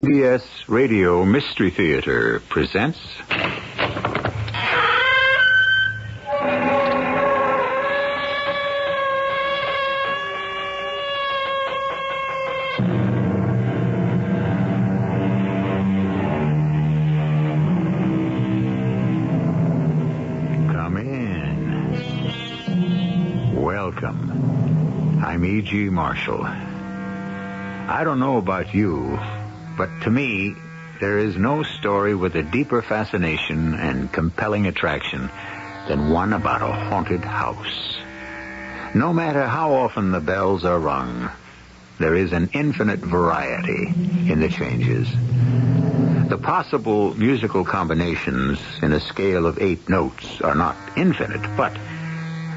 CBS Radio Mystery Theatre presents... Come in. Welcome. I'm E.G. Marshall. I don't know about you, but to me, there is no story with a deeper fascination and compelling attraction than one about a haunted house. No matter how often the bells are rung, there is an infinite variety in the changes. The possible musical combinations in a scale of 8 notes are not infinite, but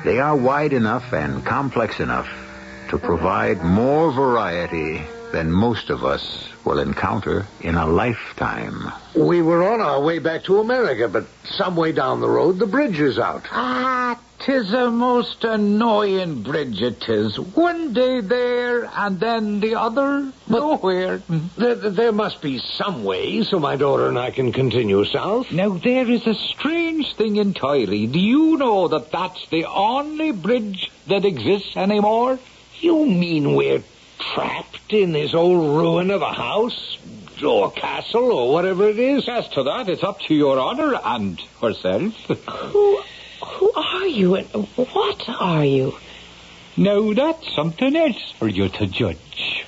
they are wide enough and complex enough to provide more variety than most of us will encounter in a lifetime. We were on our way back to America, but some way down the road, the bridge is out. Ah, 'tis a most annoying bridge, it is. One day there, and then the other nowhere. There must be some way so my daughter and I can continue south. Now, there is a strange thing entirely. Do you know that that's the only bridge that exists anymore? You mean we're trapped in this old ruin of a house or castle or whatever it is? As to that, it's up to your honor and herself. Who are you and what are you? Now, that's something else for you to judge.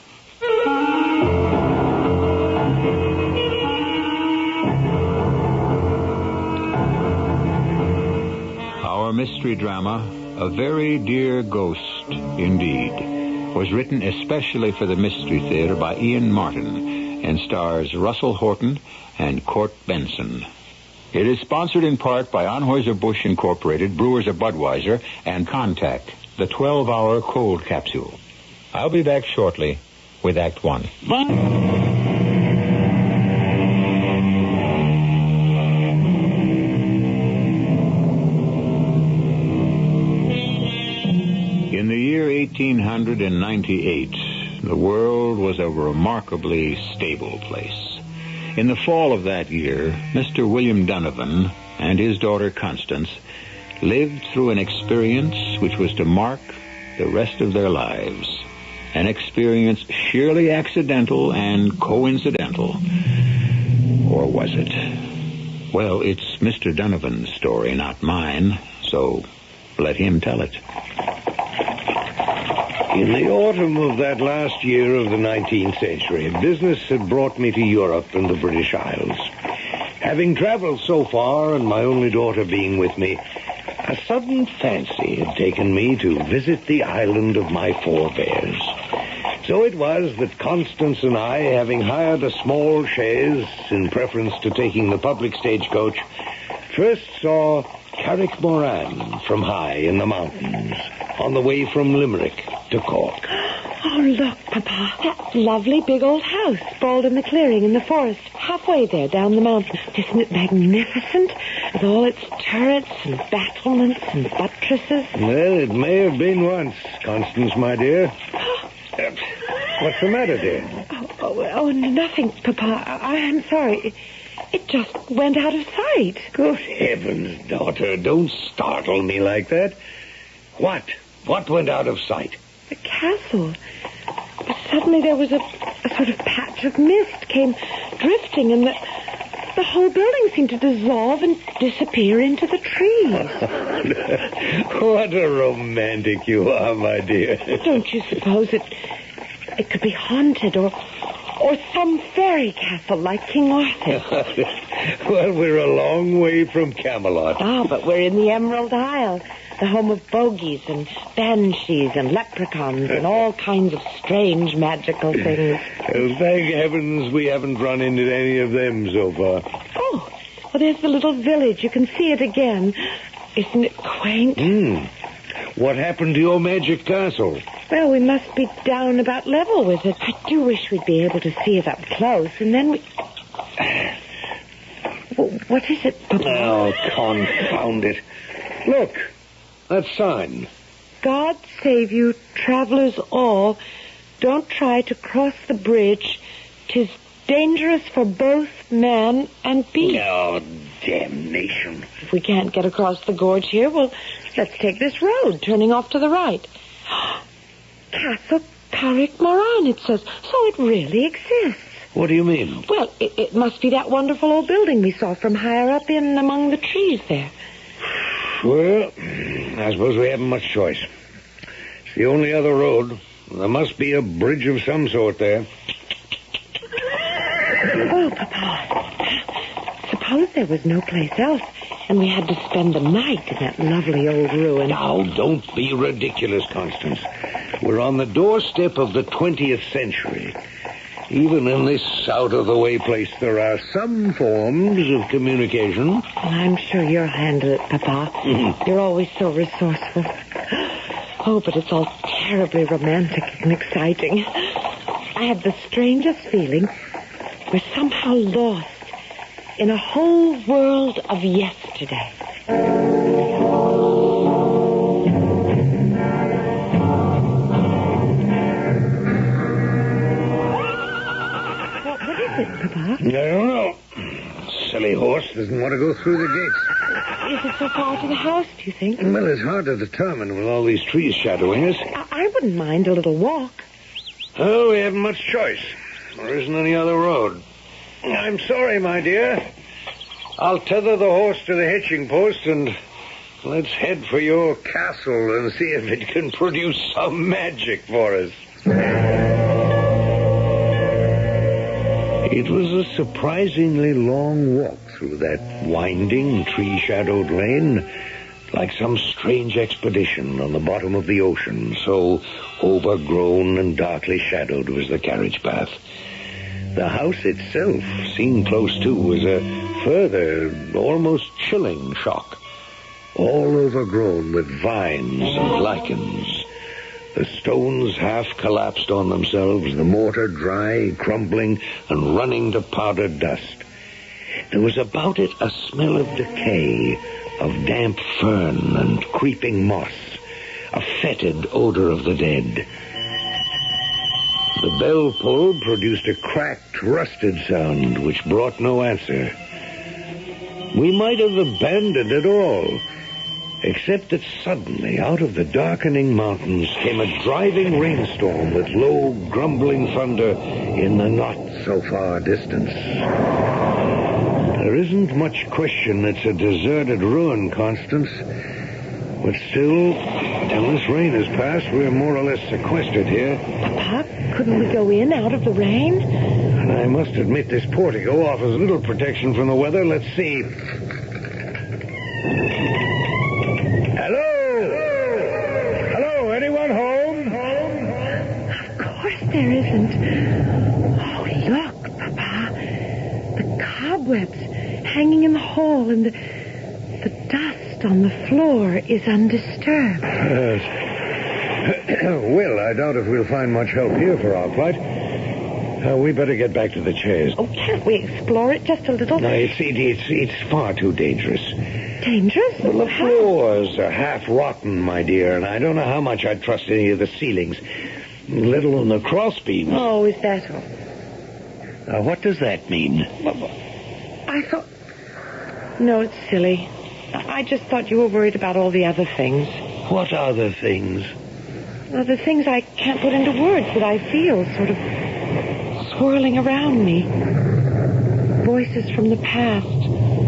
Our mystery drama, A Very Dear Ghost, indeed, was written especially for the Mystery Theatre by Ian Martin and stars Russell Horton and Court Benson. It is sponsored in part by Anheuser-Busch Incorporated, Brewers of Budweiser, and Contact, the 12-hour cold capsule. I'll be back shortly with Act 1. Bye. In the year 1898, the world was a remarkably stable place. In the fall of that year, Mr. William Donovan and his daughter Constance lived through an experience which was to mark the rest of their lives. An experience sheerly accidental and coincidental. Or was it? Well, it's Mr. Donovan's story, not mine, so let him tell it. In the autumn of that last year of the 19th century, business had brought me to Europe and the British Isles. Having traveled so far, and my only daughter being with me, a sudden fancy had taken me to visit the island of my forebears. So it was that Constance and I, having hired a small chaise in preference to taking the public stagecoach, first saw Carrickmoran from high in the mountains, on the way from Limerick to Cork. Oh, look, Papa. That lovely big old house sprawled in the clearing in the forest, halfway there down the mountain. Isn't it magnificent? With all its turrets and battlements and buttresses. Well, it may have been once, Constance, my dear. What's the matter, dear? Oh, nothing, Papa. I'm sorry. It just went out of sight. Good heavens, daughter, don't startle me like that. What? What went out of sight? The castle. Suddenly there was a sort of patch of mist came drifting, and the whole building seemed to dissolve and disappear into the trees. What a romantic you are, my dear. Don't you suppose it could be haunted or some fairy castle like King Arthur? Well, we're a long way from Camelot. Ah, but we're in the Emerald Isle, the home of bogies and banshees and leprechauns and all kinds of strange magical things. Well, thank heavens we haven't run into any of them so far. Oh, well, there's the little village. You can see it again. Isn't it quaint? What happened to your magic castle? Well, we must be down about level with it. I do wish we'd be able to see it up close, and then we... What is it, Papa? Oh, confound it. Look, that sign. God save you, travelers all. Don't try to cross the bridge. 'Tis dangerous for both man and beast. Oh, damnation. If we can't get across the gorge here, well, let's take this road, turning off to the right. Castle Carrick Moran, it says. So it really exists. What do you mean? Well, it must be that wonderful old building we saw from higher up in among the trees there. Well, I suppose we haven't much choice. It's the only other road. There must be a bridge of some sort there. Oh, Papa. Suppose there was no place else, and we had to spend the night in that lovely old ruin. Now, don't be ridiculous, Constance. We're on the doorstep of the 20th century. Even in this out-of-the-way place, there are some forms of communication. Well, I'm sure you'll handle it, Papa. Mm-hmm. You're always so resourceful. Oh, but it's all terribly romantic and exciting. I have the strangest feeling we're somehow lost in a whole world of yesterday. What is it, Papa? I don't know. Silly horse doesn't want to go through the gates. Is it so far to the house, do you think? Well, it's hard to determine with all these trees shadowing us. I wouldn't mind a little walk. Oh, we haven't much choice. There isn't any other road. I'm sorry, my dear. I'll tether the horse to the hitching post and let's head for your castle and see if it can produce some magic for us. It was a surprisingly long walk through that winding, tree-shadowed lane, like some strange expedition on the bottom of the ocean, so overgrown and darkly shadowed was the carriage path. The house itself, seen close to, was a further, almost chilling shock. All overgrown with vines and lichens. The stones half collapsed on themselves, the mortar dry, crumbling, and running to powdered dust. There was about it a smell of decay, of damp fern and creeping moss, a fetid odor of the dead. The bell pull produced a cracked, rusted sound which brought no answer. We might have abandoned it all, except that suddenly, out of the darkening mountains, came a driving rainstorm with low, grumbling thunder in the not-so-far distance. There isn't much question it's a deserted ruin, Constance. But still, till this rain has passed, we're more or less sequestered here. Papa, couldn't we go in out of the rain? And I must admit this portico offers little protection from the weather. Let's see. Hello, anyone home? Of course there isn't. Oh, look, Papa. The cobwebs hanging in the hall and the dust on the floor is undisturbed. Well, I doubt if we'll find much help here for our plight. We better get back to the chairs. Oh, can't we explore it just a little? No, it's far too dangerous. Dangerous? Well, the floors are half rotten, my dear, and I don't know how much I'd trust any of the ceilings, let alone the crossbeams. Oh, is that all? Now, what does that mean? I thought... No, it's silly. I just thought you were worried about all the other things. What other things? Well, the things I can't put into words that I feel sort of swirling around me. Voices from the past,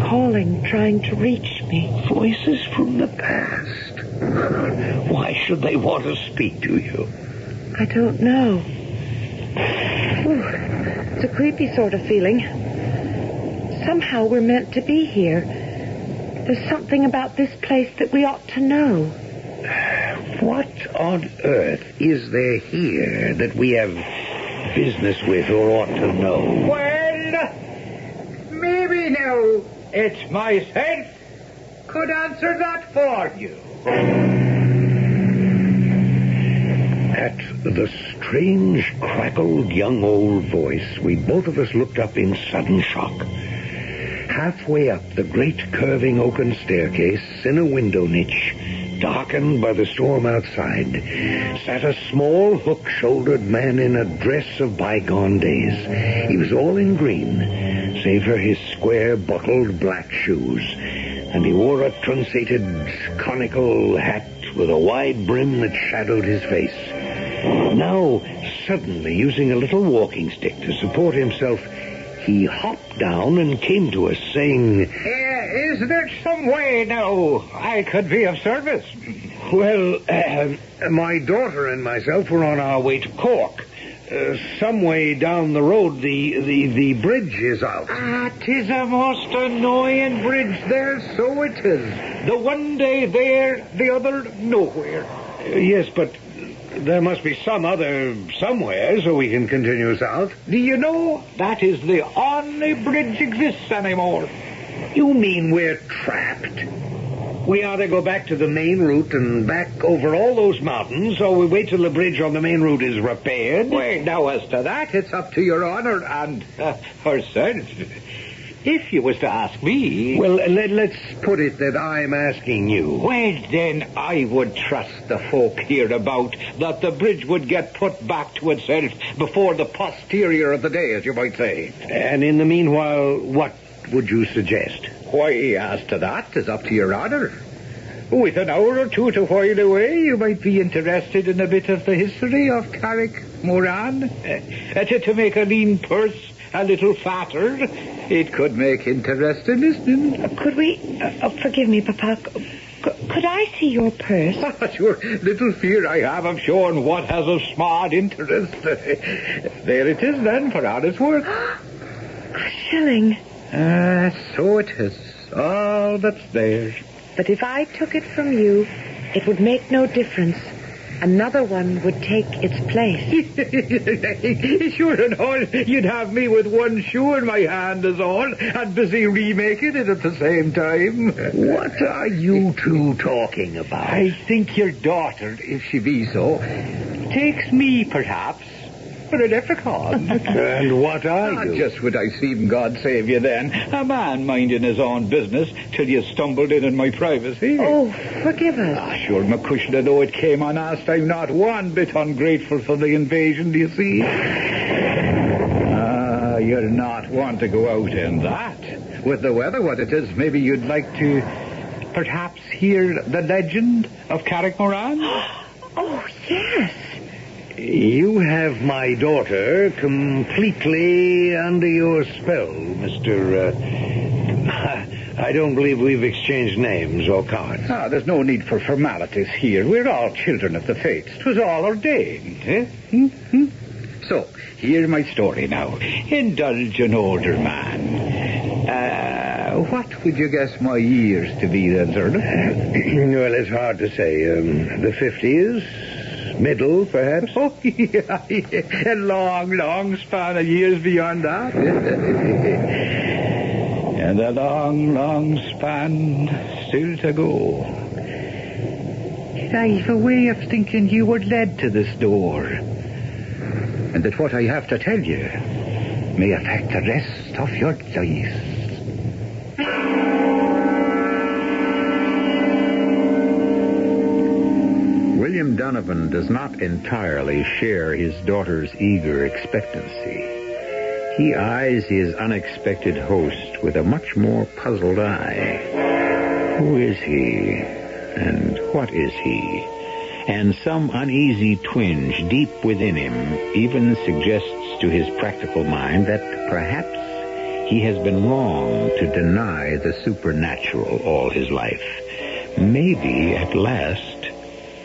calling, trying to reach me. Voices from the past? Why should they want to speak to you? I don't know. Ooh, it's a creepy sort of feeling. Somehow we're meant to be here. There's something about this place that we ought to know. What on earth is there here that we have business with or ought to know? Well, maybe now it's myself could answer that for you. At the strange, crackled young old voice, we both of us looked up in sudden shock. Halfway up the great curving oaken staircase, in a window niche, darkened by the storm outside, sat a small, hook-shouldered man in a dress of bygone days. He was all in green, save for his square, buckled black shoes, and he wore a truncated, conical hat with a wide brim that shadowed his face. Now, suddenly, using a little walking stick to support himself, he hopped down and came to us, saying, Is there some way now I could be of service? Well, my daughter and myself were on our way to Cork. Some way down the road, the bridge is out. 'Tis a most annoying bridge there, so it is. The one day there, the other nowhere. Yes, but there must be some other somewhere so we can continue south. Do you know, that is the only bridge exists anymore. You mean we're trapped? We either go back to the main route and back over all those mountains, or we wait till the bridge on the main route is repaired? Well, now, as to that, it's up to your honor and herself. If you was to ask me... Well, let's put it that I'm asking you. Well, then, I would trust the folk hereabout that the bridge would get put back to itself before the posterior of the day, as you might say. And in the meanwhile, what would you suggest? Why, as to that, is up to your honor. With an hour or two to while away, you might be interested in a bit of the history of Carrick-Moran. To make a lean purse a little fatter, it could make interesting listening. Could we... forgive me, Papa. Could I see your purse? Sure, little fear I have of showing what has of smart interest. There it is, then, for all it's worth. A shilling. So it is. All that's there. But if I took it from you, it would make no difference. Another one would take its place. Sure and all, you'd have me with one shoe in my hand is all, and busy remaking it at the same time. What are you two talking about? I think your daughter, if she be so, takes me, perhaps, for a leprechaun. And what are you? Just what I seen, God save you then. A man minding his own business till you stumbled in my privacy. Oh, forgive us. Sure, McCushion, though it came unasked, I'm not one bit ungrateful for the invasion, do you see? You're not one to go out in that. With the weather what it is, maybe you'd like to perhaps hear the legend of Carrick-Moran? Oh, yes. You have my daughter completely under your spell, Mr. I don't believe we've exchanged names or cards. There's no need for formalities here. We're all children of the fates. 'Twas all ordained, eh? So, hear my story now. Indulge an older man. What would you guess my years to be then, sir? Well, it's hard to say. The 50s? Middle, perhaps? Oh, yeah. A long span of years beyond that. And a long span still to go. I've a way of thinking you were led to this door. And that what I have to tell you may affect the rest of your life. William Donovan does not entirely share his daughter's eager expectancy. He eyes his unexpected host with a much more puzzled eye. Who is he? And what is he? And some uneasy twinge deep within him even suggests to his practical mind that perhaps he has been wrong to deny the supernatural all his life. Maybe, at last,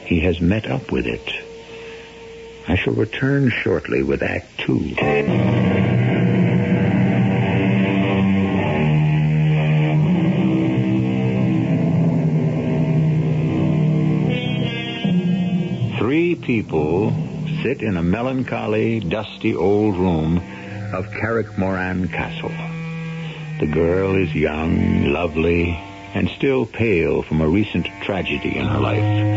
he has met up with it. I shall return shortly with Act 2. Three people sit in a melancholy, dusty old room of Carrick-Moran Castle. The girl is young, lovely, and still pale from a recent tragedy in her life.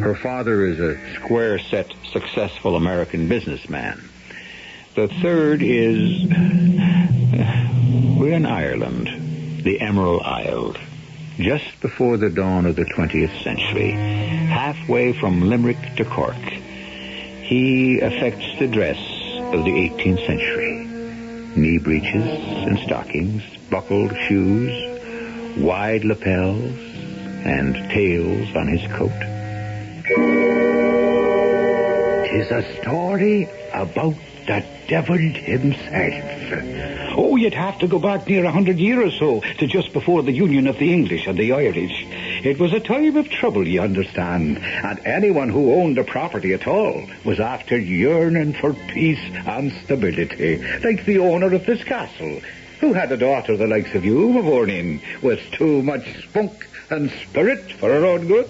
Her father is a square-set, successful American businessman. The third is... we're in Ireland, the Emerald Isle. just before the dawn of the 20th century, halfway from Limerick to Cork, he affects the dress of the 18th century. Knee breeches and stockings, buckled shoes, wide lapels, and tails on his coat. 'Tis a story about the devil himself. Oh, you'd have to go back near 100 years or so to just before the union of the English and the Irish. It was a time of trouble, you understand, and anyone who owned a property at all was after yearning for peace and stability, like the owner of this castle, who had a daughter the likes of you born in, with too much spunk and spirit for her own good.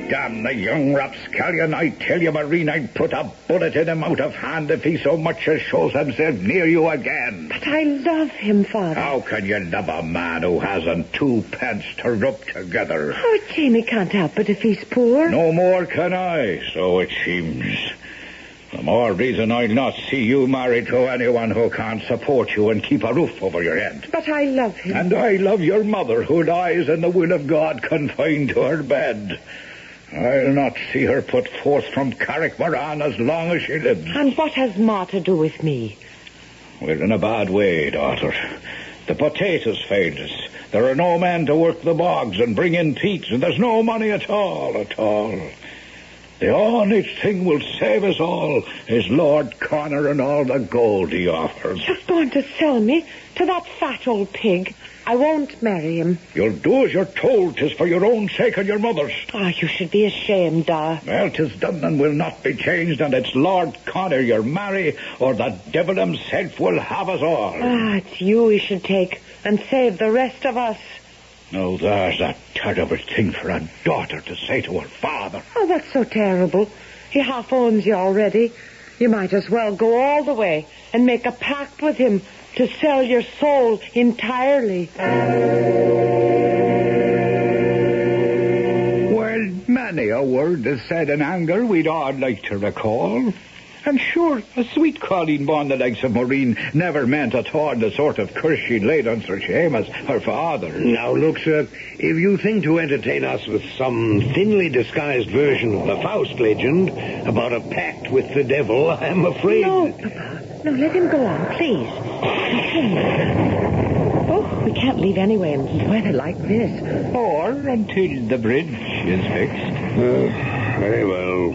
Damn the young rapscallion, I tell you, Marine, I'd put a bullet in him out of hand if he so much as shows himself near you again. But I love him, Father. How can you love a man who hasn't 2 pence to rub together? Oh, Jamie can't help it if he's poor. No more can I, so it seems. The more reason I'll not see you married to anyone who can't support you and keep a roof over your head. But I love him. And I love your mother, who lies in the will of God confined to her bed. I'll not see her put forth from Carrickmoran as long as she lives. And what has Ma to do with me? We're in a bad way, daughter. The potatoes failed us. There are no men to work the bogs and bring in peats, and there's no money at all. The only thing will save us all is Lord Connor and all the gold he offers. You're going to sell me to that fat old pig. I won't marry him. You'll do as you're told. 'Tis for your own sake and your mother's. Oh, you should be ashamed, Da. Well, 'tis done and will not be changed, and it's Lord Connor you'll marry, or the devil himself will have us all. Ah, it's you he should take and save the rest of us. Now, there's a terrible thing for a daughter to say to her father. Oh, that's so terrible. He half owns you already. You might as well go all the way and make a pact with him to sell your soul entirely. Well, many a word is said in anger we'd all like to recall. And sure, a sweet Colleen born the likes of Maureen never meant at all the sort of curse she laid on Sir Seamus, her father. Now, look, sir, if you think to entertain us with some thinly disguised version of the Faust legend about a pact with the devil, I'm afraid... No, Papa. No, let him go on, please. Oh, we can't leave anyway in weather like this. Or until the bridge is fixed. Very well.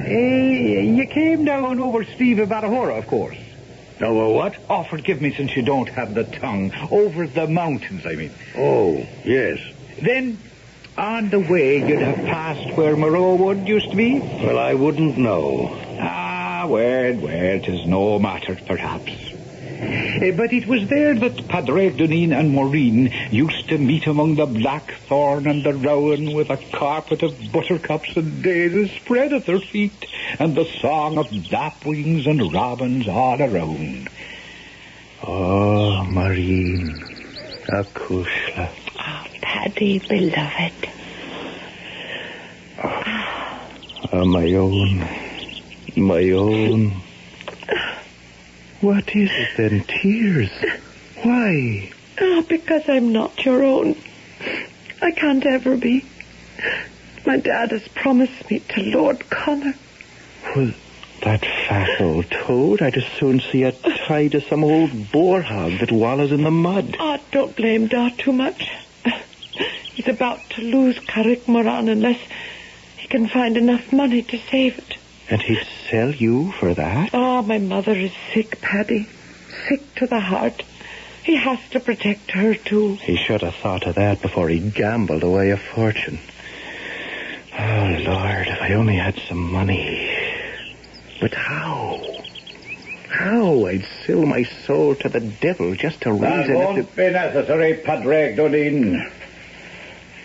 You came down over Steve of Barahora, of course. Over what? Oh, forgive me since you don't have the tongue. Over the mountains, I mean. Oh, yes. Then, on the way, you'd have passed where Moreau Wood used to be? Well, I wouldn't know. Ah, well, 'tis no matter, perhaps. But it was there that Padraig Duneen and Maureen used to meet among the blackthorn and the rowan, with a carpet of buttercups and daisies spread at their feet, and the song of lapwings and robins all around. Oh, Maureen, a cushla. Oh, Paddy, beloved. Oh, my own. What is it then? Tears? Why? Oh, because I'm not your own. I can't ever be. My dad has promised me to Lord Connor. Well, that fat old toad, I'd as soon see it tied to some old boar hog that wallows in the mud. Oh, don't blame Dad too much. He's about to lose Carrickmoran unless he can find enough money to save it. And he'd sell you for that? Oh, my mother is sick, Paddy. Sick to the heart. He has to protect her, too. He should have thought of that before he gambled away a fortune. Oh, Lord, if I only had some money. But how? How? I'd sell my soul to the devil just to reason it. That won't be necessary, Padraig Duneen.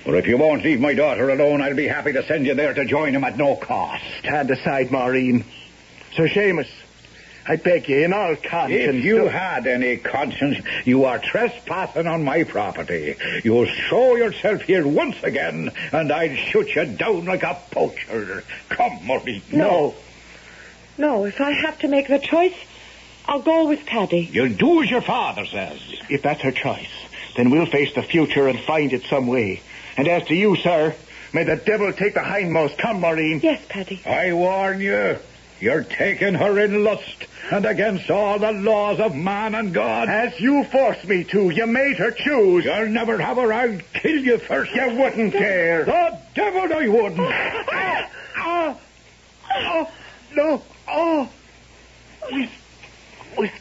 Or if you won't leave my daughter alone, I'll be happy to send you there to join him at no cost. Stand aside, Maureen. Sir Seamus, I beg you, in all conscience... If you had any conscience, you are trespassing on my property. You'll show yourself here once again, and I'll shoot you down like a poacher. Come, Maureen. No, if I have to make the choice, I'll go with Paddy. You'll do as your father says. If that's her choice, then we'll face the future and find it some way. And as to you, sir, may the devil take the hindmost. Come, Maureen. Yes, Paddy. I warn you, you're taking her in lust and against all the laws of man and God. As you forced me to, you made her choose. You'll never have her. I'll kill you first. You wouldn't dare. The devil I wouldn't. No. With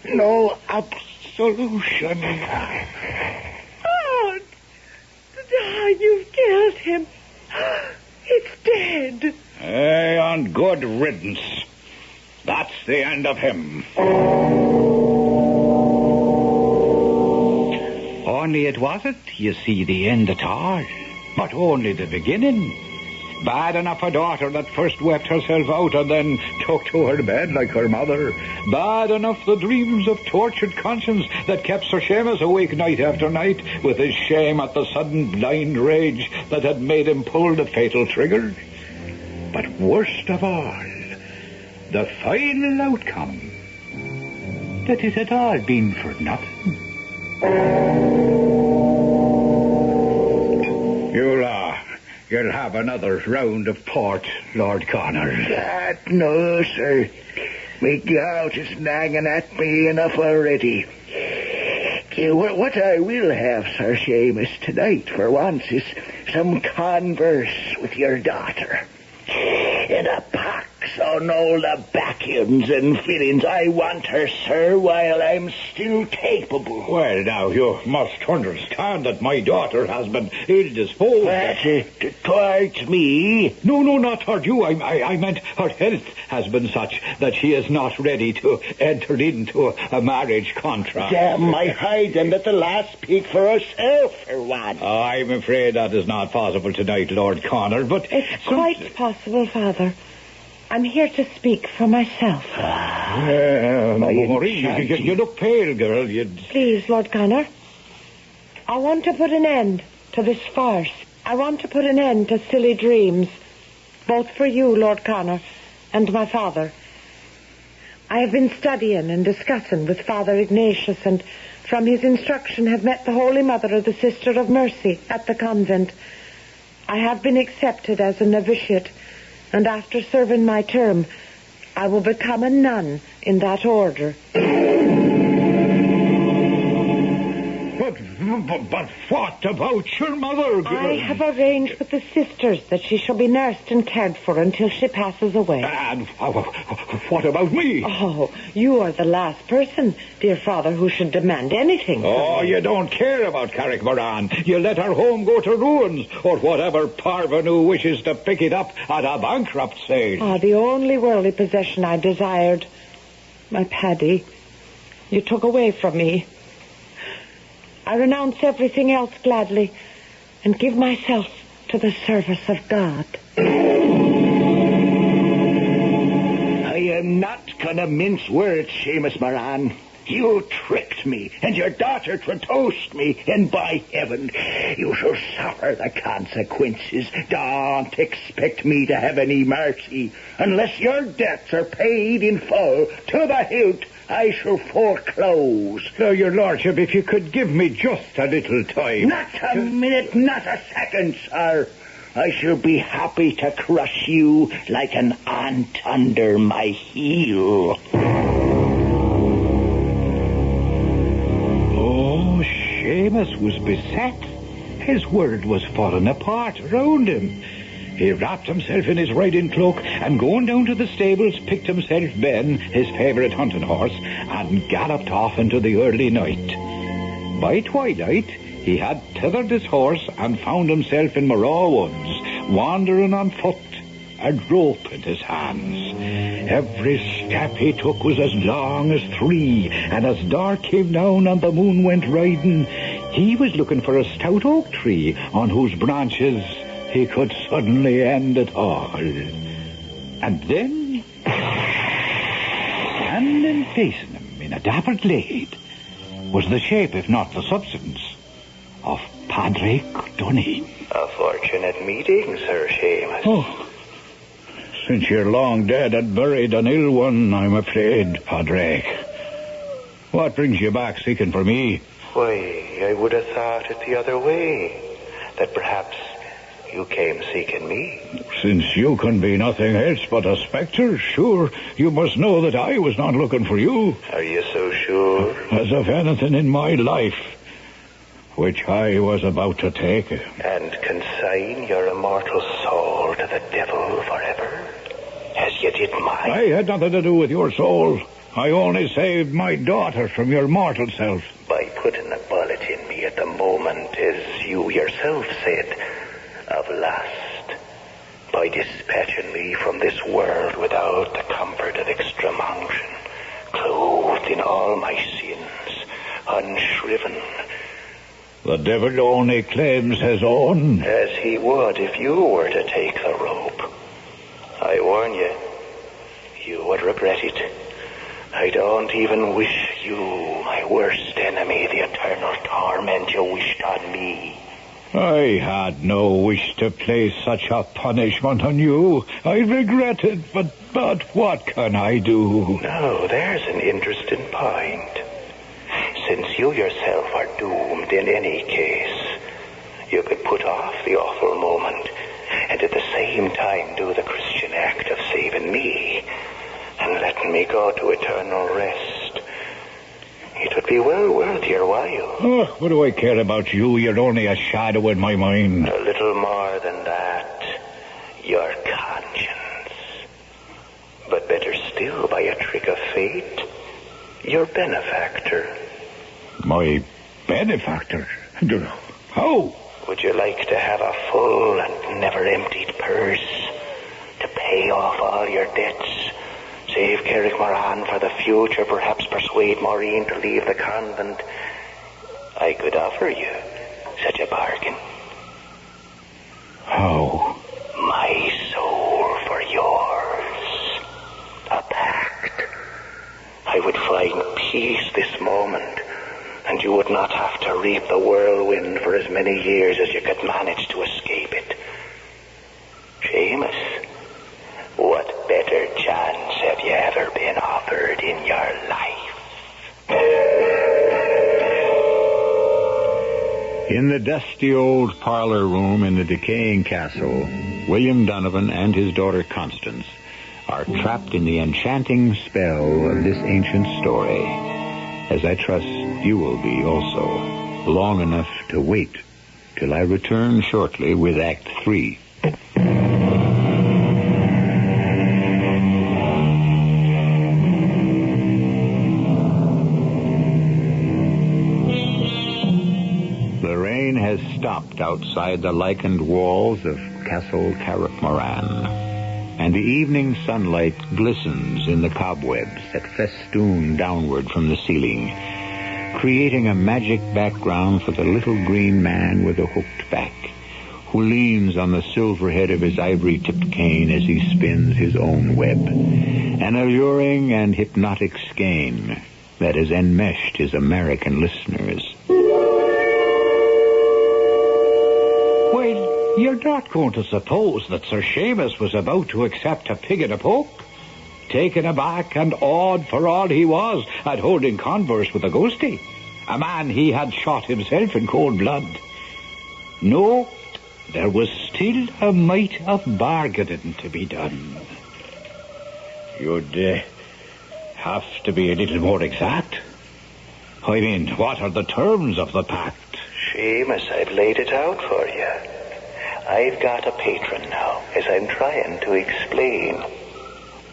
no absolution. You've killed him. It's dead. Hey, on good riddance. That's the end of him. Only it wasn't, you see, the end at all, but only the beginning. Bad enough a daughter that first wept herself out and then took to her bed like her mother. Bad enough the dreams of tortured conscience that kept Sir Seamus awake night after night with his shame at the sudden blind rage that had made him pull the fatal trigger. But worst of all, the final outcome, that it had all been for nothing. You'll have another round of port, Lord Connor. No, sir. My gout is nagging at me enough already. What I will have, Sir Seamus, tonight, for once, is some converse with your daughter. In a pox on all the back-ends and fillings. I want her, sir, while I'm still capable. Well, now, you must understand that my daughter has been ill-disposed. Towards me? No, not toward you. I meant her health has been such that she is not ready to enter into a marriage contract. Damn my hide and let the last speak for herself for once. I'm afraid that is not possible tonight, Lord Connor, but... It's quite possible, Father. I'm here to speak for myself. Maureen, you look pale, girl. Please, Lord Connor. I want to put an end to this farce. I want to put an end to silly dreams, both for you, Lord Connor, and my father. I have been studying and discussing with Father Ignatius, and from his instruction have met the Holy Mother of the Sister of Mercy at the convent. I have been accepted as a novitiate, and after serving my term, I will become a nun in that order. But what about your mother, girl? I have arranged with the sisters that she shall be nursed and cared for until she passes away. And what about me? Oh, you are the last person, dear Father, who should demand anything. Oh, you don't care about Carrick Moran. You let her home go to ruins, or whatever parvenu wishes to pick it up at a bankrupt sale. Ah, the only worldly possession I desired. My Paddy, you took away from me. I renounce everything else gladly and give myself to the service of God. I am not going to mince words, Seamus Moran. You tricked me, and your daughter traduced me, and by heaven, you shall suffer the consequences. Don't expect me to have any mercy. Unless your debts are paid in full to the hilt, I shall foreclose. Your lordship, if you could give me just a little time. Not a minute, not a second, sir. I shall be happy to crush you like an ant under my heel. Oh, Seamus was beset. His world was falling apart around him. He wrapped himself in his riding cloak and going down to the stables picked himself Ben, his favourite hunting horse, and galloped off into the early night. By twilight, he had tethered his horse and found himself in Moraw Woods, wandering on foot, a rope in his hands. Every step he took was as long as 3, and as dark came down and the moon went riding, he was looking for a stout oak tree on whose branches he could suddenly end it all. And then, standing facing him in a dapper glade, was the shape, if not the substance, of Padraig Dunne. A fortunate meeting, Sir Seamus. Oh, since you're long dead and buried an ill one, I'm afraid, Padraig. What brings you back seeking for me? Why, I would have thought it the other way. That perhaps you came seeking me. Since you can be nothing else but a spectre, sure, you must know that I was not looking for you. Are you so sure? As of anything in my life, which I was about to take. And consign your immortal soul to the devil forever, as you did mine. I had nothing to do with your soul. I only saved my daughter from your mortal self. By putting a bullet in me at the moment, as you yourself said, of lust. By dispatching me from this world without the comfort of extreme unction, clothed in all my sins, unshriven. The devil only claims his own. As he would if you were to take the rope. I warn you, you would regret it. I don't even wish you, my worst enemy, the eternal torment you wished on me. I had no wish to place such a punishment on you. I regret it, but what can I do? No, there's an interesting point. Since you yourself are doomed in any case, you could put off the awful moment and at the same time do the Christian act of saving me and letting me go to eternal rest. It would be well worth your while. Oh, what do I care about you? You're only a shadow in my mind. A little more than that. Your conscience. But better still, by a trick of fate, your benefactor. My benefactor? How? Would you like to have a full and never-emptied purse to pay off all your debts? Save Carrickmoran for the future, perhaps persuade Maureen to leave the convent. I could offer you such a bargain. How? My soul for yours. A pact. I would find peace this moment, and you would not have to reap the whirlwind for as many years as you could manage to escape it. Seamus, what better chance have you ever been offered in your life? In the dusty old parlor room in the decaying castle, William Donovan and his daughter Constance are trapped in the enchanting spell of this ancient story, as I trust you will be also, long enough to wait till I return shortly with Act 3. Has stopped outside the lichened walls of Castle Carrickmoran, and the evening sunlight glistens in the cobwebs that festoon downward from the ceiling, creating a magic background for the little green man with a hooked back, who leans on the silver head of his ivory-tipped cane as he spins his own web, an alluring and hypnotic skein that has enmeshed his American listeners. You're not going to suppose that Sir Seamus was about to accept a pig in a poke? Taken aback and awed for all he was at holding converse with a ghostie, a man he had shot himself in cold blood. No, there was still a mite of bargaining to be done. You'd have to be a little more exact. I mean, what are the terms of the pact? Seamus, I've laid it out for you. I've got a patron now, as I'm trying to explain.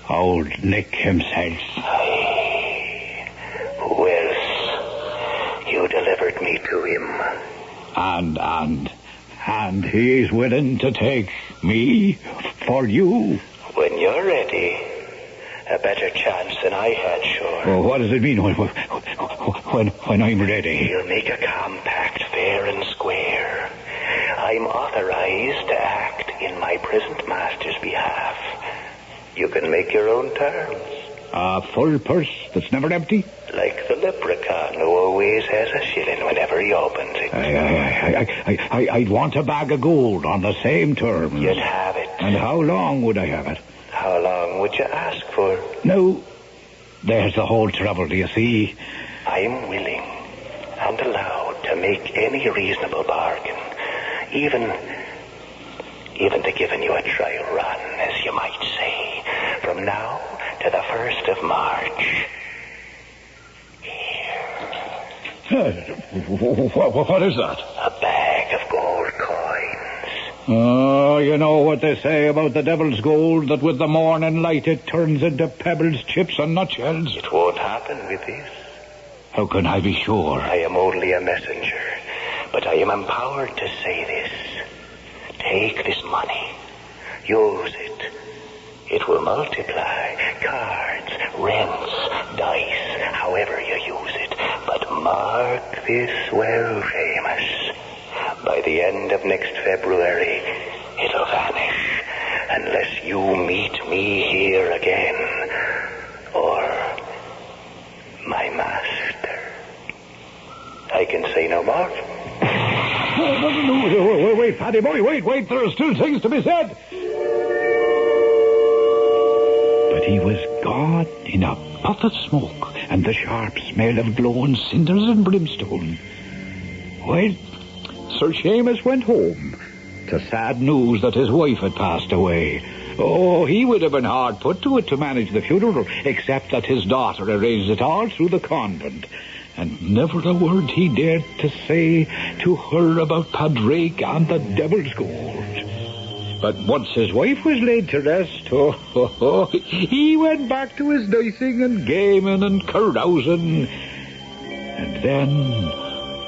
Old Nick himself. Aye. Who else? You delivered me to him. And he's willing to take me for you. When you're ready, a better chance than I had, sure. Well, what does it mean when I'm ready? We'll make a compact fair and square. I'm authorized to act in my present master's behalf. You can make your own terms. A full purse that's never empty? Like the leprechaun who always has a shilling whenever he opens it. I'd want a bag of gold on the same terms. You'd have it. And how long would I have it? How long would you ask for? No, there's the whole trouble, do you see? I am willing and allowed to make any reasonable bargain, even to giving you a trial run, as you might say, from now to the 1st of March. What is that? A bag of gold coins. Oh, you know what they say about the devil's gold, that with the morning light it turns into pebbles, chips, and nutshells. It won't happen with this. How can I be sure? I am only a messenger, but I am empowered to say this. Take this money. Use it. It will multiply. Cards, rents, dice, however you use it. But mark this well, Seamus. By the end of next February, it'll vanish. Unless you meet me here again. Or my master. I can say no more. Wait, Paddy boy, wait. There are still things to be said. But he was gone in a puff of smoke and the sharp smell of glowing cinders and brimstone. Well, Sir Seamus went home to sad news that his wife had passed away. Oh, he would have been hard put to it to manage the funeral, except that his daughter arranged it all through the convent. And never a word he dared to say to her about Padraig and the devil's gold. But once his wife was laid to rest, he went back to his dicing and gaming and carousing. And then,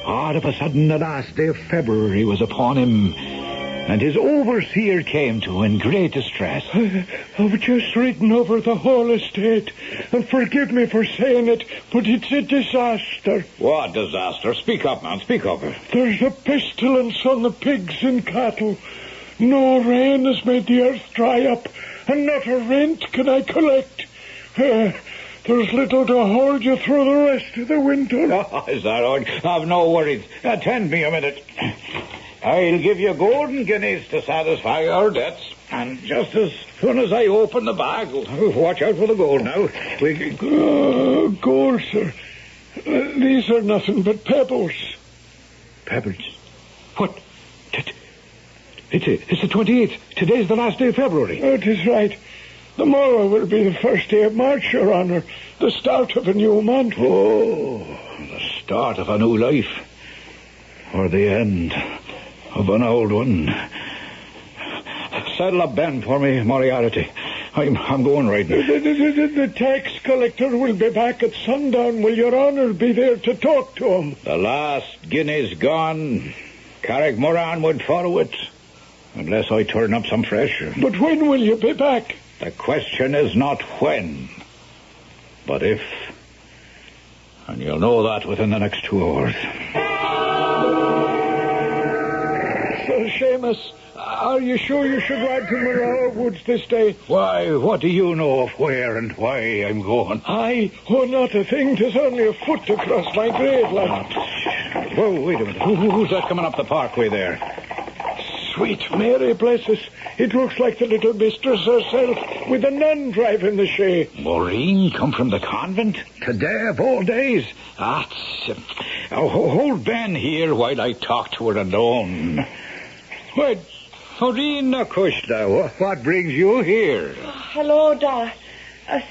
all of a sudden, the last day of February was upon him, and his overseer came to in great distress. I've just ridden over the whole estate, and forgive me for saying it, but it's a disaster. What disaster? Speak up, man, speak up. There's a pestilence on the pigs and cattle. No rain has made the earth dry up, and not a rent can I collect. There's little to hold you through the rest of the winter. Oh, is that all? Have no worries. Attend me a minute. I'll give you golden guineas to satisfy our debts. And just as soon as I open the bag, watch out for the gold now. Gold, sir. These are nothing but pebbles. Pebbles? What? It's the 28th. Today's the last day of February. Oh, it is right. Tomorrow will be the first day of March, Your Honor. The start of a new month. Oh, the start of a new life. Or the end of an old one. Saddle up Ben for me, Moriarty. I'm going right now. The tax collector will be back at sundown. Will Your Honor be there to talk to him? The last guinea's gone. Carrick Moran would follow it. Unless I turn up some fresh. But when will you be back? The question is not when, but if. And you'll know that within the next 2 hours. Sir Seamus, are you sure you should ride to Morrow Woods this day? Why, what do you know of where and why I'm going? Oh, not a thing. 'Tis only a foot to cross my grave, lad. Whoa, wait a minute. Who's that coming up the parkway there? Sweet Mary, bless us. It looks like the little mistress herself, with a nun driving the shay. Maureen come from the convent? Today of all days? Hold Ben here while I talk to her alone. What? Maureen Nakushla, what brings you here? Hello, Da.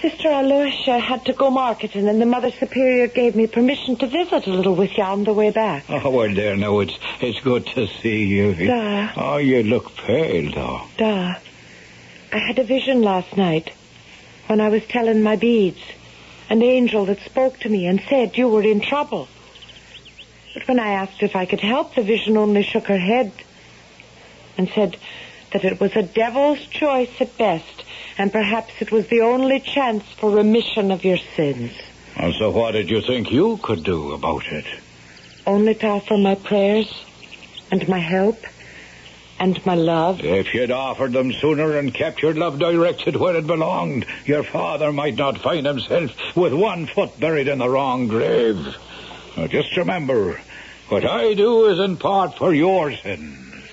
Sister Aloysia had to go marketing, and the Mother Superior gave me permission to visit a little with you on the way back. Oh, well, there, no, it's good to see you. Da. Oh, you look pale, though. Da, I had a vision last night when I was telling my beads. An angel that spoke to me and said you were in trouble. But when I asked if I could help, the vision only shook her head and said that it was a devil's choice at best, and perhaps it was the only chance for remission of your sins. And so what did you think you could do about it? Only to offer my prayers and my help and my love. If you'd offered them sooner and kept your love directed where it belonged, your father might not find himself with one foot buried in the wrong grave. Now, just remember, what I do is in part for your sins,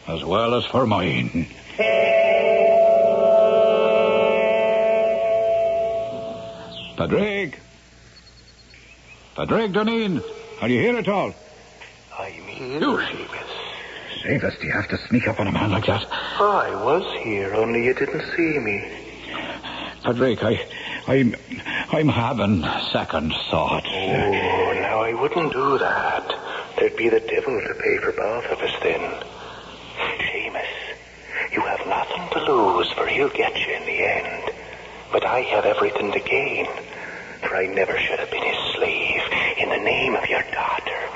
as well as for mine. Padraig! Padraig Duneen! Are you here at all? I'm here, You. Seamus. Seamus, do you have to sneak up on a man like that? I was here, only you didn't see me. Padraig, I'm having second thoughts. Oh, now I wouldn't do that. There'd be the devil to pay for both of us then. Seamus, you have nothing to lose, for he'll get you in the end. But I have everything to gain, for I never should have been his slave in the name of your daughter.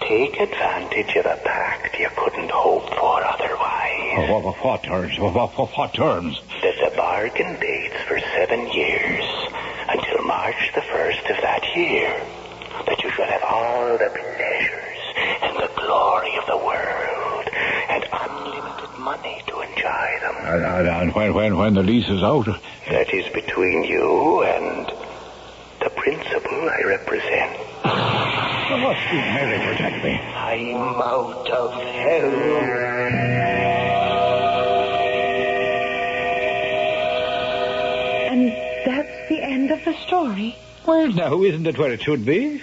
Take advantage of a pact you couldn't hope for otherwise. What terms? What terms? That the bargain dates for 7 years, until March the 1st of that year. That you shall have all the pleasures and the glory of the world, and unlimited money to enjoy them. And when the lease is out? That is between you and the principal I represent. Mary, protect me. I'm out of hell. And that's the end of the story? Well, now, isn't it where it should be?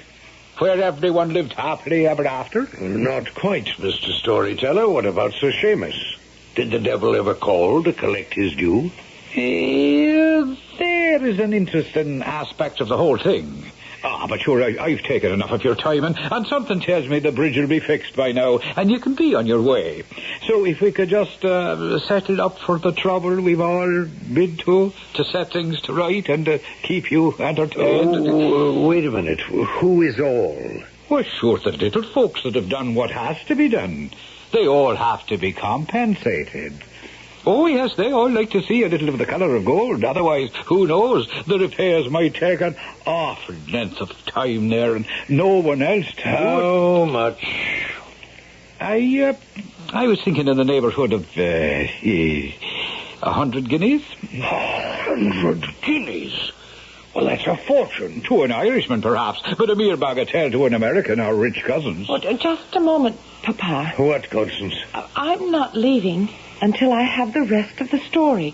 Where everyone lived happily ever after? Not quite, Mr. Storyteller. What about Sir Seamus? Did the devil ever call to collect his due? There is an interesting aspect of the whole thing. But sure, I've taken enough of your time, and something tells me the bridge will be fixed by now, and you can be on your way. So if we could just settle up for the trouble we've all been to set things to right and keep you entertained. Oh, wait a minute. Who is all? Well, sure, the little folks that have done what has to be done. They all have to be compensated. Oh, yes, they all like to see a little of the colour of gold. Otherwise, who knows, the repairs might take an awful length of time there, and no one else to... How much? I was thinking in the neighbourhood of 100 guineas. 100 guineas? Well, that's a fortune. To an Irishman, perhaps, but a mere bagatelle to an American or rich cousins. Oh, just a moment, Papa. What, Constance? I'm not leaving until I have the rest of the story.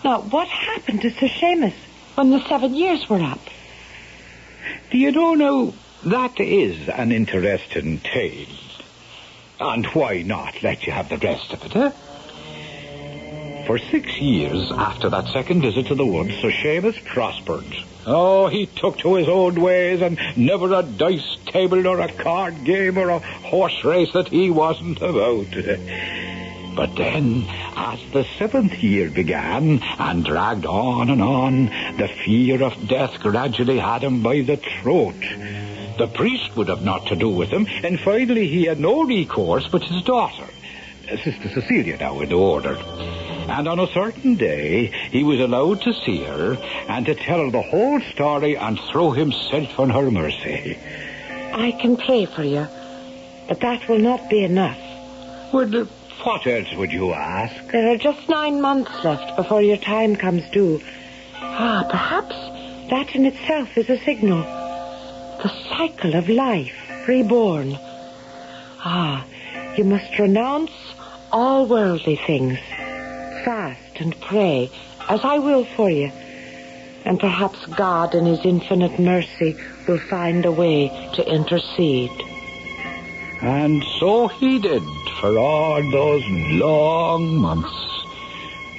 Now, what happened to Sir Seamus when the 7 years were up? Do you know now, that is an interesting tale. And why not let you have the rest of it, eh? For 6 years after that second visit to the woods, Sir Seamus prospered. Oh, he took to his own ways, and never a dice table nor a card game or a horse race that he wasn't about. But then, as the 7th year began and dragged on, the fear of death gradually had him by the throat. The priest would have naught to do with him, and finally he had no recourse but his daughter, Sister Cecilia now in the order. And on a certain day, he was allowed to see her and to tell her the whole story and throw himself on her mercy. I can pray for you, but that will not be enough. Well, what else would you ask? There are just 9 months left before your time comes due. Perhaps that in itself is a signal. The cycle of life, reborn. You must renounce all worldly things. Fast and pray, as I will for you. And perhaps God in his infinite mercy will find a way to intercede. And so he did for all those long months.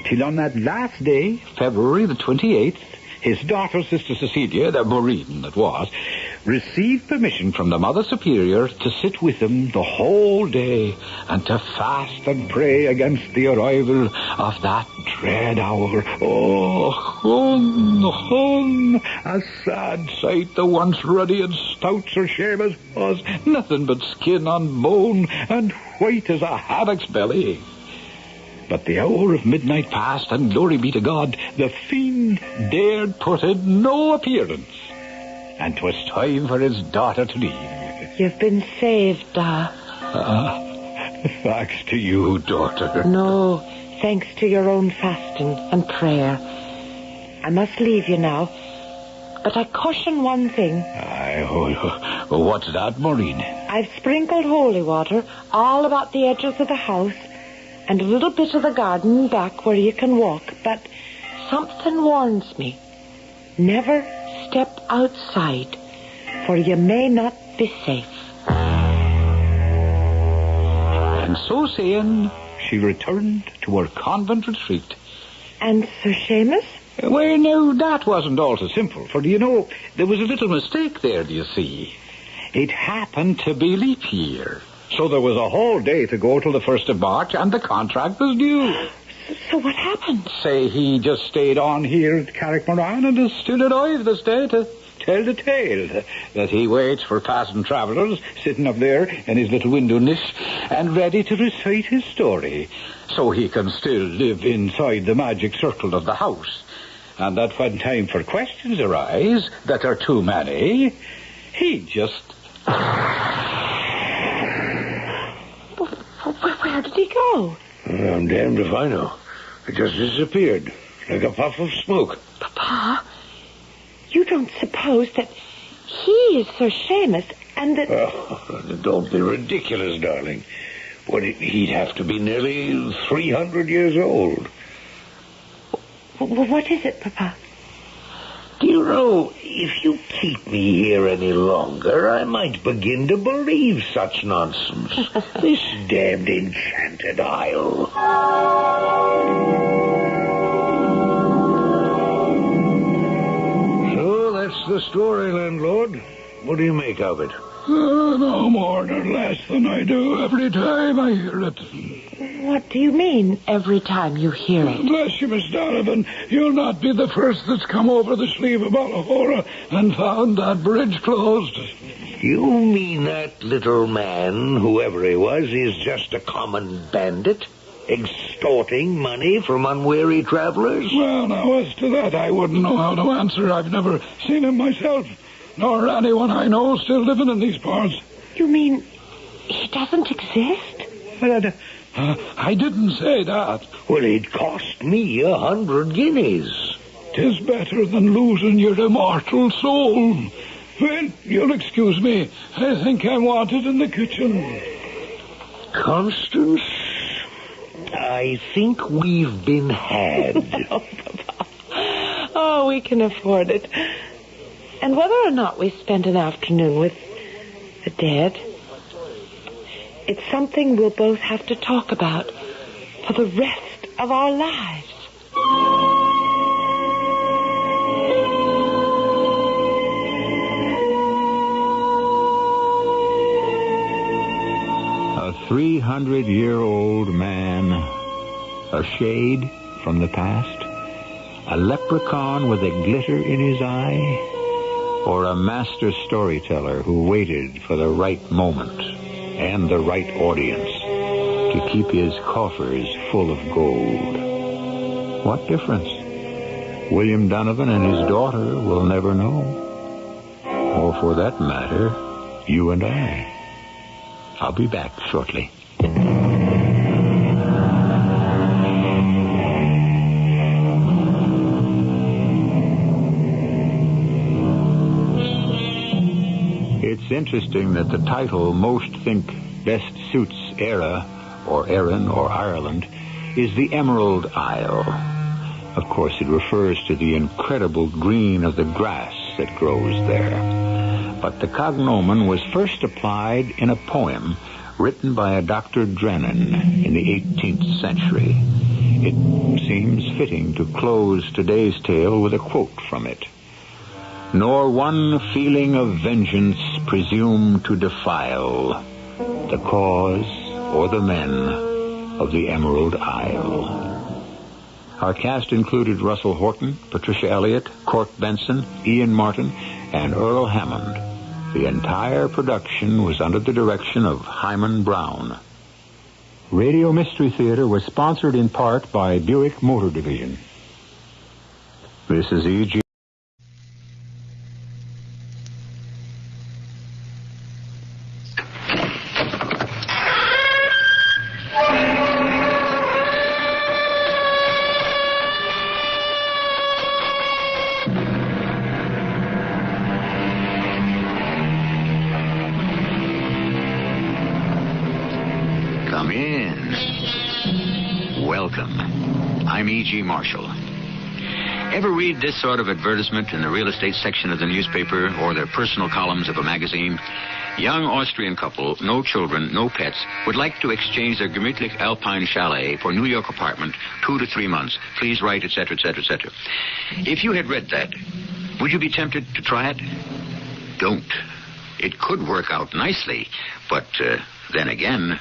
Till on that last day, February the 28th, his daughter, Sister Cecilia, the Marine that was, received permission from the Mother Superior to sit with him the whole day and to fast and pray against the arrival of that dread hour. Oh, hung, a sad sight the once ruddy and stout Sir Seamus was, nothing but skin on bone and white as a haddock's belly. But the hour of midnight passed, and glory be to God, the fiend dared put in no appearance. And 'twas time for his daughter to leave. You've been saved, Thanks to you, daughter. No, thanks to your own fasting and prayer. I must leave you now, but I caution one thing. What's that, Maureen? I've sprinkled holy water all about the edges of the house and a little bit of the garden back where you can walk, but something warns me. Never step outside, for you may not be safe. And so saying, she returned to her convent retreat. And Sir Seamus? Well, no, that wasn't all so simple, for, you know, there was a little mistake there, do you see? It happened to be leap year, so there was a whole day to go till the 1st of March, and the contract was due. So what happened? Say, he just stayed on here at Carrickmoran and is still alive this day to tell the tale, that he waits for passing travellers, sitting up there in his little window niche, and ready to recite his story, so he can still live inside the magic circle of the house, and that when time for questions arise that are too many, he just... Where did he go? I'm damned if I know. It just disappeared, like a puff of smoke. Papa, you don't suppose that he is Sir Seamus and that... Oh, don't be ridiculous, darling. He'd have to be nearly 300 years old. What is it, Papa? Do you know, if you keep me here any longer, I might begin to believe such nonsense. This damned enchanted isle. So that's the story, landlord. What do you make of it? No more nor less than I do every time I hear it. What do you mean, every time you hear it? Bless you, Miss Donovan, you'll not be the first that's come over the sleeve of Ballahora and found that bridge closed. You mean that little man, whoever he was, is just a common bandit? Extorting money from unwary travelers? Well, now, as to that, I wouldn't know how to answer. I've never seen him myself, nor anyone I know still living in these parts. You mean he doesn't exist? Well, I didn't say that. Well, it cost me 100 guineas. 'Tis better than losing your immortal soul. Well, you'll excuse me. I think I'm wanted in the kitchen. Constance, I think we've been had. Oh, Papa. Oh, we can afford it. And whether or not we spent an afternoon with the dead, it's something we'll both have to talk about for the rest of our lives. A 300-year-old man, a shade from the past, a leprechaun with a glitter in his eye, or a master storyteller who waited for the right moment and the right audience to keep his coffers full of gold. What difference? William Donovan and his daughter will never know. Or for that matter, you and I. I'll be back shortly. It's interesting that the title most think best suits Era, or Erin, or Ireland, is the Emerald Isle. Of course, it refers to the incredible green of the grass that grows there. But the cognomen was first applied in a poem written by a Dr. Drennan in the 18th century. It seems fitting to close today's tale with a quote from it. Nor one feeling of vengeance presume to defile the cause or the men of the Emerald Isle. Our cast included Russell Horton, Patricia Elliott, Cork Benson, Ian Martin, and Earl Hammond. The entire production was under the direction of Hyman Brown. Radio Mystery Theater was sponsored in part by Buick Motor Division. This is E.G. Come in. Welcome. I'm E.G. Marshall. Ever read this sort of advertisement in the real estate section of the newspaper or the personal columns of a magazine? Young Austrian couple, no children, no pets, would like to exchange their gemütlich Alpine chalet for New York apartment, 2 to 3 months. Please write, etc., etc., etc. If you had read that, would you be tempted to try it? Don't. It could work out nicely, but then again...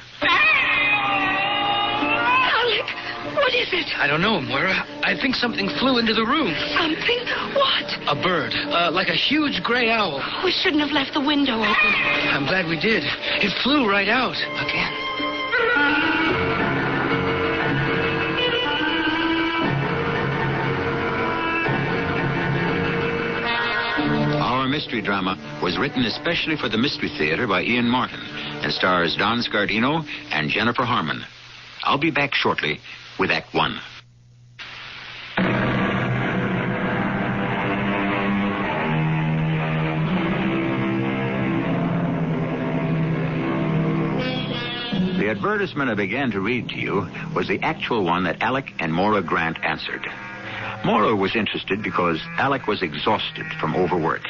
Alec, what is it? I don't know, Moira. I think something flew into the room. Something? What? A bird, like a huge gray owl. We shouldn't have left the window open. I'm glad we did. It flew right out again. Our mystery drama was written especially for the Mystery Theatre by Ian Martin and stars Don Scardino and Jennifer Harmon. I'll be back shortly with Act 1. The advertisement I began to read to you was the actual one that Alec and Maura Grant answered. Maura was interested because Alec was exhausted from overwork,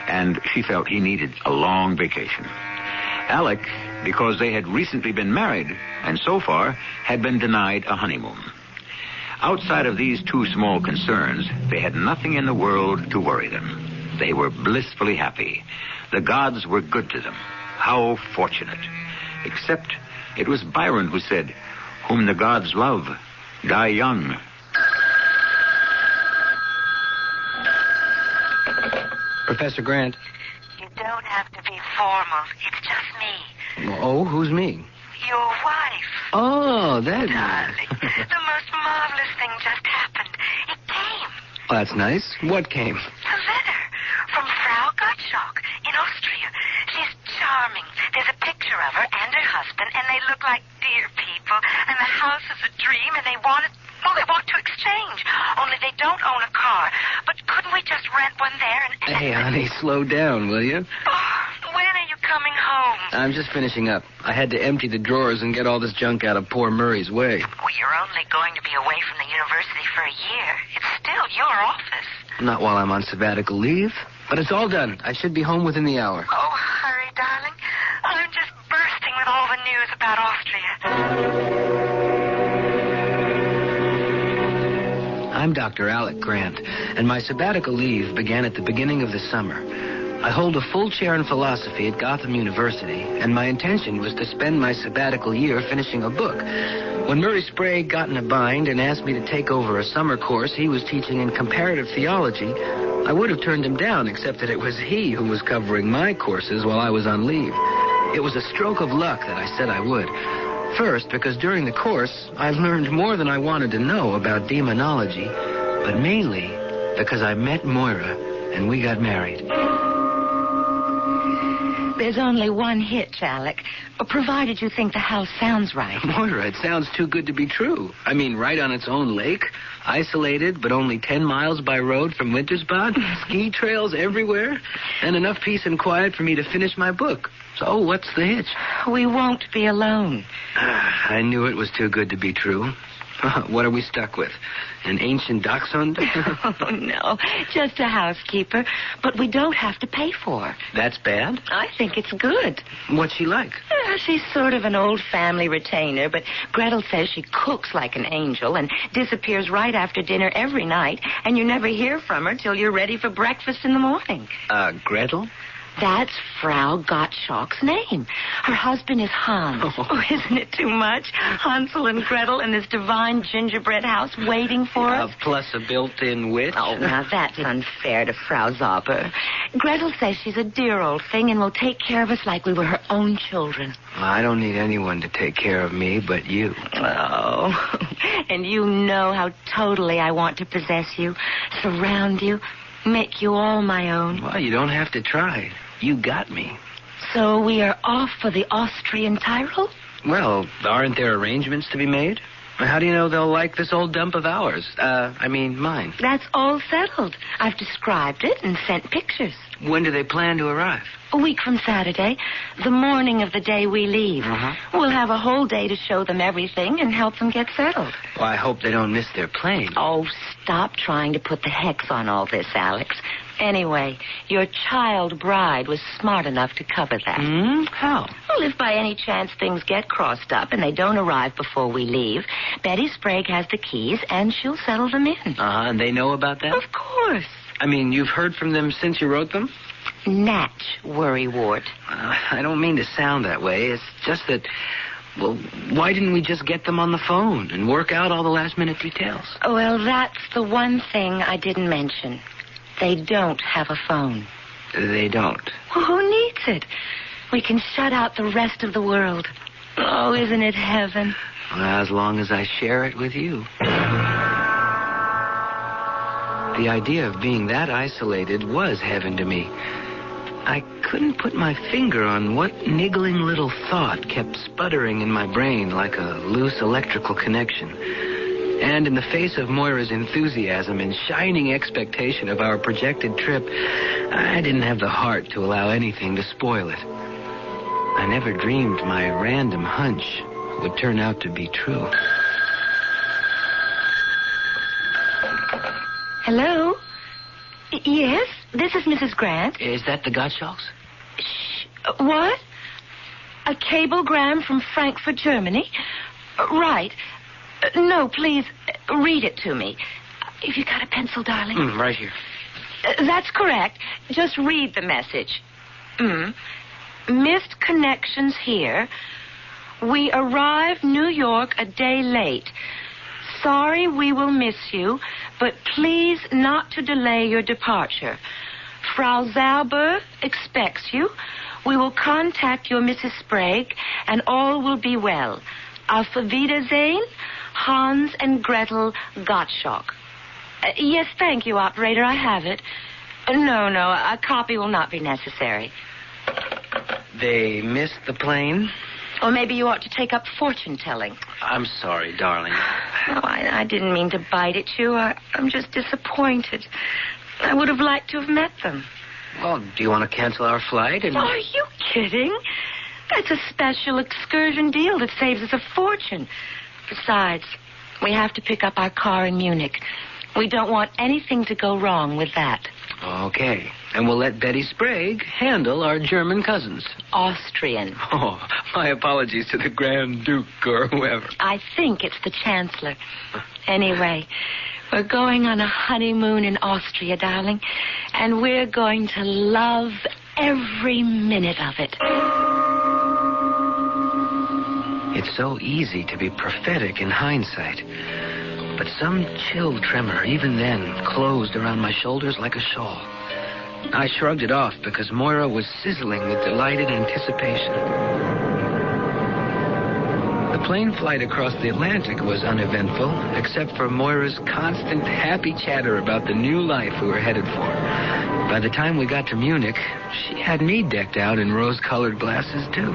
and she felt he needed a long vacation. Alec, because they had recently been married, and so far had been denied a honeymoon. Outside of these two small concerns, they had nothing in the world to worry them. They were blissfully happy. The gods were good to them. How fortunate. Except it was Byron who said, "Whom the gods love, die young." Professor Grant. You don't have to be formal. It's just me. Oh, who's me? Your wife. Oh, that... Darling, the most marvelous thing just happened. It came. Oh, that's nice. What came? A letter from Frau Gottschalk in Austria. She's charming. There's a picture of her and her husband, and they look like dear people. And the house is a dream, and they want to exchange. Only they don't own a car. But couldn't we just rent one there and... Hey, honey, slow down, will you? Oh, when are you coming home? I'm just finishing up. I had to empty the drawers and get all this junk out of poor Murray's way. Well, you're only going to be away from the university for a year. It's still your office. Not while I'm on sabbatical leave. But it's all done. I should be home within the hour. Oh, hurry, darling. I'm just bursting with all the news about Austria. I'm Dr. Alec Grant, and my sabbatical leave began at the beginning of the summer. I hold a full chair in philosophy at Gotham University, and my intention was to spend my sabbatical year finishing a book. When Murray Sprague got in a bind and asked me to take over a summer course he was teaching in comparative theology, I would have turned him down, except that it was he who was covering my courses while I was on leave. It was a stroke of luck that I said I would. First, because during the course, I learned more than I wanted to know about demonology, but mainly because I met Moira and we got married. There's only one hitch, Alec, provided you think the house sounds right. Moira, it sounds too good to be true. I mean, right on its own lake, isolated, but only 10 miles by road from Wintersbad, ski trails everywhere, and enough peace and quiet for me to finish my book. So what's the hitch? We won't be alone. I knew it was too good to be true. What are we stuck with? An ancient dachshund? Oh, no. Just a housekeeper. But we don't have to pay for her. That's bad? I think it's good. What's she like? She's sort of an old family retainer, but Gretel says she cooks like an angel and disappears right after dinner every night, and you never hear from her till you're ready for breakfast in the morning. Gretel? That's Frau Gottschalk's name. Her husband is Hans. Oh, isn't it too much? Hansel and Gretel in this divine gingerbread house waiting for us. Plus a built-in witch. Oh, now that's unfair to Frau Zauber. Gretel says she's a dear old thing and will take care of us like we were her own children. I don't need anyone to take care of me but you. Oh, and you know how totally I want to possess you, surround you, make you all my own. Well, you don't have to try. You got me. So we are off for the Austrian Tyrol? Well, aren't there arrangements to be made? How do you know they'll like this old dump of ours? Mine. That's all settled. I've described it and sent pictures. When do they plan to arrive? A week from Saturday, the morning of the day we leave. We'll have a whole day to show them everything and help them get settled. Well, I hope they don't miss their plane. Oh, stop trying to put the hex on all this, Alex. Anyway, your child bride was smart enough to cover that. How? Well, if by any chance things get crossed up and they don't arrive before we leave, Betty Sprague has the keys and she'll settle them in. And they know about that? Of course. I mean, you've heard from them since you wrote them? Natch, worrywart. I don't mean to sound that way. It's just that, well, why didn't we just get them on the phone and work out all the last-minute details? Well, that's the one thing I didn't mention. They don't have a phone. They don't? Well, who needs it? We can shut out the rest of the world. Oh, isn't it heaven? Well, as long as I share it with you. The idea of being that isolated was heaven to me. I couldn't put my finger on what niggling little thought kept sputtering in my brain like a loose electrical connection. And in the face of Moira's enthusiasm and shining expectation of our projected trip, I didn't have the heart to allow anything to spoil it. I never dreamed my random hunch would turn out to be true. Hello? Yes, this is Mrs. Grant. Is that the Gottschalks? Shh. What? A cablegram from Frankfurt, Germany? Right. No, please, read it to me. If you got a pencil, darling. Right here. That's correct. Just read the message. Missed connections here. We arrive New York a day late. Sorry we will miss you, but please not to delay your departure. Frau Zauber expects you. We will contact your Mrs. Sprague, and all will be well. Auf Wiedersehen, Hans and Gretel Gottschalk. Yes, thank you, operator. I have it. No, a copy will not be necessary. They missed the plane? Or maybe you ought to take up fortune-telling. I'm sorry, darling. No, I didn't mean to bite at you. I'm just disappointed. I would have liked to have met them. Well, do you want to cancel our flight? Are you kidding? That's a special excursion deal that saves us a fortune. Besides, we have to pick up our car in Munich. We don't want anything to go wrong with that. Okay. And we'll let Betty Sprague handle our German cousins. Austrian. Oh, my apologies to the Grand Duke or whoever. I think it's the Chancellor. Anyway, we're going on a honeymoon in Austria, darling, and we're going to love every minute of it. It's so easy to be prophetic in hindsight. But some chill tremor, even then, closed around my shoulders like a shawl. I shrugged it off because Moira was sizzling with delighted anticipation. The plane flight across the Atlantic was uneventful, except for Moira's constant happy chatter about the new life we were headed for. By the time we got to Munich, she had me decked out in rose-colored glasses, too.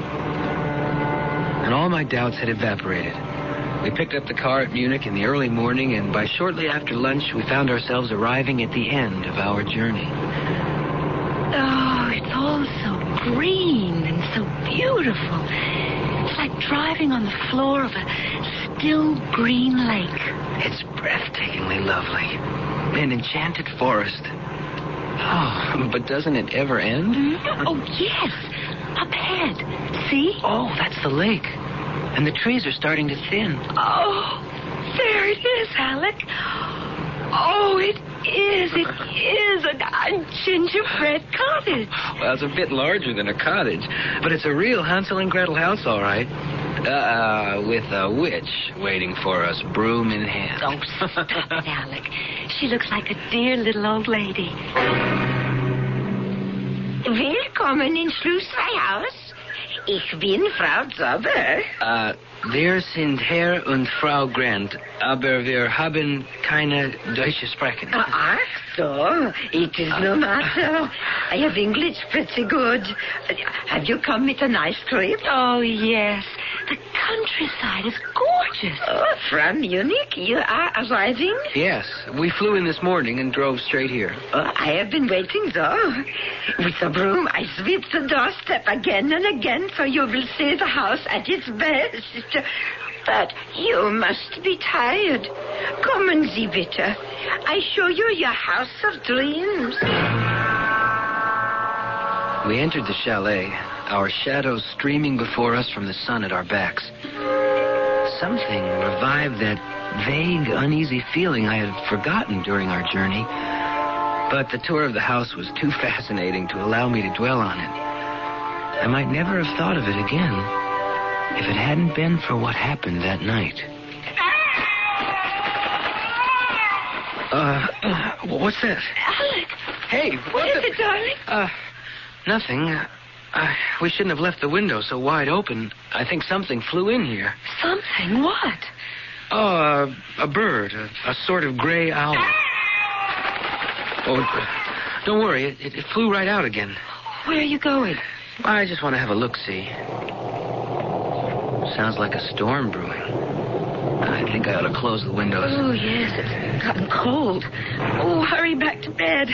And all my doubts had evaporated. We picked up the car at Munich in the early morning, and by shortly after lunch, we found ourselves arriving at the end of our journey. Oh, it's all so green and so beautiful. It's like driving on the floor of a still green lake. It's breathtakingly lovely. An enchanted forest. Oh, but doesn't it ever end? Oh, yes. Up ahead. See? Oh, that's the lake. And the trees are starting to thin. Oh, there it is, Alec. Oh, it is. It is a gingerbread cottage. Well, it's a bit larger than a cottage, but it's a real Hansel and Gretel house, all right. With a witch waiting for us, broom in hand. Oh, stop it, Alec. She looks like a dear little old lady. Willkommen in Schlossreihaus. Ich bin Frau Zauber. Wir sind Herr und Frau Grant, aber wir haben keine Deutsche sprechen. Ach so. It is no matter. I have English pretty good. Have you come with a nice trip? Oh, yes. The countryside is gorgeous. Oh, from Munich, you are arriving? Yes, we flew in this morning and drove straight here. Oh, I have been waiting, though. With a broom, I sweep the doorstep again and again, so you will see the house at its best. But you must be tired. Kommen Sie bitte. I show you your house of dreams. We entered the chalet, our shadows streaming before us from the sun at our backs. Something revived that vague, uneasy feeling I had forgotten during our journey. But the tour of the house was too fascinating to allow me to dwell on it. I might never have thought of it again if it hadn't been for what happened that night. What's that? Alec! Hey, what is it, darling? Nothing. We shouldn't have left the window so wide open. I think something flew in here. Something? What? Oh, a bird. A sort of gray owl. Oh, don't worry. It flew right out again. Where are you going? I just want to have a look-see. Sounds like a storm brewing. I think I ought to close the windows. Oh, yes, it's gotten cold. Oh, hurry back to bed.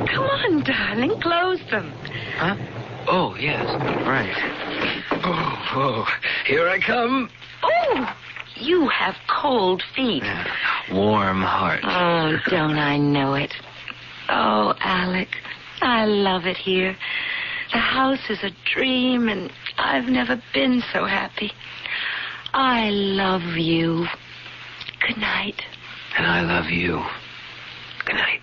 Come on, darling, close them. Huh? Oh, yes, right. Oh, here I come. Oh, you have cold feet. Warm heart. Oh, don't I know it. Oh, Alec, I love it here. The house is a dream, and I've never been so happy. I love you. Good night. And I love you. Good night.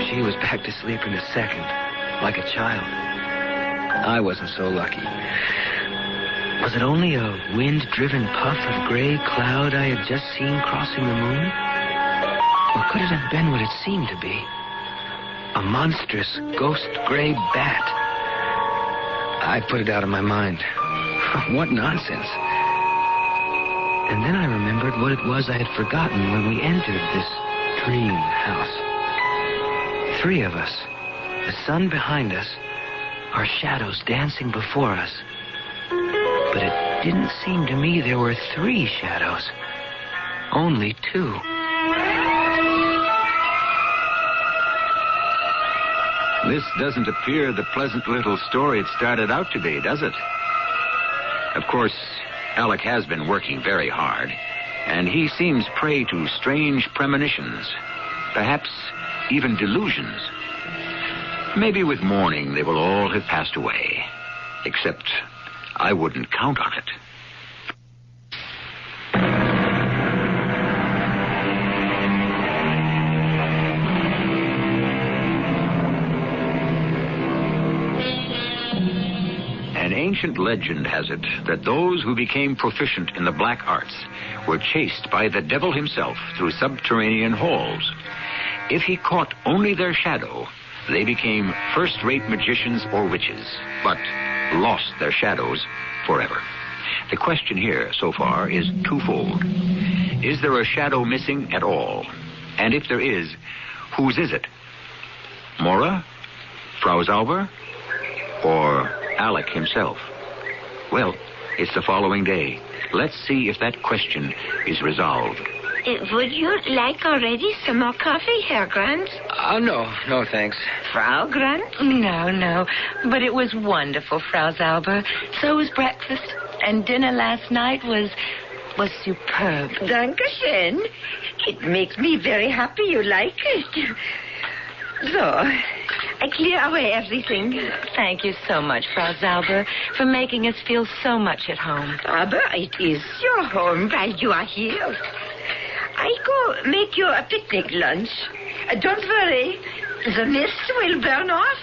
She was back to sleep in a second, like a child. I wasn't so lucky. Was it only a wind-driven puff of gray cloud I had just seen crossing the moon? Or could it have been what it seemed to be? A monstrous ghost gray bat. I put it out of my mind. What nonsense. And then I remembered what it was I had forgotten when we entered this dream house. 3 of us, the sun behind us, our shadows dancing before us. But it didn't seem to me there were 3 shadows. Only 2. This doesn't appear the pleasant little story it started out to be, does it? Of course, Alec has been working very hard, and he seems prey to strange premonitions, perhaps even delusions. Maybe with morning they will all have passed away, except I wouldn't count on it. An ancient legend has it that those who became proficient in the black arts were chased by the devil himself through subterranean halls. If he caught only their shadow, they became first-rate magicians or witches, but lost their shadows forever. The question here, so far, is twofold. Is there a shadow missing at all? And if there is, whose is it? Mora? Frau Zauber? Or Alec himself? Well, it's the following day. Let's see if that question is resolved. Would you like already some more coffee, Herr Grant? No, thanks. Frau Grant? No. But it was wonderful, Frau Zauber. So was breakfast. And dinner last night was superb. Dankeschön. It makes me very happy you like it. So, I clear away everything. Thank you so much, Frau Zauber, for making us feel so much at home. Aber it is your home while you are here. I go make you a picnic lunch. Don't worry. The mist will burn off,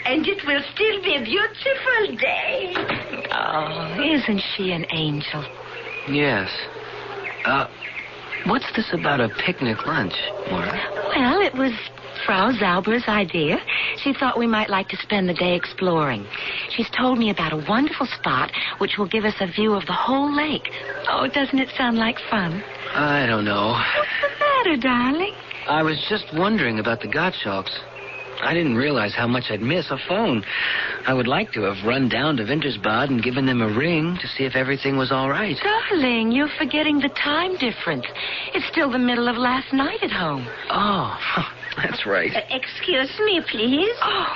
and it will still be a beautiful day. Oh, isn't she an angel? Yes. What's this about a picnic lunch, Mora? Well, it was Frau Zauber's idea. She thought we might like to spend the day exploring. She's told me about a wonderful spot which will give us a view of the whole lake. Oh, doesn't it sound like fun? I don't know. What's the matter, darling? I was just wondering about the Gottschalks. I didn't realize how much I'd miss a phone. I would like to have run down to Wintersbad and given them a ring to see if everything was all right. Darling, you're forgetting the time difference. It's still the middle of last night at home. Oh, that's right. Excuse me, please. Oh,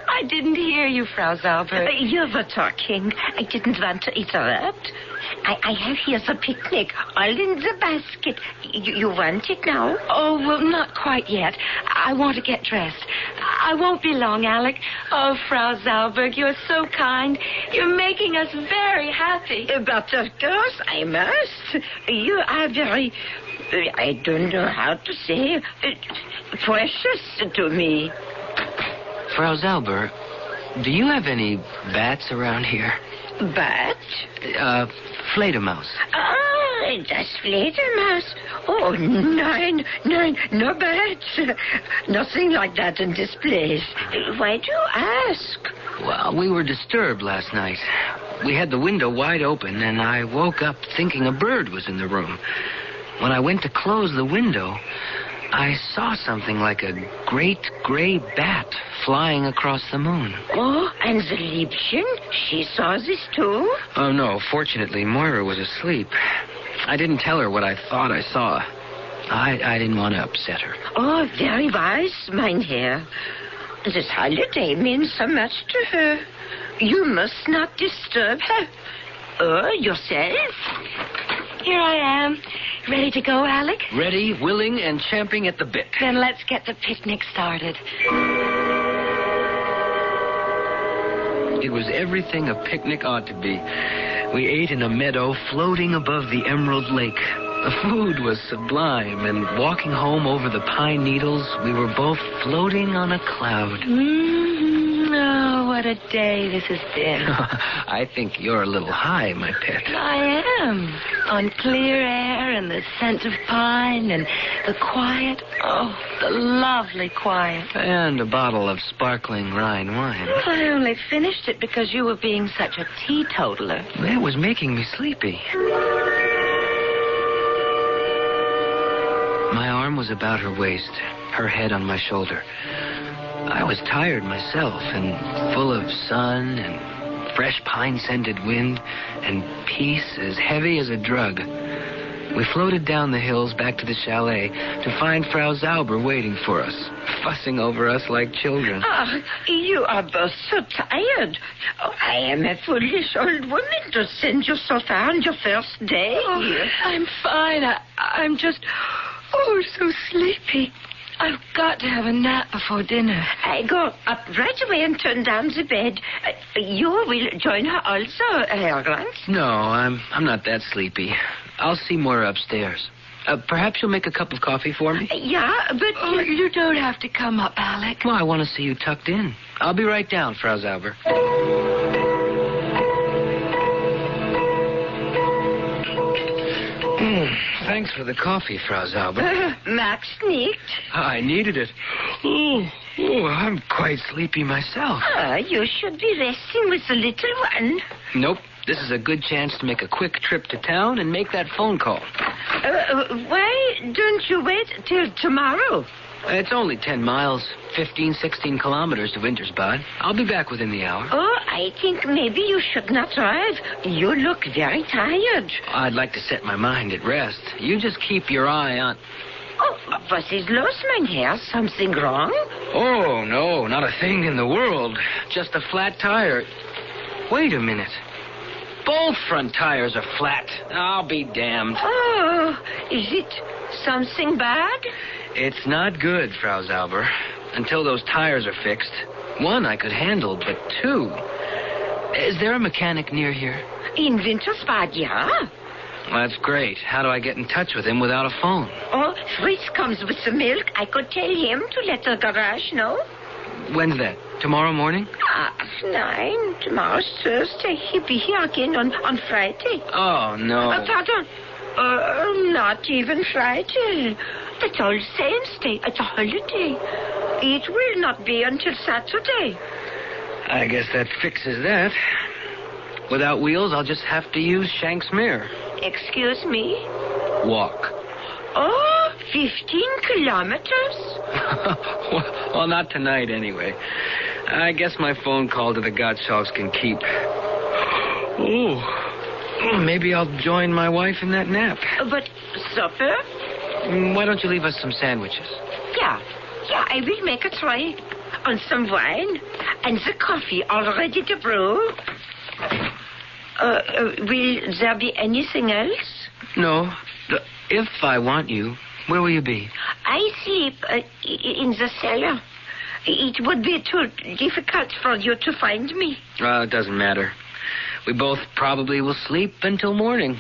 I didn't hear you, Frau Zauber. You were talking. I didn't want to interrupt. I have here the picnic, all in the basket. You want it now? Oh, well, not quite yet. I want to get dressed. I won't be long, Alec. Oh, Frau Zauberg, you're so kind. You're making us very happy. But of course I must. You are very, I don't know how to say, precious to me. Frau Zauber, do you have any bats around here? Bat? Fledermaus. Ah, das Fledermaus. Oh, nein, no bats. Nothing like that in this place. Why do you ask? Well, we were disturbed last night. We had the window wide open, and I woke up thinking a bird was in the room. When I went to close the window, I saw something like a great gray bat flying across the moon. Oh, and the Liebchen? She saw this too? Oh, no. Fortunately, Moira was asleep. I didn't tell her what I thought I saw. I didn't want to upset her. Oh, very wise, mein Herr. This holiday means so much to her. You must not disturb her. Oh, yourself? Here I am. Ready to go, Alec? Ready, willing, and champing at the bit. Then let's get the picnic started. It was everything a picnic ought to be. We ate in a meadow floating above the Emerald Lake. The food was sublime, and walking home over the pine needles, we were both floating on a cloud. Oh, what a day this has been. I think you're a little high, my pet. I am. On clear air and the scent of pine and the quiet. Oh, the lovely quiet. And a bottle of sparkling Rhine wine. I only finished it because you were being such a teetotaler. It was making me sleepy. My arm was about her waist, her head on my shoulder. I was tired myself and full of sun and fresh pine-scented wind and peace as heavy as a drug. We floated down the hills back to the chalet to find Frau Zauber waiting for us, fussing over us like children. Ah, you are both so tired. Oh, I am a foolish old woman to send you so far on your first day. Oh, I'm fine. I'm just, so sleepy. I've got to have a nap before dinner. I go up right away and turn down the bed. You will join her also, Herr Grant? No, I'm not that sleepy. I'll see Moira upstairs. Perhaps you'll make a cup of coffee for me? Yeah, but... Oh, you don't have to come up, Alec. Well, I want to see you tucked in. I'll be right down, Frau Zauber. Thanks for the coffee, Frau Zauber. Max nicht. I needed it. Oh, I'm quite sleepy myself. You should be resting with the little one. Nope. This is a good chance to make a quick trip to town and make that phone call. Why don't you wait till tomorrow? It's only 10 miles, 15, 16 kilometers to Wintersbad. I'll be back within the hour. Oh, I think maybe you should not drive. You look very tired. I'd like to set my mind at rest. You just keep your eye on... Oh, what is los, mein Herr? Something wrong? Oh, no, not a thing in the world. Just a flat tire. Wait a minute. Both front tires are flat. I'll be damned. Oh, is it something bad? It's not good, Frau Zauber. Until those tires are fixed. One I could handle, but two... Is there a mechanic near here? In Wintersbad, yeah. That's great. How do I get in touch with him without a phone? Oh, Fritz comes with the milk. I could tell him to let the garage know. When's that? Tomorrow morning? Nine. Tomorrow's Thursday. He'll be here again on Friday. Oh, no. Pardon. Not even Friday. That's All Saints' Day. It's a holiday. It will not be until Saturday. I guess that fixes that. Without wheels, I'll just have to use Shank's mare. Excuse me? Walk. Oh, 15 kilometers? Well, not tonight, anyway. I guess my phone call to the Gottschalks can keep. Oh, maybe I'll join my wife in that nap. But supper? Why don't you leave us some sandwiches? Yeah, I will make a try. And some wine. And the coffee all ready to brew. Will there be anything else? No. If I want you, where will you be? I sleep in the cellar. It would be too difficult for you to find me. It doesn't matter. We both probably will sleep until morning.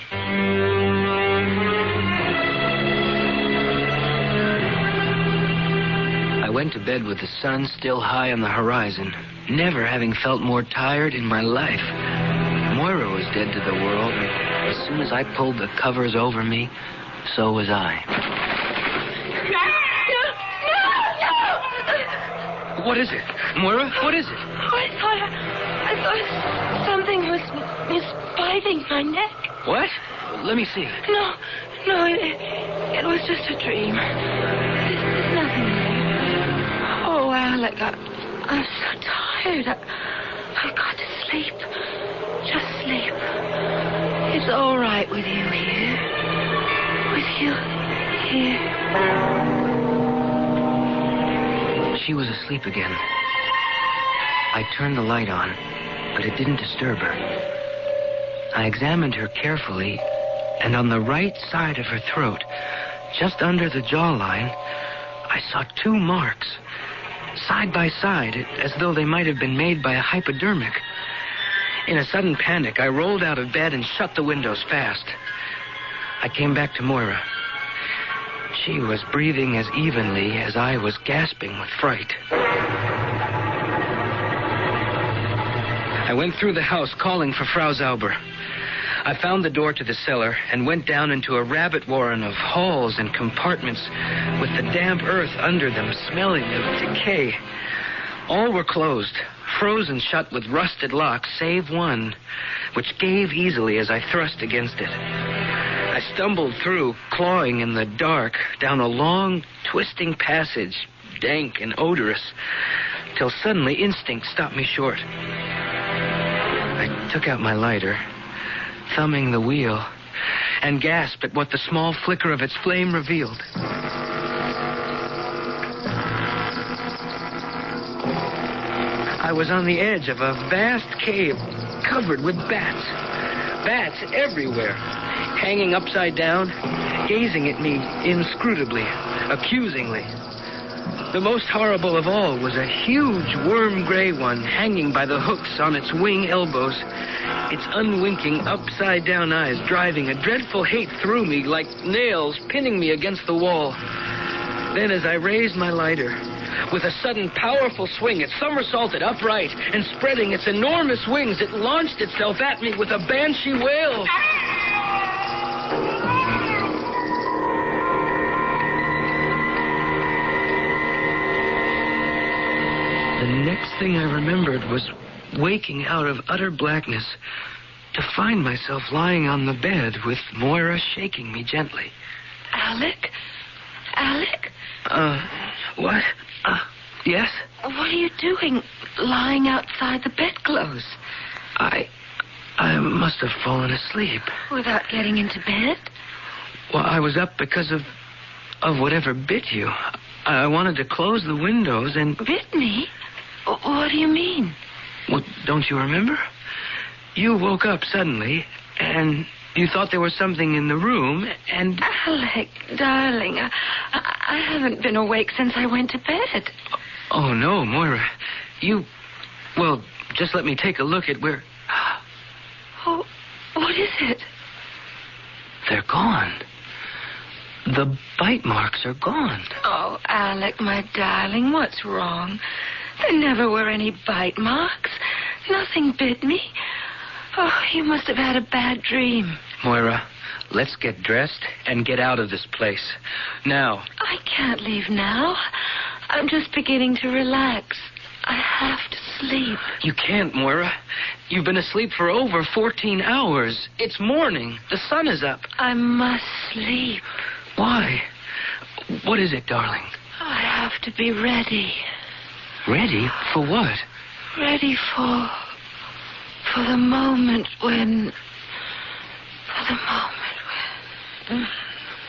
I went to bed with the sun still high on the horizon, never having felt more tired in my life. Moira was dead to the world, and as soon as I pulled the covers over me, so was I. No! What is it? Moira, what is it? I thought something was biting my neck. What? Let me see. No, it was just a dream. There's nothing there. Oh, Alec, I'm so tired. I've got to sleep. Just sleep. It's all right with you here. With you here. She was asleep again. I turned the light on, but it didn't disturb her. I examined her carefully, and on the right side of her throat, just under the jawline, I saw 2 marks, side by side, as though they might have been made by a hypodermic. In a sudden panic, I rolled out of bed and shut the windows fast. I came back to Moira. She was breathing as evenly as I was gasping with fright. I went through the house calling for Frau Zauber. I found the door to the cellar and went down into a rabbit warren of halls and compartments with the damp earth under them smelling of decay. All were closed, frozen shut with rusted locks, save one, which gave easily as I thrust against it. I stumbled through, clawing in the dark, down a long, twisting passage, dank and odorous, till suddenly instinct stopped me short. I took out my lighter, thumbing the wheel, and gasped at what the small flicker of its flame revealed. I was on the edge of a vast cave covered with bats. Bats everywhere, hanging upside down, gazing at me inscrutably, accusingly. The most horrible of all was a huge worm-gray one hanging by the hooks on its wing elbows, its unwinking upside-down eyes driving a dreadful hate through me like nails, pinning me against the wall. Then as I raised my lighter, with a sudden powerful swing, it somersaulted upright, and spreading its enormous wings, it launched itself at me with a banshee wail. The next thing I remembered was waking out of utter blackness to find myself lying on the bed with Moira shaking me gently. Alec? What? Yes? What are you doing lying outside the bedclothes? I must have fallen asleep. Without getting into bed? Well, I was up because of whatever bit you. I wanted to close the windows and... Bit me? What do you mean? Well, don't you remember? You woke up suddenly, and you thought there was something in the room, and... Alec, darling, I haven't been awake since I went to bed. Oh, no, Moira. Well, just let me take a look at where... Oh, what is it? They're gone. The bite marks are gone. Oh, Alec, my darling, what's wrong? There never were any bite marks. Nothing bit me. Oh, you must have had a bad dream. Moira, let's get dressed and get out of this place. Now. I can't leave now. I'm just beginning to relax. I have to sleep. You can't, Moira. You've been asleep for over 14 hours. It's morning. The sun is up. I must sleep. Why? What is it, darling? I have to be ready. Ready? For what? Ready for the moment when...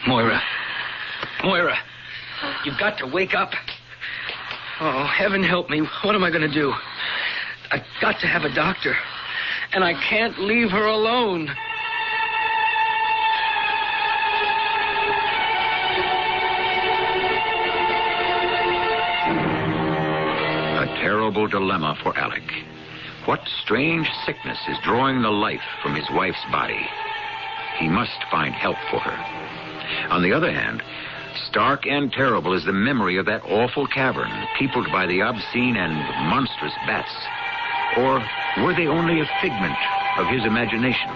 Moira. Moira. You've got to wake up. Oh, heaven help me. What am I going to do? I've got to have a doctor. And I can't leave her alone. A terrible dilemma for Alec. What strange sickness is drawing the life from his wife's body? He must find help for her. On the other hand, stark and terrible is the memory of that awful cavern, peopled by the obscene and monstrous bats. Or were they only a figment of his imagination?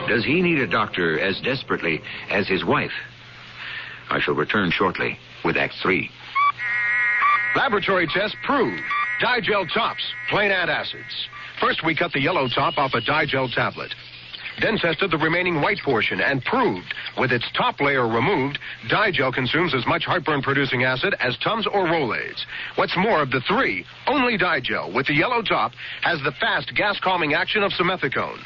Does he need a doctor as desperately as his wife? I shall return shortly with Act 3. Laboratory test proved. Digel tops, plain antacids. First, we cut the yellow top off a Digel tablet. Then tested the remaining white portion and proved, with its top layer removed, Digel consumes as much heartburn-producing acid as Tums or Rolaids. What's more, of the three, only Digel, with the yellow top, has the fast gas-calming action of simethicone.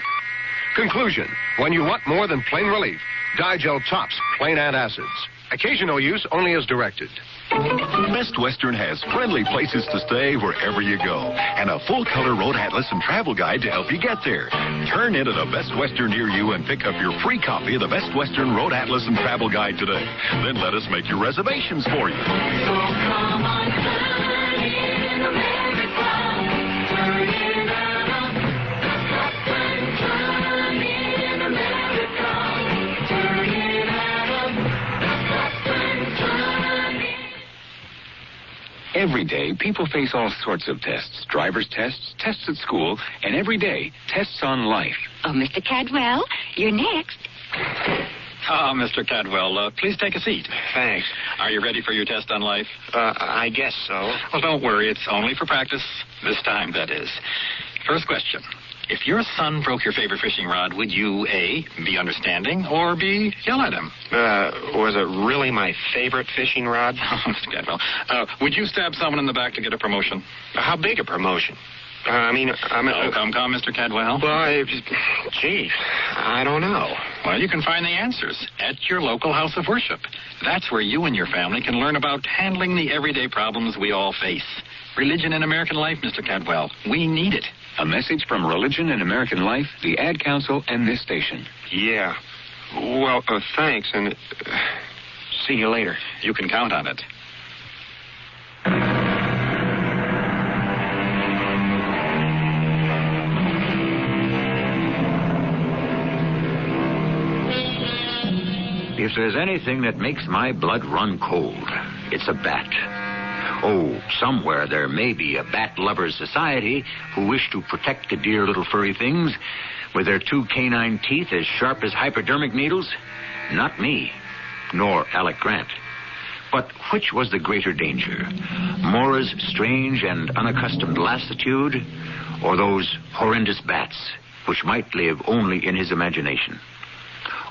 Conclusion, when you want more than plain relief, Digel tops plain antacids. Occasional use only as directed. Best Western has friendly places to stay wherever you go, and a full-color road atlas and travel guide to help you get there. Turn into the Best Western near you and pick up your free copy of the Best Western Road Atlas and Travel Guide today. Then let us make your reservations for you. So come on, turn in America, turn in Anna, turn in America, turn in Anna, turn in. Every day, people face all sorts of tests. Driver's tests, tests at school, and every day, tests on life. Oh, Mr. Cadwell, you're next. Ah, Mr. Cadwell, please take a seat. Thanks. Are you ready for your test on life? I guess so. Well, don't worry. It's only for practice. This time, that is. First question. If your son broke your favorite fishing rod, would you, A, be understanding, or B, yell at him? Was it really my favorite fishing rod? Oh, Mr. Cadwell. Would you stab someone in the back to get a promotion? How big a promotion? Oh, come, Mr. Cadwell. Well, gee, I don't know. Well, you can find the answers at your local house of worship. That's where you and your family can learn about handling the everyday problems we all face. Religion in American life, Mr. Cadwell. We need it. A message from Religion in American Life, the Ad Council, and this station. Yeah. Well, thanks, and see you later. You can count on it. If there's anything that makes my blood run cold, it's a bat. Oh, somewhere there may be a bat lovers society who wish to protect the dear little furry things with their two canine teeth as sharp as hypodermic needles. Not me, nor Alec Grant. But which was the greater danger? Mora's strange and unaccustomed lassitude, or those horrendous bats which might live only in his imagination?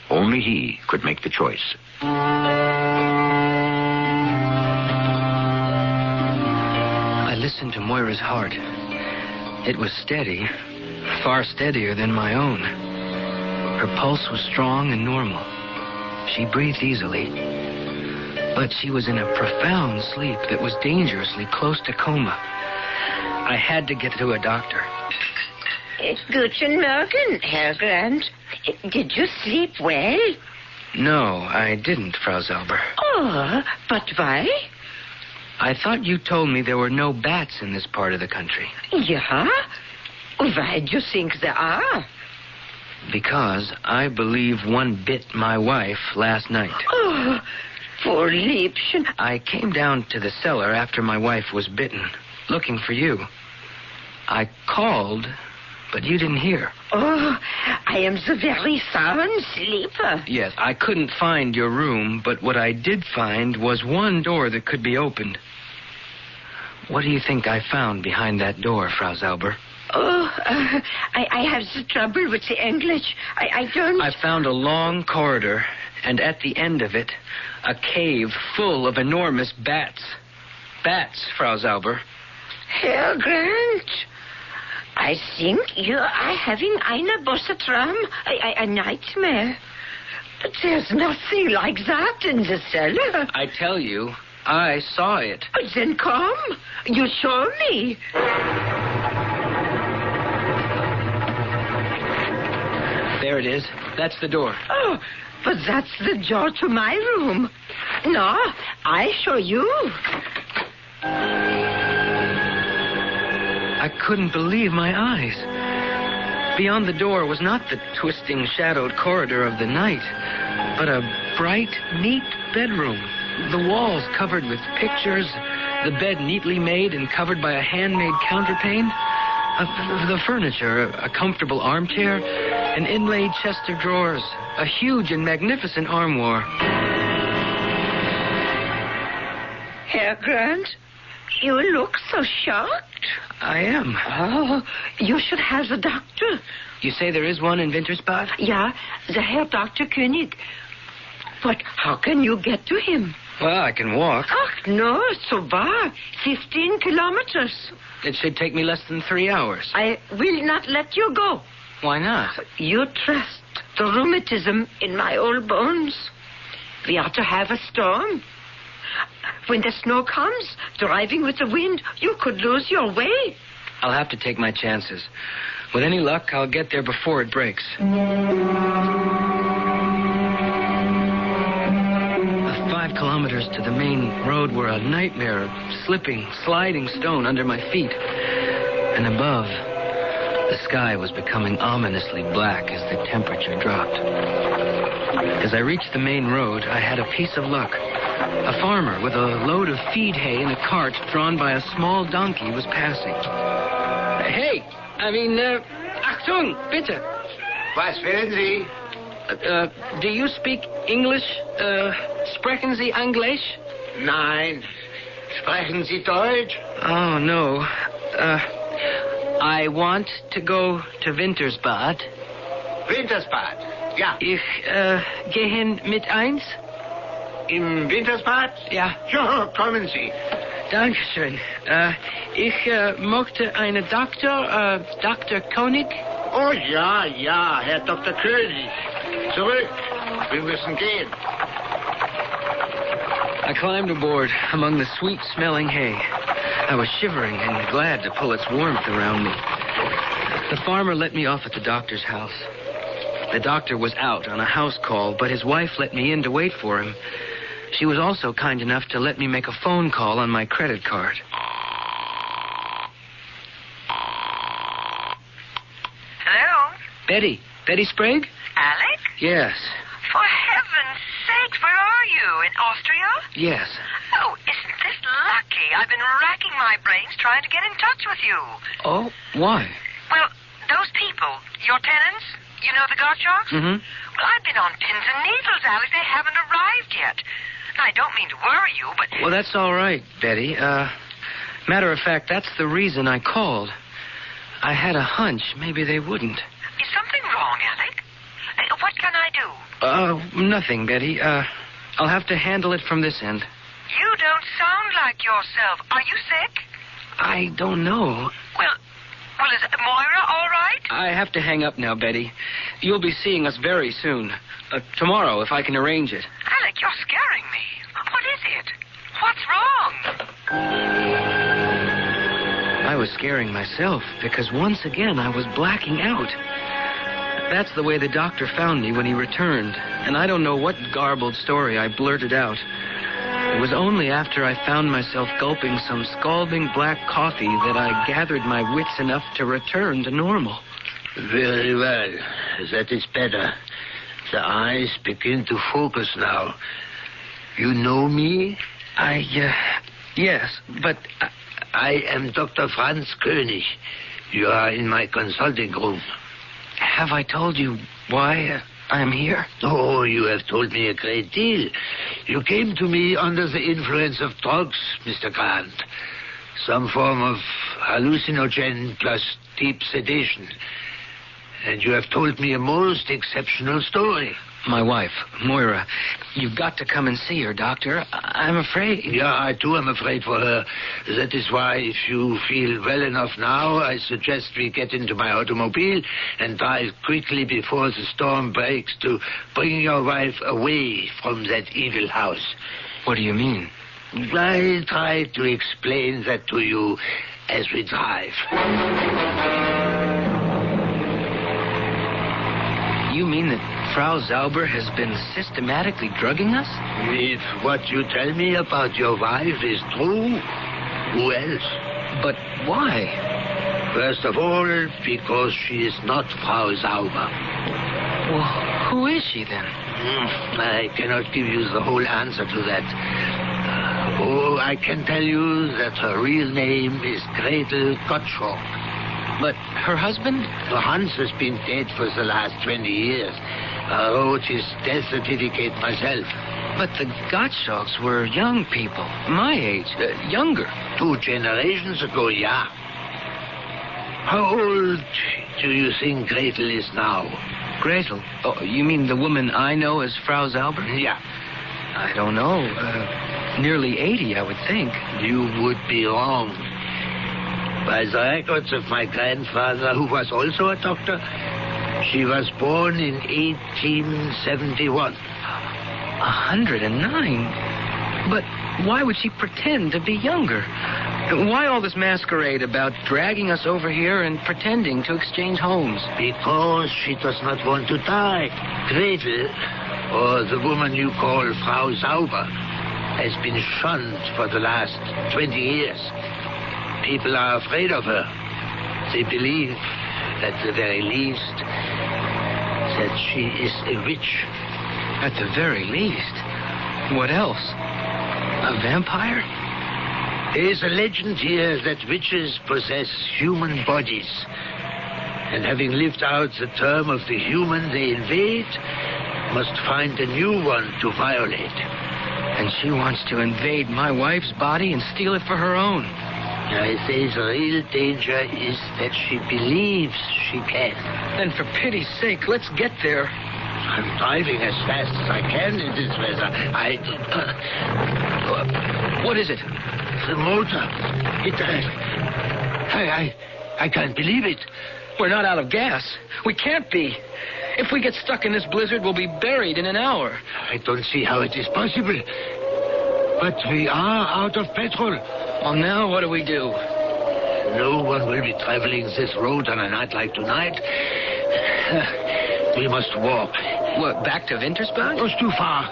Only he could make the choice. I listened to Moira's heart. It was steady, far steadier than my own. Her pulse was strong and normal. She breathed easily. But she was in a profound sleep that was dangerously close to coma. I had to get to a doctor. Guten Morgen, Herr Grant. Did you sleep well? No, I didn't, Frau Zauber. Oh, but why? I thought you told me there were no bats in this part of the country. Yeah? Why do you think there are? Because I believe one bit my wife last night. Oh, poor Liebchen. I came down to the cellar after my wife was bitten, looking for you. I called, but you didn't hear. Oh, I am the very sound sleeper. Yes, I couldn't find your room, but what I did find was one door that could be opened. What do you think I found behind that door, Frau Zauber? Oh, I have the trouble with the English. I don't... I found a long corridor, and at the end of it, a cave full of enormous bats. Bats, Frau Zauber. Herr Grant, I think you are having eine böse Traum, a nightmare. But there's nothing like that in the cellar. I tell you, I saw it. Then come. You show me. There it is. That's the door. Oh, but that's the door to my room. No, I show you. I couldn't believe my eyes. Beyond the door was not the twisting, shadowed corridor of the night, but a bright, neat bedroom. The walls covered with pictures, the bed neatly made and covered by a handmade counterpane. The furniture, a comfortable armchair, an inlaid chest of drawers, a huge and magnificent armoire. Herr Grant, you look so shocked. I am. Oh, you should have the doctor. You say there is one in Wintersbad? Yeah, the Herr Dr. König. But how can you get to him? Well, I can walk. Ach, no, so far. 15 kilometers. It should take me less than 3 hours. I will not let you go. Why not? You trust the rheumatism in my old bones. We are to have a storm. When the snow comes, driving with the wind, you could lose your way. I'll have to take my chances. With any luck, I'll get there before it breaks. 5 kilometers to the main road were a nightmare of slipping, sliding stone under my feet. And above, the sky was becoming ominously black as the temperature dropped. As I reached the main road, I had a piece of luck. A farmer with a load of feed hay in a cart drawn by a small donkey was passing. Hey, Achtung, bitte. Was wollen Sie? Do you speak English? Sprechen Sie Englisch? Nein. Sprechen Sie Deutsch? Oh, no. I want to go to Wintersbad. Wintersbad, ja. Ich gehen mit eins? Im Wintersbad? Ja. Ja, kommen Sie. Dankeschön. Ich möchte einen Doktor, Dr. König. Oh, ja, Herr Dr. König. Zurück. Wir müssen gehen. I climbed aboard among the sweet-smelling hay. I was shivering and glad to pull its warmth around me. The farmer let me off at the doctor's house. The doctor was out on a house call, but his wife let me in to wait for him. She was also kind enough to let me make a phone call on my credit card. Hello? Betty Sprague? Alec? Yes. For heaven's sake, where are you? In Austria? Yes. Oh, isn't this lucky? I've been racking my brains trying to get in touch with you. Oh, why? Well, those people, your tenants, you know the Gottschalks? Mm-hmm. Well, I've been on pins and needles, Alec. They haven't arrived yet. Now, I don't mean to worry you, but... Well, that's all right, Betty. Matter of fact, that's the reason I called. I had a hunch maybe they wouldn't. Is something wrong, Alec? What can I do? Nothing, Betty. I'll have to handle it from this end. You don't sound like yourself. Are you sick? I don't know. Well, is Moira all right? I have to hang up now, Betty. You'll be seeing us very soon. Tomorrow, if I can arrange it. Alec, you're scaring me. What is it? What's wrong? I was scaring myself because once again I was blacking out. That's the way the doctor found me when he returned, and I don't know what garbled story I blurted out. It was only after I found myself gulping some scalding black coffee that I gathered my wits enough to return to normal. Very well. That is better. The eyes begin to focus now. You know me? Yes, but... I am Dr. Franz König. You are in my consulting room. Have I told you why I am here? Oh, you have told me a great deal. You came to me under the influence of drugs, Mr. Grant. Some form of hallucinogen plus deep sedation. And you have told me a most exceptional story. My wife, Moira. You've got to come and see her, Doctor. I'm afraid. Yeah, I too am afraid for her. That is why, if you feel well enough now, I suggest we get into my automobile and drive quickly before the storm breaks to bring your wife away from that evil house. What do you mean? I'll try to explain that to you as we drive. You mean that Frau Zauber has been systematically drugging us? If what you tell me about your wife is true, who else? But why? First of all, because she is not Frau Zauber. Well, who is she then? I cannot give you the whole answer to that. I can tell you that her real name is Gretel Gottschalk. But her husband? Hans has been dead for the last 20 years. I wrote his death certificate myself. But the Gottschalks were young people, my age, younger. 2 generations ago, yeah. How old do you think Gretel is now? Gretel? Oh, you mean the woman I know as Frau Zauber? Yeah. I don't know. Nearly 80, I would think. You would be wrong. By the records of my grandfather, who was also a doctor, she was born in 1871. 109? But why would she pretend to be younger? Why all this masquerade about dragging us over here and pretending to exchange homes? Because she does not want to die. Gretel, or the woman you call Frau Zauber, has been shunned for the last 20 years. People are afraid of her. They believe, at the very least, that she is a witch. At the very least? What else? A vampire? There is a legend here that witches possess human bodies. And having lived out the term of the human they invade, must find a new one to violate. And she wants to invade my wife's body and steal it for her own. I say the real danger is that she believes she can. Then for pity's sake, let's get there. I'm driving as fast as I can in this weather. What is it? The motor. I can't believe it. We're not out of gas. We can't be. If we get stuck in this blizzard, we'll be buried in an hour. I don't see how it is possible. But we are out of petrol. Well, now what do we do? No one will be traveling this road on a night like tonight. We must walk. What, back to Wintersbach? It's too far.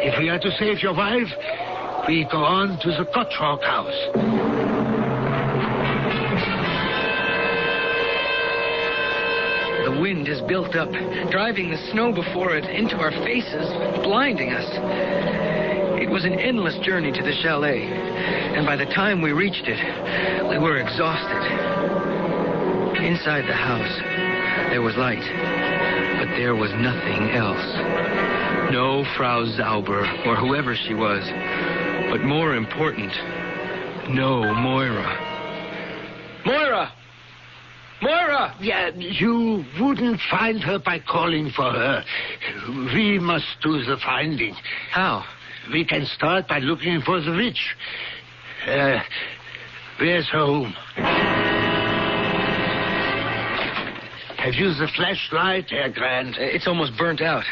If we are to save your wife, we go on to the Gottschalk house. The wind is built up, driving the snow before it into our faces, blinding us. It was an endless journey to the chalet, and by the time we reached it, we were exhausted. Inside the house, there was light, but there was nothing else. No Frau Zauber, or whoever she was, but more important, no Moira. Moira! Moira! Yeah, you wouldn't find her by calling for her. We must do the finding. How? We can start by looking for the witch. Where's her home? Have you the flashlight, Herr Grant? It's almost burnt out.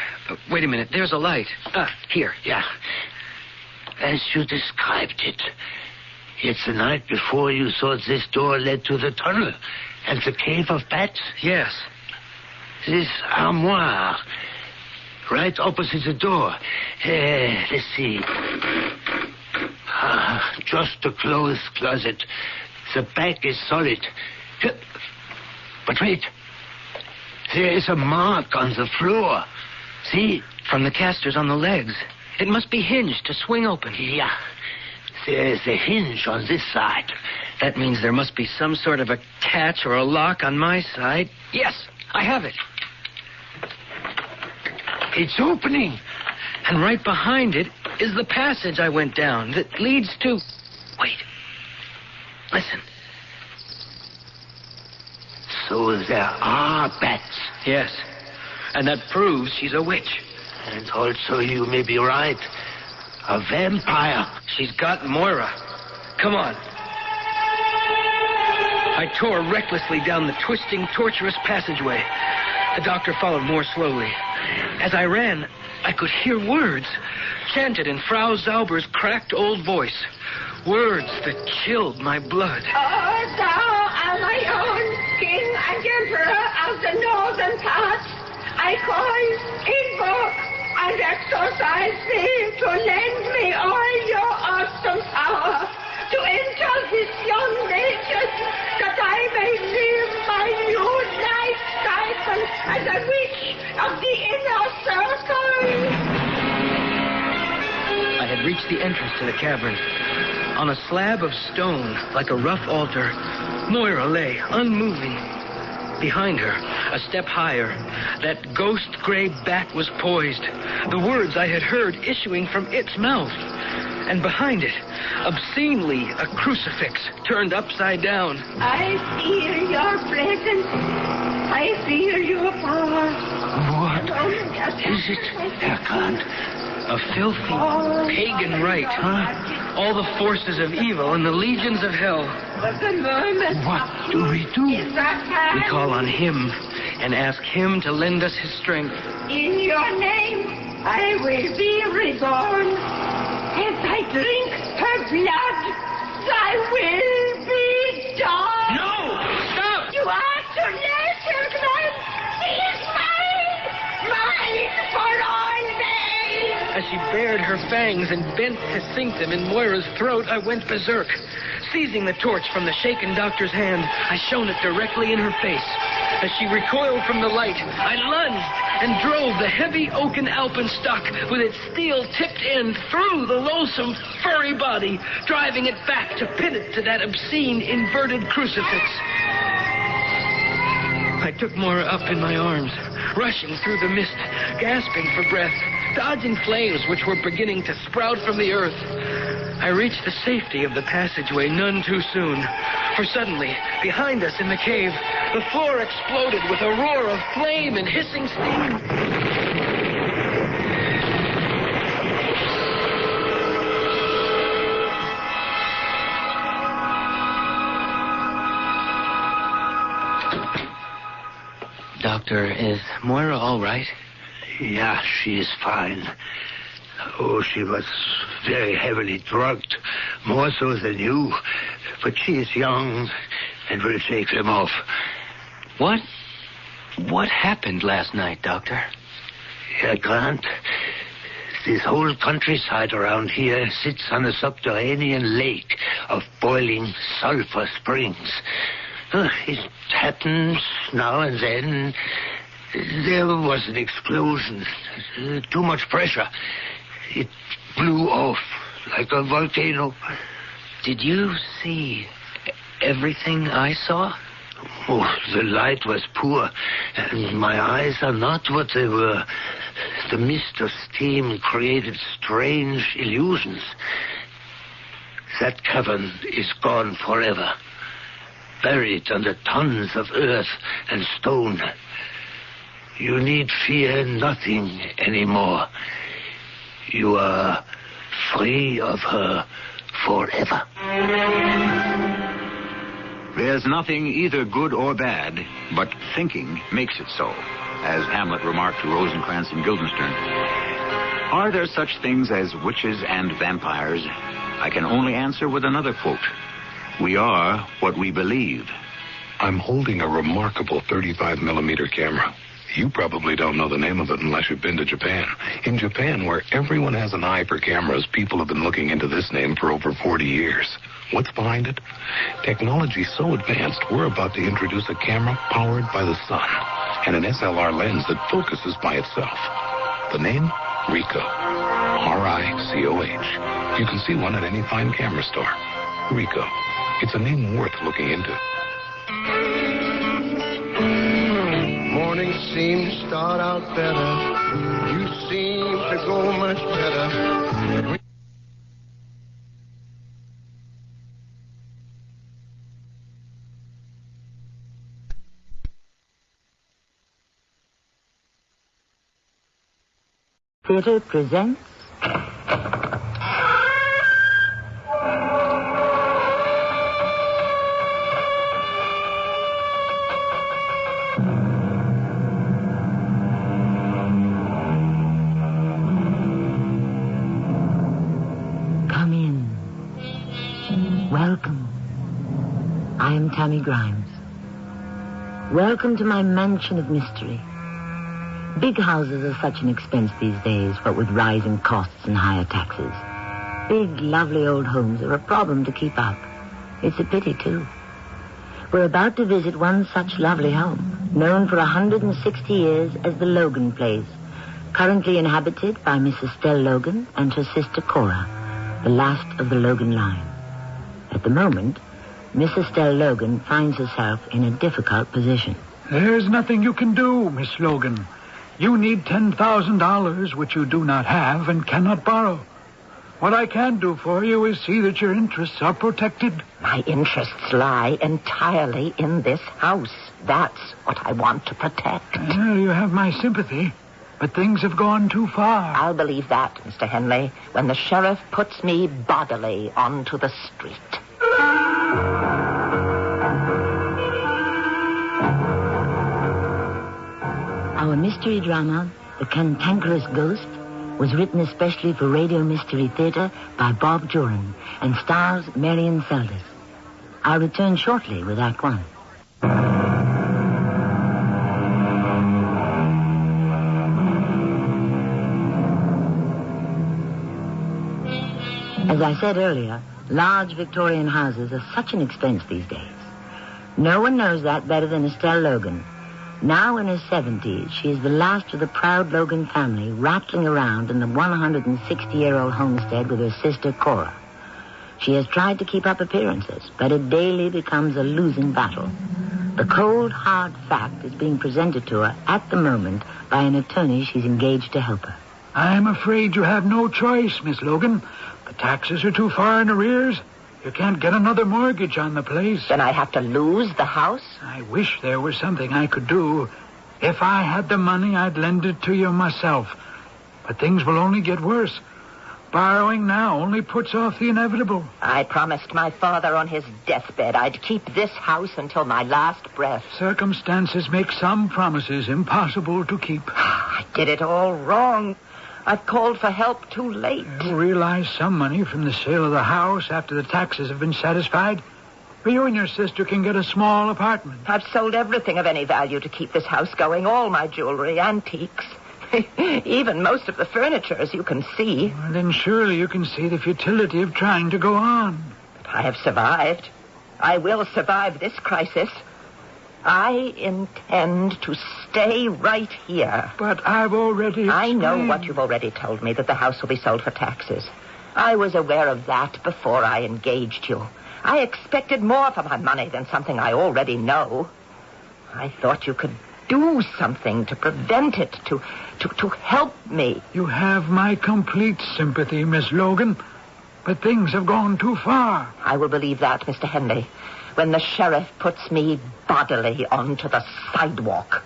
Wait a minute, there's a light. Here. Yeah. As you described it. It's the night before you thought this door led to the tunnel and the cave of bats? Yes. This armoire, right opposite the door. Let's see. Just a clothes closet. The back is solid. But wait. There is a mark on the floor. See? From the casters on the legs. It must be hinged to swing open. Yeah. There's a hinge on this side. That means there must be some sort of a catch or a lock on my side. Yes, I have it. It's opening. And right behind it is the passage I went down that leads to... Wait. Listen. So there are bats. Yes. And that proves she's a witch. And also you may be right. A vampire. She's got Moira. Come on. I tore recklessly down the twisting, tortuous passageway. The doctor followed more slowly. As I ran, I could hear words, chanted in Frau Zauber's cracked old voice. Words that chilled my blood. Oh, thou art my own king and emperor of the northern parts. I call, invoke, and exorcise thee to lend me all your awesome power, to enter this young nature, that I may live my new life cycle as a witch of the inner circle. I had reached the entrance to the cavern. On a slab of stone, like a rough altar, Moira lay, unmoving. Behind her, a step higher, that ghost-gray bat was poised, the words I had heard issuing from its mouth. And behind it, obscenely, a crucifix turned upside down. I feel your presence. I feel your power. What is it, Herr Grant? A filthy, pagan rite, huh? All the forces of evil and the legions of hell. But the moment What do we do? is at hand. We call on him and ask him to lend us his strength. In your name, I will be reborn. As I drink her blood, thy will be done. No! Stop! You are too late, Hildebrand. He is mine! Mine for all days! As she bared her fangs and bent to sink them in Moira's throat, I went berserk. Seizing the torch from the shaken doctor's hand, I shone it directly in her face. As she recoiled from the light, I lunged and drove the heavy oaken alpenstock with its steel-tipped end through the loathsome, furry body, driving it back to pin it to that obscene, inverted crucifix. I took Moira up in my arms, rushing through the mist, gasping for breath, dodging flames which were beginning to sprout from the earth. I reached the safety of the passageway none too soon, for suddenly, behind us in the cave, the floor exploded with a roar of flame and hissing steam. Doctor, is Moira all right? Yeah, she is fine. Oh, she was very heavily drugged, more so than you. But she is young and will shake them off. What happened last night, Doctor? Herr Grant, this whole countryside around here sits on a subterranean lake of boiling sulfur springs. It happens now and then. There was an explosion. Too much pressure. It blew off like a volcano. Did you see everything I saw? Oh, the light was poor, and my eyes are not what they were. The mist of steam created strange illusions. That cavern is gone forever, buried under tons of earth and stone. You need fear nothing anymore. You are free of her forever. There's nothing either good or bad, but thinking makes it so, as Hamlet remarked to Rosencrantz and Guildenstern. Are there such things as witches and vampires? I can only answer with another quote. We are what we believe. I'm holding a remarkable 35mm camera. You probably don't know the name of it unless you've been to Japan. In Japan, where everyone has an eye for cameras, people have been looking into this name for over 40 years. What's behind it? Technology so advanced, we're about to introduce a camera powered by the sun and an SLR lens that focuses by itself. The name? Ricoh. R-I-C-O-H. You can see one at any fine camera store. Ricoh. It's a name worth looking into. Mornings seem to start out better. You seem to go much better. Theatre presents... Come in. Welcome. I am Tammy Grimes. Welcome to my mansion of mystery. Big houses are such an expense these days, what with rising costs and higher taxes. Big, lovely old homes are a problem to keep up. It's a pity, too. We're about to visit one such lovely home, known for 160 years as the Logan Place, currently inhabited by Miss Estelle Logan and her sister Cora, the last of the Logan line. At the moment, Miss Estelle Logan finds herself in a difficult position. There's nothing you can do, Miss Logan. You need $10,000, which you do not have and cannot borrow. What I can do for you is see that your interests are protected. My interests lie entirely in this house. That's what I want to protect. Well, you have my sympathy, but things have gone too far. I'll believe that, Mr. Henley, when the sheriff puts me bodily onto the street. Our mystery drama, The Cantankerous Ghost, was written especially for Radio Mystery Theatre by Bob Joran and stars Marion Seldes. I'll return shortly with Act One. As I said earlier, large Victorian houses are such an expense these days. No one knows that better than Estelle Logan. Now in her 70s, she is the last of the proud Logan family rattling around in the 160-year-old homestead with her sister Cora. She has tried to keep up appearances, but it daily becomes a losing battle. The cold, hard fact is being presented to her at the moment by an attorney she's engaged to help her. I'm afraid you have no choice, Miss Logan. The taxes are too far in arrears. You can't get another mortgage on the place. Then I have to lose the house? I wish there was something I could do. If I had the money, I'd lend it to you myself. But things will only get worse. Borrowing now only puts off the inevitable. I promised my father on his deathbed I'd keep this house until my last breath. Circumstances make some promises impossible to keep. I did it all wrong. I've called for help too late. You realize some money from the sale of the house after the taxes have been satisfied? You and your sister can get a small apartment. I've sold everything of any value to keep this house going. All my jewelry, antiques. Even most of the furniture, as you can see. Well, then surely you can see the futility of trying to go on. But I have survived. I will survive this crisis. I intend to stay right here. But I've already explained. I know what you've already told me, that the house will be sold for taxes. I was aware of that before I engaged you. I expected more for my money than something I already know. I thought you could do something to prevent it, to help me. You have my complete sympathy, Miss Logan. But things have gone too far. I will believe that, Mr. Henley, when the sheriff puts me bodily onto the sidewalk.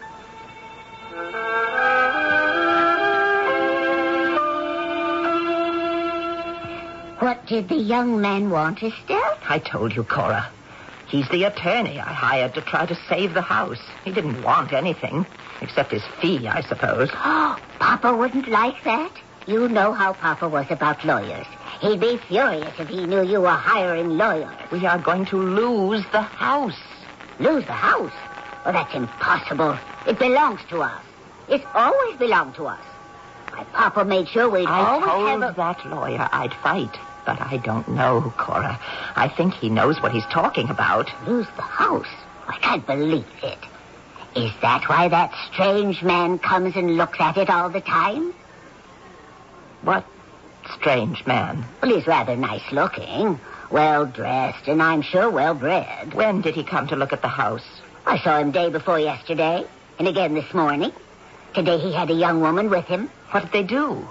What did the young man want, Estelle? I told you, Cora. He's the attorney I hired to try to save the house. He didn't want anything, except his fee, I suppose. Oh, Papa wouldn't like that. You know how Papa was about lawyers. He'd be furious if he knew you were hiring lawyers. We are going to lose the house. Lose the house? Well, that's impossible. It belongs to us. It's always belonged to us. My Papa made sure we'd always have I told that lawyer I'd fight, but I don't know, Cora. I think he knows what he's talking about. Lose the house? I can't believe it. Is that why that strange man comes and looks at it all the time? What strange man? Well, he's rather nice looking, well-dressed, and I'm sure well-bred. When did he come to look at the house? I saw him day before yesterday, and again this morning. Today he had a young woman with him. What did they do?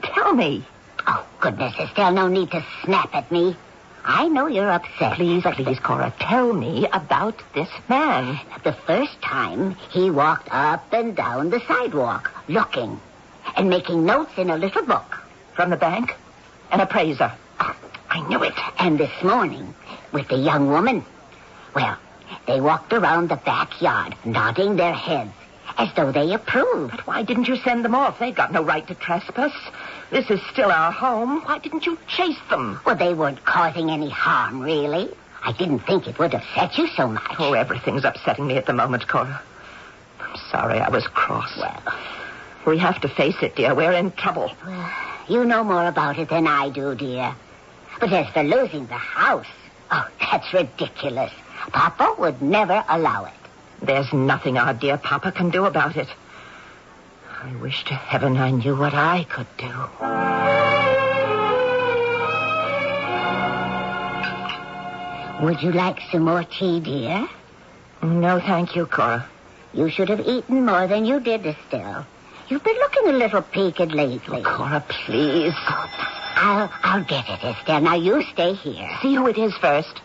Tell me. Oh, goodness, Estelle, no need to snap at me. I know you're upset. Please, Cora, tell me about this man. The first time, he walked up and down the sidewalk, looking. and making notes in a little book. From the bank? An appraiser. Oh, I knew it. And this morning, with the young woman, well, they walked around the backyard, nodding their heads, as though they approved. But why didn't you send them off? They've got no right to trespass. This is still our home. Why didn't you chase them? Well, they weren't causing any harm, really. I didn't think it would upset you so much. Oh, everything's upsetting me at the moment, Cora. I'm sorry I was cross. Well, we have to face it, dear. We're in trouble. You know more about it than I do, dear. But as for losing the house, oh, that's ridiculous. Papa would never allow it. There's nothing our dear Papa can do about it. I wish to heaven I knew what I could do. Would you like some more tea, dear? No, thank you, Cora. You should have eaten more than you did, Estelle. You've been looking a little peaked lately. Oh, Cora, please. I'll get it, Estelle. Now, you stay here. See who it is first.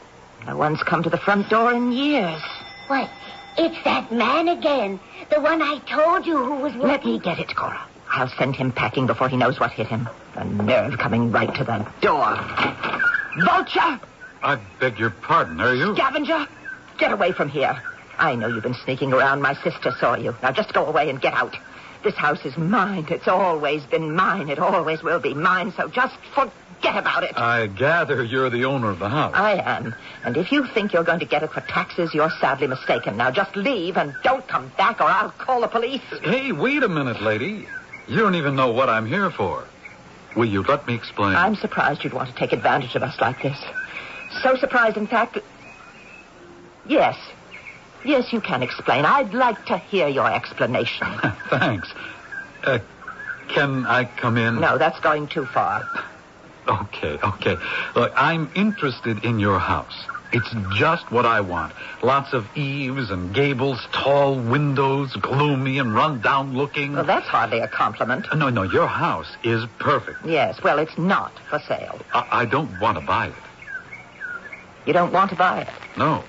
No one's come to the front door in years. What? It's that man again. The one I told you who was... Let me get it, Cora. I'll send him packing before he knows what hit him. The nerve coming right to the door. Vulture! I beg your pardon, are you? Scavenger! Get away from here. I know you've been sneaking around. My sister saw you. Now just go away and get out. This house is mine. It's always been mine. It always will be mine, so just forget about it. I gather you're the owner of the house. I am. And if you think you're going to get it for taxes, you're sadly mistaken. Now just leave and don't come back or I'll call the police. Hey, wait a minute, lady. You don't even know what I'm here for. Will you let me explain? I'm surprised you'd want to take advantage of us like this. So surprised, in fact, that... Yes. Yes, you can explain. I'd like to hear your explanation. Thanks. Can I come in? No, that's going too far. Okay. Look, I'm interested in your house. It's just what I want. Lots of eaves and gables, tall windows, gloomy and run-down looking. Well, that's hardly a compliment. No, your house is perfect. Yes, well, it's not for sale. I don't want to buy it. You don't want to buy it? No.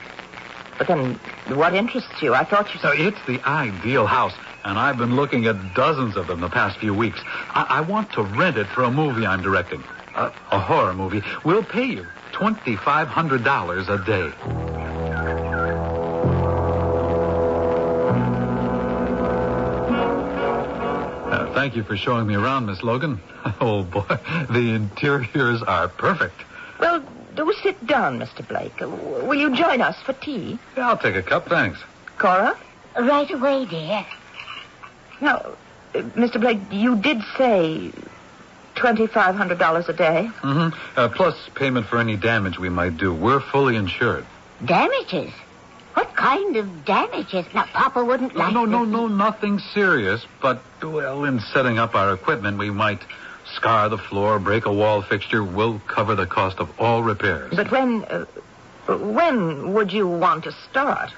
But then, what interests you? I thought you said... It's the ideal house, and I've been looking at dozens of them the past few weeks. I want to rent it for a movie I'm directing. A horror movie. We'll pay you $2,500 a day. Thank you for showing me around, Miss Logan. Oh, boy, the interiors are perfect. Well, do sit down, Mr. Blake. Will you join us for tea? Yeah, I'll take a cup, thanks. Cora? Right away, dear. Now, Mr. Blake, you did say $2,500 a day? Mm-hmm. Plus payment for any damage we might do. We're fully insured. Damages? What kind of damages? Now, Papa wouldn't like... No, nothing serious. But, well, in setting up our equipment, we might scar the floor, break a wall fixture. We'll cover the cost of all repairs. But when would you want to start?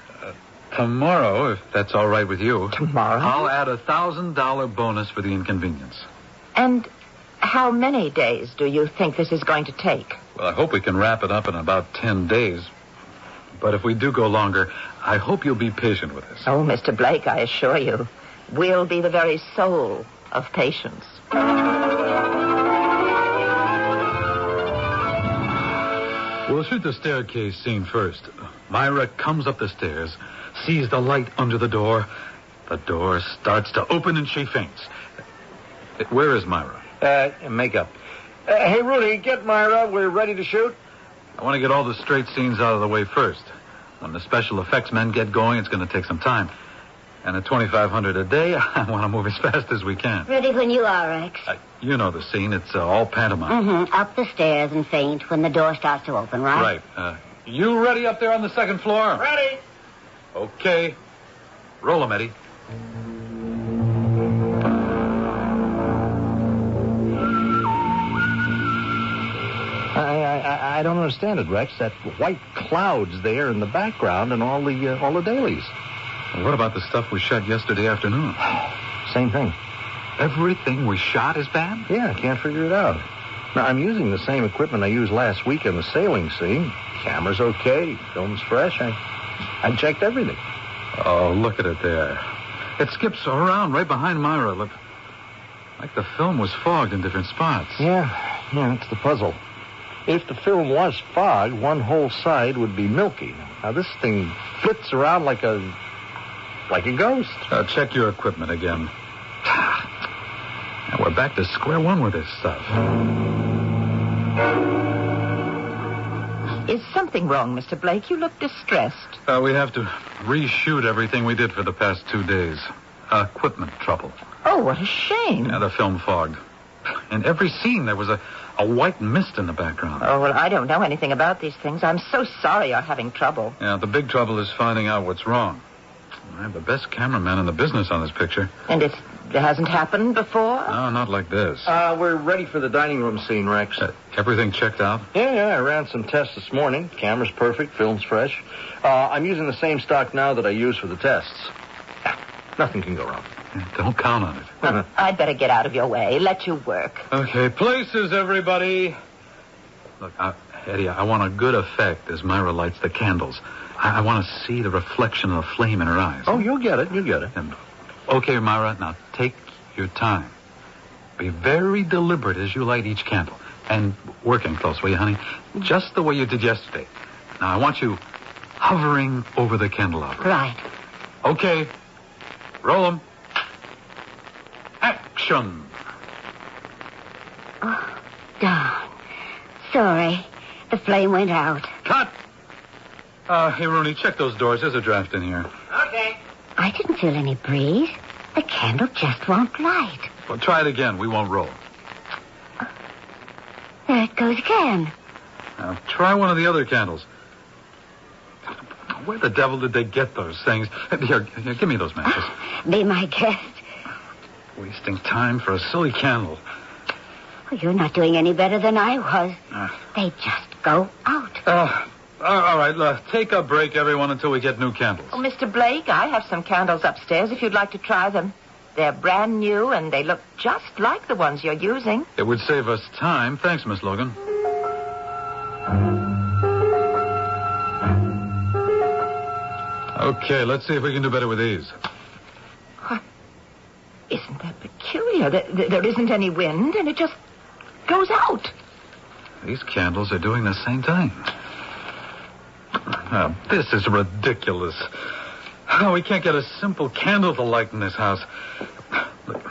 Tomorrow, if that's all right with you. Tomorrow? I'll add a $1,000 bonus for the inconvenience. And how many days do you think this is going to take? Well, I hope we can wrap it up in about 10 days. But if we do go longer, I hope you'll be patient with us. Oh, Mr. Blake, I assure you, we'll be the very soul of patience. We'll shoot the staircase scene first. Myra comes up the stairs, sees the light under the door. The door starts to open and she faints. Where is Myra? Makeup. Hey, Rudy, get Myra. We're ready to shoot. I want to get all the straight scenes out of the way first. When the special effects men get going, it's going to take some time. And at $2,500 a day, I want to move as fast as we can. Ready when you are, Rex. You know the scene. It's all pantomime. Up the stairs and faint when the door starts to open, right? Right. You ready up there on the second floor? Ready. Okay. Roll 'em, Eddie. I don't understand it, Rex. That white cloud's there in the background and all the dailies. Well, what about the stuff we shot yesterday afternoon? Same thing. Everything we shot is bad? Yeah, I can't figure it out. Now, I'm using the same equipment I used last week in the sailing scene. Camera's okay. Film's fresh. I checked everything. Oh, look at it there. It skips around right behind Myra. Look. Like the film was fogged in different spots. Yeah, that's the puzzle. If the film was fogged, one whole side would be milky. Now, this thing flits around like a ghost. Check your equipment again. Now we're back to square one with this stuff. Is something wrong, Mr. Blake? You look distressed. We have to reshoot everything we did for the past 2 days. Equipment trouble. Oh, what a shame. Yeah, the film fogged. In every scene, there was a white mist in the background. Oh, well, I don't know anything about these things. I'm so sorry you're having trouble. Yeah, the big trouble is finding out what's wrong. I have the best cameraman in the business on this picture. And it hasn't happened before? No, not like this. We're ready for the dining room scene, Rex. Everything checked out? Yeah, I ran some tests this morning. Camera's perfect, film's fresh. I'm using the same stock now that I used for the tests. Nothing can go wrong. Don't count on it. I'd better get out of your way. Let you work. Okay, places, everybody. Look, Eddie, I want a good effect as Myra lights the candles. I want to see the reflection of the flame in her eyes. Oh, you'll get it. And, okay, Myra, now take your time. Be very deliberate as you light each candle. And working close, will you, honey? Just the way you did yesterday. Now, I want you hovering over the candelabra. Right. Okay. Roll them. Action. Oh, darn. Sorry. The flame went out. Cut. Hey, Rooney, check those doors. There's a draft in here. Okay. I didn't feel any breeze. The candle just won't light. Well, try it again. We won't roll. There it goes again. Now, try one of the other candles. Where the devil did they get those things? Here, give me those matches. Be my guest. Wasting time for a silly candle. Well, you're not doing any better than I was. They just go out. All right, take a break, everyone, until we get new candles. Oh, Mr. Blake, I have some candles upstairs if you'd like to try them. They're brand new, and they look just like the ones you're using. It would save us time. Thanks, Miss Logan. Okay, let's see if we can do better with these. What? Isn't that peculiar? There isn't any wind, and it just goes out. These candles are doing the same thing. This is ridiculous. We can't get a simple candle to light in this house. Look,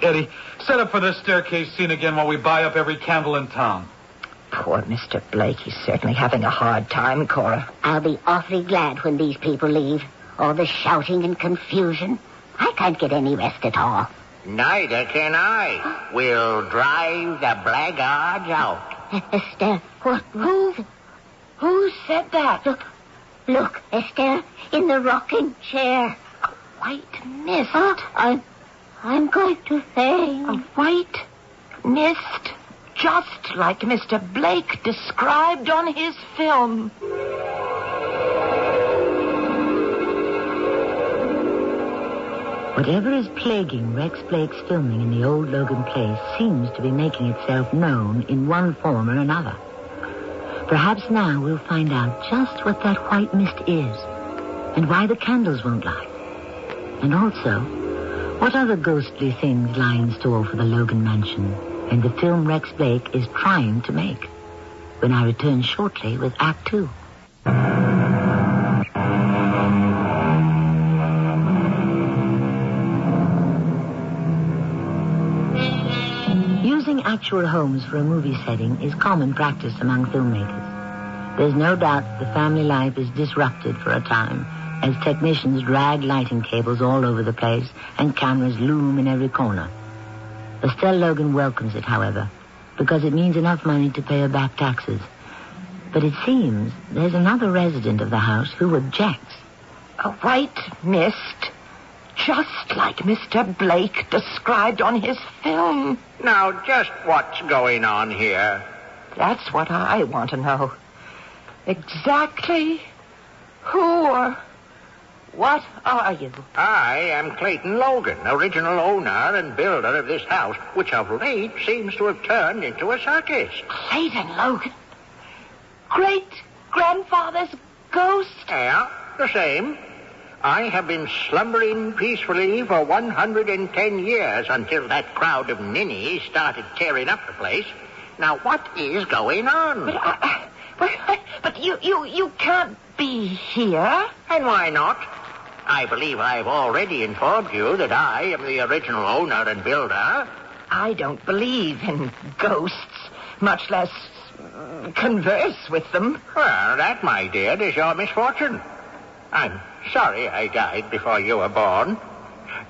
Eddie, set up for this staircase scene again while we buy up every candle in town. Poor Mr. Blake. He's certainly having a hard time, Cora. I'll be awfully glad when these people leave. All the shouting and confusion. I can't get any rest at all. Neither can I. We'll drive the blackguards out. Estelle, what? Who said that? Look, Estelle, in the rocking chair. A white mist. I'm going to faint. A white mist, just like Mr. Blake described on his film. Whatever is plaguing Rex Blake's filming in the old Logan place seems to be making itself known in one form or another. Perhaps now we'll find out just what that white mist is and why the candles won't light. And also, what other ghostly things lie in store for the Logan mansion and the film Rex Blake is trying to make. When I return shortly with Act 2. Using actual homes for a movie setting is common practice among filmmakers. There's no doubt the family life is disrupted for a time as technicians drag lighting cables all over the place and cameras loom in every corner. Estelle Logan welcomes it, however, because it means enough money to pay her back taxes. But it seems there's another resident of the house who objects. A white mist, just like Mr. Blake described on his film. Now, just what's going on here? That's what I want to know. Exactly who or what are you? I am Clayton Logan, original owner and builder of this house, which of late seems to have turned into a circus. Clayton Logan? Great-grandfather's ghost? Yeah, the same. I have been slumbering peacefully for 110 years until that crowd of ninnies started tearing up the place. Now, what is going on? But you can't be here. And why not? I believe I've already informed you that I am the original owner and builder. I don't believe in ghosts, much less converse with them. Well, that, my dear, is your misfortune. I'm sorry I died before you were born.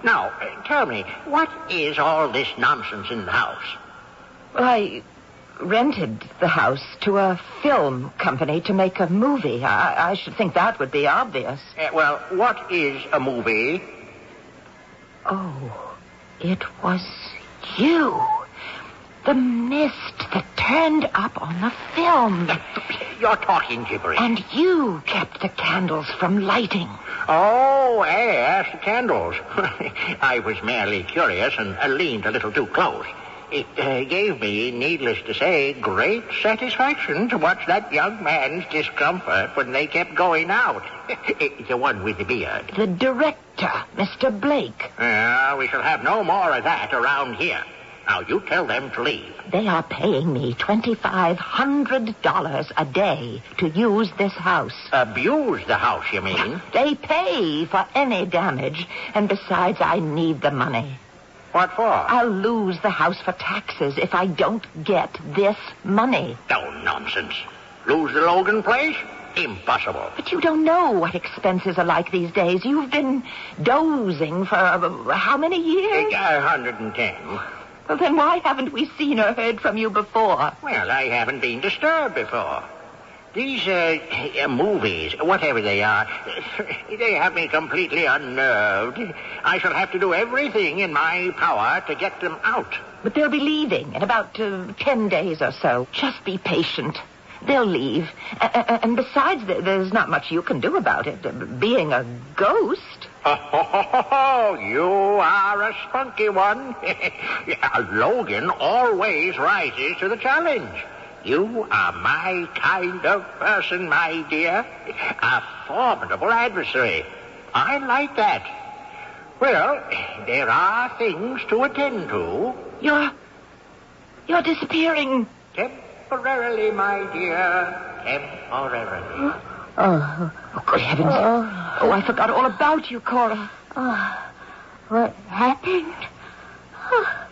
Now, tell me, what is all this nonsense in the house? Well, I rented the house to a film company to make a movie. I should think that would be obvious. Well, what is a movie? Oh, it was you. The mist that turned up on the film. You're talking gibberish. And you kept the candles from lighting. Oh, yes, candles. I was merely curious and leaned a little too close. It gave me, needless to say, great satisfaction to watch that young man's discomfort when they kept going out. The one with the beard. The director, Mr. Blake. We shall have no more of that around here. Now, you tell them to leave. They are paying me $2,500 a day to use this house. Abuse the house, you mean? They pay for any damage, and besides, I need the money. What for? I'll lose the house for taxes if I don't get this money. Oh, nonsense. Lose the Logan place? Impossible. But you don't know what expenses are like these days. You've been dozing for how many years? 110. Well, then why haven't we seen or heard from you before? Well, I haven't been disturbed before. These movies, whatever they are, they have me completely unnerved. I shall have to do everything in my power to get them out. But they'll be leaving in about 10 days or so. Just be patient. They'll leave. And besides, there's not much you can do about it. Being a ghost. Oh, you are a spunky one. Logan always rises to the challenge. You are my kind of person, my dear. A formidable adversary. I like that. Well, there are things to attend to. You're disappearing. Temporarily, my dear. Temporarily. Oh, good heavens. Oh, I forgot all about you, Cora. What happened? Oh,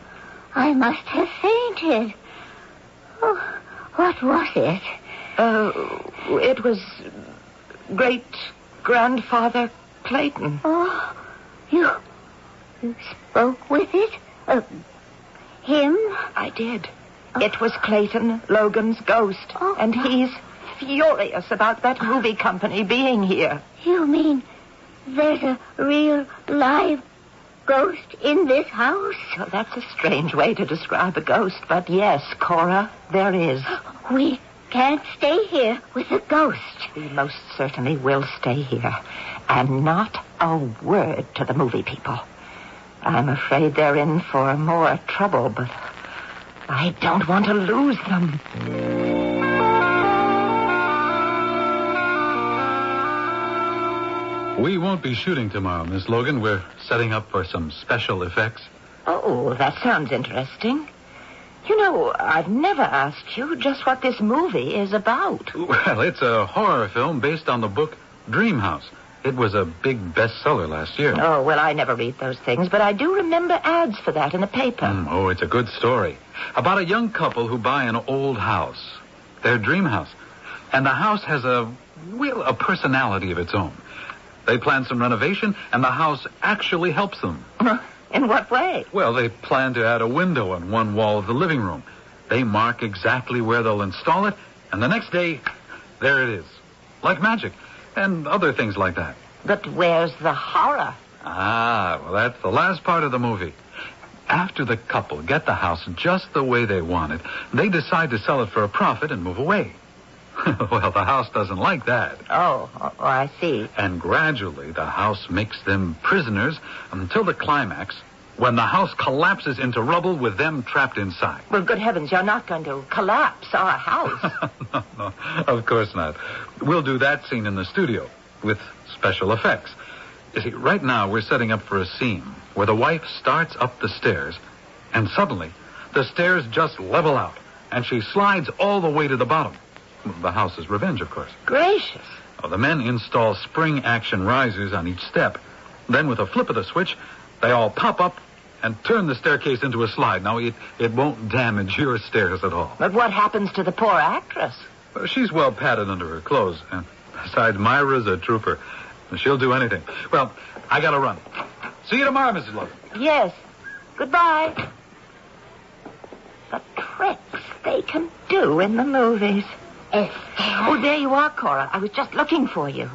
I must have fainted. Oh, what was it? It was great-grandfather Clayton. Oh, you spoke with it? Him? I did. It was Clayton, Logan's ghost. And he's furious about that movie company being here. You mean there's a real live ghost in this house? Well, that's a strange way to describe a ghost, but yes, Cora, there is. We can't stay here with a ghost. We most certainly will stay here. And not a word to the movie people. I'm afraid they're in for more trouble, but I don't want to lose them. We won't be shooting tomorrow, Miss Logan. We're setting up for some special effects. Oh, that sounds interesting. You know, I've never asked you just what this movie is about. Well, it's a horror film based on the book Dream House. It was a big bestseller last year. Oh, well, I never read those things, but I do remember ads for that in the paper. Oh, it's a good story. About a young couple who buy an old house. Their dream house. And the house has a personality of its own. They plan some renovation, and the house actually helps them. In what way? Well, they plan to add a window on one wall of the living room. They mark exactly where they'll install it, and the next day, there it is. Like magic, and other things like that. But where's the horror? Well, that's the last part of the movie. After the couple get the house just the way they want it, they decide to sell it for a profit and move away. Well, the house doesn't like that. Oh, I see. And gradually, the house makes them prisoners until the climax, when the house collapses into rubble with them trapped inside. Well, good heavens, you're not going to collapse our house. No, of course not. We'll do that scene in the studio with special effects. You see, right now we're setting up for a scene where the wife starts up the stairs, and suddenly the stairs just level out, and she slides all the way to the bottom. The house's revenge, of course. Gracious. Well, the men install spring-action risers on each step. Then, with a flip of the switch, they all pop up and turn the staircase into a slide. Now, it won't damage your stairs at all. But what happens to the poor actress? Well, she's well padded under her clothes. And besides, Myra's a trooper. She'll do anything. Well, I gotta run. See you tomorrow, Mrs. Logan. Yes. Goodbye. The tricks they can do in the movies. Oh, there you are, Cora. I was just looking for you.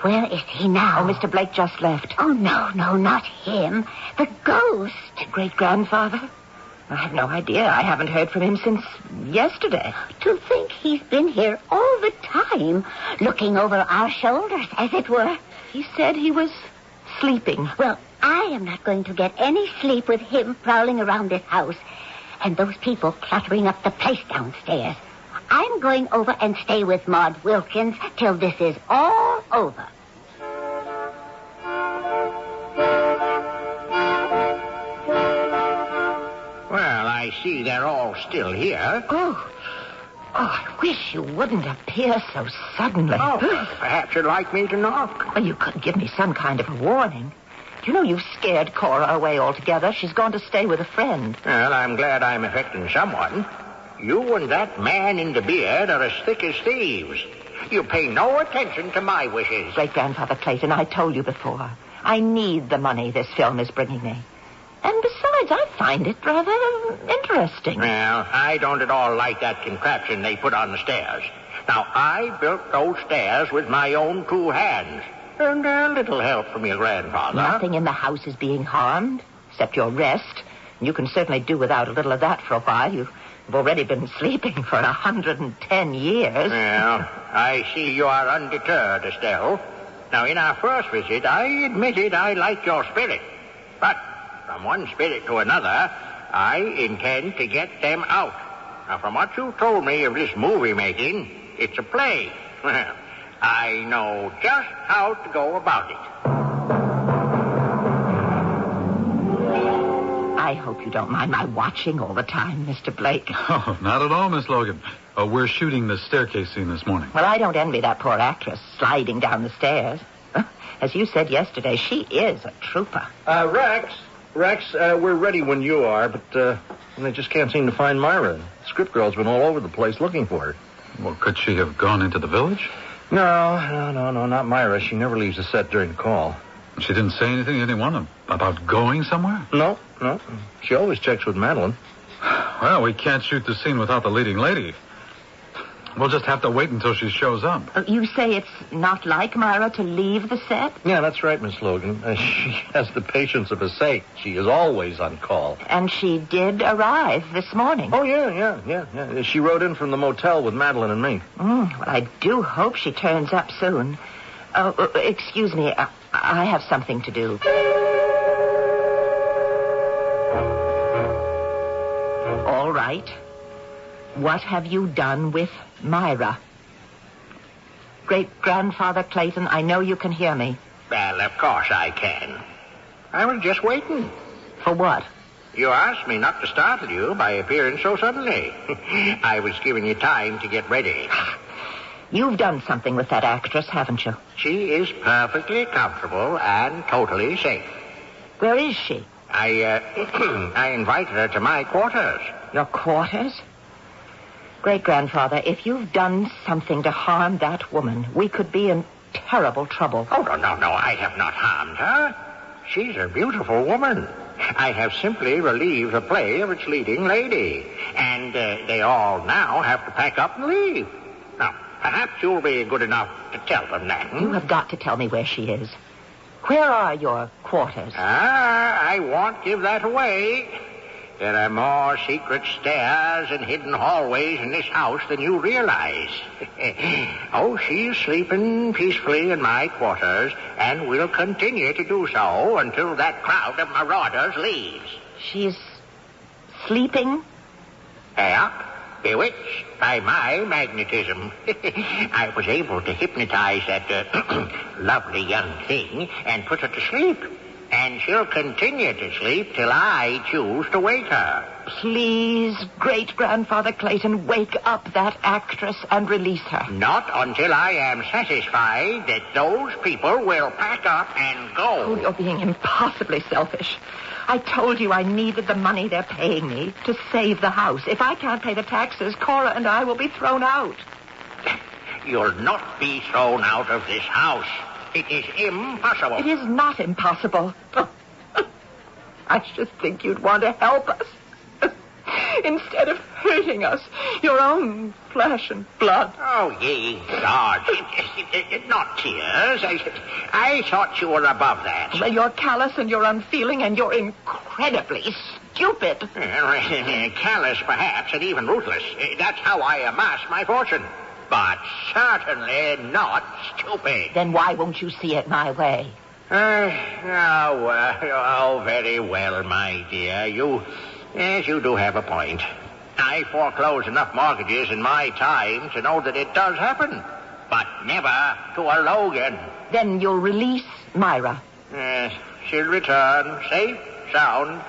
Where is he now? Oh, Mr. Blake just left. Oh, no, not him. The ghost. Great-grandfather? I have no idea. I haven't heard from him since yesterday. To think he's been here all the time, looking over our shoulders, as it were. He said he was sleeping. Well, I am not going to get any sleep with him prowling around this house and those people cluttering up the place downstairs. I'm going over and stay with Maud Wilkins till this is all over. Well, I see they're all still here. Oh, I wish you wouldn't appear so suddenly. Oh, perhaps you'd like me to knock. Well, you could give me some kind of a warning. You know, you've scared Cora away altogether. She's gone to stay with a friend. Well, I'm glad I'm affecting someone. You and that man in the beard are as thick as thieves. You pay no attention to my wishes. Great-grandfather Clayton, I told you before. I need the money this film is bringing me. And besides, I find it rather interesting. Well, I don't at all like that contraption they put on the stairs. Now, I built those stairs with my own two hands. And a little help from your grandfather. Nothing in the house is being harmed, except your rest. You can certainly do without a little of that for a while. You've already been sleeping for 110 years. Well, I see you are undeterred, Estelle. Now, in our first visit, I admitted I liked your spirit. But from one spirit to another, I intend to get them out. Now, from what you told me of this movie making, it's a play. Well, I know just how to go about it. I hope you don't mind my watching all the time, Mr. Blake. Oh, not at all, Miss Logan. We're shooting the staircase scene this morning. Well, I don't envy that poor actress sliding down the stairs. As you said yesterday, she is a trooper. Rex, we're ready when you are, but I just can't seem to find Myra. The script girl's been all over the place looking for her. Well, could she have gone into the village? No, not Myra. She never leaves the set during the call. She didn't say anything to anyone about going somewhere? No. She always checks with Madeline. Well, we can't shoot the scene without the leading lady. We'll just have to wait until she shows up. You say it's not like Myra to leave the set? Yeah, that's right, Miss Logan. She has the patience of a saint. She is always on call. And she did arrive this morning. Oh, yeah. She rode in from the motel with Madeline and me. Well, I do hope she turns up soon. Excuse me, I have something to do. All right. What have you done with Myra? Great-grandfather Clayton, I know you can hear me. Well, of course I can. I was just waiting. For what? You asked me not to startle you by appearing so suddenly. I was giving you time to get ready. You've done something with that actress, haven't you? She is perfectly comfortable and totally safe. Where is she? I invited her to my quarters. Your quarters? Great-grandfather, if you've done something to harm that woman, we could be in terrible trouble. Oh, no, I have not harmed her. She's a beautiful woman. I have simply relieved the play of its leading lady. And they all now have to pack up and leave. Now, perhaps you'll be good enough to tell them that. You have got to tell me where she is. Where are your quarters? I won't give that away. There are more secret stairs and hidden hallways in this house than you realize. Oh, she's sleeping peacefully in my quarters and will continue to do so until that crowd of marauders leaves. She's sleeping? Yeah. bewitched by my magnetism. I was able to hypnotize that lovely young thing and put her to sleep. And she'll continue to sleep till I choose to wake her. Please, great-grandfather Clayton, wake up that actress and release her. Not until I am satisfied that those people will pack up and go. Oh, you're being impossibly selfish. I told you I needed the money they're paying me to save the house. If I can't pay the taxes, Cora and I will be thrown out. You'll not be thrown out of this house. It is impossible. It is not impossible. I should think you'd want to help us. Instead of hurting us, your own flesh and blood. Oh, ye gods. Not tears. I thought you were above that. Well, you're callous and you're unfeeling and you're incredibly stupid. Callous, perhaps, and even ruthless. That's how I amass my fortune. But certainly not stupid. Then why won't you see it my way? Oh, very well, my dear. Yes, you do have a point. I foreclosed enough mortgages in my time to know that it does happen. But never to a Logan. Then you'll release Myra. Yes, she'll return safe, sound,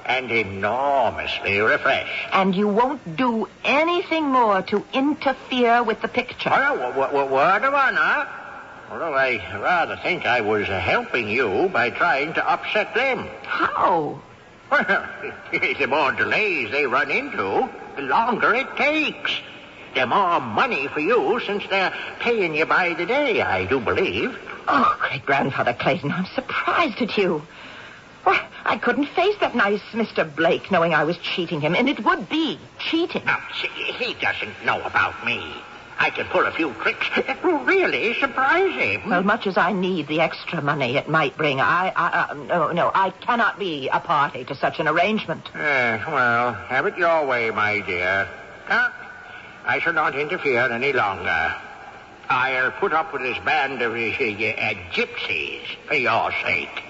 and enormously refreshed. And you won't do anything more to interfere with the picture. Oh, word of honor. Although I rather think I was helping you by trying to upset them. How? Well, the more delays they run into, the longer it takes. The more money for you since they're paying you by the day, I do believe. Oh, great-grandfather Clayton, I'm surprised at you. Well, I couldn't face that nice Mr. Blake knowing I was cheating him, and it would be cheating. Now, he doesn't know about me. I can pull a few tricks that will really surprise him. Well, much as I need the extra money it might bring, I cannot be a party to such an arrangement. Well, have it your way, my dear. I shall not interfere any longer. I'll put up with this band of gypsies for your sake.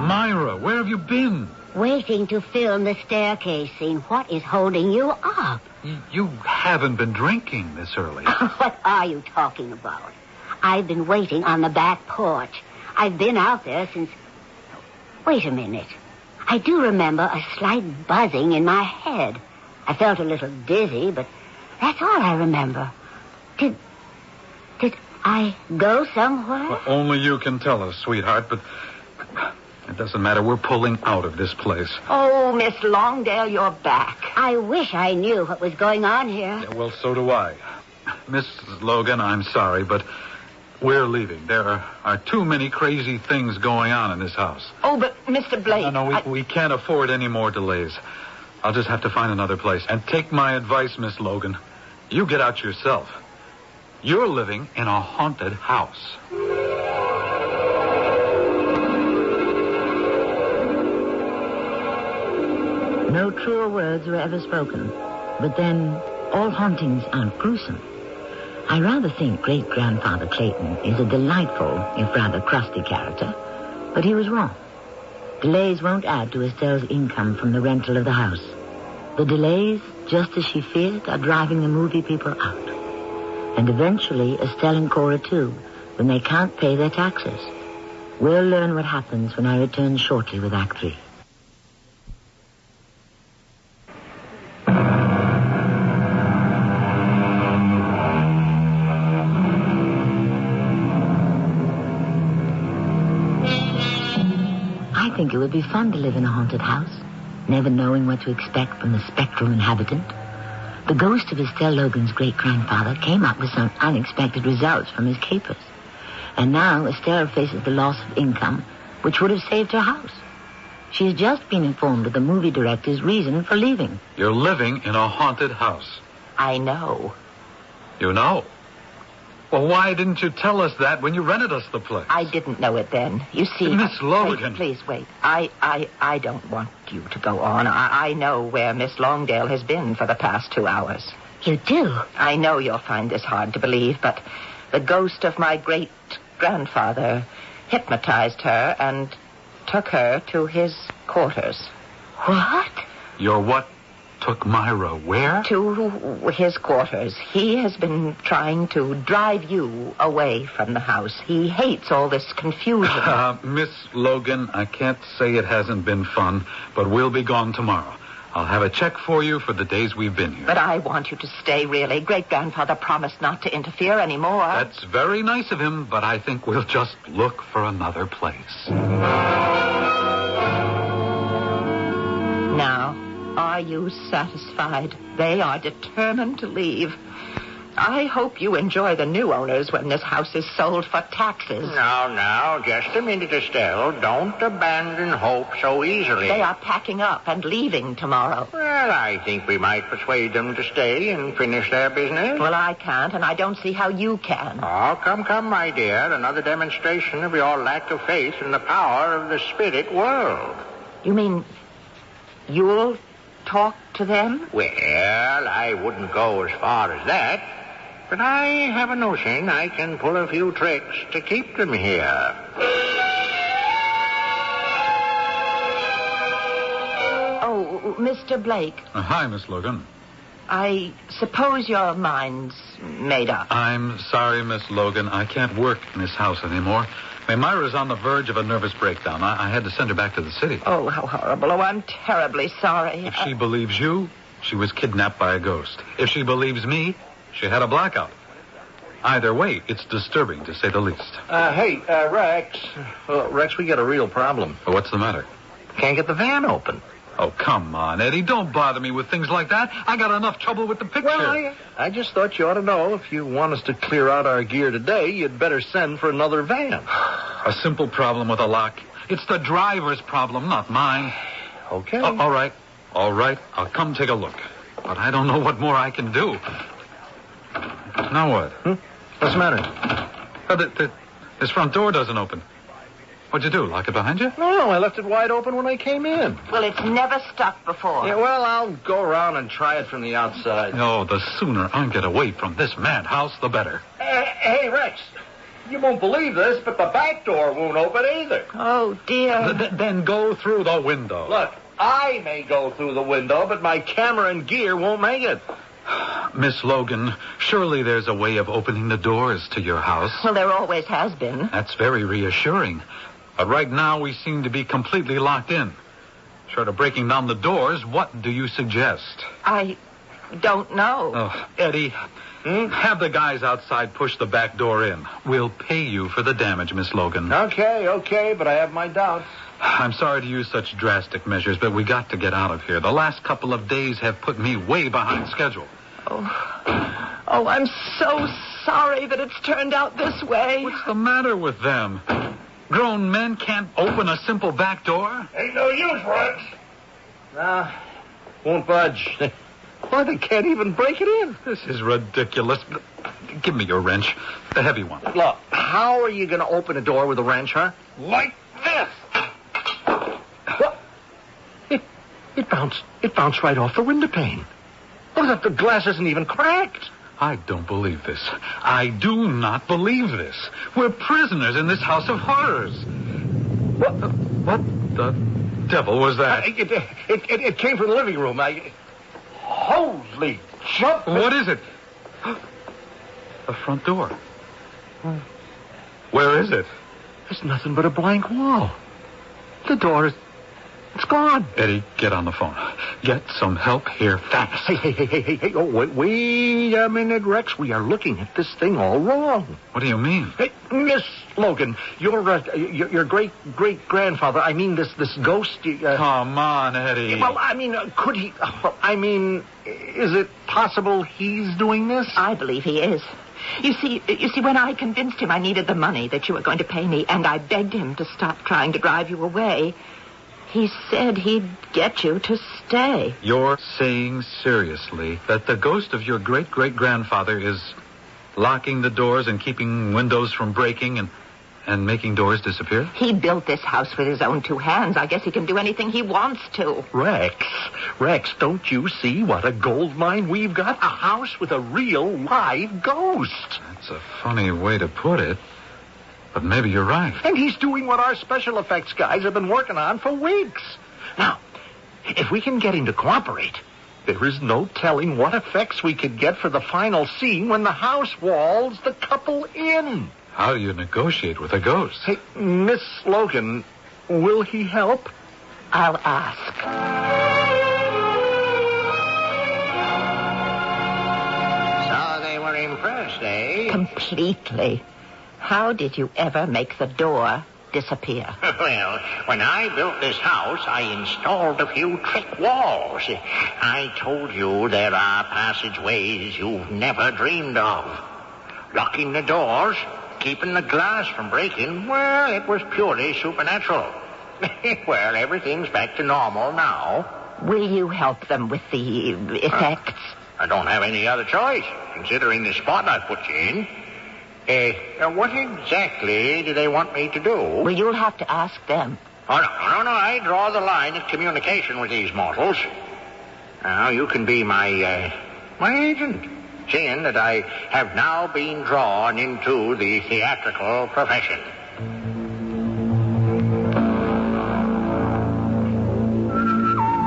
Myra, where have you been? Waiting to film the staircase scene. What is holding you up? You haven't been drinking this early. What are you talking about? I've been waiting on the back porch. I've been out there since... Wait a minute. I do remember a slight buzzing in my head. I felt a little dizzy, but that's all I remember. Did I go somewhere? Well, only you can tell us, sweetheart, but... It doesn't matter. We're pulling out of this place. Oh, Miss Longdale, you're back. I wish I knew what was going on here. Yeah, well, so do I. Mrs. Logan, I'm sorry, but we're leaving. There are too many crazy things going on in this house. Oh, but Mr. Blake... No, we can't afford any more delays. I'll just have to find another place. And take my advice, Miss Logan. You get out yourself. You're living in a haunted house. No truer words were ever spoken. But then, all hauntings aren't gruesome. I rather think great-grandfather Clayton is a delightful, if rather crusty character. But he was wrong. Delays won't add to Estelle's income from the rental of the house. The delays, just as she feared, are driving the movie people out. And eventually, Estelle and Cora too, when they can't pay their taxes. We'll learn what happens when I return shortly with Act 3. I think it would be fun to live in a haunted house, never knowing what to expect from the spectral inhabitant. The ghost of Estelle Logan's great-grandfather came up with some unexpected results from his capers. And now Estelle faces the loss of income, which would have saved her house. She has just been informed of the movie director's reason for leaving. You're living in a haunted house. I know. You know? Well, why didn't you tell us that when you rented us the place? I didn't know it then. You see... Miss Logan. Please, wait. I don't want you to go on. I know where Miss Longdale has been for the past 2 hours. You do? I know you'll find this hard to believe, but the ghost of my great-grandfather hypnotized her and took her to his quarters. What? Your what took Myra where? To his quarters. He has been trying to drive you away from the house. He hates all this confusion. Miss Logan, I can't say it hasn't been fun, but we'll be gone tomorrow. I'll have a check for you for the days we've been here. But I want you to stay, really. Great-grandfather promised not to interfere anymore. That's very nice of him, but I think we'll just look for another place. Now, are you satisfied? They are determined to leave. I hope you enjoy the new owners when this house is sold for taxes. Now, just a minute, Estelle. Don't abandon hope so easily. They are packing up and leaving tomorrow. Well, I think we might persuade them to stay and finish their business. Well, I can't, and I don't see how you can. Oh, come, my dear. Another demonstration of your lack of faith in the power of the spirit world. You mean you'll talk to them? Well, I wouldn't go as far as that. But I have a notion I can pull a few tricks to keep them here. Oh, Mr. Blake. Hi, Miss Logan. I suppose your mind's made up. I'm sorry, Miss Logan. I can't work in this house anymore. Myra's on the verge of a nervous breakdown. I had to send her back to the city. Oh, how horrible. Oh, I'm terribly sorry. If she believes you, she was kidnapped by a ghost. If she believes me, she had a blackout. Either way, it's disturbing, to say the least. Hey, Rex. Rex, we got a real problem. What's the matter? Can't get the van open. Oh, come on, Eddie. Don't bother me with things like that. I got enough trouble with the picture. Well, I just thought you ought to know if you want us to clear out our gear today, you'd better send for another van. A simple problem with a lock. It's the driver's problem, not mine. Okay. All right. I'll come take a look. But I don't know what more I can do. Now what? What's the matter? This front door doesn't open. What'd you do, lock it behind you? No, I left it wide open when I came in. Well, it's never stuck before. Yeah, well, I'll go around and try it from the outside. No, the sooner I get away from this madhouse, the better. Hey, Rex, you won't believe this, but the back door won't open either. Oh, dear. Then go through the window. Look, I may go through the window, but my camera and gear won't make it. Miss Logan, surely there's a way of opening the doors to your house. Well, there always has been. That's very reassuring. But right now, we seem to be completely locked in. Short of breaking down the doors, what do you suggest? I don't know. Oh, Eddie, have the guys outside push the back door in. We'll pay you for the damage, Miss Logan. Okay, but I have my doubts. I'm sorry to use such drastic measures, but we got to get out of here. The last couple of days have put me way behind schedule. Oh, I'm so sorry that it's turned out this way. What's the matter with them? Grown men can't open a simple back door? Ain't no use, Rex. Nah, won't budge. Why, they can't even break it in. This is ridiculous. Give me your wrench, the heavy one. Look, how are you going to open a door with a wrench, huh? Like this. What? It bounced right off the window pane. Oh, the glass isn't even cracked. I don't believe this. I do not believe this. We're prisoners in this house of horrors. What the devil was that? It came from the living room. Holy jump! What is it? The front door. Where is it? There's nothing but a blank wall. The door is... It's gone. Eddie, get on the phone. Get some help here fast. Hey. Oh, wait a minute, Rex. We are looking at this thing all wrong. What do you mean? Hey, Miss Logan, your great-great-grandfather, I mean this ghost... Come on, Eddie. Well, I mean, could he... is it possible he's doing this? I believe he is. You see, when I convinced him I needed the money that you were going to pay me, and I begged him to stop trying to drive you away... He said he'd get you to stay. You're saying seriously that the ghost of your great-great-grandfather is locking the doors and keeping windows from breaking and making doors disappear? He built this house with his own two hands. I guess he can do anything he wants to. Rex, don't you see what a gold mine we've got? A house with a real live ghost. That's a funny way to put it. But maybe you're right. And he's doing what our special effects guys have been working on for weeks. Now, if we can get him to cooperate, there is no telling what effects we could get for the final scene when the house walls the couple in. How do you negotiate with a ghost? Hey, Miss Logan, will he help? I'll ask. So they were impressed, eh? Completely. How did you ever make the door disappear? Well, when I built this house, I installed a few trick walls. I told you there are passageways you've never dreamed of. Locking the doors, keeping the glass from breaking, well, it was purely supernatural. Well, everything's back to normal now. Will you help them with the effects? I don't have any other choice, considering the spot I put you in. What exactly do they want me to do? Well, you'll have to ask them. Oh, no. I draw the line at communication with these mortals. Now, you can be my agent, seeing that I have now been drawn into the theatrical profession.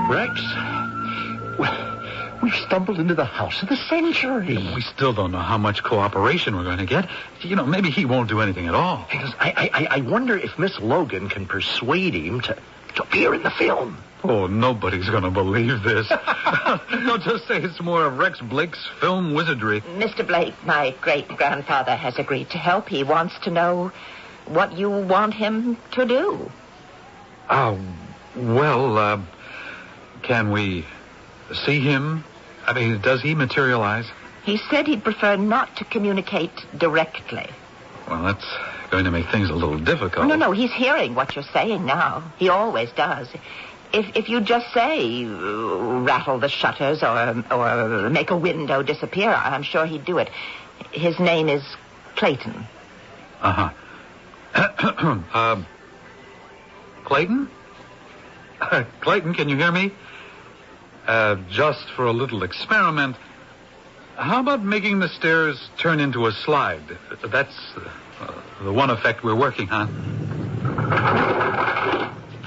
Rex, we've stumbled into the house of the century. We still don't know how much cooperation we're going to get. You know, maybe he won't do anything at all. I wonder if Miss Logan can persuade him to appear in the film. Oh, nobody's going to believe this. No, just say it's more of Rex Blake's film wizardry. Mr. Blake, my great-grandfather, has agreed to help. He wants to know what you want him to do. Can we see him? I mean, does he materialize? He said he'd prefer not to communicate directly. Well, that's going to make things a little difficult. No, he's hearing what you're saying now. He always does. If you just say, rattle the shutters or make a window disappear, I'm sure he'd do it. His name is Clayton. Uh-huh. Clayton? Clayton, can you hear me? Just for a little experiment, how about making the stairs turn into a slide? That's the one effect we're working on.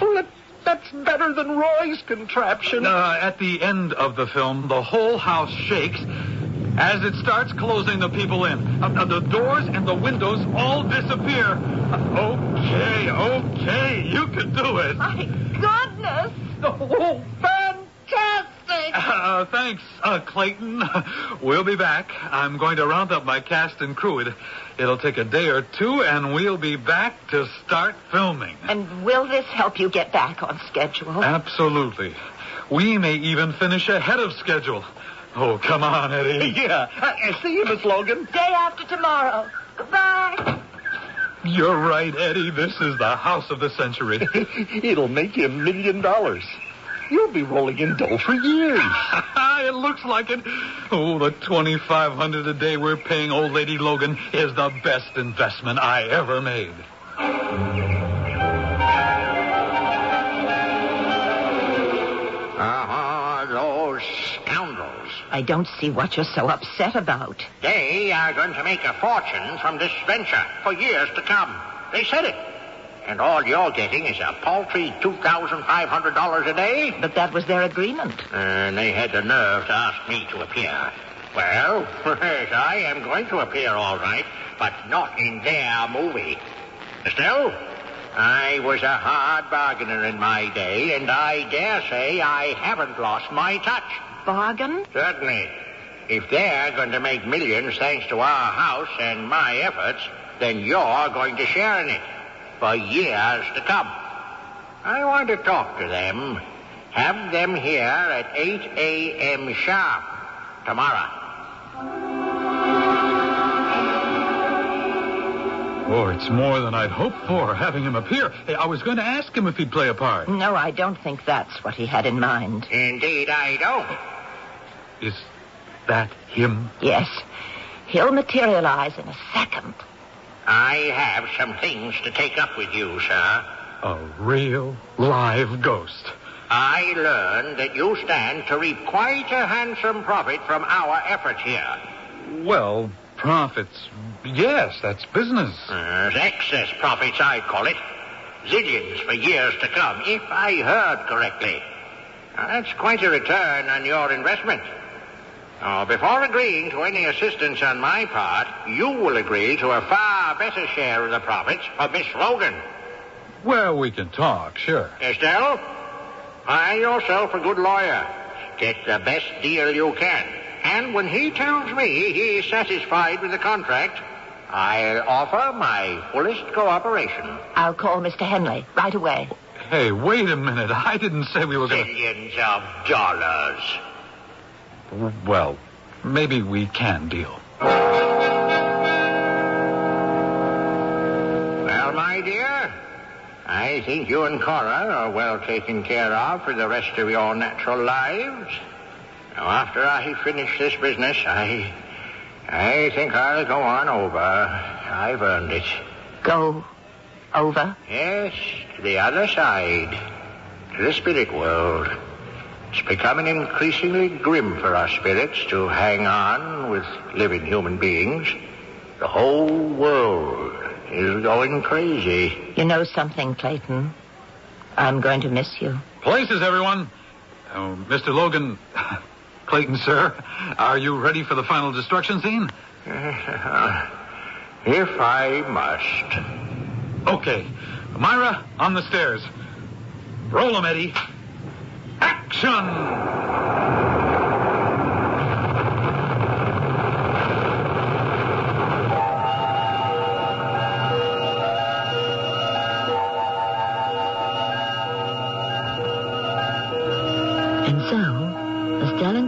Well, that's better than Roy's contraption. At the end of the film, the whole house shakes as it starts closing the people in. The doors and the windows all disappear. Okay, you can do it. My goodness! Oh, fantastic! Thanks, Clayton. We'll be back. I'm going to round up my cast and crew. It'll take a day or two, and we'll be back to start filming. And will this help you get back on schedule? Absolutely. We may even finish ahead of schedule. Oh, come on, Eddie. Yeah. See you, Miss Logan. Day after tomorrow. Goodbye. You're right, Eddie. This is the house of the century. It'll make you $1 million. You'll be rolling in dough for years. It looks like it. Oh, the $2,500 a day we're paying old lady Logan is the best investment I ever made. Those scoundrels. I don't see what you're so upset about. They are going to make a fortune from this venture for years to come. They said it. And all you're getting is a paltry $2,500 a day? But that was their agreement. And they had the nerve to ask me to appear. Well, yes, I am going to appear all right, but not in their movie. Still, I was a hard bargainer in my day, and I dare say I haven't lost my touch. Bargain? Certainly. If they're going to make millions thanks to our house and my efforts, then you're going to share in it for years to come. I want to talk to them. Have them here at 8 a.m. sharp tomorrow. Oh, it's more than I'd hoped for, having him appear. Hey, I was going to ask him if he'd play a part. No, I don't think that's what he had in mind. Indeed, I don't. Is that him? Yes. He'll materialize in a second. I have some things to take up with you, sir. A real, live ghost. I learned that you stand to reap quite a handsome profit from our efforts here. Well, Profits. Yes, that's business. Excess profits, I call it. Zillions for years to come, if I heard correctly. Now, that's quite a return on your investment. Now, before agreeing to any assistance on my part, you will agree to a far better share of the profits of Miss Logan. Well, we can talk, sure. Estelle, find yourself a good lawyer. Get the best deal you can. And when he tells me he's satisfied with the contract, I'll offer my fullest cooperation. I'll call Mr. Henley right away. Hey, wait a minute. I didn't say we were going to... Millions of dollars. Well, maybe we can deal. Well, my dear, I think you and Cora are well taken care of for the rest of your natural lives. Now, after I finish this business, I think I'll go on over. I've earned it. Go over? Yes, to the other side, to the spirit world. It's becoming increasingly grim for our spirits to hang on with living human beings. The whole world is going crazy. You know something, Clayton? I'm going to miss you. Places, everyone. Mr. Logan... Clayton, sir, are you ready for the final destruction scene? If I must. Okay. Myra, on the stairs. Roll 'em, Eddie. Action!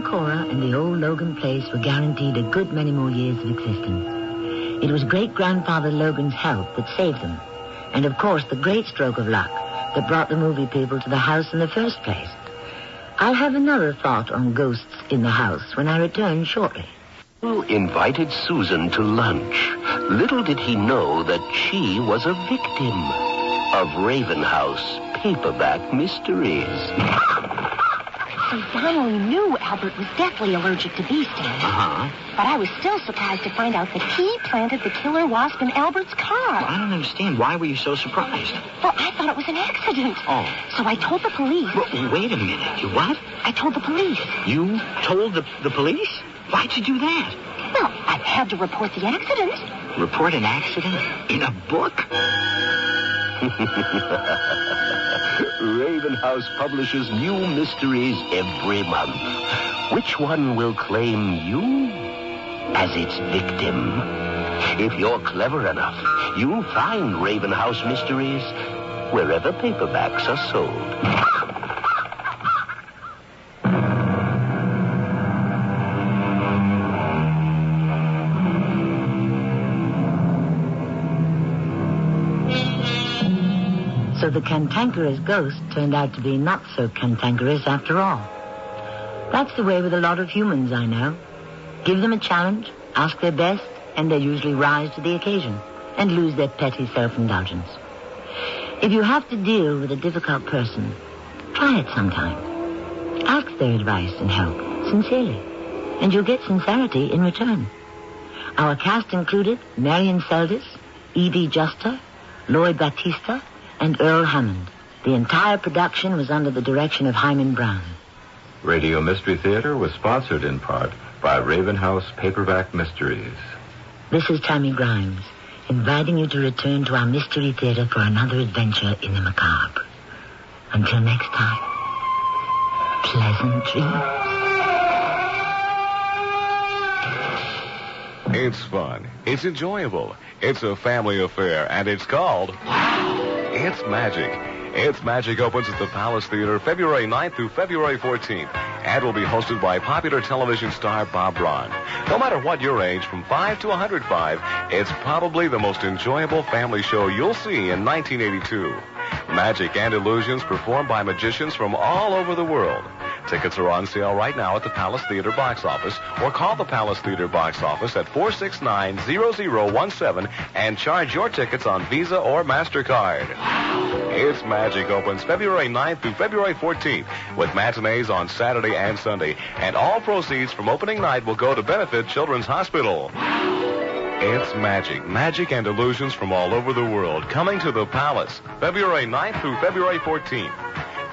Cora and the old Logan place were guaranteed a good many more years of existence. It was great-grandfather Logan's help that saved them, and of course the great stroke of luck that brought the movie people to the house in the first place. I'll have another thought on ghosts in the house when I return shortly. Who invited Susan to lunch? Little did he know that she was a victim of Raven House paperback mysteries. So Donnelly knew Albert was deathly allergic to bee stings. But I was still surprised to find out that he planted the killer wasp in Albert's car. Well, I don't understand. Why were you so surprised? Well, I thought it was an accident. Oh. So I told the police. Well, wait a minute. You what? I told the police. You told the police? Why'd you do that? Well, I had to report the accident. Report an accident? In a book? Raven House publishes new mysteries every month. Which one will claim you as its victim? If you're clever enough, you'll find Raven House mysteries wherever paperbacks are sold. So the Cantankerous Ghost turned out to be not so cantankerous after all. That's the way with a lot of humans I know. Give them a challenge, ask their best, and they usually rise to the occasion and lose their petty self-indulgence. If you have to deal with a difficult person, try it sometime. Ask their advice and help, sincerely, and you'll get sincerity in return. Our cast included Marion Seldes, Evie Juster, Lloyd Batista, and Earl Hammond. The entire production was under the direction of Hyman Brown. Radio Mystery Theater was sponsored in part by Raven House Paperback Mysteries. This is Tammy Grimes, inviting you to return to our Mystery Theater for another adventure in the macabre. Until next time, pleasant dreams. It's fun. It's enjoyable. It's a family affair, and it's called... It's Magic. It's Magic opens at the Palace Theater February 9th through February 14th and will be hosted by popular television star Bob Braun. No matter what your age, from 5 to 105, it's probably the most enjoyable family show you'll see in 1982. Magic and illusions performed by magicians from all over the world. Tickets are on sale right now at the Palace Theater box office, or call the Palace Theater box office at 469-0017 and charge your tickets on Visa or MasterCard. It's Magic opens February 9th through February 14th with matinees on Saturday and Sunday, and all proceeds from opening night will go to benefit Children's Hospital. It's magic. Magic and illusions from all over the world coming to the Palace, February 9th through February 14th.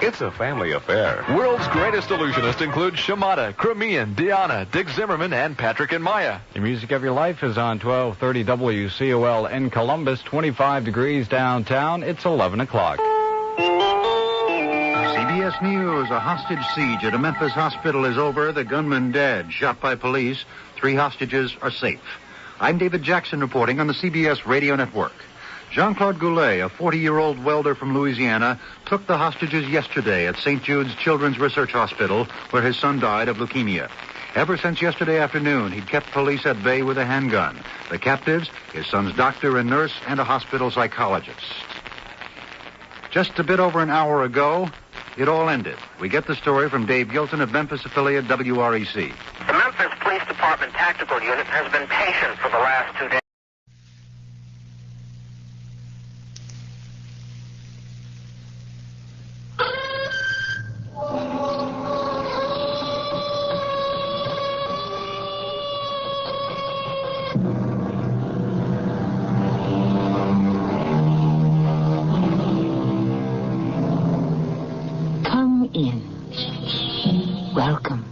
It's a family affair. World's greatest illusionists include Shimada, Crimean, Diana, Dick Zimmerman, and Patrick and Maya. The Music of Your Life is on 1230 WCOL in Columbus, 25 degrees downtown. It's 11 o'clock. CBS News, a hostage siege at a Memphis hospital is over. The gunman dead, shot by police. 3 hostages are safe. I'm David Jackson reporting on the CBS Radio Network. Jean-Claude Goulet, a 40-year-old welder from Louisiana, took the hostages yesterday at St. Jude's Children's Research Hospital, where his son died of leukemia. Ever since yesterday afternoon, he'd kept police at bay with a handgun. The captives, his son's doctor and nurse, and a hospital psychologist. Just a bit over an hour ago, it all ended. We get the story from Dave Gilton of Memphis affiliate WREC. The Memphis Police Department Tactical Unit has been patient for the last 2 days. Welcome.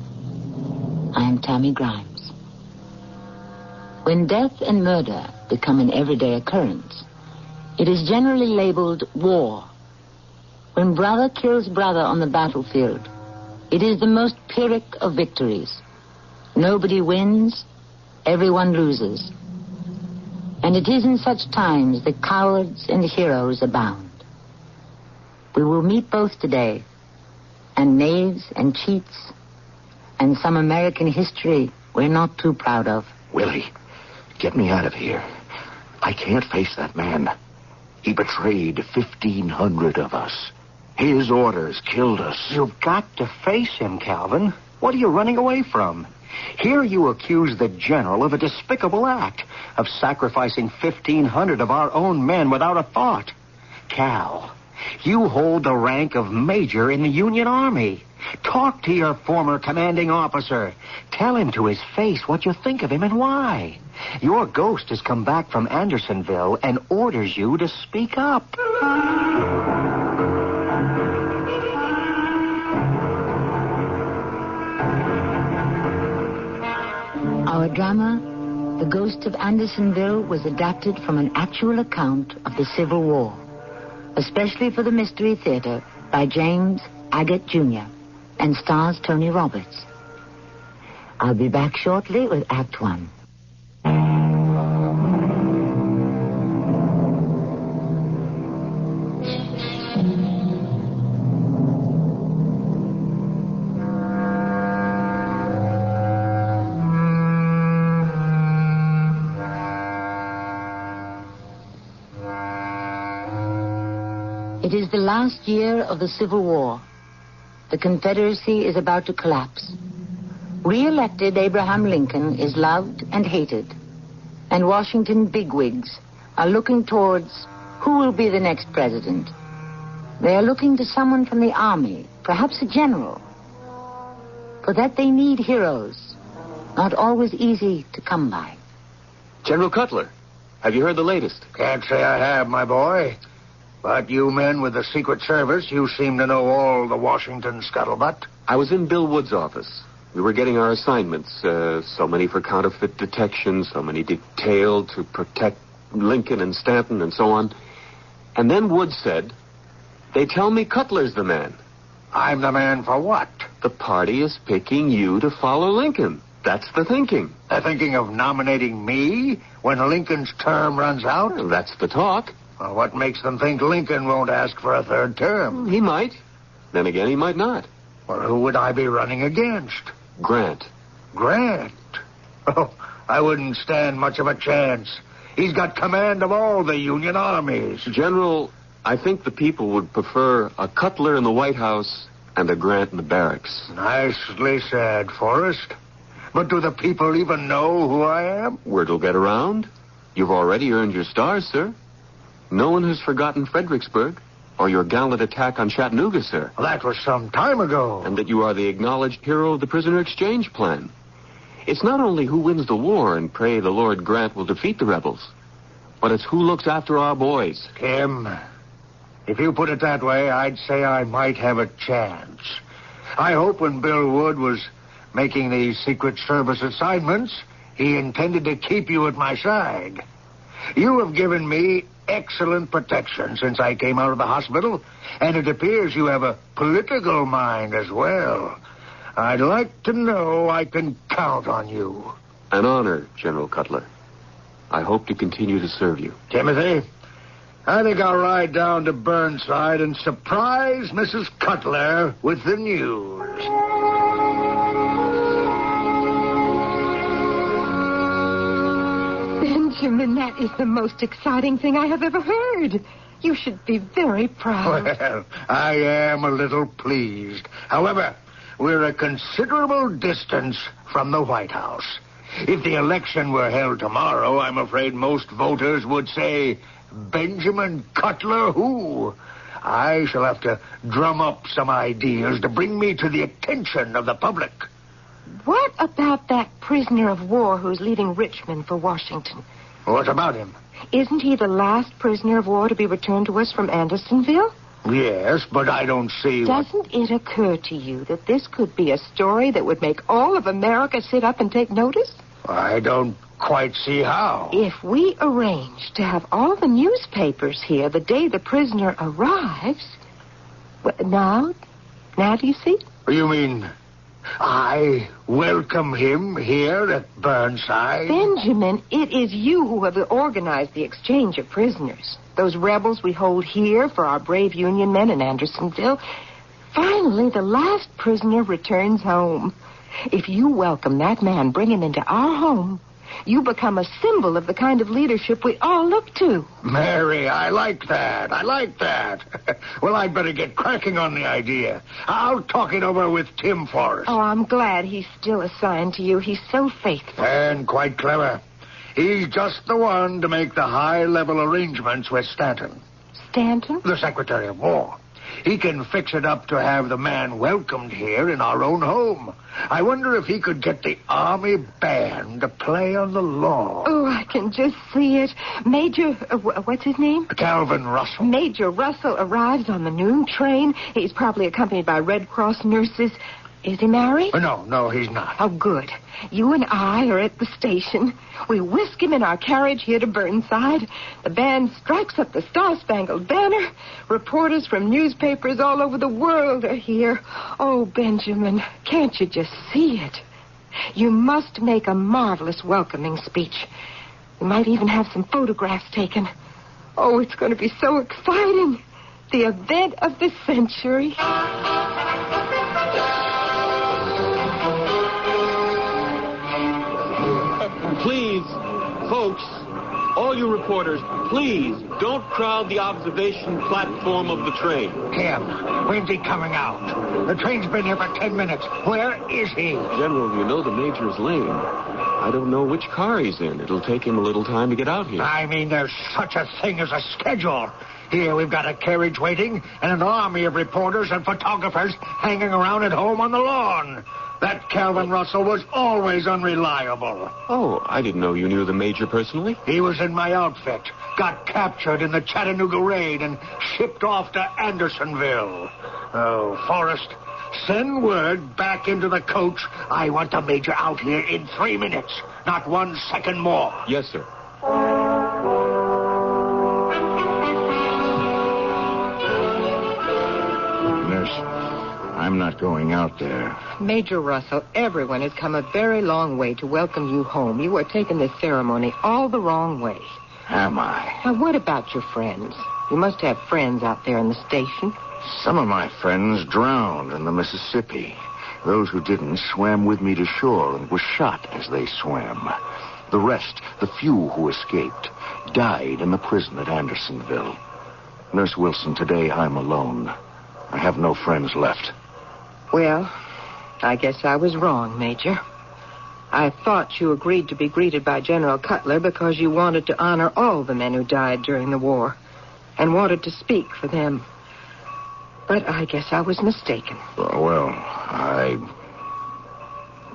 I'm Tammy Grimes. When death and murder become an everyday occurrence, it is generally labeled war. When brother kills brother on the battlefield, it is the most Pyrrhic of victories. Nobody wins, everyone loses. And it is in such times that cowards and heroes abound. We will meet both today, and knaves and cheats, and some American history we're not too proud of. Willie, get me out of here. I can't face that man. He betrayed 1,500 of us. His orders killed us. You've got to face him, Calvin. What are you running away from? Here you accuse the general of a despicable act, of sacrificing 1,500 of our own men without a thought. Cal, you hold the rank of major in the Union Army. Talk to your former commanding officer. Tell him to his face what you think of him and why. Your ghost has come back from Andersonville and orders you to speak up. Our drama, The Ghost of Andersonville, was adapted from an actual account of the Civil War, especially for the Mystery Theatre by James Agate Jr., and stars Tony Roberts. I'll be back shortly with Act 1. It is the last year of the Civil War. The Confederacy is about to collapse. Re-elected Abraham Lincoln is loved and hated. And Washington bigwigs are looking towards who will be the next president. They are looking to someone from the army, perhaps a general. For that they need heroes, not always easy to come by. General Cutler, have you heard the latest? Can't say I have, my boy. But you men with the Secret Service, you seem to know all the Washington scuttlebutt. I was in Bill Wood's office. We were getting our assignments. So many for counterfeit detection, so many detailed to protect Lincoln and Stanton and so on. And then Wood said, "They tell me Cutler's the man." I'm the man for what? The party is picking you to follow Lincoln. That's the thinking. They're thinking of nominating me when Lincoln's term runs out? Well, that's the talk. Well, what makes them think Lincoln won't ask for a third term? He might. Then again, he might not. Well, who would I be running against? Grant. Grant? Oh, I wouldn't stand much of a chance. He's got command of all the Union armies. General, I think the people would prefer a Cutler in the White House and a Grant in the barracks. Nicely said, Forrest. But do the people even know who I am? Word will get around. You've already earned your stars, sir. No one has forgotten Fredericksburg or your gallant attack on Chattanooga, sir. Well, that was some time ago. And that you are the acknowledged hero of the prisoner exchange plan. It's not only who wins the war and pray the Lord grant will defeat the rebels, but it's who looks after our boys. Kim, if you put it that way, I'd say I might have a chance. I hope when Bill Wood was making these Secret Service assignments, he intended to keep you at my side. You have given me excellent protection since I came out of the hospital, and it appears you have a political mind as well. I'd like to know I can count on you. An honor, General Cutler. I hope to continue to serve you. Timothy, I think I'll ride down to Burnside and surprise Mrs. Cutler with the news. Benjamin, that is the most exciting thing I have ever heard. You should be very proud. Well, I am a little pleased. However, we're a considerable distance from the White House. If the election were held tomorrow, I'm afraid most voters would say, Benjamin Cutler who? I shall have to drum up some ideas to bring me to the attention of the public. What about that prisoner of war who's leaving Richmond for Washington? What about him? Isn't he the last prisoner of war to be returned to us from Andersonville? Yes, but I don't see Doesn't it occur to you that this could be a story that would make all of America sit up and take notice? I don't quite see how. If we arrange to have all the newspapers here the day the prisoner arrives... Now do you see? You mean I welcome him here at Burnside? Benjamin, it is you who have organized the exchange of prisoners. Those rebels we hold here for our brave Union men in Andersonville. Finally, the last prisoner returns home. If you welcome that man, bring him into our home, you become a symbol of the kind of leadership we all look to. Mary, I like that. Well, I'd better get cracking on the idea. I'll talk it over with Tim Forrest. Oh, I'm glad he's still assigned to you. He's so faithful. And quite clever. He's just the one to make the high-level arrangements with Stanton. Stanton? The Secretary of War. He can fix it up to have the man welcomed here in our own home. I wonder if he could get the Army band to play on the lawn. Oh, I can just see it. Major, what's his name? Calvin Russell. Major Russell arrives on the noon train. He's probably accompanied by Red Cross nurses. Is he married? No, he's not. Oh, good. You and I are at the station. We whisk him in our carriage here to Burnside. The band strikes up the Star-Spangled Banner. Reporters from newspapers all over the world are here. Oh, Benjamin, can't you just see it? You must make a marvelous welcoming speech. We might even have some photographs taken. Oh, it's going to be so exciting. The event of the century. Please, folks, all you reporters, please don't crowd the observation platform of the train. Kim, when's he coming out? The train's been here for 10 minutes. Where is he? General, you know the Major's lame. I don't know which car he's in. It'll take him a little time to get out here. I mean, there's such a thing as a schedule. Here we've got a carriage waiting and an army of reporters and photographers hanging around at home on the lawn. That Calvin Russell was always unreliable. Oh, I didn't know you knew the Major personally. He was in my outfit, got captured in the Chattanooga raid, and shipped off to Andersonville. Oh, Forrest, send word back into the coach. I want the Major out here in 3 minutes, not 1 second more. Yes, sir. I'm not going out there. Major Russell, everyone has come a very long way to welcome you home. You are taking this ceremony all the wrong way. Am I? Now, what about your friends? You must have friends out there in the station. Some of my friends drowned in the Mississippi. Those who didn't swam with me to shore and were shot as they swam. The rest, the few who escaped, died in the prison at Andersonville. Nurse Wilson, today I'm alone. I have no friends left. Well, I guess I was wrong, Major. I thought you agreed to be greeted by General Cutler because you wanted to honor all the men who died during the war and wanted to speak for them. But I guess I was mistaken. Well,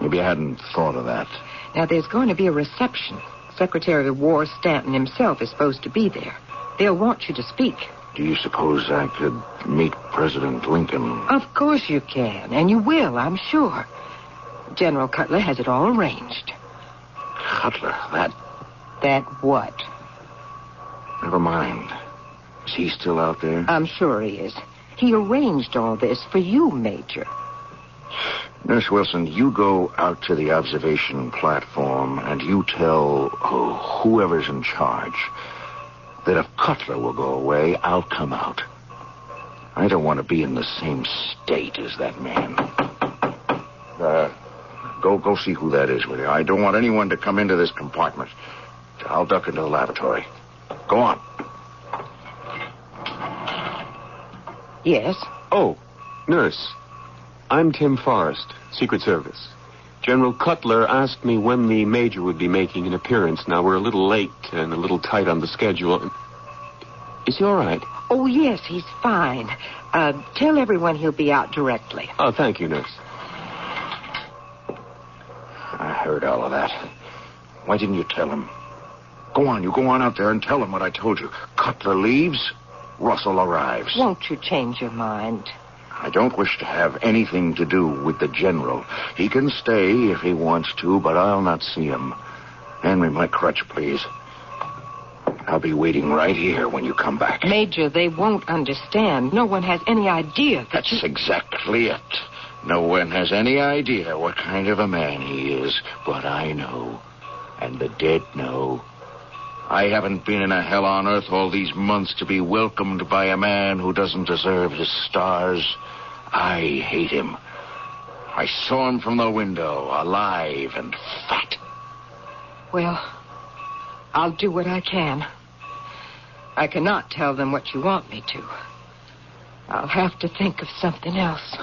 Maybe I hadn't thought of that. Now, there's going to be a reception. Secretary of War Stanton himself is supposed to be there. They'll want you to speak. Do you suppose I could meet President Lincoln? Of course you can, and you will, I'm sure. General Cutler has it all arranged. Cutler, that... That what? Never mind. Is he still out there? I'm sure he is. He arranged all this for you, Major. Nurse Wilson, you go out to the observation platform and you tell whoever's in charge that if Cutler will go away, I'll come out. I don't want to be in the same state as that man. Go see who that is with you. I don't want anyone to come into this compartment. I'll duck into the lavatory. Go on. Yes? Oh, nurse. I'm Tim Forrest, Secret Service. General Cutler asked me when the Major would be making an appearance. Now, we're a little late and a little tight on the schedule. Is he all right? Oh, yes, he's fine. Tell everyone he'll be out directly. Oh, thank you, nurse. I heard all of that. Why didn't you tell him? Go on, you go on out there and tell him what I told you. Cutler leaves, Russell arrives. Won't you change your mind? I don't wish to have anything to do with the general. He can stay if he wants to, but I'll not see him. Hand me my crutch, please. I'll be waiting right here when you come back. Major, they won't understand. No one has any idea that That's exactly it. No one has any idea what kind of a man he is, but I know. And the dead know. I haven't been in a hell on earth all these months to be welcomed by a man who doesn't deserve his stars. I hate him. I saw him from the window, alive and fat. Well, I'll do what I can. I cannot tell them what you want me to. I'll have to think of something else.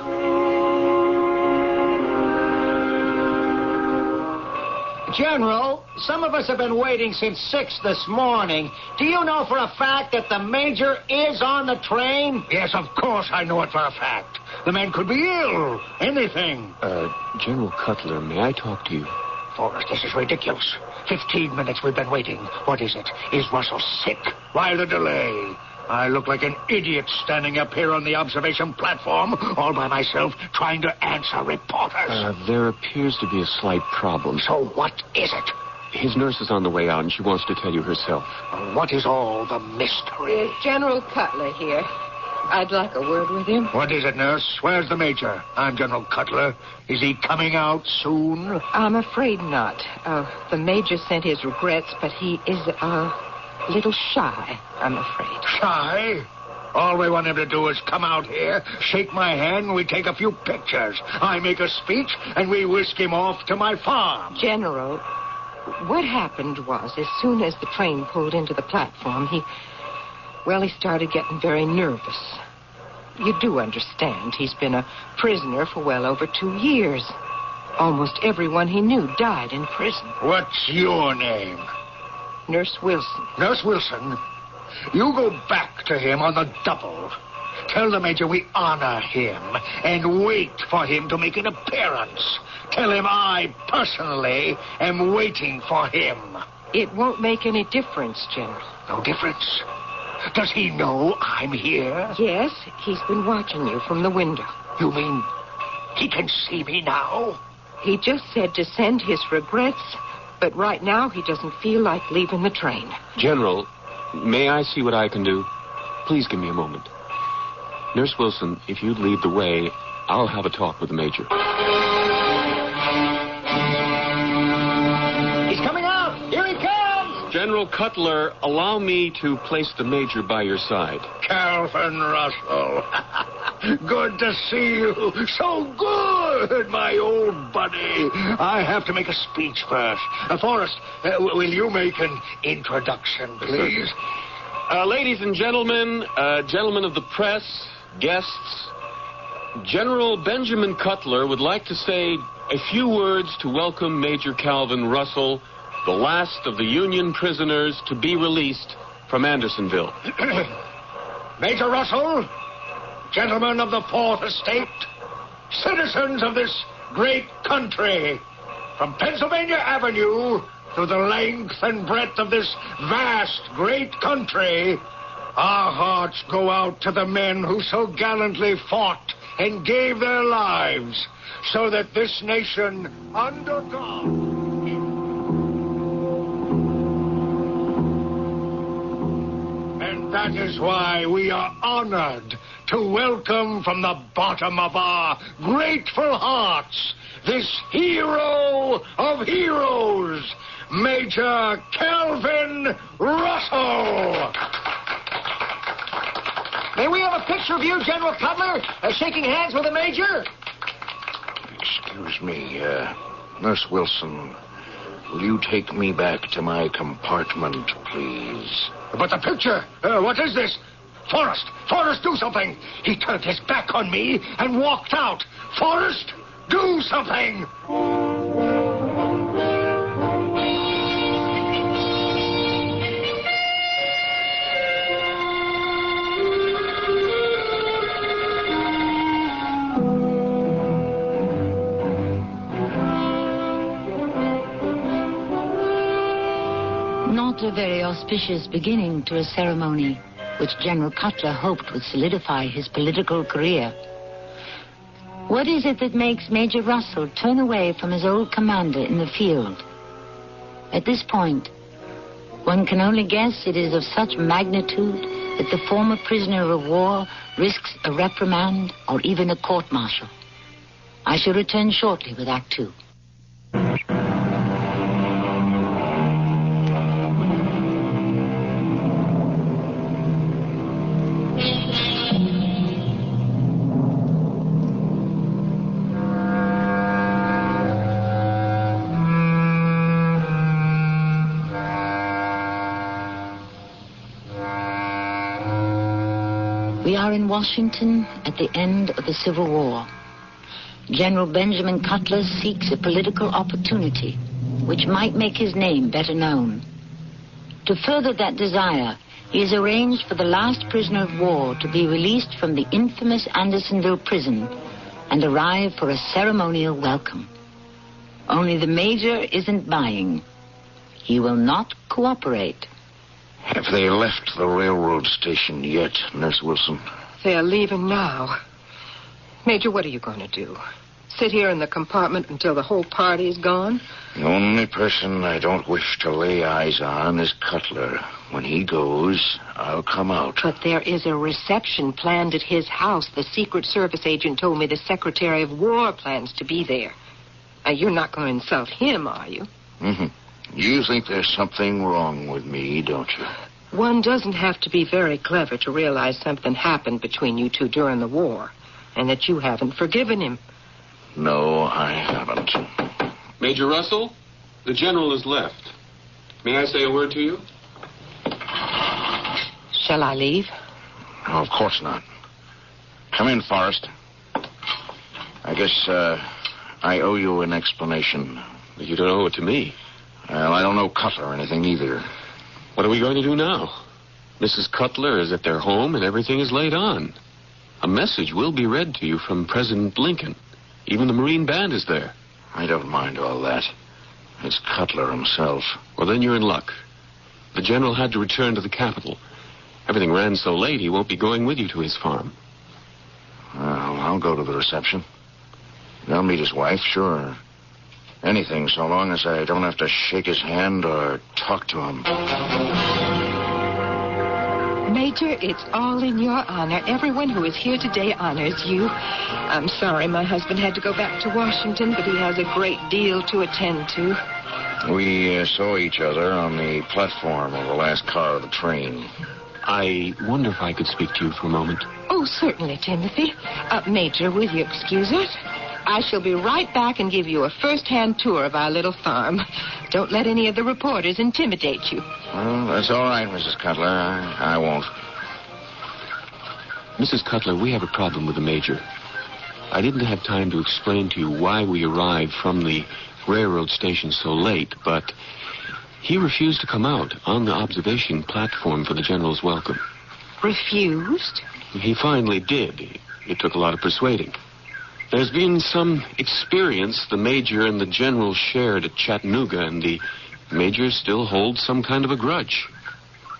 General, some of us have been waiting since 6 this morning. Do you know for a fact that the Major is on the train? Yes, of course I know it for a fact. The man could be ill. Anything. General Cutler, may I talk to you? Forrest, this is ridiculous. 15 minutes we've been waiting. What is it? Is Russell sick? Why the delay? I look like an idiot standing up here on the observation platform, all by myself, trying to answer reporters. There appears to be a slight problem. So what is it? His nurse is on the way out, and she wants to tell you herself. What is all the mystery? General Cutler here. I'd like a word with him. What is it, nurse? Where's the Major? I'm General Cutler. Is he coming out soon? I'm afraid not. The Major sent his regrets, but he is a little shy, I'm afraid. Shy? All we want him to do is come out here, shake my hand, and we take a few pictures. I make a speech, and we whisk him off to my farm. General, what happened was, as soon as the train pulled into the platform, he started getting very nervous. You do understand, he's been a prisoner for well over 2 years. Almost everyone he knew died in prison. What's your name? Nurse Wilson. Nurse Wilson, you go back to him on the double. Tell the Major we honor him and wait for him to make an appearance. Tell him I personally am waiting for him. It won't make any difference, General. No difference? Does he know I'm here? Yes, he's been watching you from the window. You mean he can see me now? He just said to send his regrets, but right now he doesn't feel like leaving the train. General, may I see what I can do? Please give me a moment. Nurse Wilson, if you'd lead the way, I'll have a talk with the Major. He's coming out! Here he comes! General Cutler, allow me to place the Major by your side. Calvin Russell. Good to see you. So good, my old buddy. I have to make a speech first. Forrest, will you make an introduction, please? Ladies and gentlemen, gentlemen of the press, guests, General Benjamin Cutler would like to say a few words to welcome Major Calvin Russell, the last of the Union prisoners to be released from Andersonville. Major Russell, gentlemen of the Fourth Estate, citizens of this great country. From Pennsylvania Avenue to the length and breadth of this vast, great country, our hearts go out to the men who so gallantly fought and gave their lives so that this nation, under God... And that is why we are honored to welcome from the bottom of our grateful hearts this hero of heroes, Major Calvin Russell. May we have a picture of you, General Cutler, shaking hands with the Major? Excuse me, Nurse Wilson. Will you take me back to my compartment, please? But the picture! What is this? Forrest! Forrest, do something! He turned his back on me and walked out. Forrest, do something! Not a very auspicious beginning to a ceremony which General Cutler hoped would solidify his political career. What is it that makes Major Russell turn away from his old commander in the field? At this point, one can only guess it is of such magnitude that the former prisoner of war risks a reprimand or even a court-martial. I shall return shortly with Act Two. We are in Washington at the end of the Civil War. General Benjamin Cutler seeks a political opportunity which might make his name better known. To further that desire, he has arranged for the last prisoner of war to be released from the infamous Andersonville prison and arrive for a ceremonial welcome. Only the Major isn't buying. He will not cooperate. Have they left the railroad station yet, Nurse Wilson? They're leaving now. Major, what are you going to do? Sit here in the compartment until the whole party is gone? The only person I don't wish to lay eyes on is Cutler. When he goes, I'll come out. But there is a reception planned at his house. The Secret Service agent told me the Secretary of War plans to be there. Now, you're not going to insult him, are you? Mm-hmm. You think there's something wrong with me, don't you? One doesn't have to be very clever to realize something happened between you two during the war, and that you haven't forgiven him. No, I haven't. Major Russell, the general has left. May I say a word to you? Shall I leave? No, of course not. Come in, Forrest. I guess, I owe you an explanation. You don't owe it to me. Well, I don't know Cutler or anything either. What are we going to do now? Mrs. Cutler is at their home and everything is laid on. A message will be read to you from President Lincoln. Even the Marine Band is there. I don't mind all that. It's Cutler himself. Well, then you're in luck. The general had to return to the capital. Everything ran so late, he won't be going with you to his farm. Well, I'll go to the reception. I'll meet his wife, sure. Anything, so long as I don't have to shake his hand or talk to him. Major, it's all in your honor. Everyone who is here today honors you. I'm sorry my husband had to go back to Washington, but he has a great deal to attend to. We saw each other on the platform of the last car of the train. I wonder if I could speak to you for a moment. Oh, certainly, Timothy. Major, will you excuse us? I shall be right back and give you a first-hand tour of our little farm. Don't let any of the reporters intimidate you. Well, that's all right, Mrs. Cutler. I won't. Mrs. Cutler, we have a problem with the Major. I didn't have time to explain to you why we arrived from the railroad station so late, but he refused to come out on the observation platform for the general's welcome. Refused? He finally did. It took a lot of persuading. There's been some experience the Major and the General shared at Chattanooga, and the Major still holds some kind of a grudge.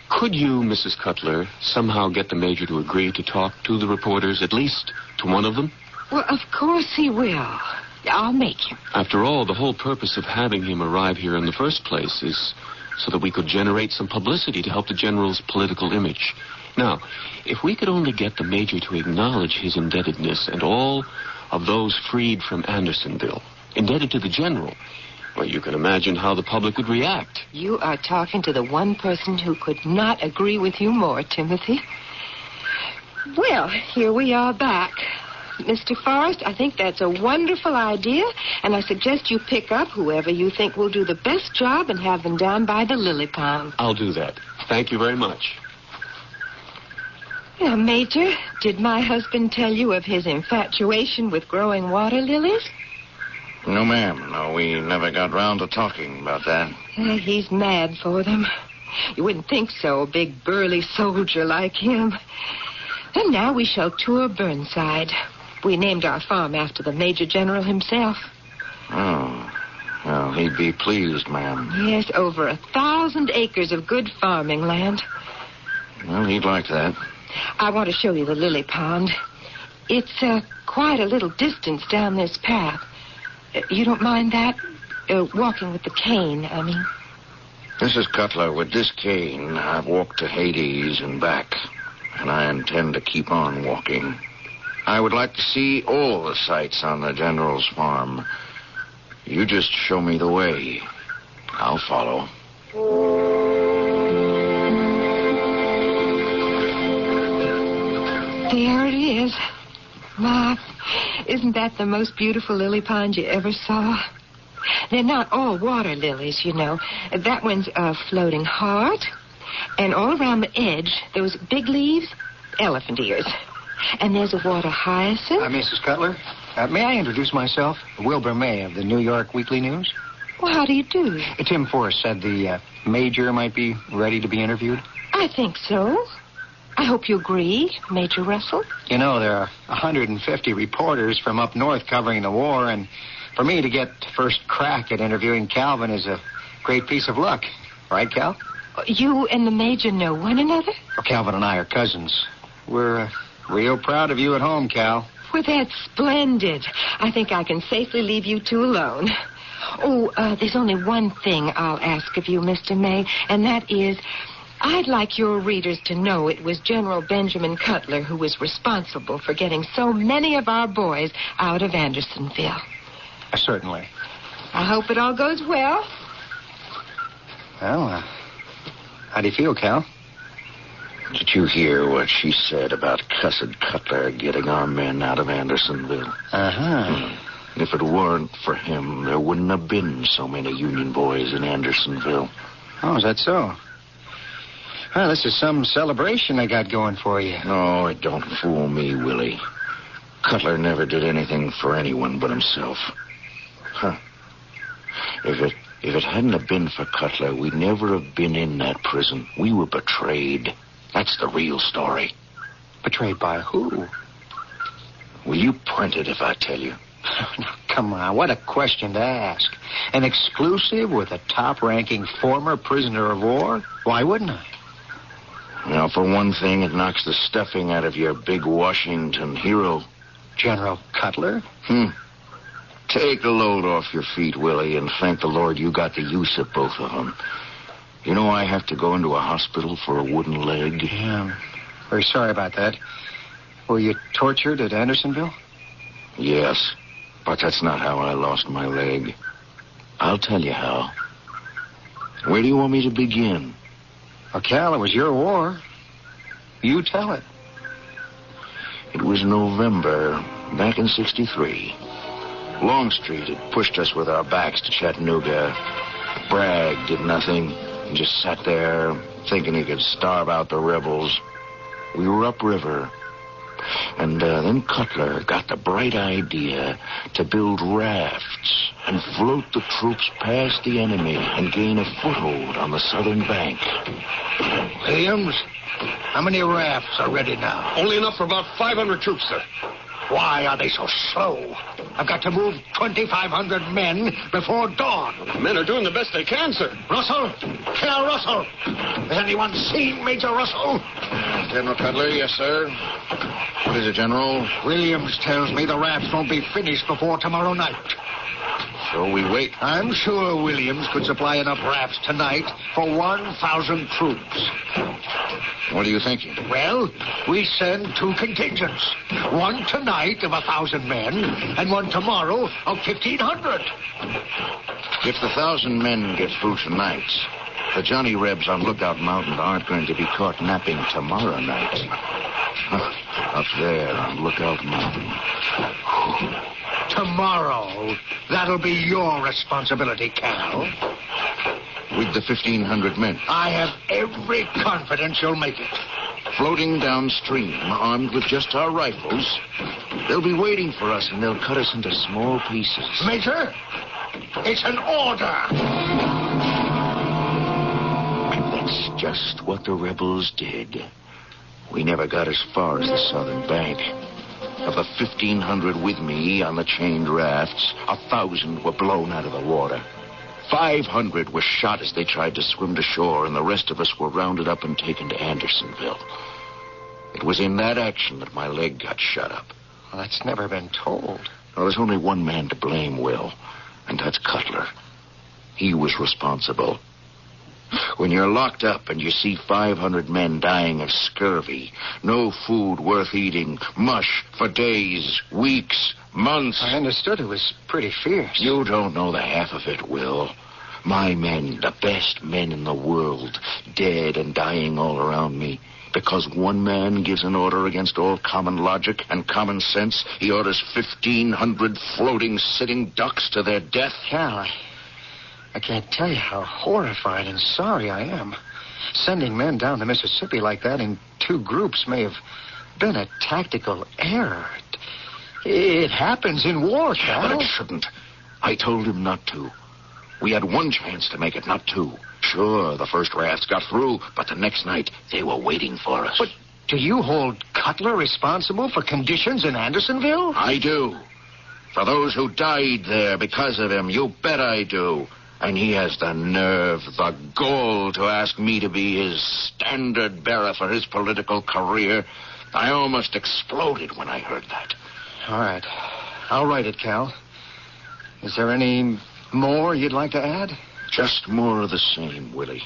Could you, Mrs. Cutler, somehow get the Major to agree to talk to the reporters, at least to one of them? Well, of course he will. I'll make him. After all, the whole purpose of having him arrive here in the first place is so that we could generate some publicity to help the General's political image. Now, if we could only get the Major to acknowledge his indebtedness and all of those freed from Andersonville, indebted to the General, well, you can imagine how the public would react. You are talking to the one person who could not agree with you more, Timothy. Well, here we are back. Mr. Forrest, I think that's a wonderful idea, and I suggest you pick up whoever you think will do the best job and have them down by the lily pond. I'll do that. Thank you very much. Now, Major, did my husband tell you of his infatuation with growing water lilies? No, ma'am. No, we never got round to talking about that. He's mad for them. You wouldn't think so, a big burly soldier like him. And now we shall tour Burnside. We named our farm after the Major General himself. Oh. Well, he'd be pleased, ma'am. Yes, over 1,000 acres of good farming land. Well, he'd like that. I want to show you the lily pond. It's quite a little distance down this path. You don't mind that? Walking with the cane, I mean. Mrs. Cutler, with this cane, I've walked to Hades and back, and I intend to keep on walking. I would like to see all the sights on the General's farm. You just show me the way. I'll follow. There it is. Ma, isn't that the most beautiful lily pond you ever saw? They're not all water lilies, you know. That one's a floating heart. And all around the edge, those big leaves, elephant ears. And there's a water hyacinth. Mrs. Cutler, may I introduce myself? Wilbur May of the New York Weekly News. Well, how do you do? Tim Forrest said the Major might be ready to be interviewed. I think so. I hope you agree, Major Russell. You know, there are 150 reporters from up north covering the war, and for me to get first crack at interviewing Calvin is a great piece of luck. Right, Cal? You and the Major know one another? Well, Calvin and I are cousins. We're real proud of you at home, Cal. Well, that's splendid. I think I can safely leave you two alone. Oh, there's only one thing I'll ask of you, Mr. May, and that is, I'd like your readers to know it was General Benjamin Cutler who was responsible for getting so many of our boys out of Andersonville. Certainly. I hope it all goes well. Well, how do you feel, Cal? Did you hear what she said about cussed Cutler getting our men out of Andersonville? Uh-huh. If it weren't for him, there wouldn't have been so many Union boys in Andersonville. Oh, is that so? Well, this is some celebration they got going for you. No, it don't fool me, Willie. Cutler never did anything for anyone but himself. Huh. If it hadn't have been for Cutler, we'd never have been in that prison. We were betrayed. That's the real story. Betrayed by who? Will you print it if I tell you? Now, come on, what a question to ask. An exclusive with a top-ranking former prisoner of war? Why wouldn't I? Now, for one thing, it knocks the stuffing out of your big Washington hero. General Cutler? Take a load off your feet, Willie, and thank the Lord you got the use of both of them. You know I have to go into a hospital for a wooden leg? Yeah, I'm very sorry about that. Were you tortured at Andersonville? Yes, but that's not how I lost my leg. I'll tell you how. Where do you want me to begin? Well, Cal, it was your war. You tell it. It was November, back in 63. Longstreet had pushed us with our backs to Chattanooga. Bragg did nothing and just sat there thinking he could starve out the rebels. We were upriver. And then Cutler got the bright idea to build rafts and float the troops past the enemy and gain a foothold on the southern bank. Williams, how many rafts are ready now? Only enough for about 500 troops, sir. Why are they so slow? I've got to move 2,500 men before dawn. The men are doing the best they can, sir. Russell? Colonel Russell? Has anyone seen Major Russell? General Cutler, yes, sir. What is it, General? Williams tells me the rafts won't be finished before tomorrow night. So we wait. I'm sure Williams could supply enough rafts tonight for 1,000 troops. What are you thinking? Well, we send 2 contingents. One tonight of 1,000 men, and one tomorrow of 1,500. If the 1,000 men get through tonight, the Johnny Rebs on Lookout Mountain aren't going to be caught napping tomorrow night. Up there on Lookout Mountain. Tomorrow, that'll be your responsibility, Cal. With the 1,500 men. I have every confidence you'll make it. Floating downstream, armed with just our rifles, they'll be waiting for us, and they'll cut us into small pieces. Major, it's an order. And that's just what the rebels did. We never got as far as the southern bank. Of the 1,500 with me on the chained rafts, 1,000 were blown out of the water. 500 were shot as they tried to swim to shore, and the rest of us were rounded up and taken to Andersonville. It was in that action that my leg got shut up. Well, that's never been told. Well, there's only one man to blame, Will, and that's Cutler. He was responsible. When you're locked up and you see 500 men dying of scurvy, no food worth eating, mush for days, weeks, months. I understood it was pretty fierce. You don't know the half of it, Will. My men, the best men in the world, dead and dying all around me. Because one man gives an order against all common logic and common sense, he orders 1,500 floating, sitting ducks to their death. Cal, I can't tell you how horrified and sorry I am. Sending men down the Mississippi like that in 2 groups may have been a tactical error. It happens in war, Cal. But it shouldn't. I told him not to. We had 1 chance to make it, not 2. Sure, the first rafts got through, but the next night they were waiting for us. But do you hold Cutler responsible for conditions in Andersonville? I do. For those who died there because of him, you bet I do. And he has the nerve, the gall to ask me to be his standard bearer for his political career. I almost exploded when I heard that. All right. I'll write it, Cal. Is there any more you'd like to add? Just more of the same, Willie.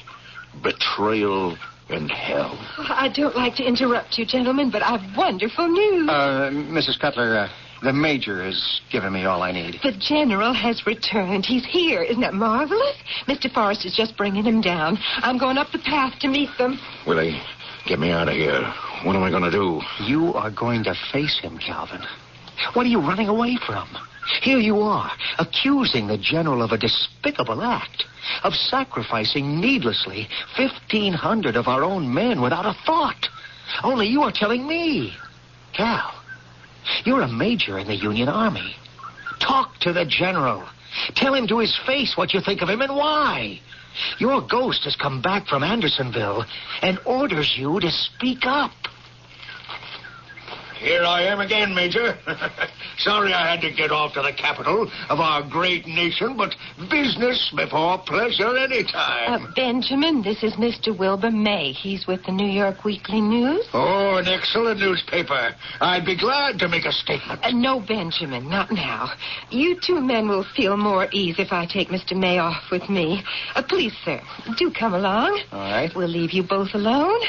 Betrayal and hell. I don't like to interrupt you, gentlemen, but I've wonderful news. Mrs. Cutler, the Major has given me all I need. The General has returned. He's here. Isn't that marvelous? Mr. Forrest is just bringing him down. I'm going up the path to meet them. Willie, get me out of here. What am I going to do? You are going to face him, Calvin. What are you running away from? Here you are, accusing the General of a despicable act, of sacrificing needlessly 1,500 of our own men without a thought. Only you are telling me. Cal, you're a major in the Union Army. Talk to the General. Tell him to his face what you think of him and why. Your ghost has come back from Andersonville and orders you to speak up. Here I am again, Major. Sorry I had to get off to the capital of our great nation, but business before pleasure anytime. Benjamin, this is Mr. Wilbur May. He's with the New York Weekly News. Oh, an excellent newspaper. I'd be glad to make a statement. No, Benjamin, not now. You 2 men will feel more ease if I take Mr. May off with me. Please, sir, do come along. All right. We'll leave you both alone.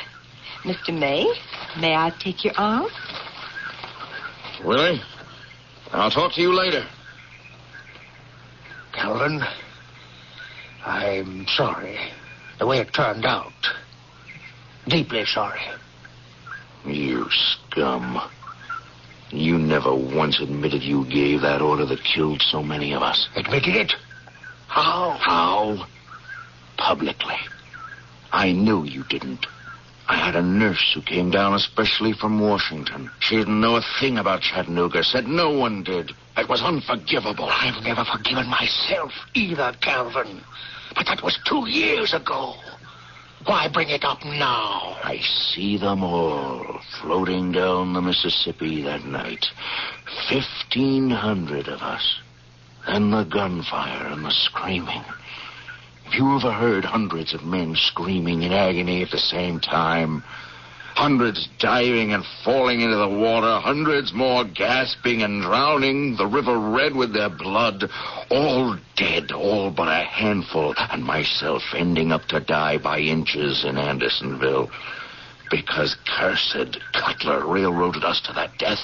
Mr. May, may I take your arm? Willie, I'll talk to you later. Calvin, I'm sorry. The way it turned out. Deeply sorry. You scum. You never once admitted you gave that order that killed so many of us. Admitted it? How? How? Publicly. I knew you didn't. I had a nurse who came down especially from Washington. She didn't know a thing about Chattanooga, said no one did. It was unforgivable. I've never forgiven myself either, Calvin. But that was 2 years ago. Why bring it up now? I see them all floating down the Mississippi that night. 1,500 of us. And the gunfire and the screaming. Have you ever heard hundreds of men screaming in agony at the same time? Hundreds diving and falling into the water, hundreds more gasping and drowning, the river red with their blood, all dead, all but a handful, and myself ending up to die by inches in Andersonville. Because cursed Cutler railroaded us to that death.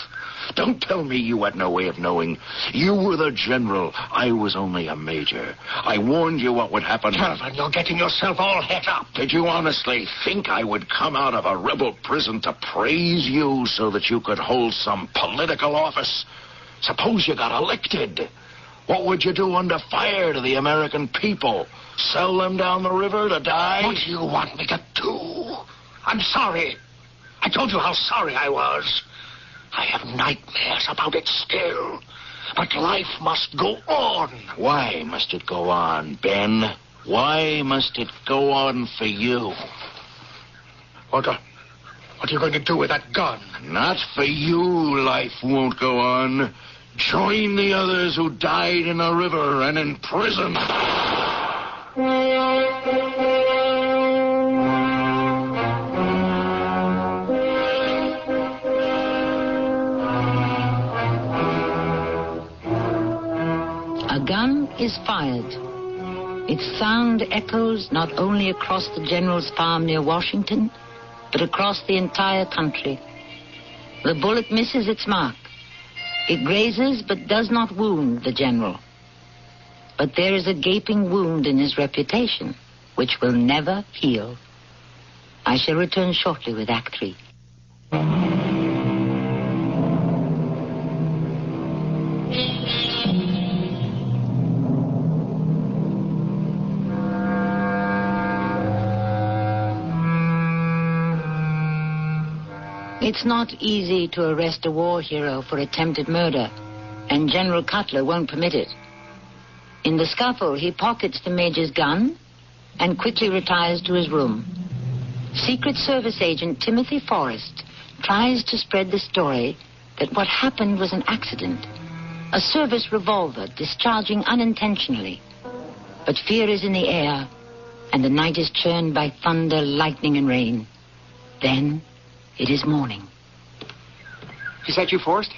Don't tell me you had no way of knowing. You were the general. I was only a major. I warned you what would happen. Calvin, you're getting yourself all het up. Did you honestly think I would come out of a rebel prison to praise you so that you could hold some political office? Suppose you got elected. What would you do under fire to the American people? Sell them down the river to die? What do you want me to do? I'm sorry. I told you how sorry I was. I have nightmares about it still. But life must go on. Why must it go on, Ben? Why must it go on for you? What are you going to do with that gun? Not for you, life won't go on. Join the others who died in the river and in prison. A gun is fired. Its sound echoes not only across the general's farm near Washington, but across the entire country. The bullet misses its mark. It grazes but does not wound the general. But there is a gaping wound in his reputation, which will never heal. I shall return shortly with Act 3. It's not easy to arrest a war hero for attempted murder, and General Cutler won't permit it. In the scuffle, he pockets the major's gun and quickly retires to his room. Secret Service agent Timothy Forrest tries to spread the story that what happened was an accident, a service revolver discharging unintentionally. But fear is in the air, and the night is churned by thunder, lightning, and rain. Then it is morning. Is that you, Forrest?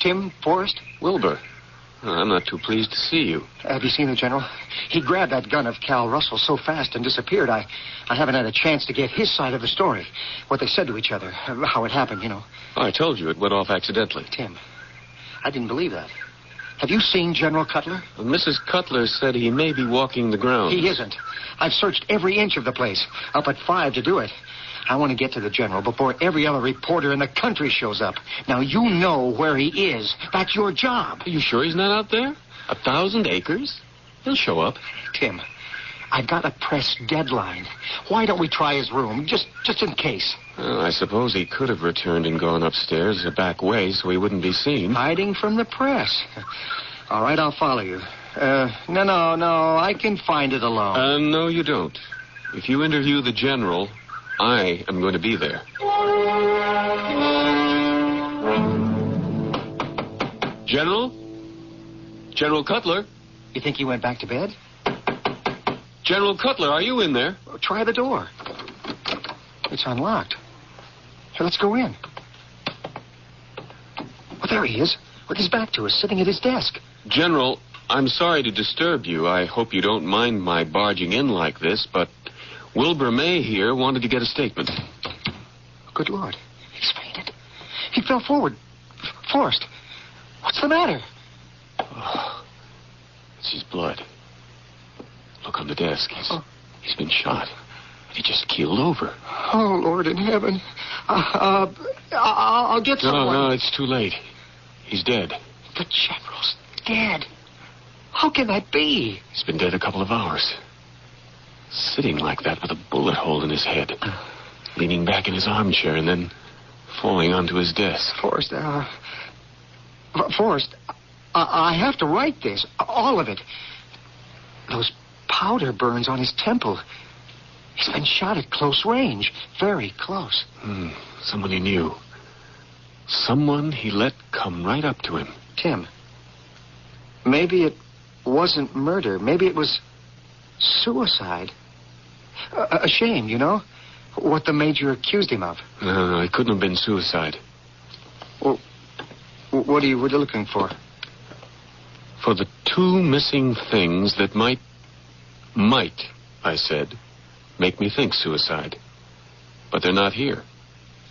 Tim Forrest? Wilbur, I'm not too pleased to see you. Have you seen the general? He grabbed that gun of Cal Russell so fast and disappeared. I haven't had a chance to get his side of the story. What they said to each other, how it happened, you know. I told you it went off accidentally. Tim, I didn't believe that. Have you seen General Cutler? Well, Mrs. Cutler said he may be walking the grounds. He isn't. I've searched every inch of the place, up at 5 to do it. I want to get to the general before every other reporter in the country shows up. Now, you know where he is. That's your job. Are you sure he's not out there? 1,000 acres? He'll show up. Tim, I've got a press deadline. Why don't we try his room, just in case? Well, I suppose he could have returned and gone upstairs a back way so he wouldn't be seen. Hiding from the press. All right, I'll follow you. No, I can find it alone. No, you don't. If you interview the general, I am going to be there. General? General Cutler? You think he went back to bed? General Cutler, are you in there? Try the door. It's unlocked. Here, let's go in. Well, there he is, with his back to us, sitting at his desk. General, I'm sorry to disturb you. I hope you don't mind my barging in like this, but Wilbur May here wanted to get a statement. Good Lord. He's fainted. He fell forward. Forrest, what's the matter? Oh, it's his blood. Look on the desk. He's been shot. He just keeled over. Oh, Lord in heaven. I'll get someone. No, it's too late. He's dead. The general's dead. How can that be? He's been dead a couple of hours. Sitting like that with a bullet hole in his head. Leaning back in his armchair and then falling onto his desk. Forrest, I have to write this. All of it. Those powder burns on his temple. He's been shot at close range. Very close. Someone he knew. Someone he let come right up to him. Tim, maybe it wasn't murder. Maybe it was suicide. A shame, you know, what the Major accused him of. No, it couldn't have been suicide. Well, what are you looking for? For the two missing things that might, I said, make me think suicide. But they're not here.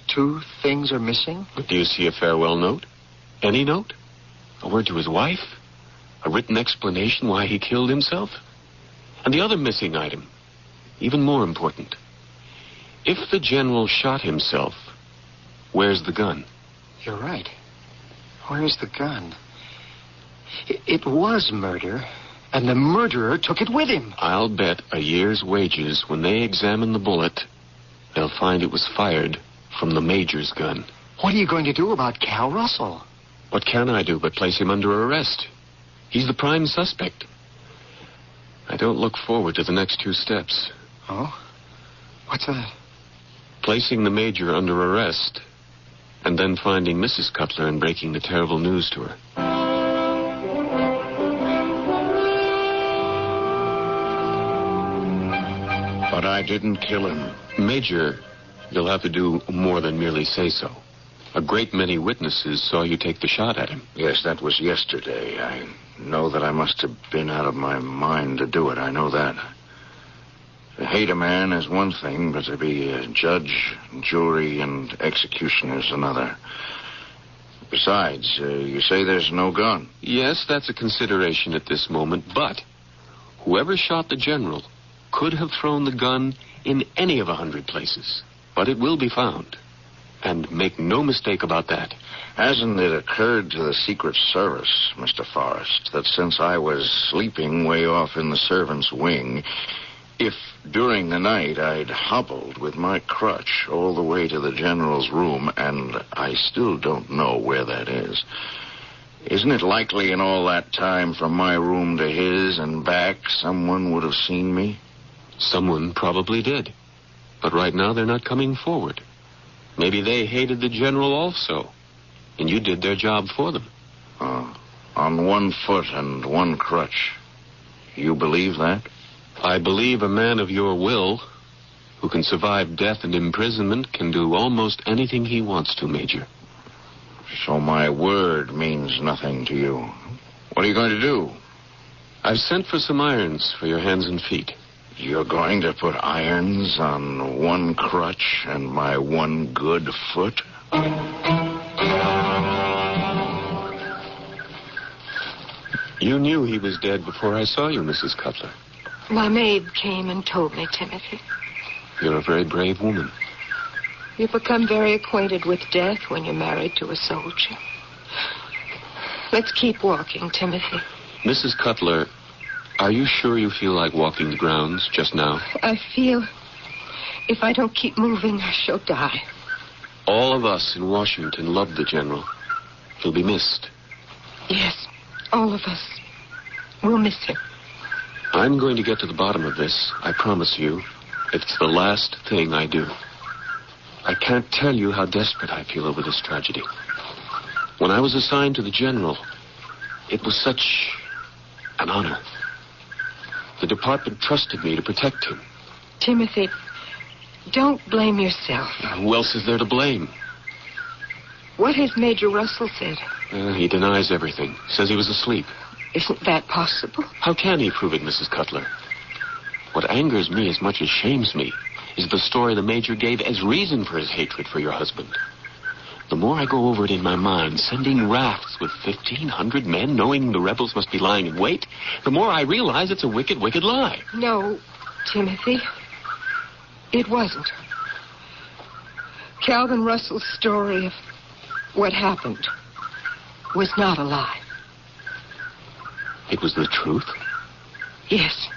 Two things are missing? But do you see a farewell note? Any note? A word to his wife? A written explanation why he killed himself? And the other missing item, even more important. If the general shot himself, where's the gun? You're right. Where's the gun? It was murder, and the murderer took it with him. I'll bet a year's wages when they examine the bullet, they'll find it was fired from the Major's gun. What are you going to do about Cal Russell? What can I do but place him under arrest? He's the prime suspect. I don't look forward to the next two steps. Oh? What's that? Placing the Major under arrest, and then finding Mrs. Cutler and breaking the terrible news to her. But I didn't kill him. Major, you'll have to do more than merely say so. A great many witnesses saw you take the shot at him. Yes, that was yesterday. I know that I must have been out of my mind to do it. I know that. To hate a man is one thing, but to be a judge, jury, and executioner is another. Besides, you say there's no gun. Yes, that's a consideration at this moment, but whoever shot the general could have thrown the gun in any of 100 places. But it will be found. And make no mistake about that. Hasn't it occurred to the Secret Service, Mr. Forrest, that since I was sleeping way off in the servants' wing, if during the night I'd hobbled with my crutch all the way to the general's room, and I still don't know where that is, isn't it likely in all that time from my room to his and back someone would have seen me? Someone probably did. But right now they're not coming forward. Maybe they hated the general also, and you did their job for them. On one foot and one crutch. You believe that? I believe a man of your will, who can survive death and imprisonment, can do almost anything he wants to, Major. So my word means nothing to you. What are you going to do? I've sent for some irons for your hands and feet. You're going to put irons on one crutch and my one good foot? You knew he was dead before I saw you, Mrs. Cutler. My maid came and told me, Timothy. You're a very brave woman. You become very acquainted with death when you're married to a soldier. Let's keep walking, Timothy. Mrs. Cutler, are you sure you feel like walking the grounds just now? I feel if I don't keep moving, I shall die. All of us in Washington love the general. He'll be missed. Yes, all of us. We'll miss him. I'm going to get to the bottom of this, I promise you. It's the last thing I do. I can't tell you how desperate I feel over this tragedy. When I was assigned to the general, it was such an honor. The department trusted me to protect him. Timothy, don't blame yourself. Who else is there to blame? What has Major Russell said? He denies everything. Says he was asleep. Isn't that possible? How can he prove it, Mrs. Cutler? What angers me as much as shames me is the story the Major gave as reason for his hatred for your husband. The more I go over it in my mind, sending rafts with 1,500 men, knowing the rebels must be lying in wait, the more I realize it's a wicked, wicked lie. No, Timothy. It wasn't. Calvin Russell's story of what happened was not a lie. It was the truth? Yes.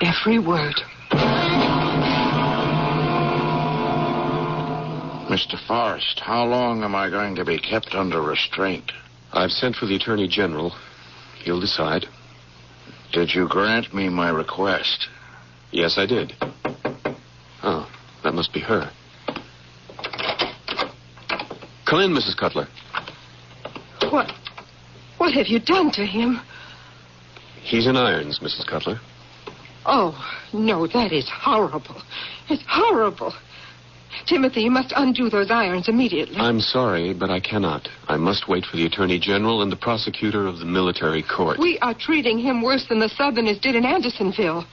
Every word. Mr. Forrest, how long am I going to be kept under restraint? I've sent for the Attorney General. He'll decide. Did you grant me my request? Yes, I did. must be her. Come in, Mrs. Cutler. What have you done to him? He's in irons, Mrs. Cutler. Oh, no, that is horrible. It's horrible. Timothy, you must undo those irons immediately. I'm sorry, but I cannot. I must wait for the Attorney General and the prosecutor of the military court. We are treating him worse than the Southerners did in Andersonville.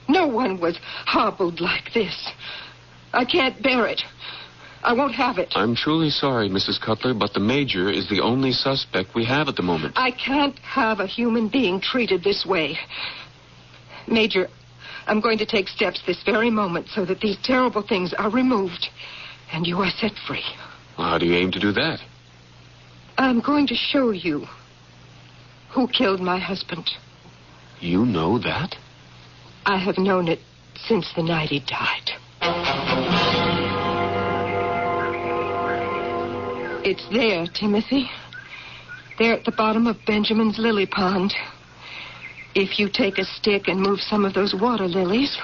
No one was hobbled like this. I can't bear it. I won't have it. I'm truly sorry, Mrs. Cutler, but the Major is the only suspect we have at the moment. I can't have a human being treated this way. Major, I'm going to take steps this very moment so that these terrible things are removed and you are set free. Well, how do you aim to do that? I'm going to show you who killed my husband. You know that? I have known it since the night he died. It's there, Timothy. There at the bottom of Benjamin's lily pond. If you take a stick and move some of those water lilies,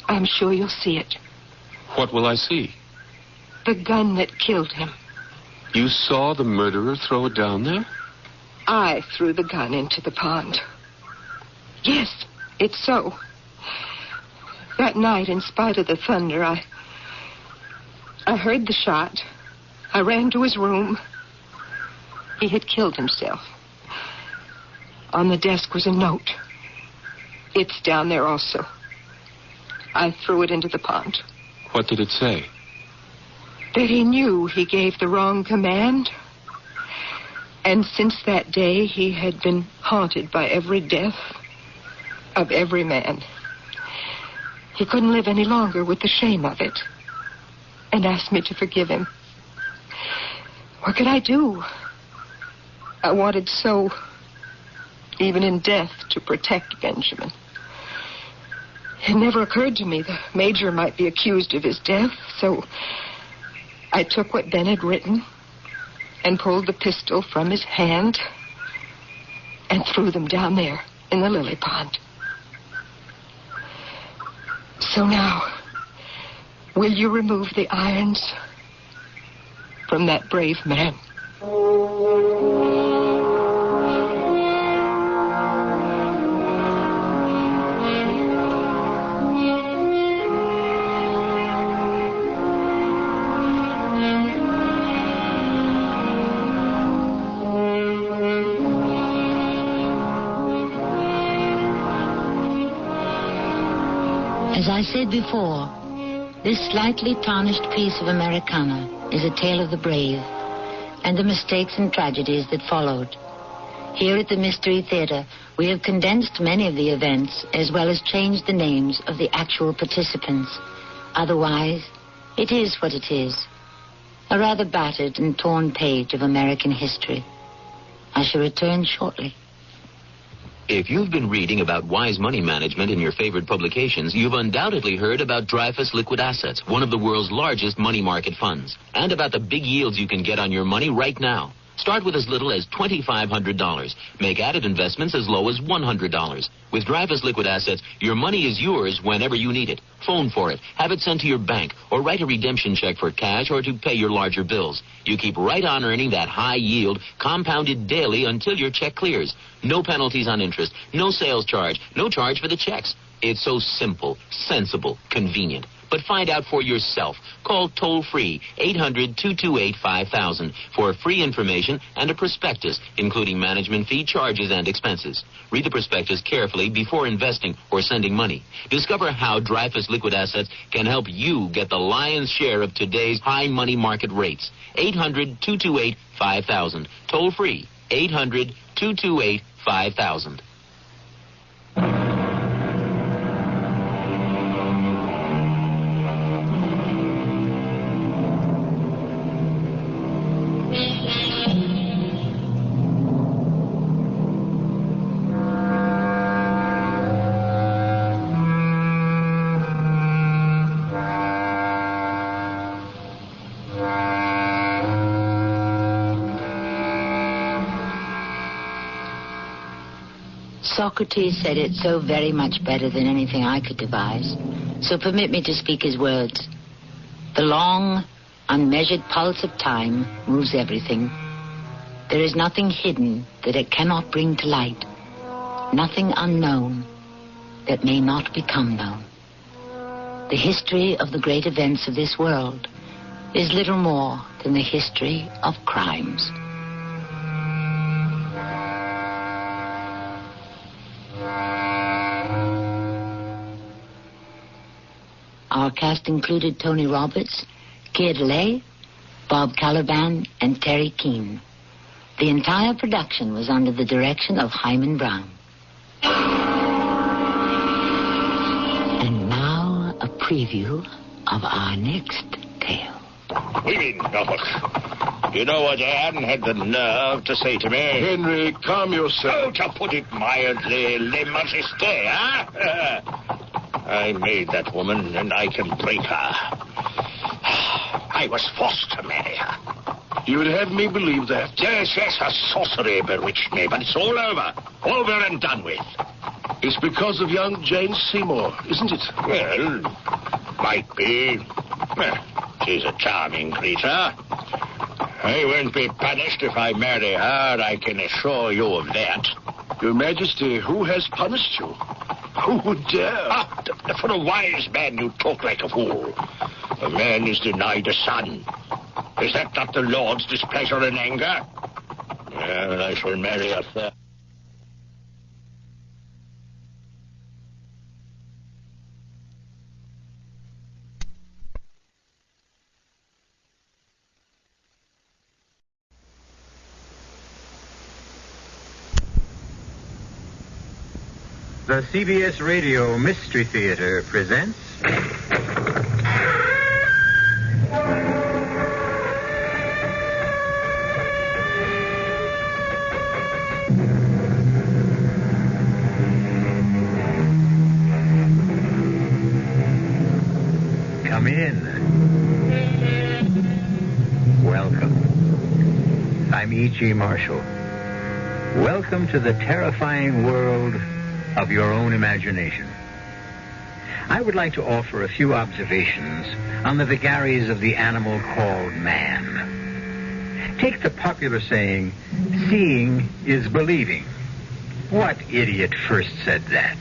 I'm sure you'll see it. What will I see? The gun that killed him. You saw the murderer throw it down there? I threw the gun into the pond. Yes, it's so. That night, in spite of the thunder, I heard the shot. I ran to his room. He had killed himself. On the desk was a note. It's down there also. I threw it into the pond. What did it say? That he knew he gave the wrong command. And since that day, he had been haunted by every death of every man. He couldn't live any longer with the shame of it, and asked me to forgive him. What could I do? I wanted so, even in death, to protect Benjamin. It never occurred to me the Major might be accused of his death, so I took what Ben had written and pulled the pistol from his hand and threw them down there in the lily pond. So now, will you remove the irons from that brave man? As I said before, this slightly tarnished piece of Americana is a tale of the brave and the mistakes and tragedies that followed. Here at the Mystery Theatre, we have condensed many of the events as well as changed the names of the actual participants. Otherwise, it is what it is. A rather battered and torn page of American history. I shall return shortly. If you've been reading about wise money management in your favorite publications, you've undoubtedly heard about Dreyfus Liquid Assets, one of the world's largest money market funds, and about the big yields you can get on your money right now. Start with as little as $2,500. Make added investments as low as $100. With Dreyfus Liquid Assets, your money is yours whenever you need it. Phone for it, have it sent to your bank, or write a redemption check for cash or to pay your larger bills. You keep right on earning that high yield, compounded daily until your check clears. No penalties on interest, no sales charge, no charge for the checks. It's so simple, sensible, convenient. But find out for yourself. Call toll-free 800-228-5000 for free information and a prospectus, including management fee, charges, and expenses. Read the prospectus carefully before investing or sending money. Discover how Dreyfus Liquid Assets can help you get the lion's share of today's high money market rates. 800-228-5000. Toll-free 800-228-5000. Socrates said it so very much better than anything I could devise. So permit me to speak his words. The long, unmeasured pulse of time moves everything. There is nothing hidden that it cannot bring to light. Nothing unknown that may not become known. The history of the great events of this world is little more than the history of crimes. Our cast included Tony Roberts, Keir DeLay, Bob Caliban, and Terry Keane. The entire production was under the direction of Hyman Brown. And now, a preview of our next tale. Women, Norfolk. You know what Anne had the nerve to say to me? Henry, calm yourself. Oh, to put it mildly, le majesté, huh? I made that woman, and I can break her. I was forced to marry her. You would have me believe that? Yes, her sorcery bewitched me, but it's all over. Over and done with. It's because of young Jane Seymour, isn't it? Well, might be. Well, she's a charming creature. I won't be punished if I marry her, I can assure you of that. Your Majesty, who has punished you? Who would dare? For a wise man, you talk like a fool. A man is denied a son. Is that not the Lord's displeasure and anger? Well, I shall marry her first. The CBS Radio Mystery Theatre presents... Come in. Welcome. I'm E.G. Marshall. Welcome to the terrifying world of your own imagination. I would like to offer a few observations on the vagaries of the animal called man. Take the popular saying, seeing is believing. What idiot first said that?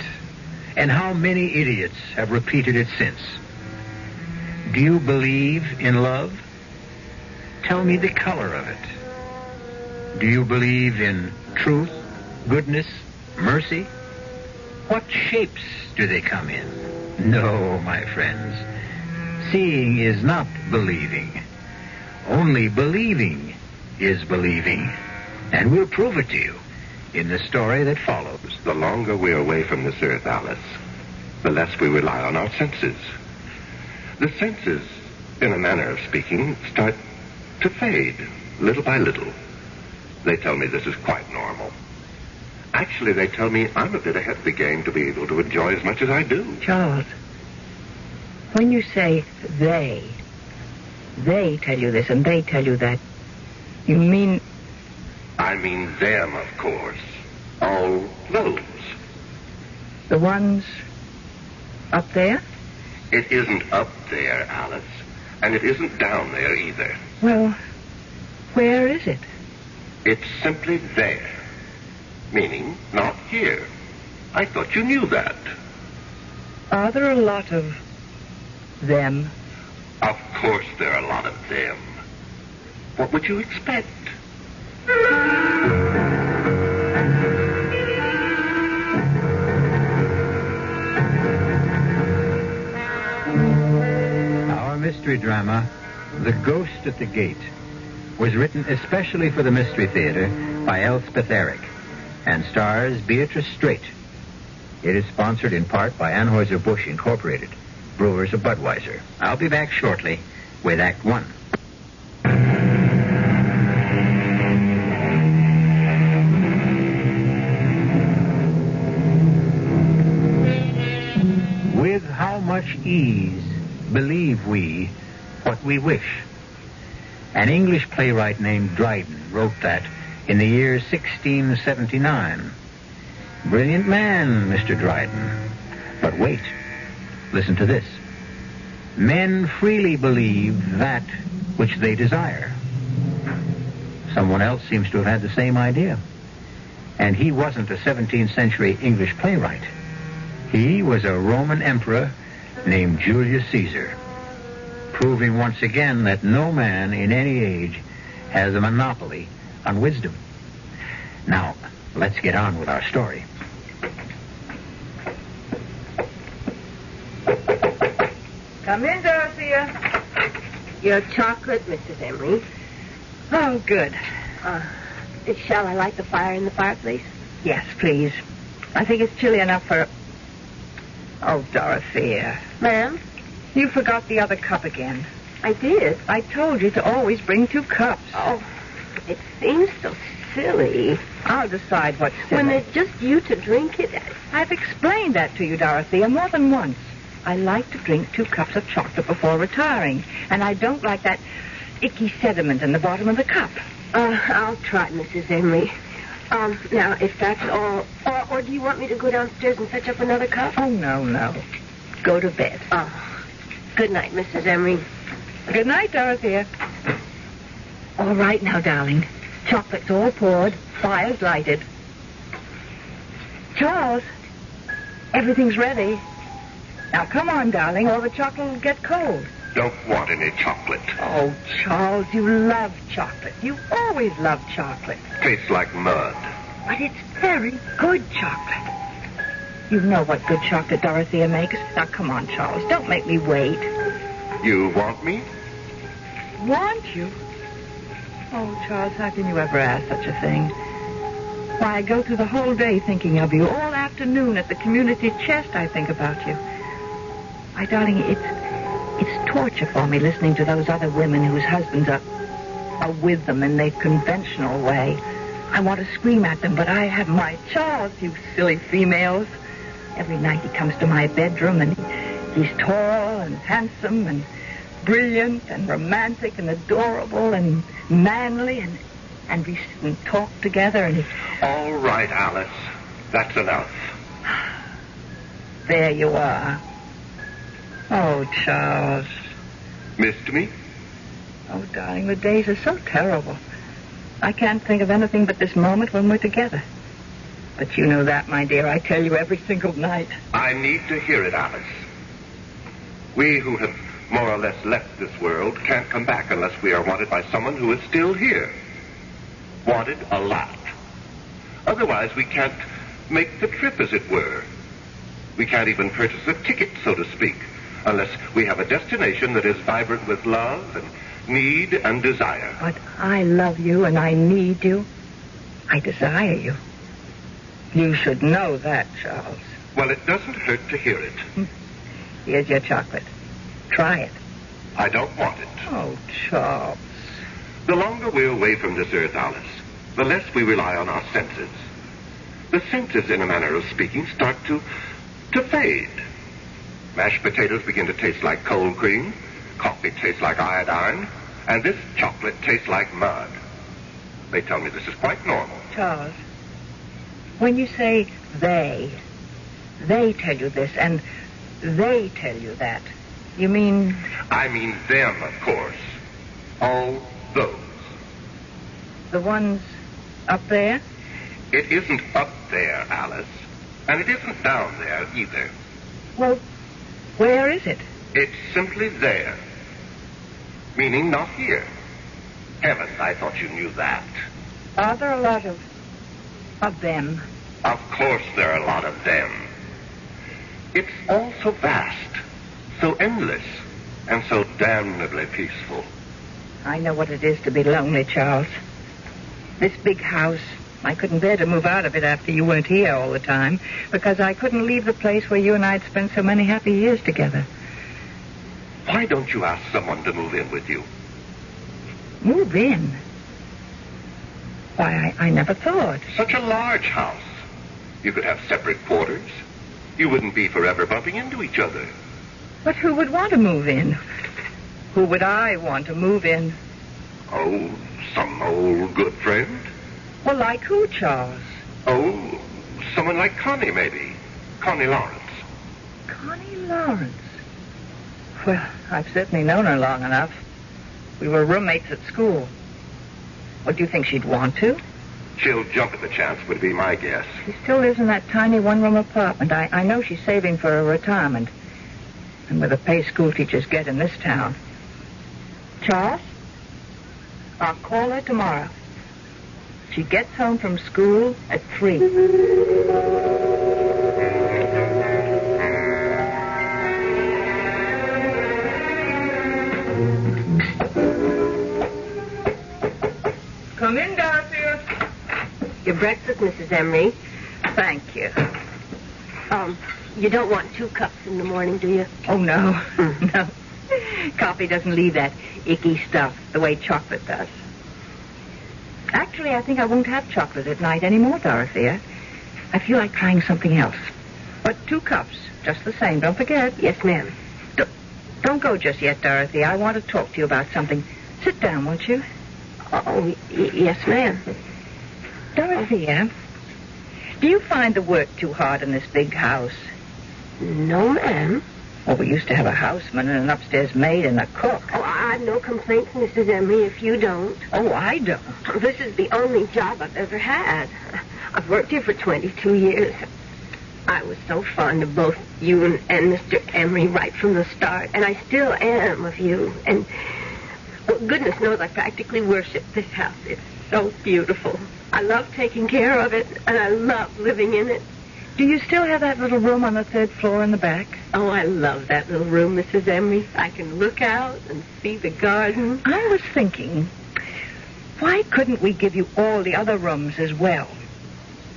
And how many idiots have repeated it since? Do you believe in love? Tell me the color of it. Do you believe in truth, goodness, mercy? What shapes do they come in? No, my friends. Seeing is not believing. Only believing is believing. And we'll prove it to you in the story that follows. The longer we're away from this earth, Alice, the less we rely on our senses. The senses, in a manner of speaking, start to fade, little by little. They tell me this is quite normal. Actually, they tell me I'm a bit ahead of the game to be able to enjoy as much as I do. Charles, when you say they tell you this and they tell you that, you mean... I mean them, of course. All those. The ones up there? It isn't up there, Alice. And it isn't down there either. Well, where is it? It's simply there. Meaning, not here. I thought you knew that. Are there a lot of them? Of course there are a lot of them. What would you expect? Our mystery drama, The Ghost at the Gate, was written especially for the Mystery Theater by Elspeth Eric and stars Beatrice Straight. It is sponsored in part by Anheuser-Busch Incorporated, brewers of Budweiser. I'll be back shortly with Act One. With how much ease believe we what we wish? An English playwright named Dryden wrote that in the year 1679. Brilliant man, Mr. Dryden. But wait, listen to this. Men freely believe that which they desire. Someone else seems to have had the same idea. And he wasn't a 17th century English playwright. He was a Roman emperor named Julius Caesar, proving once again that no man in any age has a monopoly on wisdom. Now, let's get on with our story. Come in, Dorothea. Your chocolate, Mrs. Emery. Oh, good. Shall I light the fire in the fireplace? Yes, please. I think it's chilly enough for... Oh, Dorothea. Ma'am? You forgot the other cup again. I did. I told you to always bring 2 cups. Oh, it seems so silly. I'll decide what's silly. When there's just you to drink it. I've explained that to you, Dorothea, more than once. I like to drink 2 cups of chocolate before retiring, and I don't like that icky sediment in the bottom of the cup. I'll try, Mrs. Emery. Now, if that's all... Or do you want me to go downstairs and fetch up another cup? Oh, no. Go to bed. Oh. Good night, Mrs. Emery. Good night, Dorothea. All right now, darling. Chocolate's all poured. Fire's lighted. Charles, everything's ready. Now, come on, darling, or the chocolate will get cold. Don't want any chocolate. Oh, Charles, you love chocolate. You always love chocolate. Tastes like mud. But it's very good chocolate. You know what good chocolate Dorothea makes. Now, come on, Charles. Don't make me wait. You want me? Want you? Oh, Charles, how can you ever ask such a thing? Why, I go through the whole day thinking of you. All afternoon at the community chest, I think about you. My darling, it's torture for me listening to those other women whose husbands are with them in their conventional way. I want to scream at them, but I have my Charles, you silly females. Every night he comes to my bedroom, and he's tall and handsome and brilliant and romantic and adorable and manly, and we sit and talk together, and he... All right, Alice. That's enough. There you are. Oh, Charles. Missed me? Oh, darling, the days are so terrible. I can't think of anything but this moment when we're together. But you know that, my dear. I tell you every single night. I need to hear it, Alice. We who have more or less left this world can't come back unless we are wanted by someone who is still here. Wanted a lot. Otherwise, we can't make the trip, as it were. We can't even purchase a ticket, so to speak, unless we have a destination that is vibrant with love and need and desire. But I love you and I need you. I desire you. You should know that, Charles. Well, it doesn't hurt to hear it. Here's your chocolate. Try it. I don't want it. Oh, Charles. The longer we're away from this earth, Alice, the less we rely on our senses. The senses, in a manner of speaking, start to fade. Mashed potatoes begin to taste like cold cream, coffee tastes like iodine, and this chocolate tastes like mud. They tell me this is quite normal. Charles, when you say they tell you this, and they tell you that, you mean... I mean them, of course. All those. The ones up there? It isn't up there, Alice. And it isn't down there, either. Well, where is it? It's simply there. Meaning not here. Heavens, I thought you knew that. Are there a lot of them? Of course there are a lot of them. It's all so vast, so endless, and so damnably peaceful. I know what it is to be lonely, Charles. This big house, I couldn't bear to move out of it after you weren't here all the time, because I couldn't leave the place where you and I'd spent so many happy years together. Why don't you ask someone to move in with you? Move in? Why, I never thought. Such a large house. You could have separate quarters. You wouldn't be forever bumping into each other. But who would want to move in? Who would I want to move in? Oh, some old good friend. Well, like who, Charles? Oh, someone like Connie, maybe. Connie Lawrence. Connie Lawrence? Well, I've certainly known her long enough. We were roommates at school. What, do you think she'd want to? She'll jump at the chance, would be my guess. She still lives in that tiny one-room apartment. I know she's saving for a retirement. And with the pay school teachers get in this town. Charles, I'll call her tomorrow. She gets home from school at 3. Come in, Dorothea. Your breakfast, Mrs. Emery. Thank you. You don't want 2 cups in the morning, do you? Oh, no. No. Coffee doesn't leave that icky stuff the way chocolate does. Actually, I think I won't have chocolate at night anymore, Dorothea. I feel like trying something else. But 2 cups, just the same. Don't forget. Yes, ma'am. Don't go just yet, Dorothea. I want to talk to you about something. Sit down, won't you? Oh, yes, ma'am. Dorothea, do you find the work too hard in this big house? No, ma'am. Well, we used to have a houseman and an upstairs maid and a cook. Oh, I've no complaints, Mrs. Emery, if you don't. Oh, I don't. This is the only job I've ever had. I've worked here for 22 years. I was so fond of both you and Mr. Emery right from the start, and I still am of you. And, well, goodness knows I practically worship this house. It's so beautiful. I love taking care of it, and I love living in it. Do you still have that little room on the 3rd floor in the back? Oh, I love that little room, Mrs. Emery. I can look out and see the garden. I was thinking, why couldn't we give you all the other rooms as well?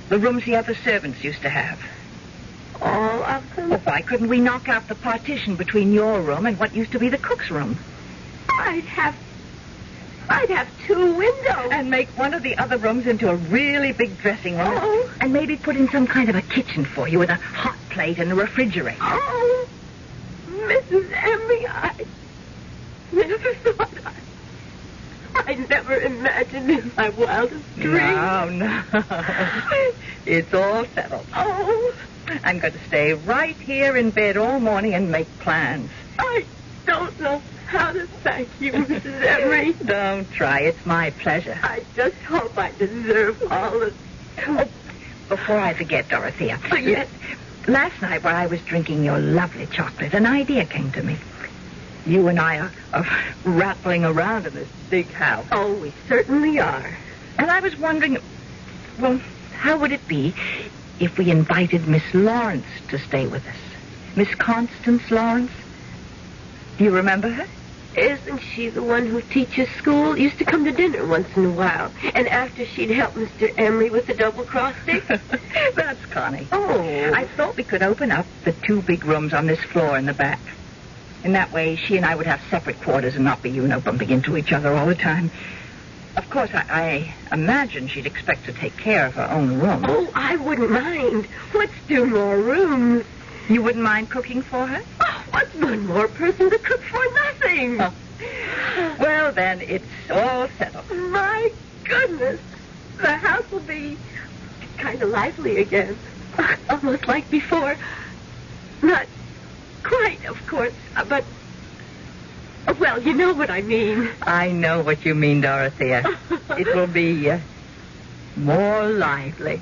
The rooms the other servants used to have. All of them? Well, why couldn't we knock out the partition between your room and what used to be the cook's room? I'd have 2 windows. And make one of the other rooms into a really big dressing room. Oh. And maybe put in some kind of a kitchen for you with a hot plate and a refrigerator. Oh, Mrs. Emery, I never thought I never imagined in my wildest dreams. No. It's all settled. Oh. I'm going to stay right here in bed all morning and make plans. I don't know how to thank you, Mrs. Emery. Don't try. It's my pleasure. I just hope I deserve all the... Oh, before I forget, Dorothea. Oh, yes. Last night while I was drinking your lovely chocolate, an idea came to me. You and I are rattling around in this big house. Oh, we certainly are. And I was wondering, well, how would it be if we invited Miss Lawrence to stay with us? Miss Constance Lawrence? Do you remember her? Isn't she the one who teaches school? Used to come to dinner once in a while. And after she'd help Mr. Emery with the double-cross stick? That's Connie. Oh. I thought we could open up the 2 big rooms on this floor in the back. In that way, she and I would have separate quarters and not be, bumping into each other all the time. Of course, I imagine she'd expect to take care of her own room. Oh, I wouldn't mind. Let's do more rooms. You wouldn't mind cooking for her? Oh, what's one more person to cook for nothing? Oh. Well, then, it's all settled. My goodness. The house will be kind of lively again. Almost like before. Not quite, of course, but... Well, you know what I mean. I know what you mean, Dorothea. It will be more lively.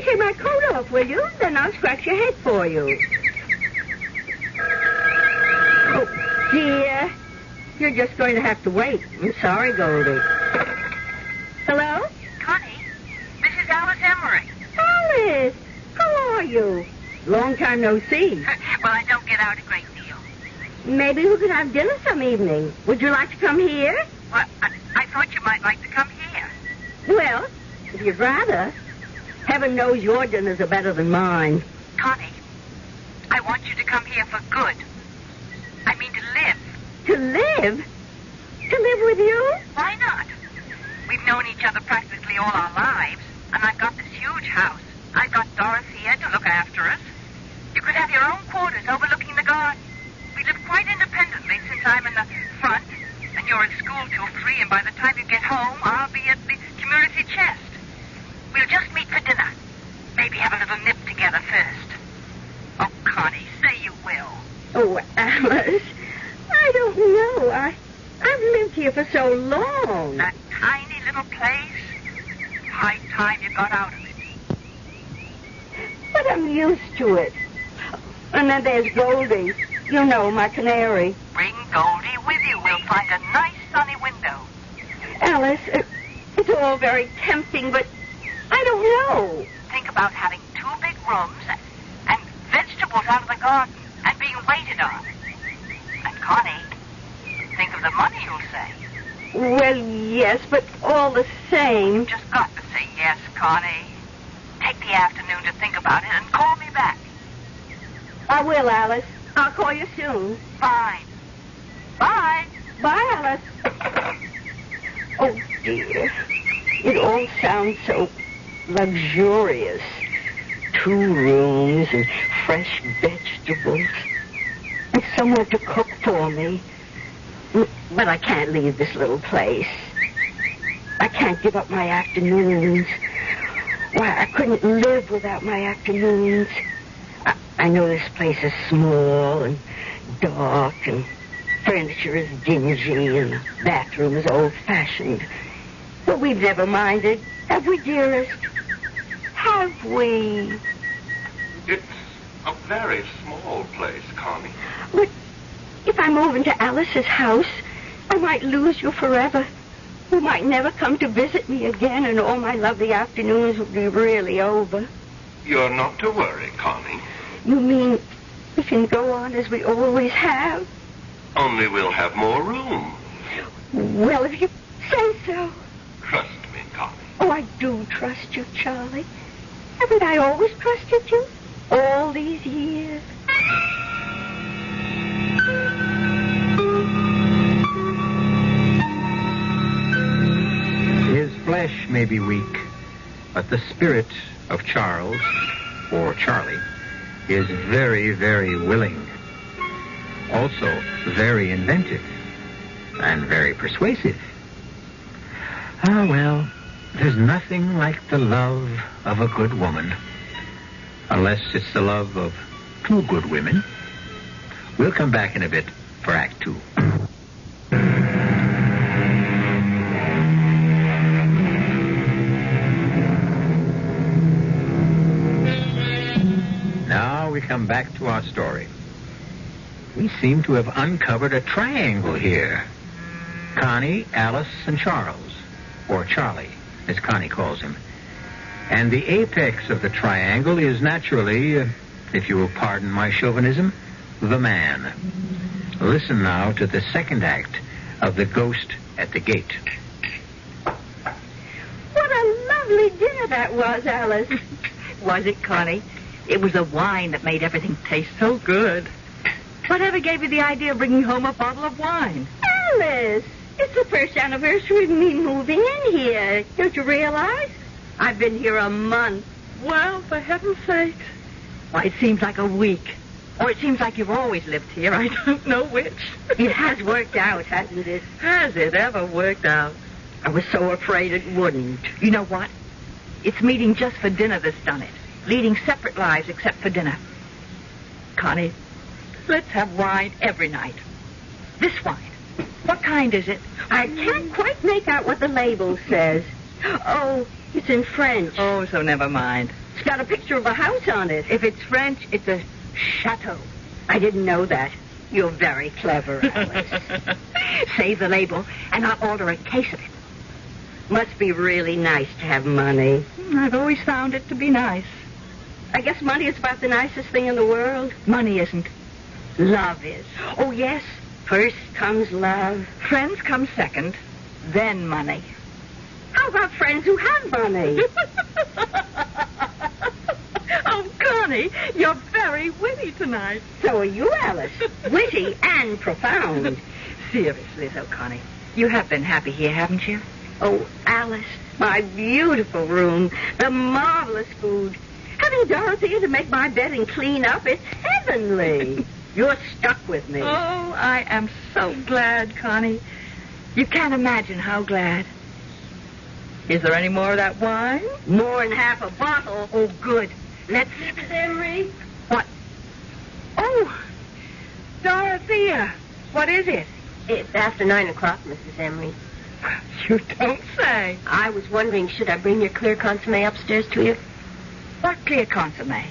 Take my coat off, will you? Then I'll scratch your head for you. Oh, dear. You're just going to have to wait. I'm sorry, Goldie. Hello? Connie, this is Alice Emery. Alice, how are you? Long time no see. Well, I don't get out a great deal. Maybe we could have dinner some evening. Would you like to come here? Well, I thought you might like to come here. Well, if you'd rather... Heaven knows your dinners are better than mine. Connie, I want you to come here for good. I mean to live. To live? To live with you? Why not? We've known each other practically all our lives, and I've got this huge house. I've got Dorothea to look after us. You could have your own quarters overlooking the garden. We'd live quite independently since I'm in the front, and you're at school till 3, and by the time you get home, I'll be at the community chest. We'll just meet for dinner. Maybe have a little nip together first. Oh, Connie, say you will. Oh, Alice, I don't know. I've lived here for so long. That tiny little place. High time you got out of it. But I'm used to it. And then there's Goldie. You know, my canary. Bring Goldie with you. We'll find a nice sunny window. Alice, it's all very tempting, but I don't know. Think about having 2 big rooms and vegetables out of the garden and being waited on. And Connie, think of the money you'll save. Well, yes, but all the same. You've just got to say yes, Connie. Take the afternoon to think about it and call me back. I will, Alice. I'll call you soon. Fine. Bye. Bye, Alice. Oh, dear. It all sounds so luxurious. 2 rooms and fresh vegetables. And someone to cook for me. But I can't leave this little place. I can't give up my afternoons. Why, I couldn't live without my afternoons. I know this place is small and dark and furniture is dingy and the bathroom is old-fashioned. But we've never minded, have we, dearest? Have we? It's a very small place, Connie. But if I move into Alice's house, I might lose you forever. You might never come to visit me again, and all my lovely afternoons would be really over. You're not to worry, Connie. You mean we can go on as we always have? Only we'll have more room. Well, if you say so. Trust me, Connie. Oh, I do trust you, Charlie. Haven't I always trusted you? All these years. His flesh may be weak, but the spirit of Charles, or Charlie, is very, very willing. Also very inventive and very persuasive. Ah, well, there's nothing like the love of a good woman. Unless it's the love of 2 good women. We'll come back in a bit for Act 2. Now we come back to our story. We seem to have uncovered a triangle here. Connie, Alice, and Charles, or Charlie, as Connie calls him. And the apex of the triangle is naturally, if you will pardon my chauvinism, the man. Listen now to the second act of The Ghost at the Gate. What a lovely dinner that was, Alice. Was it, Connie? It was the wine that made everything taste so good. Whatever gave you the idea of bringing home a bottle of wine? Alice, it's the first anniversary of me moving in here. Don't you realize? I've been here a month. Well, for heaven's sake. Why, it seems like a week. Or it seems like you've always lived here. I don't know which. It has worked out, hasn't it? Has it ever worked out? I was so afraid it wouldn't. You know what? It's meeting just for dinner that's done it. Leading separate lives except for dinner. Connie, let's have wine every night. This wine. What kind is it? I can't quite make out what the label says. Oh, it's in French. Oh, so never mind. It's got a picture of a house on it. If it's French, it's a chateau. I didn't know that. You're very clever, Alice. Save the label, and I'll order a case of it. Must be really nice to have money. I've always found it to be nice. I guess money is about the nicest thing in the world. Money isn't. Love is. Oh, yes. First comes love. Friends come second, then money. How about friends who have money? Oh, Connie, you're very witty tonight. So are you, Alice. Witty and profound. Seriously, though, Connie, you have been happy here, haven't you? Oh, Alice, my beautiful room, the marvelous food. Having Dorothea to make my bed and clean up, it's heavenly. You're stuck with me. Oh, I am so glad, Connie. You can't imagine how glad. Is there any more of that wine? More than half a bottle. Oh, good. Let's... Mrs. Emery? What? Oh, Dorothea. What is it? It's after 9 o'clock, Mrs. Emery. You don't say. I was wondering, should I bring your clear consommé upstairs to you? What clear consommé?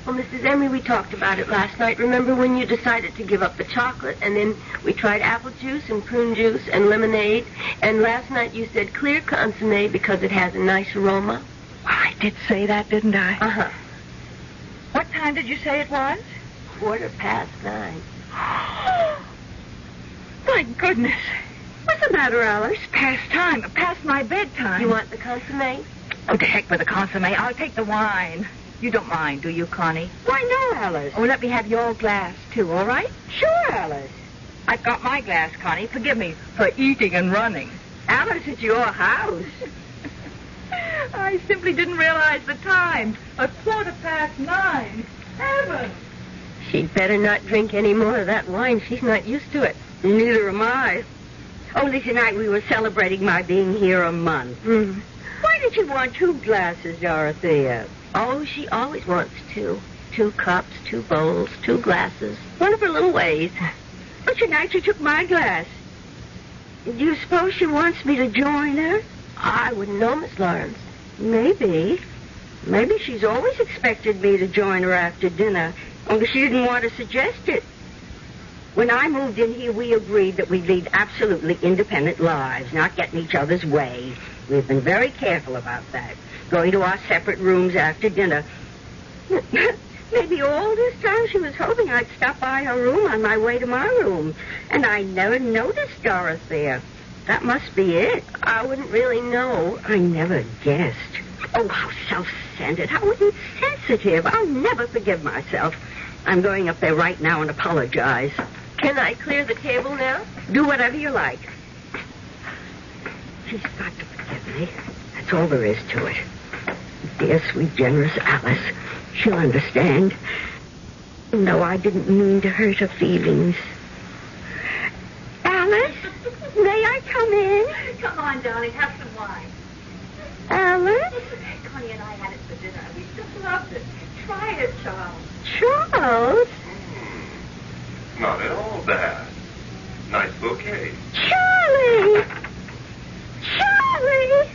Well, Mrs. Emery, we talked about it last night. Remember when you decided to give up the chocolate, and then we tried apple juice and prune juice and lemonade, and last night you said clear consommé because it has a nice aroma? Well, I did say that, didn't I? Uh-huh. What time did you say it was? 9:15. My goodness. What's the matter, Alice? Past time. Past my bedtime. You want the consommé? Oh, to heck with the consommé. I'll take the wine. You don't mind, do you, Connie? Why, no, Alice. Oh, let me have your glass, too, all right? Sure, Alice. I've got my glass, Connie. Forgive me for eating and running. Alice, it's your house. I simply didn't realize the time. 9:15. Heavens. She'd better not drink any more of that wine. She's not used to it. Neither am I. Only tonight we were celebrating my being here a month. Mm. Why did you want 2 glasses, Dorothea? Oh, she always wants 2. 2 cups, 2 bowls, 2 glasses. One of her little ways. But tonight she took my glass. Do you suppose she wants me to join her? I wouldn't know, Miss Lawrence. Maybe. Maybe she's always expected me to join her after dinner, only she didn't want to suggest it. When I moved in here, we agreed that we'd lead absolutely independent lives, not get in each other's way. We've been very careful about that, going to our separate rooms after dinner. Maybe all this time she was hoping I'd stop by her room on my way to my room, and I never noticed Dorothea. That must be it. I wouldn't really know. I never guessed. Oh, how self-centered, how insensitive. I'll never forgive myself. I'm going up there right now and apologize. Can I clear the table now? Do whatever you like. She's got to forgive me. That's all there is to it. Dear, sweet, generous Alice. She'll understand. No, I didn't mean to hurt her feelings. Alice, may I come in? Come on, darling, have some wine. Alice? Connie and I had it for dinner. We just loved it. Try it, Charles. Charles? Not at all bad. Nice bouquet. Charlie! Charlie!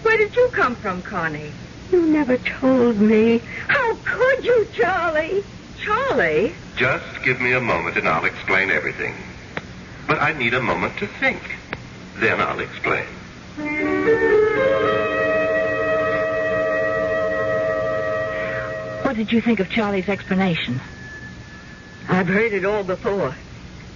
Where did you come from, Connie? You never told me. How could you, Charlie? Charlie? Just give me a moment and I'll explain everything. But I need a moment to think. Then I'll explain. What did you think of Charlie's explanation? I've heard it all before.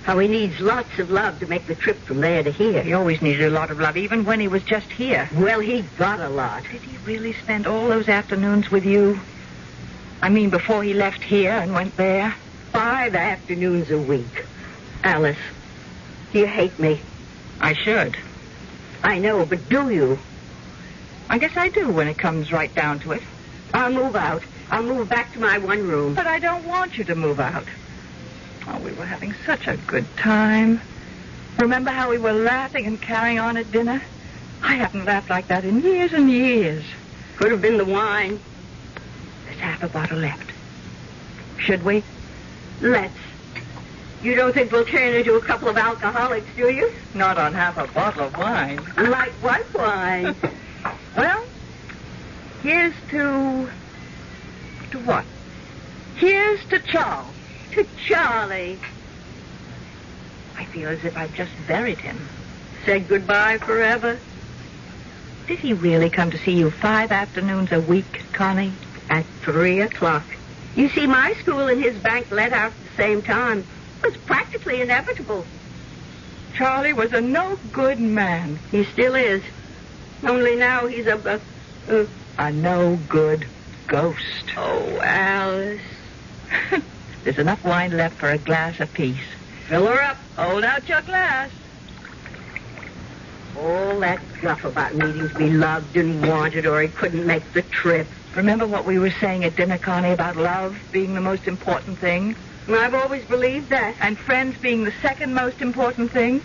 How he needs lots of love to make the trip from there to here. He always needed a lot of love, even when he was just here. Well, he got a lot. Did he really spend all those afternoons with you? I mean, before he left here and went there? 5 afternoons a week. Alice, you hate me. I should. I know, but do you? I guess I do when it comes right down to it. I'll move out. I'll move back to my one room. But I don't want you to move out. Oh, we were having such a good time. Remember how we were laughing and carrying on at dinner? I haven't laughed like that in years and years. Could have been the wine. There's half a bottle left. Should we? Let's. You don't think we'll turn into a couple of alcoholics, do you? Not on half a bottle of wine. Like what wine? Well, here's to what? Here's to Charles. To Charlie. I feel as if I'd just buried him. Said goodbye forever. Did he really come to see you 5 afternoons a week, Connie? At 3 o'clock. You see, my school and his bank let out at the same time. It was practically inevitable. Charlie was a no-good man. He still is. Only now he's a no-good ghost. Oh, Alice. There's enough wine left for a glass apiece. Fill her up. Hold out your glass. All that guff about needing to be loved and wanted or he couldn't make the trip. Remember what we were saying at dinner, Connie, about love being the most important thing? I've always believed that. And friends being the second most important thing?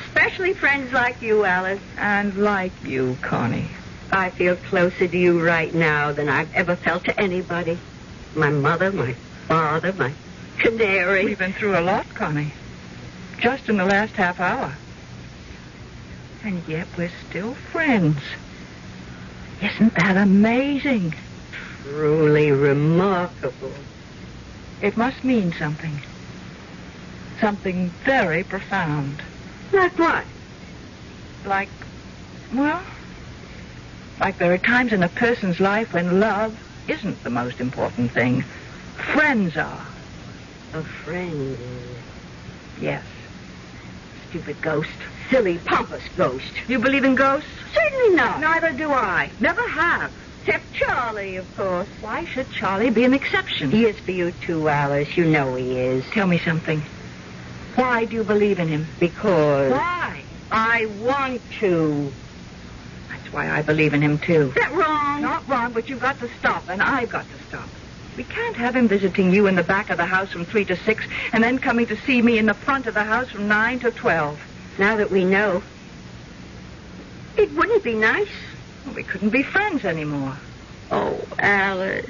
Especially friends like you, Alice. And like you, Connie. I feel closer to you right now than I've ever felt to anybody. My mother, my father, my canary. We've been through a lot, Connie. Just in the last half hour. And yet we're still friends. Isn't that amazing? Truly remarkable. It must mean something. Something very profound. Like what? Like there are times in a person's life when love isn't the most important thing. Friends are. A friend? Yes. Stupid ghost. Silly, pompous ghost. You believe in ghosts? Certainly not. Neither do I. Never have. Except Charlie, of course. Why should Charlie be an exception? He is for you too, Alice. You know he is. Tell me something. Why do you believe in him? Because... Why? I want to. That's why I believe in him, too. Is that wrong? Not wrong, but you've got to stop, and I've got to stop. We can't have him visiting you in the back of the house from 3 to 6, and then coming to see me in the front of the house from 9 to 12. Now that we know, it wouldn't be nice. Well, we couldn't be friends anymore. Oh, Alice.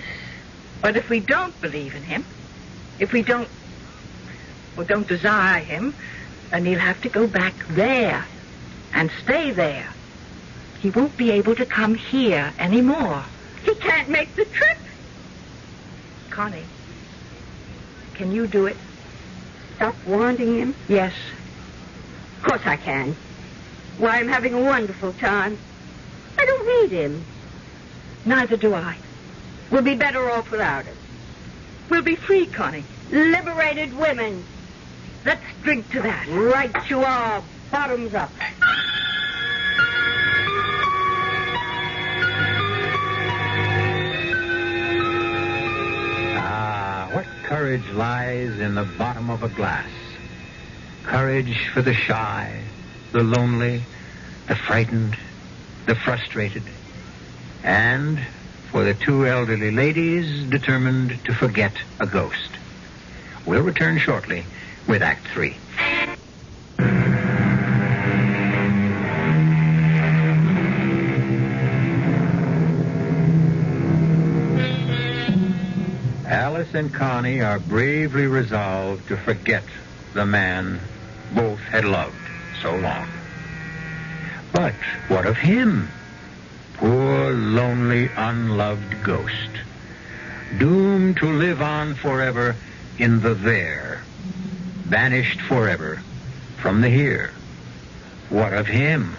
But if we don't believe in him, if we don't desire him, then he'll have to go back there and stay there. He won't be able to come here anymore. He can't make the trip. Connie, can you do it? Stop wanting him? Yes. Of course I can. Why, I'm having a wonderful time. I don't need him. Neither do I. We'll be better off without him. We'll be free, Connie. Liberated women. Let's drink to that. Right you are. Bottoms up. What courage lies in the bottom of a glass. Courage for the shy, the lonely, the frightened, the frustrated, and for the two elderly ladies determined to forget a ghost. We'll return shortly with Act 3. Alice and Connie are bravely resolved to forget the man both had loved so long. But what of him? Poor, lonely, unloved ghost. Doomed to live on forever in the there. Banished forever from the here. What of him?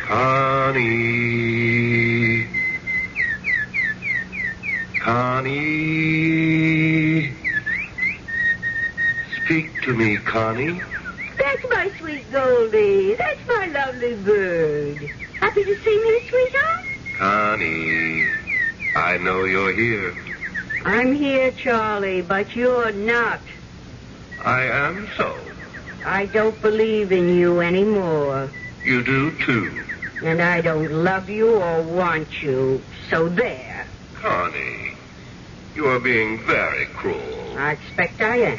Connie. Connie. Speak to me, Connie. That's my sweet Goldie. That's my lovely bird. Happy to see me, sweetheart? Connie, I know you're here. I'm here, Charlie, but you're not. I am so. I don't believe in you anymore. You do, too. And I don't love you or want you. So there. Connie, you are being very cruel. I expect I am.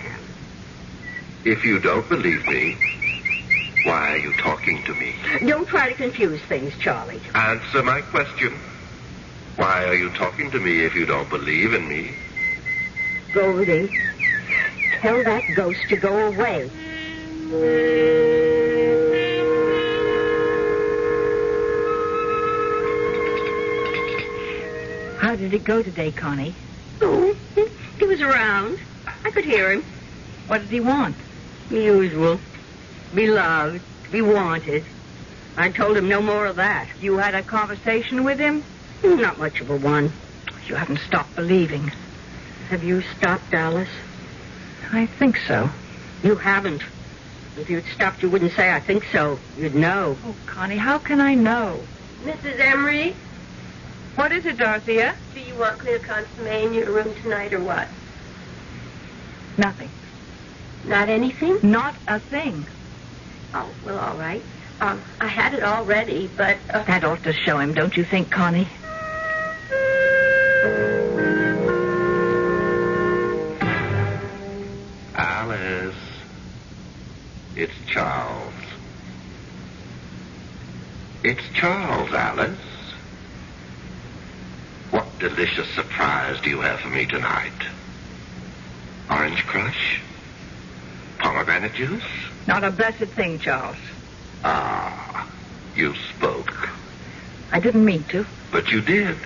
If you don't believe me, why are you talking to me? Don't try to confuse things, Charlie. Answer my question. Why are you talking to me if you don't believe in me? Goldie, tell that ghost to go away. How did it go today, Connie? Oh, he was around. I could hear him. What did he want? The usual. Be loved, be wanted. I told him no more of that. You had a conversation with him? Not much of a one. You haven't stopped believing. Have you stopped, Alice? I think so. You haven't. If you'd stopped, you wouldn't say, I think so. You'd know. Oh, Connie, how can I know? Mrs. Emery? What is it, Dorothea? Do you want clear consomme in your room tonight or what? Nothing. Not anything? Not a thing. Oh, well, all right. I had it all ready, but... That ought to show him, don't you think, Connie? It's Charles. It's Charles, Alice. What delicious surprise do you have for me tonight? Orange crush? Pomegranate juice? Not a blessed thing, Charles. Ah, you spoke. I didn't mean to. But you did.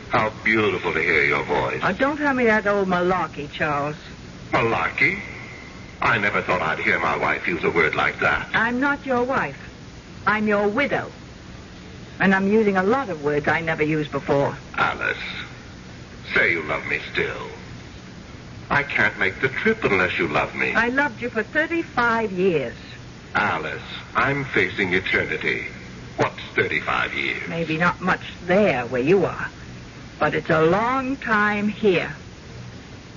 How beautiful to hear your voice. Oh, don't tell me that old malarkey, Charles. Malarkey? I never thought I'd hear my wife use a word like that. I'm not your wife. I'm your widow. And I'm using a lot of words I never used before. Alice, say you love me still. I can't make the trip unless you love me. I loved you for 35 years. Alice, I'm facing eternity. What's 35 years? Maybe not much there where you are. But it's a long time here.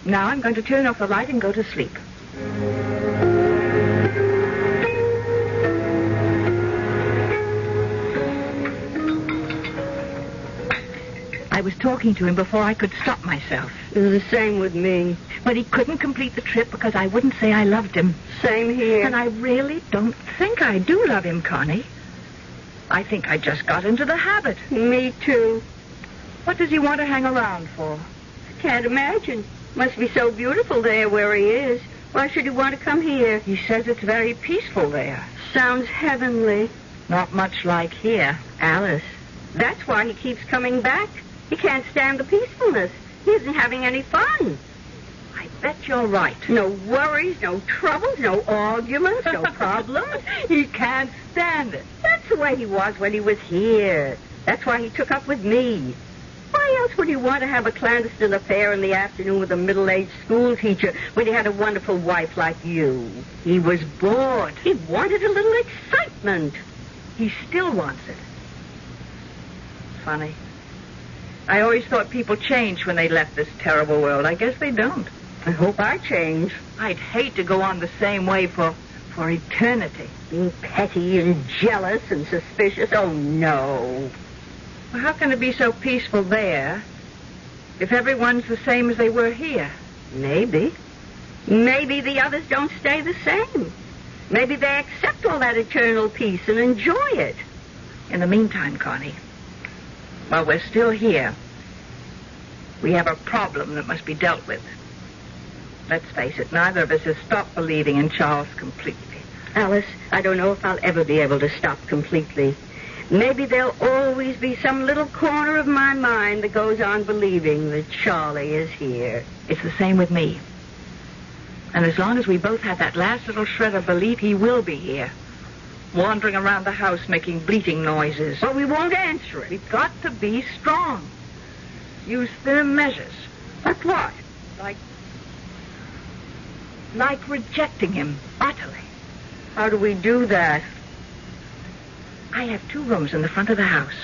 Now I'm going to turn off the light and go to sleep. I was talking to him before I could stop myself. It was the same with me. But he couldn't complete the trip because I wouldn't say I loved him. Same here. And I really don't think I do love him, Connie. I think I just got into the habit. Me too. What does he want to hang around for? I can't imagine. Must be so beautiful there where he is. Why should he want to come here? He says it's very peaceful there. Sounds heavenly. Not much like here. Alice, that's why he keeps coming back. He can't stand the peacefulness. He isn't having any fun. I bet you're right. No worries, no troubles, no arguments, no problems. He can't stand it. That's the way he was when he was here. That's why he took up with me. Why else would he want to have a clandestine affair in the afternoon with a middle-aged school teacher when he had a wonderful wife like you? He was bored. He wanted a little excitement. He still wants it. Funny. I always thought people changed when they left this terrible world. I guess they don't. I hope I change. I'd hate to go on the same way for eternity. Being petty and jealous and suspicious. Oh, no. Well, how can it be so peaceful there if everyone's the same as they were here? Maybe. Maybe the others don't stay the same. Maybe they accept all that eternal peace and enjoy it. In the meantime, Connie, while we're still here, we have a problem that must be dealt with. Let's face it, neither of us has stopped believing in Charles completely. Alice, I don't know if I'll ever be able to stop completely. Maybe there'll always be some little corner of my mind that goes on believing that Charlie is here. It's the same with me. And as long as we both have that last little shred of belief, he will be here, wandering around the house making bleating noises. But we won't answer it. We've got to be strong. Use firm measures. Like what? Like rejecting him utterly. How do we do that? I have 2 rooms in the front of the house.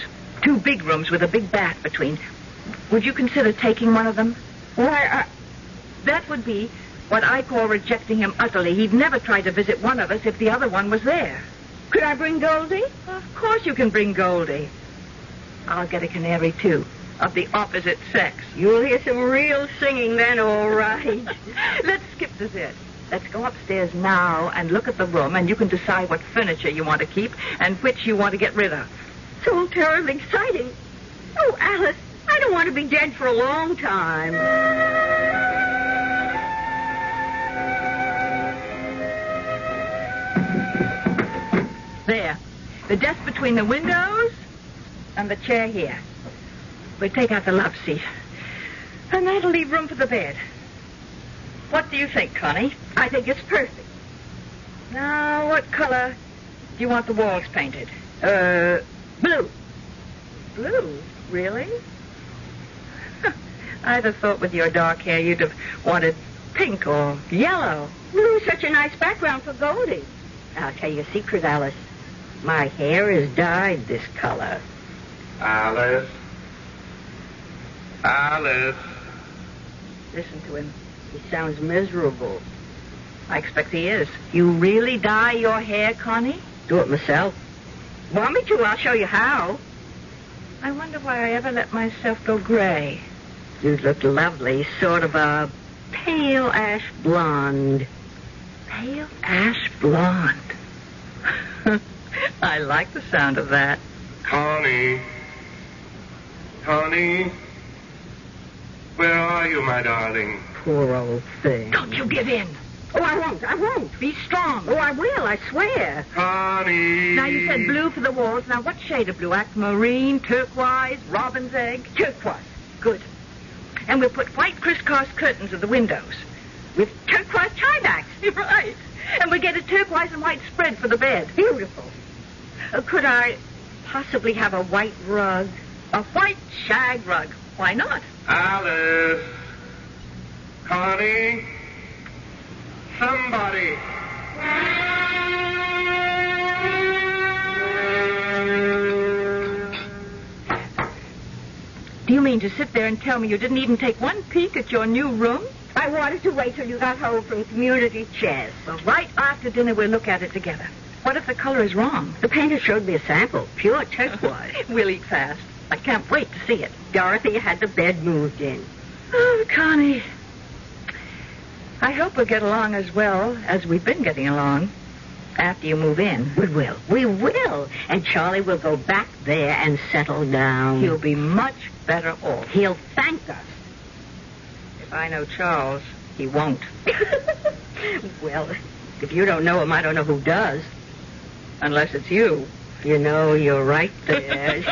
2 big rooms with a big bath between. Would you consider taking one of them? Why, that would be what I call rejecting him utterly. He'd never try to visit one of us if the other one was there. Could I bring Goldie? Of course you can bring Goldie. I'll get a canary, too, of the opposite sex. You'll hear some real singing then, all right. Let's skip dessert. Let's go upstairs now and look at the room, and you can decide what furniture you want to keep and which you want to get rid of. So terribly exciting. Oh, Alice, I don't want to be dead for a long time. There. The desk between the windows and the chair here. We'll take out the love seat. And that'll leave room for the bed. What do you think, Connie? I think it's perfect. Now, what color do you want the walls painted? Blue. Blue? Really? I'd have thought with your dark hair you'd have wanted pink or yellow. Blue's such a nice background for Goldie. I'll tell you a secret, Alice. My hair is dyed this color. Alice. Alice. Listen to him. He sounds miserable. I expect he is. You really dye your hair, Connie? Do it myself. Want me to? I'll show you how. I wonder why I ever let myself go gray. You'd look lovely, sort of a pale ash blonde. Pale ash blonde. I like the sound of that. Connie. Connie. Where are you, my darling? Poor old thing. Don't you give in. Oh, I won't. Be strong. Oh, I will, I swear. Connie. Now, you said blue for the walls. Now, what shade of blue? Aquamarine, turquoise, robin's egg? Turquoise. Good. And we'll put white crisscross curtains at the windows with turquoise tie backs. Right. And we'll get a turquoise and white spread for the bed. Beautiful. Could I possibly have a white rug? A white shag rug. Why not? Alice. Connie. Somebody. Do you mean to sit there and tell me you didn't even take one peek at your new room? I wanted to wait till you got home from community chess. Well, right after dinner, we'll look at it together. What if the color is wrong? The painter showed me a sample. Pure turquoise. We'll eat fast. I can't wait to see it. Dorothy had the bed moved in. Oh, Connie. I hope we'll get along as well as we've been getting along after you move in. We will. We will. And Charlie will go back there and settle down. He'll be much better off. He'll thank us. If I know Charles, he won't. Well, if you don't know him, I don't know who does. Unless it's you. You know, you're right there.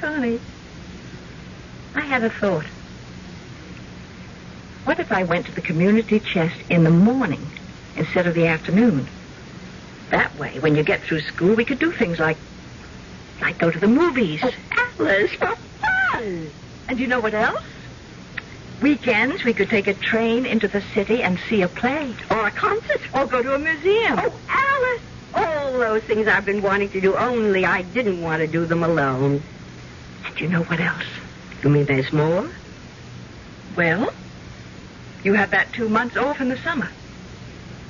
Connie, I had a thought. What if I went to the community chest in the morning instead of the afternoon? That way, when you get through school, we could do things like go to the movies. Oh, Alice, for fun! And you know what else? Weekends, we could take a train into the city and see a play. Or a concert. Or go to a museum. Oh, Alice! All those things I've been wanting to do, only I didn't want to do them alone. And you know what else? You mean there's more? Well, you have that 2 months off in the summer.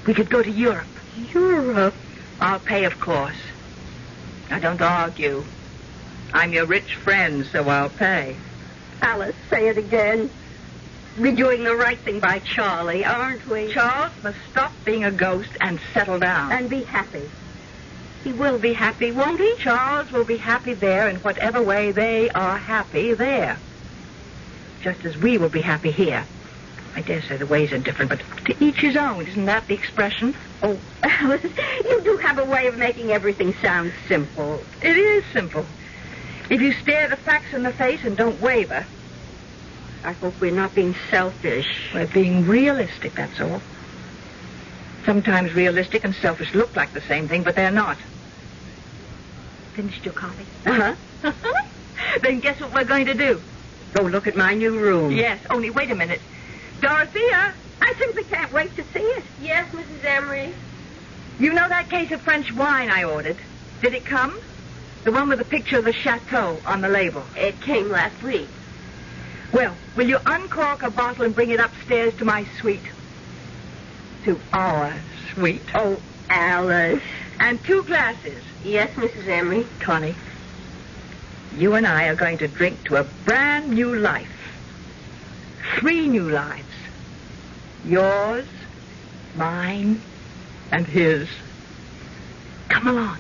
We could go to Europe. Europe? I'll pay, of course. Now, don't argue. I'm your rich friend, so I'll pay. Alice, say it again. We're doing the right thing by Charlie, aren't we? Charles must stop being a ghost and settle down. And be happy. He will be happy, won't he? Charles will be happy there in whatever way they are happy there. Just as we will be happy here. I dare say the ways are different, but to each his own. Isn't that the expression? Oh, Alice, you do have a way of making everything sound simple. It is simple. If you stare the facts in the face and don't waver. I hope we're not being selfish. We're being realistic, that's all. Sometimes realistic and selfish look like the same thing, but they're not. Finished your coffee? Uh-huh. Then guess what we're going to do? Go look at my new room. Yes, only wait a minute. Dorothea! I simply can't wait to see it. Yes, Mrs. Emery. You know that case of French wine I ordered? Did it come? The one with the picture of the chateau on the label. It came last week. Well, will you uncork a bottle and bring it upstairs to my suite? To our suite. Oh, Alice. And 2 glasses. Yes, Mrs. Emery. Connie, you and I are going to drink to a brand new life. 3 new lives. Yours, mine, and his. Come along.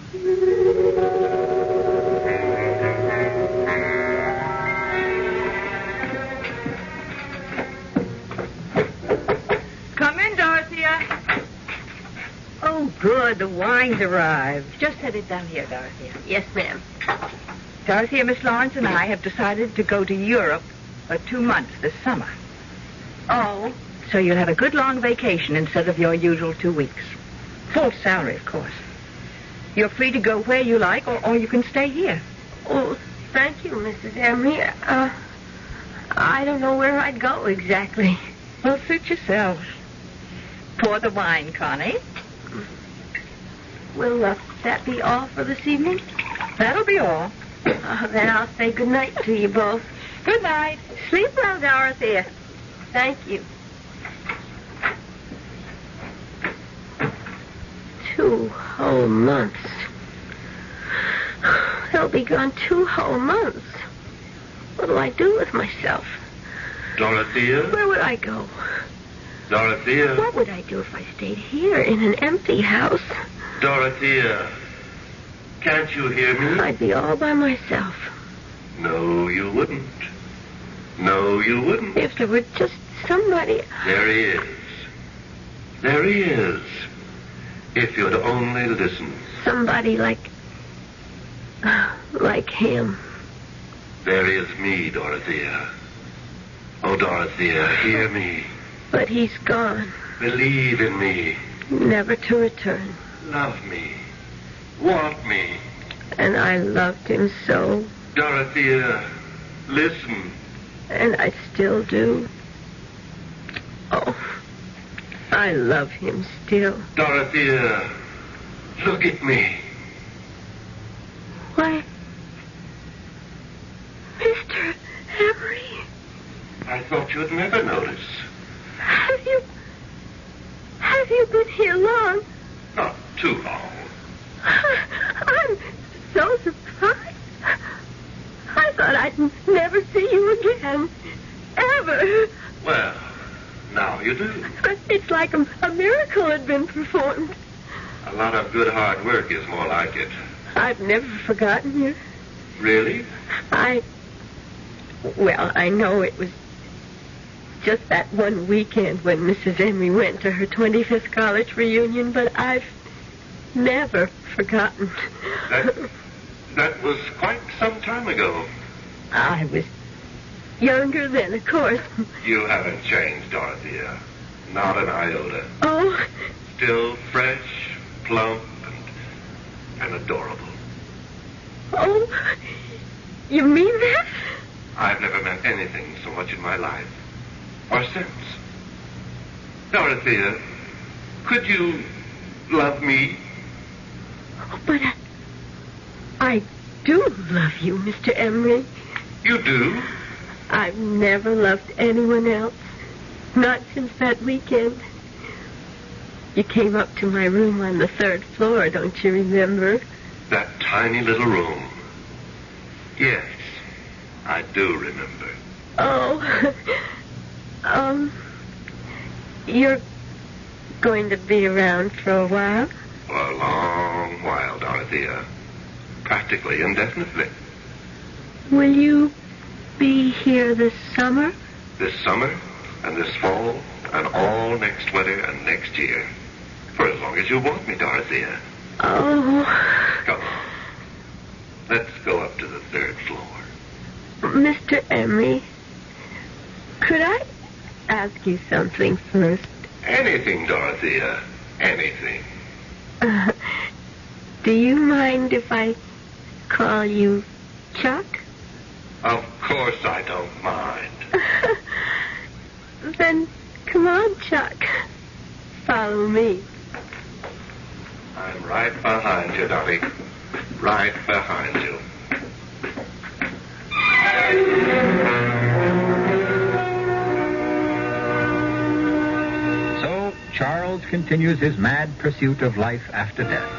Come in, Dorothea. Oh, good. The wine's arrived. Just set it down here, Dorothea. Yes, ma'am. Dorothea, Miss Lawrence and I have decided to go to Europe for 2 months this summer. Oh. So you'll have a good long vacation instead of your usual 2 weeks. Full salary, of course. You're free to go where you like, or you can stay here. Oh, thank you, Mrs. Emery. I don't know where I'd go exactly. Well, suit yourself. Pour the wine, Connie. Will that be all for this evening? That'll be all. Then I'll say good night to you both. Good night. Sleep well, Dorothea. Thank you. 2 whole months. They'll be gone 2 whole months. What'll I do with myself? Dorothea? Where would I go? Dorothea. What would I do if I stayed here in an empty house? Dorothea. Can't you hear me? I'd be all by myself. No, you wouldn't. No, you wouldn't. If there were just somebody... There he is. There he is. If you'd only listen. Somebody like him. There is me, Dorothea. Oh, Dorothea, hear me. But he's gone. Believe in me. Never to return. Love me. Want me. And I loved him so. Dorothea, listen. And I still do. Oh, I love him still. Dorothea, look at me. Why, Mr. Emery. I thought you'd never notice. Have you been here long? Not too long. I'm so surprised. I thought I'd never see you again. Ever. Well, now you do. It's like a miracle had been performed. A lot of good hard work is more like it. I've never forgotten you. Really? Well, I know it was just that one weekend when Mrs. Emery went to her 25th college reunion, but I've never forgotten. That was quite some time ago. I was younger then, of course. You haven't changed, Dorothea. Not an iota. Oh. Still fresh, plump, and adorable. Oh, you mean that? I've never meant anything so much in my life. Or since. Dorothea, could you love me? Oh, but I do love you, Mr. Emery. You do? I've never loved anyone else. Not since that weekend. You came up to my room on the 3rd floor, don't you remember? That tiny little room. Yes, I do remember. Oh, you're going to be around for a while? For a long while, Dorothea. Practically indefinitely. Will you be here this summer? This summer, and this fall, and all next winter and next year. For as long as you want me, Dorothea. Oh. Come on. Let's go up to the 3rd floor. Mr. Emery, could I ask you something first? Anything, Dorothea. Anything. Do you mind if I call you Chuck? Of course I don't mind. Then come on, Chuck. Follow me. I'm right behind you, Dolly. Right behind you. So, Charles continues his mad pursuit of life after death.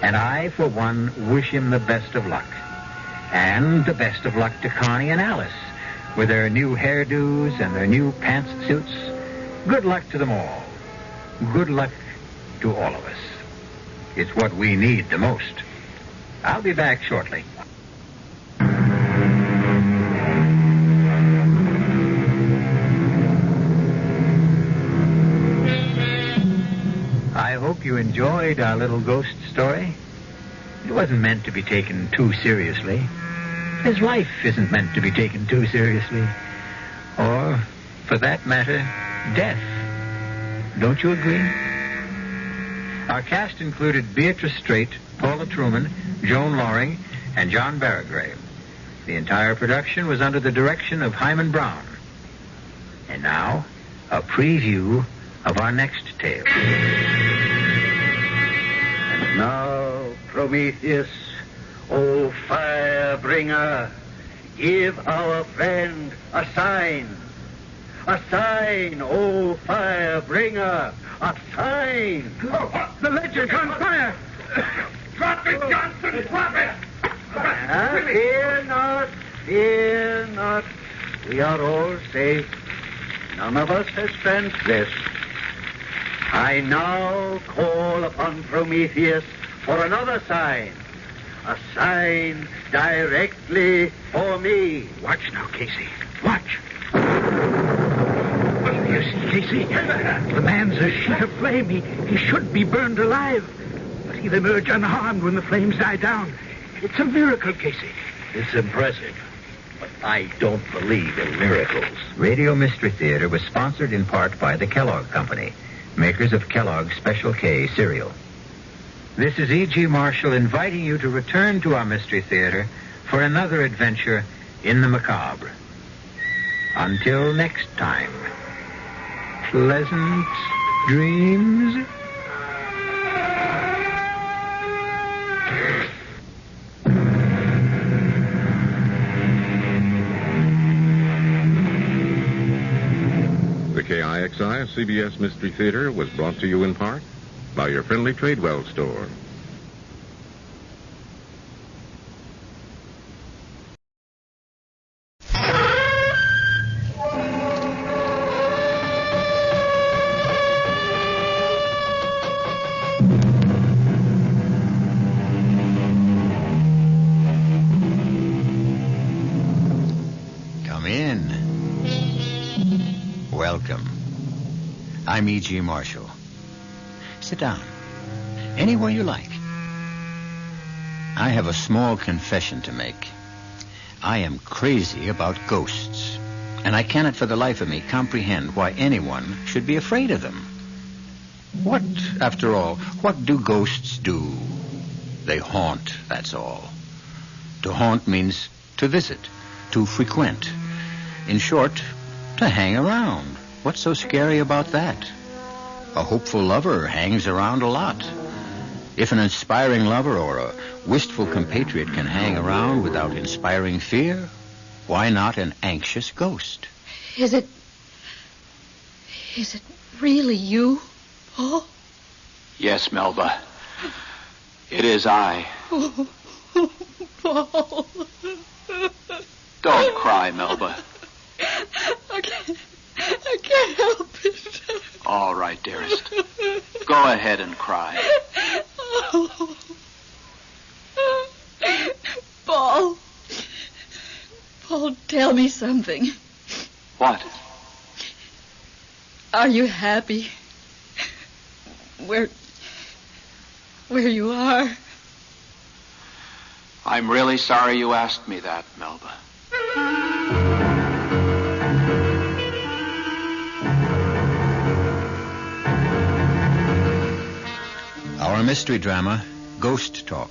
And I, for one, wish him the best of luck. And the best of luck to Connie and Alice with their new hairdos and their new pantsuits. Good luck to them all. Good luck to all of us. It's what we need the most. I'll be back shortly. I hope you enjoyed our little ghost story. It wasn't meant to be taken too seriously. His life isn't meant to be taken too seriously. Or, for that matter, death. Don't you agree? Our cast included Beatrice Straight, Paula Truman, Joan Loring, and John Barragrave. The entire production was under the direction of Hyman Brown. And now, a preview of our next tale. And now, Prometheus, O fire bringer, give our friend a sign. A sign, O fire bringer, a sign. Oh, the ledger's on fire. Drop it, Johnson, drop it. Fear not, fear not. We are all safe. None of us has transgressed. I now call upon Prometheus for another sign. A sign directly for me. Watch now, Casey. Watch. You see, Casey? The man's a sheet of flame. He should be burned alive. But he'll emerge unharmed when the flames die down. It's a miracle, Casey. It's impressive. But I don't believe in miracles. Radio Mystery Theater was sponsored in part by the Kellogg Company, makers of Kellogg's Special K cereal. This is E.G. Marshall inviting you to return to our Mystery Theater for another adventure in the macabre. Until next time, pleasant dreams. The KIXI CBS Mystery Theater was brought to you in part by your friendly Tradewell store. Come in. Welcome. I'm E.G. Marshall. Sit down. Anywhere you like. I have a small confession to make. I am crazy about ghosts, and I cannot for the life of me comprehend why anyone should be afraid of them. What, after all, what do ghosts do? They haunt, that's all. To haunt means to visit, to frequent. In short, to hang around. What's so scary about that? A hopeful lover hangs around a lot. If an inspiring lover or a wistful compatriot can hang around without inspiring fear, why not an anxious ghost? Is it really you, Paul? Yes, Melba. It is I. Oh, Paul. Don't cry, Melba. I can't help it. All right, dearest. Go ahead and cry. Oh. Paul, tell me something. What? Are you happy? Where you are? I'm really sorry you asked me that, Melba. Our mystery drama, Ghost Talk,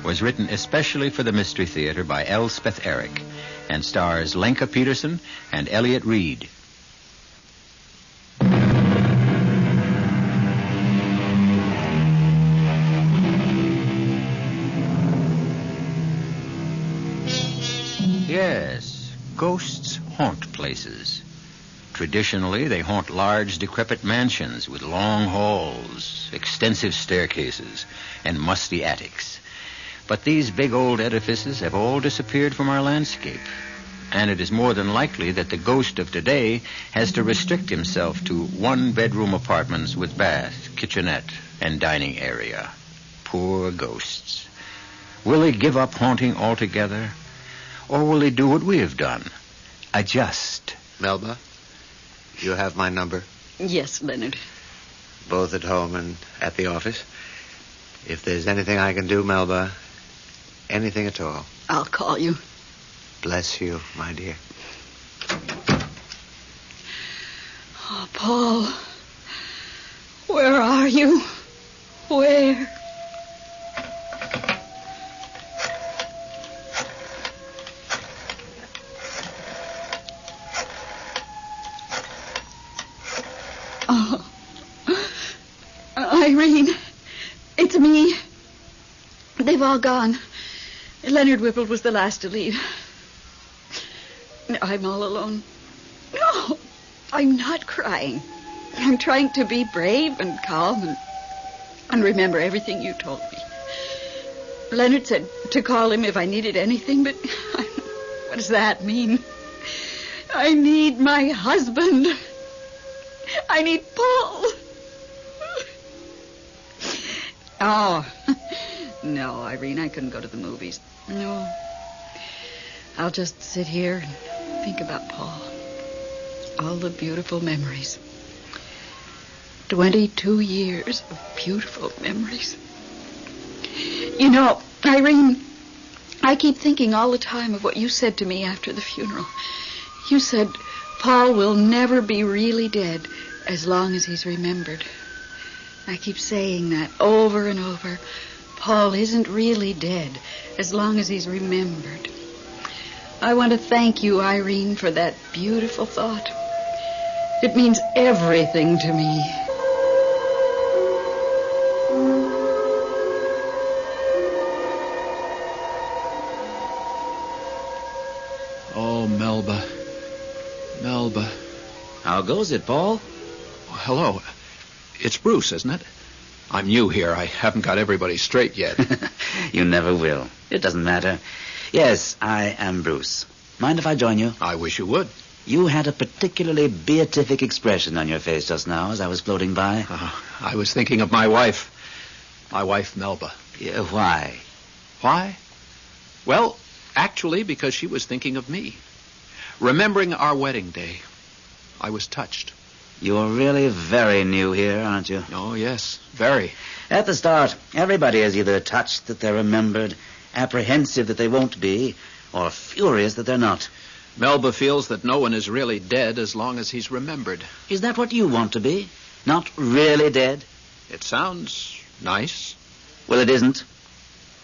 was written especially for the Mystery Theater by Elspeth Eric and stars Lenka Peterson and Elliot Reed. Yes, ghosts haunt places. Traditionally, they haunt large, decrepit mansions with long halls, extensive staircases, and musty attics. But these big old edifices have all disappeared from our landscape, and it is more than likely that the ghost of today has to restrict himself to one-bedroom apartments with bath, kitchenette, and dining area. Poor ghosts. Will they give up haunting altogether, or will they do what we have done? Adjust. Melba? You have my number? Yes, Leonard. Both at home and at the office. If there's anything I can do, Melba, anything at all. I'll call you. Bless you, my dear. Oh, Paul. Where are you? Where? Oh. Irene, it's me. They've all gone. Leonard Whipple was the last to leave. I'm all alone. No, I'm not crying. I'm trying to be brave and calm and remember everything you told me. Leonard said to call him if I needed anything, but what does that mean? I need my husband. I need Paul. Oh, no, Irene, I couldn't go to the movies. No. I'll just sit here and think about Paul. All the beautiful memories. 22 years of beautiful memories. You know, Irene, I keep thinking all the time of what you said to me after the funeral. You said Paul will never be really dead as long as he's remembered. I keep saying that over and over. Paul isn't really dead as long as he's remembered. I want to thank you, Irene, for that beautiful thought. It means everything to me. Oh, Melba. Melba. How goes it, Paul? Oh, hello. It's Bruce, isn't it? I'm new here. I haven't got everybody straight yet. You never will. It doesn't matter. Yes, I am Bruce. Mind if I join you? I wish you would. You had a particularly beatific expression on your face just now as I was floating by. I was thinking of my wife. My wife, Melba. Yeah, why? Why? Well, actually, because she was thinking of me. Remembering our wedding day. I was touched. You're really very new here, aren't you? Oh, yes, very. At the start, everybody is either touched that they're remembered, apprehensive that they won't be, or furious that they're not. Melba feels that no one is really dead as long as he's remembered. Is that what you want to be? Not really dead? It sounds nice. Well, it isn't.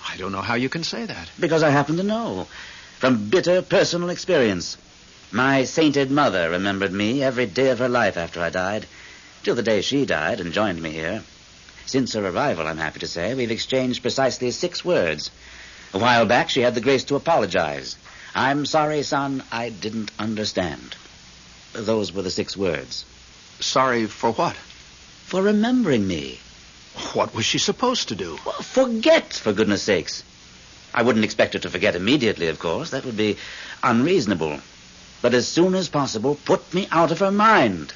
I don't know how you can say that. Because I happen to know. From bitter personal experience. My sainted mother remembered me every day of her life after I died, till the day she died and joined me here. Since her arrival, I'm happy to say, we've exchanged precisely 6 words. A while back, she had the grace to apologize. I'm sorry, son, I didn't understand. Those were the 6 words. Sorry for what? For remembering me. What was she supposed to do? Well, forget, for goodness sakes. I wouldn't expect her to forget immediately, of course. That would be unreasonable. But as soon as possible, put me out of her mind.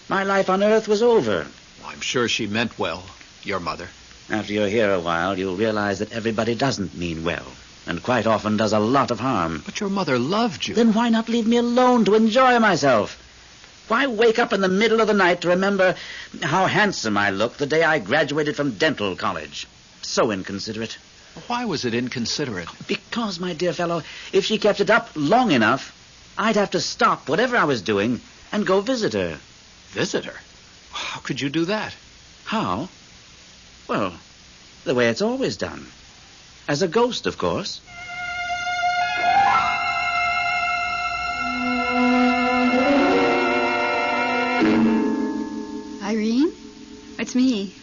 My life on earth was over. I'm sure she meant well, your mother. After you're here a while, you'll realize that everybody doesn't mean well, and quite often does a lot of harm. But your mother loved you. Then why not leave me alone to enjoy myself? Why wake up in the middle of the night to remember how handsome I looked the day I graduated from dental college? So inconsiderate. Why was it inconsiderate? Because, my dear fellow, if she kept it up long enough, I'd have to stop whatever I was doing and go visit her. Visit her? How could you do that? How? Well, the way it's always done. As a ghost, of course. Irene? It's me.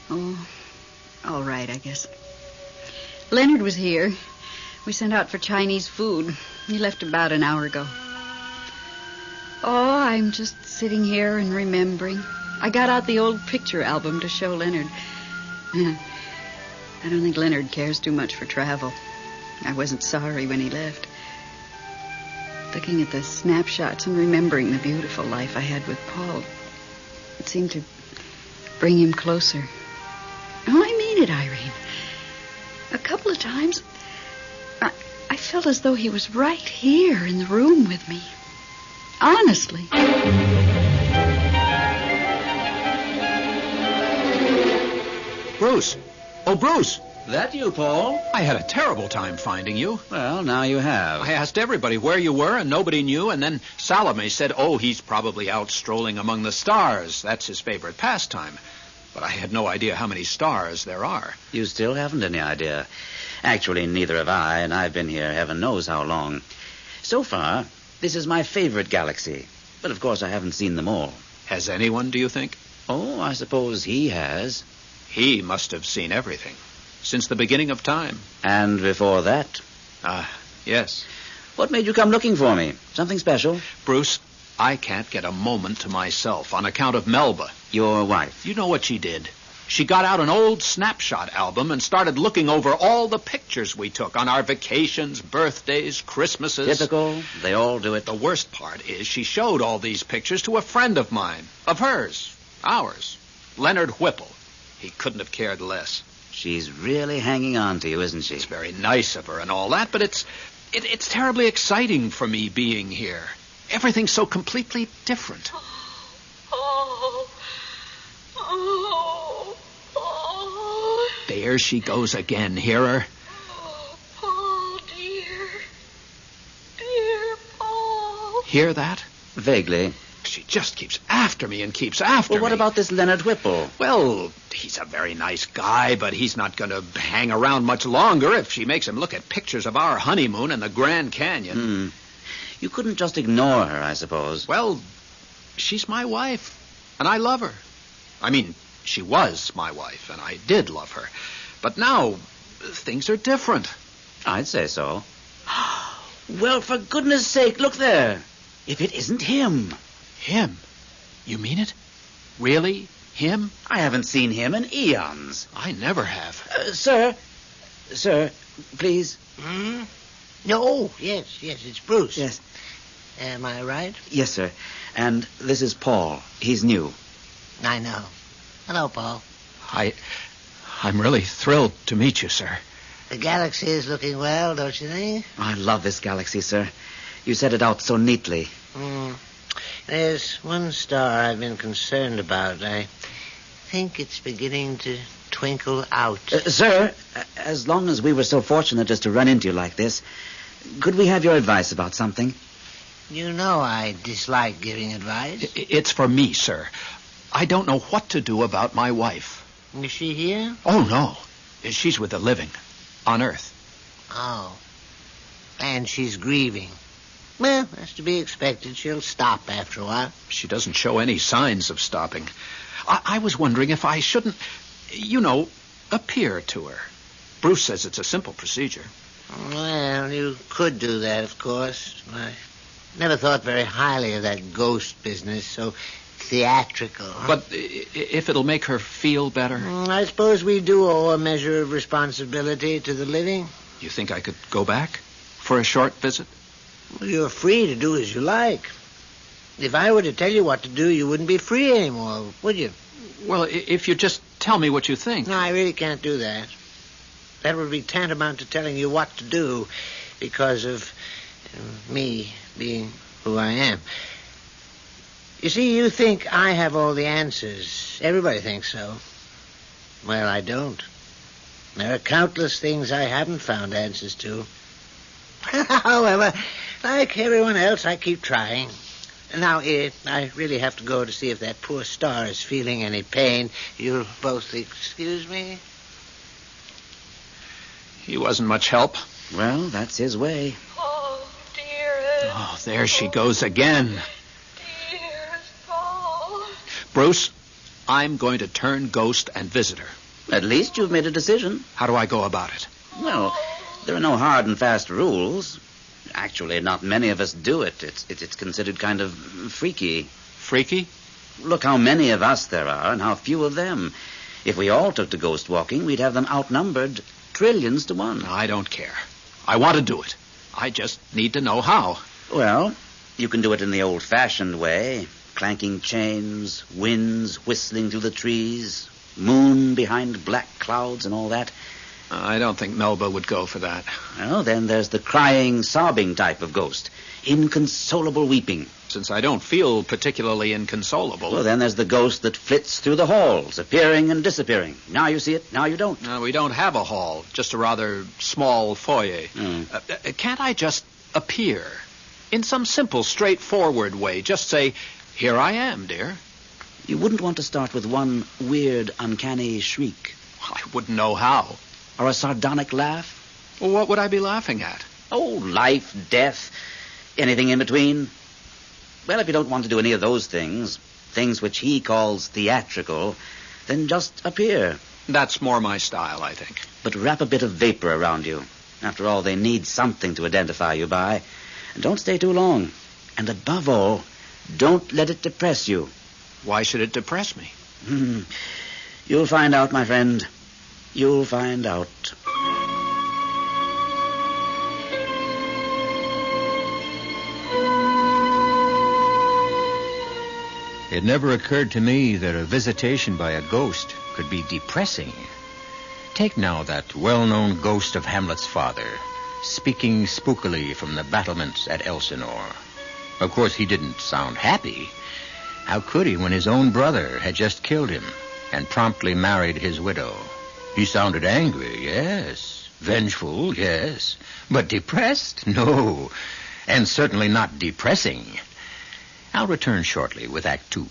Oh, all right, I guess. Leonard was here. We sent out for Chinese food. He left about an hour ago. Oh, I'm just sitting here and remembering. I got out the old picture album to show Leonard. I don't think Leonard cares too much for travel. I wasn't sorry when he left. Looking at the snapshots and remembering the beautiful life I had with Paul, it seemed to bring him closer. Oh, I mean it, Irene. A couple of times, I felt as though he was right here in the room with me. Honestly. Bruce. Oh, Bruce. That you, Paul? I had a terrible time finding you. Well, now you have. I asked everybody where you were, and nobody knew, and then Salome said, oh, he's probably out strolling among the stars. That's his favorite pastime. But I had no idea how many stars there are. You still haven't any idea. Actually, neither have I, and I've been here heaven knows how long. So far, this is my favorite galaxy. But, of course, I haven't seen them all. Has anyone, do you think? Oh, I suppose he has. He must have seen everything. Since the beginning of time. And before that? Yes. What made you come looking for me? Something special? Bruce, I can't get a moment to myself on account of Melba. Your wife? You know what she did? She got out an old snapshot album and started looking over all the pictures we took on our vacations, birthdays, Christmases. Typical. They all do it. The worst part is she showed all these pictures to a friend of mine. Of hers. Ours. Leonard Whipple. He couldn't have cared less. She's really hanging on to you, isn't she? It's very nice of her and all that, but it's terribly exciting for me being here. Everything's so completely different. There she goes again. Hear her? Paul, dear. Dear Paul. Hear that? Vaguely. She just keeps after me and keeps after me. Well, what about this Leonard Whipple? Well, he's a very nice guy, but he's not going to hang around much longer if she makes him look at pictures of our honeymoon in the Grand Canyon. You couldn't just ignore her, I suppose. Well, she's my wife, and I love her. I mean, she was my wife, and I did love her. But now, things are different. I'd say so. Well, for goodness sake, look there. If it isn't him. Him? You mean it? Really? Him? I haven't seen him in eons. I never have. Sir, please. No, yes, it's Bruce. Yes. Am I right? Yes, sir. And this is Paul. He's new. I know. Hello, Paul. I'm really thrilled to meet you, sir. The galaxy is looking well, don't you think? I love this galaxy, sir. You set it out so neatly. There's one star I've been concerned about. I think it's beginning to twinkle out. Sir, as long as we were so fortunate as to run into you like this, could we have your advice about something? You know I dislike giving advice. It's for me, sir. I don't know what to do about my wife. Is she here? Oh, no. She's with the living. On Earth. Oh. And she's grieving. Well, that's to be expected. She'll stop after a while. She doesn't show any signs of stopping. I was wondering if I shouldn't, appear to her. Bruce says it's a simple procedure. Well, you could do that, of course. I never thought very highly of that ghost business, so theatrical. But if it'll make her feel better? I suppose we do owe a measure of responsibility to the living. You think I could go back for a short visit? Well, you're free to do as you like. If I were to tell you what to do, you wouldn't be free anymore, would you? Well, if you just tell me what you think. No, I really can't do that. That would be tantamount to telling you what to do because of me being who I am. You see, you think I have all the answers. Everybody thinks so. Well, I don't. There are countless things I haven't found answers to. However, like everyone else, I keep trying. Now, I really have to go to see if that poor star is feeling any pain. You'll both excuse me? He wasn't much help. Well, that's his way. Oh, dearest. Oh, there she goes again. Dearest Paul. Bruce, I'm going to turn ghost and visit her. At least you've made a decision. How do I go about it? Well, there are no hard and fast rules. Actually, not many of us do it. It's considered kind of freaky. Freaky? Look how many of us there are and how few of them. If we all took to ghost walking, we'd have them outnumbered trillions to one. I don't care. I want to do it. I just need to know how. Well, you can do it in the old-fashioned way. Clanking chains, winds whistling through the trees, moon behind black clouds and all that. I don't think Melba would go for that. Well, then there's the crying, sobbing type of ghost. Inconsolable weeping. Since I don't feel particularly inconsolable. Well, then there's the ghost that flits through the halls, appearing and disappearing. Now you see it, now you don't. We don't have a hall, just a rather small foyer. Can't I just appear? In some simple, straightforward way. Just say, here I am, dear. You wouldn't want to start with one weird, uncanny shriek. I wouldn't know how. Or a sardonic laugh? Well, what would I be laughing at? Oh, life, death, anything in between. Well, if you don't want to do any of those things which he calls theatrical, then just appear. That's more my style, I think. But wrap a bit of vapor around you. After all, they need something to identify you by. And don't stay too long. And above all, don't let it depress you. Why should it depress me? You'll find out, my friend. You'll find out. It never occurred to me that a visitation by a ghost could be depressing. Take now that well-known ghost of Hamlet's father, speaking spookily from the battlements at Elsinore. Of course, he didn't sound happy. How could he when his own brother had just killed him and promptly married his widow? He sounded angry, yes. Vengeful, yes. But depressed? No. And certainly not depressing. I'll return shortly with Act 2.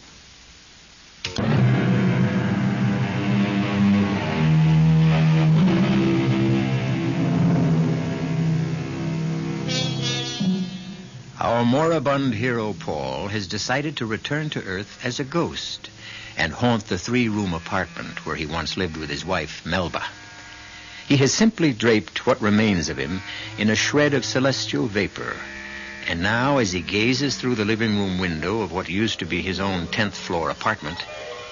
Our moribund hero, Paul, has decided to return to Earth as a ghost and haunt the 3-room apartment where he once lived with his wife, Melba. He has simply draped what remains of him in a shred of celestial vapor. And now, as he gazes through the living room window of what used to be his own 10th-floor apartment,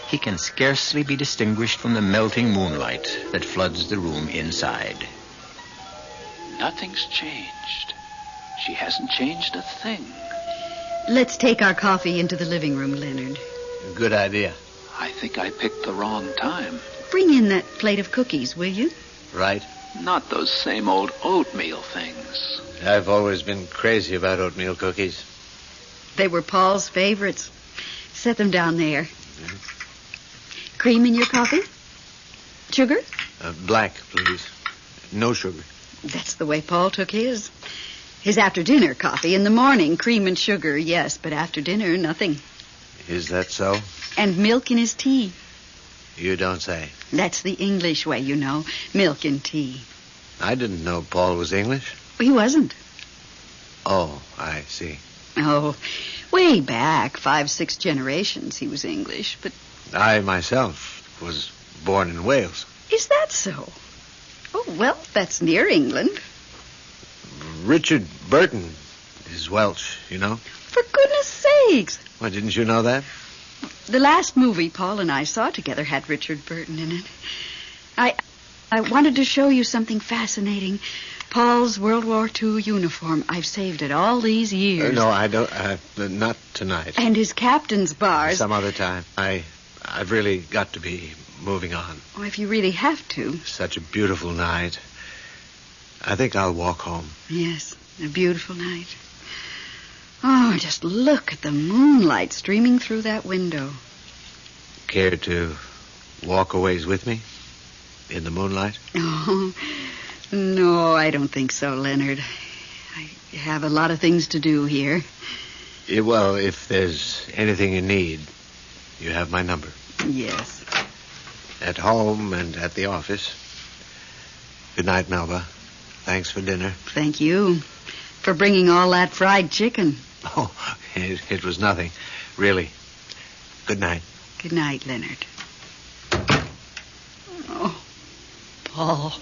he can scarcely be distinguished from the melting moonlight that floods the room inside. Nothing's changed. She hasn't changed a thing. Let's take our coffee into the living room, Leonard. Good idea. I think I picked the wrong time. Bring in that plate of cookies, will you? Right. Not those same old oatmeal things. I've always been crazy about oatmeal cookies. They were Paul's favorites. Set them down there. Mm-hmm. Cream in your coffee? Sugar? Black, please. No sugar. That's the way Paul took his. His after-dinner coffee. In the morning, cream and sugar, yes, but after dinner, nothing. Is that so? And milk in his tea. You don't say. That's the English way, you know. Milk and tea. I didn't know Paul was English. He wasn't. Oh, I see. Oh, way back, 5-6 generations, he was English, but... I myself was born in Wales. Is that so? Oh, well, that's near England. Richard Burton is Welsh, you know. For goodness sakes. Why, didn't you know that? The last movie Paul and I saw together had Richard Burton in it. I wanted to show you something fascinating. Paul's World War II uniform. I've saved it all these years. No, I don't. Not tonight. And his captain's bars. Some other time. I've really got to be moving on. Oh, if you really have to. Such a beautiful night. I think I'll walk home. Yes, a beautiful night. Oh, just look at the moonlight streaming through that window. Care to walk a ways with me? In the moonlight? Oh, no, I don't think so, Leonard. I have a lot of things to do here. Yeah, well, if there's anything you need, you have my number. Yes. At home and at the office. Good night, Melba. Thanks for dinner. Thank you for bringing all that fried chicken. Oh, it was nothing, really. Good night. Good night, Leonard. Oh, Paul.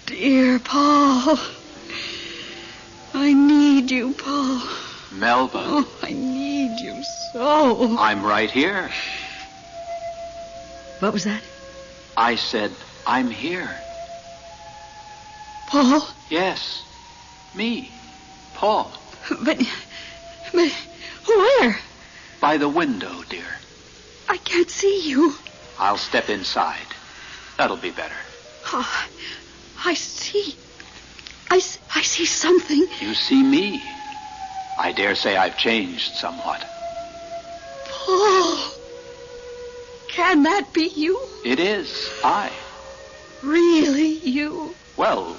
Dear Paul. I need you, Paul. Melba. Oh, I need you so. I'm right here. What was that? I said, I'm here. Paul? Yes, me, Paul. But where? By the window, dear. I can't see you. I'll step inside. That'll be better. Oh, I see something. You see me. I dare say I've changed somewhat. Paul, can that be you? It is, I. Really you? Well,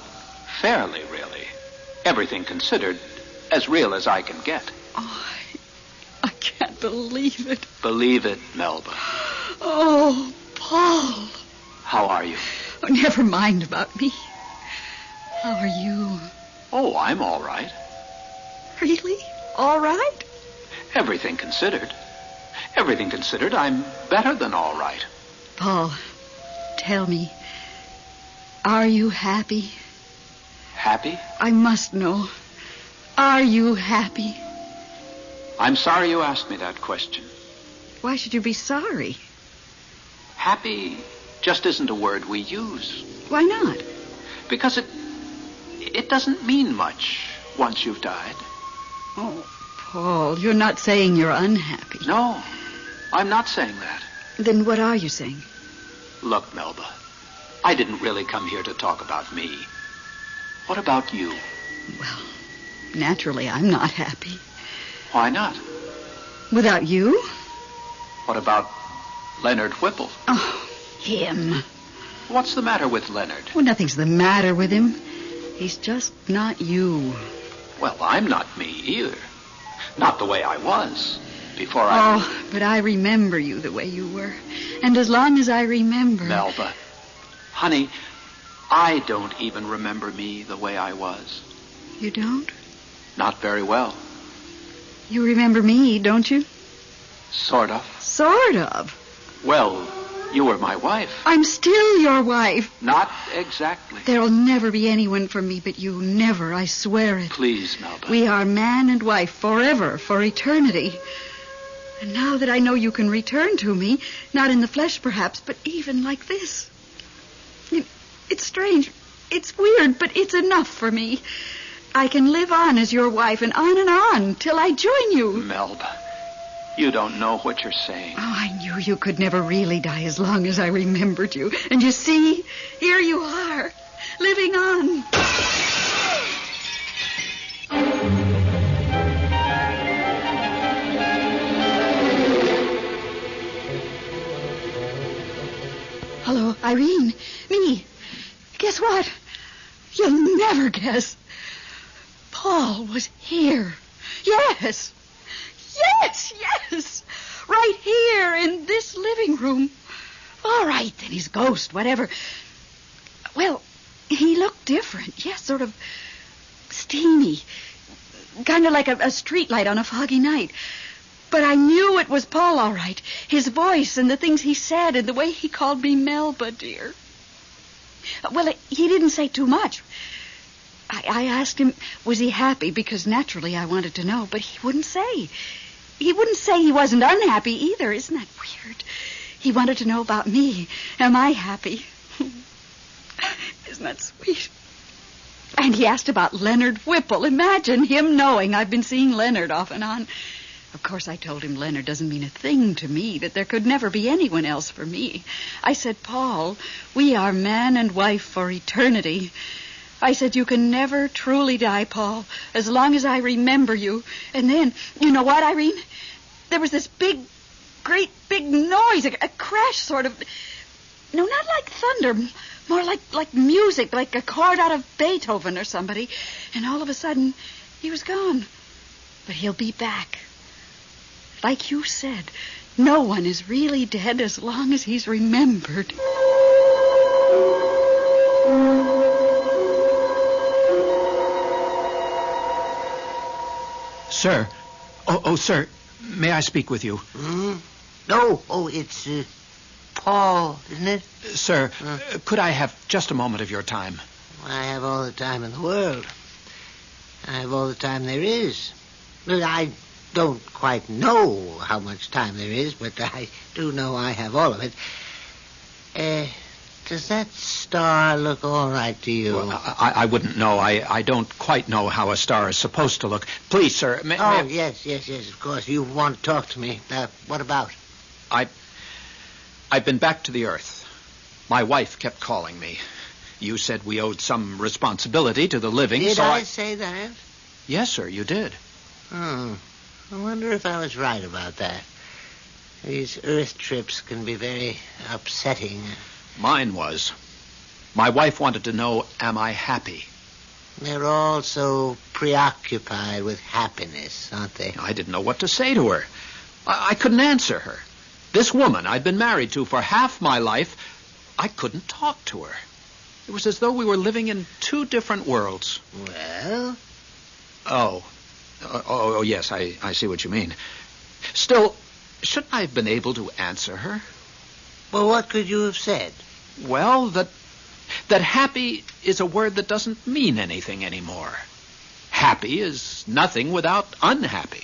fairly really. Everything considered, as real as I can get. Oh, I can't believe it. Believe it, Melba. Oh, Paul. How are you? Oh, never mind about me. How are you? Oh, I'm all right. Really? All right? Everything considered. Everything considered, I'm better than all right. Paul, tell me, are you happy? Happy? I must know. Are you happy? I'm sorry you asked me that question. Why should you be sorry? Happy just isn't a word we use. Why not? Because it doesn't mean much once you've died. Oh, Paul, you're not saying you're unhappy. No, I'm not saying that. Then what are you saying? Look, Melba, I didn't really come here to talk about me. What about you? Well, naturally, I'm not happy. Why not? Without you? What about Leonard Whipple? Oh, him. What's the matter with Leonard? Well, nothing's the matter with him. He's just not you. Well, I'm not me either. Not the way I was before I... Oh, but I remember you the way you were. And as long as I remember... Melba, honey, I don't even remember me the way I was. You don't? Not very well. You remember me, don't you? Sort of. Sort of? Well, you were my wife. I'm still your wife. Not exactly. There'll never be anyone for me but you. Never, I swear it. Please, Melba. We are man and wife forever, for eternity. And now that I know you can return to me, not in the flesh perhaps, but even like this. It's strange. It's weird, but it's enough for me. I can live on as your wife and on till I join you. Melba, you don't know what you're saying. Oh, I knew you could never really die as long as I remembered you. And you see, here you are, living on. Hello, Irene. Me. Guess what? You'll never guess. Paul was here. Yes. Yes. Right here in this living room. All right, then he's ghost, whatever. Well, he looked different. Yes, sort of steamy. Kind of like a street light on a foggy night. But I knew it was Paul, all right. His voice and the things he said and the way he called me Melba, dear. Well, he didn't say too much. I asked him, was he happy? Because naturally I wanted to know, but he wouldn't say. He wouldn't say he wasn't unhappy either. Isn't that weird? He wanted to know about me. Am I happy? Isn't that sweet? And he asked about Leonard Whipple. Imagine him knowing I've been seeing Leonard off and on. Of course, I told him Leonard doesn't mean a thing to me, that there could never be anyone else for me. I said, Paul, we are man and wife for eternity. I said, you can never truly die, Paul, as long as I remember you. And then, you know what, Irene? There was this great big noise, a crash sort of. No, not like thunder, more like music, like a chord out of Beethoven or somebody. And all of a sudden, he was gone. But he'll be back. Like you said, no one is really dead as long as he's remembered. Sir. Oh, sir. May I speak with you? No. Oh, it's Paul, isn't it? Sir, could I have just a moment of your time? I have all the time in the world. I have all the time there is. But I don't quite know how much time there is, but I do know I have all of it. Does that star look all right to you? Well, I wouldn't know. I don't quite know how a star is supposed to look. Please, sir. Yes, of course. You want to talk to me. What about? I've been back to the Earth. My wife kept calling me. You said we owed some responsibility to the living, Did I say that? Yes, sir, you did. Oh, I wonder if I was right about that. These Earth trips can be very upsetting. Mine was. My wife wanted to know, am I happy? They're all so preoccupied with happiness, aren't they? I didn't know what to say to her. I couldn't answer her. This woman I'd been married to for half my life, I couldn't talk to her. It was as though we were living in two different worlds. Well? Oh, yes, I see what you mean. Still, shouldn't I have been able to answer her? Well, what could you have said? Well, that happy is a word that doesn't mean anything anymore. Happy is nothing without unhappy.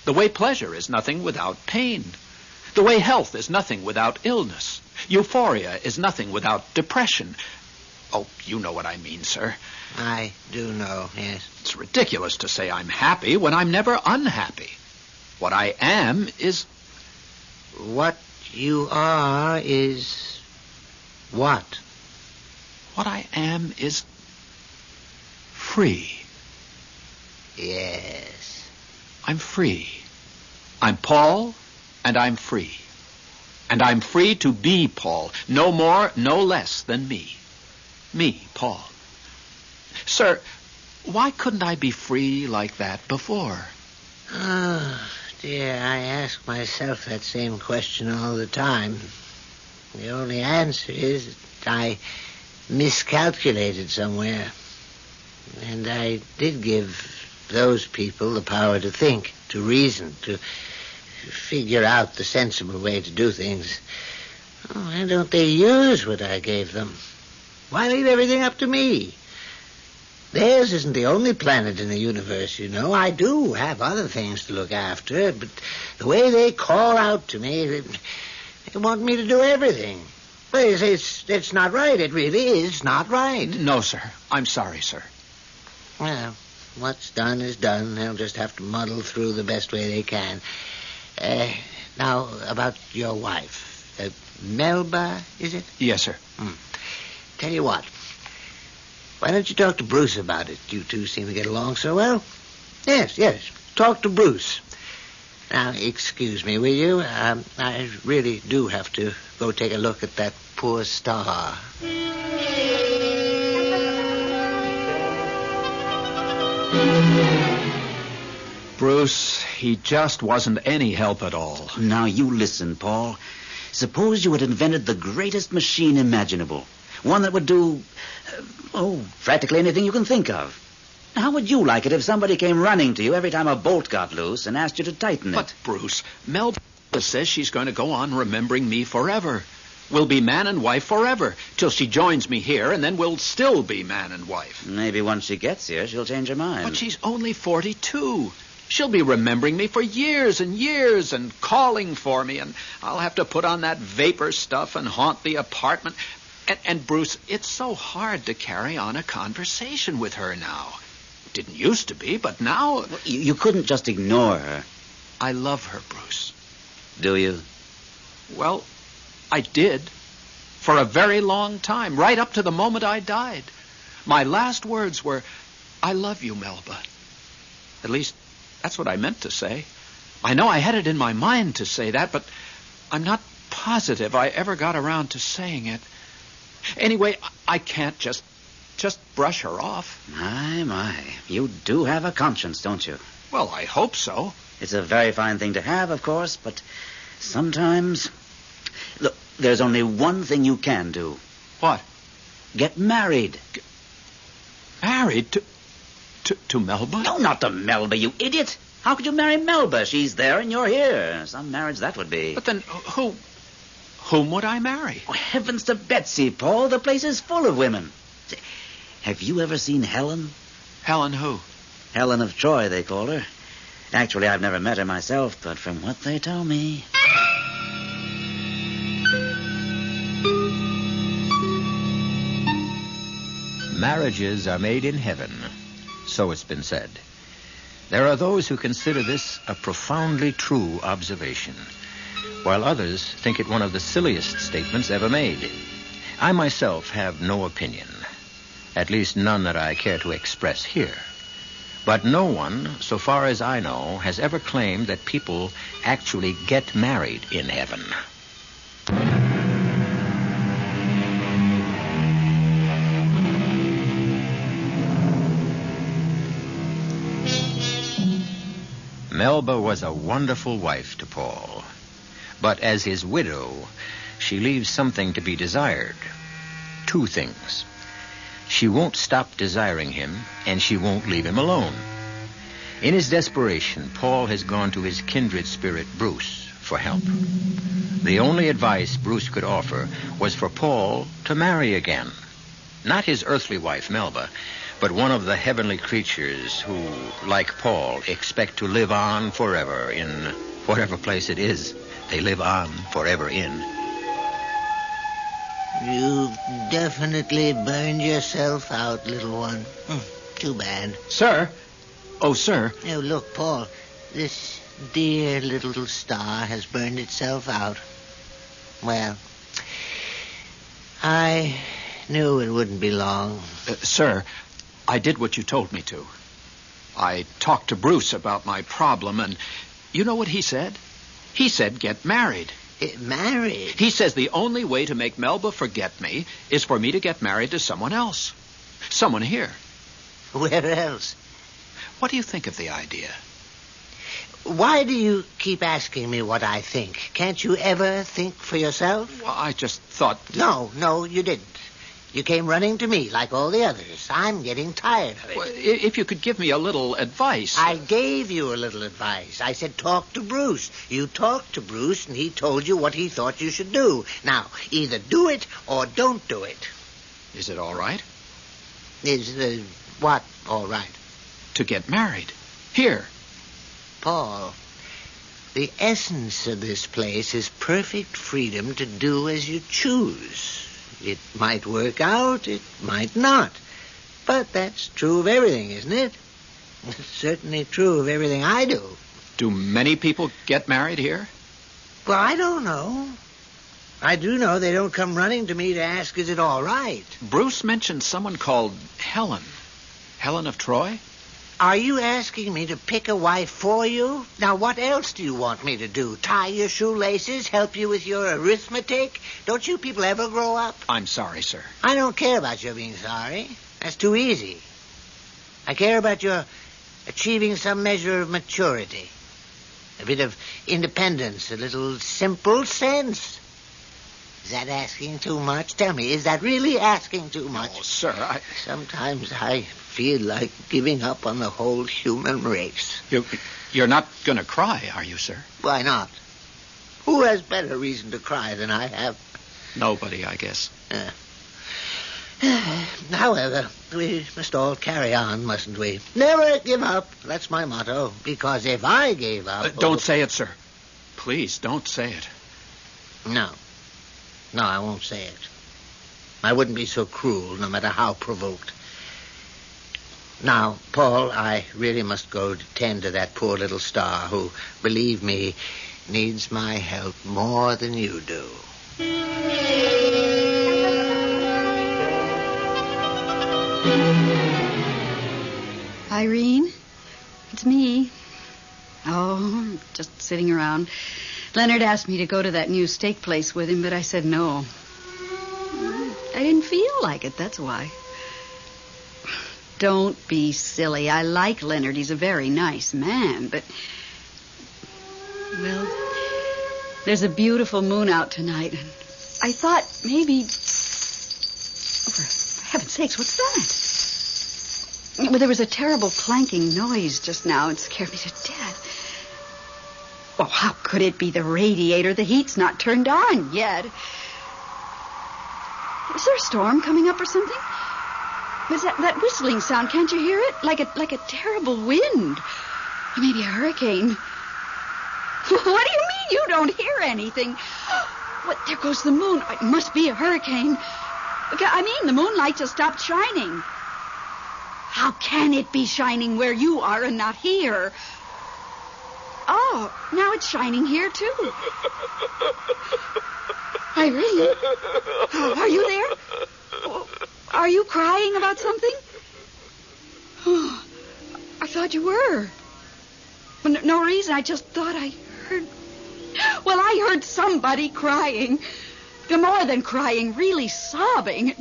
The way pleasure is nothing without pain. The way health is nothing without illness. Euphoria is nothing without depression. Oh, you know what I mean, sir. I do know, yes. It's ridiculous to say I'm happy when I'm never unhappy. What I am is... What you are is... what? What I am is... free. Yes. I'm free. I'm Paul, and I'm free. And I'm free to be Paul. No more, no less than me. Me, Paul. Sir, why couldn't I be free like that before? Oh, dear, I ask myself that same question all the time. The only answer is that I miscalculated somewhere. And I did give those people the power to think, to reason, to figure out the sensible way to do things. Oh, why don't they use what I gave them? Why leave everything up to me? Theirs isn't the only planet in the universe, you know. I do have other things to look after, but the way they call out to me, they want me to do everything. Well, it's not right. It really is not right. No, sir. I'm sorry, sir. Well, what's done is done. They'll just have to muddle through the best way they can. Now, about your wife. Melba, is it? Yes, sir. Tell you what. Why don't you talk to Bruce about it? You two seem to get along so well. Yes. Talk to Bruce. Now, excuse me, will you? I really do have to go take a look at that poor star. Bruce, he just wasn't any help at all. Now, you listen, Paul. Suppose you had invented the greatest machine imaginable. One that would do, practically anything you can think of. How would you like it if somebody came running to you every time a bolt got loose and asked you to tighten it? But, Bruce, Melba says she's going to go on remembering me forever. We'll be man and wife forever, till she joins me here, and then we'll still be man and wife. Maybe once she gets here, she'll change her mind. But she's only 42. She'll be remembering me for years and years and calling for me, and I'll have to put on that vapor stuff and haunt the apartment. And Bruce, it's so hard to carry on a conversation with her now. It didn't used to be, but now... You couldn't just ignore her. I love her, Bruce. Do you? Well, I did. For a very long time, right up to the moment I died. My last words were, I love you, Melba. At least, that's what I meant to say. I know I had it in my mind to say that, but I'm not positive I ever got around to saying it. Anyway, I can't just brush her off. My. You do have a conscience, don't you? Well, I hope so. It's a very fine thing to have, of course, but sometimes... Look, there's only one thing you can do. What? Get married. Married? To Melba? No, not to Melba, you idiot. How could you marry Melba? She's there and you're here. Some marriage that would be. But then whom would I marry? Oh, heavens to Betsy, Paul. The place is full of women. Have you ever seen Helen? Helen who? Helen of Troy, they call her. Actually, I've never met her myself, but from what they tell me... Marriages are made in heaven, so it's been said. There are those who consider this a profoundly true observation, while others think it one of the silliest statements ever made. I myself have no opinion, at least none that I care to express here. But no one, so far as I know, has ever claimed that people actually get married in heaven. Melba was a wonderful wife to Paul. But as his widow, she leaves something to be desired. Two things. She won't stop desiring him, and she won't leave him alone. In his desperation, Paul has gone to his kindred spirit, Bruce, for help. The only advice Bruce could offer was for Paul to marry again. Not his earthly wife, Melba, but one of the heavenly creatures who, like Paul, expect to live on forever in whatever place it is they live on forever in. You've definitely burned yourself out, little one. Too bad. Sir? Oh, sir. Oh, look, Paul. This dear little star has burned itself out. Well, I knew it wouldn't be long. Sir, I did what you told me to. I talked to Bruce about my problem, and you know what he said? He said get married. Married? He says the only way to make Melba forget me is for me to get married to someone else. Someone here. Where else? What do you think of the idea? Why do you keep asking me what I think? Can't you ever think for yourself? Well, I just thought... No, you didn't. You came running to me like all the others. I'm getting tired of it. Well, if you could give me a little advice... I gave you a little advice. I said talk to Bruce. You talked to Bruce, and he told you what he thought you should do. Now, either do it or don't do it. Is it all right? Is what all right? To get married. Here. Paul, the essence of this place is perfect freedom to do as you choose. It might work out, it might not. But that's true of everything, isn't it? It's certainly true of everything I do. Do many people get married here? Well, I don't know. I do know they don't come running to me to ask, is it all right? Bruce mentioned someone called Helen. Helen of Troy? Are you asking me to pick a wife for you? Now, what else do you want me to do? Tie your shoelaces? Help you with your arithmetic? Don't you people ever grow up? I'm sorry, sir. I don't care about your being sorry. That's too easy. I care about your achieving some measure of maturity. A bit of independence, a little simple sense. Is that asking too much? Tell me, is that really asking too much? Oh, sir, Sometimes I feel like giving up on the whole human race. You're not going to cry, are you, sir? Why not? Who has better reason to cry than I have? Nobody, I guess. However, we must all carry on, mustn't we? Never give up. That's my motto. Because if I gave up... Don't say it, sir. Please, don't say it. No, I won't say it. I wouldn't be so cruel, no matter how provoked. Now, Paul, I really must go to tend to that poor little star who, believe me, needs my help more than you do. Irene, it's me. Oh, just sitting around. Leonard asked me to go to that new steak place with him, but I said no. I didn't feel like it, that's why. Don't be silly. I like Leonard. He's a very nice man, but... Well, there's a beautiful moon out tonight, and I thought maybe... Oh, for heaven's sakes, what's that? Well, there was a terrible clanking noise just now. It scared me to death. Oh, how could it be the radiator? The heat's not turned on yet. Is there a storm coming up or something? Was that whistling sound? Can't you hear it? Like a terrible wind. Or maybe a hurricane. What do you mean you don't hear anything? What? There goes the moon. It must be a hurricane. I mean, the moonlight just stopped shining. How can it be shining where you are and not here? Oh, now it's shining here, too. Irene, are you there? Are you crying about something? Oh, I thought you were. Well, no reason. I just thought I heard... Well, I heard somebody crying. More than crying, really sobbing.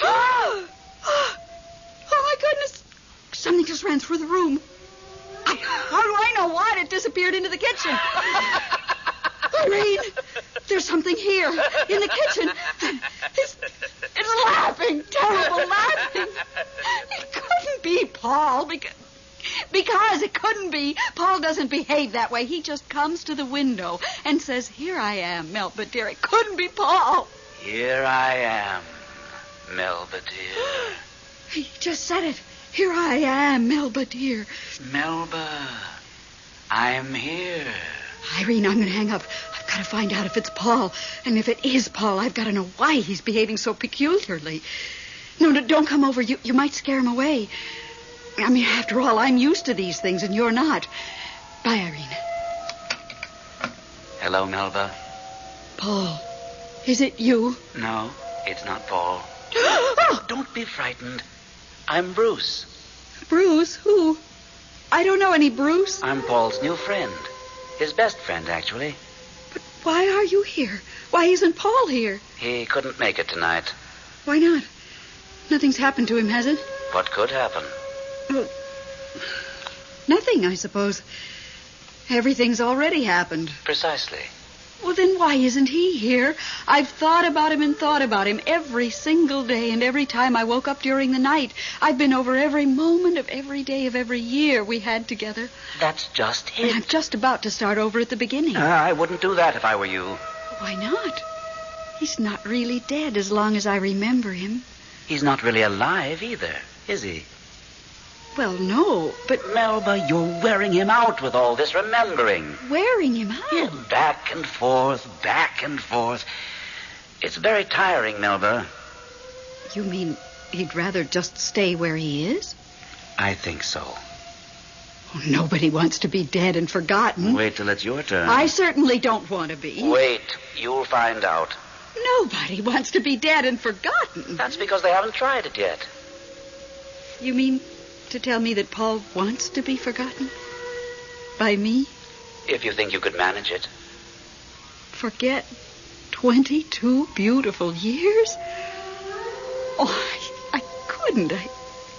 Oh, my goodness. Something just ran through the room. How do I know what? It disappeared into the kitchen. Irene, there's something here in the kitchen. It's laughing, terrible laughing. It couldn't be Paul because it couldn't be. Paul doesn't behave that way. He just comes to the window and says, "Here I am, Melba dear." It couldn't be Paul. Here I am, Melba dear. He just said it. Here I am, Melba dear. Melba, I'm here. Irene, I'm going to hang up. I've got to find out if it's Paul. And if it is Paul, I've got to know why he's behaving so peculiarly. No, don't come over. You might scare him away. I mean, after all, I'm used to these things, and you're not. Bye, Irene. Hello, Melba. Paul, is it you? No, it's not Paul. Oh, don't be frightened. I'm Bruce. Bruce? Who? I don't know any Bruce. I'm Paul's new friend. His best friend, actually. But why are you here? Why isn't Paul here? He couldn't make it tonight. Why not? Nothing's happened to him, has it? What could happen? Well, nothing, I suppose. Everything's already happened. Precisely. Well, then why isn't he here? I've thought about him every single day, and every time I woke up during the night. I've been over every moment of every day of every year we had together. That's just it. And I'm just about to start over at the beginning. I wouldn't do that if I were you. Why not? He's not really dead as long as I remember him. He's not really alive either, is he? Well, no, but... Melba, you're wearing him out with all this remembering. Wearing him out? Yeah, back and forth, back and forth. It's very tiring, Melba. You mean he'd rather just stay where he is? I think so. Oh, nobody wants to be dead and forgotten. Wait till it's your turn. I certainly don't want to be. Wait, you'll find out. Nobody wants to be dead and forgotten. That's because they haven't tried it yet. You mean to tell me that Paul wants to be forgotten? By me? If you think you could manage it. Forget 22 beautiful years? Oh, I couldn't.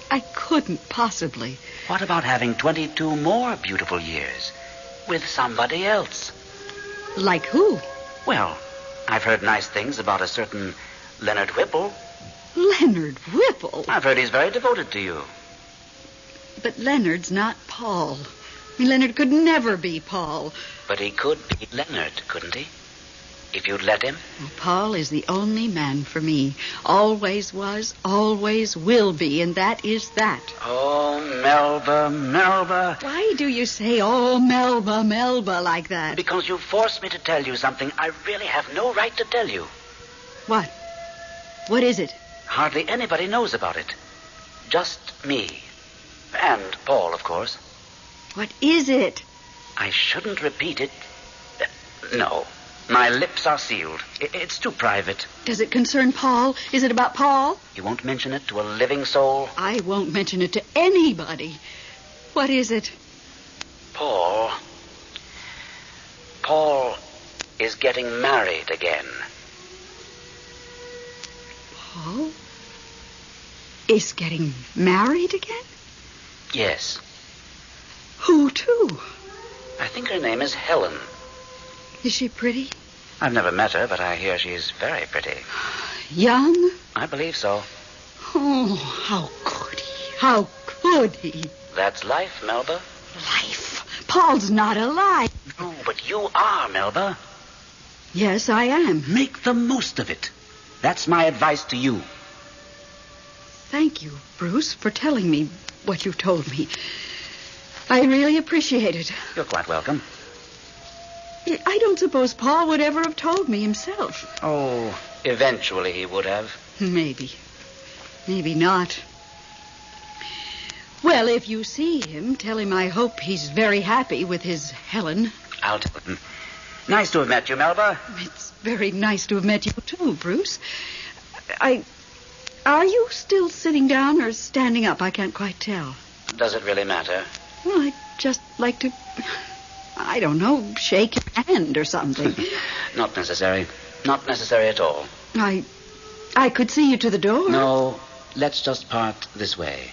I couldn't possibly. What about having 22 more beautiful years with somebody else? Like who? Well, I've heard nice things about a certain Leonard Whipple. Leonard Whipple? I've heard he's very devoted to you. But Leonard's not Paul. I mean, Leonard could never be Paul. But he could be Leonard, couldn't he? If you'd let him. Well, Paul is the only man for me. Always was, always will be, and that is that. Oh, Melba, Melba. Why do you say, oh, Melba, Melba, like that? Because you forced me to tell you something I really have no right to tell you. What? What is it? Hardly anybody knows about it. Just me. And Paul, of course. What is it? I shouldn't repeat it. No. My lips are sealed. It's too private. Does it concern Paul? Is it about Paul? You won't mention it to a living soul? I won't mention it to anybody. What is it? Paul is getting married again. Paul is getting married again? Yes. Who to? I think her name is Helen. Is she pretty? I've never met her, but I hear she's very pretty. Young? I believe so. Oh, how could he? How could he? That's life, Melba. Life? Paul's not alive. No, but you are, Melba. Yes, I am. Make the most of it. That's my advice to you. Thank you, Bruce, for telling me what you've told me. I really appreciate it. You're quite welcome. I don't suppose Paul would ever have told me himself. Oh, eventually he would have. Maybe. Maybe not. Well, if you see him, tell him I hope he's very happy with his Helen. I'll tell him. Nice to have met you, Melba. It's very nice to have met you, too, Bruce. Are you still sitting down or standing up? I can't quite tell. Does it really matter? Well, I'd just like to, I don't know, shake your hand or something. Not necessary. Not necessary at all. I could see you to the door. No, let's just part this way.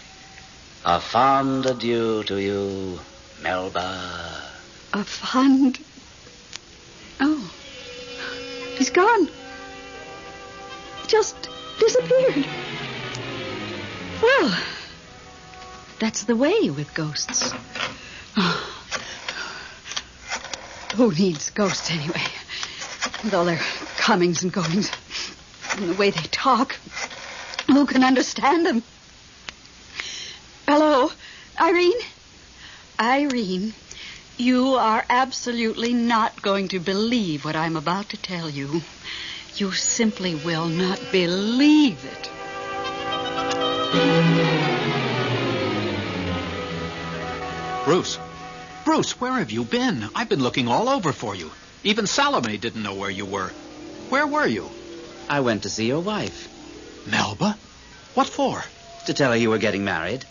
A fond adieu to you, Melba. A fond... Oh. He's gone. He just disappeared. Well, that's the way with ghosts. Oh. Who needs ghosts anyway? With all their comings and goings and the way they talk. Who can understand them? Hello, Irene? Irene, You are absolutely not going to believe what I'm about to tell you. You simply will not believe it. Bruce, where have you been? I've been looking all over for you. Even Salome didn't know where you were. Where were you? I went to see your wife. Melba? What for? To tell her you were getting married.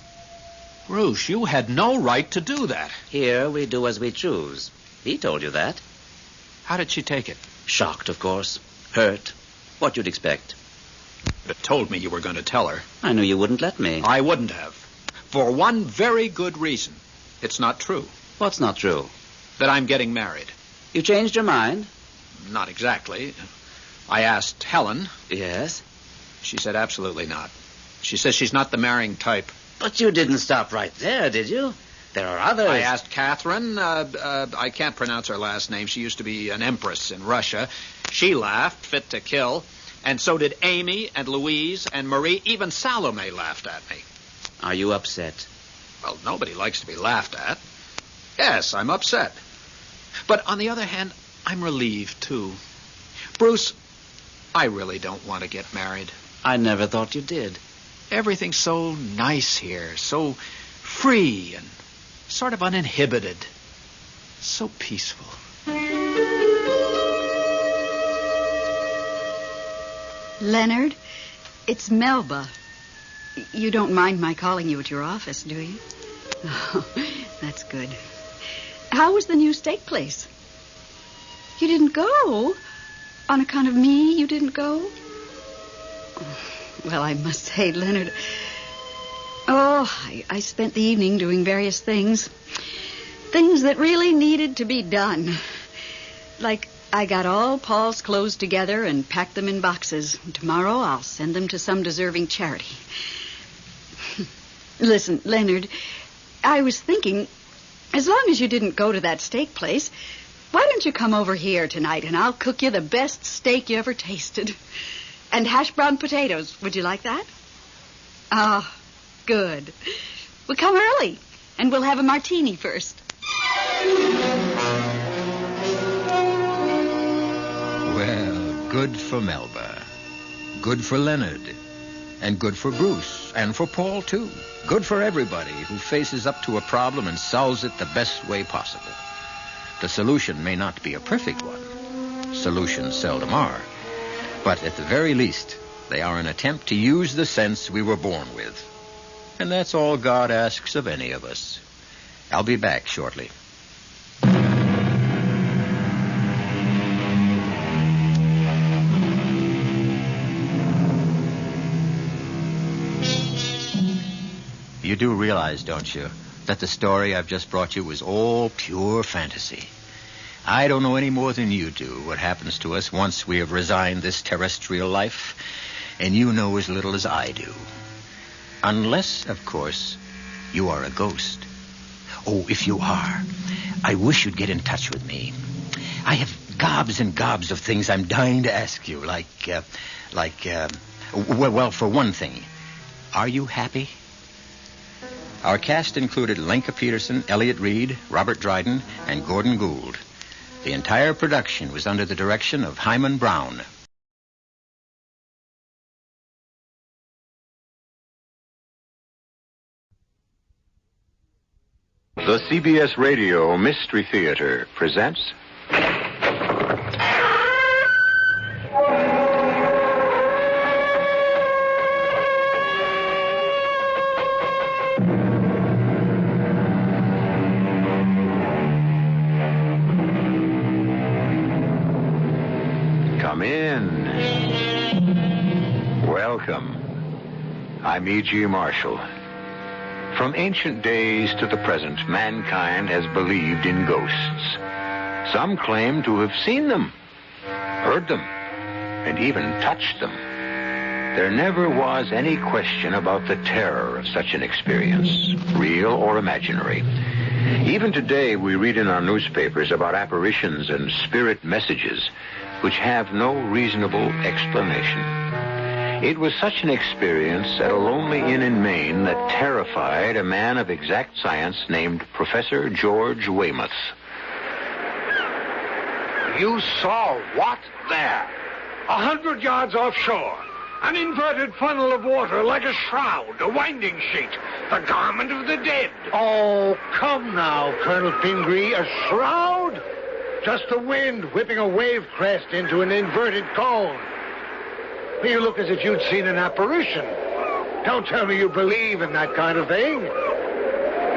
Bruce, you had no right to do that. Here we do as we choose. He told you that. How did she take it? Shocked, of course. Hurt. What you'd expect. But told me you were going to tell her. I knew you wouldn't let me. I wouldn't have. For one very good reason. It's not true. What's not true? That I'm getting married. You changed your mind? Not exactly. I asked Helen. Yes? She said absolutely not. She says she's not the marrying type. But you didn't stop right there, did you? There are others. I asked Catherine. I can't pronounce her last name. She used to be an empress in Russia. She laughed, fit to kill. And so did Amy and Louise and Marie. Even Salome laughed at me. Are you upset? Well, nobody likes to be laughed at. Yes, I'm upset. But on the other hand, I'm relieved, too. Bruce, I really don't want to get married. I never thought you did. Everything's so nice here, so free and sort of uninhibited. So peaceful. Leonard, it's Melba. You don't mind my calling you at your office, do you? Oh, that's good. How was the new steak place? You didn't go? On account of me, you didn't go? Well, I must say, Leonard, I spent the evening doing various things. Things that really needed to be done. Like, I got all Paul's clothes together and packed them in boxes. Tomorrow I'll send them to some deserving charity. Listen, Leonard, I was thinking, as long as you didn't go to that steak place, why don't you come over here tonight and I'll cook you the best steak you ever tasted. And hash brown potatoes. Would you like that? Oh, good. We'll come early, and we'll have a martini first. Well, good for Melba. Good for Leonard. And good for Bruce. And for Paul, too. Good for everybody who faces up to a problem and solves it the best way possible. The solution may not be a perfect one. Solutions seldom are. But at the very least, they are an attempt to use the sense we were born with. And that's all God asks of any of us. I'll be back shortly. You do realize, don't you, that the story I've just brought you was all pure fantasy. I don't know any more than you do what happens to us once we have resigned this terrestrial life, and you know as little as I do. Unless, of course, you are a ghost. Oh, if you are, I wish you'd get in touch with me. I have gobs and gobs of things I'm dying to ask you, well, for one thing, are you happy? Our cast included Lenka Peterson, Elliot Reed, Robert Dryden, and Gordon Gould. The entire production was under the direction of Hyman Brown. The CBS Radio Mystery Theatre presents... Come in. Welcome. I'm E.G. Marshall. From ancient days to the present, mankind has believed in ghosts. Some claim to have seen them, heard them, and even touched them. There never was any question about the terror of such an experience, real or imaginary. Even today, we read in our newspapers about apparitions and spirit messages which have no reasonable explanation. It was such an experience at a lonely inn in Maine that terrified a man of exact science named Professor George Weymouth. You saw what there? 100 yards offshore. An inverted funnel of water like a shroud, a winding sheet, the garment of the dead. Oh, come now, Colonel Pingree. A shroud? Just the wind whipping a wave crest into an inverted cone. You look as if you'd seen an apparition. Don't tell me you believe in that kind of thing.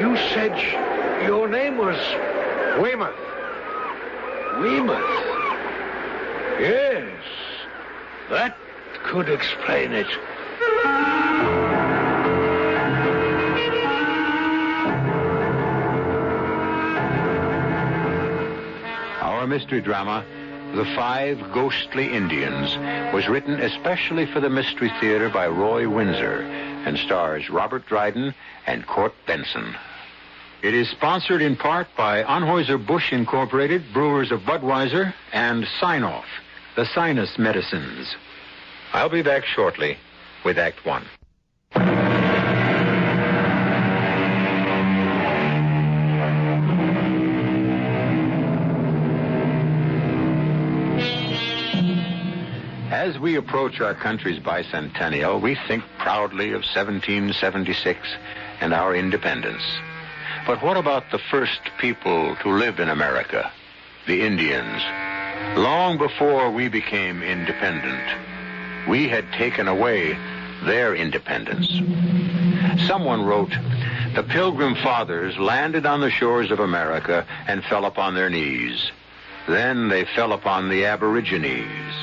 You said your name was... Weymouth. Weymouth? Yes. That could explain it. Our mystery drama, The Five Ghostly Indians, was written especially for the Mystery Theater by Roy Windsor and stars Robert Dryden and Court Benson. It is sponsored in part by Anheuser-Busch Incorporated, Brewers of Budweiser, and Sign-Off, the sinus medicines. I'll be back shortly with Act One. As we approach our country's bicentennial, we think proudly of 1776 and our independence. But what about the first people to live in America, the Indians? Long before we became independent, we had taken away their independence. Someone wrote, "The Pilgrim Fathers landed on the shores of America and fell upon their knees. Then they fell upon the Aborigines."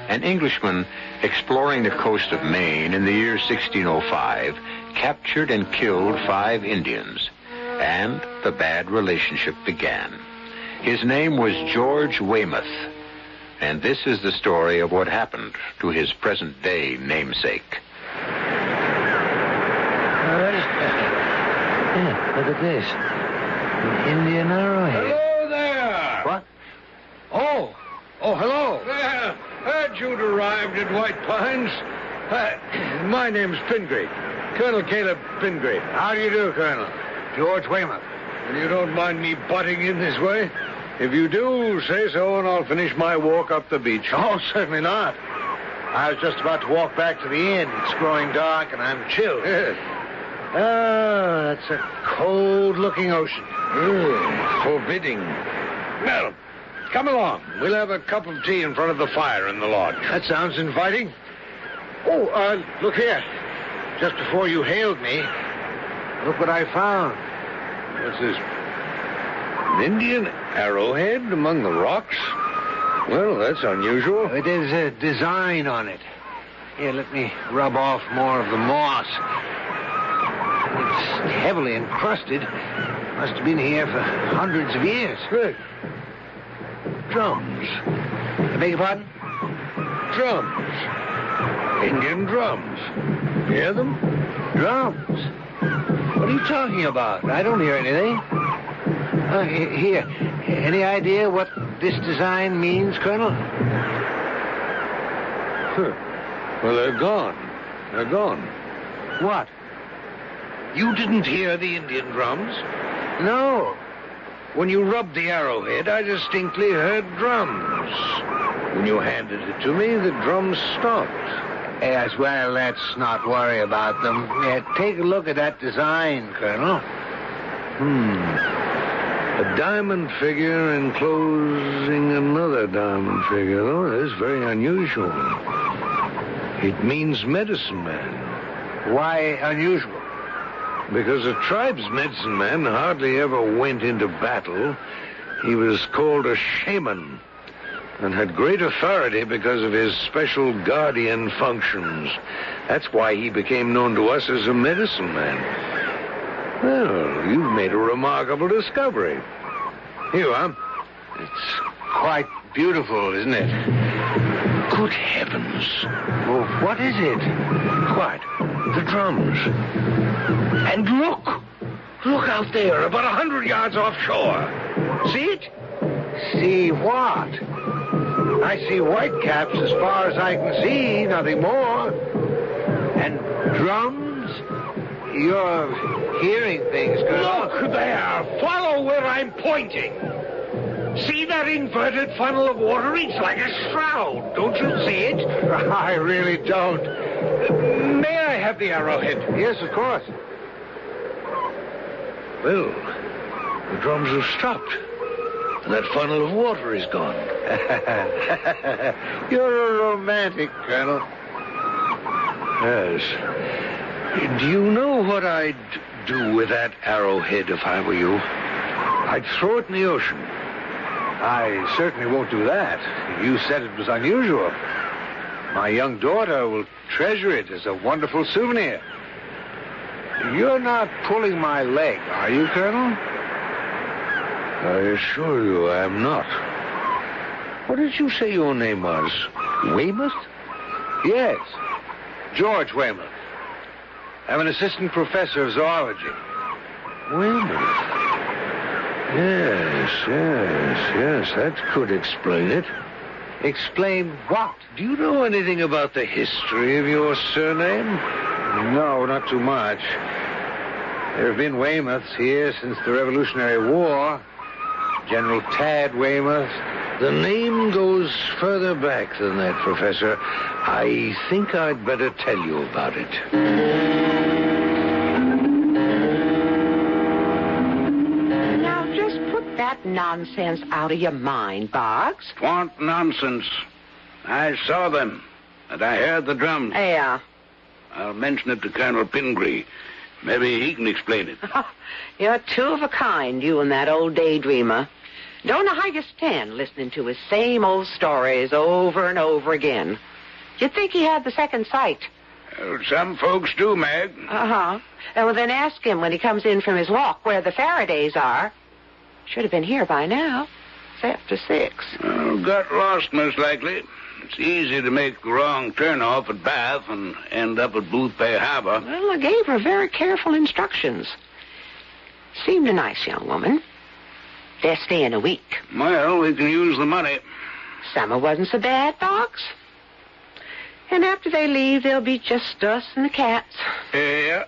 An Englishman exploring the coast of Maine in the year 1605 captured and killed 5 Indians, and the bad relationship began. His name was George Weymouth, and this is the story of what happened to his present-day namesake. Look at this. An Indian arrowhead. Hello there! What? Oh, hello. Heard you'd arrived at White Pines. My name's Pingree. Colonel Caleb Pingree. How do you do, Colonel? George Weymouth. And you don't mind me butting in this way? If you do, say so, and I'll finish my walk up the beach. Oh, certainly not. I was just about to walk back to the inn. It's growing dark, and I'm chilled. Yes. Oh, that's a cold-looking ocean. Forbidding. Well, come along. We'll have a cup of tea in front of the fire in the lodge. That sounds inviting. Oh, look here. Just before you hailed me, look what I found. What's this? An Indian arrowhead among the rocks? Well, that's unusual. There's a design on it. Here, let me rub off more of the moss. It's heavily encrusted. Must have been here for hundreds of years. Good. Drums. I beg your pardon? Drums. Indian drums. Hear them? Drums? What are you talking about? I don't hear anything. Here. Any idea what this design means, Colonel? Well, they're gone. They're gone. What? You didn't hear the Indian drums? No. When you rubbed the arrowhead, I distinctly heard drums. When you handed it to me, the drums stopped. Yes, well, let's not worry about them. Take a look at that design, Colonel. A diamond figure enclosing another diamond figure. Oh, that's very unusual. It means medicine man. Why unusual? Because a tribe's medicine man hardly ever went into battle. He was called a shaman and had great authority because of his special guardian functions. That's why he became known to us as a medicine man. Well, you've made a remarkable discovery. Here you are. It's quite beautiful, isn't it? Good heavens. Well, what is it? What? The drums. And look! Look out there, about 100 yards offshore. See it? See what? I see whitecaps as far as I can see, nothing more. And drums? You're hearing things, Colonel. Look there! Follow where I'm pointing. See that inverted funnel of water? It's like a shroud. Don't you see it? I really don't. May I have the arrowhead? Yes, of course. Well, the drums have stopped. And that funnel of water is gone. You're a romantic, Colonel. Yes. Do you know what I'd do with that arrowhead if I were you? I'd throw it in the ocean. I certainly won't do that. You said it was unusual. My young daughter will treasure it as a wonderful souvenir. You're not pulling my leg, are you, Colonel? I assure you I'm not. What did you say your name was? Weymouth? Yes. George Weymouth. I'm an assistant professor of zoology. Weymouth? Yes. That could explain it. Explain what? Do you know anything about the history of your surname? No, not too much. There have been Weymouths here since the Revolutionary War. General Tad Weymouth. The name goes further back than that, Professor. I think I'd better tell you about it. Now, just put that nonsense out of your mind, Boggs. Twant nonsense. I saw them, and I heard the drums. Yeah. I'll mention it to Colonel Pingree. Maybe he can explain it. You're two of a kind, you and that old daydreamer. Don't know how you stand listening to his same old stories over and over again. You'd think he had the second sight. Well, some folks do, Mag. Uh-huh. Well, then ask him when he comes in from his walk where the Faradays are. Should have been here by now. It's after 6. Well, got lost, most likely. It's easy to make the wrong turn-off at Bath and end up at Booth Bay Harbor. Well, I gave her very careful instructions. Seemed a nice young woman. They're staying a week. Well, we can use the money. Summer wasn't so bad, Boggs. And after they leave, there'll be just us and the cats. Yeah.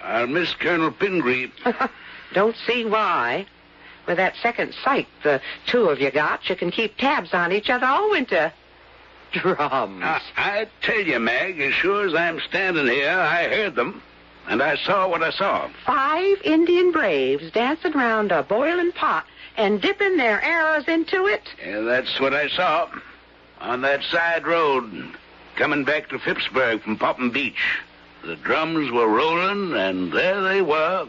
I'll miss Colonel Pingree. Don't see why. With that second sight the two of you got, you can keep tabs on each other all winter. Drums. I tell you, Mag, as sure as I'm standing here, I heard them. And I saw what I saw. 5 Indian braves dancing round a boiling pot and dipping their arrows into it. Yeah, that's what I saw. On that side road, coming back to Phippsburg from Popham Beach. The drums were rolling, and there they were,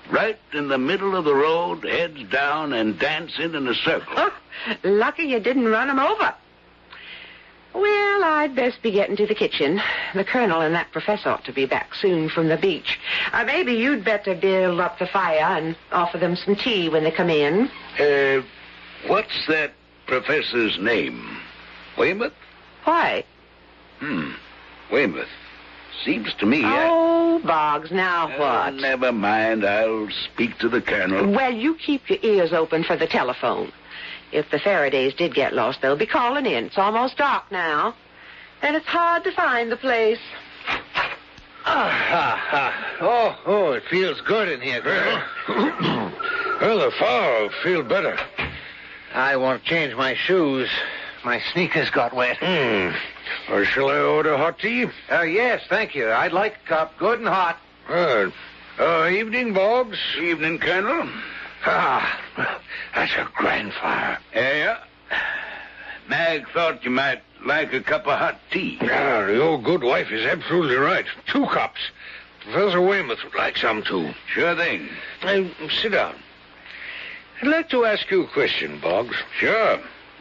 right in the middle of the road, heads down and dancing in a circle. Oh, lucky you didn't run them over. Well, I'd best be getting to the kitchen. The colonel and that professor ought to be back soon from the beach. Maybe you'd better build up the fire and offer them some tea when they come in. What's that professor's name? Weymouth? Why? Weymouth. Seems to me... Oh, Boggs, now what? Never mind. I'll speak to the colonel. Well, you keep your ears open for the telephone. If the Faradays did get lost, they'll be calling in. It's almost dark now. And it's hard to find the place. Oh, it feels good in here, Colonel. Well, the fire will feel better. I want to change my shoes. My sneakers got wet. Or shall I order hot tea? Yes, thank you. I'd like a cup, good and hot. Good. Evening, Boggs. Evening, Colonel. That's a grand fire. Yeah. Mag thought you might like a cup of hot tea. Yeah, the old good wife is absolutely right. 2 cups. Professor Weymouth would like some, too. Sure thing. Sit down. I'd like to ask you a question, Boggs. Sure.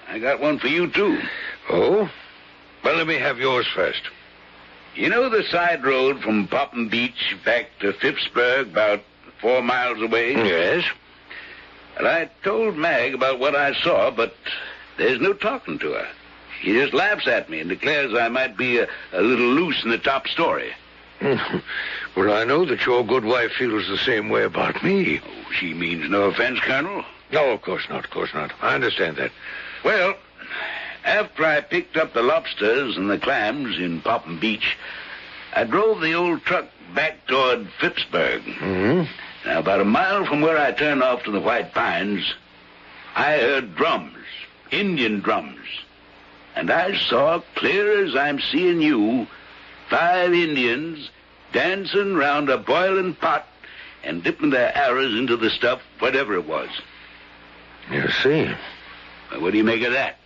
I got one for you, too. Oh? Well, let me have yours first. You know the side road from Popham Beach back to Phippsburg, about 4 miles away? Yes. Well, I told Mag about what I saw, but there's no talking to her. She just laughs at me and declares I might be a little loose in the top story. Well, I know that your good wife feels the same way about me. Oh, she means no offense, Colonel? No, of course not, I understand that. Well, After I picked up the lobsters and the clams in Popham Beach, I drove the old truck back toward Phippsburg. Mm-hmm. Now, about a mile from where I turned off to the White Pines, I heard drums, Indian drums. And I saw, clear as I'm seeing you, 5 Indians dancing round a boiling pot and dipping their arrows into the stuff, whatever it was. You see. Well, what do you make of that?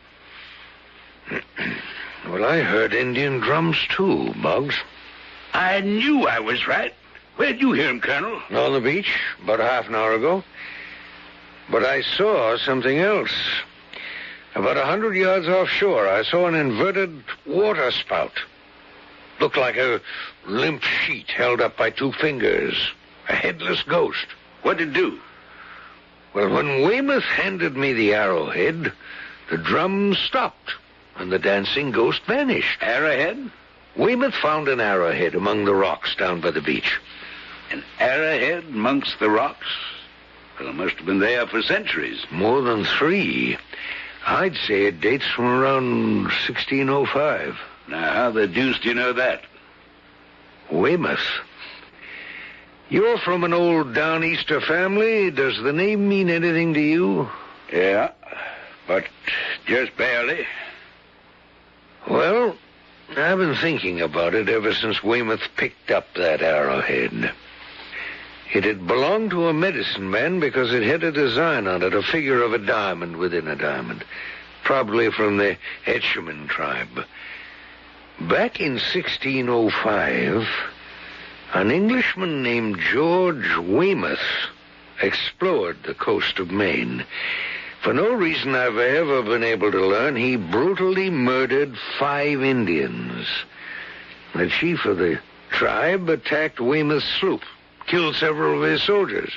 Well, I heard Indian drums, too, Boggs. I knew I was right. Where'd you hear him, Colonel? On the beach, about half an hour ago. But I saw something else. About 100 yards offshore, I saw an inverted water spout. Looked like a limp sheet held up by 2 fingers. A headless ghost. What'd it do? Well, when Weymouth handed me the arrowhead, the drums stopped, and the dancing ghost vanished. Arrowhead? Weymouth found an arrowhead among the rocks down by the beach. An arrowhead amongst the rocks? Well, it must have been there for centuries. More than 3. I'd say it dates from around 1605. Now, how the deuce do you know that? Weymouth. You're from an old Downeaster family. Does the name mean anything to you? Yeah, but just barely. Well, I've been thinking about it ever since Weymouth picked up that arrowhead. It had belonged to a medicine man because it had a design on it, a figure of a diamond within a diamond, probably from the Etchemin tribe. Back in 1605, an Englishman named George Weymouth explored the coast of Maine. For no reason I've ever been able to learn, he brutally murdered 5 Indians. The chief of the tribe attacked Weymouth's sloop, killed several of his soldiers,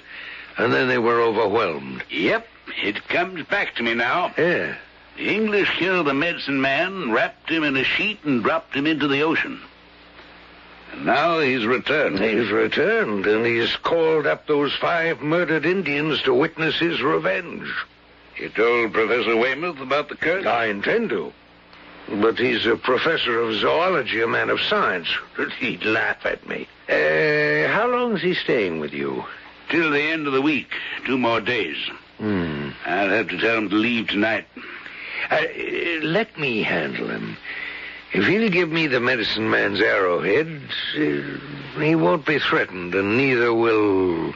and then they were overwhelmed. Yep, it comes back to me now. Yeah. The English killed the medicine man, wrapped him in a sheet, and dropped him into the ocean. And now he's returned. He's returned, and he's called up those 5 murdered Indians to witness his revenge. You told Professor Weymouth about the curse? I intend to. But he's a professor of zoology, a man of science. He'd laugh at me. How long's he staying with you? Till the end of the week. 2 more days. I'll have to tell him to leave tonight. Let me handle him. If he'll give me the medicine man's arrowhead, he won't be threatened, and neither will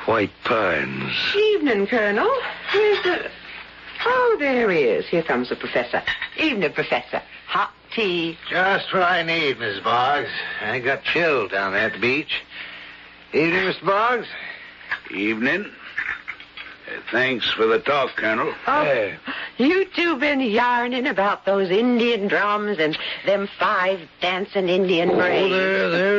White Pines. Evening, Colonel. Where's the... Oh, there he is. Here comes the professor. Evening, Professor. Hot tea. Just what I need, Miss Boggs. I got chilled down there at the beach. Evening, Mr. Boggs. Evening. Thanks for the talk, Colonel. Oh, you two been yarning about those Indian drums and them 5 dancing Indian braves.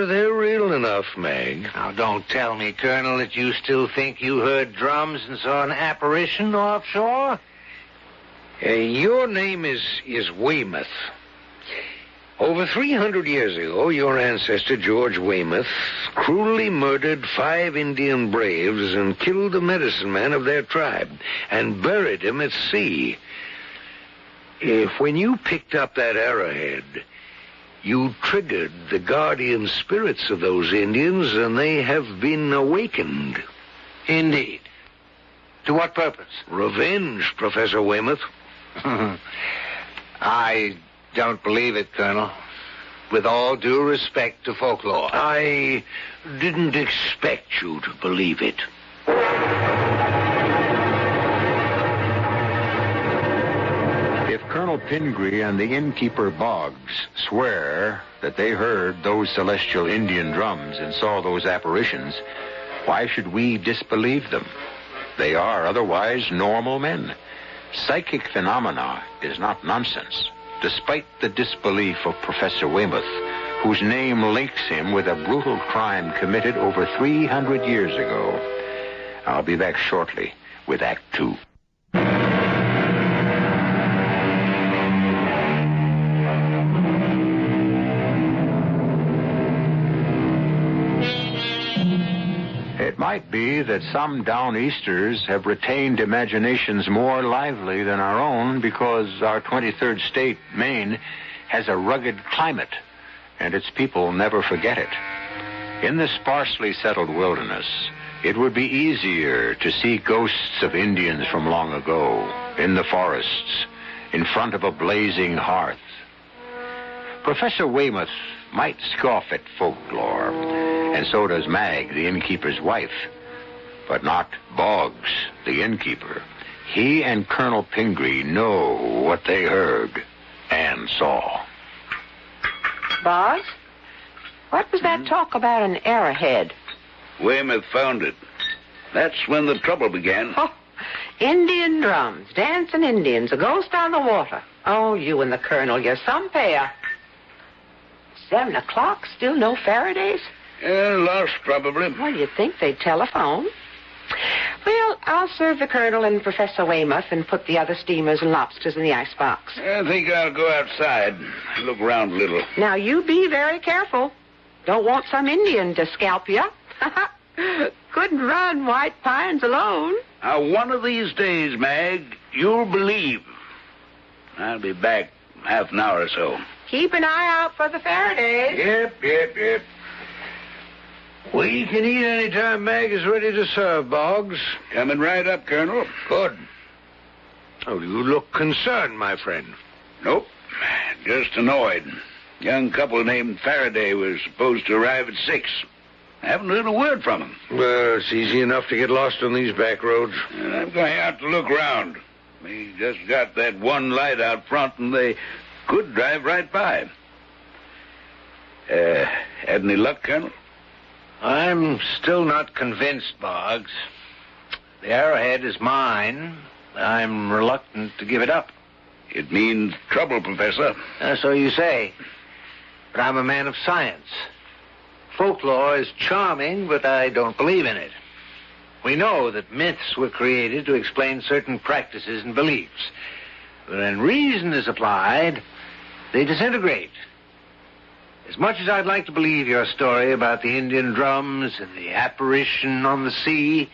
They're real enough, Meg. Now, don't tell me, Colonel, that you still think you heard drums and saw an apparition offshore? Your name is Weymouth. Over 300 years ago, your ancestor, George Weymouth, cruelly murdered 5 Indian braves and killed the medicine man of their tribe and buried him at sea. When you picked up that arrowhead, you triggered the guardian spirits of those Indians, and they have been awakened. Indeed. To what purpose? Revenge, Professor Weymouth. I don't believe it, Colonel. With all due respect to folklore. I didn't expect you to believe it. If Colonel Pingree and the innkeeper Boggs swear that they heard those celestial Indian drums and saw those apparitions, why should we disbelieve them? They are otherwise normal men. Psychic phenomena is not nonsense, despite the disbelief of Professor Weymouth, whose name links him with a brutal crime committed over 300 years ago. I'll be back shortly with Act 2. It might might be that some down easters have retained imaginations more lively than our own because our 23rd state, Maine, has a rugged climate, and its people never forget it. In the sparsely settled wilderness, it would be easier to see ghosts of Indians from long ago, in the forests, in front of a blazing hearth. Professor Weymouth might scoff at folklore, and so does Mag, the innkeeper's wife, but not Boggs, the innkeeper. He and Colonel Pingree know what they heard and saw. Boggs, what was that talk about an arrowhead? Weymouth found it. That's when the trouble began. Oh, Indian drums, dancing Indians, a ghost on the water. Oh, you and the Colonel, you're some pair. 7 o'clock, still no Faradays? Lost, probably. Well, you'd think they'd telephone. Well, I'll serve the Colonel and Professor Weymouth and put the other steamers and lobsters in the icebox. I think I'll go outside, look around a little. Now, you be very careful. Don't want some Indian to scalp you. Couldn't run White Pines alone. Now, one of these days, Mag, you'll believe. I'll be back half an hour or so. Keep an eye out for the Faradays. Yep. We can eat any time Mag is ready to serve, Boggs. Coming right up, Colonel. Good. Oh, you look concerned, my friend. Nope. Just annoyed. Young couple named Faraday was supposed to arrive at 6. I haven't heard a word from him. Well, it's easy enough to get lost on these back roads. I'm going out to look around. We just got that one light out front, and they could drive right by. Had any luck, Colonel? I'm still not convinced, Boggs. The arrowhead is mine. I'm reluctant to give it up. It means trouble, Professor. So you say. But I'm a man of science. Folklore is charming, but I don't believe in it. We know that myths were created to explain certain practices and beliefs. But when reason is applied, they disintegrate. As much as I'd like to believe your story about the Indian drums and the apparition on the sea,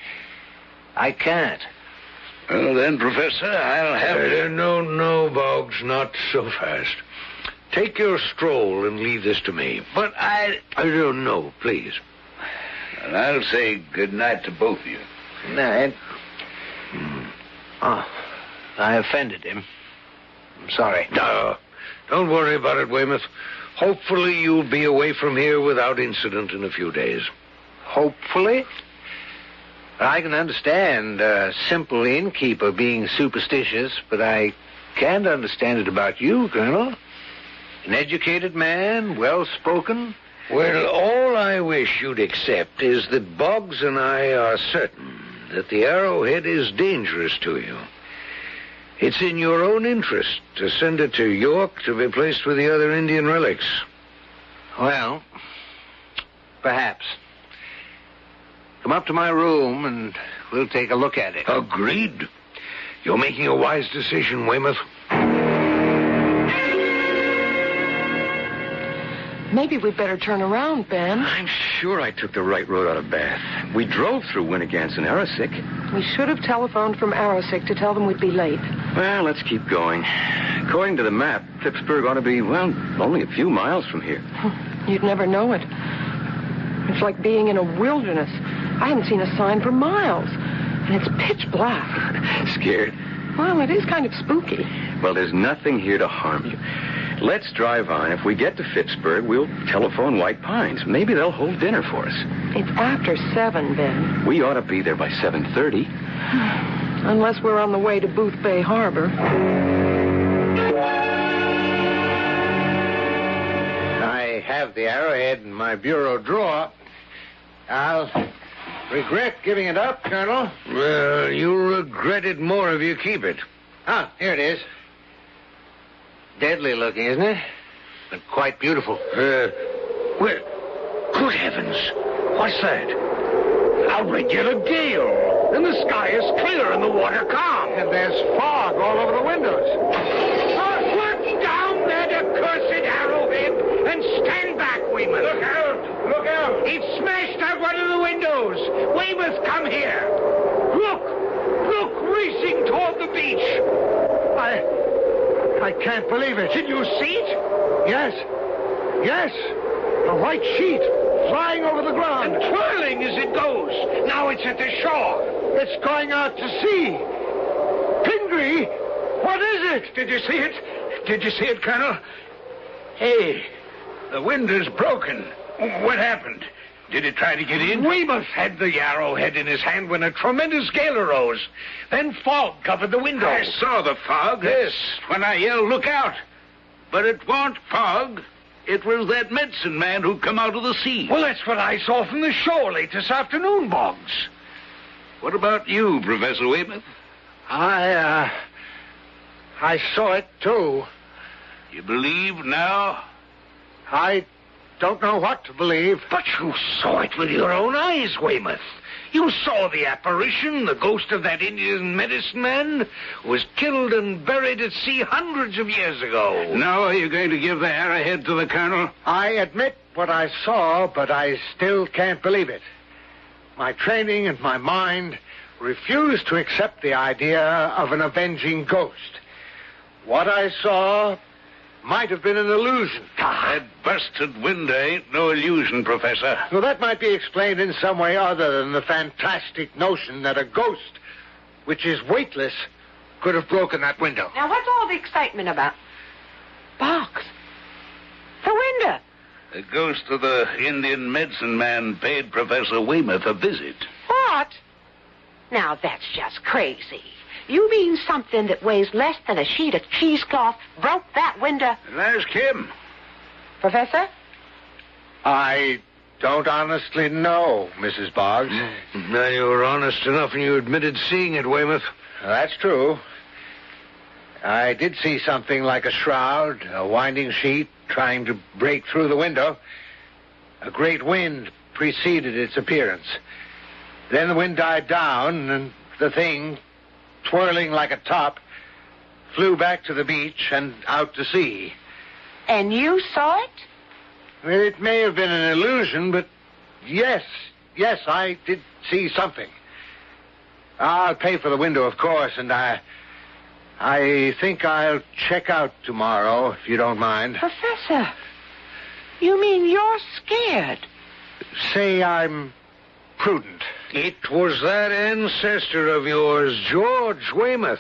I can't. Well, then, Professor, I'll have... No, Boggs, not so fast. Take your stroll and leave this to me. But I don't know, please. And I'll say good night to both of you. Good night. Oh, I offended him. I'm sorry. No, don't worry about it, Weymouth. Hopefully you'll be away from here without incident in a few days. Hopefully? I can understand a simple innkeeper being superstitious, but I can't understand it about you, Colonel. An educated man, well-spoken. Well, all I wish you'd accept is that Boggs and I are certain that the arrowhead is dangerous to you. It's in your own interest to send it to York to be placed with the other Indian relics. Well, perhaps. Come up to my room and we'll take a look at it. Agreed. You're making a wise decision, Weymouth. Maybe we'd better turn around, Ben. I'm sure I took the right road out of Bath. We drove through Winnegans and Arrowsick. We should have telephoned from Arrowsick to tell them we'd be late. Well, let's keep going. According to the map, Phippsburg ought to be, only a few miles from here. You'd never know it. It's like being in a wilderness. I haven't seen a sign for miles. And it's pitch black. Scared? Well, it is kind of spooky. Well, there's nothing here to harm you. Let's drive on. If we get to Phippsburg, we'll telephone White Pines. Maybe they'll hold dinner for us. It's after 7, Ben. We ought to be there by 7:30. Unless we're on the way to Booth Bay Harbor. I have the arrowhead in my bureau drawer. I'll regret giving it up, Colonel. Well, you'll regret it more if you keep it. Ah, here it is. Deadly looking, isn't it? But quite beautiful. Well, good heavens. What's that? A regular gale. And the sky is clear and the water calm. And there's fog all over the windows. Put down that accursed arrowhead and stand back, Weymouth. Look out! Look out! It smashed out one of the windows. Weymouth, him here. Look, racing toward the beach. I can't believe it. Can you see it? Yes. A white sheet flying over the ground. And twirling as it goes. Now it's at the shore. It's going out to sea. Pingree, what is it? Did you see it? Did you see it, Colonel? Hey, the window's broken. What happened? Did it try to get in? Weymouth had the arrowhead in his hand when a tremendous gale arose. Then fog covered the window. I saw the fog. Yes, when I yelled, look out. But it wasn't fog. It was that medicine man who come out of the sea. Well, that's what I saw from the shore late this afternoon, Boggs. What about you, Professor Weymouth? I saw it, too. You believe now? I don't know what to believe. But you saw it with your own eyes, Weymouth. You saw the apparition, the ghost of that Indian medicine man who was killed and buried at sea hundreds of years ago. Now are you going to give the arrowhead to the Colonel? I admit what I saw, but I still can't believe it. My training and my mind refuse to accept the idea of an avenging ghost. What I saw might have been an illusion. That busted window ain't no illusion, Professor. Well, that might be explained in some way other than the fantastic notion that a ghost, which is weightless, could have broken that window. Now, what's all the excitement about? Boggs. The window. The ghost of the Indian medicine man paid Professor Weymouth a visit. What? Now, that's just crazy. You mean something that weighs less than a sheet of cheesecloth broke that window? Ask him. Professor? I don't honestly know, Mrs. Boggs. Now, you were honest enough and you admitted seeing it, Weymouth. That's true. I did see something like a shroud, a winding sheet, trying to break through the window. A great wind preceded its appearance. Then the wind died down, and the thing, twirling like a top, flew back to the beach and out to sea. And you saw it? Well, it may have been an illusion, but yes, I did see something. I'll pay for the window, of course, and I think I'll check out tomorrow, if you don't mind. Professor, you mean you're scared? Say I'm prudent. It was that ancestor of yours, George Weymouth.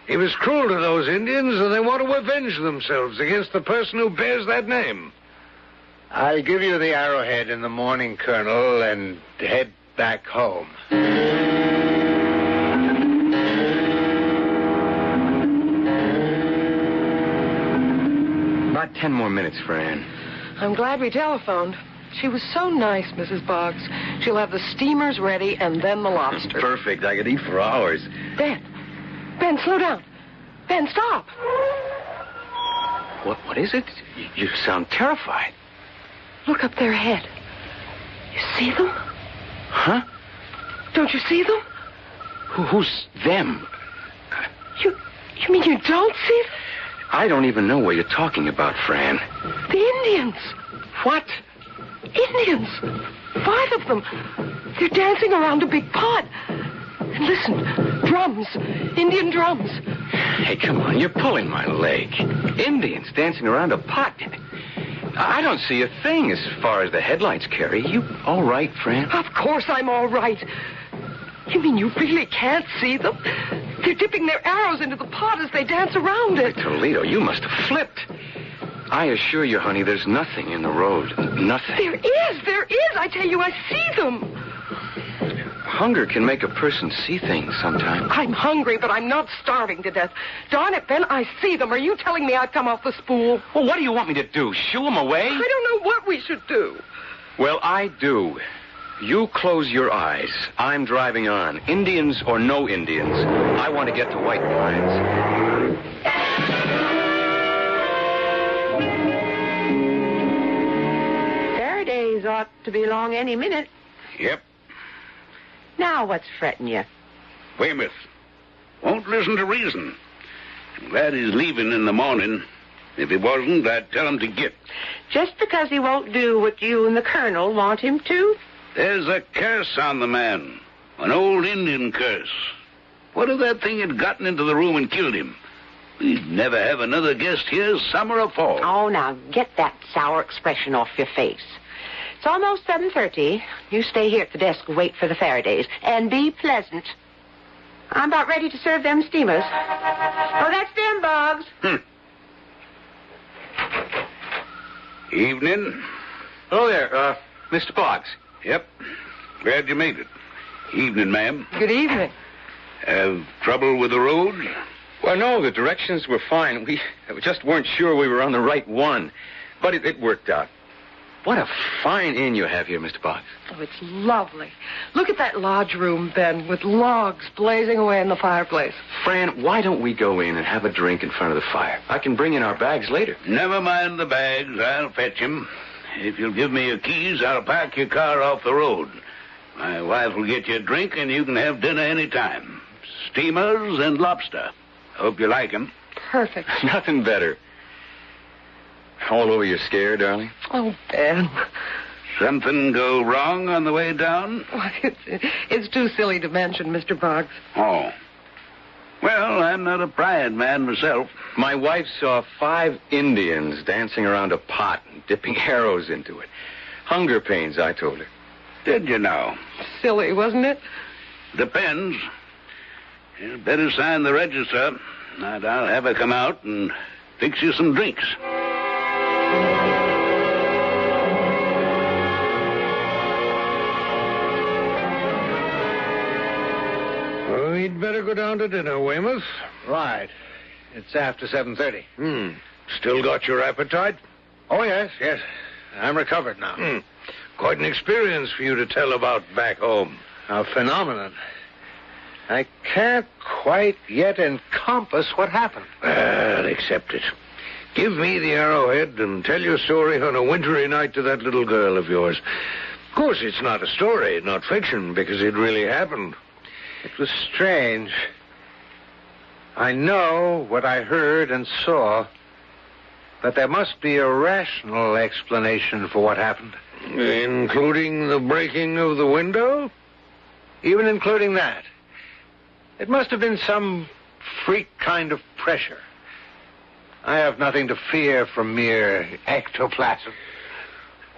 He was cruel to those Indians, and they want to avenge themselves against the person who bears that name. I'll give you the arrowhead in the morning, Colonel, and head back home. About 10 more minutes, Fran. I'm glad we telephoned. She was so nice, Mrs. Boggs. She'll have the steamers ready and then the lobster. Perfect. I could eat for hours. Ben, slow down. Ben, stop. What is it? You sound terrified. Look up their head. You see them? Huh? Don't you see them? Who's them? You mean you don't see them? I don't even know what you're talking about, Fran. The Indians. What? Indians. 5 of them. They're dancing around a big pot. And listen, drums. Indian drums. Hey, come on, you're pulling my leg. Indians dancing around a pot. I don't see a thing as far as the headlights carry. You all right, Fran? Of course I'm all right. You mean you really can't see them? They're dipping their arrows into the pot as they dance around it. Toledo, you must have flipped. I assure you, honey, there's nothing in the road. Nothing. There is. I tell you, I see them. Hunger can make a person see things sometimes. I'm hungry, but I'm not starving to death. Darn it, Ben, I see them. Are you telling me I've come off the spool? Well, what do you want me to do? Shoo them away? I don't know what we should do. Well, I do. You close your eyes. I'm driving on. Indians or no Indians. I want to get to White Pines. Faraday's ought to be along any minute. Yep. Now what's fretting you? Weymouth won't listen to reason. I'm glad he's leaving in the morning. If he wasn't, I'd tell him to get. Just because he won't do what you and the Colonel want him to? There's a curse on the man. An old Indian curse. What if that thing had gotten into the room and killed him? We'd never have another guest here, summer or fall. Oh, now, get that sour expression off your face. It's almost 7:30. You stay here at the desk and wait for the Faradays. And be pleasant. I'm about ready to serve them steamers. Oh, that's them, Boggs. Evening. Hello there, Mr. Boggs. Yep. Glad you made it. Evening, ma'am. Good evening. Have trouble with the road? Well, no, the directions were fine. We just weren't sure we were on the right one. But it worked out. What a fine inn you have here, Mr. Boggs. Oh, it's lovely. Look at that lodge room, Ben, with logs blazing away in the fireplace. Fran, why don't we go in and have a drink in front of the fire? I can bring in our bags later. Never mind the bags. I'll fetch 'em. If you'll give me your keys, I'll park your car off the road. My wife will get you a drink, and you can have dinner any time. Steamers and lobster. Hope you like 'em. Perfect. Nothing better. All over you're scared, darling? Oh, Ben. Something go wrong on the way down? It's too silly to mention, Mr. Boggs. Oh. Well, I'm not a pride man myself. My wife saw 5 Indians dancing around a pot and dipping arrows into it. Hunger pains, I told her. Did you now? Silly, wasn't it? Depends. You'd better sign the register, and I'll have her come out and fix you some drinks. Well, we'd better go down to dinner, Weymouth. Right. It's after 7:30. Still got your appetite? Oh, yes. I'm recovered now. Quite an experience for you to tell about back home. A phenomenon. I can't quite yet encompass what happened. Well, accept it. Give me the arrowhead and tell your story on a wintry night to that little girl of yours. Of course, it's not a story, not fiction, because it really happened. It was strange. I know what I heard and saw, but there must be a rational explanation for what happened. Including the breaking of the window? Even including that. It must have been some freak kind of pressure. I have nothing to fear from mere ectoplasm.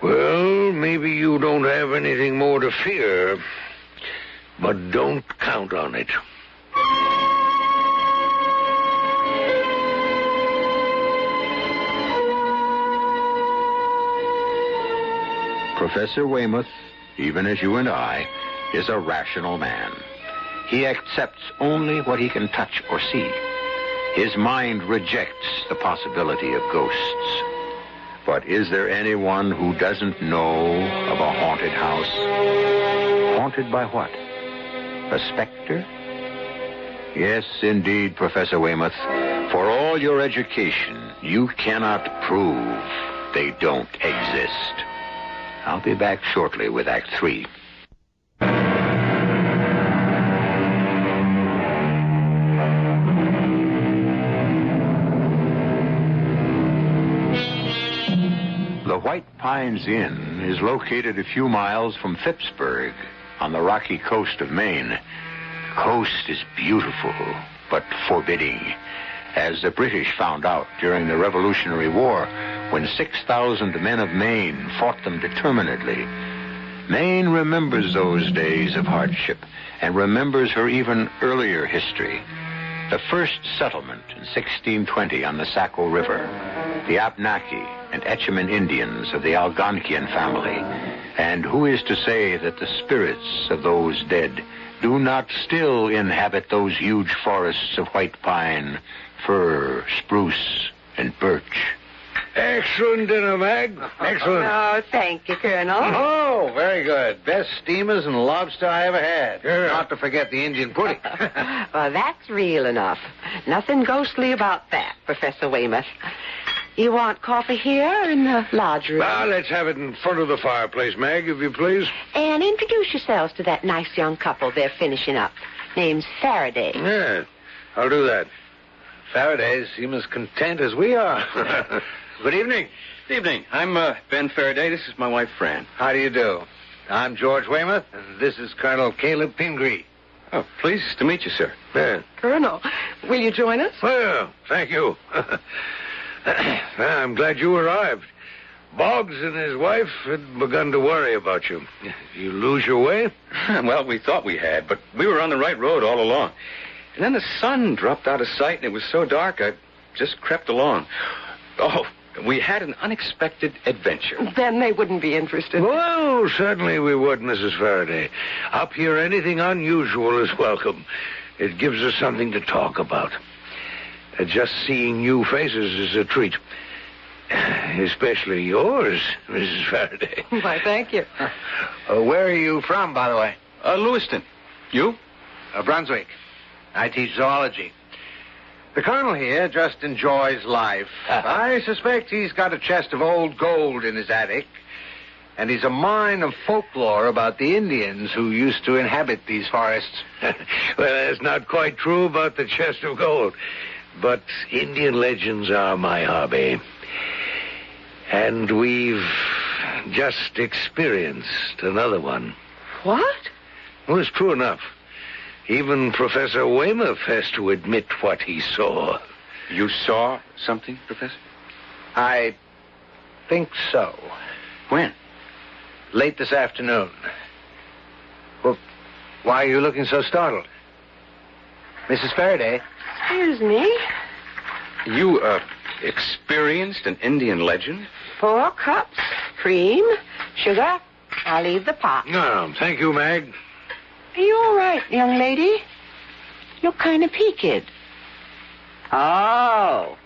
Well, maybe you don't have anything more to fear, but don't count on it. Professor Weymouth, even as you and I, is a rational man. He accepts only what he can touch or see. His mind rejects the possibility of ghosts. But is there anyone who doesn't know of a haunted house? Haunted by what? A specter? Yes, indeed, Professor Weymouth. For all your education, you cannot prove they don't exist. I'll be back shortly with Act 3. The White Pines Inn is located a few miles from Phippsburg on the rocky coast of Maine. The coast is beautiful, but forbidding, as the British found out during the Revolutionary War when 6,000 men of Maine fought them determinedly. Maine remembers those days of hardship and remembers her even earlier history. The first settlement in 1620 on the Saco River, the Abnaki and Etchemin Indians of the Algonquian family. And who is to say that the spirits of those dead do not still inhabit those huge forests of white pine, fir, spruce, and birch? Excellent dinner, Mag. Excellent. Oh, thank you, Colonel. Oh, very good. Best steamers and lobster I ever had. Not to forget the Indian pudding. Well, that's real enough. Nothing ghostly about that, Professor Weymouth. You want coffee here or in the lodge room? Well, let's have it in front of the fireplace, Mag, if you please. And introduce yourselves to that nice young couple they're finishing up. Name's Faraday. Yeah, I'll do that. Faradays seem as content as we are. Good evening. Good evening. I'm Ben Faraday. This is my wife, Fran. How do you do? I'm George Weymouth, and this is Colonel Caleb Pingree. Oh, pleased to meet you, sir. Colonel, will you join us? Well, thank you. I'm glad you arrived. Boggs and his wife had begun to worry about you. You lose your way? Well, we thought we had, but we were on the right road all along. And then the sun dropped out of sight, and it was so dark, I just crept along. Oh, we had an unexpected adventure. Then they wouldn't be interested. Well, certainly we would, Mrs. Faraday. Up here, anything unusual is welcome. It gives us something to talk about. Just seeing new faces is a treat. Especially yours, Mrs. Faraday. Why, thank you. Where are you from, by the way? Lewiston. You? Brunswick. I teach zoology. The colonel here just enjoys life. I suspect he's got a chest of old gold in his attic, and he's a mine of folklore about the Indians who used to inhabit these forests. Well, that's not quite true about the chest of gold, but Indian legends are my hobby. And we've just experienced another one. What? Well, it's true enough. Even Professor Weymouth has to admit what he saw. You saw something, Professor? I think so. When? Late this afternoon. Well, why are you looking so startled? Mrs. Faraday? Excuse me. You, experienced an Indian legend? 4 cups, cream, sugar. I'll leave the pot. No, thank you, Mag. Are you all right, young lady? You look kind of peaked. Oh,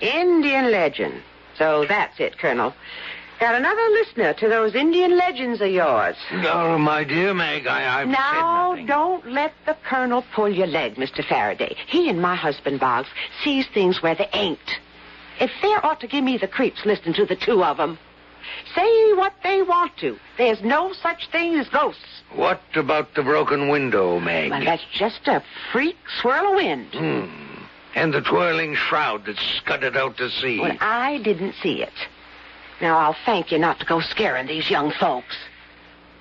Indian legend. So that's it, Colonel. Got another listener to those Indian legends of yours. Oh, my dear Mag, I've said nothing. Don't let the Colonel pull your leg, Mr. Faraday. He and my husband, Boggs, sees things where they ain't. If they ought to give me the creeps listening to the two of them. Say what they want to. There's no such thing as ghosts. What about the broken window, Meg? Well, that's just a freak swirl of wind. And the twirling shroud that scudded out to sea. Well, I didn't see it. Now, I'll thank you not to go scaring these young folks.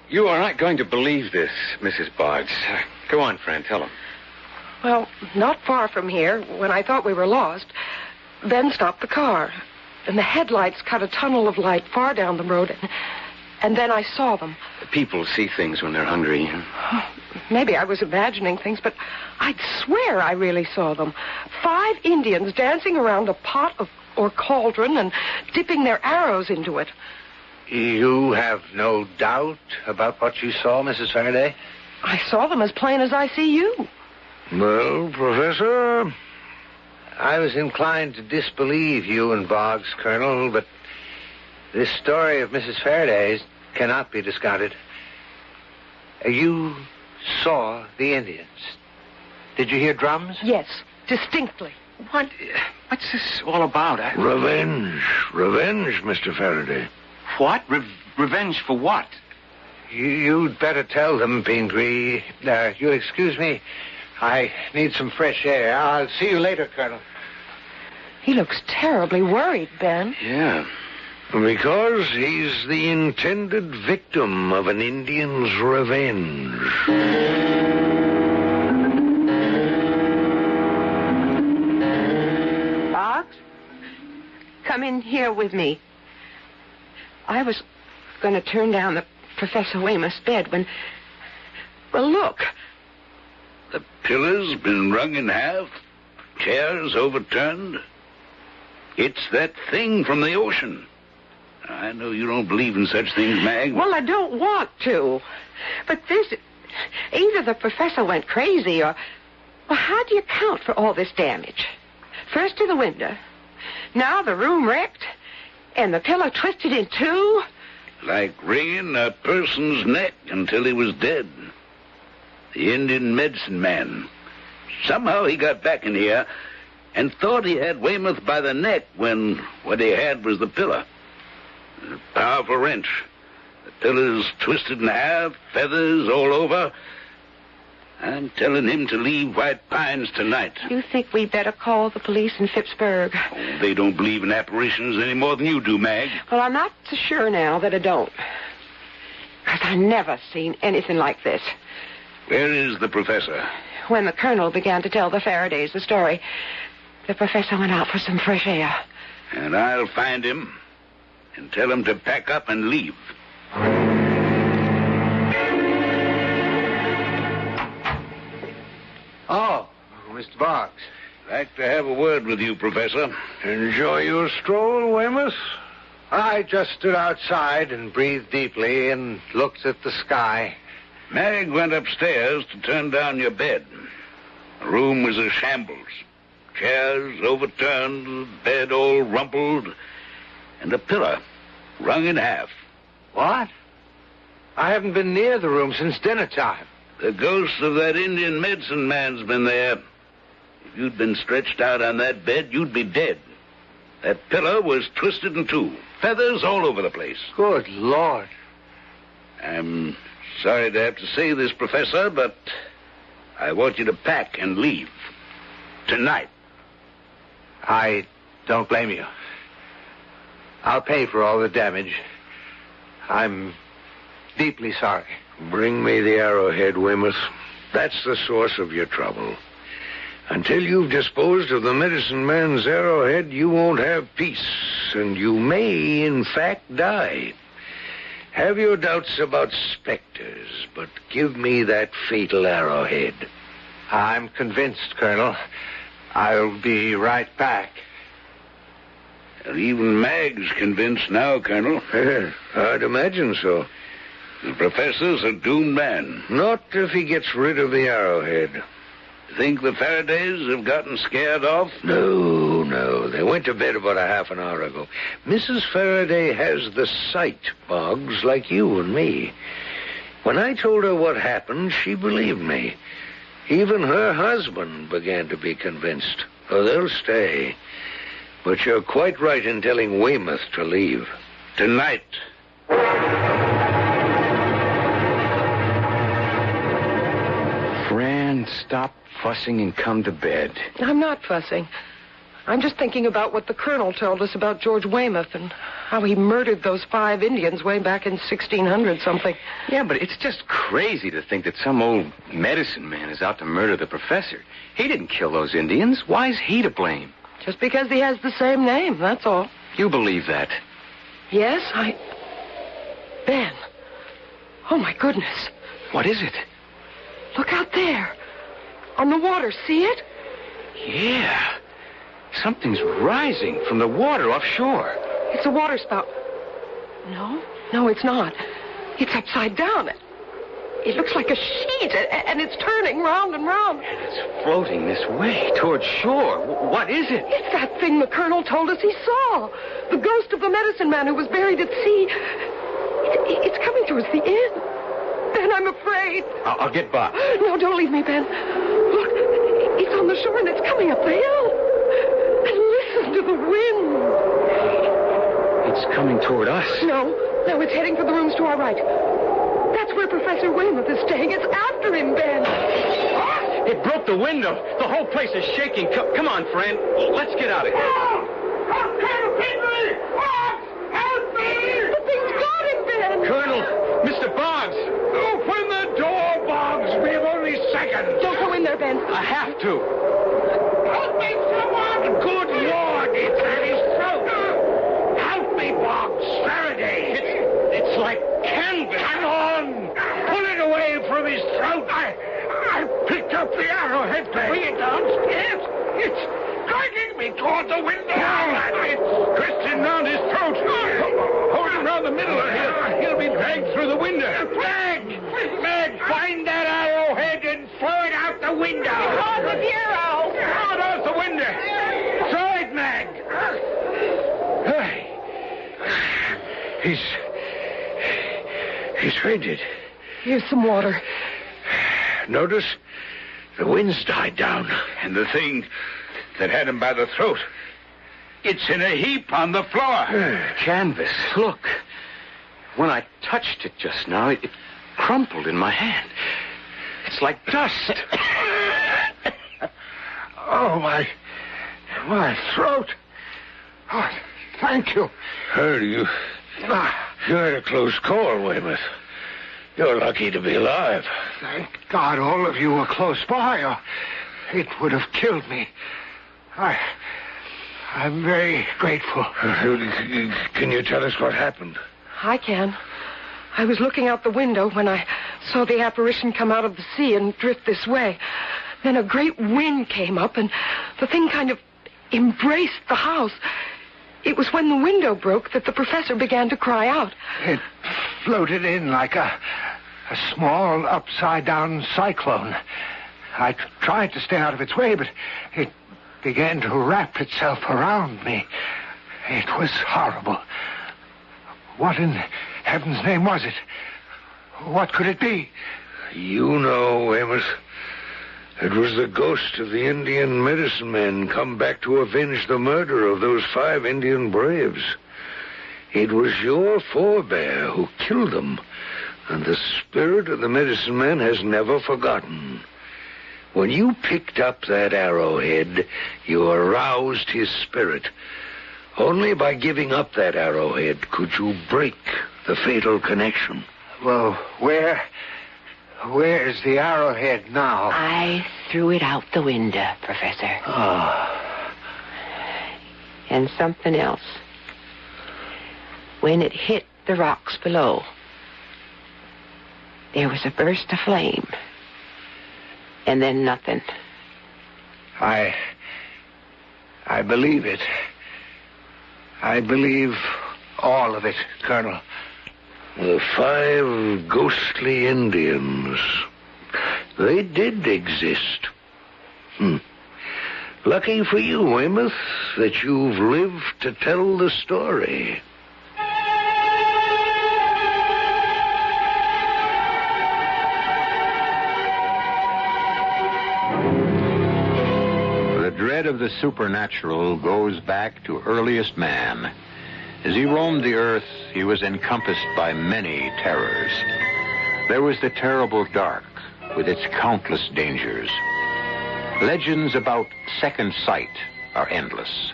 You are not going to believe this, Mrs. Boggs. Go on, friend, tell them. Well, not far from here, when I thought we were lost, Ben stopped the car. And the headlights cut a tunnel of light far down the road, and then I saw them. People see things when they're hungry. Maybe I was imagining things, but I'd swear I really saw them. 5 Indians dancing around a pot or cauldron and dipping their arrows into it. You have no doubt about what you saw, Mrs. Faraday? I saw them as plain as I see you. Well, Professor, I was inclined to disbelieve you and Boggs, Colonel, but this story of Mrs. Faraday's cannot be discounted. You saw the Indians. Did you hear drums? Yes, distinctly. What's this all about? Revenge. Revenge, Mr. Faraday. What? Revenge for what? You'd better tell them, Pingree. You'll excuse me. I need some fresh air. I'll see you later, Colonel. He looks terribly worried, Ben. Yeah. Because he's the intended victim of an Indian's revenge. Boggs, come in here with me. I was going to turn down the Professor Weymouth's bed when... Well, look. The pillar's been wrung in half, chairs overturned. It's that thing from the ocean. I know you don't believe in such things, Mag. Well, I don't want to. But this... Either the professor went crazy or... Well, how do you account for all this damage? First to the window. Now the room wrecked. And the pillar twisted in two. Like wringing a person's neck until he was dead. The Indian medicine man. Somehow he got back in here and thought he had Weymouth by the neck when what he had was the pillar. A powerful wrench. The pillar's twisted in half, feathers all over. I'm telling him to leave White Pines tonight. You think we better call the police in Phippsburg? Oh, they don't believe in apparitions any more than you do, Mag. Well, I'm not so sure now that I don't. Because I never seen anything like this. Where is the professor? When the colonel began to tell the Faradays the story, the professor went out for some fresh air. And I'll find him and tell him to pack up and leave. Oh, Mr. Boggs. Like to have a word with you, Professor. Enjoy your stroll, Weymouth? I just stood outside and breathed deeply and looked at the sky. Mag went upstairs to turn down your bed. The room was a shambles. Chairs overturned, the bed all rumpled, and a pillow wrung in half. What? I haven't been near the room since dinner time. The ghost of that Indian medicine man's been there. If you'd been stretched out on that bed, you'd be dead. That pillow was twisted in two. Feathers all over the place. Good Lord. I'm sorry to have to say this, Professor, but I want you to pack and leave. Tonight. I don't blame you. I'll pay for all the damage. I'm deeply sorry. Bring me the arrowhead, Weymouth. That's the source of your trouble. Until you've disposed of the medicine man's arrowhead, you won't have peace, and you may, in fact, die. Have your doubts about specters, but give me that fatal arrowhead. I'm convinced, Colonel. I'll be right back. Well, even Mag's convinced now, Colonel. I'd imagine so. The professor's a doomed man. Not if he gets rid of the arrowhead. Think the Faradays have gotten scared off? No. They went to bed about a half an hour ago. Mrs. Faraday has the sight, Boggs, like you and me. When I told her what happened, she believed me. Even her husband began to be convinced. Oh, they'll stay. But you're quite right in telling Weymouth to leave. Tonight. Fran, stop fussing and come to bed. I'm not fussing. I'm just thinking about what the colonel told us about George Weymouth and how he murdered those 5 Indians way back in 1600-something. Yeah, but it's just crazy to think that some old medicine man is out to murder the professor. He didn't kill those Indians. Why is he to blame? Just because he has the same name, that's all. You believe that? Yes, Ben. Oh, my goodness. What is it? Look out there. On the water, see it? Yeah. Something's rising from the water offshore. It's a water spout. No, it's not. It's upside down. It looks like a sheet, and it's turning round and round. And it's floating this way, toward shore. What is it? It's that thing the colonel told us he saw. The ghost of the medicine man who was buried at sea. It's coming towards the inn. Ben, I'm afraid. I'll get Bob. No, don't leave me, Ben. Look, it's on the shore, and it's coming up the hill. And listen to the wind. It's coming toward us. No, it's heading for the rooms to our right. That's where Professor Weymouth is staying. It's after him, Ben. It broke the window. The whole place is shaking. Come on, Fran. Let's get out of here. Help me! Help me! The thing's got him, Ben. Colonel, Mr. Boggs. Open the door, Boggs. We have only seconds. Don't go in there, Ben. I have to. Help me, someone! Good Lord, it's at his throat. Help me, Boggs. Faraday. It's like canvas. Hang on. Pull it away from his throat. I picked up the arrowhead to bring it downstairs. It's dragging me toward the window. It's twisting round his throat. Hold him round the middle of here. He'll be dragged through the window. Meg, find that arrowhead and throw it out the window. Because of you. Out the window. Throw it, Meg. He's fainted. Here's some water. Notice? The wind's died down. And the thing that had him by the throat, it's in a heap on the floor. Canvas. Look. When I touched it just now, it crumpled in my hand. It's like dust. Oh, my throat. Oh, thank you. You had a close call, Weymouth. You're lucky to be alive. Thank God all of you were close by, or it would have killed me. I'm very grateful. Can you tell us what happened? I can. I was looking out the window when I saw the apparition come out of the sea and drift this way. Then a great wind came up, and the thing kind of embraced the house. It was when the window broke that the professor began to cry out. It floated in like a small upside-down cyclone. I tried to stay out of its way, but it began to wrap itself around me. It was horrible. What in heaven's name was it? What could it be? You know, Amos. It was the ghost of the Indian medicine men come back to avenge the murder of those 5 Indian braves. It was your forebear who killed them, and the spirit of the medicine man has never forgotten. When you picked up that arrowhead, you aroused his spirit. Only by giving up that arrowhead could you break the fatal connection. Well, where's the arrowhead now? I threw it out the window, Professor. Oh. And something else. When it hit the rocks below, there was a burst of flame. And then nothing. I believe it. I believe all of it, Colonel. The 5 ghostly Indians. They did exist. Lucky for you, Amos, that you've lived to tell the story. The dread of the supernatural goes back to earliest man. As he roamed the earth, he was encompassed by many terrors. There was the terrible dark, with its countless dangers. Legends about second sight are endless.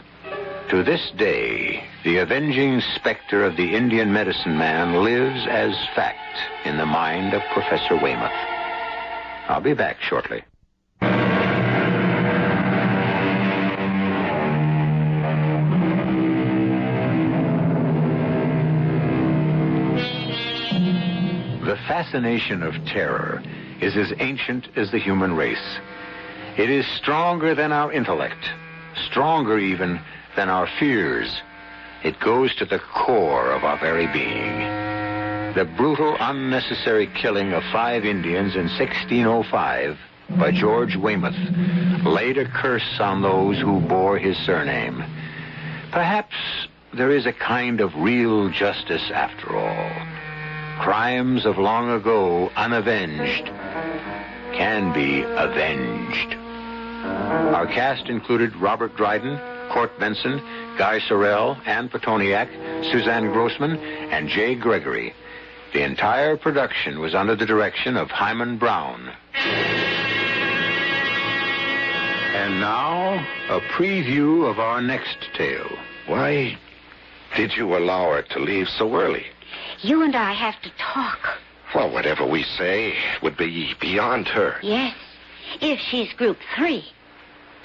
To this day, the avenging specter of the Indian medicine man lives as fact in the mind of Professor Weymouth. I'll be back shortly. The fascination of terror is as ancient as the human race. It is stronger than our intellect, stronger even than our fears. It goes to the core of our very being. The brutal, unnecessary killing of 5 Indians in 1605 by George Weymouth laid a curse on those who bore his surname. Perhaps there is a kind of real justice after all. Crimes of long ago, unavenged, can be avenged. Our cast included Robert Dryden, Court Benson, Guy Sorrell, Ann Petoniak, Suzanne Grossman, and Jay Gregory. The entire production was under the direction of Hyman Brown. And now, a preview of our next tale. Why did you allow her to leave so early? You and I have to talk. Well, whatever we say would be beyond her. Yes, if she's Group 3.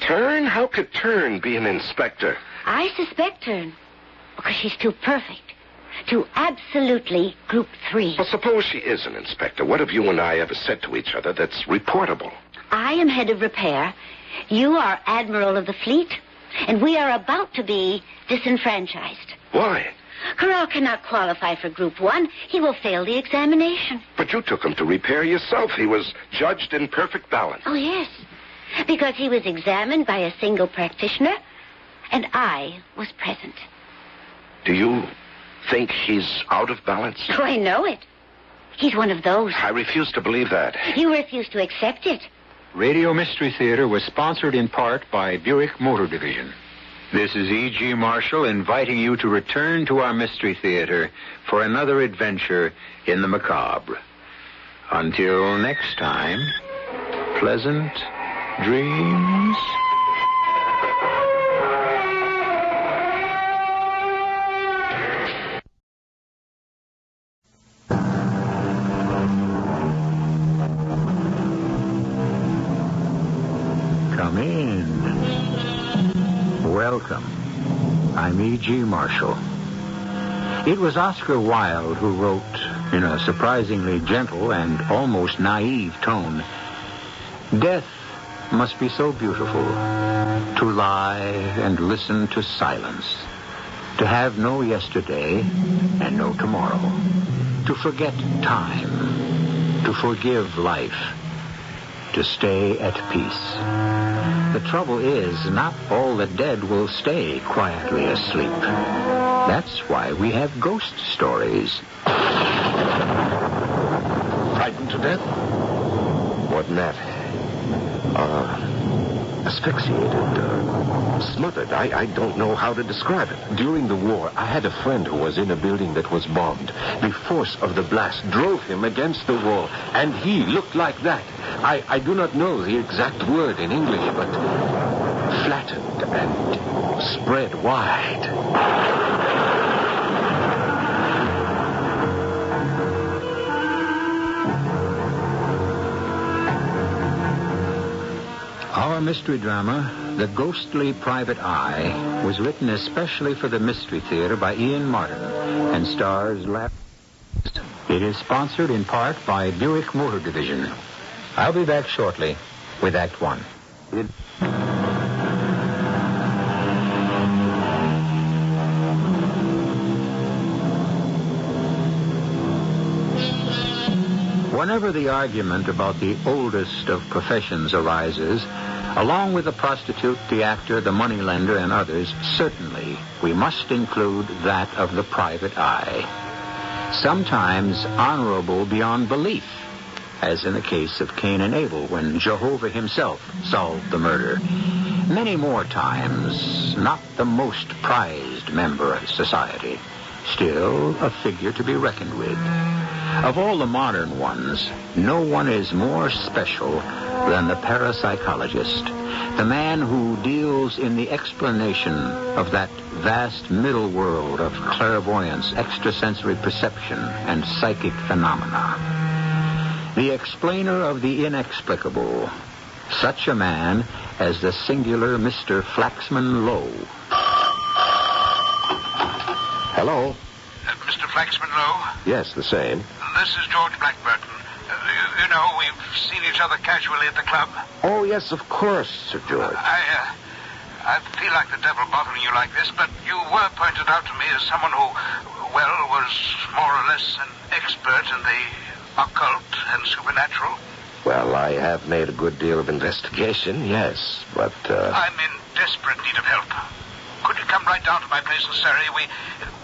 Turn? How could Turn be an inspector? I suspect Turn because she's too perfect. Too absolutely Group 3. Well, suppose she is an inspector. What have you and I ever said to each other that's reportable? I am head of repair. You are Admiral of the Fleet. And we are about to be disenfranchised. Why? Corral cannot qualify for Group 1. He will fail the examination. But you took him to repair yourself. He was judged in perfect balance. Oh, yes. Because he was examined by a single practitioner, and I was present. Do you think he's out of balance? Oh, I know it. He's one of those. I refuse to believe that. You refuse to accept it. Radio Mystery Theater was sponsored in part by Buick Motor Division. This is E.G. Marshall inviting you to return to our Mystery Theater for another adventure in the macabre. Until next time, pleasant dreams. Welcome. I'm E.G. Marshall. It was Oscar Wilde who wrote, in a surprisingly gentle and almost naive tone, "Death must be so beautiful, to lie and listen to silence, to have no yesterday and no tomorrow, to forget time, to forgive life, to stay at peace. The trouble is, not all the dead will stay quietly asleep. That's why we have ghost stories." Frightened to death? More than that. Asphyxiated, smothered. I don't know how to describe it. During the war, I had a friend who was in a building that was bombed. The force of the blast drove him against the wall, and he looked like that. I do not know the exact word in English, but flattened and spread wide. Our mystery drama, The Ghostly Private Eye, was written especially for the Mystery Theatre by Ian Martin and stars It is sponsored in part by Buick Motor Division. I'll be back shortly with Act One. Whenever the argument about the oldest of professions arises, along with the prostitute, the actor, the moneylender, and others, certainly we must include that of the private eye. Sometimes honorable beyond belief, as in the case of Cain and Abel when Jehovah himself solved the murder. Many more times, not the most prized member of society, still a figure to be reckoned with. Of all the modern ones, no one is more special than the parapsychologist, the man who deals in the explanation of that vast middle world of clairvoyance, extrasensory perception, and psychic phenomena. The explainer of the inexplicable, such a man as the singular Mr. Flaxman Lowe. Hello? Mr. Flaxman Lowe? Yes, the same. This is George Blackburton. You know, we've seen each other casually at the club. Oh, yes, of course, Sir George. I feel like the devil bothering you like this, but you were pointed out to me as someone who, well, was more or less an expert in the occult and supernatural. Well, I have made a good deal of investigation, yes, but, I'm in desperate need of help. Could you come right down to my place in Surrey?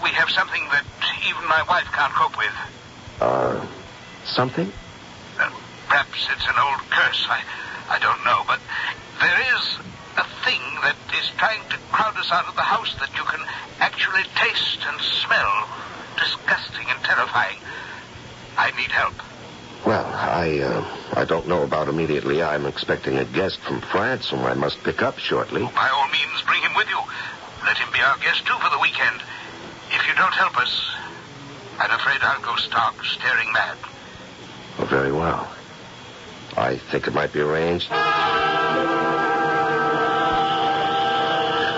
We have something that even my wife can't cope with. Something? Perhaps it's an old curse. I don't know, but there is a thing that is trying to crowd us out of the house that you can actually taste and smell. Disgusting and terrifying. I need help. Well, I don't know about immediately. I'm expecting a guest from France whom I must pick up shortly. By all means, bring him with you. Let him be our guest, too, for the weekend. If you don't help us, I'm afraid I'll go stark, staring mad. Oh, very well. I think it might be arranged.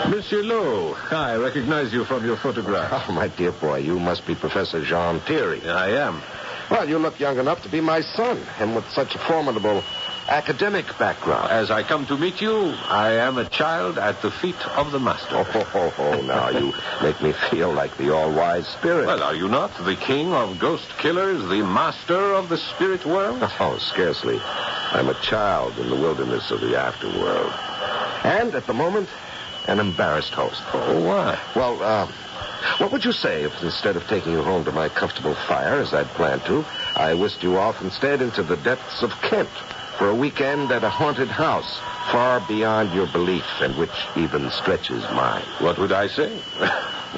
Monsieur Lowe, I recognize you from your photograph. Oh, my dear boy, you must be Professor Jean Thierry. I am. Well, you look young enough to be my son, and with such a formidable academic background. As I come to meet you, I am a child at the feet of the master. Oh, now you make me feel like the all-wise spirit. Well, are you not the king of ghost killers, the master of the spirit world? Oh, scarcely. I'm a child in the wilderness of the afterworld. And, at the moment, an embarrassed host. Oh, why? Well, what would you say if instead of taking you home to my comfortable fire, as I'd planned to, I whisked you off instead into the depths of Kent for a weekend at a haunted house far beyond your belief and which even stretches mine? What would I say?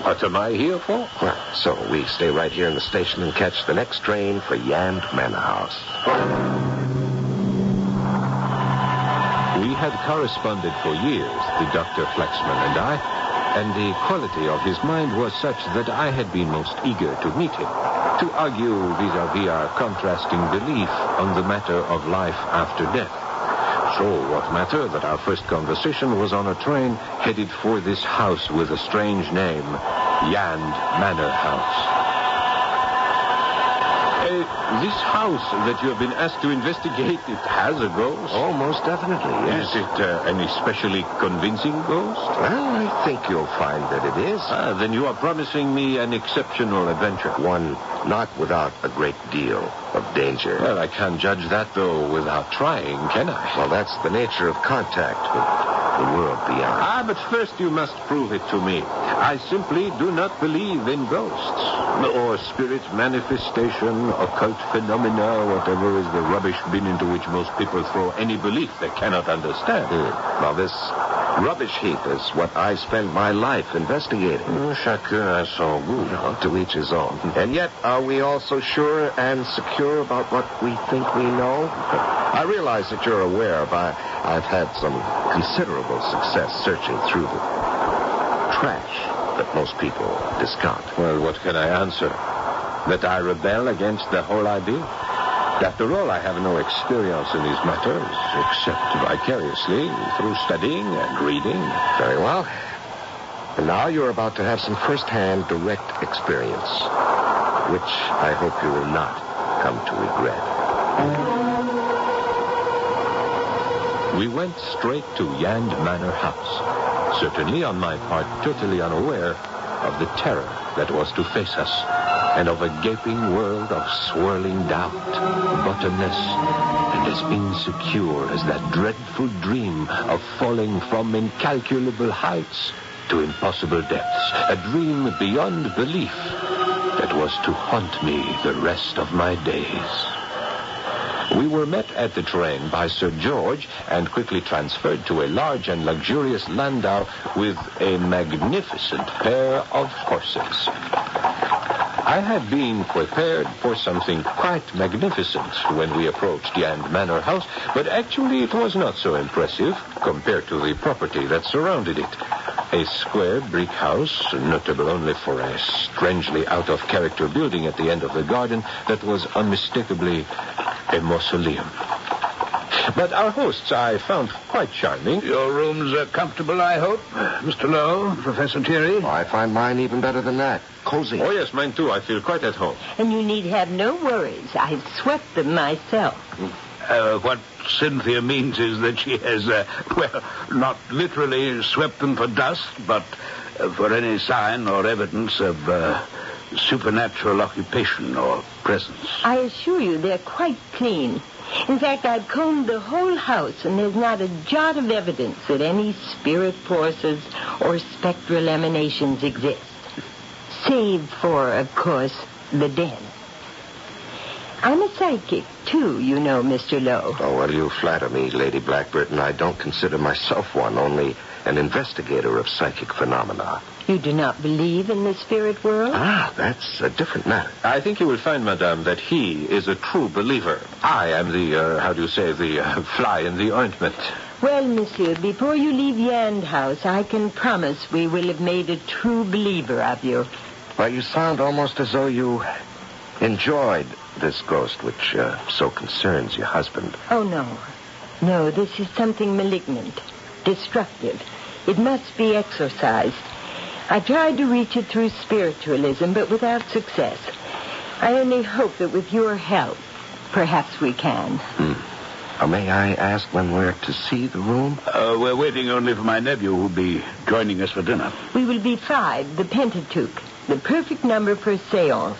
What am I here for? Well, so we stay right here in the station and catch the next train for Yand Manor House. We had corresponded for years, the Dr. Flaxman and I, and the quality of his mind was such that I had been most eager to meet him, to argue vis-à-vis our contrasting belief on the matter of life after death. So what matter that our first conversation was on a train headed for this house with a strange name, Yand Manor House. This house that you have been asked to investigate, it has a ghost? Oh, most definitely, yes. Is it an especially convincing ghost? Well, I think you'll find that it is. Then you are promising me an exceptional adventure. One not without a great deal of danger. Well, I can't judge that, though, without trying, can I? Well, that's the nature of contact with the world beyond. But first you must prove it to me. I simply do not believe in ghosts. Or spirit manifestation, occult phenomena, whatever is the rubbish bin into which most people throw any belief they cannot understand. Well, this rubbish heap is what I spend my life investigating. Chacun a son goût. To each his own. And yet, are we all so sure and secure about what we think we know? I realize that you're aware of I've had some considerable success searching through the trash that most people discount. Well, what can I answer? That I rebel against the whole idea? After all, I have no experience in these matters, except vicariously through studying and reading. Very well. And now you're about to have some first-hand direct experience, which I hope you will not come to regret. We went straight to Yand Manor House, certainly on my part totally unaware of the terror that was to face us, and of a gaping world of swirling doubt, bottomless, and as insecure as that dreadful dream of falling from incalculable heights to impossible depths, a dream beyond belief that was to haunt me the rest of my days. We were met at the train by Sir George and quickly transferred to a large and luxurious landau with a magnificent pair of horses. I had been prepared for something quite magnificent when we approached Yand Manor House, but actually it was not so impressive compared to the property that surrounded it. A square brick house, notable only for a strangely out-of-character building at the end of the garden that was unmistakably a mausoleum. But our hosts I found quite charming. Your rooms are comfortable, I hope, Mr. Lowe, Professor Thierry? Oh, I find mine even better than that. Cozy. Oh, yes, mine too. I feel quite at home. And you need have no worries. I've swept them myself. What Cynthia means is that she has, not literally swept them for dust, but for any sign or evidence of supernatural occupation or presence. I assure you they're quite clean. In fact, I've combed the whole house, and there's not a jot of evidence that any spirit forces or spectral emanations exist. Save for, of course, the den. I'm a psychic, too, you know, Mr. Lowe. Oh, well, you flatter me, Lady Blackburton. I don't consider myself one, only an investigator of psychic phenomena. You do not believe in the spirit world? That's a different matter. I think you will find, madame, that he is a true believer. I am the fly in the ointment. Well, monsieur, before you leave Yand House, I can promise we will have made a true believer of you. Well, you sound almost as though you enjoyed this ghost, which so concerns your husband. Oh, no. No, this is something malignant, destructive. It must be exorcised. I tried to reach it through spiritualism, but without success. I only hope that with your help, perhaps we can. May I ask when we're to see the room? We're waiting only for my nephew, who'll be joining us for dinner. We will be 5, the Pentateuch, the perfect number for a seance.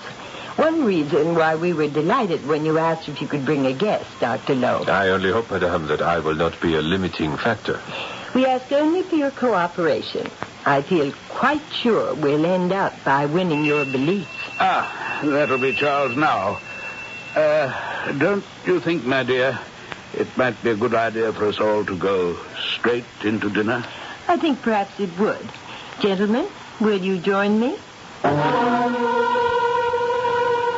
One reason why we were delighted when you asked if you could bring a guest, Dr. Lowe. I only hope, madame, that I will not be a limiting factor. We ask only for your cooperation. I feel quite sure we'll end up by winning your belief. That'll be Charles now. Don't you think, my dear, it might be a good idea for us all to go straight into dinner? I think perhaps it would. Gentlemen, will you join me?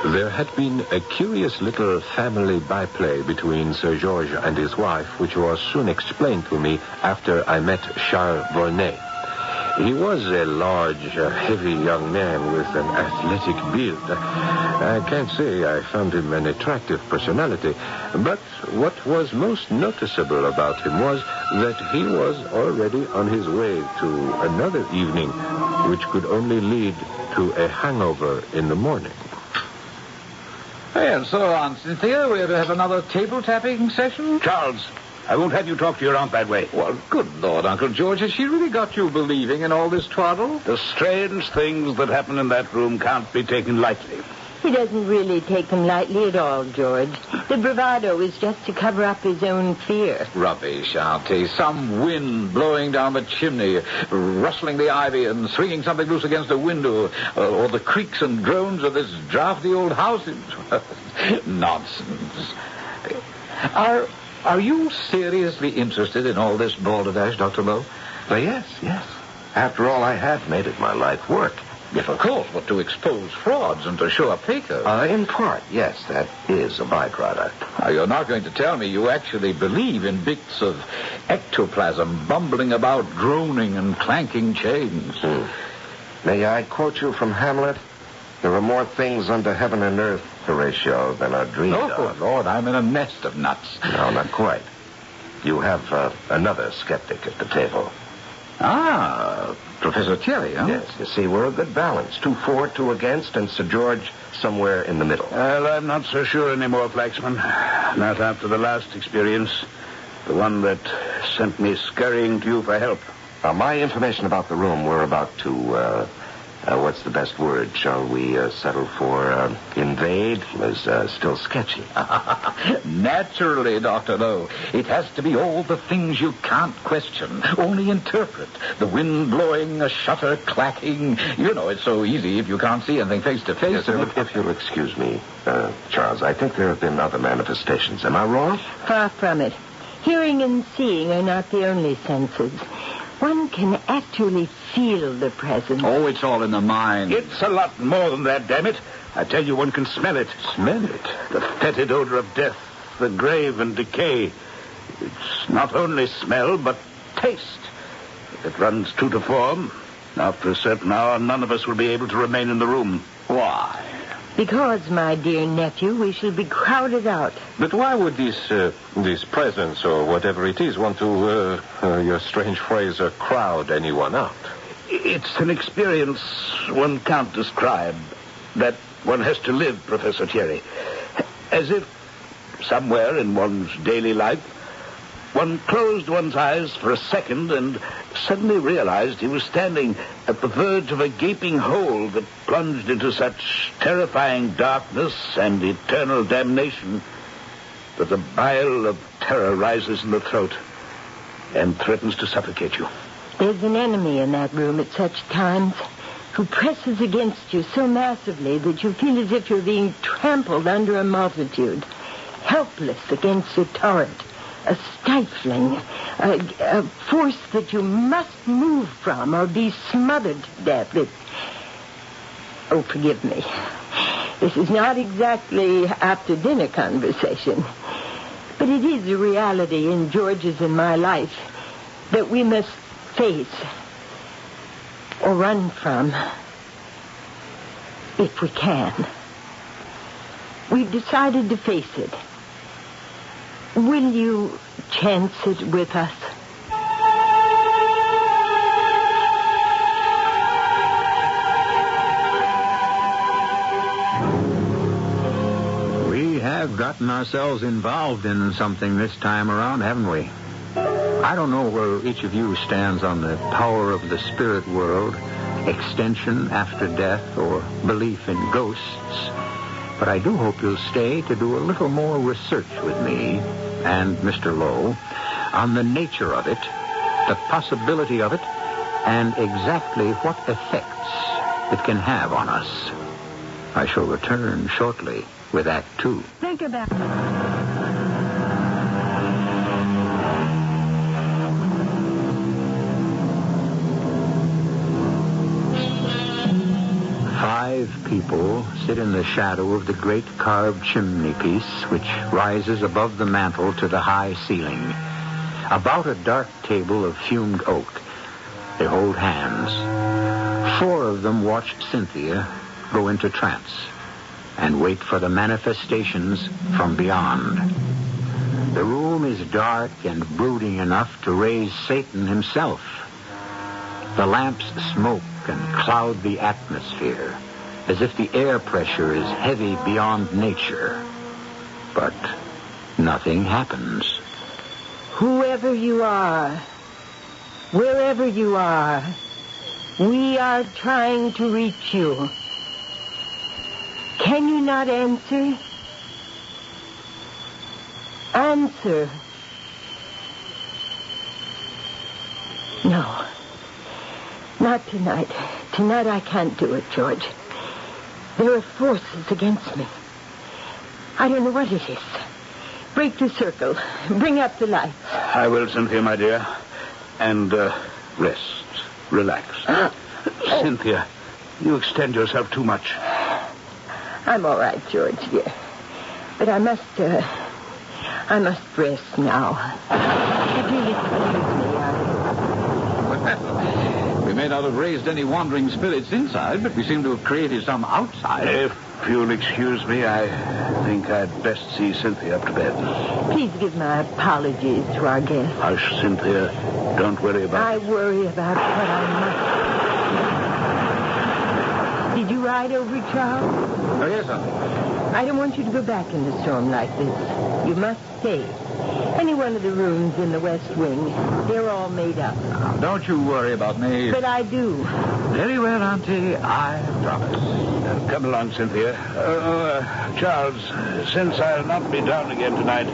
There had been a curious little family byplay between Sir George and his wife, which was soon explained to me after I met Charles Volney. He was a large, heavy young man with an athletic build. I can't say I found him an attractive personality, but what was most noticeable about him was that he was already on his way to another evening, which could only lead to a hangover in the morning. And so, Aunt Cynthia, we're to have another table-tapping session? Charles, I won't have you talk to your aunt that way. Well, good Lord, Uncle George, has she really got you believing in all this twaddle? The strange things that happen in that room can't be taken lightly. He doesn't really take them lightly at all, George. The bravado is just to cover up his own fear. Rubbish, Auntie. Some wind blowing down the chimney, rustling the ivy and swinging something loose against a window, or the creaks and groans of this drafty old house. Nonsense. Are you seriously interested in all this balderdash, Dr. Lowe? Well, yes. After all, I have made it my life work. Yes, of course, but to expose frauds and to show a paper. In part, yes, that is a byproduct. Now, you're not going to tell me you actually believe in bits of ectoplasm bumbling about, droning and clanking chains. May I quote you from Hamlet? There are more things under heaven and earth, Horatio, than are dreamed of. Oh, Lord, I'm in a nest of nuts. No, not quite. You have another skeptic at the table. Professor Thierry, huh? Yes, you see, we're a good balance. 2 for, 2 against, and Sir George somewhere in the middle. Well, I'm not so sure anymore, Flaxman. Not after the last experience. The one that sent me scurrying to you for help. Now, my information about the room, we're about to, what's the best word? Shall we settle for invade? Was still sketchy. Naturally, Dr. Lowe. It has to be all the things you can't question, only interpret. The wind blowing, a shutter clacking. You know, it's so easy if you can't see anything face to face. Yes, sir, if you'll excuse me, Charles, I think there have been other manifestations. Am I wrong? Far from it. Hearing and seeing are not the only senses. One can actually feel the presence. Oh, it's all in the mind. It's a lot more than that, damn it. I tell you, one can smell it. Smell it? The fetid odor of death, the grave and decay. It's not only smell, but taste. It runs true to form. After a certain hour, none of us will be able to remain in the room. Why? Because, my dear nephew, we shall be crowded out. But why would this presence, or whatever it is, want to, your strange phrase, crowd anyone out? It's an experience one can't describe, that one has to live, Professor Thierry. As if, somewhere in one's daily life, one closed one's eyes for a second and suddenly realized he was standing at the verge of a gaping hole that plunged into such terrifying darkness and eternal damnation that a bile of terror rises in the throat and threatens to suffocate you. There's an enemy in that room at such times who presses against you so massively that you feel as if you're being trampled under a multitude, helpless against a torrent. A stifling, a force that you must move from or be smothered to death. Oh, forgive me. This is not exactly after-dinner conversation, but it is a reality in George's and my life that we must face or run from if we can. We've decided to face it. Will you chance it with us? We have gotten ourselves involved in something this time around, haven't we? I don't know where each of you stands on the power of the spirit world, extension after death, or belief in ghosts. But I do hope you'll stay to do a little more research with me and Mr. Lowe on the nature of it, the possibility of it, and exactly what effects it can have on us. I shall return shortly with Act 2. Think about it. 5 people sit in the shadow of the great carved chimney piece which rises above the mantel to the high ceiling. About a dark table of fumed oak, They hold hands. 4 of them watch Cynthia go into trance and wait for the manifestations from beyond. The room is dark and brooding enough to raise Satan himself. The lamps smoke and cloud the atmosphere, as if the air pressure is heavy beyond nature. But nothing happens. Whoever you are, wherever you are, we are trying to reach you. Can you not answer? Answer. No. Not tonight. Tonight I can't do it, George. There are forces against me. I don't know what it is. Break the circle. Bring up the light. I will, Cynthia, my dear. And, rest. Relax. Cynthia, you extend yourself too much. I'm all right, George, dear. But I must rest now. If you'll excuse me, We may not have raised any wandering spirits inside, but we seem to have created some outside. If you'll excuse me, I think I'd best see Cynthia up to bed. Please give my apologies to our guest. Hush, Cynthia. Don't worry about I worry about what I must. Did you ride over, Charles? Oh, yes, sir. I don't want you to go back in the storm like this. You must stay. Any one of the rooms in the West Wing, they're all made up. Now, don't you worry about me. But I do. Very well, Auntie. I promise. Come along, Cynthia. Charles, since I'll not be down again tonight,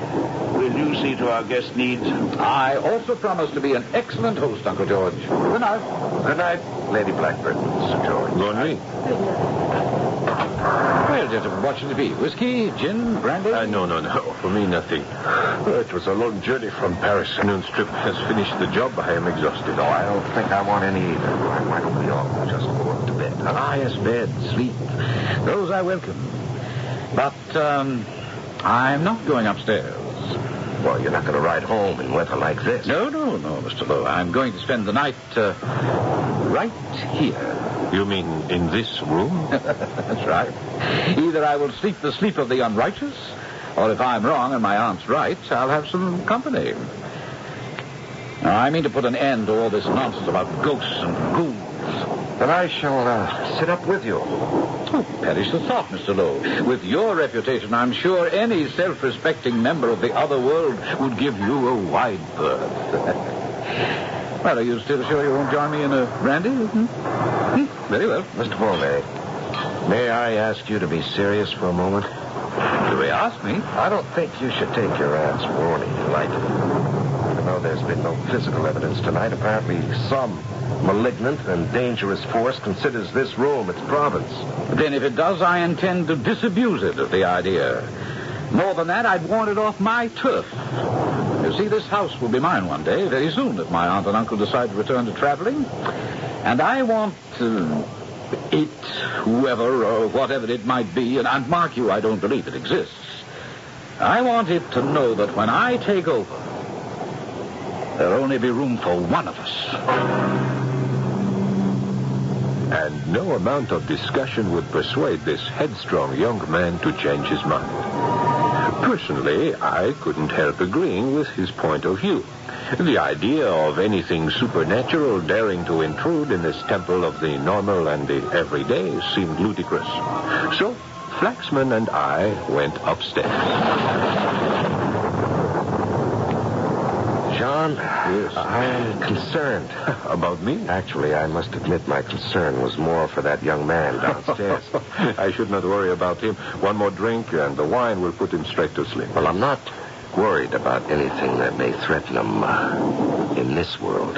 will you see to our guest needs? I also promise to be an excellent host, Uncle George. Good night. Good night, Lady Blackbird, Sir George. Good night. Well, gentlemen, what should it be? Whiskey, gin, brandy? No. For me, nothing. It was a long journey from Paris. Noon's trip has finished the job. I am exhausted. No, I don't think I want any either. Why don't we all just go up to bed? Ah, yes, bed, sleep. Those I welcome. But, I'm not going upstairs. Well, you're not going to ride home in weather like this. No, Mr. Lowe. I'm going to spend the night, right here. You mean in this room? That's right. Either I will sleep the sleep of the unrighteous, or if I'm wrong and my aunt's right, I'll have some company. Now, I mean to put an end to all this nonsense about ghosts and ghouls. Then I shall sit up with you. Oh, perish the thought, Mr. Lowe. With your reputation, I'm sure any self-respecting member of the other world would give you a wide berth. Well, are you still sure you won't join me in a brandy? Very well. Mr. Volney, may I ask you to be serious for a moment? You may ask me. I don't think you should take your aunt's warning lightly. Even though there's been no physical evidence tonight, apparently some malignant and dangerous force considers this room its province. Then if it does, I intend to disabuse it of the idea. More than that, I'd want it off my turf. You see, this house will be mine one day, very soon, if my aunt and uncle decide to return to traveling. And I want it, whoever or whatever it might be, and mark you, I don't believe it exists. I want it to know that when I take over, there'll only be room for one of us. And no amount of discussion would persuade this headstrong young man to change his mind. Personally, I couldn't help agreeing with his point of view. The idea of anything supernatural daring to intrude in this temple of the normal and the everyday seemed ludicrous. So, Flaxman and I went upstairs. John, yes. I'm concerned. About me? Actually, I must admit my concern was more for that young man downstairs. I should not worry about him. One more drink and the wine will put him straight to sleep. Well, I'm not worried about anything that may threaten him in this world.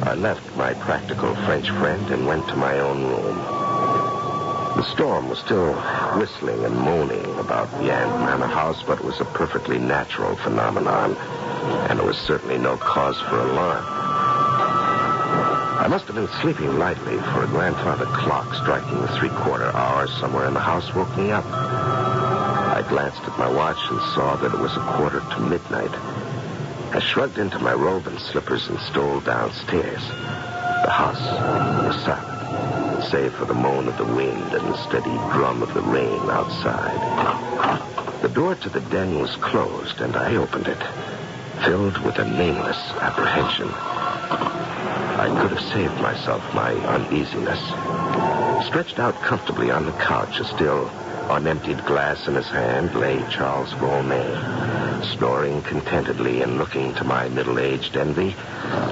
I left my practical French friend and went to my own room. The storm was still whistling and moaning about the Manor House, but it was a perfectly natural phenomenon, and there was certainly no cause for alarm. I must have been sleeping lightly, for a grandfather clock striking the 3/4 hour somewhere in the house woke me up. I glanced at my watch and saw that it was 1:45 midnight. I shrugged into my robe and slippers and stole downstairs. The house was silent, save for the moan of the wind and the steady drum of the rain outside. The door to the den was closed, and I opened it, filled with a nameless apprehension. I could have saved myself my uneasiness. Stretched out comfortably on the couch, a still unemptied glass in his hand, lay Charles Volney, snoring contentedly and looking to my middle-aged envy,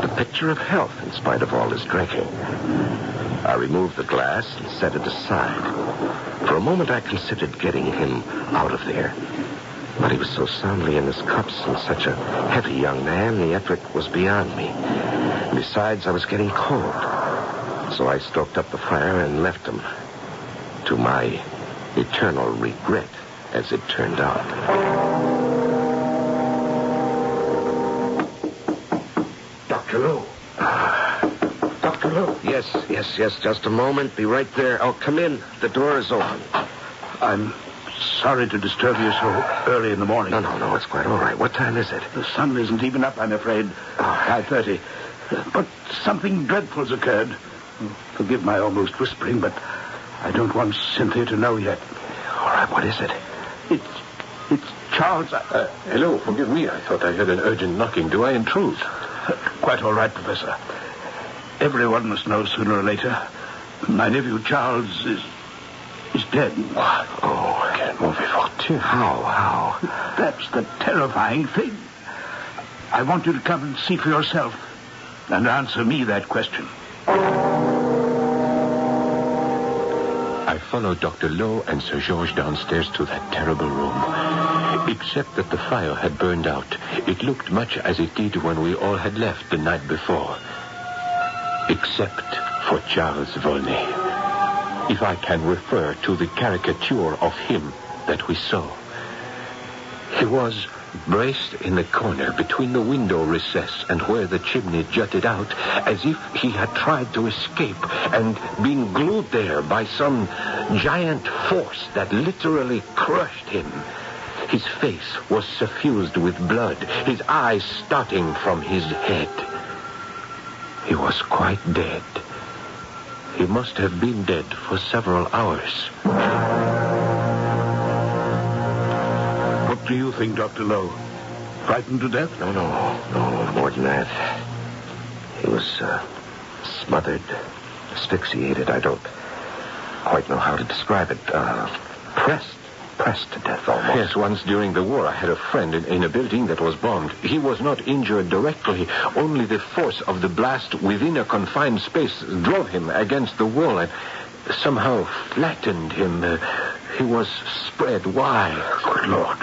the picture of health in spite of all his drinking. I removed the glass and set it aside. For a moment I considered getting him out of there. But he was so soundly in his cups and such a heavy young man, the effort was beyond me. Besides, I was getting cold. So I stoked up the fire and left him. To my eternal regret, as it turned out. Dr. Lowe. Dr. Lowe. Yes, just a moment. Be right there. Oh, come in. The door is open. I'm sorry to disturb you so early in the morning. No, it's quite all right. What time is it? The sun isn't even up, I'm afraid. 5:30. But something dreadful's occurred. Forgive my almost whispering, but I don't want Cynthia to know yet. All right, what is it? It's Charles. Hello, forgive me. I thought I heard an urgent knocking. Do I intrude? Quite all right, Professor. Everyone must know sooner or later. My nephew Charles is dead. What? Oh, I can't move it. How? That's the terrifying thing. I want you to come and see for yourself and answer me that question. I followed Dr. Lowe and Sir George downstairs to that terrible room. Except that the fire had burned out, it looked much as it did when we all had left the night before. Except for Charles Volney. If I can refer to the caricature of him that we saw. He was braced in the corner between the window recess and where the chimney jutted out, as if he had tried to escape and been glued there by some giant force that literally crushed him. His face was suffused with blood, his eyes starting from his head. He was quite dead. He must have been dead for several hours. What do you think, Dr. Lowe? Frightened to death? No, more than that. He was smothered, asphyxiated. I don't quite know how to describe it. Pressed to death almost. Yes, once during the war I had a friend in a building that was bombed. He was not injured directly. Only the force of the blast within a confined space drove him against the wall and somehow flattened him. He was spread wide. Good Lord.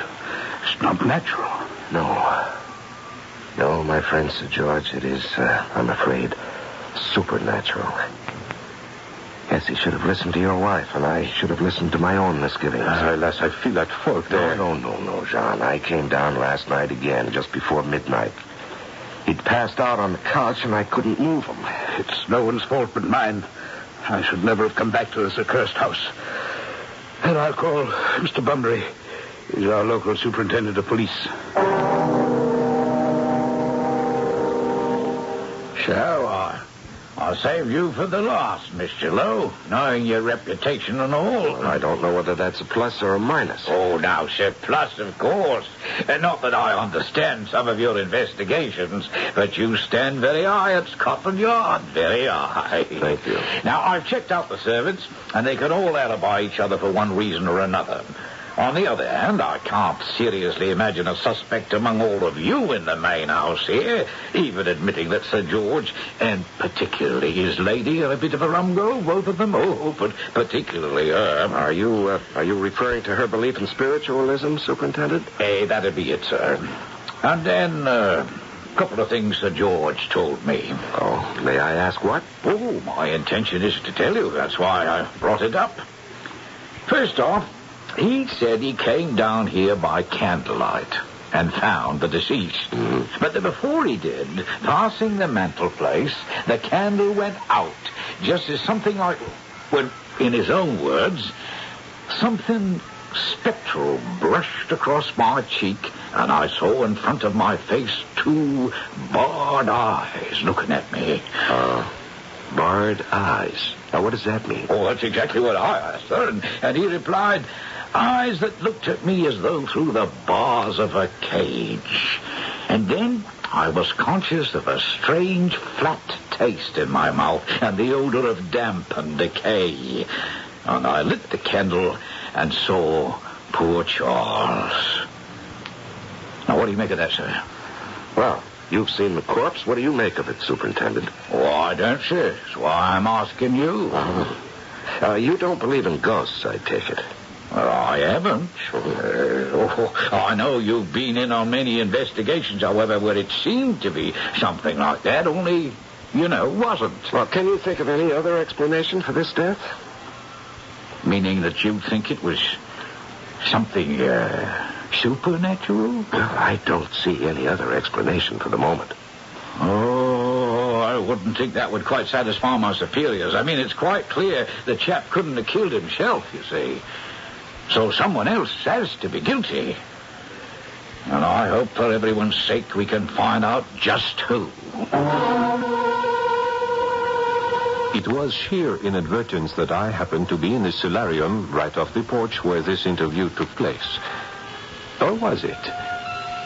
It's not natural. No, my friend Sir George, it is, I'm afraid, supernatural. Yes, he should have listened to your wife, and I should have listened to my own misgivings. Alas, I feel at fault there. No, Jean. I came down last night again, just before midnight. He'd passed out on the couch, and I couldn't move him. It's no one's fault but mine. I should never have come back to this accursed house. And I'll call Mr. Bunbury. He's our local superintendent of police. So, I'll save you for the last, Mr. Lowe, knowing your reputation and all. Well, I don't know whether that's a plus or a minus. Oh, now, sir, plus, of course. Not that I understand some of your investigations, but you stand very high at Scotland Yard, very high. Thank you. Now, I've checked out the servants, and they can all alibi each other for one reason or another. On the other hand, I can't seriously imagine a suspect among all of you in the main house here, even admitting that Sir George, and particularly his lady, are a bit of a rum go, both of them. Oh, but particularly her. Are you referring to her belief in spiritualism, Superintendent? That'd be it, sir. And then, a couple of things Sir George told me. Oh, may I ask what? Oh, my intention is to tell you. That's why I brought it up. First off, he said he came down here by candlelight and found the deceased. But before he did, passing the mantelpiece, the candle went out, just as something like, well, in his own words, something spectral brushed across my cheek, and I saw in front of my face 2 barred eyes looking at me. Barred eyes. Now, what does that mean? Oh, that's exactly what I asked her, and he replied, eyes that looked at me as though through the bars of a cage. And then I was conscious of a strange flat taste in my mouth and the odor of damp and decay. And I lit the candle and saw poor Charles. Now, what do you make of that, sir? Well, you've seen the corpse. What do you make of it, Superintendent? Oh, I don't, sir. That's why I'm asking you. You don't believe in ghosts, I take it. Well, I haven't. I know you've been in on many investigations, however, where it seemed to be something like that, only, wasn't. Well, can you think of any other explanation for this death? Meaning that you think it was something, supernatural? Well, I don't see any other explanation for the moment. Oh, I wouldn't think that would quite satisfy my superiors. I mean, it's quite clear the chap couldn't have killed himself, you see. So someone else has to be guilty. And I hope for everyone's sake we can find out just who. It was sheer inadvertence that I happened to be in the solarium right off the porch where this interview took place. Or was it?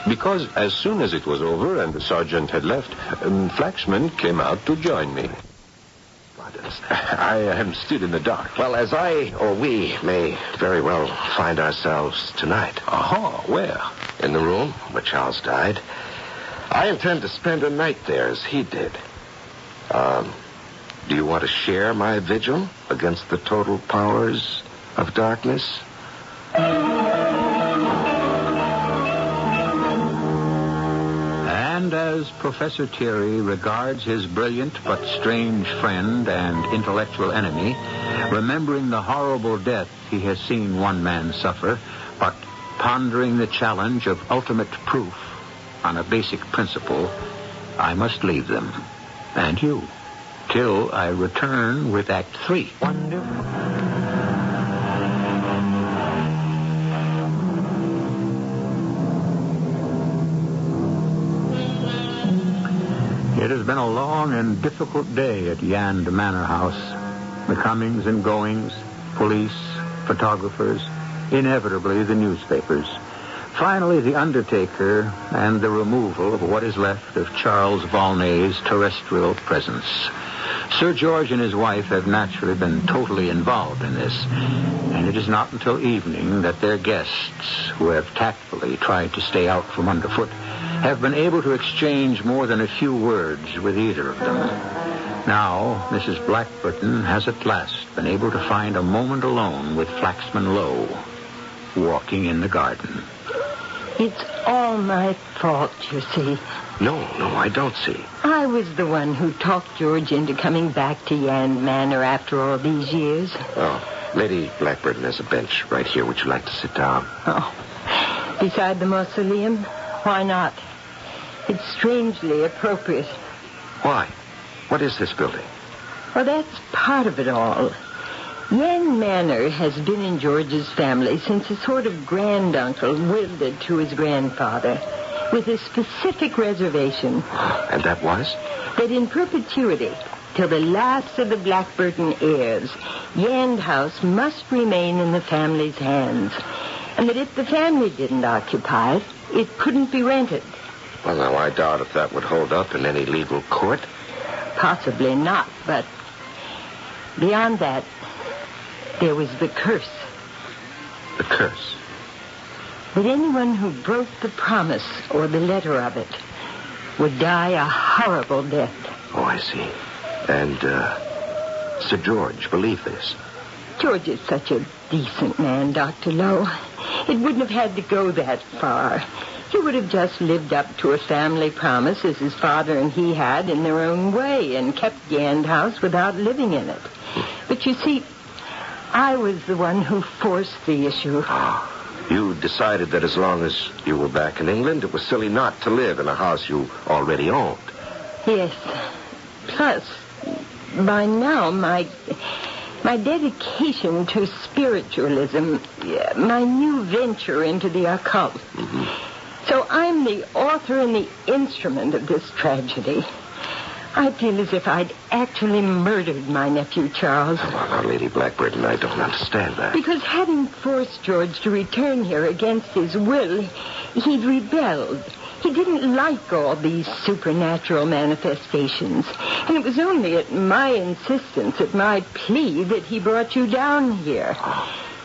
Because as soon as it was over and the sergeant had left, Flaxman came out to join me. I am still in the dark. Well, as we may very well find ourselves tonight. Where? In the room where Charles died. I intend to spend a night there as he did. Do you want to share my vigil against the total powers of darkness? And as Professor Thierry regards his brilliant but strange friend and intellectual enemy, remembering the horrible death he has seen one man suffer, but pondering the challenge of ultimate proof on a basic principle, I must leave them, and you, till I return with Act 3. Wonderful. It has been a long and difficult day at Yand Manor House. The comings and goings, police, photographers, inevitably the newspapers. Finally, the undertaker and the removal of what is left of Charles Volney's terrestrial presence. Sir George and his wife have naturally been totally involved in this, and it is not until evening that their guests, who have tactfully tried to stay out from underfoot, have been able to exchange more than a few words with either of them. Now, Mrs. Blackburton has at last been able to find a moment alone with Flaxman Lowe, walking in the garden. It's all my fault, you see. No, I don't see. I was the one who talked George into coming back to Yand Manor after all these years. Oh, Lady Blackburton has a bench right here. Would you like to sit down? Oh, beside the mausoleum? Why not? It's strangely appropriate. Why? What is this building? Well, that's part of it all. Yand Manor has been in George's family since a sort of granduncle willed it to his grandfather, with a specific reservation. And that was? That in perpetuity, till the last of the Blackburton heirs, Yand House must remain in the family's hands. And that if the family didn't occupy it, it couldn't be rented. Well, now, I doubt if that would hold up in any legal court. Possibly not, but beyond that, there was the curse. The curse? That anyone who broke the promise or the letter of it would die a horrible death. Oh, I see. And, Sir George believed this? George is such a decent man, Dr. Lowe. It wouldn't have had to go that far. He would have just lived up to a family promise as his father and he had in their own way and kept Yand House without living in it. But you see, I was the one who forced the issue. You decided that as long as you were back in England, it was silly not to live in a house you already owned. Yes. Plus, by now, my my dedication to spiritualism, my new venture into the occult. Mm-hmm. So I'm the author and the instrument of this tragedy. I feel as if I'd actually murdered my nephew, Charles. Now, Lady Blackburn, I don't understand that. Because having forced George to return here against his will, he'd rebelled. He didn't like all these supernatural manifestations. And it was only at my insistence, at my plea, that he brought you down here.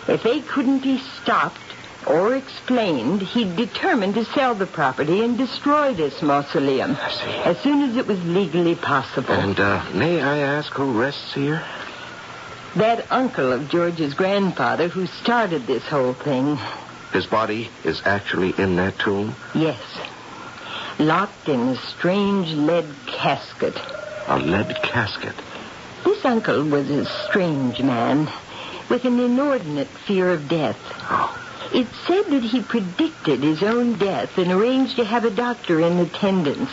If they couldn't be stopped or explained, he determined to sell the property and destroy this mausoleum as soon as it was legally possible. And may I ask who rests here? That uncle of George's grandfather who started this whole thing. His body is actually in that tomb? Yes. Locked in a strange lead casket. A lead casket? This uncle was a strange man with an inordinate fear of death. Oh. It's said that he predicted his own death and arranged to have a doctor in attendance.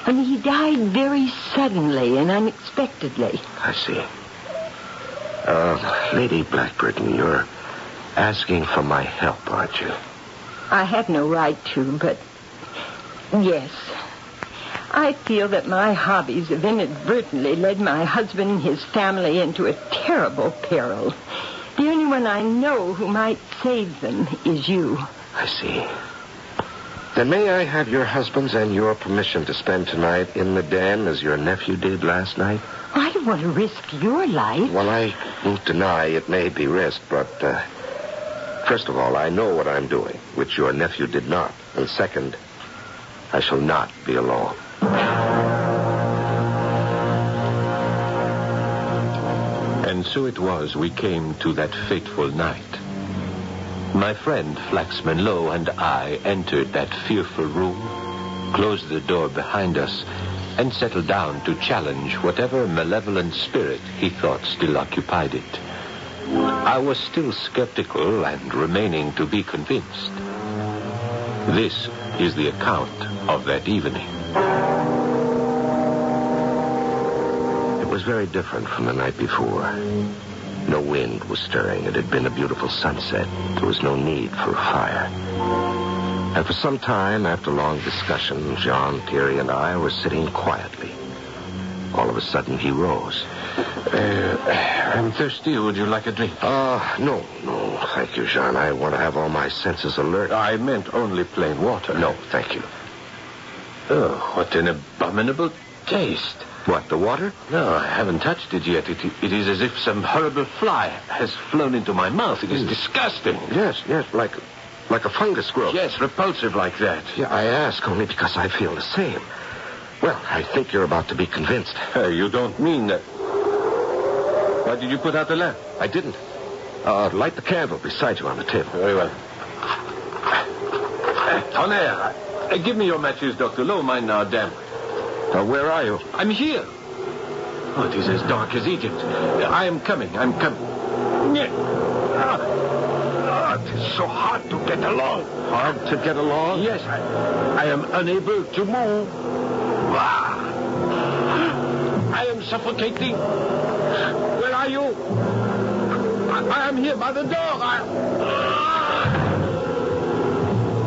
And he died very suddenly and unexpectedly. I see. Lady Blackburn, you're asking for my help, aren't you? I have no right to, but yes. I feel that my hobbies have inadvertently led my husband and his family into a terrible peril. The only one I know who might save them is you. I see. Then may I have your husband's and your permission to spend tonight in the den as your nephew did last night? I don't want to risk your life. Well, I won't deny it may be risked, but first of all, I know what I'm doing, which your nephew did not. And second, I shall not be alone. And so it was we came to that fateful night. My friend Flaxman Lowe and I entered that fearful room, closed the door behind us, and settled down to challenge whatever malevolent spirit he thought still occupied it. I was still skeptical and remaining to be convinced. This is the account of that evening. It was very different from the night before. No wind was stirring. It had been a beautiful sunset. There was no need for a fire. And for some time, after long discussion, Jean, Thierry, and I were sitting quietly. All of a sudden, he rose. I'm thirsty. Would you like a drink? No, thank you, Jean. I want to have all my senses alert. I meant only plain water. No, thank you. Oh, what an abominable taste. What, the water? No, I haven't touched it yet. It is as if some horrible fly has flown into my mouth. It is disgusting. Yes, like a fungus growth. Yes, repulsive like that. Yeah, I ask only because I feel the same. Well, I think you're about to be convinced. You don't mean that. Why did you put out the lamp? I didn't. Light the candle beside you on the table. Very well. Tonnerre, give me your matches, Dr. Lowe. Mine are damp. Where are you? I'm here. Oh, it is as dark as Egypt. I am coming. It is so hard to get along. Hard to get along? Yes, I am unable to move. I am suffocating. Where are you? I am here by the door.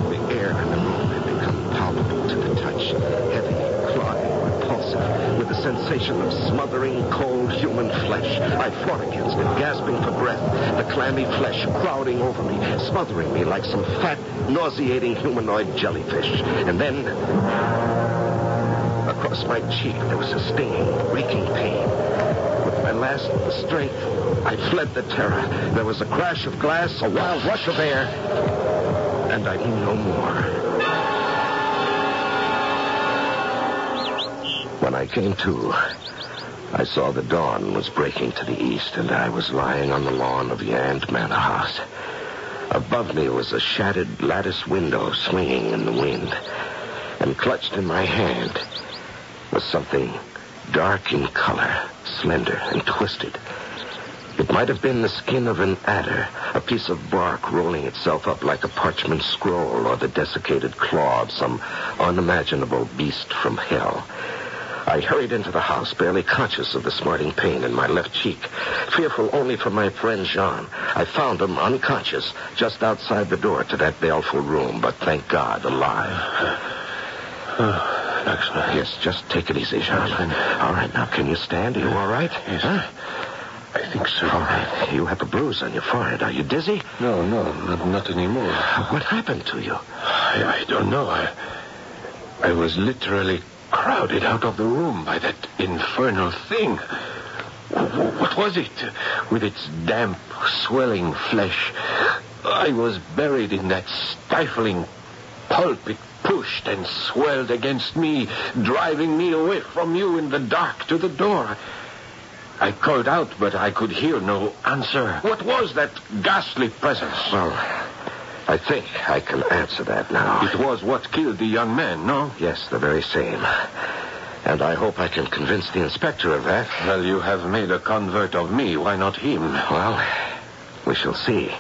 The air in the room had become palpable to the touch. Heavy, clogging, repulsive, with the sensation of smothering, cold human flesh. I fought against it, gasping for breath. The clammy flesh crowding over me, smothering me like some fat, nauseating humanoid jellyfish. And then, across my cheek, there was a stinging, reeking pain. With my last strength, I fled the terror. There was a crash of glass, a wild rush of air, and I knew no more. When I came to, I saw the dawn was breaking to the east, and I was lying on the lawn of Yand Manor House. Above me was a shattered lattice window swinging in the wind, and clutched in my hand was something dark in color, slender and twisted. It might have been the skin of an adder, a piece of bark rolling itself up like a parchment scroll, or the desiccated claw of some unimaginable beast from hell. I hurried into the house, barely conscious of the smarting pain in my left cheek, fearful only for my friend Jean. I found him unconscious just outside the door to that baleful room, but thank God, alive. Yes, just take it easy, Jean. All right, now, can you stand? Are you all right? Yes. Huh? I think so. All right. You have a bruise on your forehead. Are you dizzy? No, not anymore. What happened to you? I don't know. I was literally crowded out of the room by that infernal thing. What was it? With its damp, swelling flesh. I was buried in that stifling pulp. It pushed and swelled against me, driving me away from you in the dark to the door. I called out, but I could hear no answer. What was that ghastly presence? Well, I think I can answer that now. It was what killed the young man, no? Yes, the very same. And I hope I can convince the inspector of that. Well, you have made a convert of me. Why not him? Well, we shall see.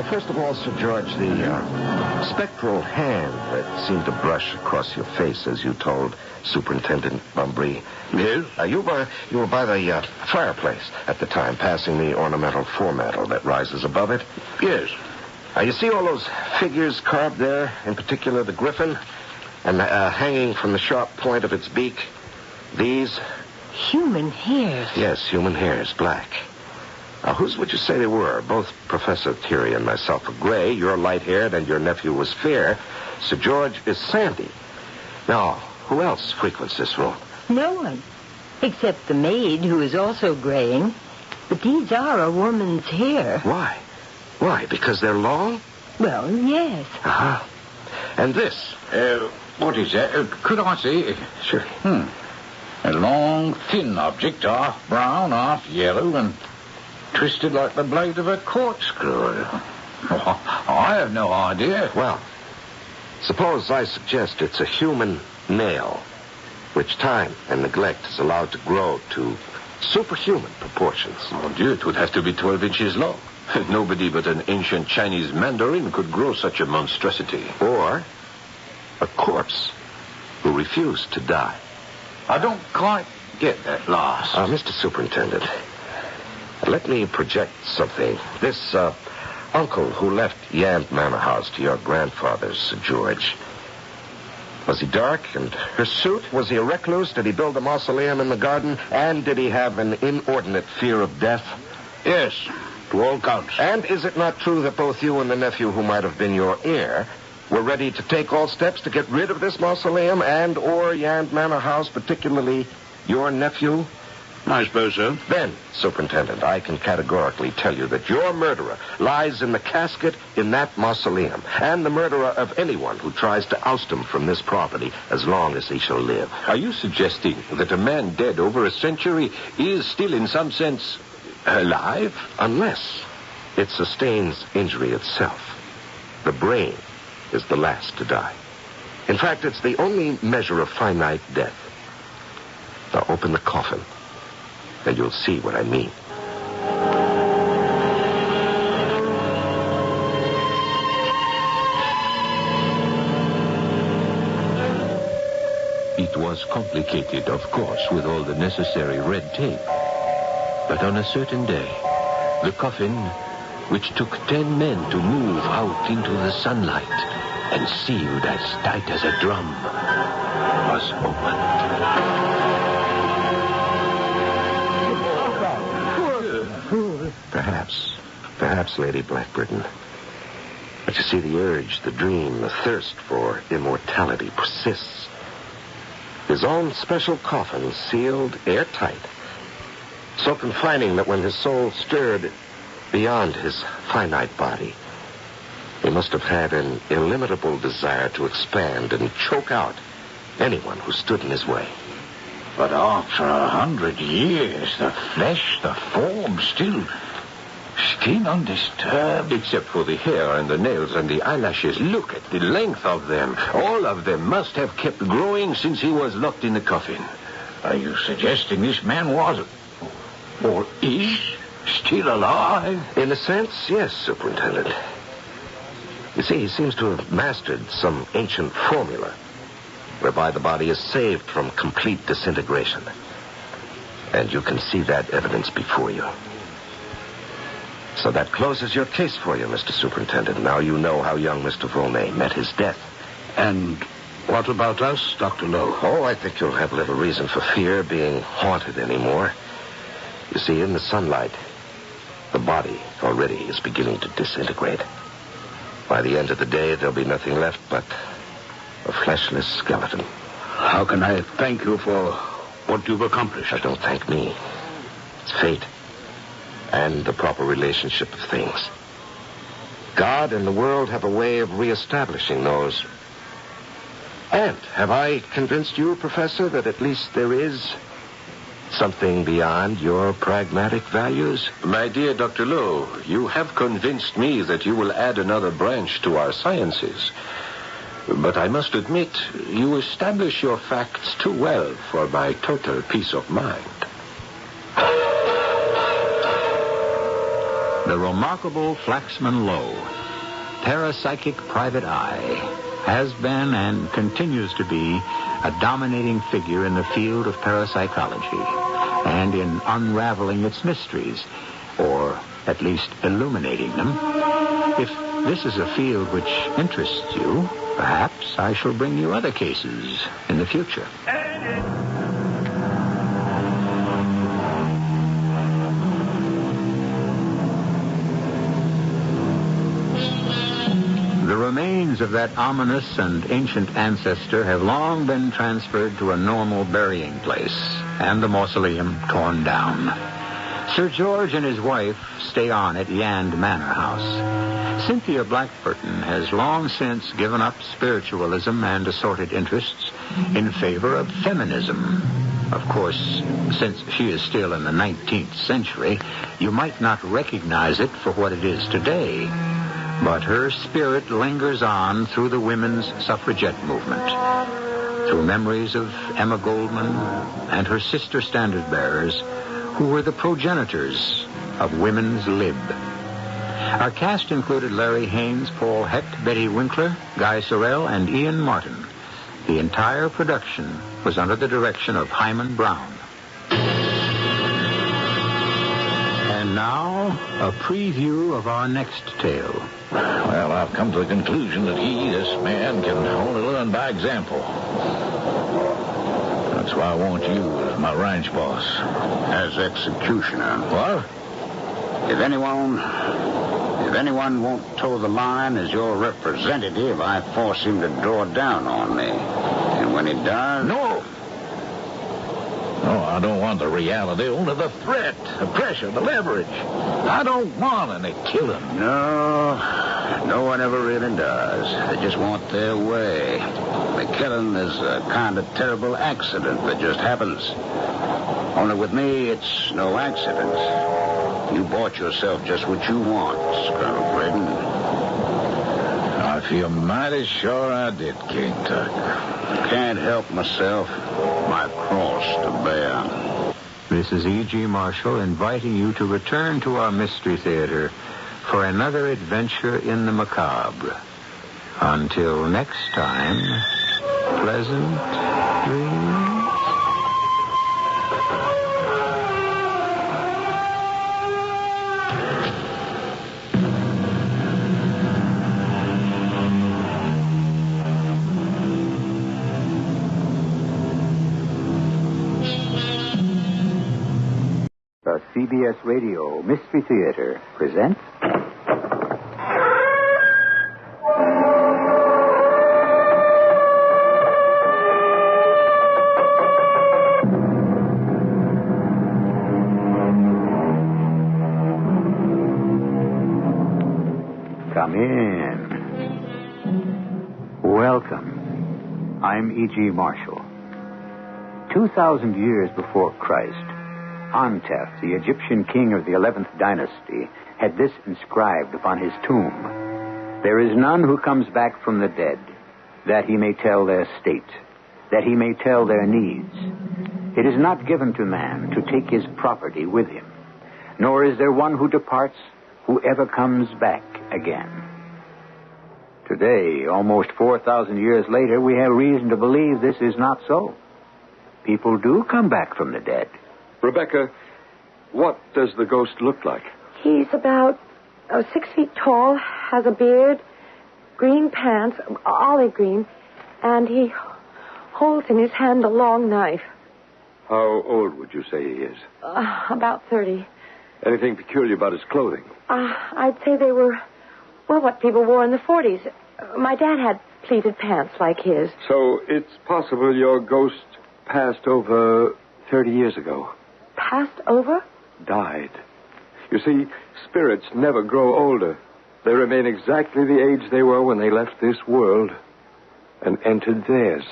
First of all, Sir George, the spectral hand that seemed to brush across your face as you told Superintendent Bumbry. Yes? You were by the fireplace at the time, passing the ornamental foremantle that rises above it. Yes. You see all those figures carved there, in particular the griffin, and hanging from the sharp point of its beak? These? Human hairs. Yes, human hairs, black. Now, whose would you say they were? Both Professor Thierry and myself are gray. You're light-haired, and your nephew was fair. Sir George is sandy. Now, who else frequents this room? No one, except the maid, who is also graying. But these are a woman's hair. Why? Why? Because they're long? Well, yes. Uh-huh. And this? What is that? Could I see? Sure. A long, thin object, half brown, half yellow, and twisted like the blade of a corkscrew. I have no idea. Well, suppose I suggest it's a human nail, which time and neglect is allowed to grow to superhuman proportions. Mon Dieu, it would have to be 12 inches long. Nobody but an ancient Chinese mandarin could grow such a monstrosity. Or a corpse who refused to die. I don't quite get that last. Mr. Superintendent, let me project something. This uncle who left Yand Manor House to your grandfather's, Sir George, was he dark and hirsute? Was he a recluse? Did he build a mausoleum in the garden? And did he have an inordinate fear of death? Yes, to all counts. And is it not true that both you and the nephew who might have been your heir were ready to take all steps to get rid of this mausoleum and or Yand Manor House, particularly your nephew? I suppose so. Then, Superintendent, I can categorically tell you that your murderer lies in the casket in that mausoleum, and the murderer of anyone who tries to oust him from this property as long as he shall live. Are you suggesting that a man dead over a century is still in some sense alive? Unless it sustains injury itself. The brain is the last to die. In fact, it's the only measure of finite death. Now open the coffin, and you'll see what I mean. It was complicated, of course, with all the necessary red tape. But on a certain day, the coffin, which took 10 men to move out into the sunlight and sealed as tight as a drum, was opened. Perhaps, Lady Blackburton. But you see, the urge, the dream, the thirst for immortality persists. His own special coffin sealed airtight, so confining that when his soul stirred beyond his finite body, he must have had an illimitable desire to expand and choke out anyone who stood in his way. But after 100 years, the flesh, the form, still undisturbed. Except for the hair and the nails and the eyelashes. Look at the length of them. All of them must have kept growing since he was locked in the coffin. Are you suggesting this man was, or is, still alive? In a sense, yes, Superintendent. You see, he seems to have mastered some ancient formula whereby the body is saved from complete disintegration. And you can see that evidence before you. So that closes your case for you, Mr. Superintendent. Now you know how young Mr. Volney met his death. And what about us, Dr. Lowe? Oh, I think you'll have little reason for fear being haunted anymore. You see, in the sunlight, the body already is beginning to disintegrate. By the end of the day, there'll be nothing left but a fleshless skeleton. How can I thank you for what you've accomplished? Now, don't thank me. It's fate. And the proper relationship of things. God and the world have a way of reestablishing those. And have I convinced you, Professor, that at least there is something beyond your pragmatic values? My dear Dr. Lowe, you have convinced me that you will add another branch to our sciences. But I must admit, you establish your facts too well for my total peace of mind. The remarkable Flaxman Lowe, parapsychic private eye, has been and continues to be a dominating figure in the field of parapsychology and in unraveling its mysteries, or at least illuminating them. If this is a field which interests you, perhaps I shall bring you other cases in the future. The remains of that ominous and ancient ancestor have long been transferred to a normal burying place, and the mausoleum torn down. Sir George and his wife stay on at Yand Manor House. Cynthia Blackburton has long since given up spiritualism and assorted interests in favor of feminism. Of course, since she is still in the 19th century, you might not recognize it for what it is today. But her spirit lingers on through the women's suffragette movement, through memories of Emma Goldman and her sister standard-bearers, who were the progenitors of women's lib. Our cast included Larry Haynes, Paul Hecht, Betty Winkler, Guy Sorrell, and Ian Martin. The entire production was under the direction of Hyman Brown. And now, a preview of our next tale. Well, I've come to the conclusion that this man, can only learn by example. That's why I want you as my ranch boss. As executioner. What? If anyone won't toe the line as your representative, I force him to draw down on me. And when he does... No, I don't want the reality, only the threat, the pressure, the leverage. I don't want any killing. No one ever really does. They just want their way. The killing is a kind of terrible accident that just happens. Only with me, it's no accident. You bought yourself just what you want, Colonel Braden. I feel mighty sure I did, King Tut. Can't help myself. My cross to bear. This is E.G. Marshall inviting you to return to our Mystery Theater for another adventure in the macabre. Until next time, pleasant dreams. The CBS Radio Mystery Theater presents... Come in. Welcome. I'm E.G. Marshall. 2,000 years before Christ, Antef, the Egyptian king of the 11th dynasty, had this inscribed upon his tomb: "There is none who comes back from the dead, that he may tell their state, that he may tell their needs. It is not given to man to take his property with him, nor is there one who departs who ever comes back again." Today, almost 4,000 years later, we have reason to believe this is not so. People do come back from the dead. Rebecca, what does the ghost look like? He's about 6 feet tall, has a beard, green pants, olive green, and he holds in his hand a long knife. How old would you say he is? About 30. Anything peculiar about his clothing? I'd say they were, what people wore in the 40s. My dad had pleated pants like his. So it's possible your ghost passed over 30 years ago. Passed over? Died. You see, spirits never grow older. They remain exactly the age they were when they left this world and entered theirs.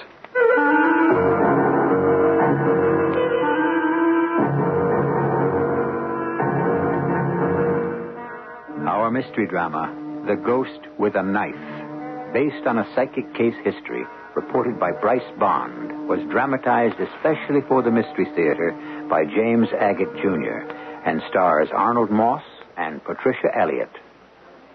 Our mystery drama, The Ghost with a Knife, based on a psychic case history reported by Bryce Bond, was dramatized especially for the Mystery Theatre by James Agate Jr. and stars Arnold Moss and Patricia Elliott.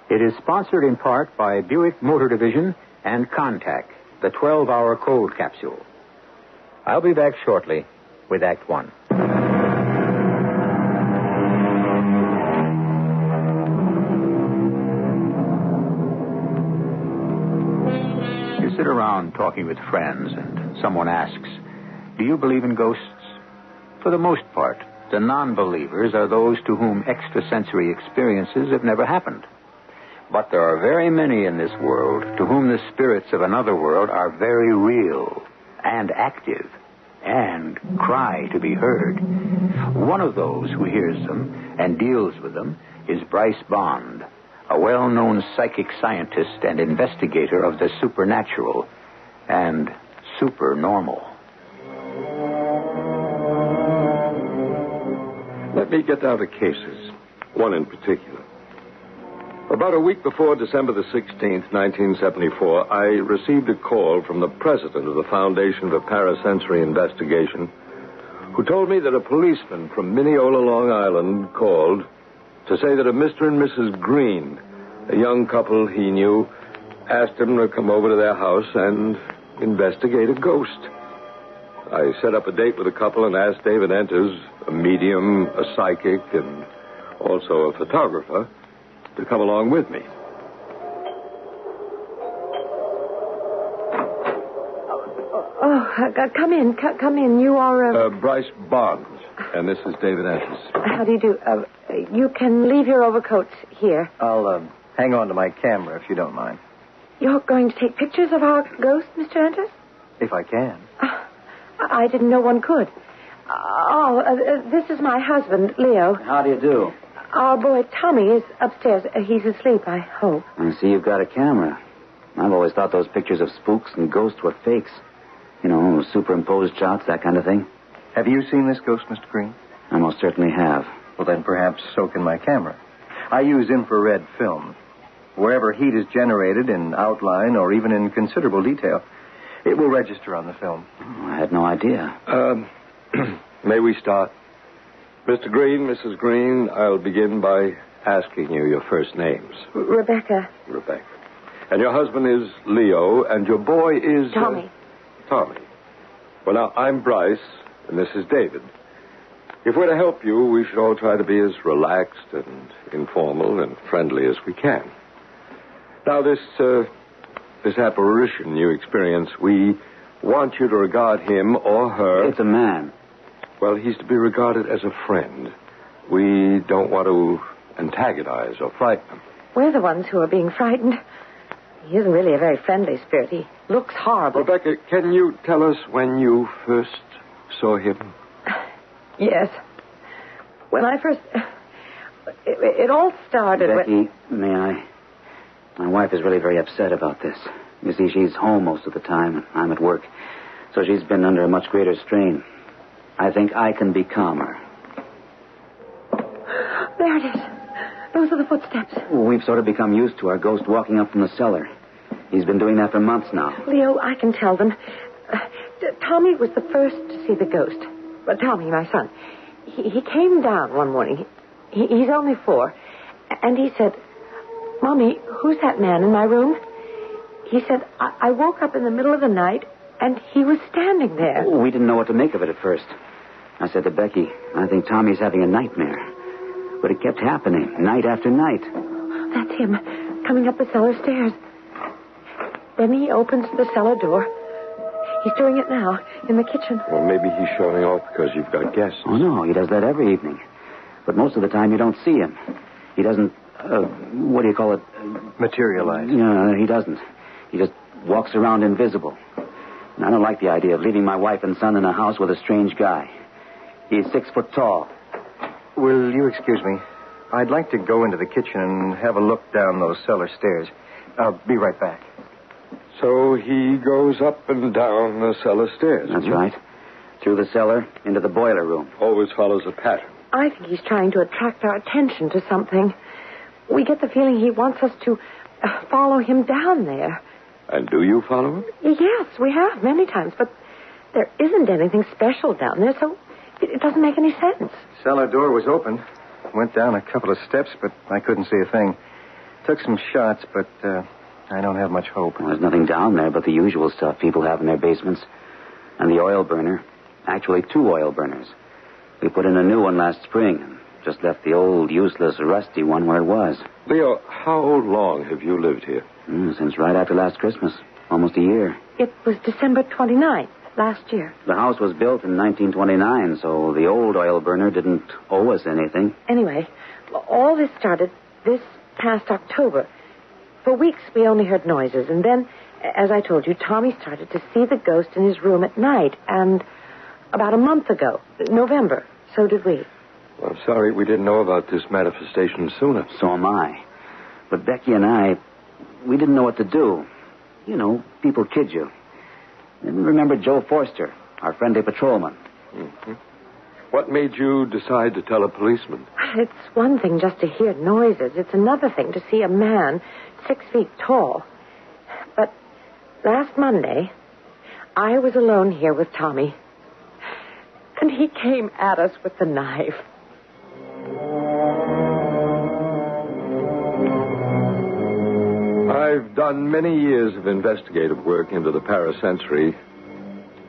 It is sponsored in part by Buick Motor Division and Contact, the 12-hour cold capsule. I'll be back shortly with Act One. You sit around talking with friends and someone asks, "Do you believe in ghosts?" For the most part, the non-believers are those to whom extrasensory experiences have never happened. But there are very many in this world to whom the spirits of another world are very real and active and cry to be heard. One of those who hears them and deals with them is Bryce Bond, a well-known psychic scientist and investigator of the supernatural and supernormal. Let me get down to cases, one in particular. About a week before December the 16th, 1974, I received a call from the president of the Foundation for Parasensory Investigation, who told me that a policeman from Mineola, Long Island, called to say that a Mr. and Mrs. Green, a young couple he knew, asked him to come over to their house and investigate a ghost. I set up a date with the couple and asked David Enters, a medium, a psychic, and also a photographer, to come along with me. Come in. Come in. You are... Bryce Bond, and this is David Enters. How do you do? You can leave your overcoats here. I'll hang on to my camera, if you don't mind. You're going to take pictures of our ghost, Mr. Enters? If I can. I didn't know one could. This is my husband, Leo. How do you do? Our boy Tommy is upstairs. He's asleep, I hope. I see you've got a camera. I've always thought those pictures of spooks and ghosts were fakes. You know, superimposed shots, that kind of thing. Have you seen this ghost, Mr. Green? I most certainly have. Well, then perhaps so can my camera. I use infrared film. Wherever heat is generated in outline or even in considerable detail, it will register on the film. Oh, I had no idea. May we start? Mr. Green, Mrs. Green, I'll begin by asking you your first names. Rebecca. Rebecca. And your husband is Leo, and your boy is... Tommy. Tommy. Well, now, I'm Bryce, and this is David. If we're to help you, we should all try to be as relaxed and informal and friendly as we can. Now, this apparition you experience, we want you to regard him or her... It's a man. Well, he's to be regarded as a friend. We don't want to antagonize or frighten him. We're the ones who are being frightened. He isn't really a very friendly spirit. He looks horrible. Rebecca, can you tell us when you first saw him? Yes. When I first... It all started Becky, may I? My wife is really very upset about this. You see, she's home most of the time, and I'm at work. So she's been under a much greater strain. I think I can be calmer. There it is. Those are the footsteps. We've sort of become used to our ghost walking up from the cellar. He's been doing that for months now. Leo, I can tell them. Tommy was the first to see the ghost. Tommy, my son. He came down one morning. He's only 4. And he said, "Mommy, who's that man in my room?" He said, I woke up in the middle of the night, and he was standing there. Oh, we didn't know what to make of it at first. I said to Becky, I think Tommy's having a nightmare. But it kept happening, night after night. That's him, coming up the cellar stairs. Then he opens the cellar door. He's doing it now, in the kitchen. Well, maybe he's showing off because you've got guests. Oh, no, he does that every evening. But most of the time you don't see him. He doesn't, what do you call it? Materialize. Yeah, he doesn't. He just walks around invisible. And I don't like the idea of leaving my wife and son in a house with a strange guy. He's 6 foot tall. Will you excuse me? I'd like to go into the kitchen and have a look down those cellar stairs. I'll be right back. So he goes up and down the cellar stairs. That's right. Through the cellar, into the boiler room. Always follows a pattern. I think he's trying to attract our attention to something. We get the feeling he wants us to follow him down there. And do you follow him? Yes, we have, many times. But there isn't anything special down there, so it doesn't make any sense. Cellar door was open. Went down a couple of steps, but I couldn't see a thing. Took some shots, but I don't have much hope. Well, there's nothing down there but the usual stuff people have in their basements. And the oil burner. Actually, 2 oil burners. We put in a new one last spring. Just left the old, useless, rusty one where it was. Leo, how long have you lived here? Since right after last Christmas. Almost a year. It was December 29th, last year. The house was built in 1929, so the old oil burner didn't owe us anything. Anyway, all this started this past October. For weeks, we only heard noises. And then, as I told you, Tommy started to see the ghost in his room at night. And about a month ago, November, so did we. I'm sorry we didn't know about this manifestation sooner. So am I. But Becky and I, we didn't know what to do. You know, people kid you. And remember Joe Forster, our friendly patrolman. Mm-hmm. What made you decide to tell a policeman? It's one thing just to hear noises. It's another thing to see a man 6 feet tall. But last Monday, I was alone here with Tommy. And he came at us with the knife. I've done many years of investigative work into the parasensory,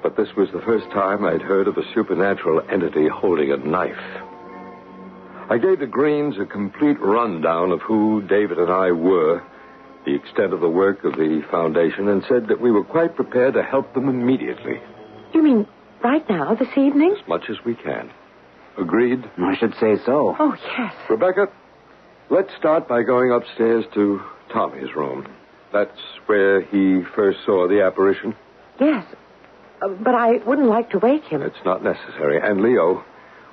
but this was the first time I'd heard of a supernatural entity holding a knife. I gave the Greens a complete rundown of who David and I were, the extent of the work of the foundation, and said that we were quite prepared to help them immediately. You mean right now, this evening? As much as we can. Agreed? I should say so. Oh, yes. Rebecca, let's start by going upstairs to Tommy's room. That's where he first saw the apparition? Yes, but I wouldn't like to wake him. It's not necessary. And Leo,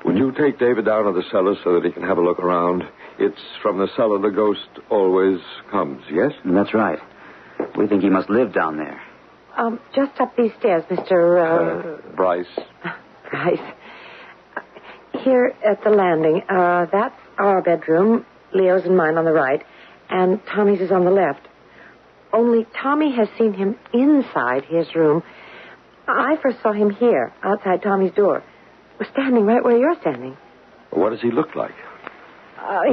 would you take David down to the cellar so that he can have a look around? It's from the cellar the ghost always comes, yes? That's right. We think he must live down there. Just up these stairs, Mr. Bryce. Bryce. Here at the landing. That's our bedroom. Leo's and mine on the right. And Tommy's is on the left. Only Tommy has seen him inside his room. I first saw him here, outside Tommy's door. Was standing right where you're standing. What does he look like?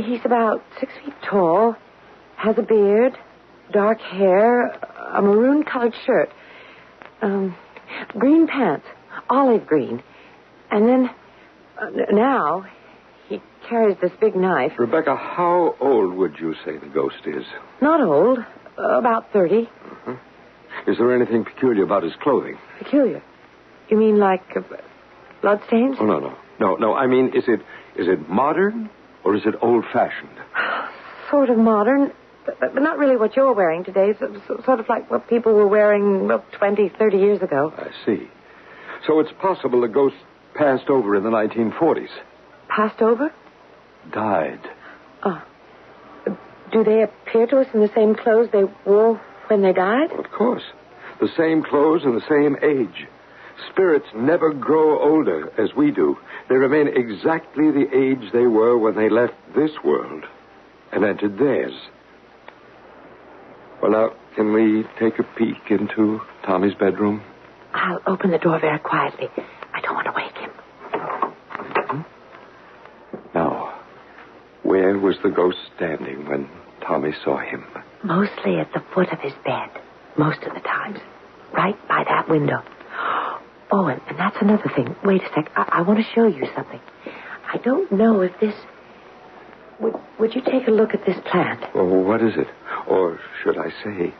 He's about 6 feet tall, has a beard, dark hair, a maroon-colored shirt, green pants, olive green. And then, now, he carries this big knife. Rebecca, how old would you say the ghost is? Not old, about 30. Mm-hmm. Is there anything peculiar about his clothing? Peculiar? You mean like bloodstains? Oh, no. I mean, is it modern or is it old-fashioned? Sort of modern, but not really what you're wearing today. Sort of like what people were wearing 20, 30 years ago. I see. So it's possible the ghost passed over in the 1940s. Passed over? Died. Do they appear to us in the same clothes they wore when they died? Of course. The same clothes and the same age. Spirits never grow older as we do. They remain exactly the age they were when they left this world and entered theirs. Well, now, can we take a peek into Tommy's bedroom? I'll open the door very quietly. I don't want to wake him. Now, where was the ghost standing when Tommy saw him? Mostly at the foot of his bed. Most of the times. Right by that window. Oh, and that's another thing. Wait a sec. I want to show you something. I don't know if this... Would you take a look at this plant? Well, what is it? Or should I say,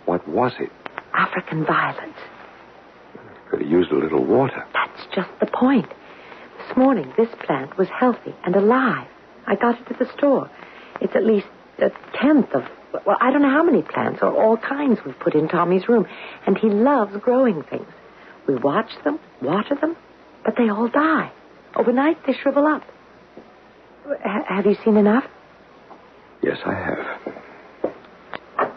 what was it? African violets. Could have used a little water. That's just the point. This morning, this plant was healthy and alive. I got it at the store. It's at least a tenth of... Well, I don't know how many plants or all kinds we've put in Tommy's room. And he loves growing things. We watch them, water them, but they all die. Overnight, they shrivel up. Have you seen enough? Yes, I have.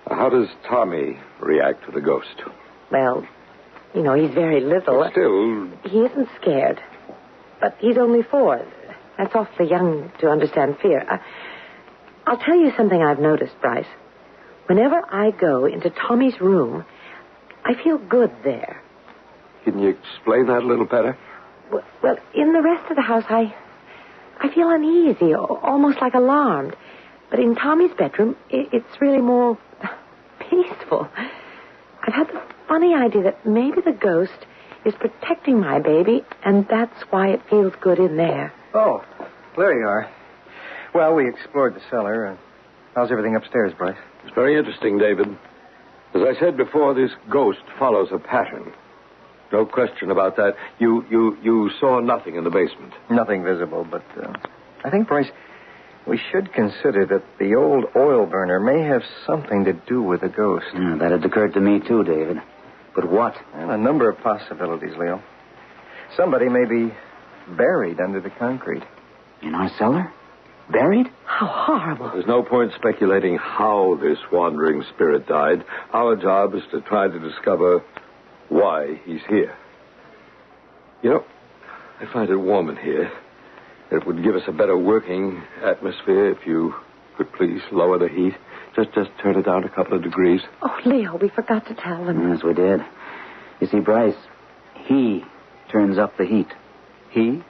How does Tommy react to the ghost? Well, you know, he's very little. But still... He isn't scared. But he's only 4. That's awfully young to understand fear. I'll tell you something I've noticed, Bryce. Whenever I go into Tommy's room, I feel good there. Can you explain that a little better? Well, in the rest of the house, I feel uneasy, almost like alarmed. But in Tommy's bedroom, it's really more peaceful. I've had the funny idea that maybe the ghost is protecting my baby, and that's why it feels good in there. Oh, there you are. Well, we explored the cellar. How's everything upstairs, Bryce? It's very interesting, David. As I said before, this ghost follows a pattern. No question about that. You saw nothing in the basement. Nothing visible, but I think, Bryce, we should consider that the old oil burner may have something to do with the ghost. That had occurred to me, too, David. But what? Well, a number of possibilities, Leo. Somebody may be buried under the concrete. In our cellar? Buried? How horrible. There's no point speculating how this wandering spirit died. Our job is to try to discover why he's here. You know, I find it warm in here. It would give us a better working atmosphere if you could please lower the heat. Just turn it down a couple of degrees. Oh, Leo, we forgot to tell them. Yes, we did. You see, Bryce, he turns up the heat. He?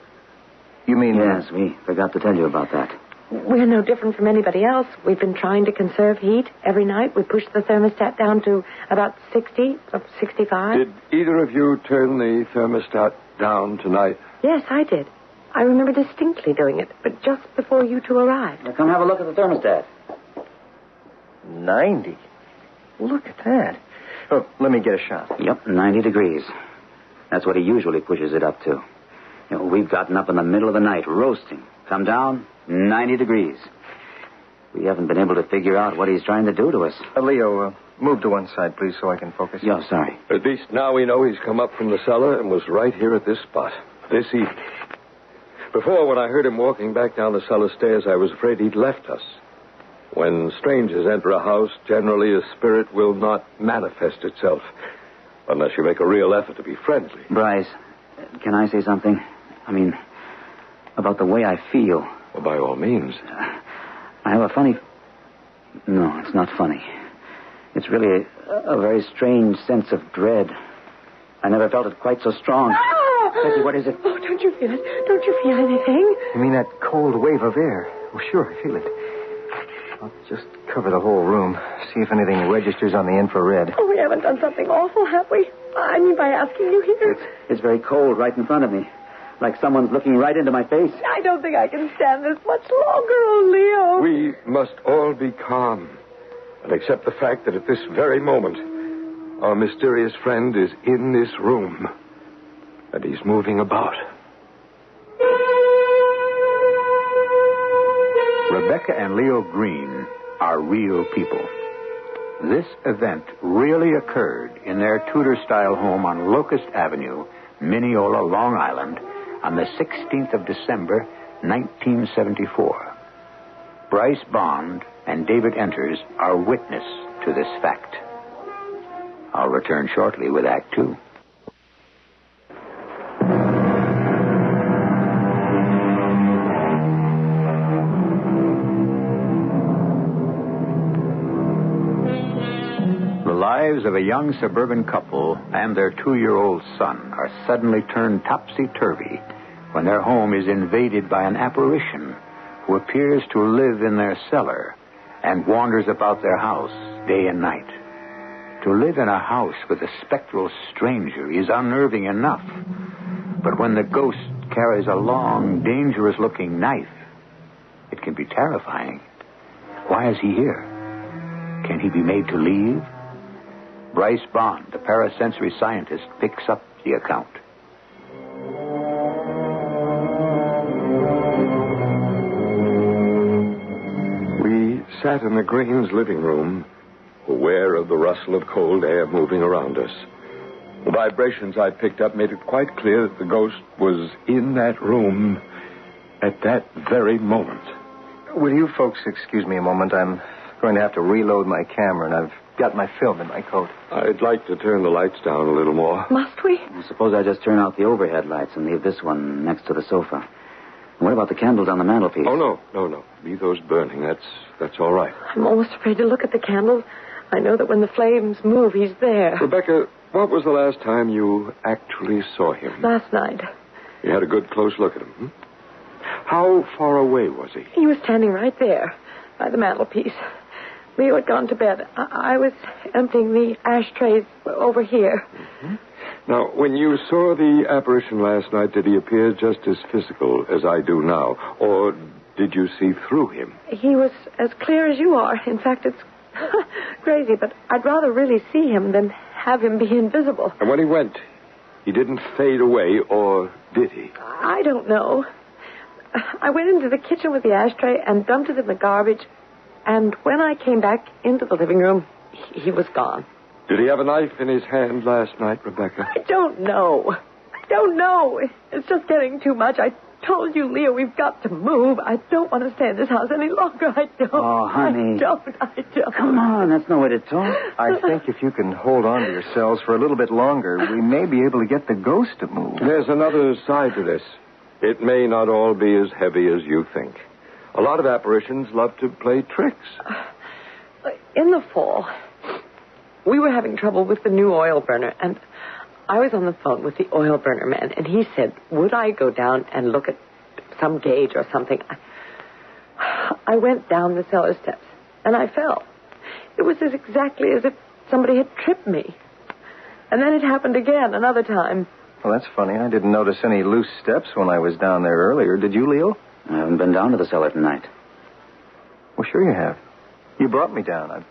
You mean... Yes, we forgot to tell you about that. We're no different from anybody else. We've been trying to conserve heat every night. We push the thermostat down to about 60, 65. Did either of you turn the thermostat down tonight? Yes, I did. I remember distinctly doing it, but just before you two arrived. Now come have a look at the thermostat. 90. Look at that. Oh, let me get a shot. Yep, 90 degrees. That's what he usually pushes it up to. You know, we've gotten up in the middle of the night, roasting. Come down, 90 degrees. We haven't been able to figure out what he's trying to do to us. Leo, move to one side, please, so I can focus. Yeah, sorry. At least now we know he's come up from the cellar and was right here at this spot, this evening. Before, when I heard him walking back down the cellar stairs, I was afraid he'd left us. When strangers enter a house, generally a spirit will not manifest itself unless you make a real effort to be friendly. Bryce, can I say something? I mean, about the way I feel. Well, by all means. I have a funny... No, it's not funny. It's really a very strange sense of dread. I never felt it quite so strong. Becky, what is it? Oh, don't you feel it? Don't you feel anything? You mean that cold wave of air? Oh, sure, I feel it. I'll just cover the whole room, see if anything registers on the infrared. Oh, we haven't done something awful, have we? I mean, by asking you here. It's very cold right in front of me. Like someone's looking right into my face. I don't think I can stand this much longer, oh, Leo. We must all be calm and accept the fact that at this very moment, our mysterious friend is in this room. And he's moving about. Rebecca and Leo Green are real people. This event really occurred in their Tudor-style home on Locust Avenue, Mineola, Long Island, on the 16th of December, 1974. Bryce Bond and David Enters are witness to this fact. I'll return shortly with Act Two. The lives of a young suburban couple and their 2-year-old son are suddenly turned topsy-turvy when their home is invaded by an apparition who appears to live in their cellar and wanders about their house, day and night. To live in a house with a spectral stranger is unnerving enough. But when the ghost carries a long, dangerous-looking knife, it can be terrifying. Why is he here? Can he be made to leave? Bryce Bond, the parasensory scientist, picks up the account. We sat in the Greens' living room, aware of the rustle of cold air moving around us. The vibrations I picked up made it quite clear that the ghost was in that room at that very moment. Will you folks excuse me a moment? I'm going to have to reload my camera, and I've got my film in my coat. I'd like to turn the lights down a little more. Must we? Suppose I just turn out the overhead lights and leave this one next to the sofa. What about the candles on the mantelpiece? Oh, no. Leave those burning. That's all right. I'm almost afraid to look at the candles. I know that when the flames move, he's there. Rebecca, what was the last time you actually saw him? Last night. You had a good close look at him, hmm? How far away was he? He was standing right there by the mantelpiece. Leo had gone to bed. I was emptying the ashtrays over here. Mm-hmm. Now, when you saw the apparition last night, did he appear just as physical as I do now? Or did you see through him? He was as clear as you are. In fact, it's crazy, but I'd rather really see him than have him be invisible. And when he went, he didn't fade away, or did he? I don't know. I went into the kitchen with the ashtray and dumped it in the garbage, and when I came back into the living room, he was gone. Did he have a knife in his hand last night, Rebecca? I don't know. It's just getting too much. I told you, Leo, we've got to move. I don't want to stay in this house any longer. I don't. Oh, honey. I don't. Come on, that's no way to talk. I think if you can hold on to yourselves for a little bit longer, we may be able to get the ghost to move. There's another side to this. It may not all be as heavy as you think. A lot of apparitions love to play tricks. In the fall, we were having trouble with the new oil burner, and I was on the phone with the oil burner man, and he said, would I go down and look at some gauge or something? I went down the cellar steps, and I fell. It was exactly as if somebody had tripped me. And then it happened again, another time. Well, that's funny. I didn't notice any loose steps when I was down there earlier. Did you, Leo? I haven't been down to the cellar tonight. Well, sure you have. You brought me down.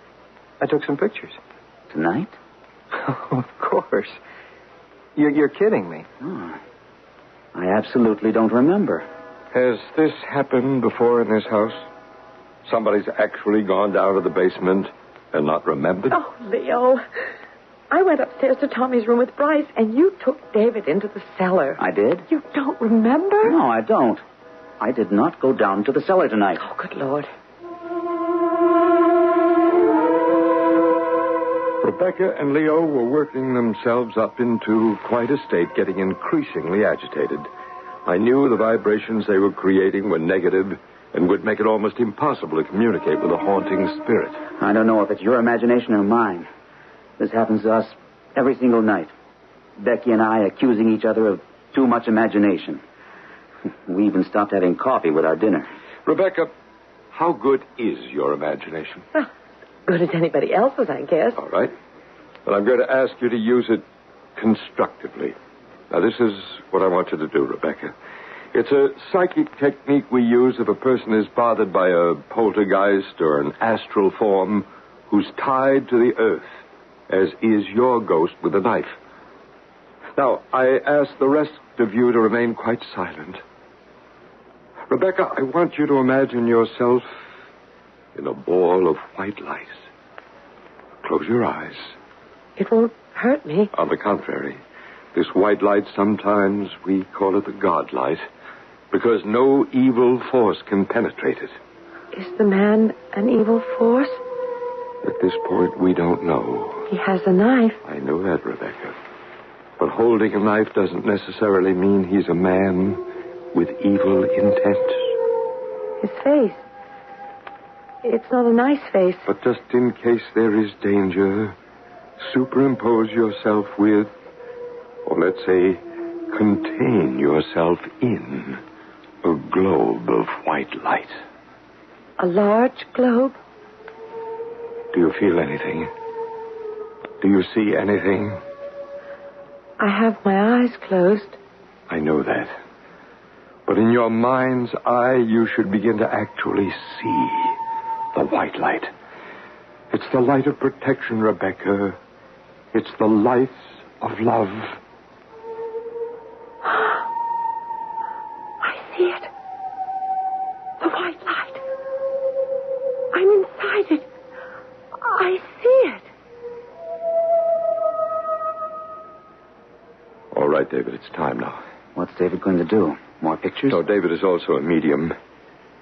I took some pictures. Tonight? Of course. You're kidding me. Oh, I absolutely don't remember. Has this happened before in this house? Somebody's actually gone down to the basement and not remembered? Oh, Leo. I went upstairs to Tommy's room with Bryce, and you took David into the cellar. I did? You don't remember? No, I don't. I did not go down to the cellar tonight. Oh, good Lord. Rebecca and Leo were working themselves up into quite a state, getting increasingly agitated. I knew the vibrations they were creating were negative and would make it almost impossible to communicate with a haunting spirit. I don't know if it's your imagination or mine. This happens to us every single night. Becky and I accusing each other of too much imagination. We even stopped having coffee with our dinner. Rebecca, how good is your imagination? Well, good as anybody else's, I guess. All right. But I'm going to ask you to use it constructively. Now, this is what I want you to do, Rebecca. It's a psychic technique we use if a person is bothered by a poltergeist or an astral form who's tied to the earth, as is your ghost with a knife. Now, I ask the rest of you to remain quite silent. Rebecca, I want you to imagine yourself in a ball of white light. Close your eyes. It won't hurt me. On the contrary, this white light, sometimes we call it the God light, because no evil force can penetrate it. Is the man an evil force? At this point, we don't know. He has a knife. I know that, Rebecca. But holding a knife doesn't necessarily mean he's a man with evil intent. His face. It's not a nice face. But just in case there is danger, superimpose yourself with, or let's say, contain yourself in a globe of white light. A large globe? Do you feel anything? Do you see anything? I have my eyes closed. I know that. But in your mind's eye, you should begin to actually see the white light. It's the light of protection, Rebecca. It's the light of love. I see it. The white light. I'm inside it. I see it. All right, David, it's time now. What's David going to do? More pictures? No, David is also a medium.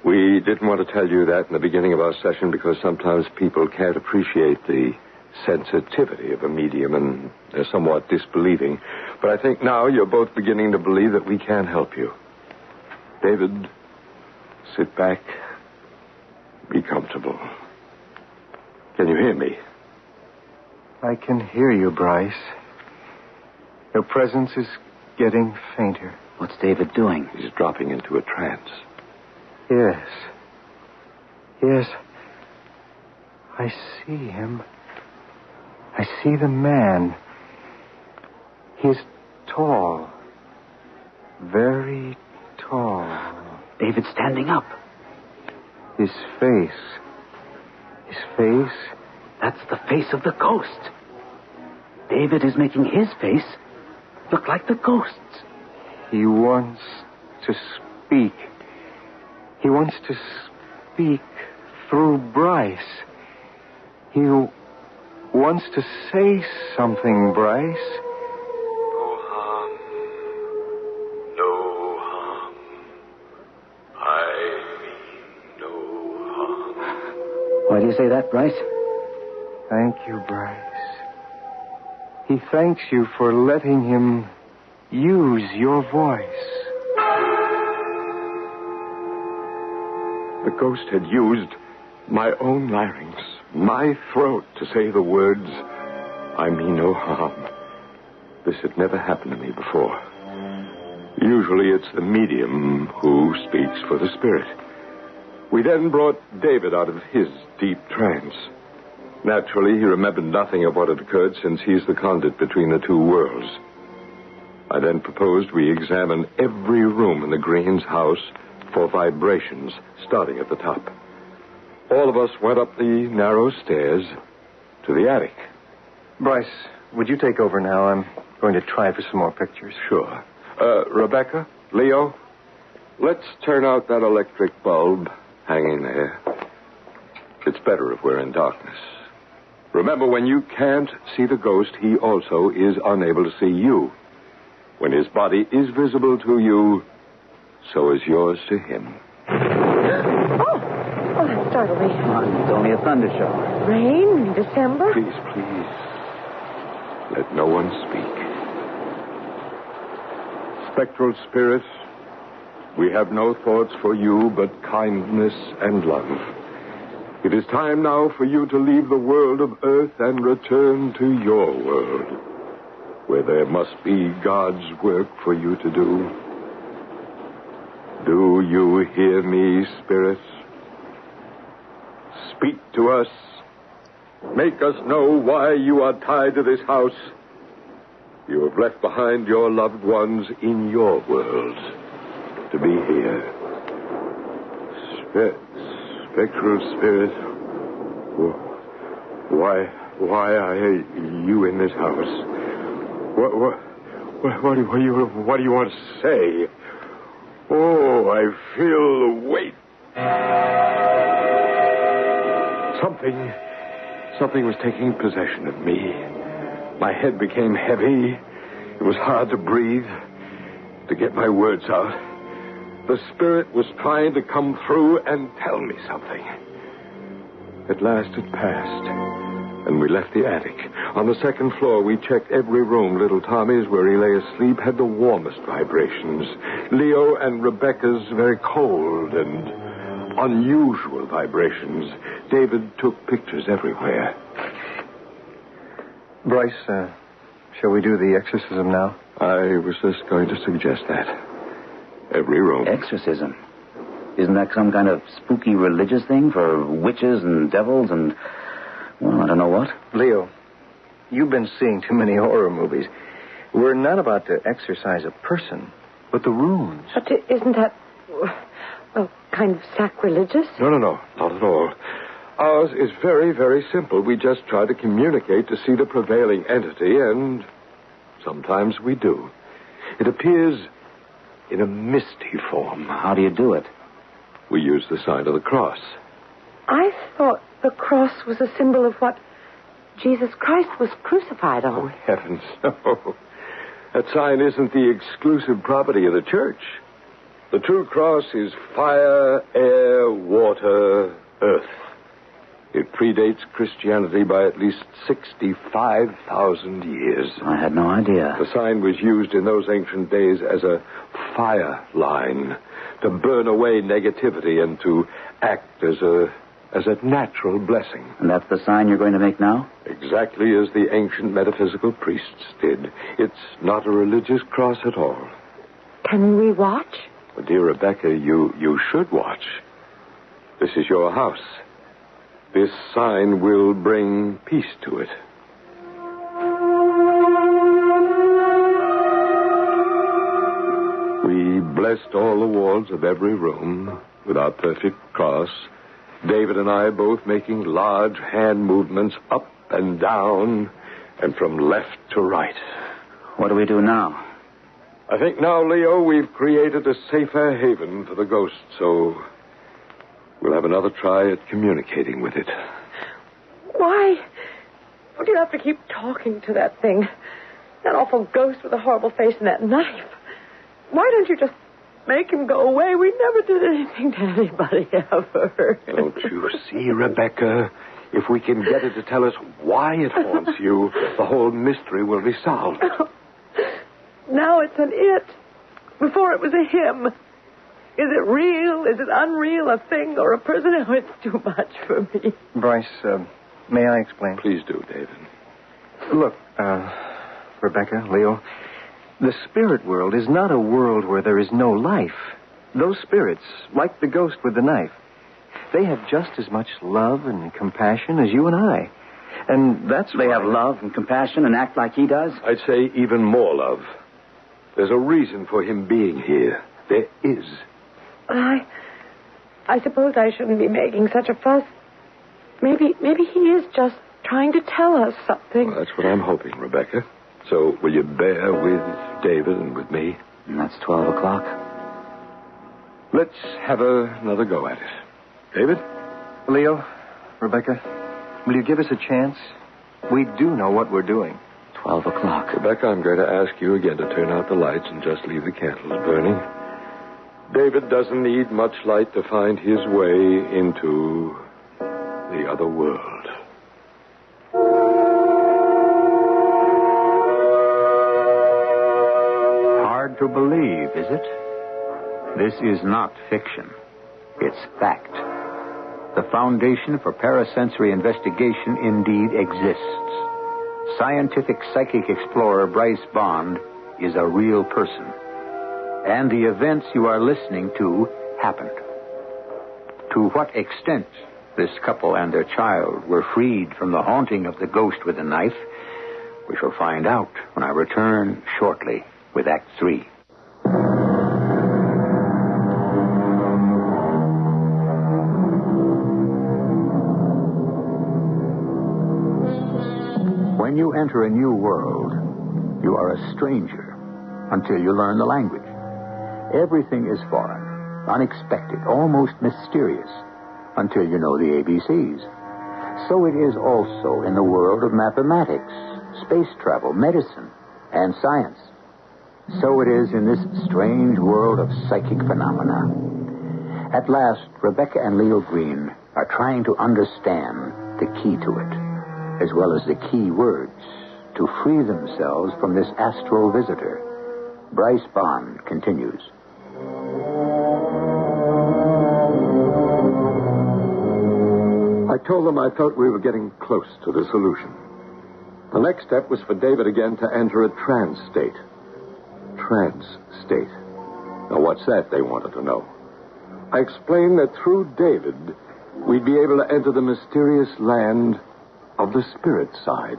We didn't want to tell you that in the beginning of our session because sometimes people can't appreciate the sensitivity of a medium and they're somewhat disbelieving. But I think now you're both beginning to believe that we can help you. David, sit back. Be comfortable. Can you hear me? I can hear you, Bryce. Your presence is getting fainter. What's David doing? He's dropping into a trance. Yes. Yes. I see him. I see the man. He's tall. Very tall. David's standing up. His face. His face? That's the face of the ghost. David is making his face look like the ghost's. He wants to speak. He wants to speak through Bryce. He wants to say something, Bryce. No harm. No harm. I mean no harm. Why do you say that, Bryce? Thank you, Bryce. He thanks you for letting him use your voice. The ghost had used my own larynx, my throat, to say the words, I mean no harm. This had never happened to me before. Usually it's the medium who speaks for the spirit. We then brought David out of his deep trance. Naturally, he remembered nothing of what had occurred since he's the conduit between the two worlds. I then proposed we examine every room in the Greens' house for vibrations, starting at the top. All of us went up the narrow stairs to the attic. Bryce, would you take over now? I'm going to try for some more pictures. Sure. Rebecca, Leo, let's turn out that electric bulb hanging there. It's better if we're in darkness. Remember, when you can't see the ghost, he also is unable to see you. When his body is visible to you, so is yours to him. Oh, that startled me. It's only a thunder shower. Rain in December? Please. Let no one speak. Spectral spirit, we have no thoughts for you but kindness and love. It is time now for you to leave the world of earth and return to your world, where there must be God's work for you to do. Do you hear me, spirits? Speak to us. Make us know why you are tied to this house. You have left behind your loved ones in your world to be here. Spectral spirit, why are you in this house? What do you want to say? Oh, I feel the weight. Something was taking possession of me. My head became heavy. It was hard to breathe, to get my words out. The spirit was trying to come through and tell me something. At last it passed, and we left the attic. On the second floor, we checked every room. Little Tommy's, where he lay asleep, had the warmest vibrations. Leo and Rebecca's very cold and unusual vibrations. David took pictures everywhere. Bryce, shall we do the exorcism now? I was just going to suggest that. Every room. Exorcism? Isn't that some kind of spooky religious thing for witches and devils and Well, I don't know what. Leo, you've been seeing too many horror movies. We're not about to exorcise a person, but the runes. But isn't that, well, kind of sacrilegious? No, not at all. Ours is very, very simple. We just try to communicate to see the prevailing entity, and sometimes we do. It appears in a misty form. How do you do it? We use the sign of the cross. I thought the cross was a symbol of what Jesus Christ was crucified on. Oh, heavens, no. That sign isn't the exclusive property of the church. The true cross is fire, air, water, earth. It predates Christianity by at least 65,000 years. I had no idea. The sign was used in those ancient days as a fire line to burn away negativity and to act as a natural blessing. And that's the sign you're going to make now? Exactly as the ancient metaphysical priests did. It's not a religious cross at all. Can we watch? Well, dear Rebecca, you should watch. This is your house. This sign will bring peace to it. We blessed all the walls of every room with our perfect cross. David and I both making large hand movements up and down and from left to right. What do we do now? I think now, Leo, we've created a safer haven for the ghost, so we'll have another try at communicating with it. Why do you have to keep talking to that thing? That awful ghost with a horrible face and that knife. Why don't you just make him go away? We never did anything to anybody ever. Don't you see, Rebecca? If we can get it to tell us why it haunts you, the whole mystery will be solved. Now it's an it. Before it was a him. Is it real? Is it unreal? A thing or a person? Oh, it's too much for me. Bryce, may I explain? Please do, David. Look, Rebecca, Leo, the spirit world is not a world where there is no life. Those spirits, like the ghost with the knife, they have just as much love and compassion as you and I. And that's why... They have love and compassion and act like he does? I'd say even more love. There's a reason for him being here. There is. I suppose I shouldn't be making such a fuss. Maybe he is just trying to tell us something. Well, that's what I'm hoping, Rebecca. So will you bear with David and with me? And that's 12 o'clock. Let's have another go at it. David? Leo, Rebecca, will you give us a chance? We do know what we're doing. 12 o'clock. Rebecca, I'm going to ask you again to turn out the lights and just leave the candles burning. David doesn't need much light to find his way into the other world. Hard to believe, is it? This is not fiction. It's fact. The foundation for parasensory investigation indeed exists. Scientific psychic explorer Bryce Bond is a real person. And the events you are listening to happened. To what extent this couple and their child were freed from the haunting of the ghost with a knife, we shall find out when I return shortly with Act 3. When you enter a new world, you are a stranger until you learn the language. Everything is foreign, unexpected, almost mysterious, until you know the ABCs. So it is also in the world of mathematics, space travel, medicine, and science. So it is in this strange world of psychic phenomena. At last, Rebecca and Leo Green are trying to understand the key to it, as well as the key words to free themselves from this astral visitor. Bryce Bond continues. I told them I felt we were getting close to the solution. The next step was for David again to enter a trance state. Trance state. Now, what's that, they wanted to know. I explained that through David, we'd be able to enter the mysterious land of the spirit side.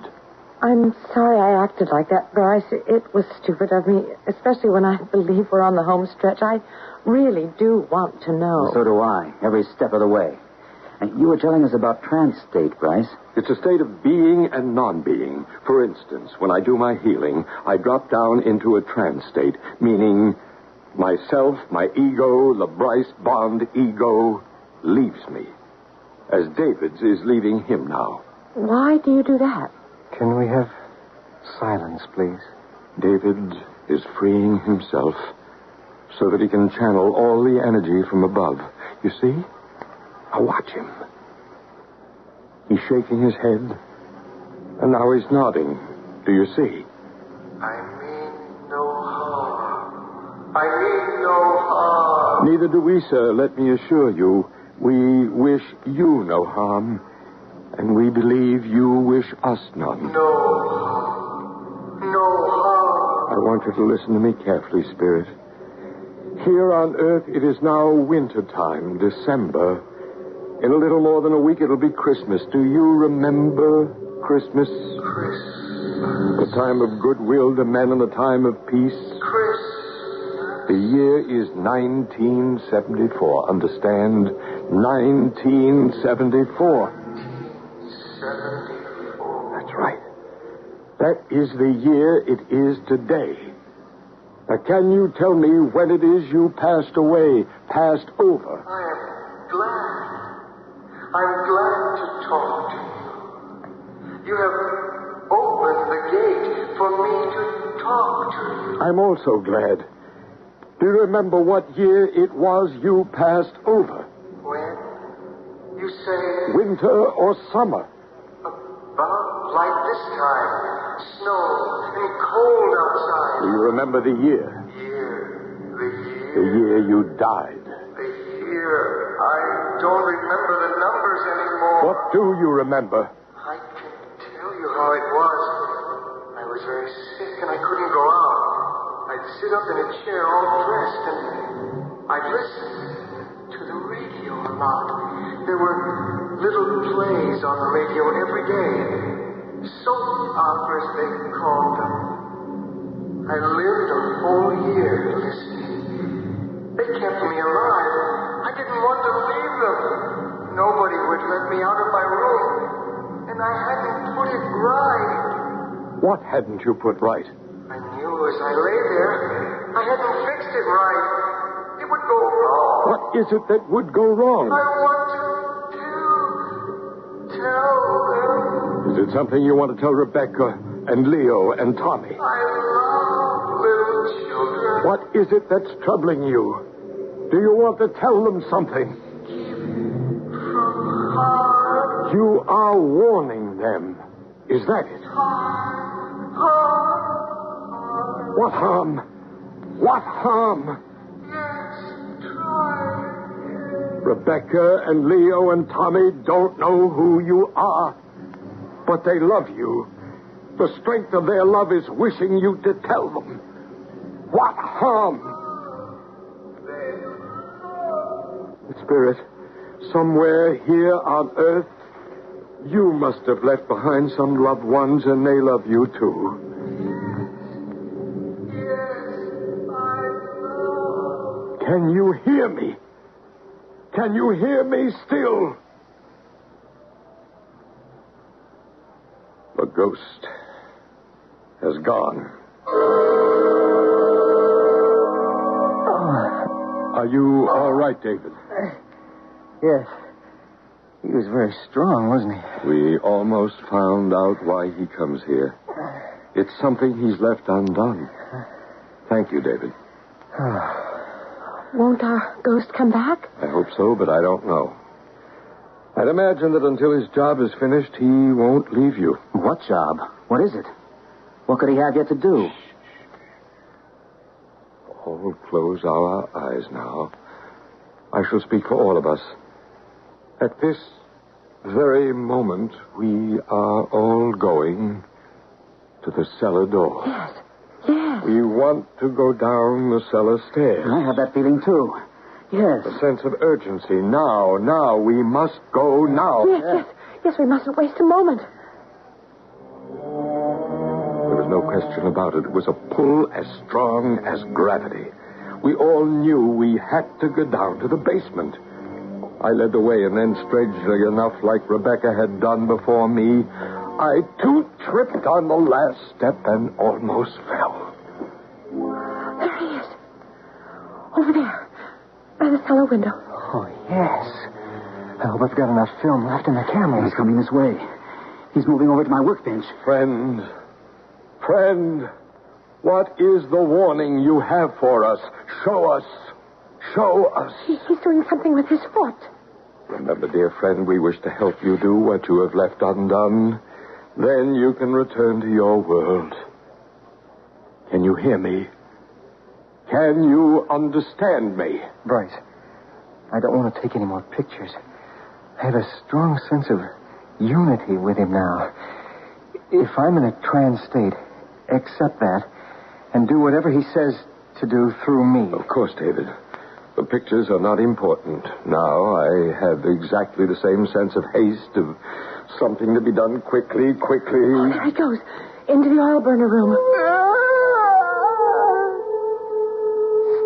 I'm sorry I acted like that, Bryce. It was stupid of me, especially when I believe we're on the home stretch. I really do want to know. So do I, every step of the way. And you were telling us about trance state, Bryce. It's a state of being and non-being. For instance, when I do my healing, I drop down into a trance state, meaning myself, my ego, the Bryce Bond ego, leaves me, as David's is leaving him now. Why do you do that? Can we have silence, please? David is freeing himself so that he can channel all the energy from above. You see? Now watch him. He's shaking his head, and now he's nodding. Do you see? I mean no harm. I mean no harm. Neither do we, sir, let me assure you. We wish you no harm, and we believe you wish us none. No harm. No harm. I want you to listen to me carefully, Spirit. Here on Earth, it is now winter time, December. In a little more than a week, it'll be Christmas. Do you remember Christmas? The time of goodwill to men and the time of peace. The year is 1974. Understand? 1974. That's right. That is the year it is today. Now, can you tell me when it is you passed away, passed over? I'm glad to talk to you. You have opened the gate for me to talk to you. I'm also glad. Do you remember what year it was you passed over? When? You say... Winter or summer? About like this time. Snow and cold outside. Do you remember the year? The year you died. I don't remember the numbers anymore. What do you remember? I can tell you how it was. I was very sick and I couldn't go out. I'd sit up in a chair all dressed and I'd listen to the radio a lot. There were little plays on the radio every day. Soap operas, they called them. I lived a whole year listening. They kept me alive. I didn't want to leave them. Nobody would let me out of my room. And I hadn't put it right. What hadn't you put right? I knew as I lay there, I hadn't fixed it right. It would go wrong. What is it that would go wrong? I want to tell them. Is it something you want to tell Rebecca and Leo and Tommy? I love little children. What is it that's troubling you? Do you want to tell them something? From harm. You are warning them. Is that it? Harm. What harm? What harm? Yes, try. Rebecca and Leo and Tommy don't know who you are, but they love you. The strength of their love is wishing you to tell them. What harm? Spirit, somewhere here on Earth, you must have left behind some loved ones, and they love you too. Can you hear me? Can you hear me still? The ghost has gone. Are you all right, David? Yes. He was very strong, wasn't he? We almost found out why he comes here. It's something he's left undone. Thank you, David. Won't our ghost come back? I hope so, but I don't know. I'd imagine that until his job is finished, he won't leave you. What job? What is it? What could he have yet to do? All close our eyes now. I shall speak for all of us. At this very moment, we are all going to the cellar door. Yes. Yes. We want to go down the cellar stairs. I have that feeling, too. Yes. A sense of urgency. Now. We must go now. Yes. We mustn't waste a moment. no question about it. It was a pull as strong as gravity. We all knew we had to go down to the basement. I led the way, and then, strangely enough, like Rebecca had done before me, I, too, tripped on the last step and almost fell. There he is. Over there. By the cellar window. Oh, yes. I hope I've got enough film left in the camera. He's coming this way. He's moving over to my workbench. Friend, what is the warning you have for us? Show us. He's doing something with his foot. Remember, dear friend, we wish to help you do what you have left undone. Then you can return to your world. Can you hear me? Can you understand me? Bryce, I don't want to take any more pictures. I have a strong sense of unity with him now. If I'm in a trance state, accept that and do whatever he says to do through me. Of course, David. The pictures are not important. Now I have exactly the same sense of haste, of something to be done quickly. Oh, there he goes. Into the oil burner room.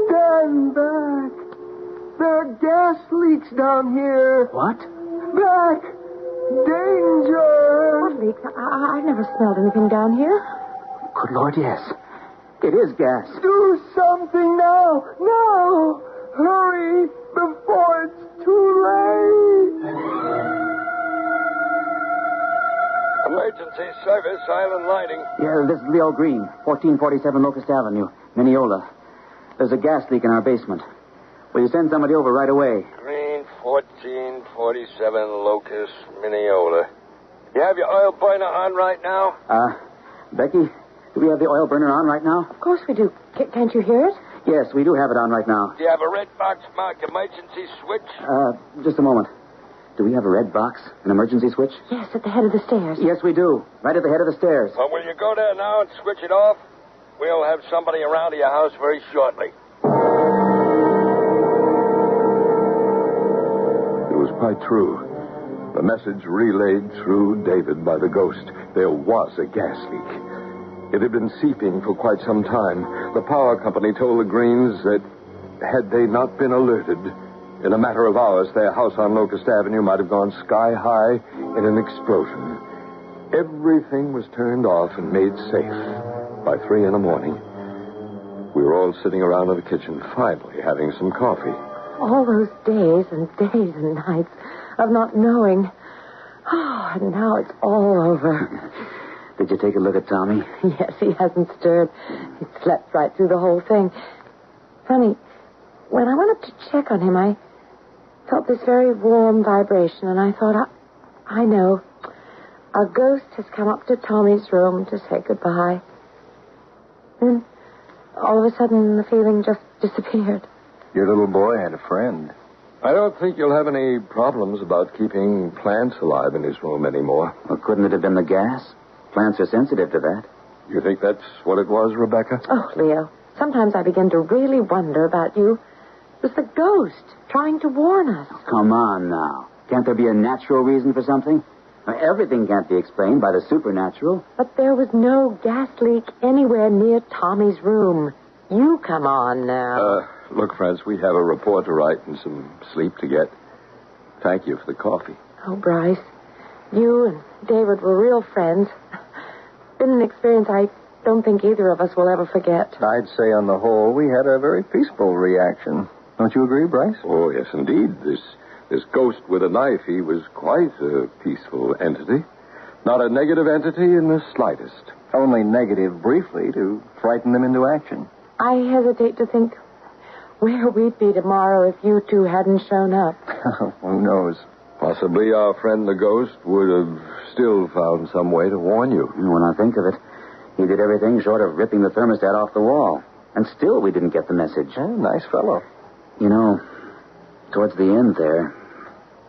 Stand back. There are gas leaks down here. What? Back. Danger. What leaks? I've never smelled anything down here. Good Lord, yes. It is gas. Do something now. Now. Hurry before it's too late. Emergency service, Island Lighting. Yeah, this is Leo Green, 1447 Locust Avenue, Mineola. There's a gas leak in our basement. Will you send somebody over right away? Green, 1447 Locust, Mineola. You have your oil burner on right now? Becky, do we have the oil burner on right now? Of course we do. Can't you hear it? Yes, we do have it on right now. Do you have a red box marked emergency switch? Just a moment. Do we have a red box, an emergency switch? Yes, at the head of the stairs. Yes, we do. Right at the head of the stairs. Well, will you go there now and switch it off? We'll have somebody around to your house very shortly. It was quite true. The message relayed through David by the ghost. There was a gas leak. It had been seeping for quite some time. The power company told the Greens that had they not been alerted, in a matter of hours, their house on Locust Avenue might have gone sky high in an explosion. Everything was turned off and made safe. By 3 a.m, we were all sitting around in the kitchen, finally having some coffee. All those days and nights of not knowing. Oh, and now it's all over. Did you take a look at Tommy? Yes, he hasn't stirred. He slept right through the whole thing. Funny, when I went up to check on him, I felt this very warm vibration, and I thought, I know. A ghost has come up to Tommy's room to say goodbye. Then, all of a sudden, the feeling just disappeared. Your little boy had a friend. I don't think you'll have any problems about keeping plants alive in his room anymore. Well, couldn't it have been the gas? Plants are sensitive to that. You think that's what it was, Rebecca? Oh, Leo, sometimes I begin to really wonder about you. It was the ghost trying to warn us. Oh, come on now. Can't there be a natural reason for something? Everything can't be explained by the supernatural. But there was no gas leak anywhere near Tommy's room. You come on now. Look, friends, we have a report to write and some sleep to get. Thank you for the coffee. Oh, Bryce, you and David were real friends. Been an experience I don't think either of us will ever forget. I'd say on the whole, we had a very peaceful reaction. Don't you agree, Bryce? Oh, yes, indeed. This ghost with a knife, he was quite a peaceful entity. Not a negative entity in the slightest. Only negative briefly to frighten them into action. I hesitate to think where we'd be tomorrow if you two hadn't shown up. Who knows? Possibly our friend the ghost would have still found some way to warn you. When I think of it, he did everything short of ripping the thermostat off the wall. And still we didn't get the message. Nice fellow. You know, towards the end there,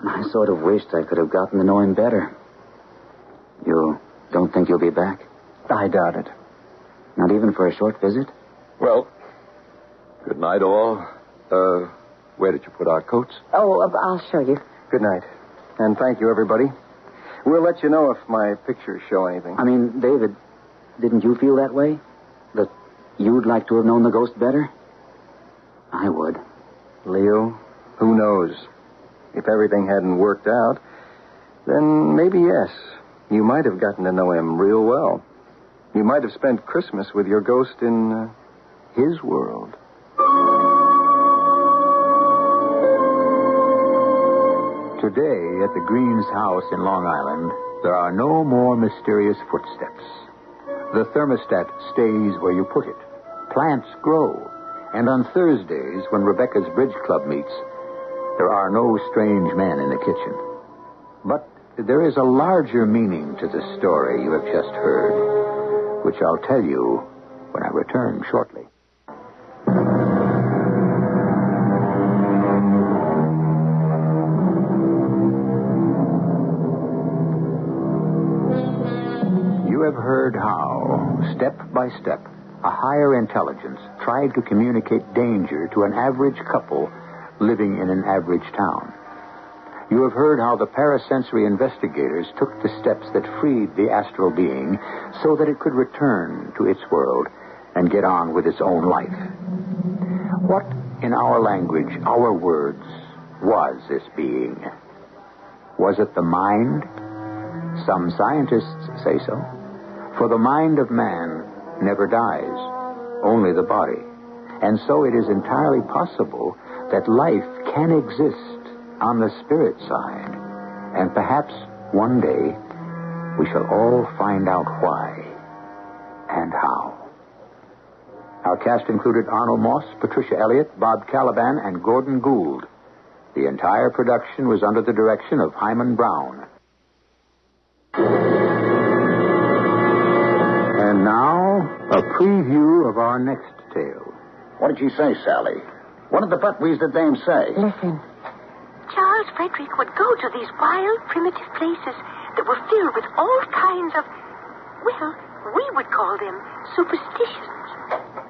I sort of wished I could have gotten to know him better. You don't think you'll be back? I doubt it. Not even for a short visit? Well, good night, all. Where did you put our coats? Oh, I'll show you. Good night. And thank you, everybody. We'll let you know if my pictures show anything. I mean, David, Didn't you feel that way? That you'd like to have known the ghost better? I would. Leo, who knows? If everything hadn't worked out, then maybe yes. You might have gotten to know him real well. You might have spent Christmas with your ghost in his world. Today, at the Greens' house in Long Island, there are no more mysterious footsteps. The thermostat stays where you put it. Plants grow. And on Thursdays, when Rebecca's Bridge Club meets, there are no strange men in the kitchen. But there is a larger meaning to the story you have just heard, which I'll tell you when I return shortly. You have heard how, step by step, a higher intelligence tried to communicate danger to an average couple living in an average town. You have heard how the parasensory investigators took the steps that freed the astral being so that it could return to its world and get on with its own life. What, in our language, our words, was this being? Was it the mind? Some scientists say so. For the mind of man never dies, only the body. And so it is entirely possible that life can exist on the spirit side. And perhaps one day we shall all find out why and how. Our cast included Arnold Moss, Patricia Elliott, Bob Caliban, and Gordon Gould. The entire production was under the direction of Hyman Brown. And now, a preview of our next tale. What did she say, Sally? What did the buckwheat dame say? Listen. Charles Frederick would go to these wild, primitive places that were filled with all kinds of, well, we would call them superstitions.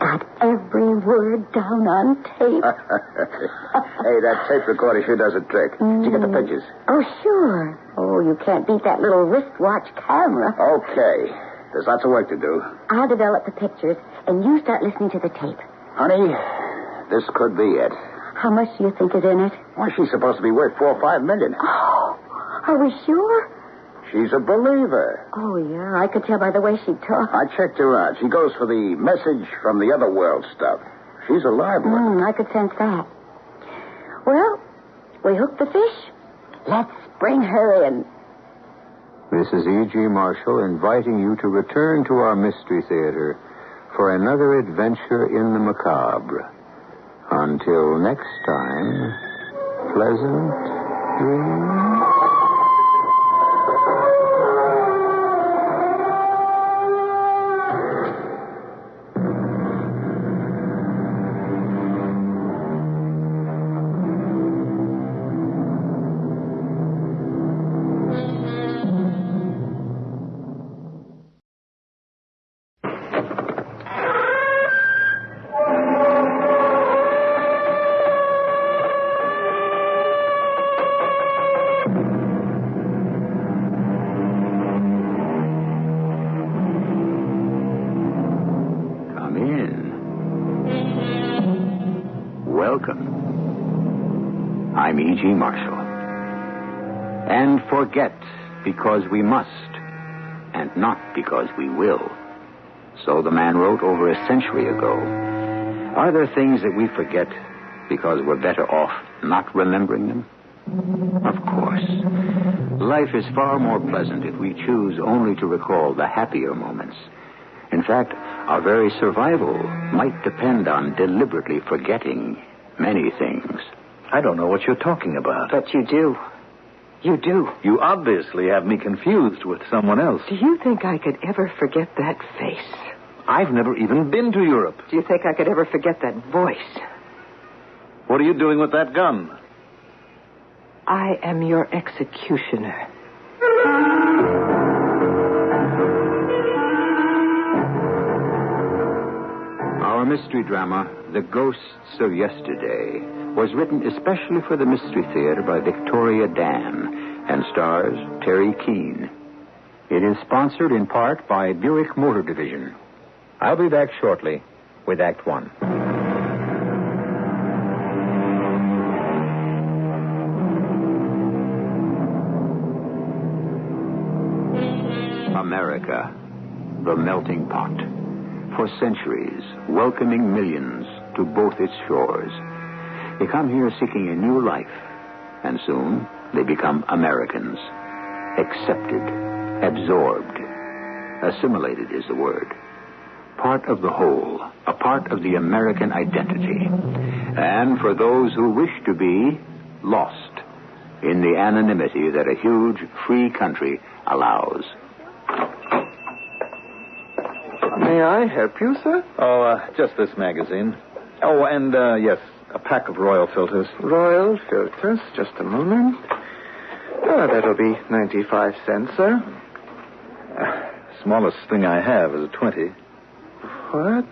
Got every word down on tape. Hey, that tape recorder sure does a trick. Did you get the pictures? Oh, sure. Oh, you can't beat that little wristwatch camera. Okay. There's lots of work to do. I'll develop the pictures, and you start listening to the tape. Honey, this could be it. How much do you think is in it? Well, she's supposed to be worth $4 or $5 million. Oh, are we sure? She's a believer. Oh, yeah, I could tell by the way she talks. I checked her out. She goes for the message from the other world stuff. She's a live one. I could sense that. Well, we hooked the fish. Let's bring her in. This is E.G. Marshall inviting you to return to our Mystery Theater for another adventure in the macabre. Until next time, pleasant dreams. Welcome. I'm E.G. Marshall. And forget because we must, and not because we will. So the man wrote over a century ago. Are there things that we forget because we're better off not remembering them? Of course. Life is far more pleasant if we choose only to recall the happier moments. In fact, our very survival might depend on deliberately forgetting many things. I don't know what you're talking about. But you do. You do. You obviously have me confused with someone else. Do you think I could ever forget that face? I've never even been to Europe. Do you think I could ever forget that voice? What are you doing with that gun? I am your executioner. Our mystery drama, The Ghosts of Yesterday, was written especially for the Mystery Theater by Victoria Dan and stars Terry Keane. It is sponsored in part by Buick Motor Division. I'll be back shortly with Act One. America, the melting pot. For centuries, welcoming millions to both its shores. They come here seeking a new life, and soon they become Americans. Accepted, absorbed, assimilated is the word. Part of the whole, a part of the American identity. And for those who wish to be, lost in the anonymity that a huge, free country allows. May I help you, sir? Oh, just this magazine. Oh, and, yes, a pack of Royal filters. Royal filters, just a moment. Oh, that'll be 95 cents, sir. Smallest thing I have is a 20. What?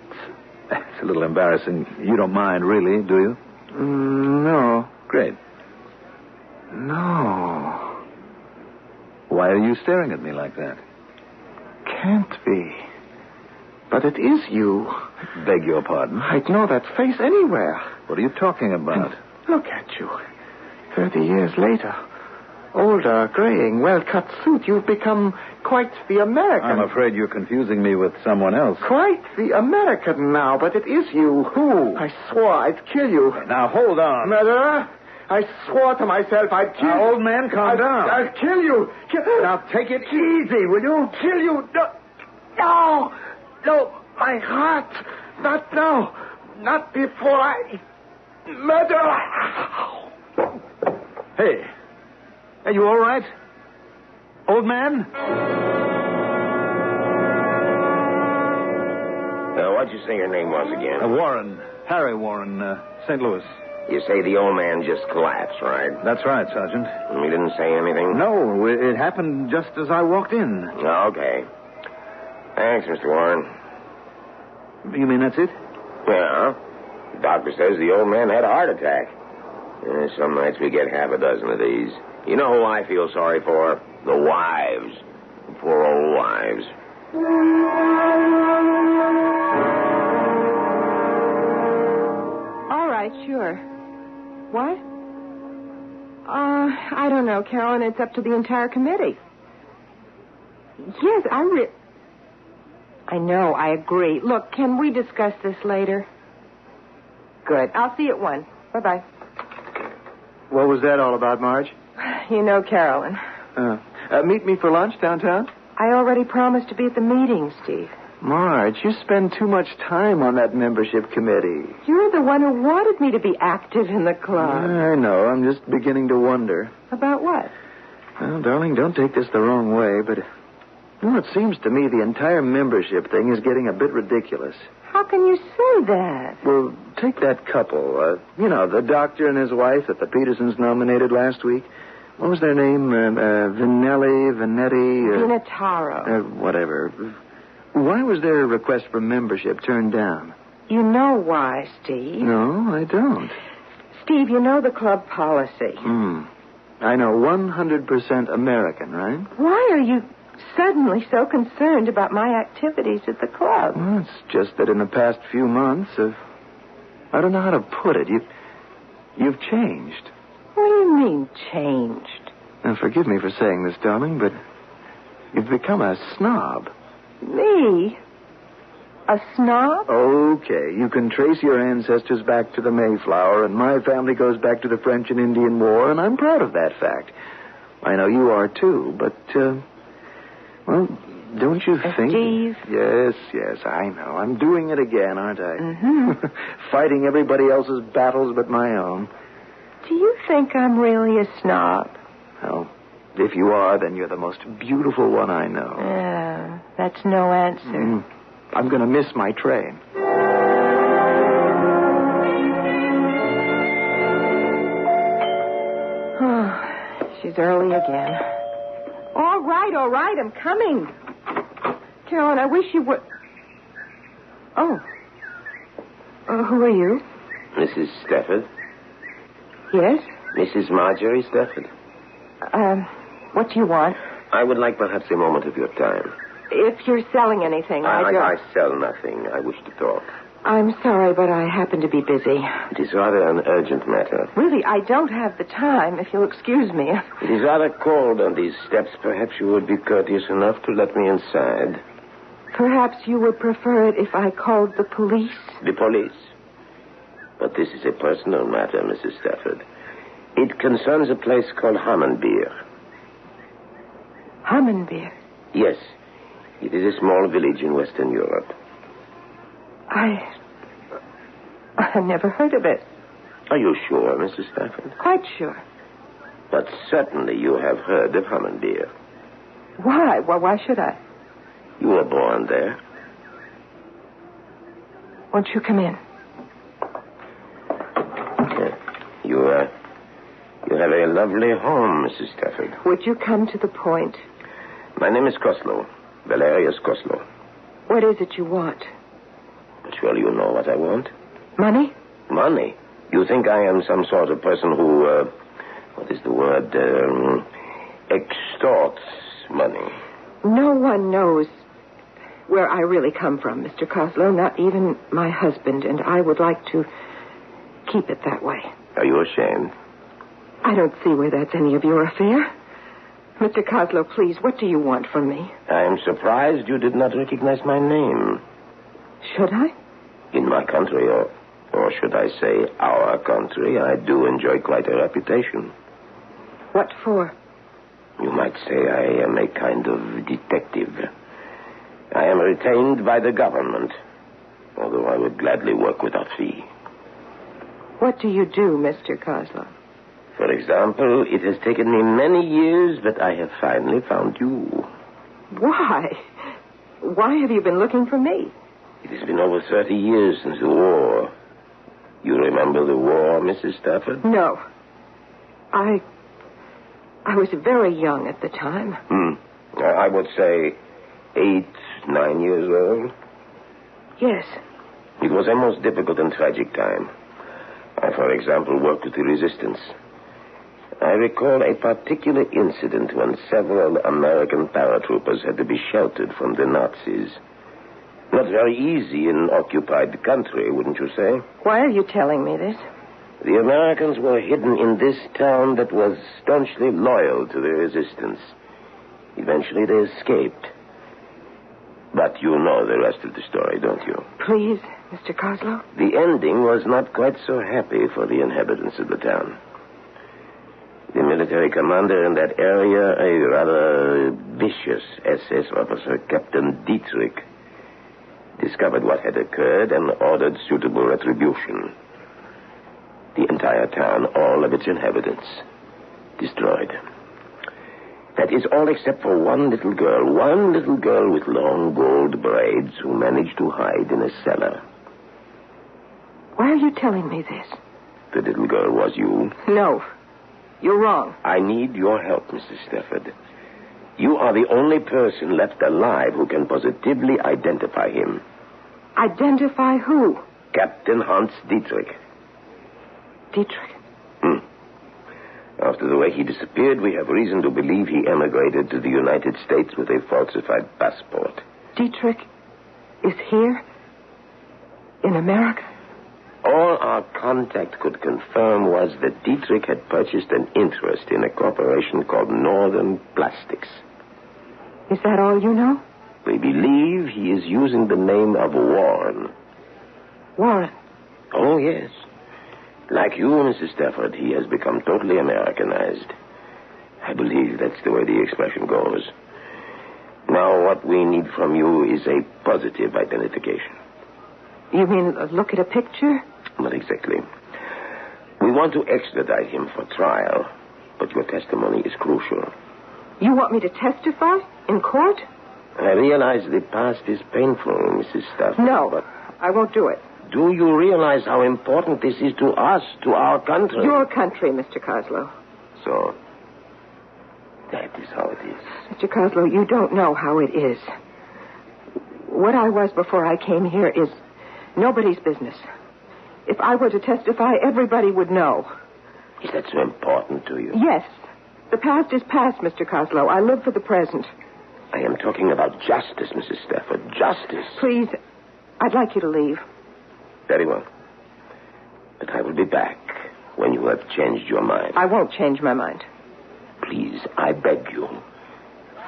It's a little embarrassing. You don't mind, really, do you? No. Great. No. Why are you staring at me like that? Can't be. But it is you. Beg your pardon? I'd know that face anywhere. What are you talking about? Look at you. 30 years later. Older, graying, well-cut suit. You've become quite the American. I'm afraid you're confusing me with someone else. Quite the American now, but it is you. Who? I swore I'd kill you. Now, hold on. Murderer, I swore to myself I'd kill you. Now, old man, calm down. I'll kill you. Now, take it easy, will you? Kill you. No. No, my heart. Not now. Not before I... Murderer. Hey. Are you all right? Old man? What'd you say your name was again? Warren. Harry Warren, St. Louis. You say the old man just collapsed, right? That's right, Sergeant. He didn't say anything? No, it happened just as I walked in. Okay. Thanks, Mr. Warren. You mean that's it? Yeah. The doctor says the old man had a heart attack. Some nights we get half a dozen of these. You know who I feel sorry for? The wives. The poor old wives. All right, sure. What? I don't know, Carolyn. It's up to the entire committee. Yes, I know, I agree. Look, can we discuss this later? Good. I'll see you at 1. Bye-bye. What was that all about, Marge? You know Carolyn. Meet me for lunch downtown? I already promised to be at the meeting, Steve. Marge, you spend too much time on that membership committee. You're the one who wanted me to be active in the club. I know. I'm just beginning to wonder. About what? Well, darling, don't take this the wrong way, but... Well, it seems to me the entire membership thing is getting a bit ridiculous. How can you say that? Well, take that couple. The doctor and his wife that the Petersons nominated last week. What was their name? Vanetti... Vinataro. Whatever. Why was their request for membership turned down? You know why, Steve. No, I don't. Steve, you know the club policy. I know 100% American, right? Why are you suddenly so concerned about my activities at the club? Well, it's just that in the past few months, I don't know how to put it. You've changed. What do you mean, changed? Now, forgive me for saying this, darling, but you've become a snob. Me? A snob? Okay, you can trace your ancestors back to the Mayflower, and my family goes back to the French and Indian War, and I'm proud of that fact. I know you are, too, but, well, don't you think... Steve? Yes, I know. I'm doing it again, aren't I? Mm-hmm. Fighting everybody else's battles but my own. Do you think I'm really a snob? Well, if you are, then you're the most beautiful one I know. That's no answer. I'm going to miss my train. Oh, she's early again. All right, I'm coming. Carolyn, I wish you would... Oh. Who are you? Mrs. Stefford? Yes? Mrs. Marjorie Stefford. What do you want? I would like perhaps a moment of your time. If you're selling anything, I sell nothing. I wish to talk. I'm sorry, but I happen to be busy. It is rather an urgent matter. Really, I don't have the time, if you'll excuse me. It is rather cold on these steps. Perhaps you would be courteous enough to let me inside. Perhaps you would prefer it if I called the police? The police? But this is a personal matter, Mrs. Stafford. It concerns a place called Hammenbeer. Hammenbeer? Yes. It is a small village in Western Europe. I've never heard of it. Are you sure, Mrs. Stafford? Quite sure. But certainly you have heard of Hammenbeer. Why? Well, why should I? You were born there. Won't you come in? You have a lovely home, Mrs. Stafford. Would you come to the point? My name is Koslow. Valerius Koslow. What is it you want? Surely you know what I want. Money? Money? You think I am some sort of person who, what is the word, extorts money? No one knows where I really come from, Mr. Koslow, not even my husband, and I would like to keep it that way. Are you ashamed? I don't see where that's any of your affair. Mr. Koslow, please, what do you want from me? I am surprised you did not recognize my name. Should I? In my country, or should I say our country, I do enjoy quite a reputation. What for? You might say I am a kind of detective. I am retained by the government, although I would gladly work without fee. What do you do, Mr. Koslow? For example, it has taken me many years, but I have finally found you. Why? Why have you been looking for me? It has been over 30 years since the war. You remember the war, Mrs. Stafford? No. I was very young at the time. I would say 8, 9 years old. Yes. It was a most difficult and tragic time. I, for example, worked with the resistance. I recall a particular incident when several American paratroopers had to be sheltered from the Nazis. Not very easy in occupied country, wouldn't you say? Why are you telling me this? The Americans were hidden in this town that was staunchly loyal to the resistance. Eventually they escaped. But you know the rest of the story, don't you? Please, Mr. Koslow. The ending was not quite so happy for the inhabitants of the town. The military commander in that area, a rather vicious SS officer, Captain Dietrich, discovered what had occurred and ordered suitable retribution. The entire town, all of its inhabitants, destroyed. That is all except for one little girl with long gold braids who managed to hide in a cellar. Why are you telling me this? The little girl was you? No. You're wrong. I need your help, Mrs. Stafford. You are the only person left alive who can positively identify him. Identify who? Captain Hans Dietrich. Dietrich? After the way he disappeared, we have reason to believe he emigrated to the United States with a falsified passport. Dietrich is here? In America? All our contact could confirm was that Dietrich had purchased an interest in a corporation called Northern Plastics. Is that all you know? We believe he is using the name of Warren. Warren? Oh, yes. Like you, Mrs. Stafford, he has become totally Americanized. I believe that's the way the expression goes. Now, what we need from you is a positive identification. You mean look at a picture? Not exactly. We want to extradite him for trial, but your testimony is crucial. You want me to testify in court? I realize the past is painful, Mrs. Stafford. No, but I won't do it. Do you realize how important this is to us, to our country? Your country, Mr. Koslow. So, that is how it is. Mr. Koslow, you don't know how it is. What I was before I came here is nobody's business. If I were to testify, everybody would know. Is that so important to you? Yes. The past is past, Mr. Coslow. I live for the present. I am talking about justice, Mrs. Stafford. Justice. Please, I'd like you to leave. Very well. But I will be back when you have changed your mind. I won't change my mind. Please, I beg you.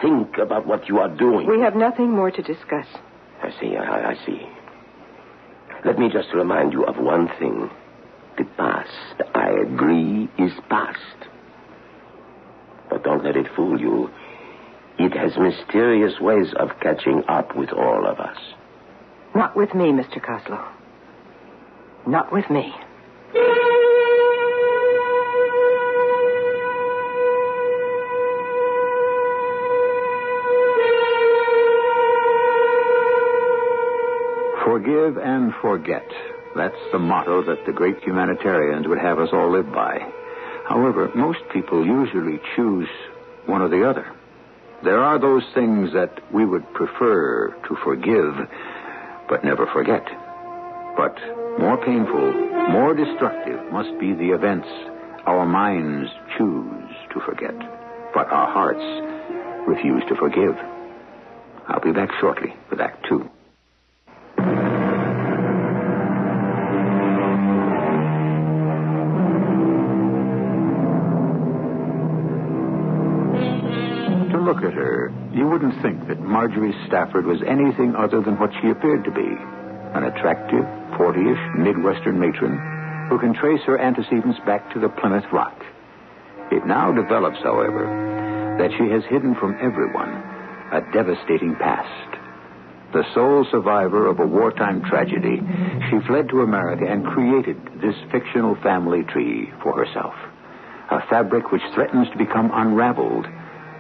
Think about what you are doing. We have nothing more to discuss. I see, I see. Let me just remind you of one thing. The past, I agree, is past. But don't let it fool you. It has mysterious ways of catching up with all of us. Not with me, Mr. Coslow. Not with me. Forgive and forget. That's the motto that the great humanitarians would have us all live by. However, most people usually choose one or the other. There are those things that we would prefer to forgive, but never forget. But more painful, more destructive must be the events our minds choose to forget, but our hearts refuse to forgive. I'll be back shortly with Act 2. Look at her. You wouldn't think that Marjorie Stafford was anything other than what she appeared to be. An attractive, 40-ish Midwestern matron who can trace her antecedents back to the Plymouth Rock. It now develops, however, that she has hidden from everyone a devastating past. The sole survivor of a wartime tragedy, she fled to America and created this fictional family tree for herself. A fabric which threatens to become unraveled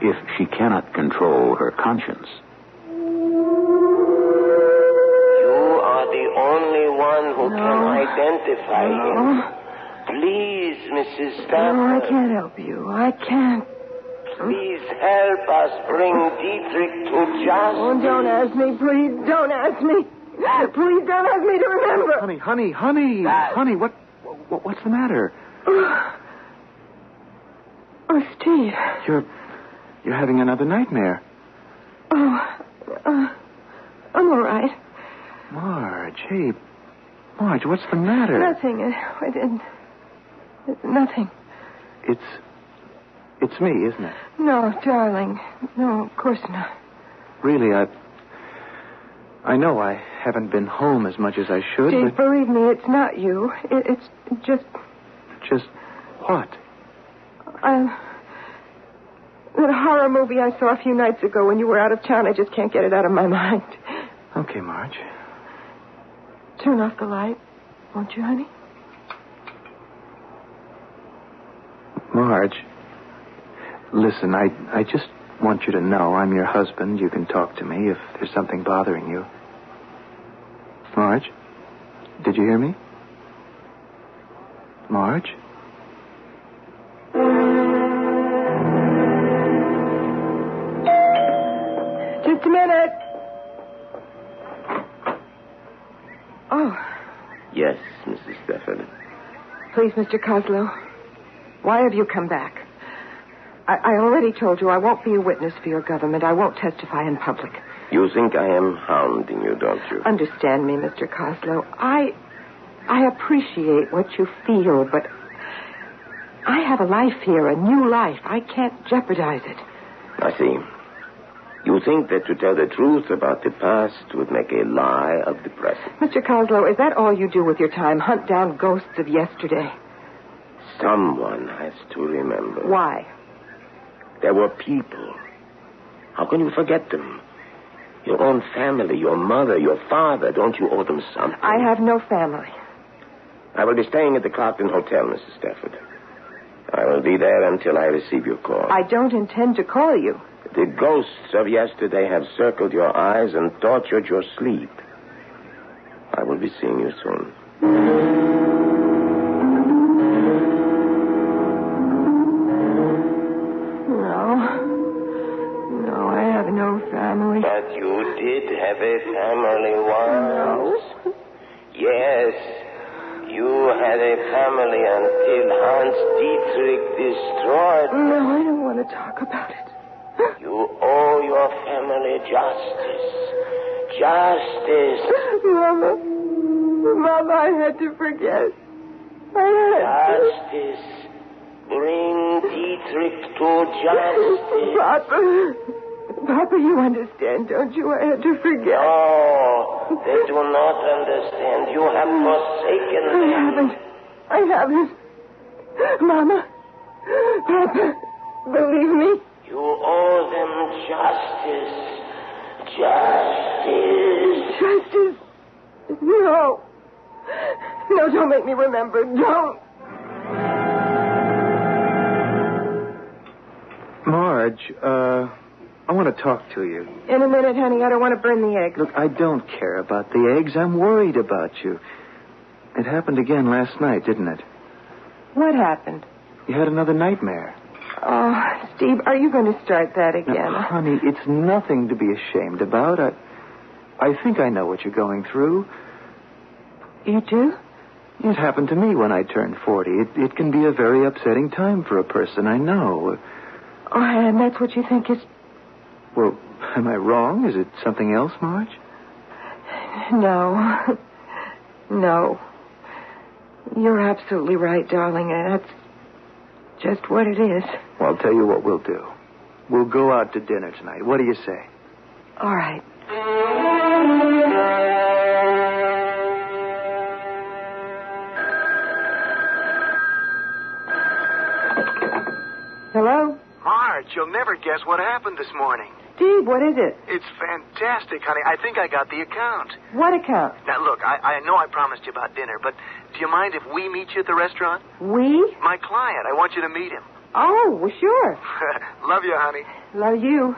if she cannot control her conscience. You are the only one who can identify him. Please, Mrs. Stafford. No, I can't help you. I can't. Please help us bring Dietrich to justice. Oh, don't ask me, please. Don't ask me. Please don't ask me to remember. Honey, what's the matter? Oh, Steve. You're having another nightmare. Oh, I'm all right. Marge, hey. Marge, what's the matter? Nothing. It's nothing. It's me, isn't it? No, darling. No, of course not. Really, I know I haven't been home as much as I should, Steve, but... believe me, it's not you. It's just... Just what? That horror movie I saw a few nights ago when you were out of town, I just can't get it out of my mind. Okay, Marge. Turn off the light, won't you, honey? Marge, listen, I just want you to know I'm your husband. You can talk to me if there's something bothering you. Marge, did you hear me? Marge? Just a minute. Oh. Yes, Mrs. Stafford. Please, Mr. Coslow, why have you come back? I already told you I won't be a witness for your government. I won't testify in public. You think I am hounding you, don't you? Understand me, Mr. Coslow. I appreciate what you feel, but I have a life here, a new life. I can't jeopardize it. I see. You think that to tell the truth about the past would make a lie of the present. Mr. Coslow, is that all you do with your time? Hunt down ghosts of yesterday? Someone has to remember. Why? There were people. How can you forget them? Your own family, your mother, your father. Don't you owe them something? I have no family. I will be staying at the Clarkton Hotel, Mrs. Stafford. I will be there until I receive your call. I don't intend to call you. The ghosts of yesterday have circled your eyes and tortured your sleep. I will be seeing you soon. No, I have no family. But you did have a family once. No. Yes. You had a family until Hans Dietrich destroyed. No, I don't want want to talk about it. You owe your family justice. Justice. Mama, I had to forget. Justice. Bring Dietrich to justice. Papa, you understand, don't you? I had to forget. No, they do not understand. You have forsaken them. I haven't. Mama, Papa, believe me. You owe them justice. Justice. No. No, don't make me remember. Don't. Marge, I want to talk to you. In a minute, honey. I don't want to burn the eggs. Look, I don't care about the eggs. I'm worried about you. It happened again last night, didn't it? What happened? You had another nightmare. Oh, Steve, are you going to start that again? Now, honey, it's nothing to be ashamed about. I think I know what you're going through. You do? It happened to me when I turned 40. It can be a very upsetting time for a person, I know. Oh, and that's what you think is... Well, am I wrong? Is it something else, Marge? No. No. You're absolutely right, darling. That's just what it is. Well, I'll tell you what we'll do. We'll go out to dinner tonight. What do you say? All right. Hello? Marge, you'll never guess what happened this morning. Steve, what is it? It's fantastic, honey. I think I got the account. What account? Now, look, I know I promised you about dinner, but do you mind if we meet you at the restaurant? We? My client. I want you to meet him. Oh, well, sure. Love you, honey. Love you.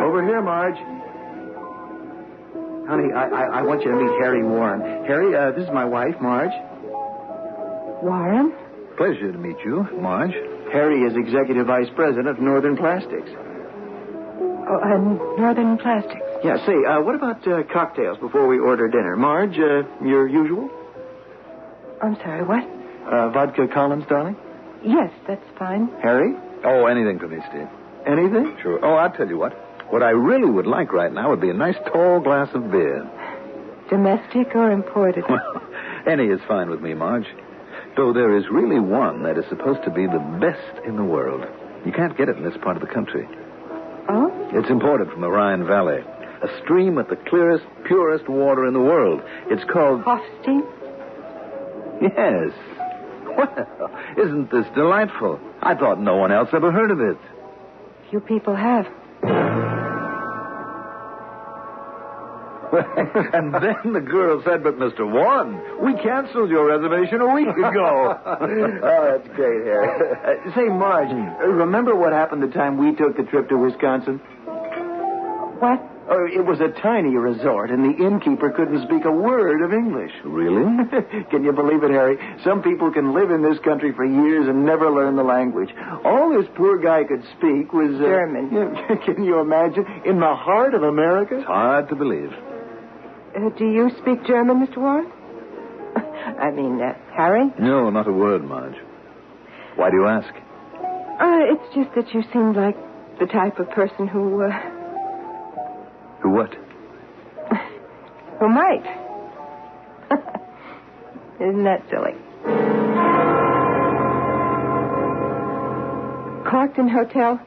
Over here, Marge. Honey, I want you to meet Harry Warren. Harry, this is my wife, Marge. Warren? Pleasure to meet you, Marge. Harry is Executive Vice President of Northern Plastics. Oh, Northern Plastics. Yeah, say, what about cocktails before we order dinner? Marge, your usual? I'm sorry, what? Vodka Collins, darling? Yes, that's fine. Harry? Oh, anything for me, Steve. Anything? Sure. Oh, I'll tell you what. What I really would like right now would be a nice tall glass of beer. Domestic or imported? Well, any is fine with me, Marge. Though there is really one that is supposed to be the best in the world. You can't get it in this part of the country. Oh? It's imported from the Rhine Valley. A stream with the clearest, purest water in the world. It's called... Hofstein? Yes. Well, isn't this delightful? I thought no one else ever heard of it. Few people have. And then the girl said, but Mr. Warren, we canceled your reservation a week ago. Oh, that's great, Harry. Say, Marge, remember what happened the time we took the trip to Wisconsin? What? Oh, it was a tiny resort, and the innkeeper couldn't speak a word of English. Really? Can you believe it, Harry? Some people can live in this country for years and never learn the language. All this poor guy could speak was... German. Can you imagine? In the heart of America? It's hard to believe. Do you speak German, Mr. Warren? I mean, Harry? No, not a word, Marge. Why do you ask? It's just that you seem like the type of person who... Who what? Who might. Isn't that silly? Clarkton Hotel?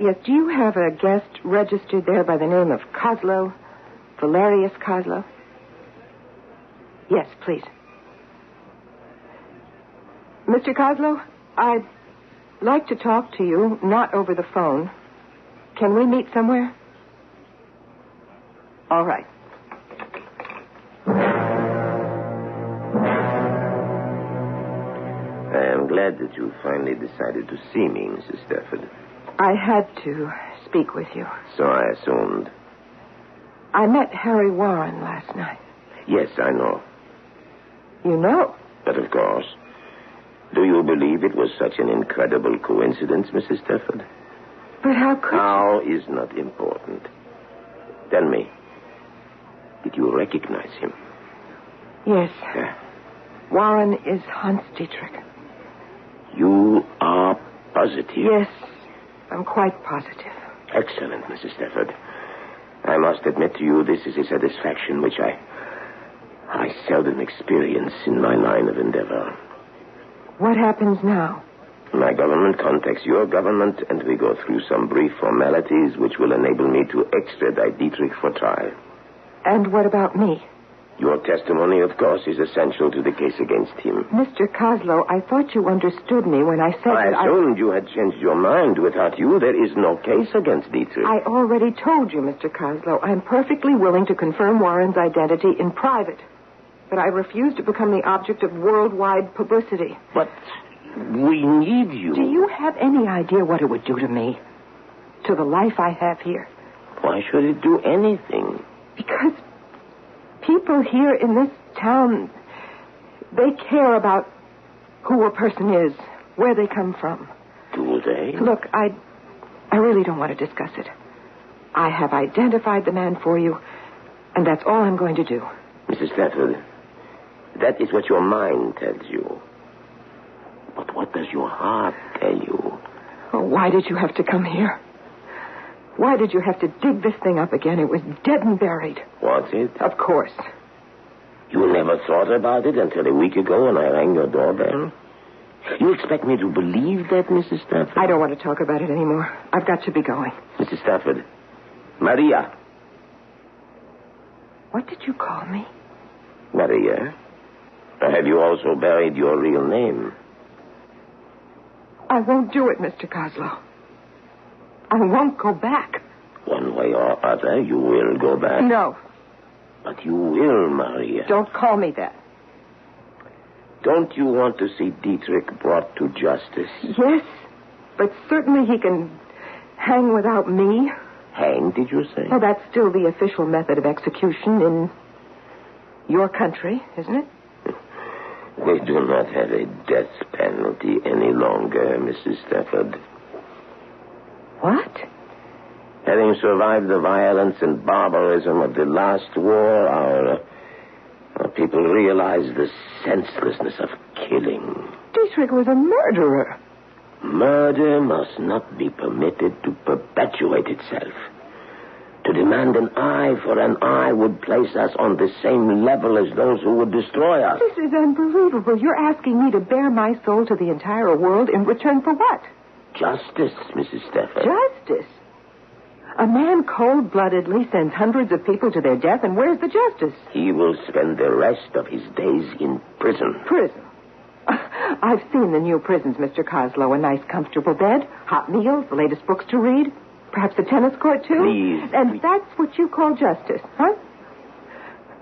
Yes, do you have a guest registered there by the name of Kozlow? Valerius Kozlow? Yes, please. Mr. Kozlow, I'd like to talk to you, not over the phone. Can we meet somewhere? All right. I am glad that you finally decided to see me, Mrs. Stafford. I had to speak with you. So I assumed. I met Harry Warren last night. Yes, I know. You know? But of course. Do you believe it was such an incredible coincidence, Mrs. Stafford? But how could How is not important. Tell me, did you recognize him? Yes. Warren is Hans Dietrich. You are positive? Yes, I'm quite positive. Excellent, Mrs. Stafford. I must admit to you this is a satisfaction which I seldom experience in my line of endeavor. What happens now? My government contacts your government, and we go through some brief formalities which will enable me to extradite Dietrich for trial. And what about me? Your testimony, of course, is essential to the case against him. Mr. Coslow, I thought you understood me when I said I assumed you had changed your mind. Without you, there is no case against Dietrich. I already told you, Mr. Coslow, I'm perfectly willing to confirm Warren's identity in private. But I refuse to become the object of worldwide publicity. But we need you. Do you have any idea what it would do to me? To the life I have here? Why should it do anything? Because people here in this town, they care about who a person is, where they come from. Do they? Look, I really don't want to discuss it. I have identified the man for you, and that's all I'm going to do. Mrs. Stafford, that is what your mind tells you. But what does your heart tell you? Oh, why did you have to come here? Why did you have to dig this thing up again? It was dead and buried. Was it? Of course. You never thought about it until a week ago when I rang your doorbell? You expect me to believe that, Mrs. Stafford? I don't want to talk about it anymore. I've got to be going. Mrs. Stafford. Maria. What did you call me? Maria. Have you also buried your real name? I won't do it, Mr. Coslow. I won't go back. One way or other, you will go back. No. But you will, Maria. Don't call me that. Don't you want to see Dietrich brought to justice? Yes, but certainly he can hang without me. Hang, did you say? Well, that's still the official method of execution in your country, isn't it? We do not have a death penalty any longer, Mrs. Stafford. What? Having survived the violence and barbarism of the last war, our people realized the senselessness of killing. Dietrich was a murderer. Murder must not be permitted to perpetuate itself. To demand an eye for an eye would place us on the same level as those who would destroy us. This is unbelievable. You're asking me to bare my soul to the entire world in return for what? Justice, Mrs. Stafford. Justice? A man cold-bloodedly sends hundreds of people to their death, and where's the justice? He will spend the rest of his days in prison. Prison? I've seen the new prisons, Mr. Coslow. A nice, comfortable bed, hot meals, the latest books to read, perhaps a tennis court, too. Please. And that's what you call justice, huh?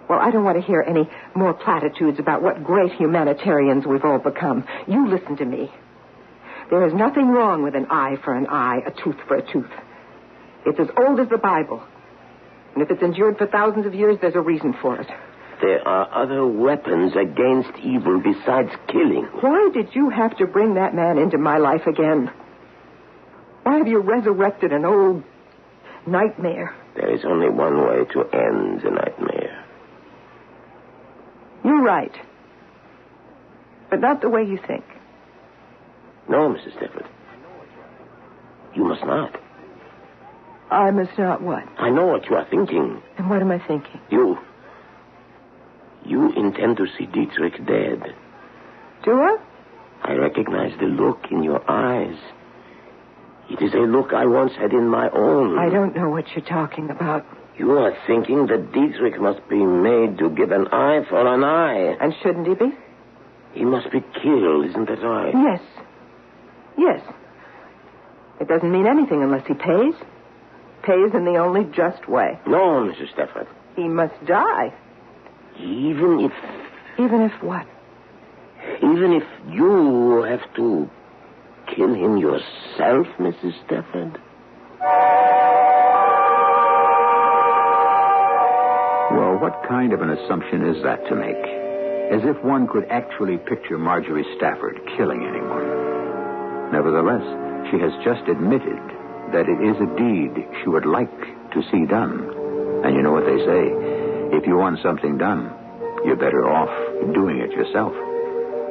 Well, I don't want to hear any more platitudes about what great humanitarians we've all become. You listen to me. There is nothing wrong with an eye for an eye, a tooth for a tooth. It's as old as the Bible. And if it's endured for thousands of years, there's a reason for it. There are other weapons against evil besides killing. Why did you have to bring that man into my life again? Why have you resurrected an old nightmare? There is only one way to end the nightmare. You're right. But not the way you think. No, Mrs. Stafford. You must not. I must not what? I know what you are thinking. And what am I thinking? You intend to see Dietrich dead. Do I? I recognize the look in your eyes. It is a look I once had in my own. I don't know what you're talking about. You are thinking that Dietrich must be made to give an eye for an eye. And shouldn't he be? He must be killed, isn't that right? Yes. Yes. It doesn't mean anything unless he pays. Pays in the only just way. No, Mrs. Stafford. He must die. Even if... Even if what? Even if you have to kill him yourself, Mrs. Stafford. Well, what kind of an assumption is that to make? As if one could actually picture Marjorie Stafford killing anyone. Nevertheless, she has just admitted that it is a deed she would like to see done. And you know what they say. If you want something done, you're better off doing it yourself.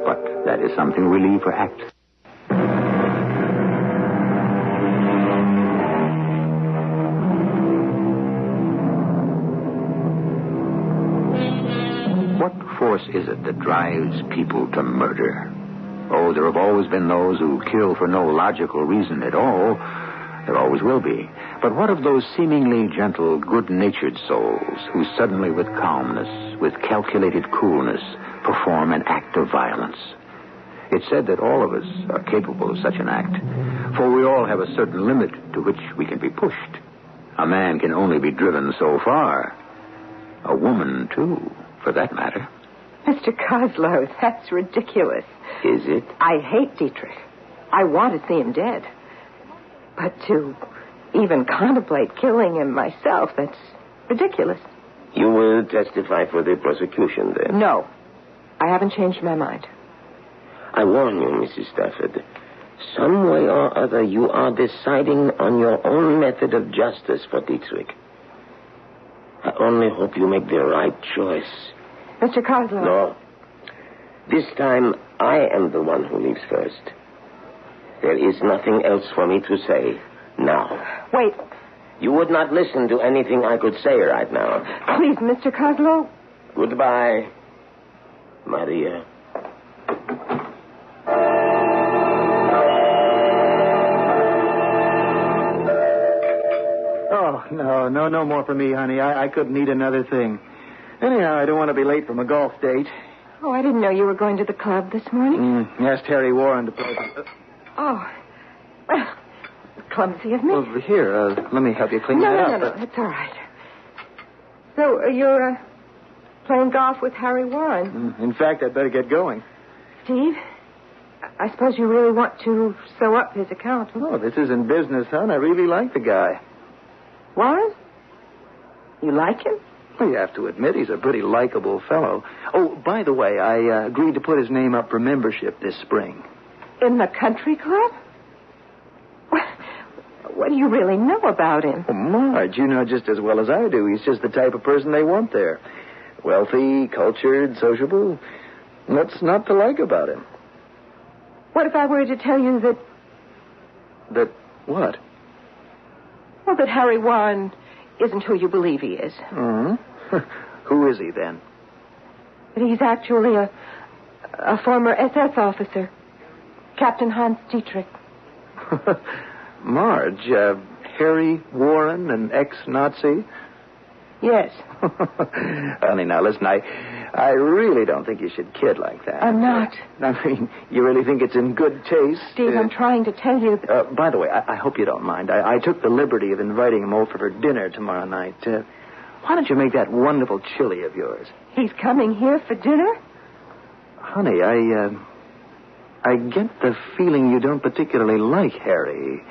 But that is something we leave for Act. What force is it that drives people to murder? Oh, there have always been those who kill for no logical reason at all. There always will be. But what of those seemingly gentle, good-natured souls who suddenly, with calmness, with calculated coolness, perform an act of violence? It's said that all of us are capable of such an act, for we all have a certain limit to which we can be pushed. A man can only be driven so far. A woman, too, for that matter. Mr. Kozlow, that's ridiculous. Is it? I hate Dietrich. I want to see him dead. But to even contemplate killing him myself, that's ridiculous. You will testify for the prosecution, then? No. I haven't changed my mind. I warn you, Mrs. Stafford. Some way or other, you are deciding on your own method of justice for Dietrich. I only hope you make the right choice. Mr. Kozlow. No. This time, I am the one who leaves first. There is nothing else for me to say now. Wait. You would not listen to anything I could say right now. Please, Mr. Kozlow. Goodbye, Maria. Oh, no more for me, honey. I couldn't eat another thing. Anyhow, I don't want to be late for my golf date. Oh, I didn't know you were going to the club this morning. Asked Harry Warren to play. Oh. Well, clumsy of me. Over here, let me help you clean that up. No, it's all right. So, you're playing golf with Harry Warren? In fact, I'd better get going. Steve, I suppose you really want to sew up his account. Oh, this isn't business, hon. I really like the guy. Warren? You like him? Well, you have to admit he's a pretty likable fellow. Oh, by the way, I agreed to put his name up for membership this spring. In the country club? What do you really know about him? Oh, Marge, you know just as well as I do. He's just the type of person they want there. Wealthy, cultured, sociable. What's not to like about him? What if I were to tell you that... That what? Well, that Harry Warren isn't who you believe he is. Who is he, then? That he's actually a former SS officer. Captain Hans Dietrich. Marge, Harry Warren, an ex-Nazi? Yes. Honey, now listen, I really don't think you should kid like that. I'm not. I mean, you really think it's in good taste? Steve, I'm trying to tell you that... by the way, I hope you don't mind. I took the liberty of inviting him over for dinner tomorrow night. Why don't you make that wonderful chili of yours? He's coming here for dinner? Honey, I get the feeling you don't particularly like Harry.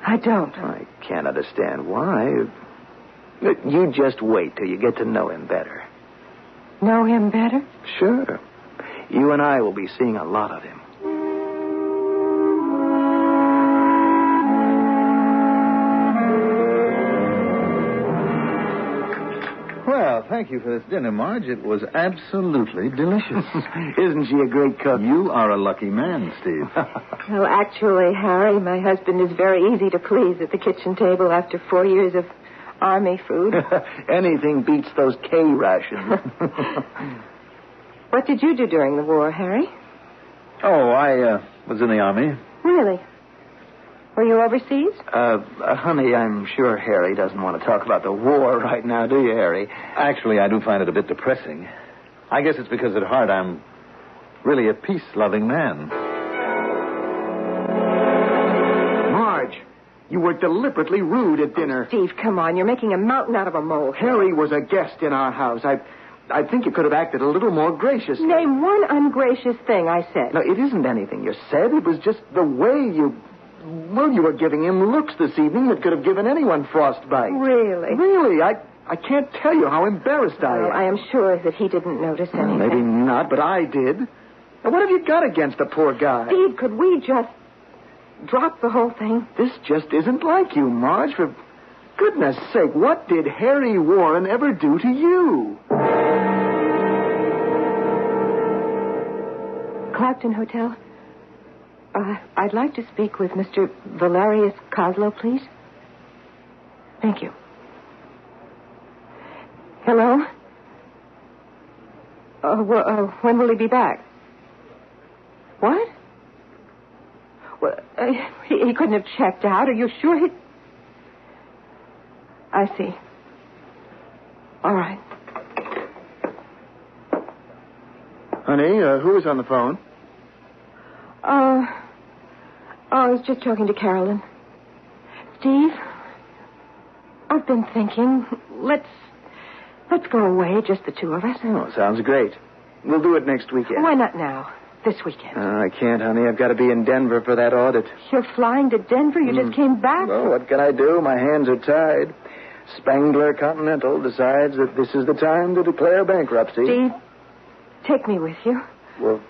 I don't. I can't understand why. You just wait till you get to know him better. Know him better? Sure. You and I will be seeing a lot of him. Well, thank you for this dinner, Marge. It was absolutely delicious. Isn't she a great cook? You are a lucky man, Steve. Well, actually, Harry, my husband is very easy to please at the kitchen table after 4 years of Army food. Anything beats those K rations. What did you do during the war, Harry? Oh, I was in the Army. Really? Were you overseas? Honey, I'm sure Harry doesn't want to talk about the war right now, do you, Harry? Actually, I do find it a bit depressing. I guess it's because at heart I'm really a peace-loving man. Marge, you were deliberately rude at dinner. Oh, Steve, come on. You're making a mountain out of a molehill. Harry was a guest in our house. I think you could have acted a little more graciously. Name one ungracious thing I said. No, it isn't anything you said. It was just the way you... Well, you were giving him looks this evening that could have given anyone frostbite. Really? Really? I can't tell you how embarrassed I am. I am sure that he didn't notice anything. Maybe not, but I did. Now, what have you got against the poor guy? Steve, could we just drop the whole thing? This just isn't like you, Marge. For goodness sake, what did Harry Warren ever do to you? Clarkton Hotel. I'd like to speak with Mr. Valerius Coslow, please. Thank you. Hello? When will he be back? What? Well, he couldn't have checked out. Are you sure he... I see. All right. Honey, who was on the phone? I was just talking to Carolyn. Steve, I've been thinking, let's go away, just the two of us. Oh, sounds great. We'll do it next weekend. Why not now? This weekend. I can't, honey. I've got to be in Denver for that audit. You're flying to Denver? You just came back? Well, what can I do? My hands are tied. Spangler Continental decides that this is the time to declare bankruptcy. Steve, take me with you. Well,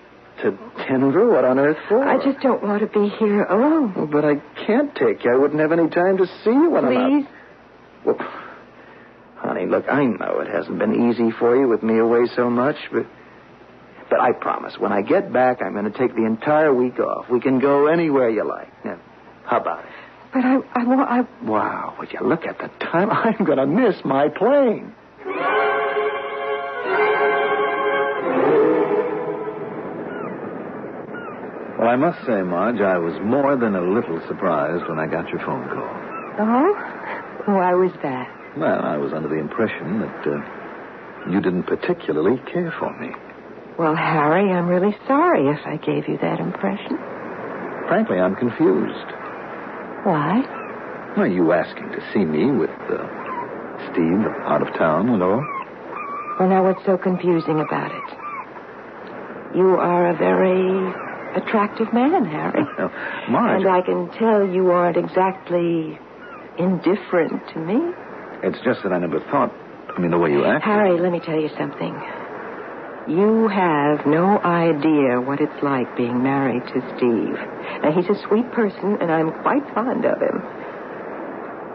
to Denver? What on earth for? I just don't want to be here alone. Well, but I can't take you. I wouldn't have any time to see you when I'm out. Please? Well, honey, look, I know it hasn't been easy for you with me away so much, but I promise, when I get back, I'm going to take the entire week off. We can go anywhere you like. Now, how about it? But I... Wow, would you look at the time? I'm going to miss my plane. Well, I must say, Marge, I was more than a little surprised when I got your phone call. Oh? Why was that? Well, I was under the impression that you didn't particularly care for me. Well, Harry, I'm really sorry if I gave you that impression. Frankly, I'm confused. Why? Are you asking to see me with Steve out of town and all? Well, now, what's so confusing about it? You are a very attractive man, Harry. Well, Marge... And I can tell you aren't exactly indifferent to me. It's just that I never thought... the way you act... Harry, let me tell you something. You have no idea what it's like being married to Steve. Now, he's a sweet person, and I'm quite fond of him.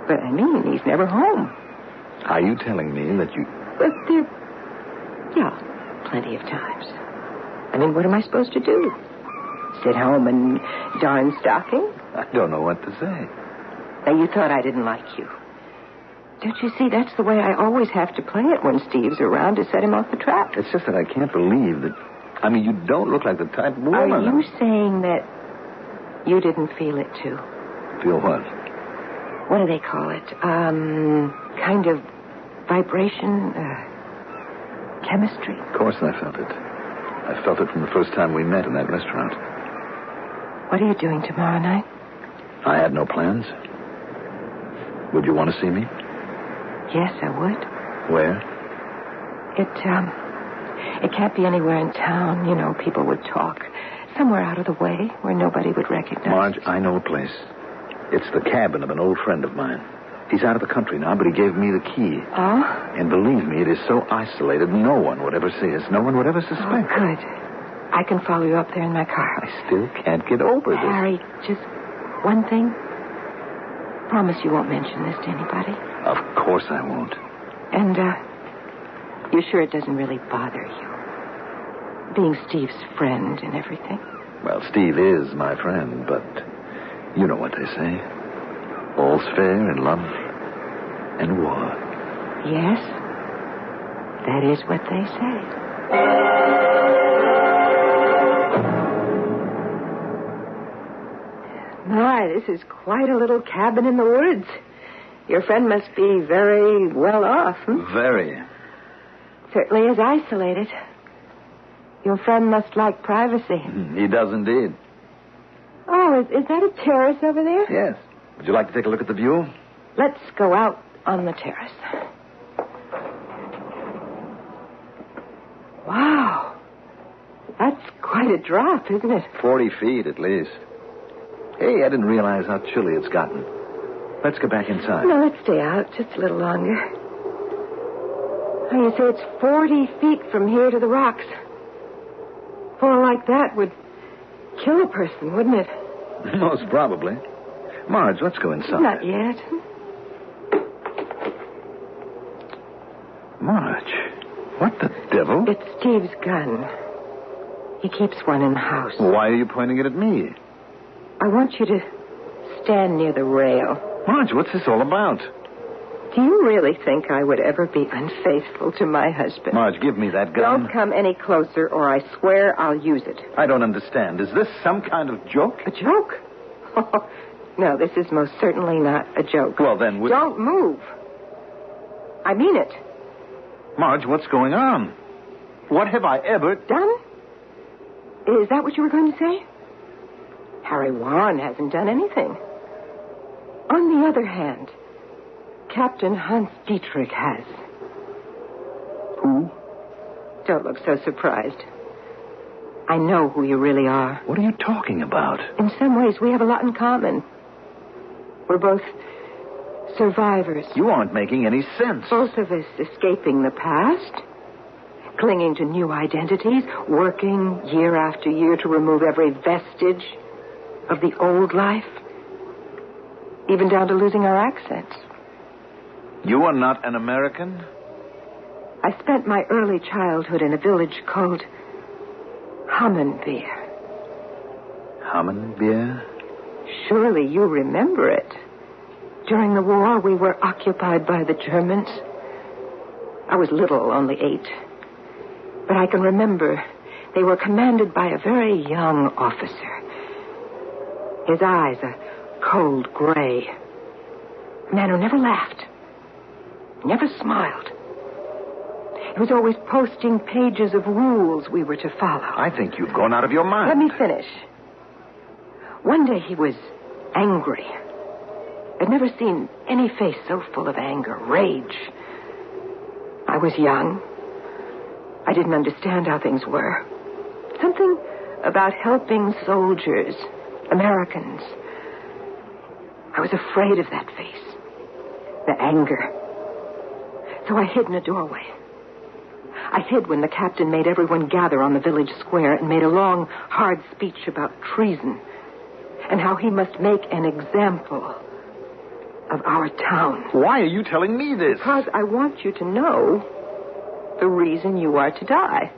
But, he's never home. Are you telling me that you... Yeah, plenty of times. What am I supposed to do? Sit home and darn stocking? I don't know what to say. Now, you thought I didn't like you. Don't you see, that's the way I always have to play it when Steve's around to set him off the trap. It's just that I can't believe that... you don't look like the type of woman... Are you saying that you didn't feel it, too? Feel what? What do they call it? Kind of vibration, chemistry? Of course I felt it. I felt it from the first time we met in that restaurant. What are you doing tomorrow night? I had no plans. Would you want to see me? Yes, I would. Where? It can't be anywhere in town. People would talk. Somewhere out of the way where nobody would recognize Marge, us. I know a place. It's the cabin of an old friend of mine. He's out of the country now, but he gave me the key. Oh? And believe me, it is so isolated, no one would ever see us. No one would ever suspect. Oh, good. I can follow you up there in my car. I still can't get over this. Harry, just one thing. Promise you won't mention this to anybody. Of course I won't. And, you're sure it doesn't really bother you? Being Steve's friend and everything? Well, Steve is my friend, but you know what they say. All's fair in love and war. Yes, that is what they say. My, this is quite a little cabin in the woods. Your friend must be very well off, Very. Certainly is isolated. Your friend must like privacy. He does indeed. Oh, is that a terrace over there? Yes. Would you like to take a look at the view? Let's go out on the terrace. Wow. That's quite a drop, isn't it? 40 feet at least. Hey, I didn't realize how chilly it's gotten. Let's go back inside. No, let's stay out just a little longer. Oh, you say it's 40 feet from here to the rocks. Fall like that would kill a person, wouldn't it? Most probably. Marge, let's go inside. Not yet. Marge, what the devil? It's Steve's gun. He keeps one in the house. Why are you pointing it at me? I want you to stand near the rail. Marge, what's this all about? Do you really think I would ever be unfaithful to my husband? Marge, give me that gun. Don't come any closer, or I swear I'll use it. I don't understand. Is this some kind of joke? A joke? Oh, no, this is most certainly not a joke. Well, then... Don't move. I mean it. Marge, what's going on? What have I ever... Done? Is that what you were going to say? Harry Warren hasn't done anything. On the other hand, Captain Hans Dietrich has. Who? Don't look so surprised. I know who you really are. What are you talking about? In some ways, we have a lot in common. We're both survivors. You aren't making any sense. Both of us escaping the past, clinging to new identities, working year after year to remove every vestige of the old life, even down to losing our accents. You are not an American? I spent my early childhood in a village called Unnamed. Unnamed? Surely you remember it. During the war, we were occupied by the Germans. I was little, only 8. But I can remember they were commanded by a very young officer. His eyes a cold gray. A man who never laughed. Never smiled. He was always posting pages of rules we were to follow. I think you've gone out of your mind. Let me finish. One day he was angry. I'd never seen any face so full of anger, rage. I was young. I didn't understand how things were. Something about helping soldiers, Americans. I was afraid of that face. The anger. So I hid in a doorway. I hid when the captain made everyone gather on the village square and made a long, hard speech about treason and how he must make an example of our town. Why are you telling me this? Because I want you to know the reason you are to die.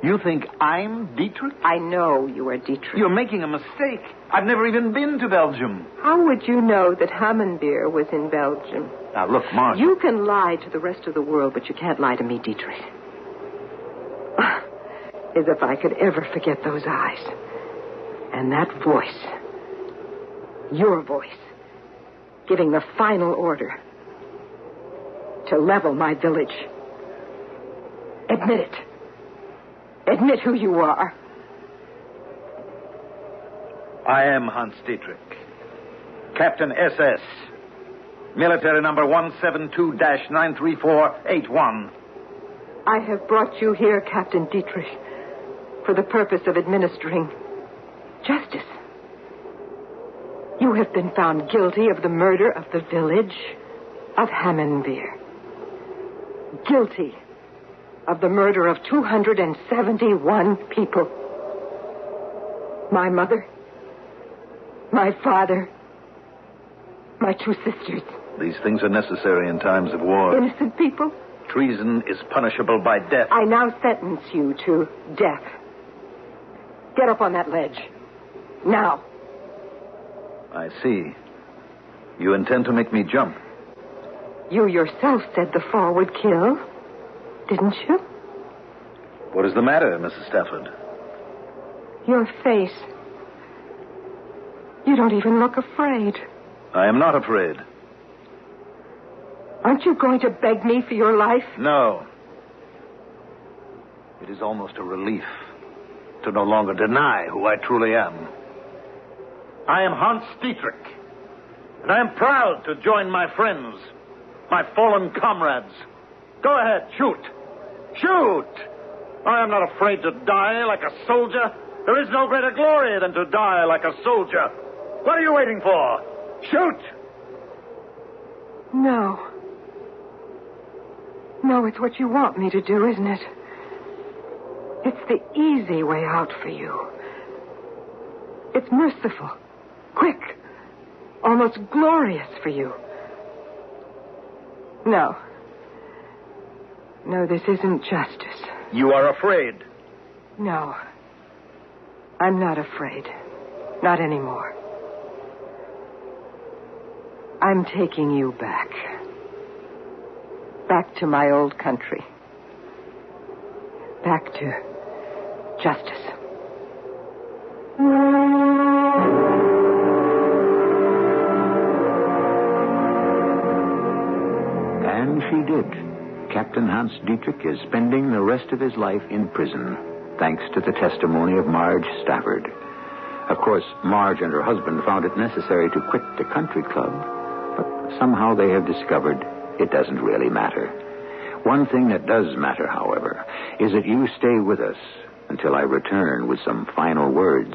You think I'm Dietrich? I know you are Dietrich. You're making a mistake. I've never even been to Belgium. How would you know that Hammenbeer was in Belgium? Now, look, Marge. You can lie to the rest of the world, but you can't lie to me, Dietrich. As if I could ever forget those eyes. And that voice. Your voice. Giving the final order. To level my village. Admit it. Admit who you are. I am Hans Dietrich. Captain SS. Military number 172-93481. I have brought you here, Captain Dietrich, for the purpose of administering justice. You have been found guilty of the murder of the village of Hammenbeer. Guilty of the murder of 271 people. My mother, my father, my 2 sisters. These things are necessary in times of war. Innocent people. Treason is punishable by death. I now sentence you to death. Get up on that ledge. Now. I see. You intend to make me jump. You yourself said the fall would kill, didn't you? What is the matter, Mrs. Stafford? Your face. You don't even look afraid. I am not afraid. Aren't you going to beg me for your life? No. It is almost a relief to no longer deny who I truly am. I am Hans Dietrich, and I am proud to join my friends, my fallen comrades. Go ahead, shoot. Shoot! I am not afraid to die like a soldier. There is no greater glory than to die like a soldier. What are you waiting for? Shoot! No. No, it's what you want me to do, isn't it? It's the easy way out for you. It's merciful, quick, almost glorious for you. No. No, this isn't justice. You are afraid. No. I'm not afraid. Not anymore. I'm taking you back. Back to my old country. Back to justice. And she did. Captain Hans Dietrich is spending the rest of his life in prison, thanks to the testimony of Marge Stafford. Of course, Marge and her husband found it necessary to quit the country club, but somehow they have discovered it doesn't really matter. One thing that does matter, however, is that you stay with us until I return with some final words.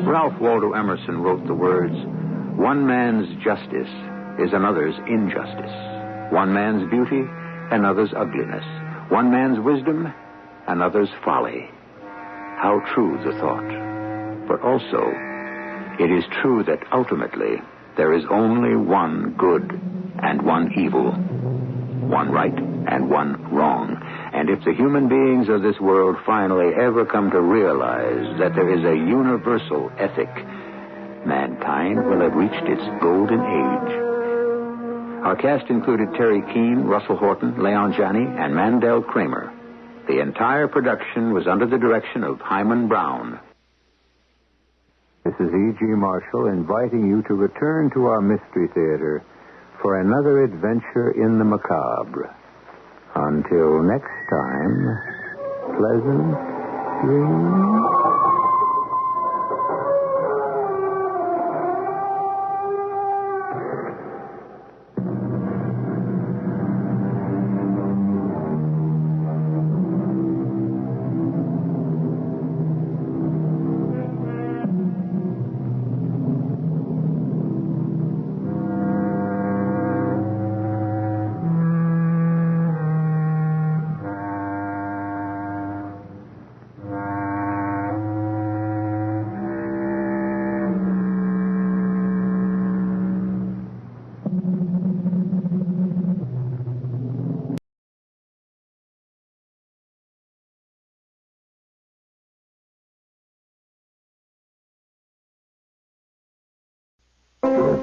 Ralph Waldo Emerson wrote the words, "One man's justice is another's injustice. One man's beauty, another's ugliness. One man's wisdom, another's folly." How true the thought. But also, it is true that ultimately there is only one good and one evil, one right and one wrong. And if the human beings of this world finally ever come to realize that there is a universal ethic, mankind will have reached its golden age. Our cast included Terry Keane, Russell Horton, Leon Janney, and Mandel Kramer. The entire production was under the direction of Hyman Brown. This is E.G. Marshall inviting you to return to our Mystery Theater for another adventure in the macabre. Until next time, pleasant dreams.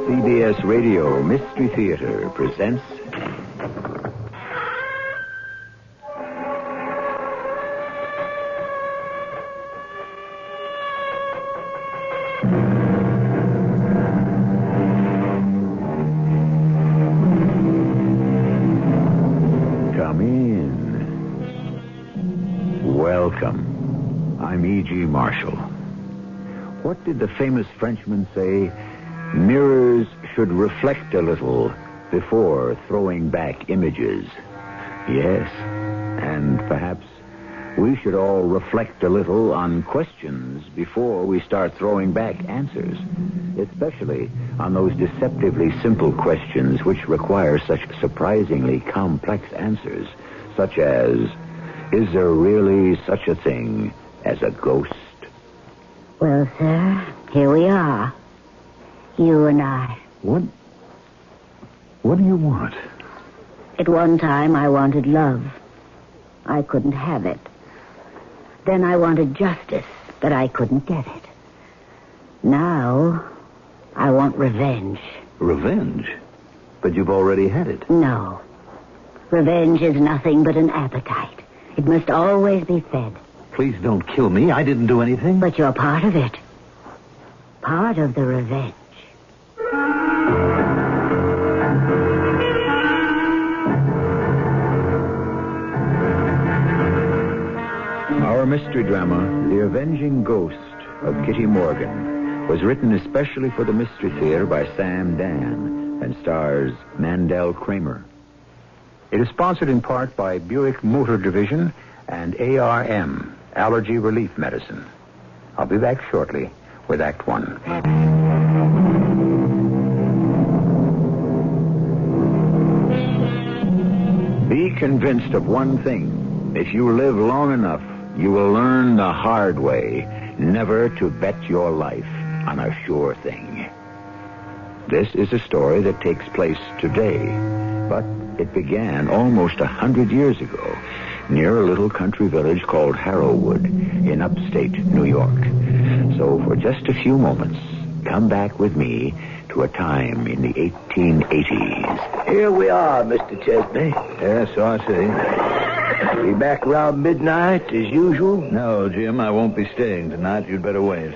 CBS Radio Mystery Theater presents... Come in. Welcome. I'm E.G. Marshall. What did the famous Frenchman say? Mirrors should reflect a little before throwing back images. Yes, and perhaps we should all reflect a little on questions before we start throwing back answers, especially on those deceptively simple questions which require such surprisingly complex answers, such as, is there really such a thing as a ghost? Well, sir, here we are. You and I. What do you want? At one time, I wanted love. I couldn't have it. Then I wanted justice, but I couldn't get it. Now, I want revenge. Revenge? But you've already had it. No. Revenge is nothing but an appetite. It must always be fed. Please don't kill me. I didn't do anything. But you're part of it. Part of the revenge. Our mystery drama, The Avenging Ghost of Kitty Morgan, was written especially for the Mystery Theater by Sam Dan and stars Mandel Kramer. It is sponsored in part by Buick Motor Division and ARM, Allergy Relief Medicine. I'll be back shortly with Act One. Be convinced of one thing. If you live long enough, you will learn the hard way never to bet your life. on a sure thing. This is a story that takes place today, but it began almost 100 years ago near a little country village called Harrowwood in upstate New York. So for just a few moments, come back with me to a time in the 1880s. Here we are, Mr. Chesney. Yes, so I see. Be back around midnight as usual? No, Jim, I won't be staying tonight. You'd better wait.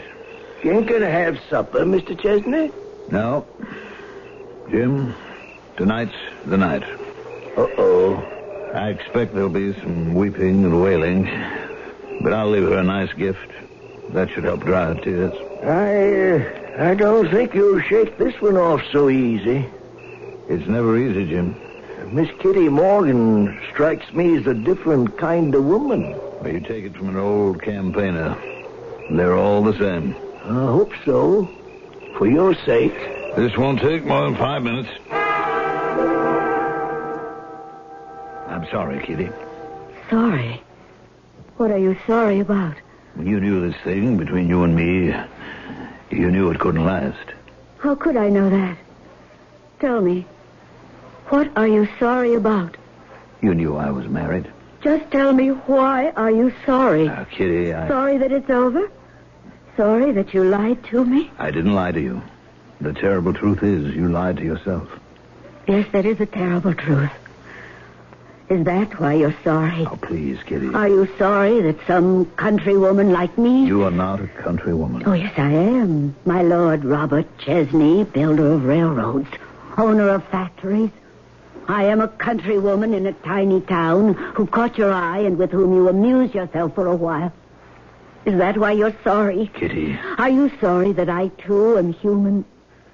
You ain't gonna have supper, Mr. Chesney? No. Jim, tonight's the night. Uh-oh. I expect there'll be some weeping and wailing, but I'll leave her a nice gift. That should help dry her tears. I don't think you'll shake this one off so easy. It's never easy, Jim. Miss Kitty Morgan strikes me as a different kind of woman. Well, you take it from an old campaigner. They're all the same. I hope so. For your sake. This won't take more than 5 minutes. I'm sorry, Kitty. Sorry? What are you sorry about? When you knew this thing between you and me, you knew it couldn't last. How could I know that? Tell me, what are you sorry about? You knew I was married. Just tell me, why are you sorry? Kitty, Sorry that it's over? Sorry that you lied to me? I didn't lie to you. The terrible truth is you lied to yourself. Yes, that is a terrible truth. Is that why you're sorry? Oh, please, Kitty. Are you sorry that some country woman like me... You are not a country woman. Oh, yes, I am. My Lord Robert Chesney, builder of railroads, owner of factories. I am a country woman in a tiny town who caught your eye and with whom you amused yourself for a while. Is that why you're sorry? Kitty. Are you sorry that I, too, am human?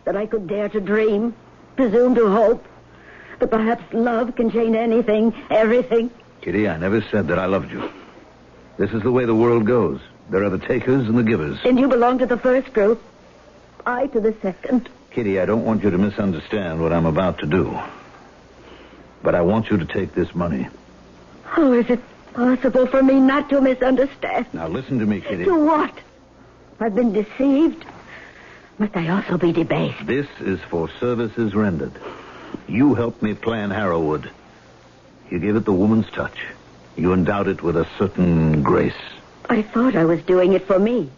That I could dare to dream, presume to hope? That perhaps love can change anything, everything? Kitty, I never said that I loved you. This is the way the world goes. There are the takers and the givers. And you belong to the first group. I to the second. Kitty, I don't want you to misunderstand what I'm about to do. But I want you to take this money. Oh, is it possible for me not to misunderstand? Now listen to me, Kitty. To what? I've been deceived. Must I also be debased? This is for services rendered. You helped me plan Harrowwood. You gave it the woman's touch. You endowed it with a certain grace. I thought I was doing it for me.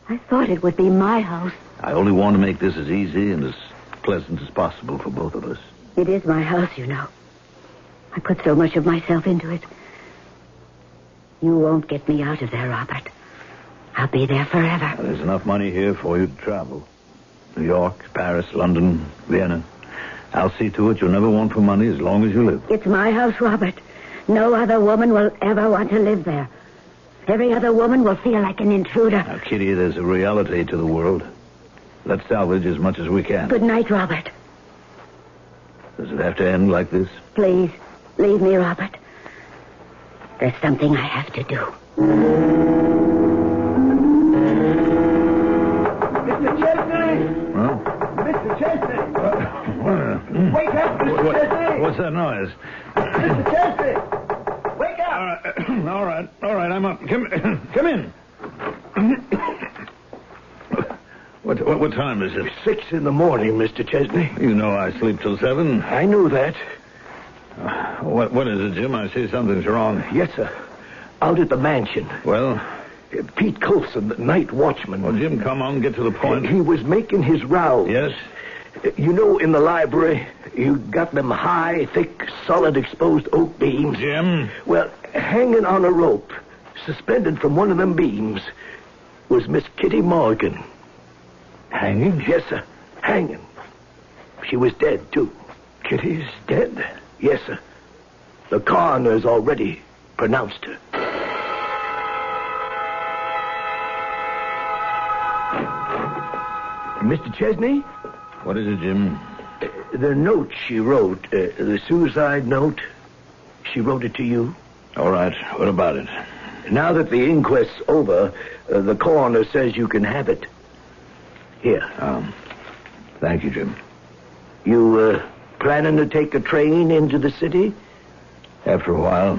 I thought it would be my house. I only want to make this as easy and as pleasant as possible for both of us. It is my house, you know. I put so much of myself into it. You won't get me out of there, Robert. I'll be there forever. There's enough money here for you to travel. New York, Paris, London, Vienna. I'll see to it you'll never want for money as long as you live. It's my house, Robert. No other woman will ever want to live there. Every other woman will feel like an intruder. Now, Kitty, there's a reality to the world. Let's salvage as much as we can. Good night, Robert. Does it have to end like this? Please, leave me, Robert. There's something I have to do. Mr. Chesney! Huh? Mr. Chesney! Wake up, Mr. Chesney! What's that noise? Mr. Chesney! Wake up! All right, I'm up. Come in. What time is it? 6 in the morning, Mr. Chesney. You know I sleep till 7. I knew that. What is it, Jim? I see something's wrong. Yes, sir. Out at the mansion. Well? Pete Colson, the night watchman. Well, Jim, come on, get to the point. He was making his rounds. Yes? You know, in the library, you got them high, thick, solid, exposed oak beams. Jim? Well, hanging on a rope, suspended from one of them beams, was Miss Kitty Morgan. Hanging? Yes, sir. Hanging. She was dead, too. Kitty's dead? Yes, sir. The coroner's already pronounced her. Mr. Chesney? What is it, Jim? The note she wrote, the suicide note, she wrote it to you. All right. What about it? Now that the inquest's over, the coroner says you can have it. Here. Thank you, Jim. You, planning to take a train into the city? After a while.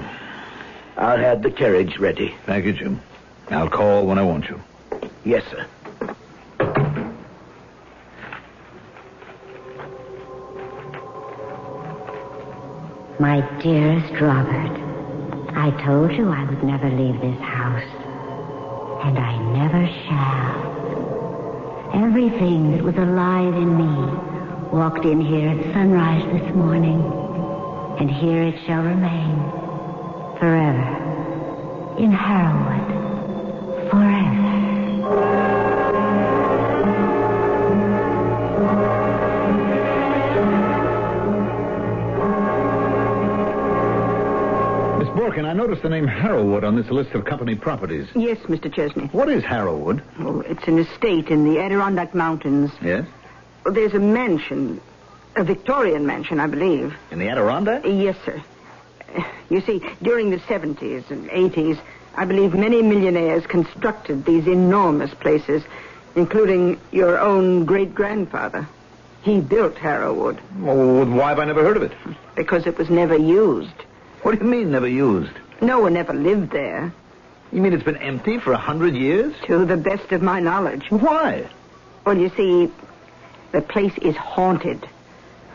I'll have the carriage ready. Thank you, Jim. I'll call when I want you. Yes, sir. dearest Robert, I told you I would never leave this house. And I never shall. Everything that was alive in me walked in here at sunrise this morning. And here it shall remain forever. In Harrowwood. Forever. Borkin, I noticed the name Harrowwood on this list of company properties. Yes, Mr. Chesney. What is Harrowwood? Oh, it's an estate in the Adirondack Mountains. Yes? Well, there's a mansion, a Victorian mansion, I believe. In the Adirondack? Yes, sir. You see, during the 70s and 80s, I believe many millionaires constructed these enormous places, including your own great-grandfather. He built Harrowwood. Well, why have I never heard of it? Because it was never used. What do you mean, never used? No one ever lived there. You mean it's been empty for 100 years? To the best of my knowledge. Why? Well, you see, the place is haunted.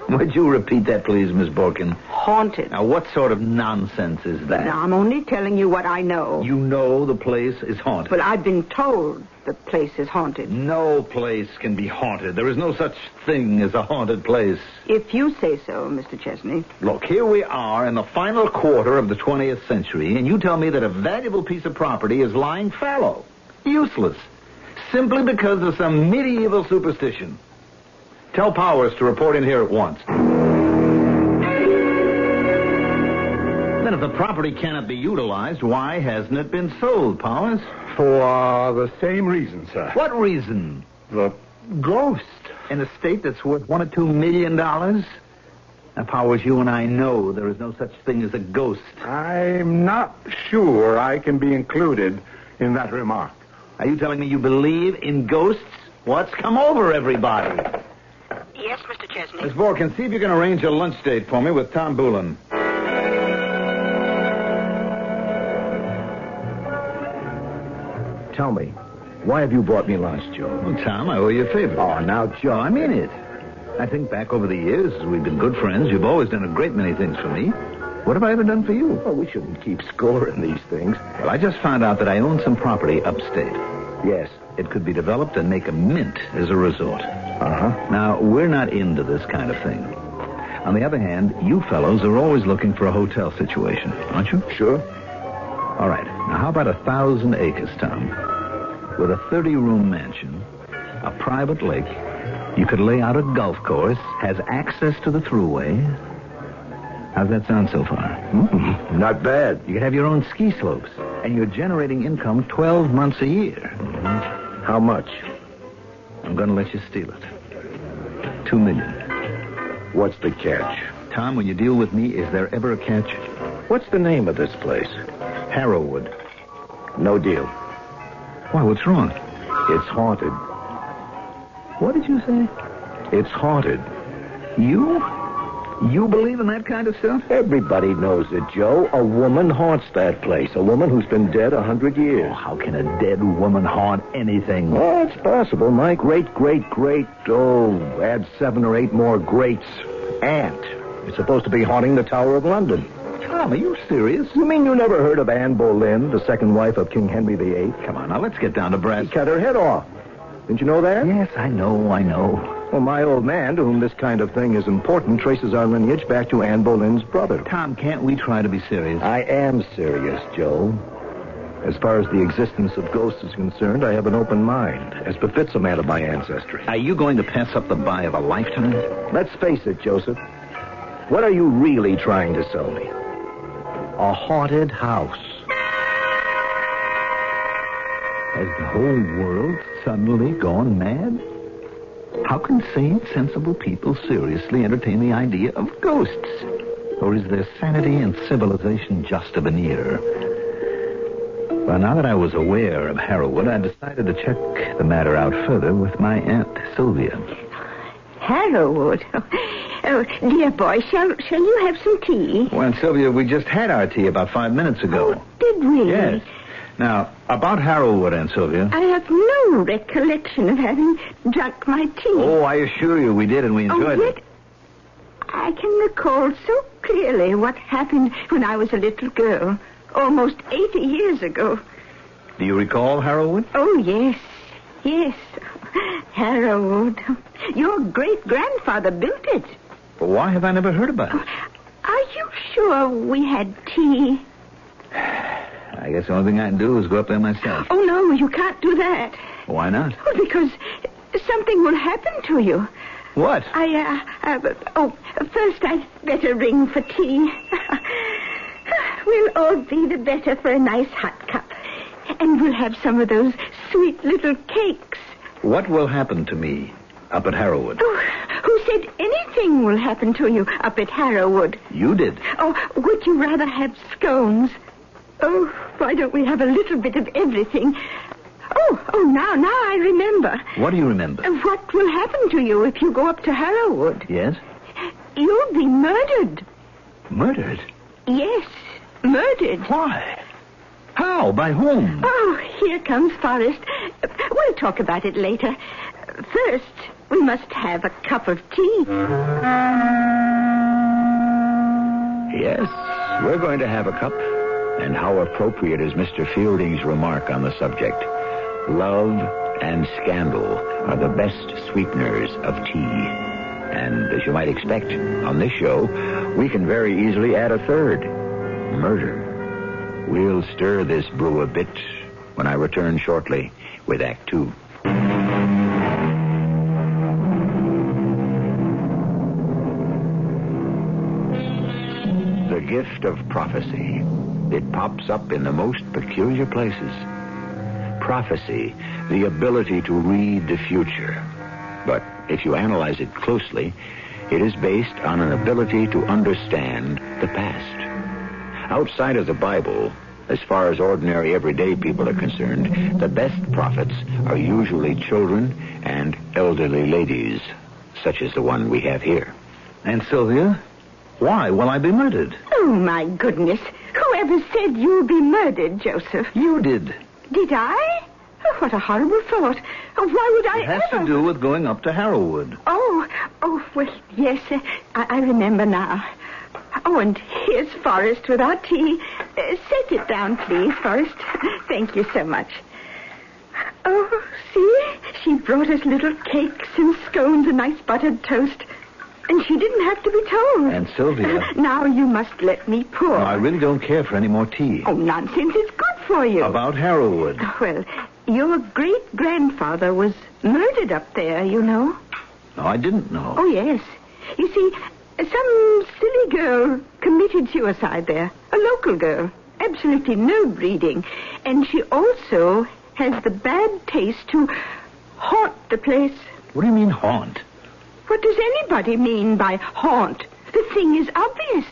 Would you repeat that, please, Miss Borkin? Haunted. Now, what sort of nonsense is that? Now, I'm only telling you what I know. You know the place is haunted. But I've been told the place is haunted. No place can be haunted. There is no such thing as a haunted place. If you say so, Mr. Chesney. Look, here we are in the final quarter of the 20th century, and you tell me that a valuable piece of property is lying fallow, useless, simply because of some medieval superstition. Tell Powers to report in here at once. Then if the property cannot be utilized, why hasn't it been sold, Powers? For the same reason, sir. What reason? The ghost. An estate that's worth $1 or $2 million? Now, Powers, you and I know there is no such thing as a ghost. I'm not sure I can be included in that remark. Are you telling me you believe in ghosts? What's come over everybody? Yes, Mr. Chesney. Miss Borkin, see if you can arrange a lunch date for me with Tom Boulin. Tell me, why have you brought me lunch, Joe? Well, Tom, I owe you a favor. Oh, now, Joe. I mean it. I think back over the years, as we've been good friends, you've always done a great many things for me. What have I ever done for you? Well, we shouldn't keep score in these things. Well, I just found out that I own some property upstate. Yes. It could be developed and make a mint as a resort. Uh-huh. Now, we're not into this kind of thing. On the other hand, you fellows are always looking for a hotel situation, aren't you? Sure. All right. Now, how about 1,000 acres, Tom? With a 30-room mansion, a private lake, you could lay out a golf course, has access to the thruway. How's that sound so far? Not bad. You could have your own ski slopes, and you're generating income 12 months a year. How much? I'm going to let you steal it. $2 million. What's the catch? Tom, when you deal with me, is there ever a catch? What's the name of this place? Harrowwood. No deal. Why, what's wrong? It's haunted. What did you say? It's haunted. You? You believe in that kind of stuff? Everybody knows it, Joe. A woman haunts that place. A woman who's been dead 100 years. Oh, how can a dead woman haunt anything? Well, it's possible. My great, add 7 or 8 more greats. Aunt is supposed to be haunting the Tower of London. Tom, are you serious? You mean you never heard of Anne Boleyn, the second wife of King Henry VIII? Come on, now let's get down to brass. He cut her head off. Didn't you know that? Yes, I know. Well, my old man, to whom this kind of thing is important, traces our lineage back to Anne Boleyn's brother. Tom, can't we try to be serious? I am serious, Joe. As far as the existence of ghosts is concerned, I have an open mind, as befits a man of my ancestry. Are you going to pass up the buy of a lifetime? Let's face it, Joseph. What are you really trying to sell me? A haunted house. Has the whole world suddenly gone mad? How can sane, sensible people seriously entertain the idea of ghosts? Or is their sanity and civilization just a veneer? Well, now that I was aware of Harrowwood, I decided to check the matter out further with my Aunt Sylvia. Harrowwood? Oh, dear boy, shall you have some tea? Well, Aunt Sylvia, we just had our tea about 5 minutes ago. Oh, did we? Yes. Now, about Harrowwood, Aunt Sylvia. I have no recollection of having drunk my tea. Oh, I assure you we did, and we enjoyed it. I can recall so clearly what happened when I was a little girl, almost 80 years ago. Do you recall Harrowwood? Oh, yes. Yes. Harrowwood. Your great-grandfather built it. But why have I never heard about it? Are you sure we had tea? I guess the only thing I can do is go up there myself. Oh, no, you can't do that. Why not? Oh, because something will happen to you. What? First I'd better ring for tea. We'll all be the better for a nice hot cup. And we'll have some of those sweet little cakes. What will happen to me up at Harrowwood? Oh, who said anything will happen to you up at Harrowwood? You did. Oh, would you rather have scones? Oh, why don't we have a little bit of everything? Now I remember. What do you remember? What will happen to you if you go up to Harrowwood? Yes? You'll be murdered. Murdered? Yes, murdered. Why? How? By whom? Oh, here comes Forrest. We'll talk about it later. First, we must have a cup of tea. Yes, we're going to have a cup. And how appropriate is Mr. Fielding's remark on the subject. Love and scandal are the best sweeteners of tea. And as you might expect, on this show, we can very easily add a third. Murder. We'll stir this brew a bit when I return shortly with Act 2. The gift of prophecy. It pops up in the most peculiar places. Prophecy, the ability to read the future. But if you analyze it closely, it is based on an ability to understand the past. Outside of the Bible, as far as ordinary everyday people are concerned, the best prophets are usually children and elderly ladies, such as the one we have here. And Sylvia, why will I be murdered? Oh, my goodness. Whoever said you'll be murdered, Joseph? You did. Did I? Oh, what a horrible thought. Why would I It has to do with going up to Harrowwood. Oh, well, yes, I remember now. Oh, and here's Forrest with our tea. Set it down, please, Forrest. Thank you so much. Oh, see? She brought us little cakes and scones and nice buttered toast. And she didn't have to be told. And Sylvia... Now you must let me pour. No, I really don't care for any more tea. Oh, nonsense. It's good for you. About Harrowwood. Well, your great-grandfather was murdered up there, you know. No, I didn't know. Oh, yes. You see, some silly girl committed suicide there. A local girl. Absolutely no breeding. And she also has the bad taste to haunt the place. What do you mean, haunt? What does anybody mean by haunt? The thing is obvious.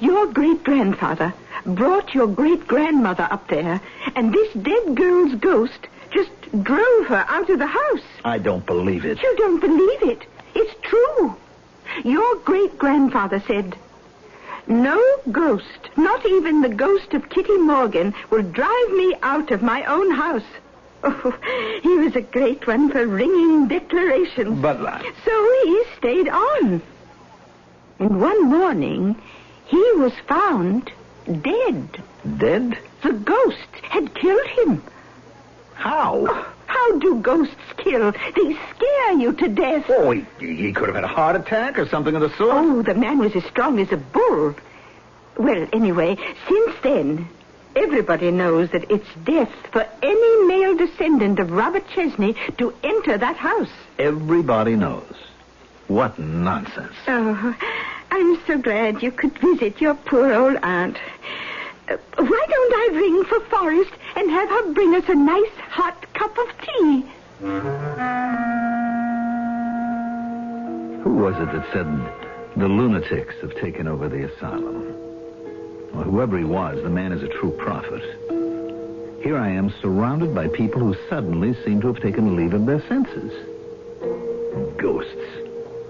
Your great-grandfather brought your great-grandmother up there, and this dead girl's ghost just drove her out of the house. I don't believe it. You don't believe it? It's true. Your great-grandfather said, "No ghost, not even the ghost of Kitty Morgan, will drive me out of my own house." Oh, he was a great one for ringing declarations. But... So he stayed on. And one morning, he was found dead. Dead? The ghost had killed him. How? Oh, how do ghosts kill? They scare you to death. Oh, he could have had a heart attack or something of the sort. Oh, the man was as strong as a bull. Well, anyway, since then... everybody knows that it's death for any male descendant of Robert Chesney to enter that house. Everybody knows. What nonsense. Oh, I'm so glad you could visit your poor old aunt. Why don't I ring for Forrest and have her bring us a nice hot cup of tea? Who was it that said the lunatics have taken over the asylum? Well, whoever he was, the man is a true prophet. Here I am surrounded by people who suddenly seem to have taken leave of their senses. Ghosts.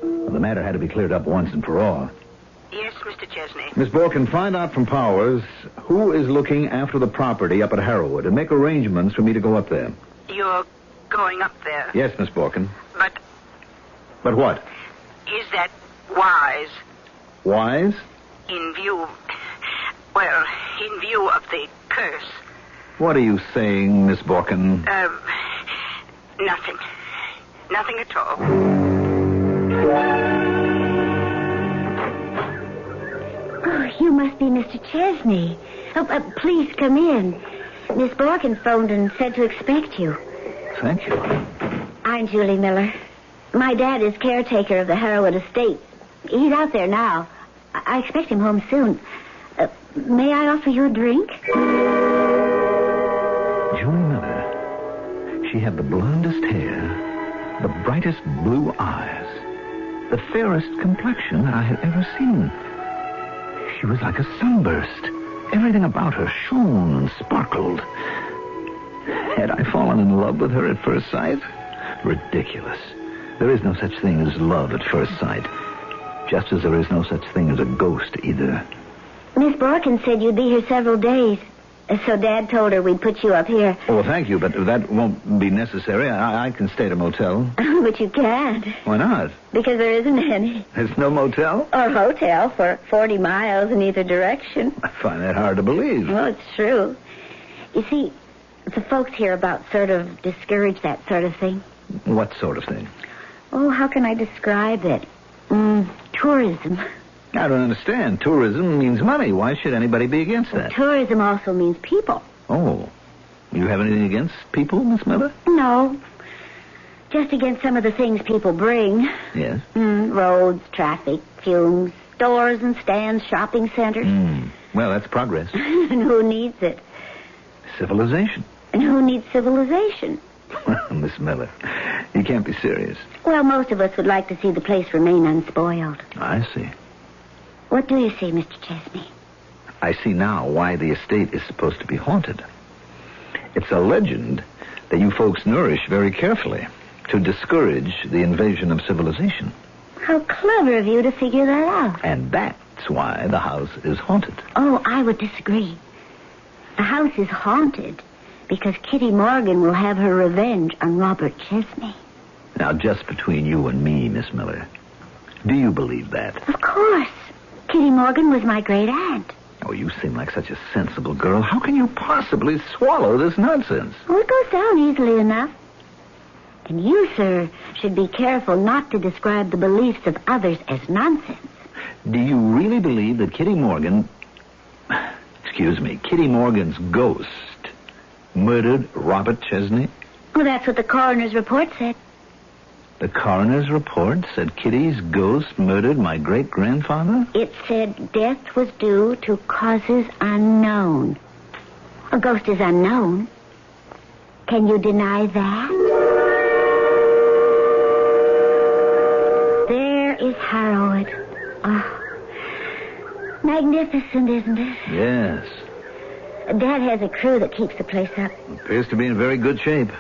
Well, the matter had to be cleared up once and for all. Yes, Mr. Chesney. Miss Borkin, find out from Powers who is looking after the property up at Harrowwood and make arrangements for me to go up there. You're going up there? Yes, Miss Borkin. But what? is that wise? Wise? In view of the curse. What are you saying, Miss Borkin? Nothing. Nothing at all. Oh, you must be Mr. Chesney. Please come in. Miss Borkin phoned and said to expect you. Thank you. I'm Julie Miller. My dad is caretaker of the Harrowwood estate. He's out there now. I expect him home soon. May I offer you a drink? Julie Miller. She had the blondest hair, the brightest blue eyes, the fairest complexion I had ever seen. She was like a sunburst. Everything about her shone and sparkled. Had I fallen in love with her at first sight? Ridiculous. There is no such thing as love at first sight. Just as there is no such thing as a ghost either. Miss Borkin said you'd be here several days. So Dad told her we'd put you up here. Oh, well, thank you, but that won't be necessary. I can stay at a motel. But you can't. Why not? Because there isn't any. There's no motel? Or hotel for 40 miles in either direction. I find that hard to believe. Well, it's true. You see, the folks hereabouts sort of discourage that sort of thing. What sort of thing? Oh, how can I describe it? Tourism. I don't understand. Tourism means money. Why should anybody be against that? Tourism also means people. Oh. You have anything against people, Miss Miller? No. Just against some of the things people bring. Yes? Roads, traffic, fumes, stores and stands, shopping centers. Well, that's progress. And who needs it? Civilization. And who needs civilization? Well, Miss Miller, you can't be serious. Well, most of us would like to see the place remain unspoiled. I see. What do you see, Mr. Chesney? I see now why the estate is supposed to be haunted. It's a legend that you folks nourish very carefully to discourage the invasion of civilization. How clever of you to figure that out. And that's why the house is haunted. Oh, I would disagree. The house is haunted because Kitty Morgan will have her revenge on Robert Chesney. Now, just between you and me, Miss Miller, do you believe that? Of course. Kitty Morgan was my great aunt. Oh, you seem like such a sensible girl. How can you possibly swallow this nonsense? Oh, it goes down easily enough. And you, sir, should be careful not to describe the beliefs of others as nonsense. Do you really believe that Kitty Morgan's ghost murdered Robert Chesney? Well, that's what the coroner's report said. The coroner's report said Kitty's ghost murdered my great-grandfather? It said death was due to causes unknown. A ghost is unknown. Can you deny that? There is Harrowwood. Oh, magnificent, isn't it? Yes. Dad has a crew that keeps the place up. Appears to be in very good shape.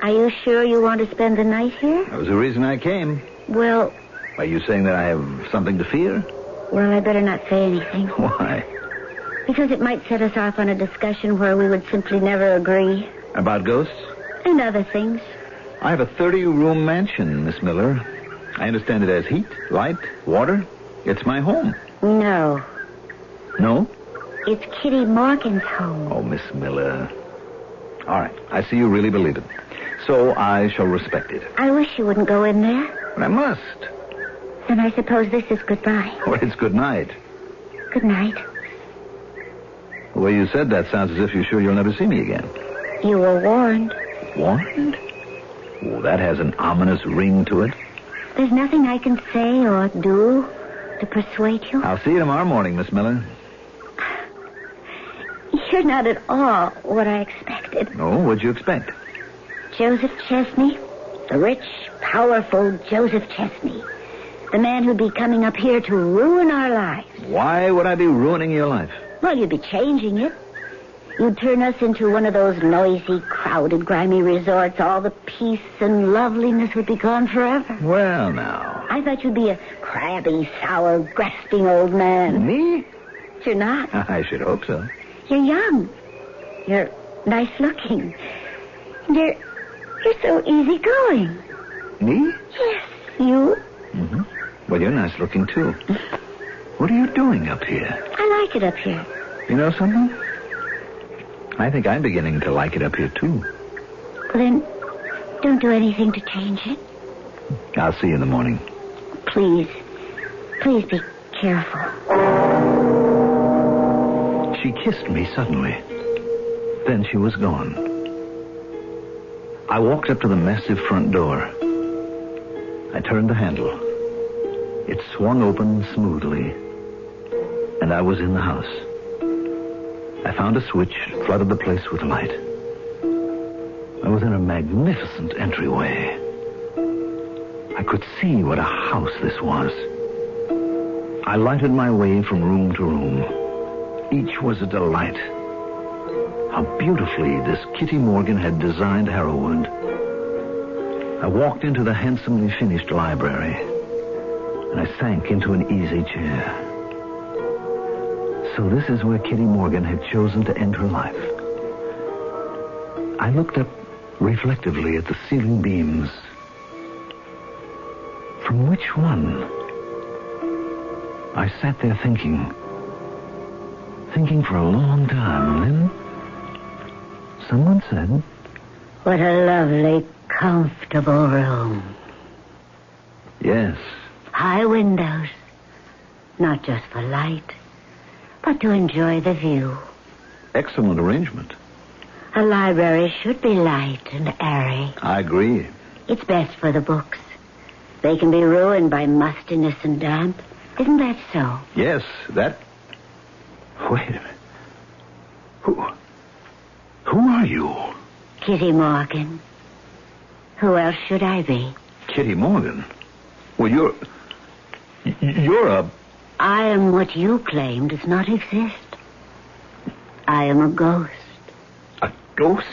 Are you sure you want to spend the night here? That was the reason I came. Well... Are you saying that I have something to fear? Well, I better not say anything. Why? Because it might set us off on a discussion where we would simply never agree. About ghosts? And other things. I have a 30-room mansion, Miss Miller. I understand it has heat, light, water. It's my home. No. No? It's Kitty Morgan's home. Oh, Miss Miller. All right. I see you really believe it. So I shall respect it. I wish you wouldn't go in there. But I must. Then I suppose this is goodbye. Or it's good night. Good night. The way you said that sounds as if you're sure you'll never see me again. You were warned. Warned? Oh, that has an ominous ring to it. There's nothing I can say or do to persuade you. I'll see you tomorrow morning, Miss Miller. You're not at all what I expected. Oh, what'd you expect? Joseph Chesney. The rich, powerful Joseph Chesney. The man who'd be coming up here to ruin our lives. Why would I be ruining your life? Well, you'd be changing it. You'd turn us into one of those noisy, crowded, grimy resorts. All the peace and loveliness would be gone forever. Well, now. I thought you'd be a crabby, sour, grasping old man. Me? But you're not. I should hope so. You're young. You're nice-looking. You're so easygoing. Me? Yes, you. Mm-hmm. Well, you're nice-looking, too. What are you doing up here? I like it up here. You know something? I think I'm beginning to like it up here, too. Well, then, don't do anything to change it. I'll see you in the morning. Please. Please be careful. She kissed me suddenly. Then she was gone. I walked up to the massive front door. I turned the handle. It swung open smoothly, and I was in the house. I found a switch, flooded the place with light. I was in a magnificent entryway. I could see what a house this was. I lighted my way from room to room. Each was a delight. How beautifully this Kitty Morgan had designed Harrowwood. I walked into the handsomely finished library, and I sank into an easy chair. So this is where Kitty Morgan had chosen to end her life. I looked up reflectively at the ceiling beams. From which one? I sat there thinking for a long time, and then someone said, "What a lovely, comfortable room." Yes. High windows. Not just for light, but to enjoy the view. Excellent arrangement. A library should be light and airy. I agree. It's best for the books. They can be ruined by mustiness and damp. Isn't that so? Yes, that... Wait a minute. Who are you? Kitty Morgan. Who else should I be? Kitty Morgan? Well, you're a... I am what you claim does not exist. I am a ghost. A ghost?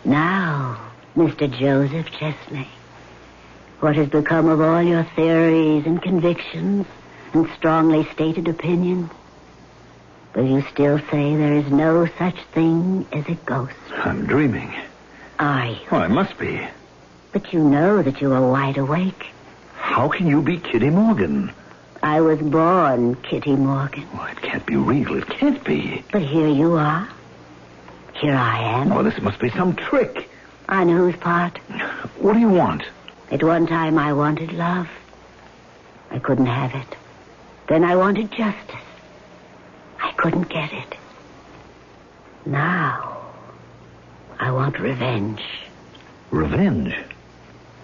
Now, Mr. Joseph Chesney, what has become of all your theories and convictions and strongly stated opinions? Will you still say there is no such thing as a ghost? I'm dreaming. Are you? Oh, I must be. But you know that you are wide awake. How can you be Kitty Morgan? I was born Kitty Morgan. Oh, it can't be real. It can't be. But here you are. Here I am. Oh, this must be some trick. On whose part? What do you want? At one time I wanted love. I couldn't have it. Then I wanted justice. I couldn't get it. Now, I want revenge. Revenge?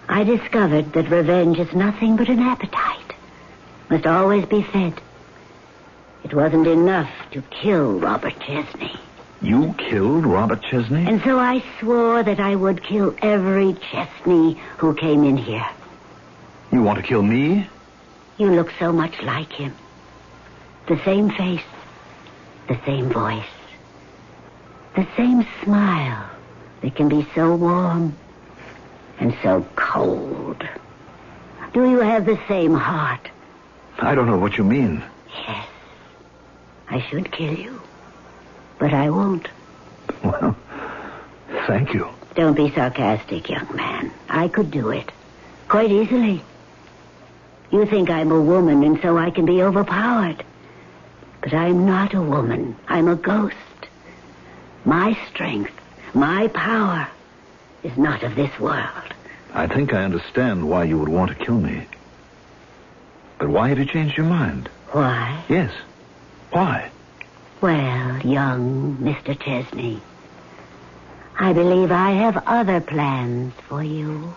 I discovered that revenge is nothing but an appetite. Must always be fed. It wasn't enough to kill Robert Chesney. You killed Robert Chesney? And so I swore that I would kill every Chesney who came in here. You want to kill me? You look so much like him. The same face. The same voice. The same smile that can be so warm and so cold. Do you have the same heart? I don't know what you mean. Yes. I should kill you. But I won't. Well, thank you. Don't be sarcastic, young man. I could do it. Quite easily. You think I'm a woman and so I can be overpowered. But I'm not a woman. I'm a ghost. My strength, my power is not of this world. I think I understand why you would want to kill me. But why have you changed your mind? Why? Yes. Why? Well, young Mr. Chesney, I believe I have other plans for you.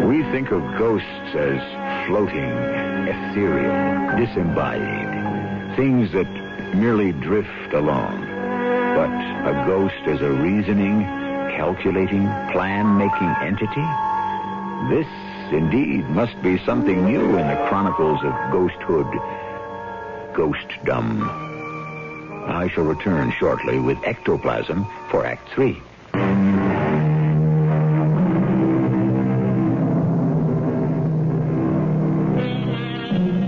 We think of ghosts as floating, ethereal, disembodied, things that merely drift along. But a ghost is a reasoning, calculating, plan-making entity? This, indeed, must be something new in the chronicles of ghosthood, ghostdom. I shall return shortly with Ectoplasm for Act 3.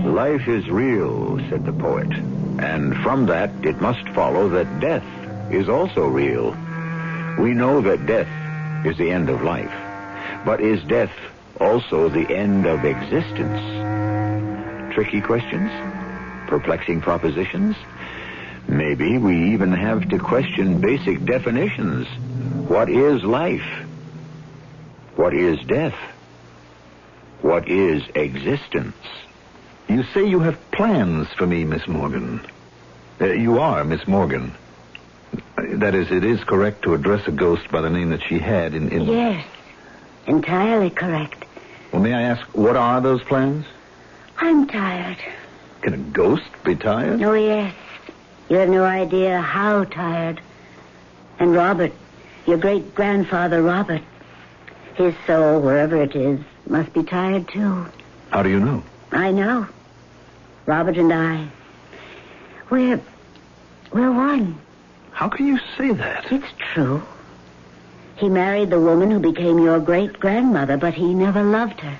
Life is real, said the poet, and from that it must follow that death is also real. We know that death is the end of life, but is death also the end of existence. Tricky questions? Perplexing propositions? Maybe we even have to question basic definitions. What is life? What is death? What is existence? You say you have plans for me, Miss Morgan. You are Miss Morgan. That is, it is correct to address a ghost by the name that she had in... Yes, entirely correct. Well, may I ask, what are those plans? I'm tired. Can a ghost be tired? Oh, yes. You have no idea how tired. And Robert, your great-grandfather Robert, his soul, wherever it is, must be tired, too. How do you know? I know. Robert and I, we're one. How can you say that? It's true. He married the woman who became your great-grandmother, but he never loved her.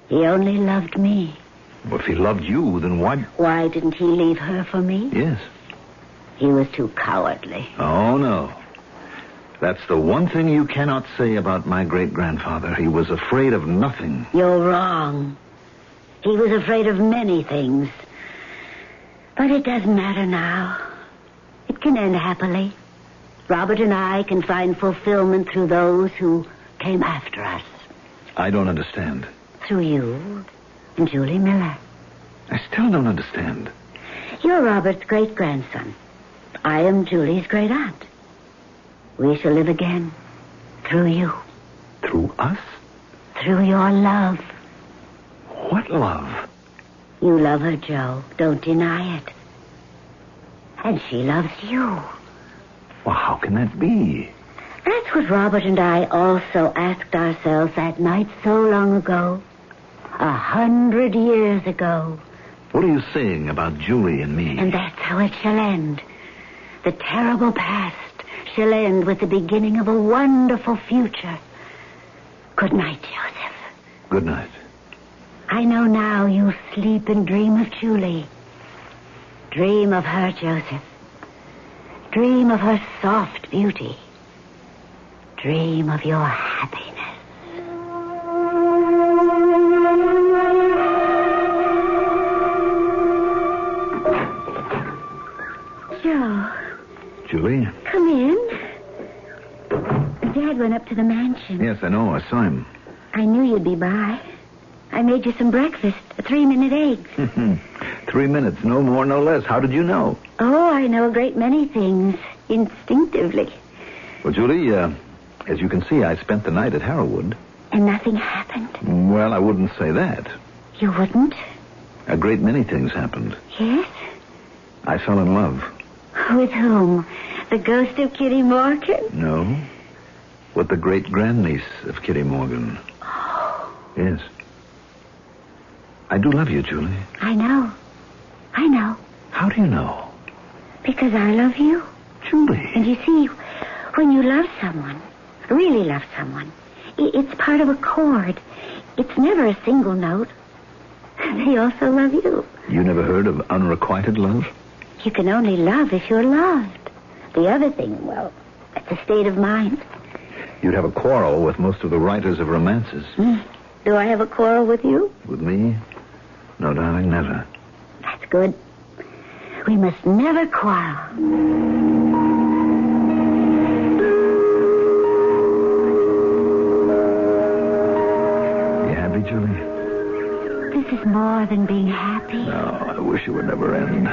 He only loved me. Well, if he loved you, then why... Why didn't he leave her for me? Yes. He was too cowardly. Oh, no. That's the one thing you cannot say about my great-grandfather. He was afraid of nothing. You're wrong. He was afraid of many things. But it doesn't matter now. It can end happily. Robert and I can find fulfillment through those who came after us. I don't understand. Through you and Julie Miller. I still don't understand. You're Robert's great-grandson. I am Julie's great-aunt. We shall live again. Through you. Through us? Through your love. What love? You love her, Joe. Don't deny it. And she loves you. Well, how can that be? That's what Robert and I also asked ourselves that night so long ago. 100 years ago. What are you saying about Julie and me? And that's how it shall end. The terrible past shall end with the beginning of a wonderful future. Good night, Joseph. Good night. I know now you'll sleep and dream of Julie. Dream of her, Joseph. Dream of her soft beauty. Dream of your happiness. Joe. Julie? Come in. Dad went up to the mansion. Yes, I know. I saw him. I knew you'd be by. I made you some breakfast. 3-minute eggs. 3 minutes. No more, no less. How did you know? Oh, I know a great many things. Instinctively. Well, Julie, as you can see, I spent the night at Harrowwood. And nothing happened? Well, I wouldn't say that. You wouldn't? A great many things happened. Yes? I fell in love. With whom? The ghost of Kitty Morgan? No. With the great-grandniece of Kitty Morgan. Oh. Yes. I do love you, Julie. I know. I know. How do you know? Because I love you. Julie. And you see, when you love someone, really love someone, it's part of a chord. It's never a single note. They also love you. You never heard of unrequited love? You can only love if you're loved. The other thing, well, it's a state of mind. You'd have a quarrel with most of the writers of romances. Do I have a quarrel with you? With me? No, darling, never. That's good. We must never quarrel. You happy, Julie? This is more than being happy. No, I wish it would never end.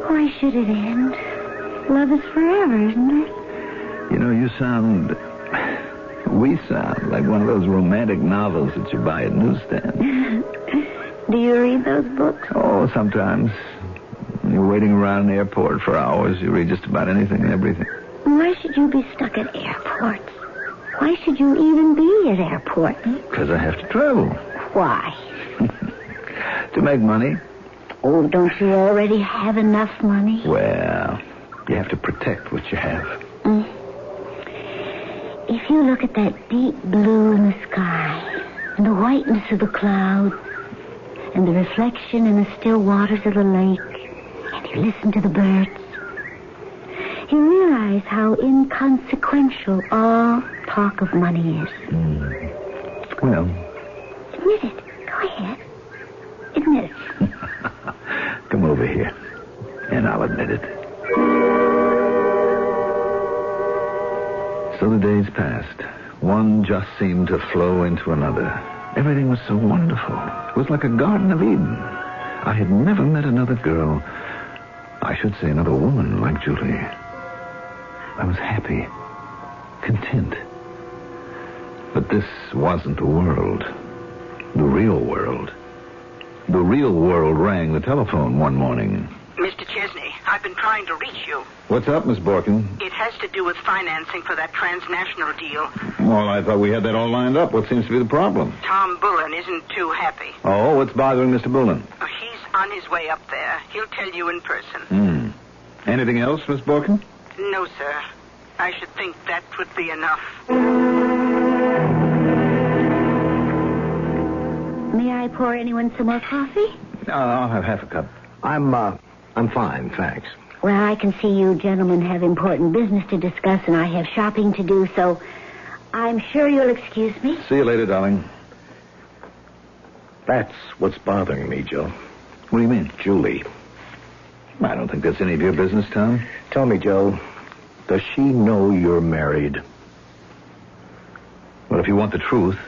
Why should it end? Love is forever, isn't it? You know, we sound like one of those romantic novels that you buy at newsstands. Do you read those books? Oh, sometimes. When you're waiting around an airport for hours, you read just about anything and everything. Why should you be stuck at airports? Why should you even be at airports? Because I have to travel. Why? To make money. Oh, don't you already have enough money? Well, you have to protect what you have. If you look at that deep blue in the sky, and the whiteness of the clouds, and the reflection in the still waters of the lake, and you listen to the birds, you realize how inconsequential all talk of money is. Well, Admit it. Go ahead. Admit it. Come over here, and I'll admit it. So the days passed. One just seemed to flow into another. Everything was so wonderful. It was like a Garden of Eden. I had never met another girl, I should say another woman like Julie. I was happy, content. But this wasn't the world. The real world. The real world rang the telephone one morning. Mr. Chesney, I've been trying to reach you. What's up, Miss Borkin? It has to do with financing for that transnational deal. Well, I thought we had that all lined up. What seems to be the problem? Tom Bullen isn't too happy. Oh, what's bothering Mr. Bullen? He's on his way up there. He'll tell you in person. Anything else, Miss Borkin? No, sir. I should think that would be enough. May I pour anyone some more coffee? I'll have half a cup. I'm fine, thanks. Well, I can see you gentlemen have important business to discuss, and I have shopping to do, so I'm sure you'll excuse me. See you later, darling. That's what's bothering me, Joe. What do you mean? Julie. I don't think that's any of your business, Tom. Tell me, Joe, does she know you're married? Well, if you want the truth,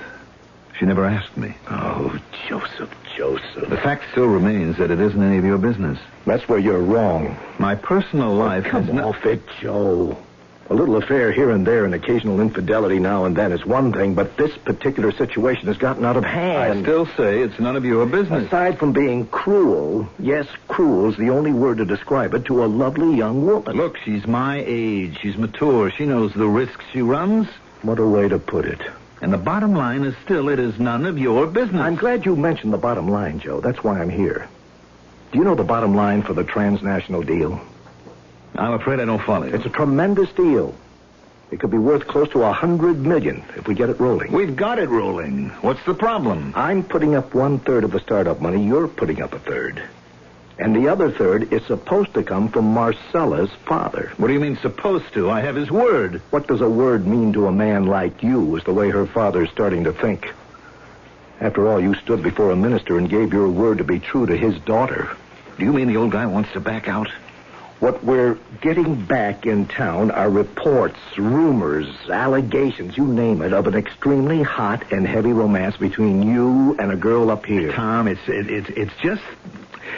she never asked me. Oh, Joseph. The fact still remains that it isn't any of your business. That's where you're wrong. My personal life Come off it, Joe. A little affair here and there and occasional infidelity now and then is one thing, but this particular situation has gotten out of hand. I still say it's none of your business. Aside from being cruel, yes, cruel is the only word to describe it, to a lovely young woman. Look, she's my age. She's mature. She knows the risks she runs. What a way to put it. And the bottom line is still, it is none of your business. I'm glad you mentioned the bottom line, Joe. That's why I'm here. Do you know the bottom line for the transnational deal? I'm afraid I don't follow you. It's a tremendous deal. It could be worth close to $100 million if we get it rolling. We've got it rolling. What's the problem? I'm putting up 1/3 of the startup money. You're putting up 1/3. And the other third is supposed to come from Marcella's father. What do you mean supposed to? I have his word. What does a word mean to a man like you is the way her father's starting to think. After all, you stood before a minister and gave your word to be true to his daughter. Do you mean the old guy wants to back out? What we're getting back in town are reports, rumors, allegations, you name it, of an extremely hot and heavy romance between you and a girl up here. Tom, it's just...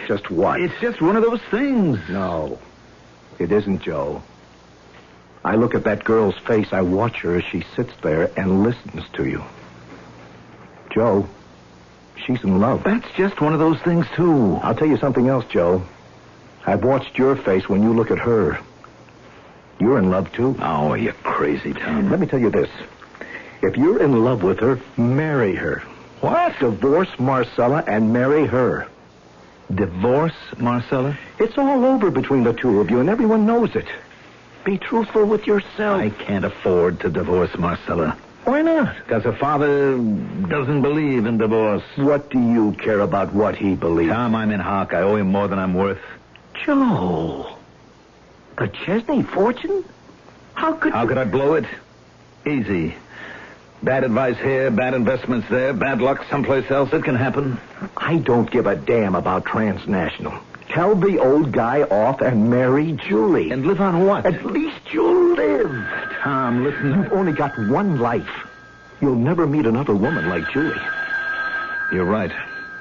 Just what? It's just one of those things. No, it isn't, Joe. I look at that girl's face. I watch her as she sits there and listens to you. Joe, she's in love. That's just one of those things, too. I'll tell you something else, Joe. I've watched your face when you look at her. You're in love, too. Oh, you're crazy, Tom. Let me tell you this. If you're in love with her, marry her. What? Divorce Marcella and marry her. Divorce Marcella? It's all over between the two of you, and everyone knows it. Be truthful with yourself. I can't afford to divorce Marcella. Why not? Because her father doesn't believe in divorce. What do you care about what he believes? Tom, I'm in hock. I owe him more than I'm worth. Joe, the Chesney fortune? How could I blow it? Easy. Bad advice here, bad investments there, bad luck someplace else. It can happen. I don't give a damn about transnational. Tell the old guy off and marry Julie. And live on what? At least you'll live. Tom, listen. You've only got one life. You'll never meet another woman like Julie. You're right.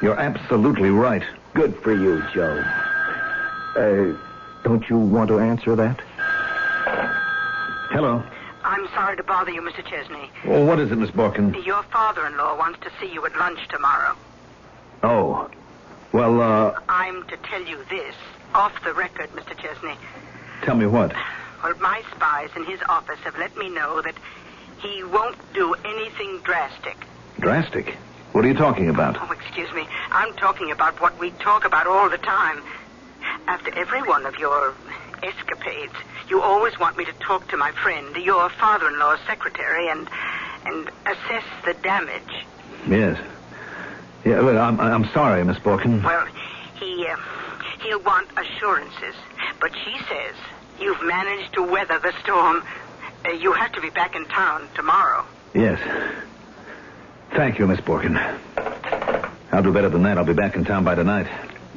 You're absolutely right. Good for you, Joe. Don't you want to answer that? Hello. I'm sorry to bother you, Mr. Chesney. Well, what is it, Miss Borkin? Your father-in-law wants to see you at lunch tomorrow. Oh. Well, I'm to tell you this, off the record, Mr. Chesney. Tell me what? Well, my spies in his office have let me know that he won't do anything drastic. Drastic? What are you talking about? Oh, excuse me. I'm talking about what we talk about all the time. After every one of your escapades, you always want me to talk to my friend, your father-in-law's secretary, and assess the damage. Yes. Yeah, well, I'm sorry, Miss Borkin. Well, he'll want assurances, but she says you've managed to weather the storm. You have to be back in town tomorrow. Yes. Thank you, Miss Borkin. I'll do better than that. I'll be back in town by tonight.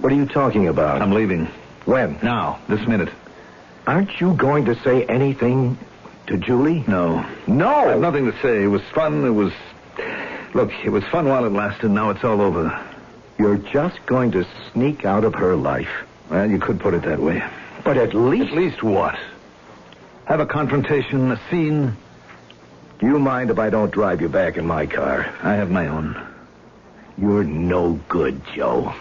What are you talking about? I'm leaving. When? Now, this minute. Aren't you going to say anything to Julie? No. No! I have nothing to say. It was fun. Look, it was fun while it lasted. Now it's all over. You're just going to sneak out of her life. Well, you could put it that way. But at least... At least what? Have a confrontation, a scene? Do you mind if I don't drive you back in my car? I have my own. You're no good, Joe.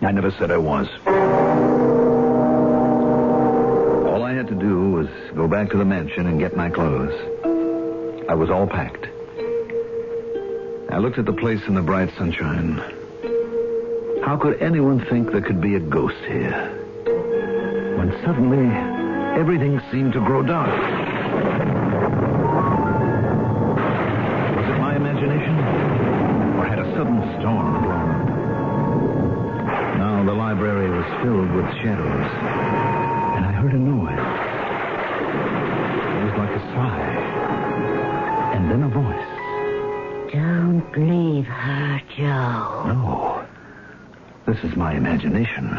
I never said I was. All I had to do was go back to the mansion and get my clothes. I was all packed. I looked at the place in the bright sunshine. How could anyone think there could be a ghost here? When suddenly, everything seemed to grow dark. Was it my imagination? Or had a sudden storm blown up? Now the library was filled with shadows. And I heard a noise. It was like a sigh. And then a voice. Don't leave her, Joe. No. This is my imagination.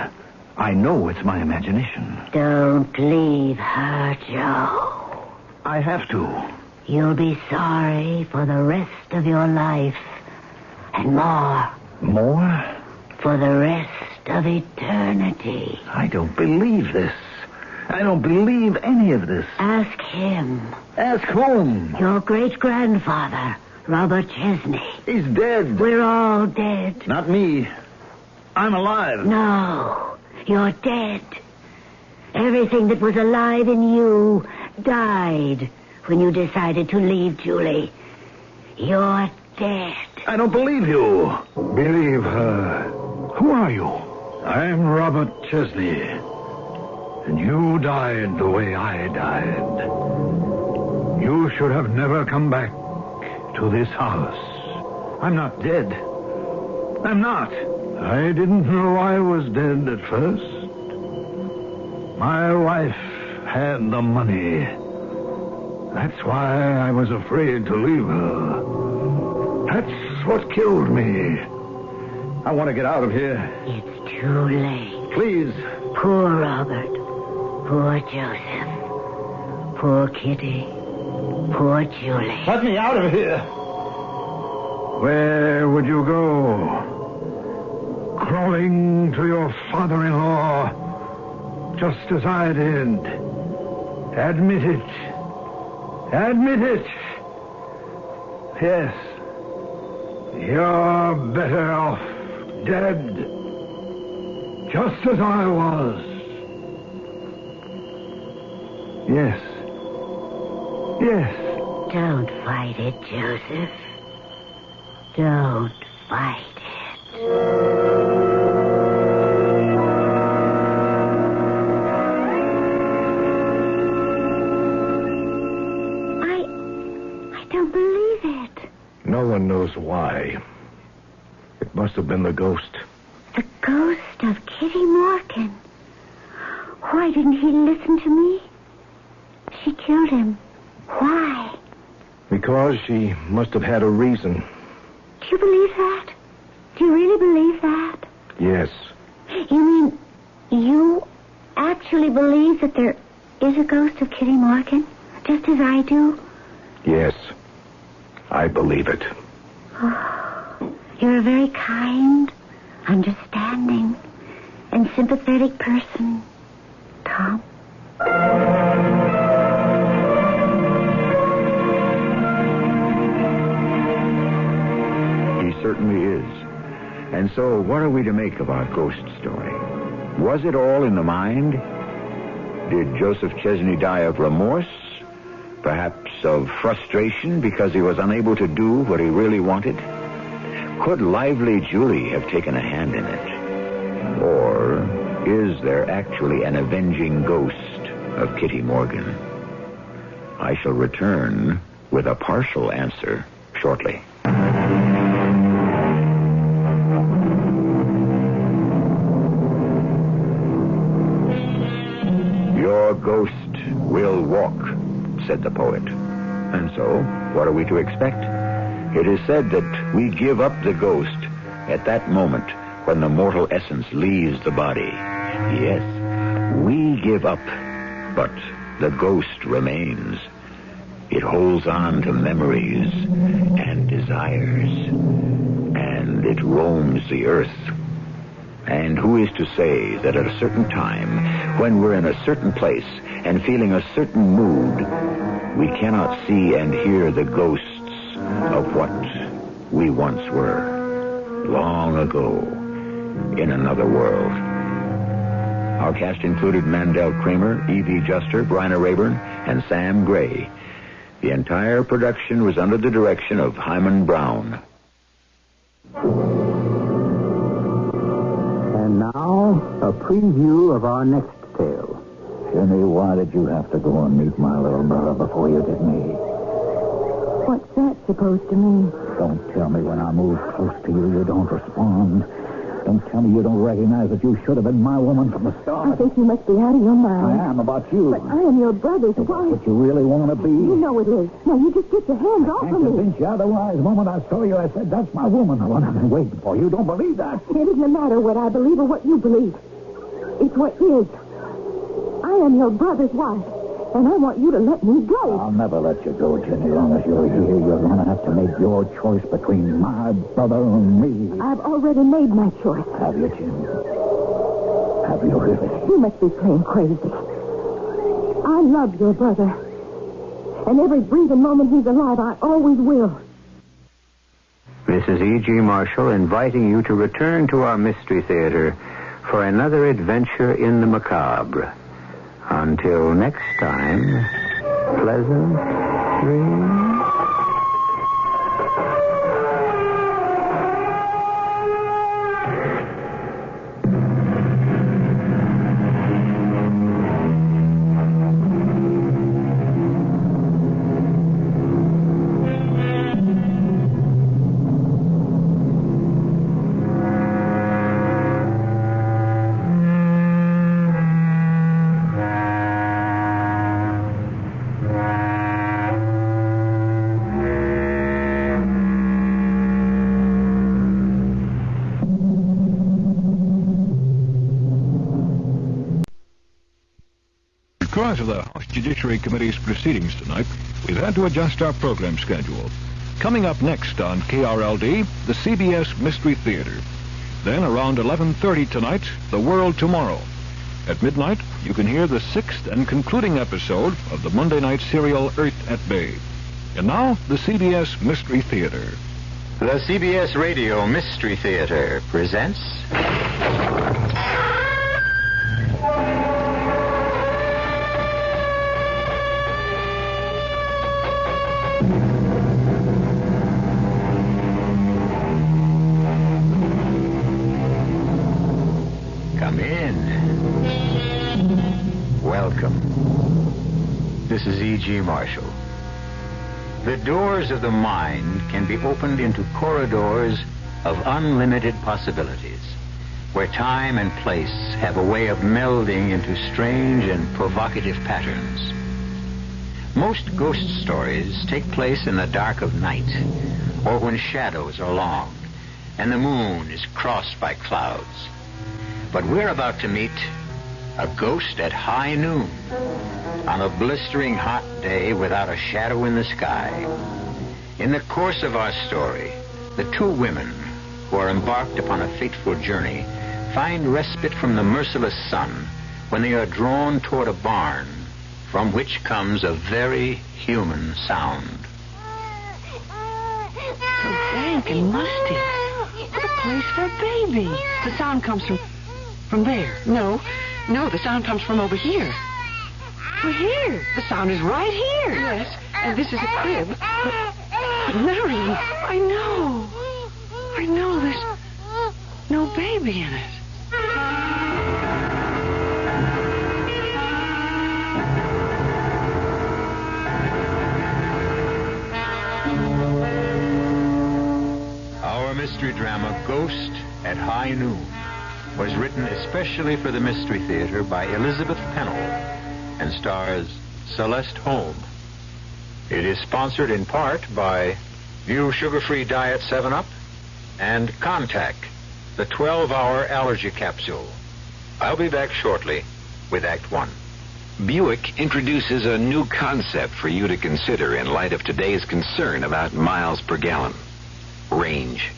I know it's my imagination. Don't leave her, Joe. I have to. You'll be sorry for the rest of your life. And more. More? For the rest of eternity. I don't believe this. I don't believe any of this. Ask him. Ask whom? Your great-grandfather, Robert Chesney. He's dead. We're all dead. Not me. I'm alive. No, you're dead. Everything that was alive in you died when you decided to leave Julie. You're dead. I don't believe you. Believe her. Who are you? I'm Robert Chesney. And you died the way I died. You should have never come back to this house. I'm not dead. I'm not. I didn't know I was dead at first. My wife had the money. That's why I was afraid to leave her. That's what killed me. I want to get out of here. It's too late. Please. Poor Robert. Poor Joseph. Poor Kitty. Poor Julie. Let me out of here. Where would you go? Crawling to your father-in-law, just as I did. Admit it. Admit it. Yes. You're better off dead, just as I was. Yes. Yes. Don't fight it, Joseph. Don't fight it. I don't believe it. No one knows why. It must have been the ghost. The ghost of Kitty Morgan. Why didn't he listen to me? She killed him. Why? Because she must have had a reason. Do you believe that? Do you really believe that? Yes. You mean you actually believe that there is a ghost of Kitty Morgan? Just as I do? Yes. I believe it. Oh, you're a very kind, understanding, and sympathetic person, Tom. He certainly is. And so, what are we to make of our ghost story? Was it all in the mind? Did Joseph Chesney die of remorse? Perhaps of frustration because he was unable to do what he really wanted? Could lively Julie have taken a hand in it? Or is there actually an avenging ghost of Kitty Morgan? I shall return with a partial answer shortly. Your ghost will walk, said the poet. And so, what are we to expect? It is said that we give up the ghost at that moment when the mortal essence leaves the body. Yes, we give up, but the ghost remains. It holds on to memories and desires, and it roams the earth. And who is to say that at a certain time, when we're in a certain place and feeling a certain mood, we cannot see and hear the ghosts of what we once were, long ago, in another world. Our cast included Mandel Kramer, Evie Juster, Bryna Rayburn, and Sam Gray. The entire production was under the direction of Hyman Brown. And now, a preview of our next tale. Jimmy, why did you have to go and meet my little brother before you did me? What's that supposed to mean? Don't tell me when I move close to you, you don't respond. Don't tell me you don't recognize that you should have been my woman from the start. I think you must be out of your mind. I am about you. But I am your brother's wife. What you really want to be? You know it is. Now, you just get your hands off of me. I can't convince you otherwise. The moment I saw you, I said, that's my woman, the one I've been waiting for. You don't believe that? It isn't a matter what I believe or what you believe. It's what is. I am your brother's wife, and I want you to let me go. I'll never let you go, Jenny. As long as you're here, you're going to have to make your choice between my brother and me. I've already made my choice. Have you, Jenny? Have you really? You must be playing crazy. I love your brother. And every breathing moment he's alive, I always will. This is E.G. Marshall inviting you to return to our Mystery Theater for another adventure in the macabre. Until next time, pleasant dreams. Because of the House Judiciary Committee's proceedings tonight, we've had to adjust our program schedule. Coming up next on KRLD, the CBS Mystery Theatre. Then around 11:30 tonight, The World Tomorrow. At midnight, you can hear the 6th and concluding episode of the Monday night serial Earth at Bay. And now, the CBS Mystery Theatre. The CBS Radio Mystery Theatre presents... Come in. Welcome. This is E.G. Marshall. The doors of the mind can be opened into corridors of unlimited possibilities, where time and place have a way of melding into strange and provocative patterns. Most ghost stories take place in the dark of night, or when shadows are long and the moon is crossed by clouds. But we're about to meet a ghost at high noon, on a blistering hot day without a shadow in the sky. In the course of our story, the two women who are embarked upon a fateful journey find respite from the merciless sun when they are drawn toward a barn from which comes a very human sound. So dank and musty. What a place for a baby. The sound comes from there. No, the sound comes from over here. We're here. The sound is right here. Yes, and this is a crib. But Marion, I know there's no baby in it. Our mystery drama, Ghost at High Noon, was written especially for the Mystery Theater by Elizabeth Pennell and stars Celeste Holm. It is sponsored in part by New sugar-free diet 7-Up, and Contact, the 12-hour allergy capsule. I'll be back shortly with Act 1. Buick introduces a new concept for you to consider in light of today's concern about miles per gallon. Range.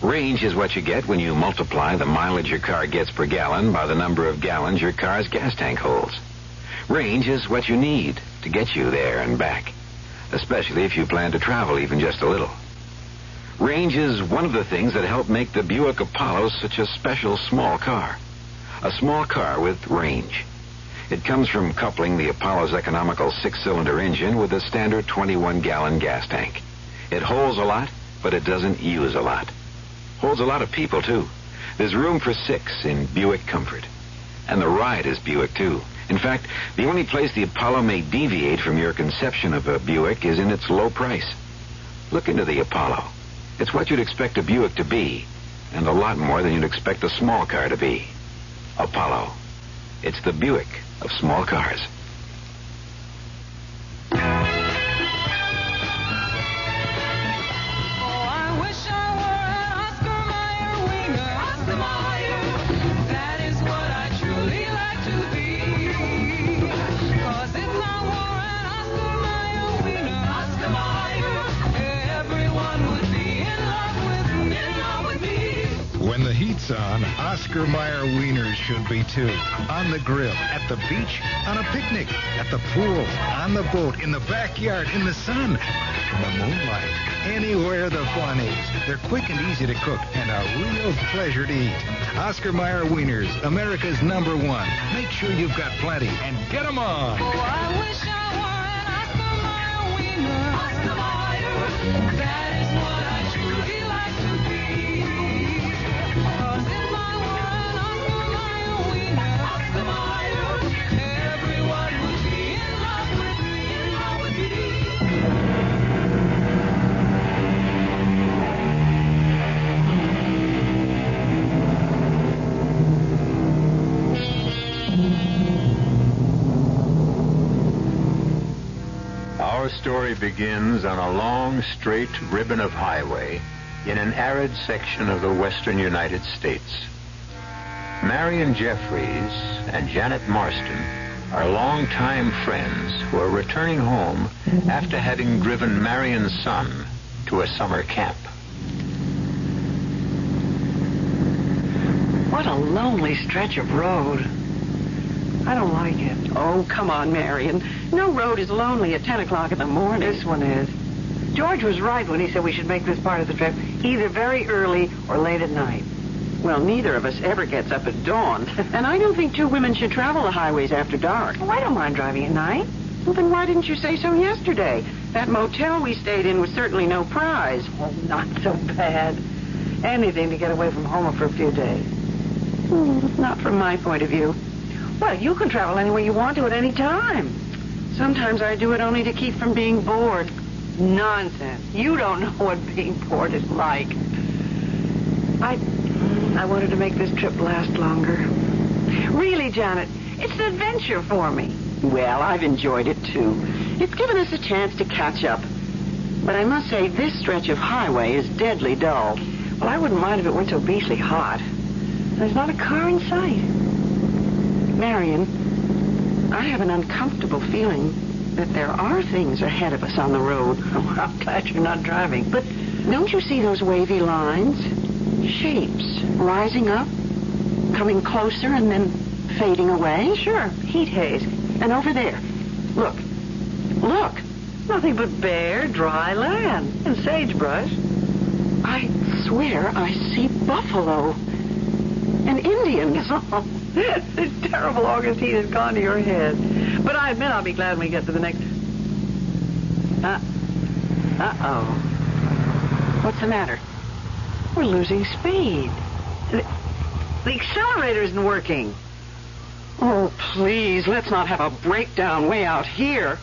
Range is what you get when you multiply the mileage your car gets per gallon by the number of gallons your car's gas tank holds. Range is what you need to get you there and back, especially if you plan to travel even just a little. Range is one of the things that help make the Buick Apollo such a special small car. A small car with range. It comes from coupling the Apollo's economical 6-cylinder engine with a standard 21-gallon gas tank. It holds a lot, but it doesn't use a lot. Holds a lot of people, too. There's room for 6 in Buick Comfort. And the ride is Buick, too. In fact, the only place the Apollo may deviate from your conception of a Buick is in its low price. Look into the Apollo. It's what you'd expect a Buick to be, and a lot more than you'd expect a small car to be. Apollo. It's the Buick of small cars. When the heat's on, Oscar Mayer wieners should be too. On the grill, at the beach, on a picnic, at the pool, on the boat, in the backyard, in the sun, in the moonlight, anywhere the fun is. They're quick and easy to cook and a real pleasure to eat. Oscar Mayer wieners, America's #1. Make sure you've got plenty and get them on. Oh, I wish I were an Oscar Mayer wiener. Oscar Mayer, that is what I truly like to be. Our story begins on a long, straight ribbon of highway in an arid section of the western United States. Marion Jeffries and Janet Marston are longtime friends who are returning home after having driven Marion's son to a summer camp. What a lonely stretch of road. I don't like it. Oh, come on, Marion. No road is lonely at 10 o'clock in the morning. This one is. George was right when he said we should make this part of the trip either very early or late at night. Well, neither of us ever gets up at dawn. And I don't think two women should travel the highways after dark. Oh, I don't mind driving at night. Well, then why didn't you say so yesterday? That motel we stayed in was certainly no prize. Oh, not so bad. Anything to get away from home for a few days. Not from my point of view. Well, you can travel anywhere you want to at any time. Sometimes I do it only to keep from being bored. Nonsense. You don't know what being bored is like. I wanted to make this trip last longer. Really, Janet, it's an adventure for me. Well, I've enjoyed it, too. It's given us a chance to catch up. But I must say, this stretch of highway is deadly dull. Well, I wouldn't mind if it weren't so beastly hot. There's not a car in sight. Marion, I have an uncomfortable feeling that there are things ahead of us on the road. Oh, I'm glad you're not driving. But don't you see those wavy lines? Shapes rising up, coming closer, and then fading away? Sure, heat haze. And over there, look. Nothing but bare, dry land and sagebrush. I swear I see buffalo and Indians. This terrible August heat has gone to your head. But I admit I'll be glad when we get to the next... Uh-oh. What's the matter? We're losing speed. The accelerator isn't working. Oh, please, let's not have a breakdown way out here.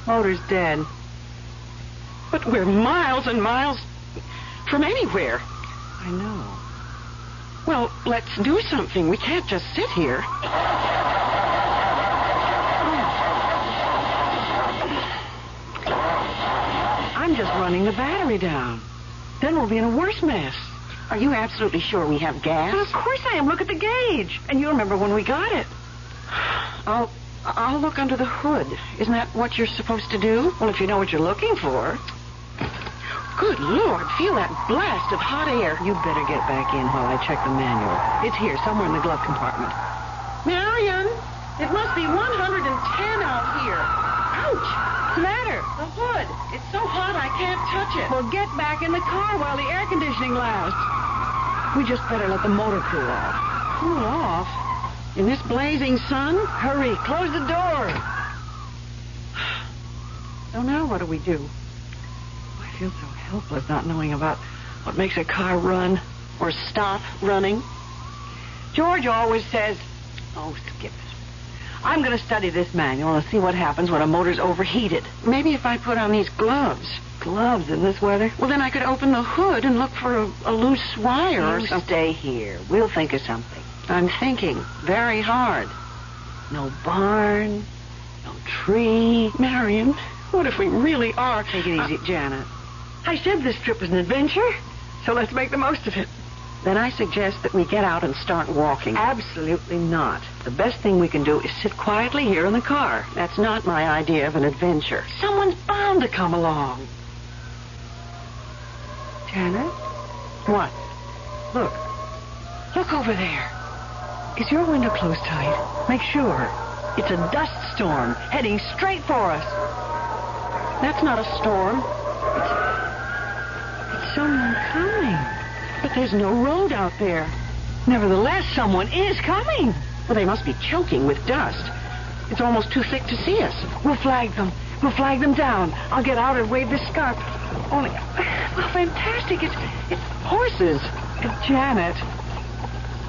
Motor's dead. But we're miles and miles from anywhere. I know. Well, let's do something. We can't just sit here. I'm just running the battery down. Then we'll be in a worse mess. Are you absolutely sure we have gas? Well, of course I am. Look at the gauge. And you remember when we got it. I'll look under the hood. Isn't that what you're supposed to do? Well, if you know what you're looking for. Good Lord, feel that blast of hot air. You better get back in while I check the manual. It's here, somewhere in the glove compartment. Marion, it must be 110 out here. Ouch! What's the matter? The hood. It's so hot I can't touch it. Well, get back in the car while the air conditioning lasts. We just better let the motor cool off. Cool off? In this blazing sun? Hurry, close the door. So now what do we do? I feel so helpless not knowing about what makes a car run or stop running. George always says, oh, skip it. I'm going to study this manual and see what happens when a motor's overheated. Maybe if I put on these gloves. Gloves in this weather? Well, then I could open the hood and look for a loose wire or something. Stay here. We'll think of something. I'm thinking very hard. No barn, no tree. Marion, what if we really are... Take it easy, Janet. I said this trip was an adventure, so let's make the most of it. Then I suggest that we get out and start walking. Absolutely not. The best thing we can do is sit quietly here in the car. That's not my idea of an adventure. Someone's bound to come along. Janet? What? Look over there. Is your window closed tight? Make sure. It's a dust storm heading straight for us. That's not a storm. It's someone coming. But there's no road out there. Nevertheless, someone is coming. Well, they must be choking with dust. It's almost too thick to see us. We'll flag them. We'll flag them down. I'll get out and wave this scarf. Only, well, fantastic. It's horses.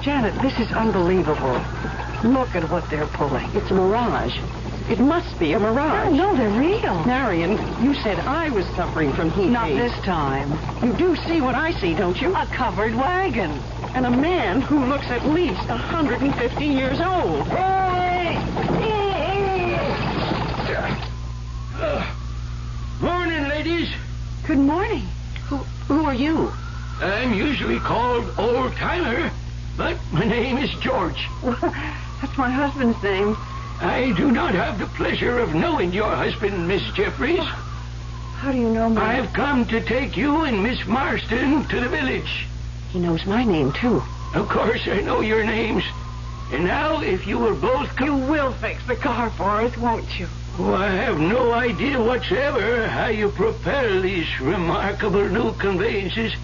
Janet, this is unbelievable. Look at what they're pulling. It's a mirage. It must be a mirage. No, they're real. Marion, you said I was suffering from heat. Not this time. You do see what I see, don't you? A covered wagon. And a man who looks at least 150 years old. Hey! Morning, ladies. Good morning. Who are you? I'm usually called Old Timer, but my name is George. Well, that's my husband's name. I do not have the pleasure of knowing your husband, Miss Jeffries. How do you know me? I've come to take you and Miss Marston to the village. He knows my name, too. Of course, I know your names. And now, if you will both come... You will fix the car for us, won't you? Oh, I have no idea whatsoever how you propel these remarkable new conveyances.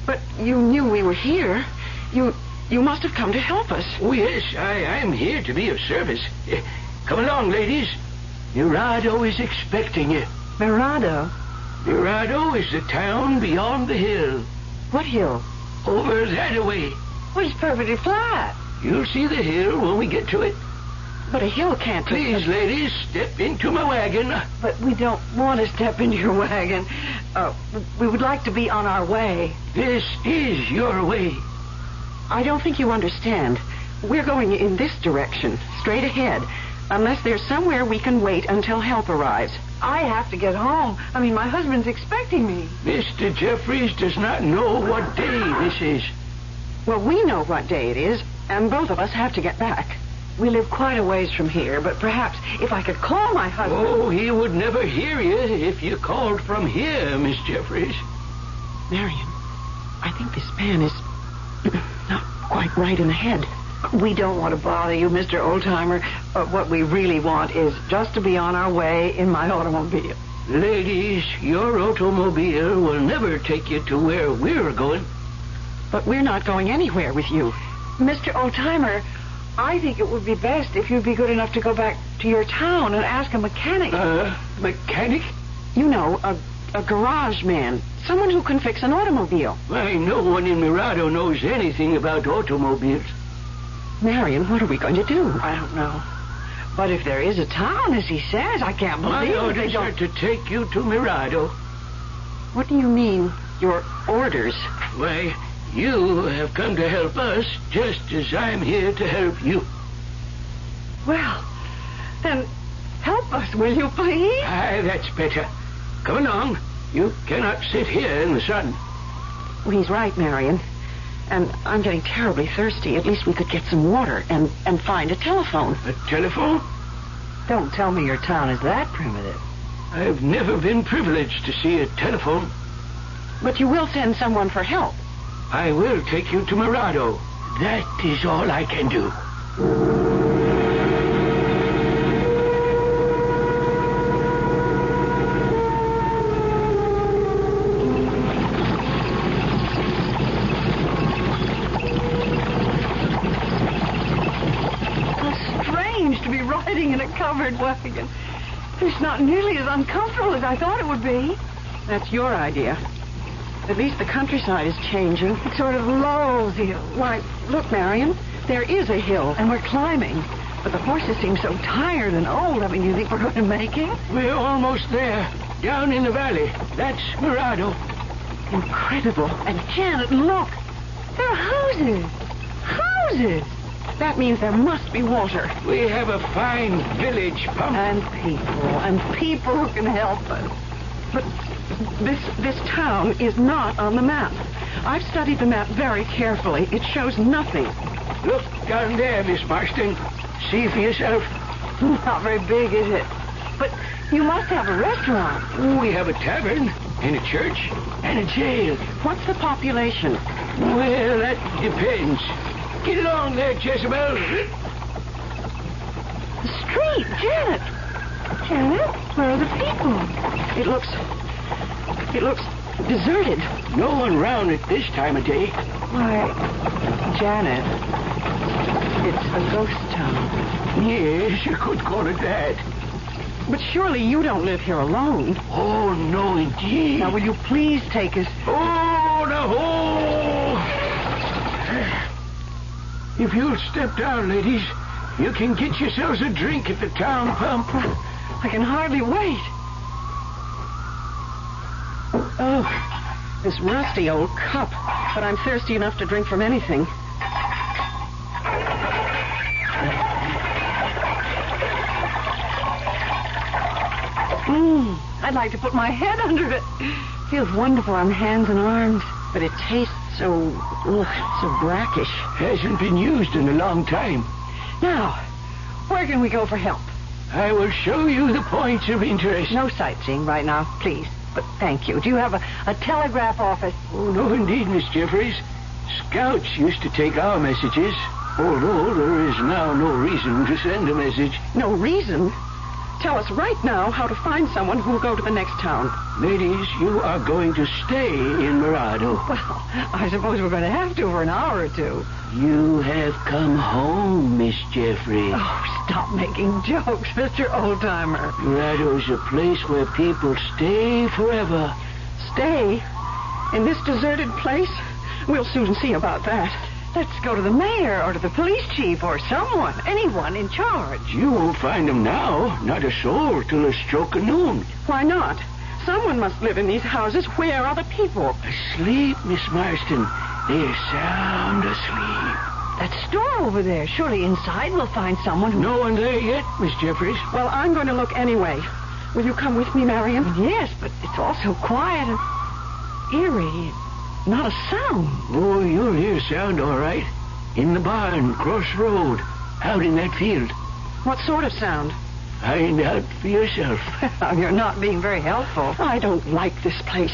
But you knew we were here. You must have come to help us. Oh, yes, I'm here to be of service. Come along, ladies. Mirado is expecting you. Mirado? Mirado is the town beyond the hill. What hill? Over that way. Well, it's perfectly flat. You'll see the hill when we get to it. But a hill can't... Please, ladies, step into my wagon. But we don't want to step into your wagon. We would like to be on our way. This is your way. I don't think you understand. We're going in this direction, straight ahead, unless there's somewhere we can wait until help arrives. I have to get home. I mean, my husband's expecting me. Mr. Jeffries does not know what day this is. Well, we know what day it is, and both of us have to get back. We live quite a ways from here, but perhaps if I could call my husband... Oh, he would never hear you if you called from here, Miss Jeffries. Marion, I think this man is not quite right in the head. We don't want to bother you, Mr. Oldtimer. What we really want is just to be on our way in my automobile. Ladies, your automobile will never take you to where we're going. But we're not going anywhere with you. Mr. Oldtimer, I think it would be best if you'd be good enough to go back to your town and ask a mechanic. Mechanic? You know, a garage man. Someone who can fix an automobile. Why, no one in Mirado knows anything about automobiles. Marion, what are we going to do? I don't know. But if there is a town, as he says, I can't believe My orders are to take you to Mirado. What do you mean, your orders? Why, you have come to help us just as I'm here to help you. Well, then help us, will you, please? Aye, that's better. Come along. You cannot sit here in the sun. Well, he's right, Marion. And I'm getting terribly thirsty. At least we could get some water and find a telephone. A telephone? Don't tell me your town is that primitive. I've never been privileged to see a telephone. But you will send someone for help. I will take you to Mirado. That is all I can do. Covered wagon. It's not nearly as uncomfortable as I thought it would be. That's your idea. At least the countryside is changing. It sort of lulls you. Why, look, Marion, there is a hill, and we're climbing. But the horses seem so tired and old. I mean, you think we're going to make it? We're almost there. Down in the valley. That's Mirado. Incredible. And Janet, look. There are houses. Houses. That means there must be water. We have a fine village pump. And people who can help us. But this town is not on the map. I've studied the map very carefully. It shows nothing. Look down there, Miss Marston. See for yourself. Not very big, is it? But you must have a restaurant. We have a tavern and a church and a jail. What's the population? Well, that depends. Get along there, Jezebel. The street, Janet. Janet, where are the people? It looks deserted. No one round at this time of day. Why, Janet, it's a ghost town. Yes, you could call it that. But surely you don't live here alone. Oh, no, indeed. Now, will you please take us... Oh, no. If you'll step down, ladies, you can get yourselves a drink at the town pump. I can hardly wait. Oh, this rusty old cup. But I'm thirsty enough to drink from anything. I'd like to put my head under it. Feels wonderful on hands and arms. But it tastes so brackish. Hasn't been used in a long time. Now, where can we go for help? I will show you the points of interest. No sightseeing right now, please. But thank you. Do you have a telegraph office? Oh, no, indeed, Miss Jeffries. Scouts used to take our messages, although there is now no reason to send a message. No reason? Tell us right now how to find someone who will go to the next town. Ladies, you are going to stay in Mirado. Well, I suppose we're going to have to for an hour or two. You have come home, Miss Jeffries. Oh, stop making jokes, Mr. Oldtimer. Mirado's a place where people stay forever. Stay? In this deserted place? We'll soon see about that. Let's go to the mayor or to the police chief or someone, anyone in charge. You won't find them now. Not a soul till the stroke of noon. Why not? Someone must live in these houses. Where are the people? Asleep, Miss Marston. They're sound asleep. That store over there. Surely inside we'll find someone who... No one there yet, Miss Jeffries. Well, I'm going to look anyway. Will you come with me, Marion? Yes, but it's all so quiet and eerie. Not a sound. Oh, you'll hear sound, all right. In the barn, cross road, out in that field. What sort of sound? Find out for yourself. You're not being very helpful. I don't like this place.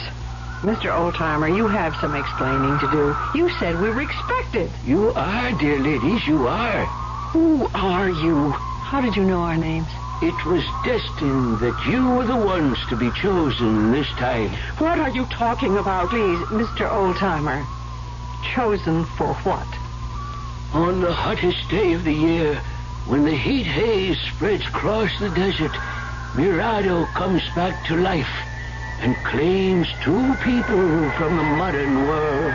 Mr. Oldtimer, you have some explaining to do. You said we were expected. You are, dear ladies, you are. Who are you? How did you know our names? It was destined that you were the ones to be chosen this time. What are you talking about, please, Mr. Oldtimer? Chosen for what? On the hottest day of the year, when the heat haze spreads across the desert, Mirado comes back to life and claims two people from the modern world.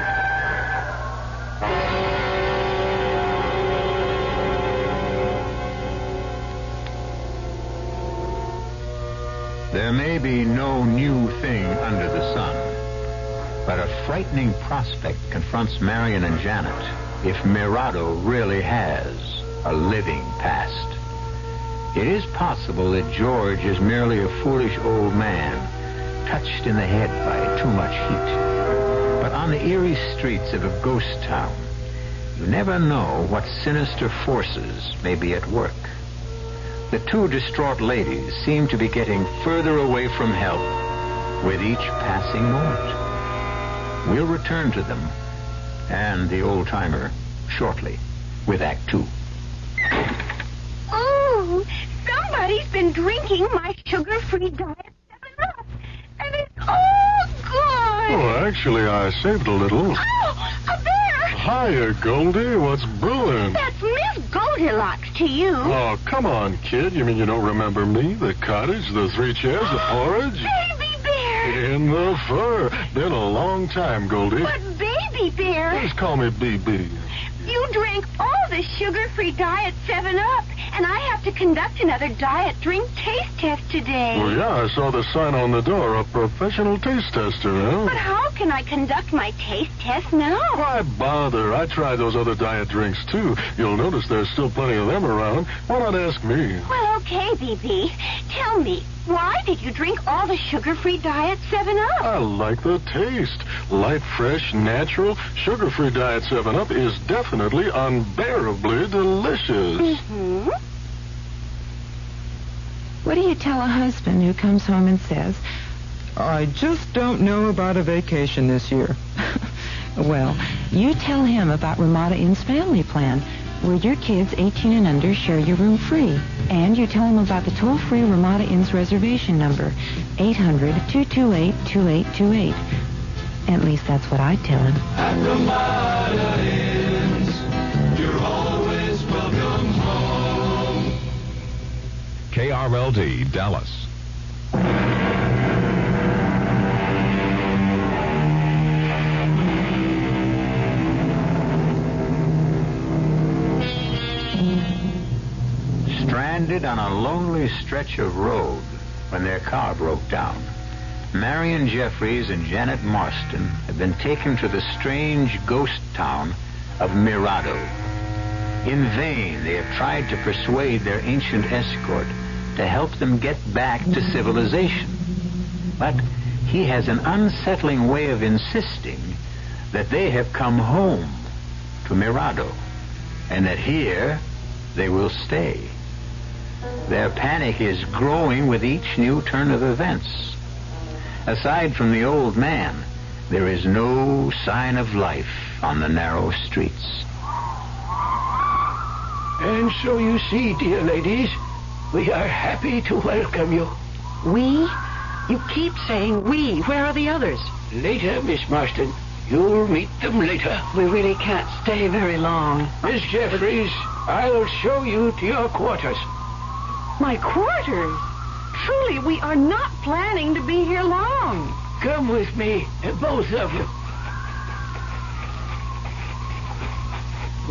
There may be no new thing under the sun, but a frightening prospect confronts Marion and Janet if Mirado really has a living past. It is possible that George is merely a foolish old man, touched in the head by too much heat. But on the eerie streets of a ghost town, you never know what sinister forces may be at work. The two distraught ladies seem to be getting further away from help with each passing moment. We'll return to them and the old-timer shortly with Act 2. Oh, somebody's been drinking my sugar-free Diet 7-Up, and it's all good. Oh, actually, I saved a little. Oh, a bear! Hiya, Goldie. What's brewing? That's Miss Goldilocks to you. Oh, come on, kid. You mean you don't remember me? The cottage, the 3 chairs, the porridge? Baby bear! In the fur. Been a long time, Goldie. But baby bear... Just call me BB. You drank all the sugar-free Diet 7-Up, and I have to conduct another diet drink taste test today. Well, yeah, I saw the sign on the door, a professional taste tester, huh? But how can I conduct my taste test now? Why bother? I tried those other diet drinks, too. You'll notice there's still plenty of them around. Why not ask me? Well, okay, BB. Tell me, why did you drink all the sugar-free Diet 7-Up? I like the taste. Light, fresh, natural. Sugar-free Diet 7-Up is definitely unbearably delicious. Mm-hmm. What do you tell a husband who comes home and says, I just don't know about a vacation this year? Well, you tell him about Ramada Inn's family plan, where your kids 18 and under share your room free. And you tell him about the toll-free Ramada Inn's reservation number, 800-228-2828. At least that's what I tell him. At Ramada Inns, you're always welcome home. KRLD, Dallas. Stranded on a lonely stretch of road when their car broke down, Marion Jeffries and Janet Marston have been taken to the strange ghost town of Mirado. In vain, they have tried to persuade their ancient escort to help them get back to civilization. But he has an unsettling way of insisting that they have come home to Mirado, and that here they will stay. Their panic is growing with each new turn of events. Aside from the old man, there is no sign of life on the narrow streets. And so you see, dear ladies, we are happy to welcome you. We? You keep saying we. Where are the others? Later, Miss Marston. You'll meet them later. We really can't stay very long. Miss Jeffries, I'll show you to your quarters. My quarters? Truly, we are not planning to be here long. Come with me, both of you.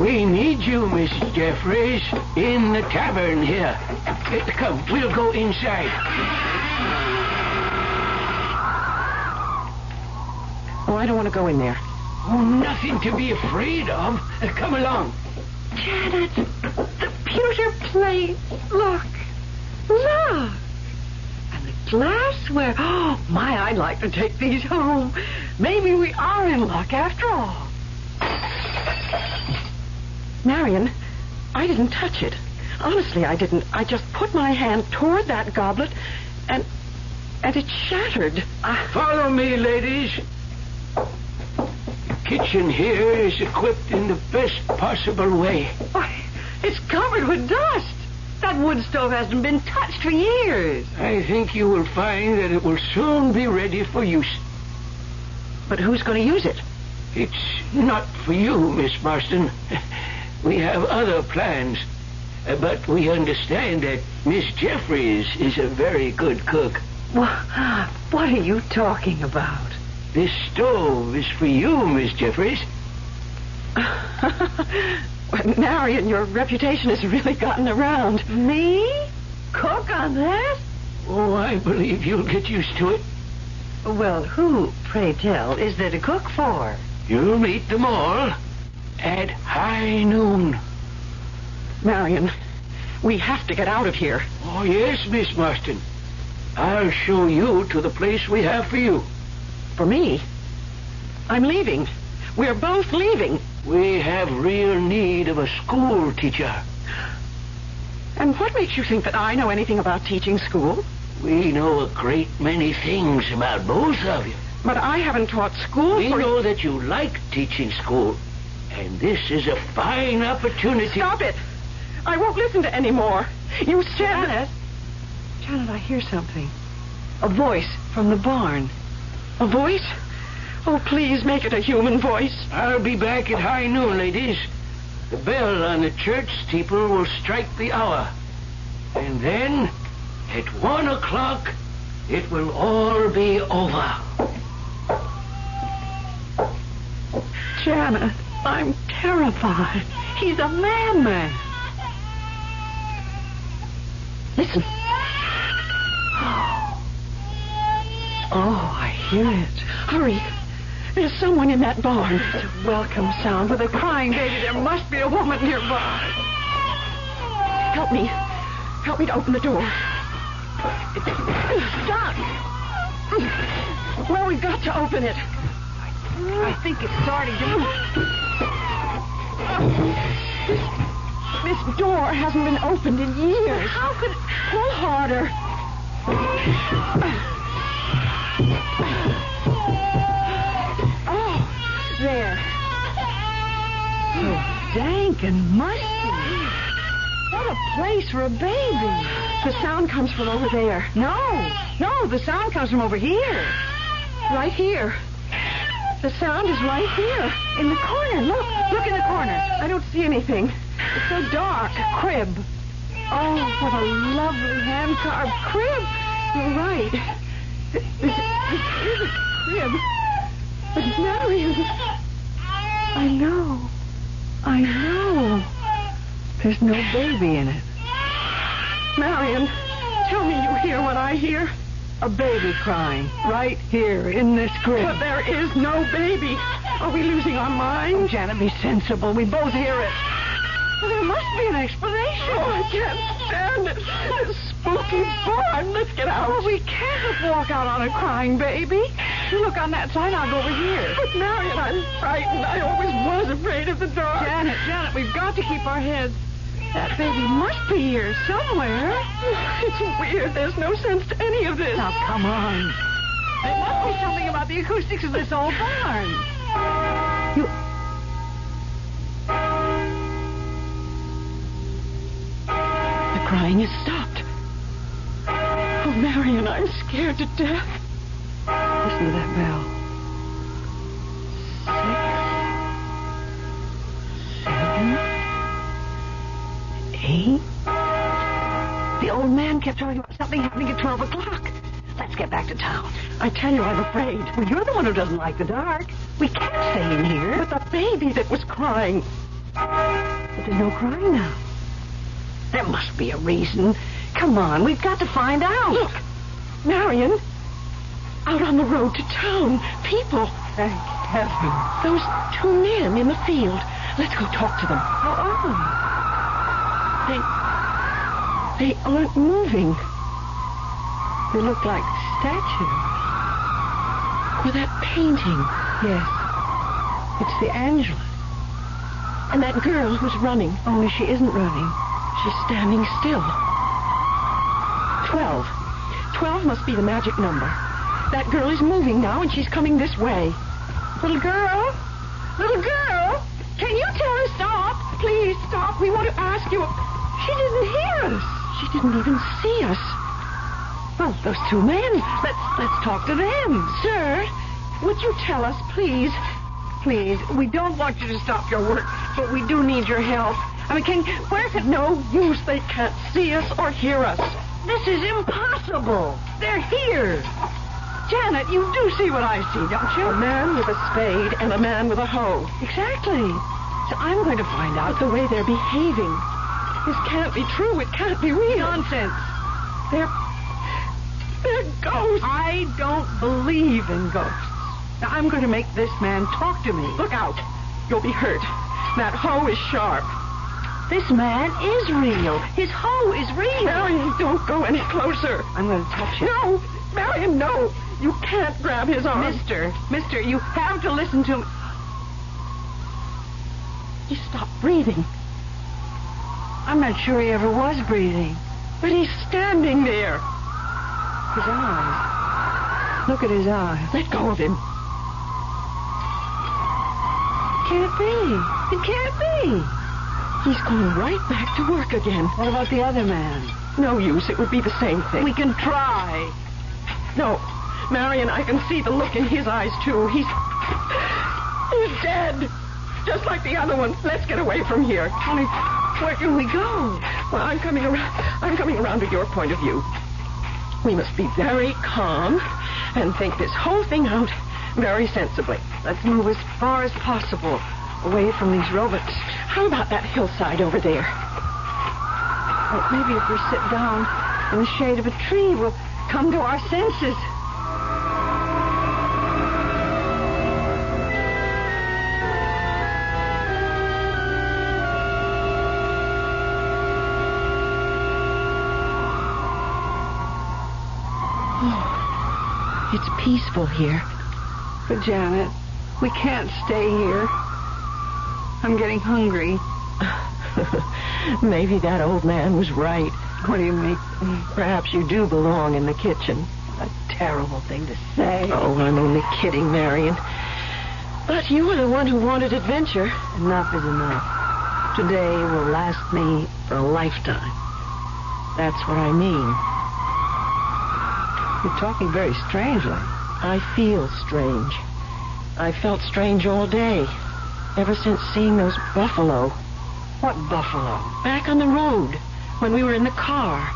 We need you, Miss Jeffries, in the tavern here. Come, we'll go inside. Oh, I don't want to go in there. Oh, nothing to be afraid of. Come along. Janet, the pewter plate. Look. Look. And the glassware. Oh, my, I'd like to take these home. Maybe we are in luck after all. Marion, I didn't touch it. Honestly, I didn't. I just put my hand toward that goblet, and it shattered. Follow me, ladies. The kitchen here is equipped in the best possible way. Why, it's covered with dust. That wood stove hasn't been touched for years. I think you will find that it will soon be ready for use. But who's going to use it? It's not for you, Miss Marston. We have other plans. But we understand that Miss Jeffries is a very good cook. What are you talking about? This stove is for you, Miss Jeffries. Marion, your reputation has really gotten around. Me? Cook on that? Oh, I believe you'll get used to it. Well, who, pray tell, is there to cook for? You'll meet them all at high noon. Marion, we have to get out of here. Oh, yes, Miss Marston. I'll show you to the place we have for you. For me? I'm leaving. We're both leaving. We have real need of a school teacher. And what makes you think that I know anything about teaching school? We know a great many things about both of you. But I haven't taught school We know that you like teaching school. And this is a fine opportunity. Stop it! I won't listen to any more. You said... Janet, I hear something. A voice from the barn. A voice? Oh, please make it a human voice. I'll be back at high noon, ladies. The bell on the church steeple will strike the hour. And then, at 1 o'clock, it will all be over. Janet, I'm terrified. He's a madman. Listen. Oh, I hear it. Hurry. There's someone in that barn. It's a welcome sound with a crying baby. There must be a woman nearby. Help me. Help me to open the door. It's stuck. Well, we've got to open it. I think it's starting to move. This door hasn't been opened in years. How could it... Pull harder. Oh, there. So dank and musty. What a place for a baby. The sound comes from over there. No, the sound comes from over here. Right here. The sound is right here. In the corner. Look in the corner. I don't see anything. It's so dark. A crib. Oh, what a lovely hand-carved crib. You're right. This is a crib. But Marion... I know. There's no baby in it. Marion, tell me you hear what I hear. A baby crying right here in this crib. But there is no baby. Are we losing our minds? Oh, Janet, be sensible. We both hear it. Well, there must be an explanation. Oh, I can't stand it. This spooky barn. Let's get out. Oh, we can't walk out on a crying baby. You look on that side, I'll go over here. But, Marion, I'm frightened. I always was afraid of the dark. Janet, we've got to keep our heads. That baby must be here somewhere. It's weird. There's no sense to any of this. Now, come on. There must be something about the acoustics of this old barn. The crying has stopped. Oh, Marion, I'm scared to death. Listen to that bell. 6, 7, 8. The old man kept talking about something happening at 12 o'clock. Let's get back to town. I tell you, I'm afraid. Well, you're the one who doesn't like the dark. We can't stay in here. But the baby that was crying. But there's no crying now. There must be a reason. Come on, we've got to find out. Look, Marion, out on the road to town, people. Thank heaven. Those two men in the field. Let's go talk to them. How are they? They aren't moving. They look like statues. With that painting. Yes. It's the Angelus. And that girl who's running. Only she isn't running. She's standing still. 12. 12 must be the magic number. That girl is moving now, and she's coming this way. Little girl? Little girl? Can you tell her stop? Please stop. We want to ask you. She didn't hear us. She didn't even see us. Well, those two men. Let's talk to them. Sir, would you tell us, please? Please, we don't want you to stop your work, but we do need your help. I mean, where's it no use? They can't see us or hear us. This is impossible. They're here. Janet, you do see what I see, don't you? A man with a spade and a man with a hoe. Exactly. So I'm going to find out the way they're behaving. This can't be true. It can't be real. Nonsense. They're ghosts. I don't believe in ghosts. Now, I'm going to make this man talk to me. Look out. You'll be hurt. That hoe is sharp. This man is real. His hoe is real. Marion, don't go any closer. I'm going to touch him. No, Marion, no. You can't grab his arm. Mister, you have to listen to me. He stopped breathing. I'm not sure he ever was breathing. But he's standing there. His eyes. Look at his eyes. Let go of him. Can't be. It can't be. He's going right back to work again. What about the other man? No use. It would be the same thing. We can try. No. Marion, I can see the look in his eyes, too. He's dead. Just like the other one. Let's get away from here. Honey, where can we go? Well, I'm coming around to your point of view. We must be very calm and think this whole thing out very sensibly. Let's move as far as possible away from these robots. How about that hillside over there? Well, maybe if we sit down in the shade of a tree, we'll come to our senses. It's peaceful here. But, Janet, we can't stay here. I'm getting hungry. Maybe that old man was right. What do you mean? Perhaps you do belong in the kitchen. A terrible thing to say. Oh, I'm only kidding, Marion. But you were the one who wanted adventure. Enough is enough. Today will last me for a lifetime. That's what I mean. You're talking very strangely. I feel strange. I felt strange all day. Ever since seeing those buffalo. What buffalo? Back on the road, when we were in the car.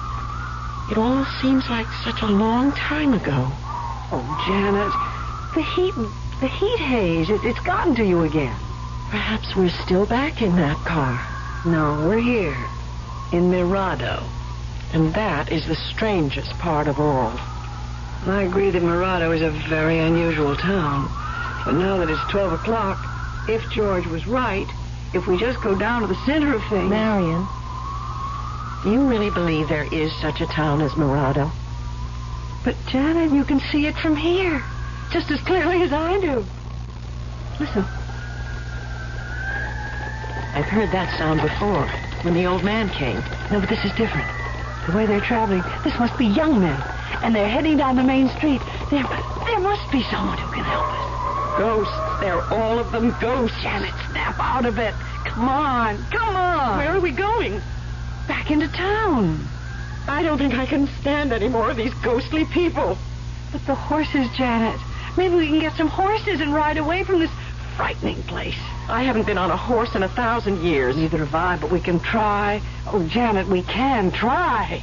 It all seems like such a long time ago. Oh, Janet, the heat haze, it's gotten to you again. Perhaps we're still back in that car. No, we're here, in Mirado. And that is the strangest part of all. I agree that Mirado is a very unusual town. But now that it's 12 o'clock, if George was right, if we just go down to the center of things... Marion, do you really believe there is such a town as Mirado? But, Janet, you can see it from here, just as clearly as I do. Listen. I've heard that sound before, when the old man came. No, but this is different. The way they're traveling, this must be young men. And they're heading down the main street. There must be someone who can help us. Ghosts. They're all of them ghosts. Janet, snap out of it. Come on. Where are we going? Back into town. I don't think I can stand any more of these ghostly people. But the horses, Janet. Maybe we can get some horses and ride away from this frightening place. I haven't been on a horse in 1,000 years. Neither have I, but we can try. Oh, Janet, we can try.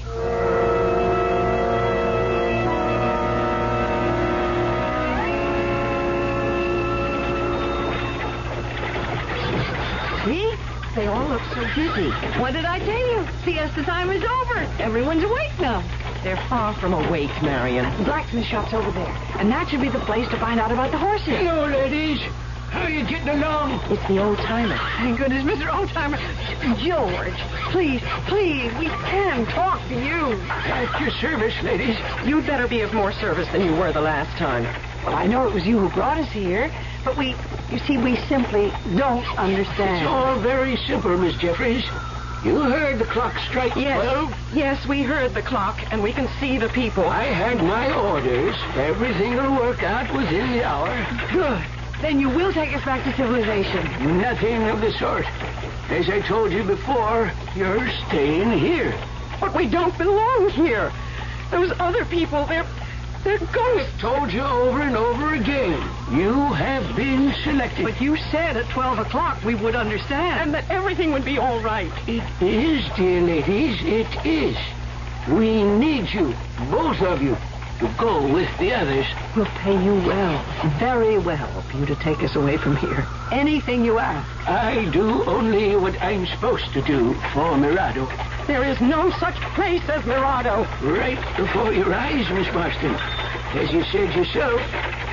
See? They all look so busy. What did I tell you? Siesta time is over. Everyone's awake now. They're far from awake, Marion. The blacksmith shop's over there. And that should be the place to find out about the horses. Hello, ladies. How are you getting along? It's the old-timer. Thank goodness, Mr. Old-timer. George, please, we can talk to you. At your service, ladies. You'd better be of more service than you were the last time. Well, I know it was you who brought us here, but we simply don't understand. It's all very simple, Miss Jeffries. You heard the clock strike 12? Yes, we heard the clock, and we can see the people. I had my orders. Everything will work out within the hour. Good. Then you will take us back to civilization. Nothing of the sort. As I told you before, you're staying here. But we don't belong here. Those other people, they're ghosts. I told you over and over again. You have been selected. But you said at 12 o'clock we would understand. And that everything would be all right. It is, dear ladies, it is. We need you, both of you, to go with the others. We'll pay you well, very well, for you to take us away from here. Anything you ask. I do only what I'm supposed to do for Mirado. There is no such place as Mirado. Right before your eyes, Miss Marston. As you said yourself,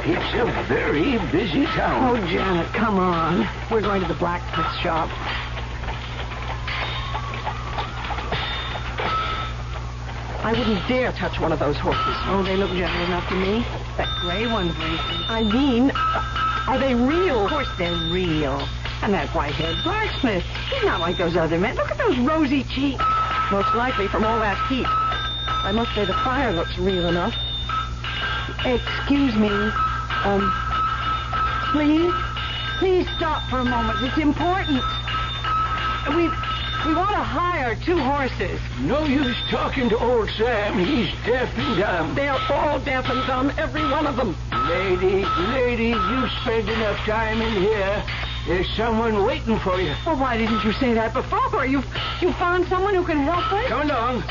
it's a very busy town. Oh, Janet, come on. We're going to the blacksmith shop. I wouldn't dare touch one of those horses. Oh, they look gentle enough to me. That gray one brings me. I mean, are they real? Of course they're real. And that white-haired blacksmith, he's not like those other men. Look at those rosy cheeks. Most likely from all that heat. I must say the fire looks real enough. Excuse me. Please stop for a moment. It's important. We want to hire 2 horses. No use talking to old Sam. He's deaf and dumb. They're all deaf and dumb, every one of them. Lady, you've spent enough time in here. There's someone waiting for you. Well, why didn't you say that before? You found someone who can help us? Come along.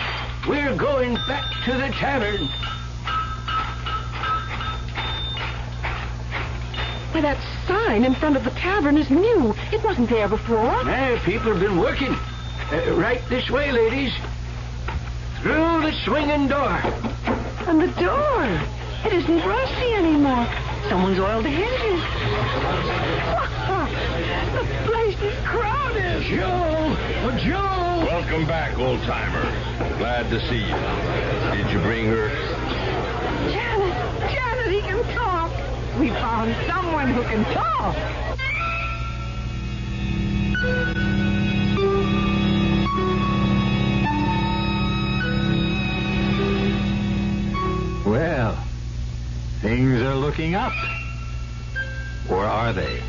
We're going back to the tavern. Why, that sign in front of the tavern is new. It wasn't there before. People have been working. Right this way, ladies. Through the swinging door. And the door. It isn't rusty anymore. Someone's oiled the hinges. The place is crowded. Joe! Welcome back, old-timer. Glad to see you. Did you bring her? Janet, he can talk. We found someone who can talk. Well, things are looking up. Or are they?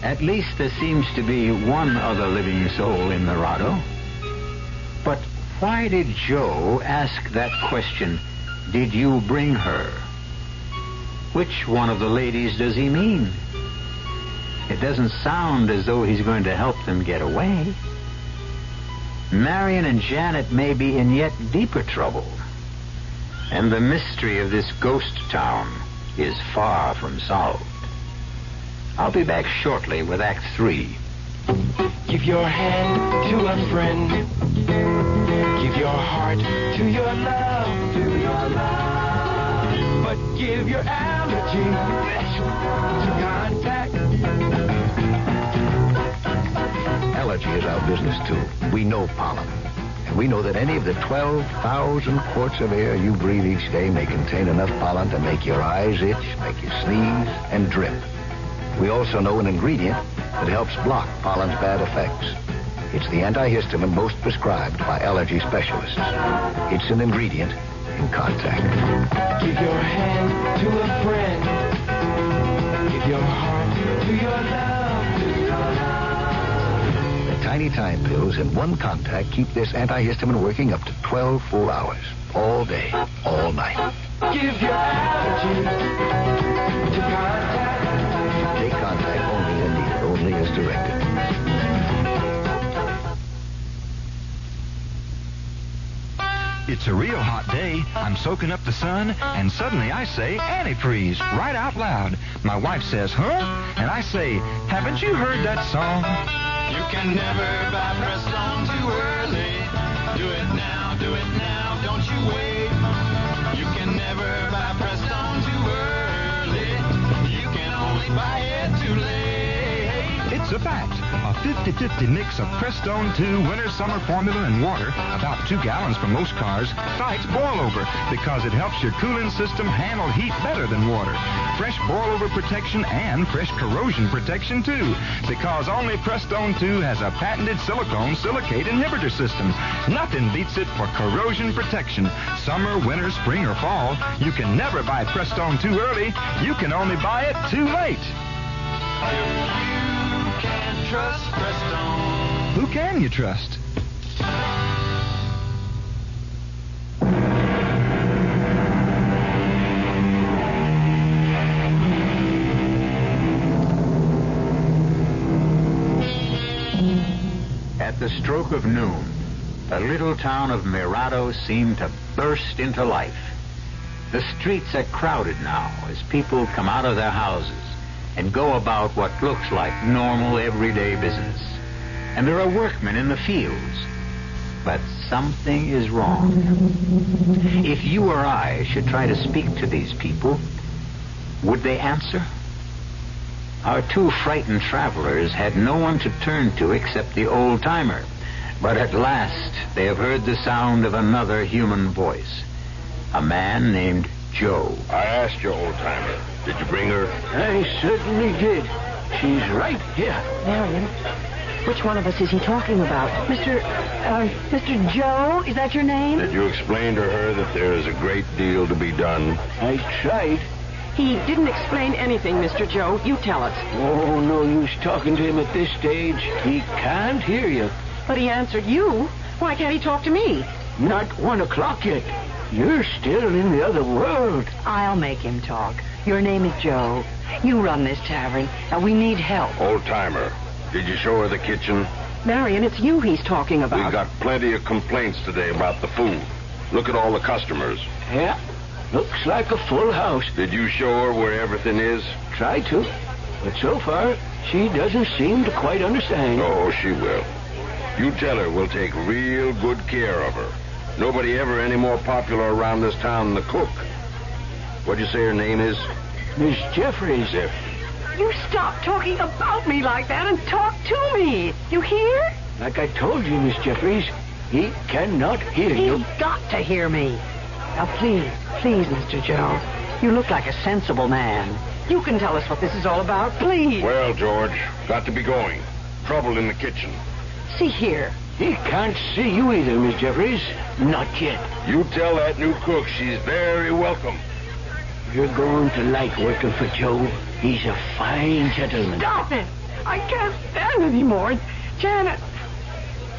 At least there seems to be one other living soul in Narado. But why did Joe ask that question, did you bring her? Which one of the ladies does he mean? It doesn't sound as though he's going to help them get away. Marion and Janet may be in yet deeper trouble. And the mystery of this ghost town is far from solved. I'll be back shortly with Act 3. Give your hand to a friend. Give your heart to your love. But give your allergy to contact. Allergy is our business, too. We know pollen. And we know that any of the 12,000 quarts of air you breathe each day may contain enough pollen to make your eyes itch, make you sneeze, and drip. We also know an ingredient that helps block pollen's bad effects. It's the antihistamine most prescribed by allergy specialists. It's an ingredient in contact. Give your hand to a friend. Give your heart to your love. The tiny time pills in one contact keep this antihistamine working up to 12 full hours. All day, all night. Give your allergy to contact. Take contact only when needed, only as directed. It's a real hot day. I'm soaking up the sun, and suddenly I say, antifreeze, right out loud. My wife says, huh? And I say, haven't you heard that song? You can never buy Prestone too early. Do it now, don't you wait. You can never buy Prestone too early. You can only buy it too late. It's a fact. A 50-50 mix of Prestone 2 winter-summer formula and water, about 2 gallons for most cars, fights boil-over because it helps your cooling system handle heat better than water. Fresh boil-over protection and fresh corrosion protection, too, because only Prestone 2 has a patented silicone silicate inhibitor system. Nothing beats it for corrosion protection. Summer, winter, spring, or fall, you can never buy Prestone too early. You can only buy it too late. Trust Prestone. Who can you trust? At the stroke of noon, the little town of Mirado seemed to burst into life. The streets are crowded now as people come out of their houses and go about what looks like normal everyday business. And there are workmen in the fields. But something is wrong. If you or I should try to speak to these people, would they answer? Our 2 frightened travelers had no one to turn to except the old-timer. But at last, they have heard the sound of another human voice. A man named Joe. I asked you, old-timer. Did you bring her? I certainly did. She's right here. Marion, which one of us is he talking about? Mr. Joe? Is that your name? Did you explain to her that there is a great deal to be done? I tried. He didn't explain anything, Mr. Joe. You tell us. Oh, no use talking to him at this stage. He can't hear you. But he answered you. Why can't he talk to me? Not 1 o'clock yet. You're still in the other world. I'll make him talk. Your name is Joe. You run this tavern, and we need help. Old-timer, did you show her the kitchen? Marion, it's you he's talking about. We got plenty of complaints today about the food. Look at all the customers. Yeah, looks like a full house. Did you show her where everything is? Tried to, but so far, she doesn't seem to quite understand. Oh, she will. You tell her we'll take real good care of her. Nobody ever any more popular around this town than the cook. What'd you say her name is? Miss Jeffries. You stop talking about me like that and talk to me. You hear? Like I told you, Miss Jeffries, he cannot hear you. He's got to hear me. Now, please, Mr. Joe. You look like a sensible man. You can tell us what this is all about, please. Well, George, got to be going. Trouble in the kitchen. See here. He can't see you either, Miss Jeffries. Not yet. You tell that new cook she's very welcome. You're going to like working for Joe. He's a fine gentleman. Stop it! I can't stand anymore. Janet,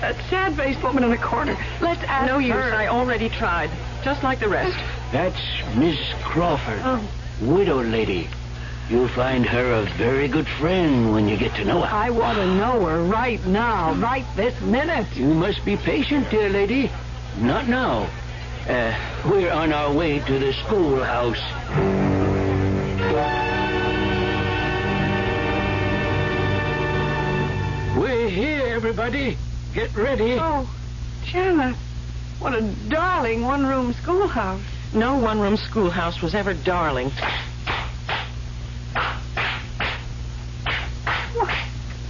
that sad-faced woman in the corner. Let's ask No use. her. I already tried. Just like the rest. That's Miss Crawford, widow lady. You'll find her a very good friend when you get to know her. I want to know her right now, right this minute. You must be patient, dear lady. Not now. We're on our way to the schoolhouse. We're here, everybody. Get ready. Oh, Janet, what a darling one-room schoolhouse. No one-room schoolhouse was ever darling.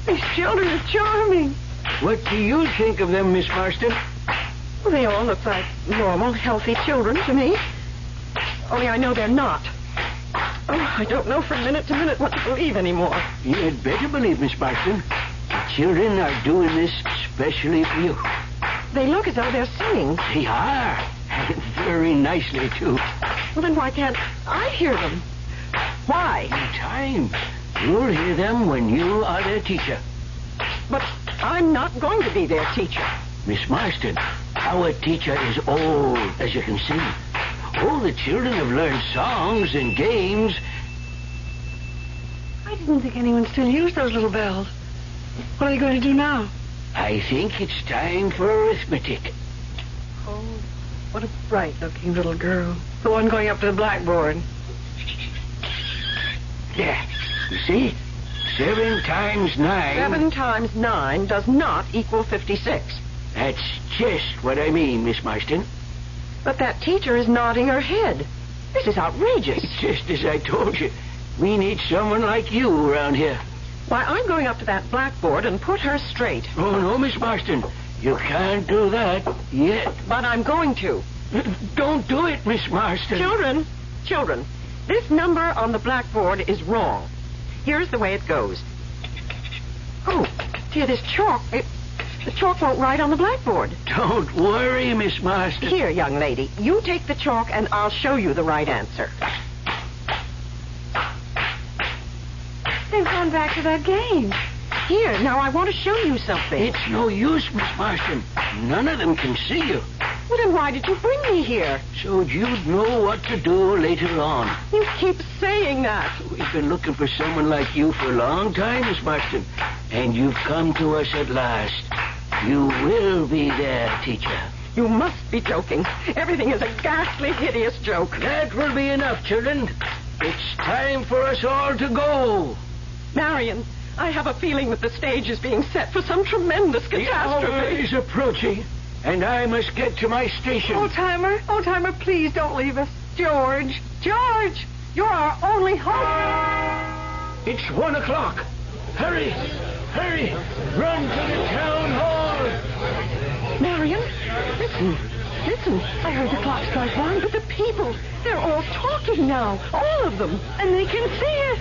These children are charming. What do you think of them, Miss Marston? Well, they all look like normal, healthy children to me. Only I know they're not. Oh, I don't know from minute to minute what to believe anymore. You had better believe, Miss Marston. The children are doing this especially for you. They look as though they're singing. They are. Very nicely, too. Well, then why can't I hear them? Why? In time. You'll hear them when you are their teacher. But I'm not going to be their teacher. Miss Marston, our teacher is old, as you can see. All the children have learned songs and games. I didn't think anyone still used those little bells. What are they going to do now? I think it's time for arithmetic. Oh, what a bright-looking little girl. The one going up to the blackboard. Yeah. You see? 7 times 9... 7 times 9 does not equal 56. That's just what I mean, Miss Marston. But that teacher is nodding her head. This is outrageous. It's just as I told you. We need someone like you around here. Why, I'm going up to that blackboard and put her straight. Oh, no, Miss Marston. You can't do that yet. But I'm going to. Don't do it, Miss Marston. Children, this number on the blackboard is wrong. Here's the way it goes. Oh, dear, this chalk, the chalk won't write on the blackboard. Don't worry, Miss Marston. Here, young lady, you take the chalk and I'll show you the right answer. They've gone back to that game. Here, now I want to show you something. It's no use, Miss Marston. None of them can see you. Well, then why did you bring me here? So you'd know what to do later on. You keep saying that. We've been looking for someone like you for a long time, Miss Marston. And you've come to us at last. You will be their teacher. You must be joking. Everything is a ghastly, hideous joke. That will be enough, children. It's time for us all to go. Marion, I have a feeling that the stage is being set for some tremendous catastrophe. The hour is approaching, and I must get to my station. Old-timer, please don't leave us. George, you're our only hope. It's 1 o'clock. Hurry, run to the town hall. Marion, listen. Listen, I heard the clock strike 1, but the people, they're all talking now. All of them. And they can see us.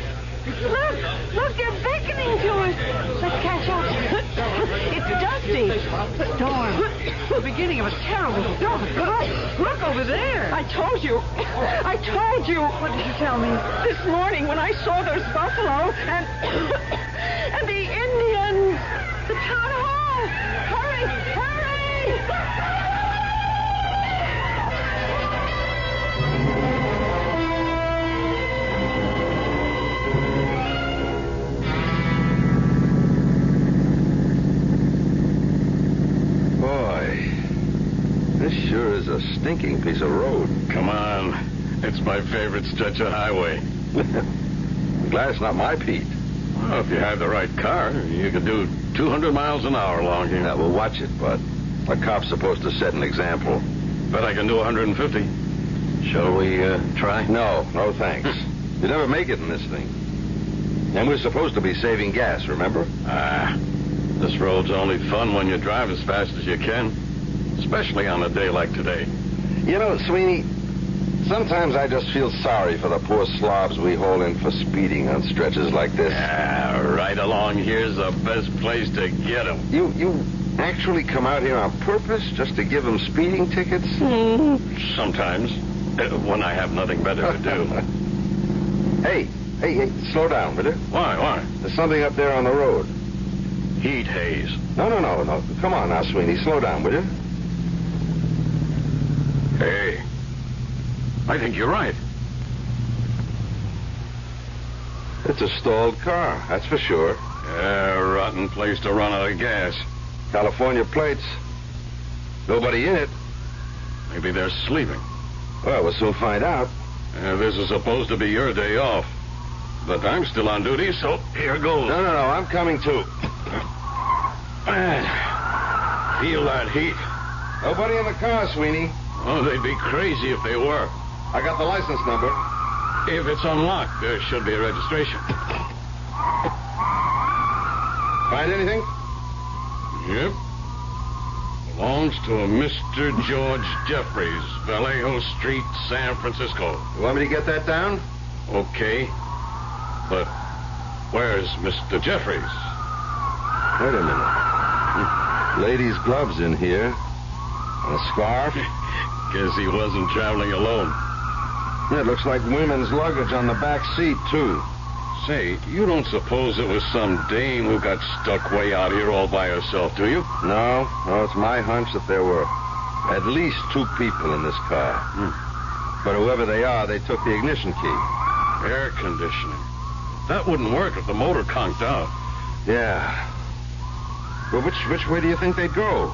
Look, they're beckoning to us. Let's catch up. It's Dusty. Storm. The beginning of a terrible storm. Look over there. I told you. What did you tell me? This morning when I saw those buffalo and the Indians. The town hall. Hurry. This sure is a stinking piece of road. Come on. It's my favorite stretch of highway. I'm glad it's not my Pete. Well, if you had the right car, you could do 200 miles an hour along here. Yeah, well, watch it, Bud. A cop's supposed to set an example. Bet I can do 150. Shall we try? No, thanks. You never make it in this thing. And we're supposed to be saving gas, remember? This road's only fun when you drive as fast as you can. Especially on a day like today. You know, Sweeney, sometimes I just feel sorry for the poor slobs we haul in for speeding on stretches like this. Right along here's the best place to get them. You actually come out here on purpose just to give them speeding tickets? Sometimes, when I have nothing better to do. Hey, slow down, will you? Why? There's something up there on the road. Heat haze. No. Come on now, Sweeney, slow down, will you? Hey, I think you're right. It's a stalled car, that's for sure. Yeah, rotten place to run out of gas. California plates. Nobody in it. Maybe they're sleeping. Well, we'll soon find out. This is supposed to be your day off. But I'm still on duty, so here goes. No, I'm coming too. Feel that heat. Nobody in the car, Sweeney. Oh, they'd be crazy if they were. I got the license number. If it's unlocked, there should be a registration. Find anything? Yep. Belongs to a Mr. George Jeffries, Vallejo Street, San Francisco. You want me to get that down? Okay. But where's Mr. Jeffries? Wait a minute. Ladies' gloves in here. And a scarf. Guess he wasn't traveling alone. It looks like women's luggage on the back seat, too. Say, you don't suppose it was some dame who got stuck way out here all by herself, do you? No, it's my hunch that there were at least 2 people in this car. But whoever they are, they took the ignition key. Air conditioning. That wouldn't work if the motor conked out. Yeah. Well, which way do you think they'd go?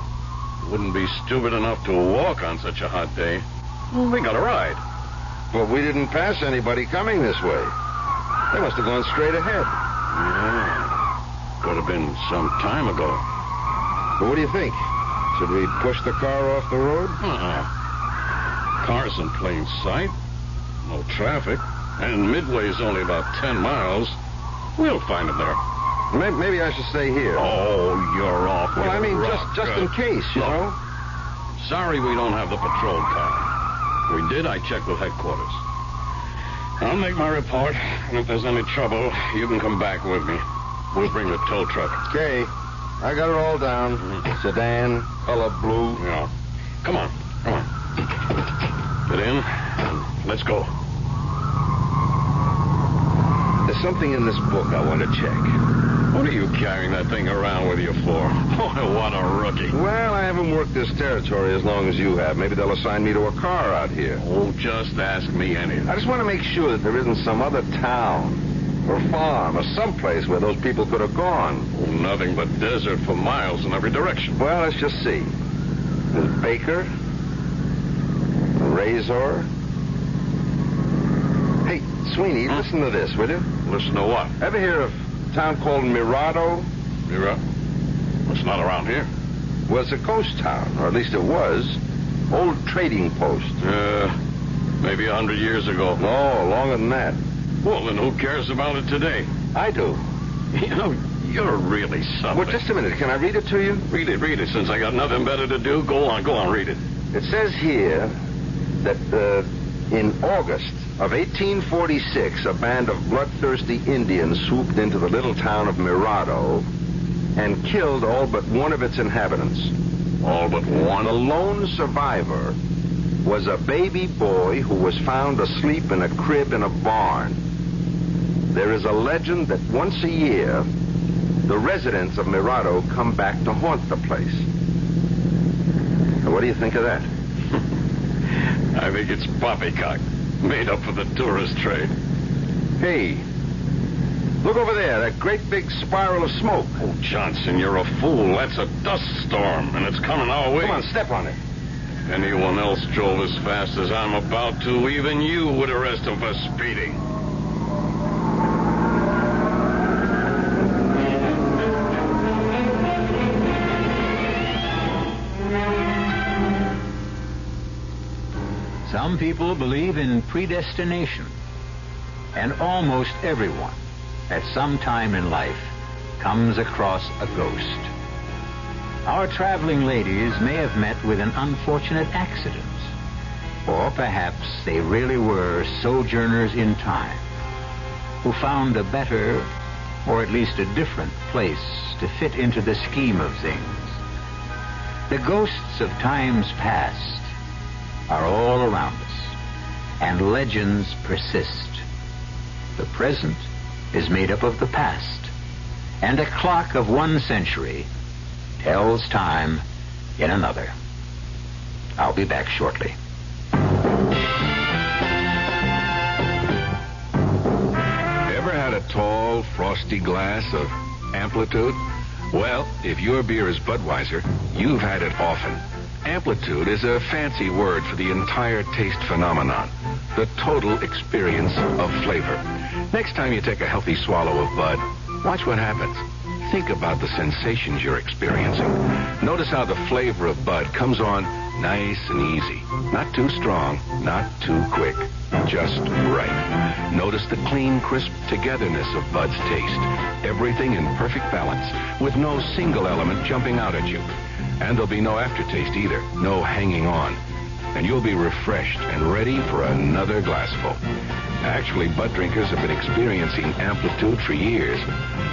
Wouldn't be stupid enough to walk on such a hot day. Well, they got a ride. Well, we didn't pass anybody coming this way. They must have gone straight ahead. Yeah. Could have been some time ago. But what do you think? Should we push the car off the road? Car's in plain sight. No traffic. And Midway's only about 10 miles. We'll find them there. Maybe I should stay here. Oh, you're off. Well, I mean, just in case, you know. Sorry we don't have the patrol car. If we did, I checked with headquarters. I'll make my report, and if there's any trouble, you can come back with me. We'll bring the tow truck. Okay. I got it all down. Sedan, color blue. Yeah. Come on. Get in, and let's go. There's something in this book I want to check. What are you carrying that thing around with you for? Oh, what a rookie. Well, I haven't worked this territory as long as you have. Maybe they'll assign me to a car out here. Oh, just ask me anything. I just want to make sure that there isn't some other town or farm or someplace where those people could have gone. Oh, nothing but desert for miles in every direction. Well, let's just see. There's Baker, Razor. Hey, Sweeney, listen to this, will you? Listen to what? Ever hear of a town called Mirado? Mirado? It's not around here. Well, it's a ghost town, or at least it was. Old trading post. Maybe 100 years ago. No, longer than that. Well, then who cares about it today? I do. You know, You're really something. Well, just a minute. Can I read it to you? Read it. Since I got nothing better to do, go on, read it. It says here that in August of 1846, a band of bloodthirsty Indians swooped into the little town of Mirado and killed all but one of its inhabitants. All but one? The lone survivor was a baby boy who was found asleep in a crib in a barn. There is a legend that once a year, the residents of Mirado come back to haunt the place. Now, what do you think of that? I think it's poppycock, made up for the tourist trade. Hey, look over there, that great big spiral of smoke. Oh, Johnson, you're a fool. That's a dust storm, and it's coming our way. Come on, step on it. If anyone else drove as fast as I'm about to, even you would arrest him for speeding. Some people believe in predestination, and almost everyone, at some time in life, comes across a ghost. Our traveling ladies may have met with an unfortunate accident, or perhaps they really were sojourners in time who found a better, or at least a different place to fit into the scheme of things. The ghosts of times past are all around us, and legends persist. The present is made up of the past, and a clock of one century tells time in another. I'll be back shortly. Ever had a tall, frosty glass of Amplitude? Well, if your beer is Budweiser, you've had it often. Amplitude is a fancy word for the entire taste phenomenon, the total experience of flavor. Next time you take a healthy swallow of Bud, watch what happens. Think about the sensations you're experiencing. Notice how the flavor of Bud comes on nice and easy. Not too strong, not too quick, just right. Notice the clean, crisp togetherness of Bud's taste. Everything in perfect balance, with no single element jumping out at you. And there'll be no aftertaste either, no hanging on. And you'll be refreshed and ready for another glassful. Actually, Bud drinkers have been experiencing Amplitude for years,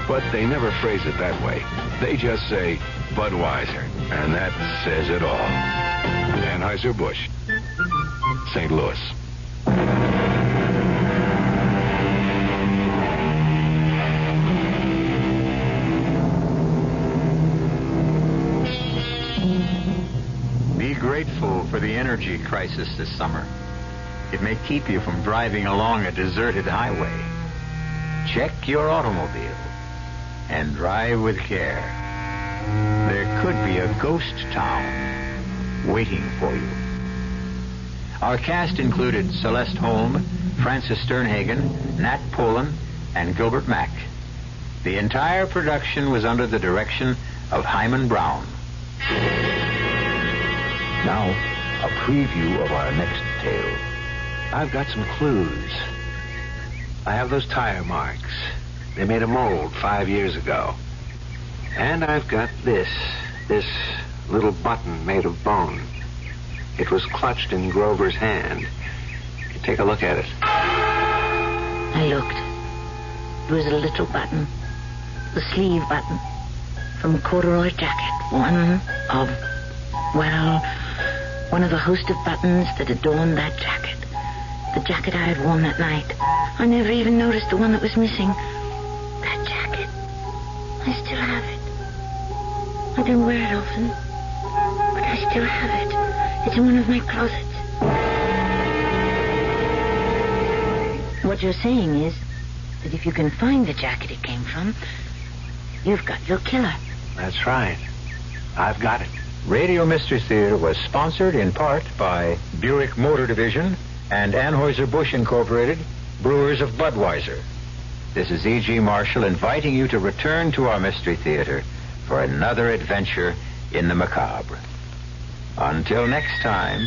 but they never phrase it that way. They just say Budweiser, and that says it all. Anheuser-Busch, St. Louis. Be grateful for the energy crisis this summer. It may keep you from driving along a deserted highway. Check your automobile and drive with care. There could be a ghost town waiting for you. Our cast included Celeste Holm, Francis Sternhagen, Nat Polan, and Gilbert Mack. The entire production was under the direction of Hyman Brown. Now, a preview of our next tale. I've got some clues. I have those tire marks. They made a mold 5 years ago. And I've got this little button made of bone. It was clutched in Grover's hand. Take a look at it. I looked. It was a little button. The sleeve button. From a corduroy jacket. One of the host of buttons that adorned that jacket. The jacket I had worn that night. I never even noticed the one that was missing. That jacket. I still have it. I don't wear it often, but I still have it. It's in one of my closets. What you're saying is that if you can find the jacket it came from, you've got your killer. That's right. I've got it. Radio Mystery Theater was sponsored in part by Buick Motor Division and Anheuser-Busch Incorporated, brewers of Budweiser. This is E.G. Marshall inviting you to return to our Mystery Theater for another adventure in the macabre. Until next time,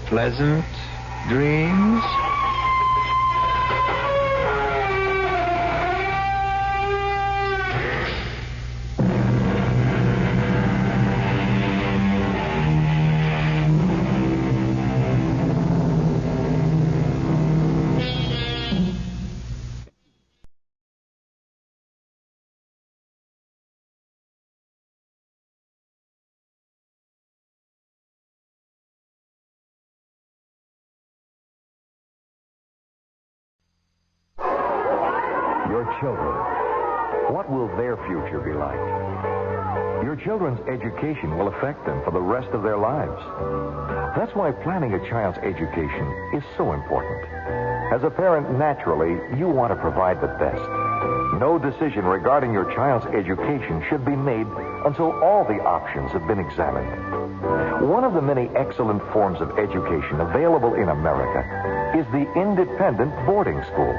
pleasant dreams. Your children. What will their future be like? Your children's education will affect them for the rest of their lives. That's why planning a child's education is so important. As a parent, naturally, you want to provide the best. No decision regarding your child's education should be made until all the options have been examined. One of the many excellent forms of education available in America is the independent boarding school.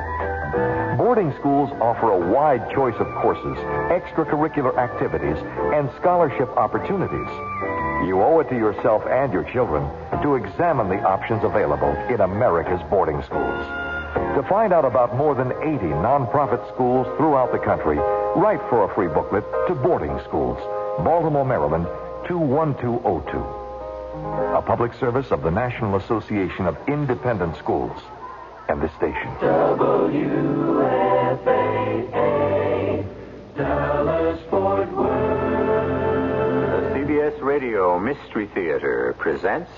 Boarding schools offer a wide choice of courses, extracurricular activities, and scholarship opportunities. You owe it to yourself and your children to examine the options available in America's boarding schools. To find out about more than 80 nonprofit schools throughout the country, write for a free booklet to Boarding Schools, Baltimore, Maryland, 21202. A public service of the National Association of Independent Schools and this station. WFAA, Dallas Fort Worth. The CBS Radio Mystery Theatre presents...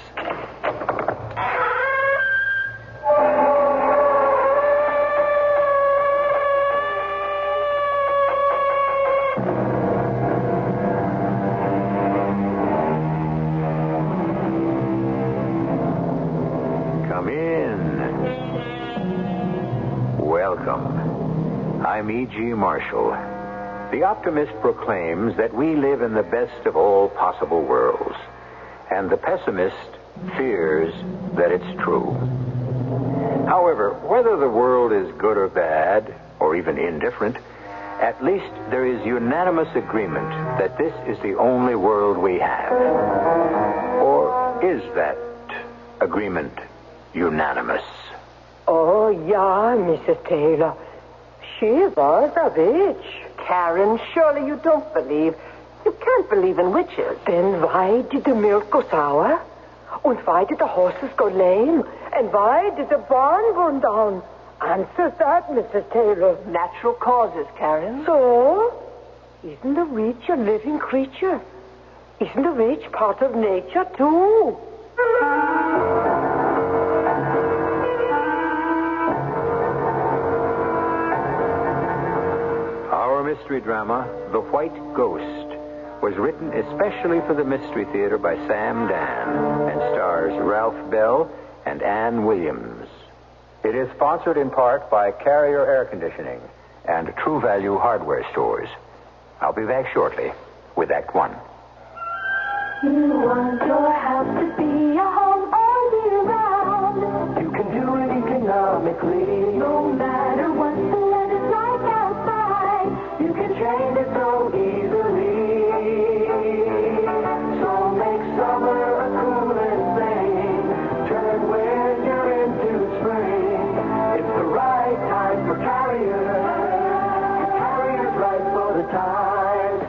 Come in. Welcome. I'm E.G. Marshall. The optimist proclaims that we live in the best of all possible worlds, and the pessimist fears that it's true. However, whether the world is good or bad, or even indifferent, at least there is unanimous agreement that this is the only world we have. Or is that agreement unanimous? Oh, yeah, Mrs. Taylor. She was a witch. Karen, surely you don't believe. You can't believe in witches. Then why did the milk go sour? And why did the horses go lame? And why did the barn burn down? Answer that, Mrs. Taylor. Natural causes, Karen. So? Isn't the witch a living creature? Isn't the witch part of nature, too? Our mystery drama, The White Ghost, was written especially for the Mystery Theater by Sam Dan and stars Ralph Bell and Ann Williams. It is sponsored in part by Carrier Air Conditioning and True Value Hardware Stores. I'll be back shortly with Act One. You want your house to be a home all year round. You can do it economically. No matter what the weather's like outside, you can change it so easily. So make summer a cooling thing. Turn winter into spring. It's the right time for Carrier. Carrier's right for the time.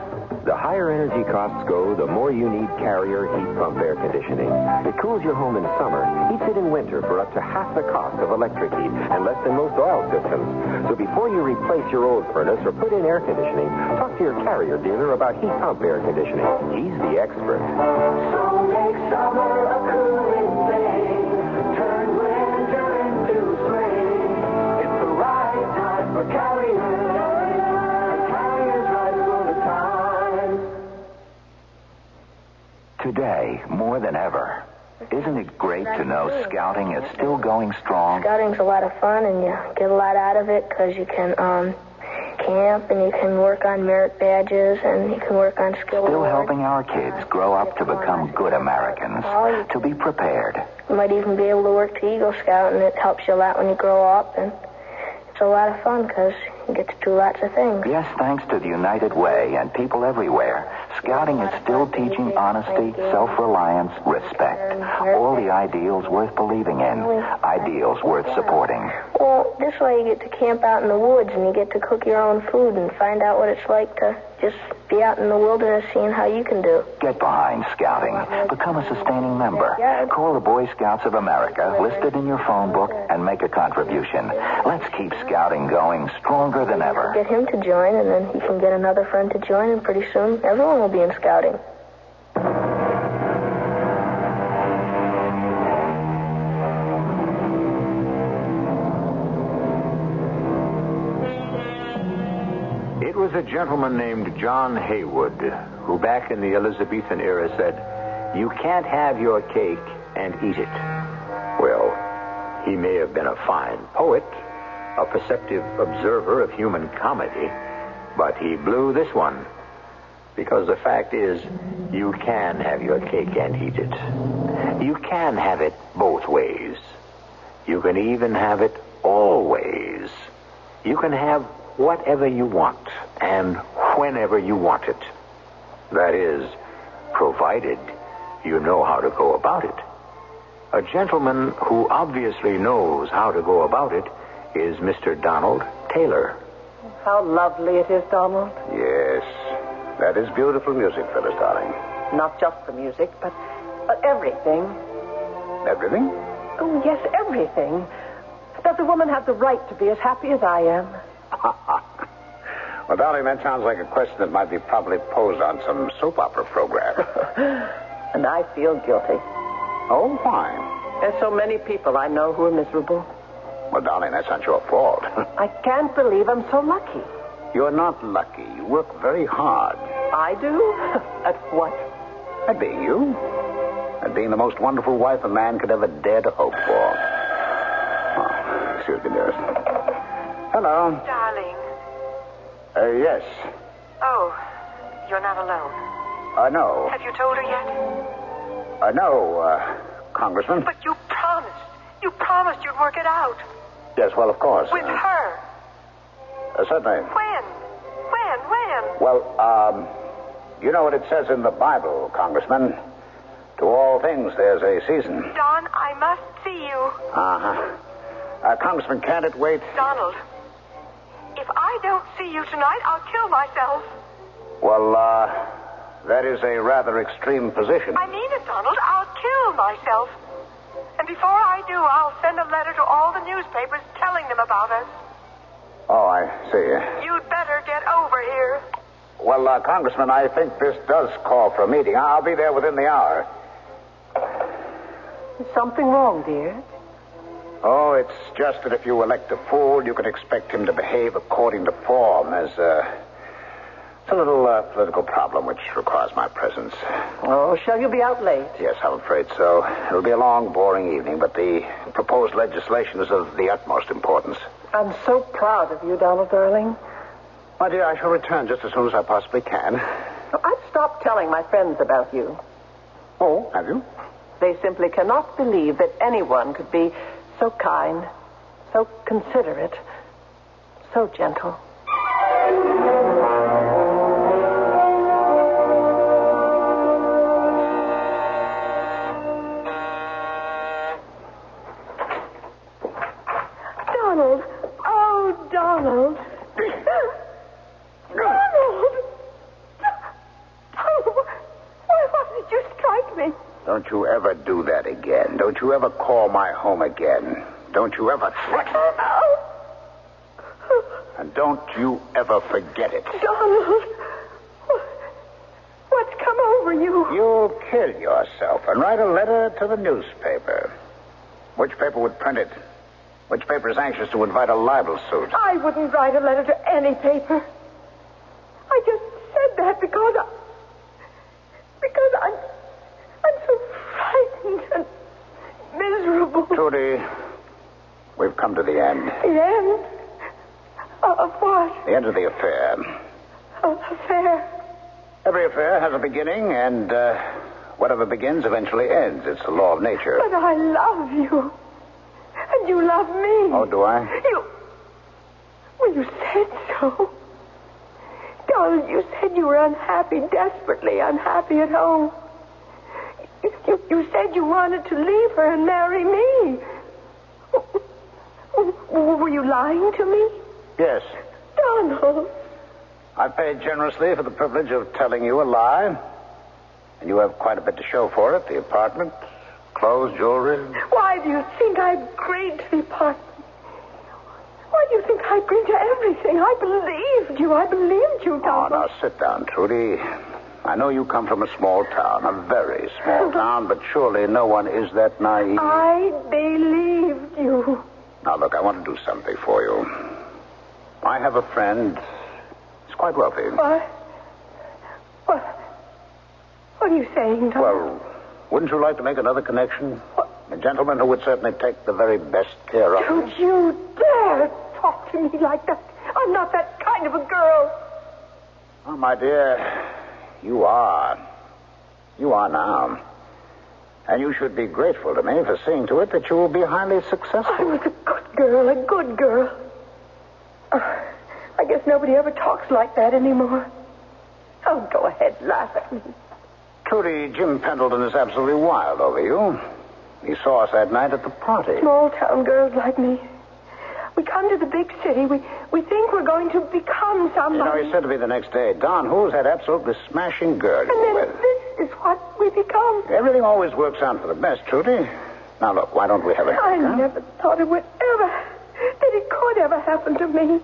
The higher energy costs go, the more you need Carrier heat pump air conditioning. It cools your home in summer, heats it in winter for up to half the cost of electric heat and less than most oil systems. So before you replace your old furnace or put in air conditioning, talk to your Carrier dealer about heat pump air conditioning. He's the expert. So make summer a cooling thing. Turn winter into spring. It's the right time for Carrier. Carrier's right for the time. Today, more than ever, isn't it great to know scouting is still going strong? Scouting's a lot of fun, and you get a lot out of it because you can camp, and you can work on merit badges, and you can work on skill Still awards. helping our kids grow up to become good Americans, to be prepared. You might even be able to work to Eagle Scout, and it helps you a lot when you grow up, and it's a lot of fun because you get to do lots of things. Yes, thanks to the United Way and people everywhere, scouting is still teaching honesty, self-reliance, respect. All the ideals worth believing in, ideals worth supporting. Well, this way you get to camp out in the woods, and you get to cook your own food and find out what it's like to just be out in the wilderness seeing how you can do. Get behind scouting. Become a sustaining member. Call the Boy Scouts of America, listed in your phone book, and make a contribution. Let's keep scouting going stronger than ever. Get him to join, and then he can get another friend to join, and pretty soon everyone will be in scouting. It was a gentleman named John Haywood who back in the Elizabethan era said, "You can't have your cake and eat it." Well, he may have been a fine poet, a perceptive observer of human comedy, but he blew this one. Because the fact is, you can have your cake and eat it. You can have it both ways. You can even have it always. You can have whatever you want and whenever you want it. That is, provided you know how to go about it. A gentleman who obviously knows how to go about it is Mr. Donald Taylor. How lovely it is, Donald. Yes. That is beautiful music, Phyllis, darling. Not just the music, but everything. Everything? Oh, yes, everything. Does a woman have the right to be as happy as I am? Well, darling, that sounds like a question that might be probably posed on some soap opera program. And I feel guilty. Oh, why? There's so many people I know who are miserable. Well, darling, that's not your fault. I can't believe I'm so lucky. You're not lucky. You work very hard. I do? At what? At being you. At being the most wonderful wife a man could ever dare to hope for. Oh, excuse me, dearest. Hello. Darling. Yes. Oh, you're not alone. No. Have you told her yet? No, Congressman. But you promised. You promised you'd work it out. Yes, well, of course. With her. Certainly. When? Well, you know what it says in the Bible, Congressman. To all things, there's a season. Don, I must see you. Congressman, can't it wait? Donald, if I don't see you tonight, I'll kill myself. Well, that is a rather extreme position. I mean it, Donald. I'll kill myself. And before I do, I'll send a letter to all the newspapers telling them about us. Oh, I see. You'd better get over here. Well, Congressman, I think this does call for a meeting. I'll be there within the hour. Is something wrong, dear? Oh, it's just that if you elect a fool, you can expect him to behave according to form. It's a little political problem which requires my presence. Oh, shall you be out late? Yes, I'm afraid so. It'll be a long, boring evening, but the proposed legislation is of the utmost importance. I'm so proud of you, Donald, darling. My dear, I shall return just as soon as I possibly can. I've stopped telling my friends about you. Oh, have you? They simply cannot believe that anyone could be so kind, so considerate, so gentle. Donald. Oh, Donald. Donald. Why did you strike me? Don't you ever do that again. Don't you ever call my home again. Don't you ever threaten. And don't you ever forget it. Donald. What's come over you? You'll kill yourself and write a letter to the newspaper. Which paper would print it? Which paper is anxious to invite a libel suit? I wouldn't write a letter to any paper. I just said that because I'm so frightened and miserable. Trudy, we've come to the end. The end? Of what? The end of the affair. Affair? Every affair has a beginning, and whatever begins eventually ends. It's the law of nature. But I love you. And you love me. Oh, do I? Well, you said so. Donald, you said you were unhappy, desperately unhappy at home. You said you wanted to leave her and marry me. Were you lying to me? Yes. Donald. I paid generously for the privilege of telling you a lie. And you have quite a bit to show for it. The apartment, clothes, jewelry. Why do you think I agreed to the apartment? Why do you think I agreed to everything? I believed you, Donald. Oh, now sit down, Trudy. I know you come from a small town, a very small town, but surely no one is that naive. I believed you. Now, look, I want to do something for you. I have a friend. He's quite wealthy. What? What are you saying, Tom? Well, wouldn't you like to make another connection? A gentleman who would certainly take the very best care of you. Don't you dare talk to me like that. I'm not that kind of a girl. Oh, my dear, you are. You are now. And you should be grateful to me for seeing to it that you will be highly successful. I was a good girl. I guess nobody ever talks like that anymore. Oh, go ahead, laugh at me. Trudy, Jim Pendleton is absolutely wild over you. He saw us that night at the party. Small town girls like me. We come to the big city. We think we're going to become somebody. You know, he said to me the next day, Don, who's that absolutely smashing girl and then this is what we become. Everything always works out for the best, Trudy. Now, look, why don't we have a... I never thought it would that it could ever happen to me.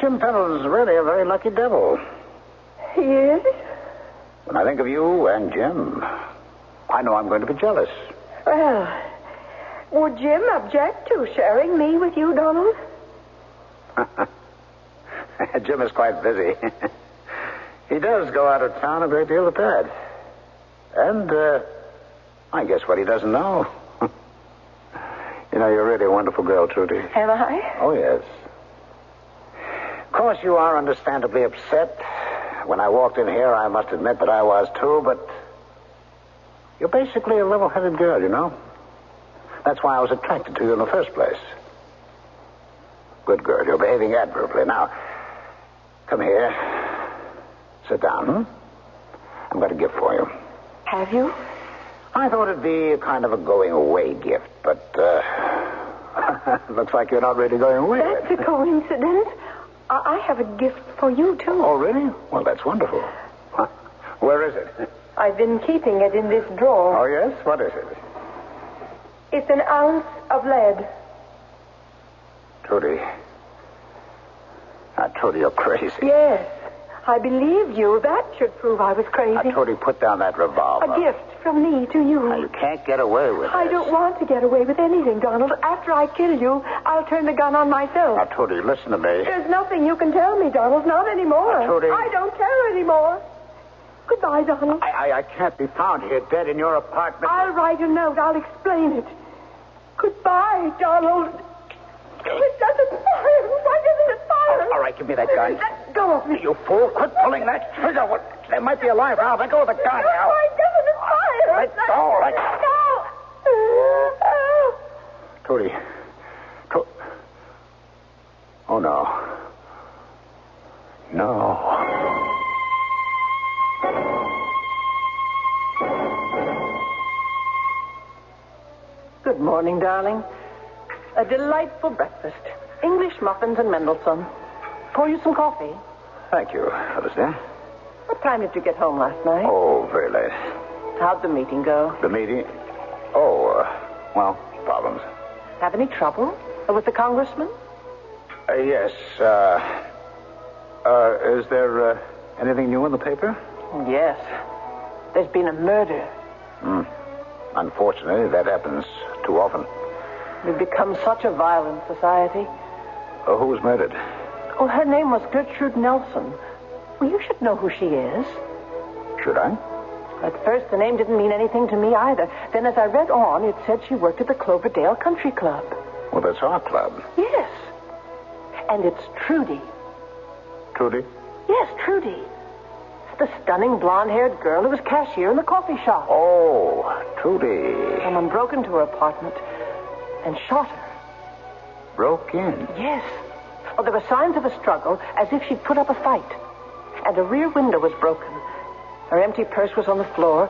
Jim Pendleton's really a very lucky devil. He is? When I think of you and Jim, I know I'm going to be jealous. Well, would Jim object to sharing me with you, Donald? Jim is quite busy. He does go out of town a great deal at that. And, I guess what he doesn't know. You know, you're really a wonderful girl, Trudy. Am I? Oh, yes. Of course, you are understandably upset. When I walked in here, I must admit that I was, too, but you're basically a level-headed girl, you know. That's why I was attracted to you in the first place. Good girl. You're behaving admirably. Now, come here. Sit down. I've got a gift for you. Have you? I thought it'd be a kind of a going-away gift, but, looks like you're not really going away. That's a coincidence. I have a gift for you, too. Oh, really? Well, that's wonderful. Huh? Where is it? I've been keeping it in this drawer. Oh, yes? What is it? It's an ounce of lead. Trudy. Trudy, you're crazy. Yes. I believed you. That should prove I was crazy. Trudy, put down that revolver. A gift from me to you. Now, you can't get away with it. I don't want to get away with anything, Donald. After I kill you, I'll turn the gun on myself. Now, Trudy, listen to me. There's nothing you can tell me, Donald. Not anymore. Now, Trudy. I don't care anymore. Goodbye, Donald. I can't be found here dead in your apartment. I'll write a note. I'll explain it. Goodbye, Donald. It doesn't fire. Why doesn't it fire? All right, give me that gun. Let go of me. You fool. Quit pulling that trigger. There might be a live valve. Let go of the gun now. Why doesn't it fire? Let go. Let go. Trudy. Oh, no. No. Good morning, darling. A delightful breakfast. English muffins and Mendelssohn. Pour you some coffee. Thank you, Phyllis dear. What time did you get home last night? Oh, very late. How'd the meeting go? The meeting? Oh, well, problems. Have any trouble with the congressman? Yes. Is there anything new in the paper? Yes. There's been a murder. Unfortunately, that happens too often. We've become such a violent society. Who was murdered? Oh, her name was Gertrude Nelson. Well, you should know who she is. Should I? At first, the name didn't mean anything to me either. Then, as I read on, it said she worked at the Cloverdale Country Club. Well, that's our club. Yes. And it's Trudy. Trudy? Yes, Trudy. The stunning blonde-haired girl who was cashier in the coffee shop. Oh, Trudy. Someone broke into her apartment and shot her. Broke in? Yes. Oh, there were signs of a struggle, as if she'd put up a fight. And a rear window was broken. Her empty purse was on the floor.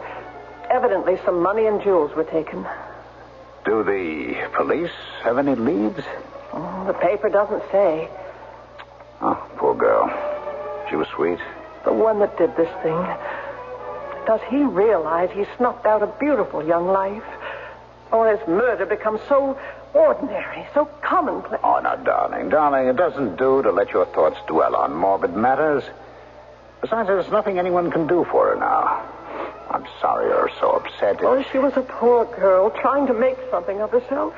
Evidently, some money and jewels were taken. Do the police have any leads? Oh, the paper doesn't say. Oh, poor girl. She was sweet. The one that did this thing. Does he realize he snuffed out a beautiful young life? Or has murder become so ordinary, so commonplace? Oh, now, darling, it doesn't do to let your thoughts dwell on morbid matters. Besides, there's nothing anyone can do for her now. I'm sorry you're so upset. Oh, she was a poor girl trying to make something of herself.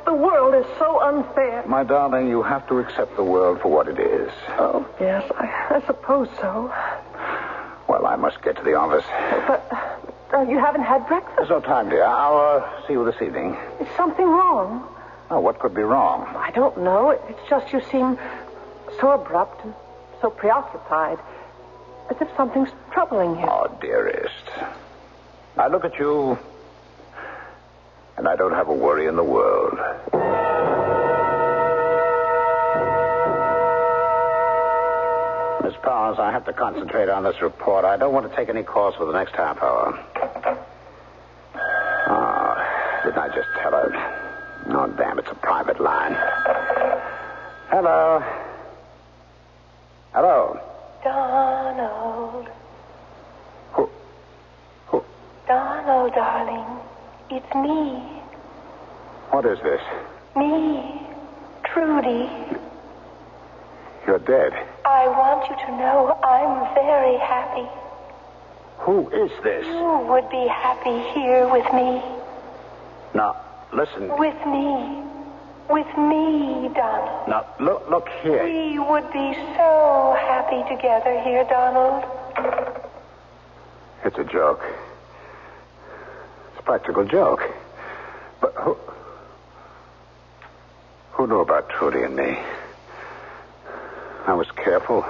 The world is so unfair. My darling, you have to accept the world for what it is. Oh, yes, I suppose so. Well, I must get to the office. But you haven't had breakfast? There's no time, dear. I'll see you this evening. Is something wrong? Oh, what could be wrong? I don't know. It's just you seem so abrupt and so preoccupied. As if something's troubling you. Oh, dearest. I look at you, and I don't have a worry in the world. Miss Powers, I have to concentrate on this report. I don't want to take any calls for the next half hour. Oh, didn't I just tell her? Oh, damn, it's a private line. Hello? Hello? Donald. Who? Donald, darling. It's me. What is this? Me. Trudy. You're dead. I want you to know I'm very happy. Who is this? You would be happy here with me. Now, listen. With me. With me, Donald. Now, look here. We would be so happy together here, Donald. It's a joke. It's a practical joke. But who knew about Trudy and me? I was careful.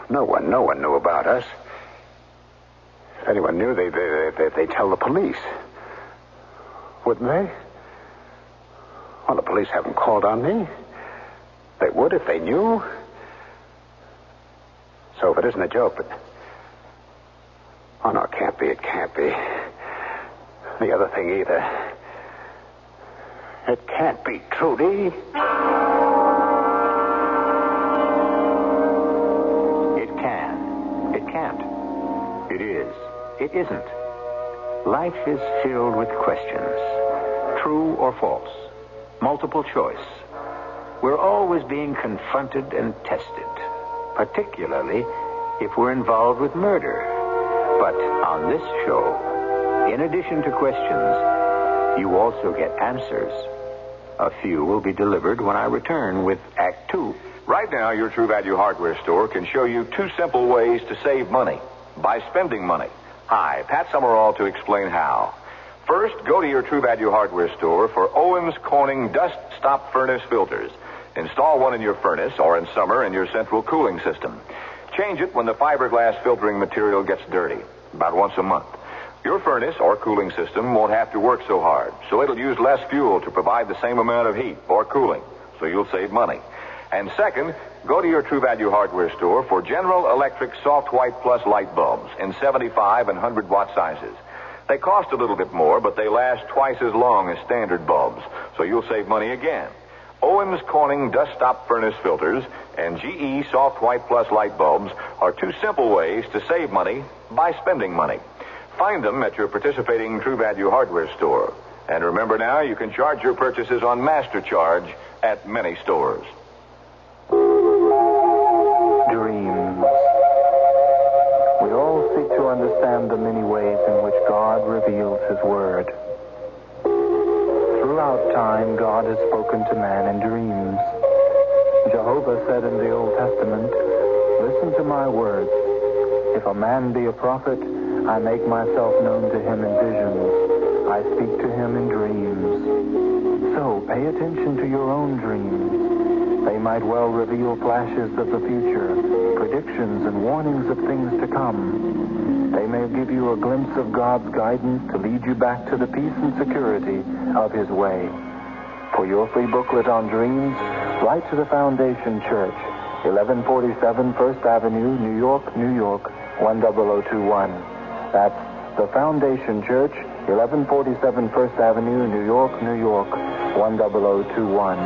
No one knew about us. If anyone knew, they'd tell the police. Wouldn't they? Well, the police haven't called on me. They would if they knew. So if it isn't a joke, but... Oh, no, it can't be. It can't be. The other thing either. It can't be Trudy. It can. It can't. It is. It isn't. Life is filled with questions. True or false. Multiple choice. We're always being confronted and tested, particularly if we're involved with murder. But on this show, in addition to questions, you also get answers. A few will be delivered when I return with Act 2. Right now, your True Value hardware store can show you 2 simple ways to save money by spending money. Hi, Pat Summerall to explain how. First, go to your True Value hardware store for Owens Corning Dust Stop Furnace filters. Install one in your furnace or in summer in your central cooling system. Change it when the fiberglass filtering material gets dirty, about once a month. Your furnace or cooling system won't have to work so hard, so it'll use less fuel to provide the same amount of heat or cooling, so you'll save money. And second, go to your True Value hardware store for General Electric Soft White Plus light bulbs in 75 and 100-watt sizes. They cost a little bit more, but they last twice as long as standard bulbs, so you'll save money again. Owens Corning Dust Stop Furnace filters and GE Soft White Plus light bulbs are 2 simple ways to save money by spending money. Find them at your participating True Value hardware store. And remember now, you can charge your purchases on Master Charge at many stores. Dreams. We all seek to understand the many ways in which God reveals His Word. Throughout time, God has spoken to man in dreams. Jehovah said in the Old Testament, "Listen to my words. If a man be a prophet, I make myself known to him in visions. I speak to him in dreams." So pay attention to your own dreams. They might well reveal flashes of the future, predictions and warnings of things to come. They may give you a glimpse of God's guidance to lead you back to the peace and security of His way. For your free booklet on dreams, write to the Foundation Church, 1147 First Avenue, New York, New York, 10021. That's the Foundation Church, 1147 First Avenue, New York, New York, 10021.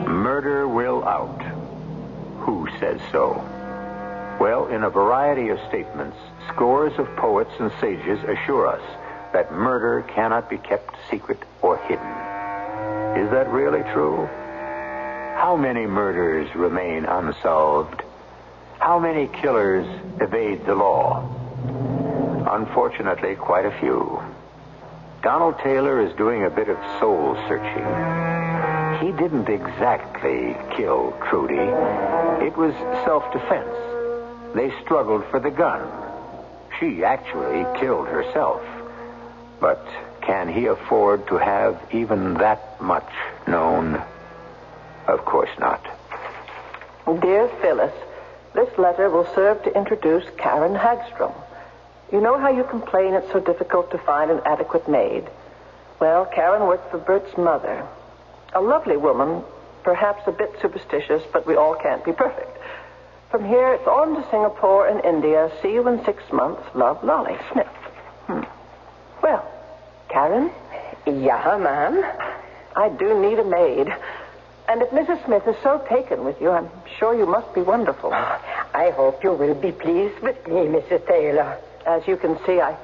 Murder will out. Who says so? Well, in a variety of statements, scores of poets and sages assure us that murder cannot be kept secret or hidden. Is that really true? How many murders remain unsolved? How many killers evade the law? Unfortunately, quite a few. Donald Taylor is doing a bit of soul searching. He didn't exactly kill Trudy. It was self-defense. They struggled for the gun. She actually killed herself. But can he afford to have even that much known? Of course not. Dear Phyllis, this letter will serve to introduce Karen Hagstrom. You know how you complain it's so difficult to find an adequate maid? Well, Karen worked for Bert's mother. A lovely woman, perhaps a bit superstitious, but we all can't be perfect. From here, it's on to Singapore and India. See you in 6 months. Love, Lolly Smith. Well, Karen? Yeah, ma'am? I do need a maid. And if Mrs. Smith is so taken with you, I'm sure you must be wonderful. I hope you will be pleased with me, Mrs. Taylor. As you can see, I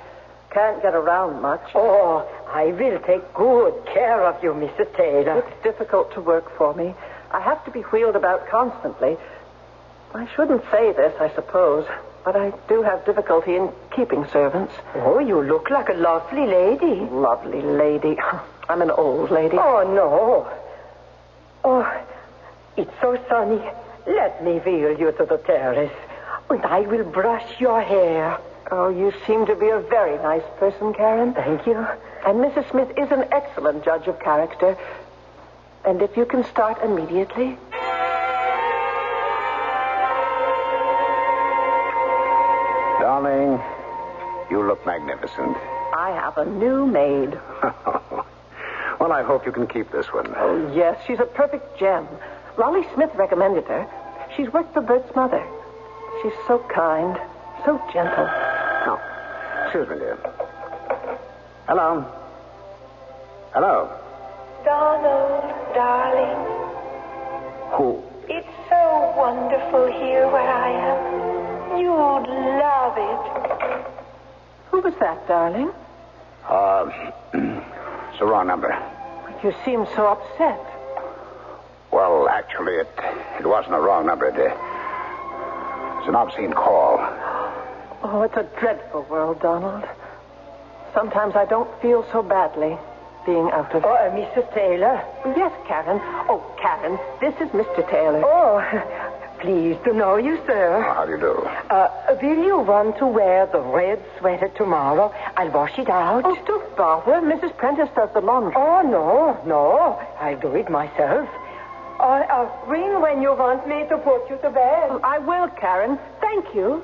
can't get around much. Oh, I will take good care of you, Mrs. Taylor. It's difficult to work for me. I have to be wheeled about constantly. I shouldn't say this, I suppose, but I do have difficulty in keeping servants. Oh, you look like a lovely lady. Lovely lady. I'm an old lady. Oh, no. Oh, it's so sunny. Let me wheel you to the terrace, and I will brush your hair. Oh, you seem to be a very nice person, Karen. Thank you. And Mrs. Smith is an excellent judge of character. And if you can start immediately... Darling, you look magnificent. I have a new maid. Well, I hope you can keep this one. Oh, yes, she's a perfect gem. Lolly Smith recommended her. She's worked for Bert's mother. She's so kind, so gentle. Oh, excuse me, dear. Hello. Hello. Donald, darling. Who? It's so wonderful here where I am. You'd love it. Who was that, darling? It's the wrong number. You seem so upset. Well, actually, it wasn't a wrong number. It's an obscene call. Oh, it's a dreadful world, Donald. Sometimes I don't feel so badly being out of it. Oh, Mrs. Taylor? Yes, Karen. Oh, Karen, this is Mr. Taylor. Oh, pleased to know you, sir. How do you do? Will you want to wear the red sweater tomorrow? I'll wash it out. Oh, don't bother. Mrs. Prentice does the laundry. Oh, no. I'll do it myself. Ring when you want me to put you to bed. I will, Karen. Thank you.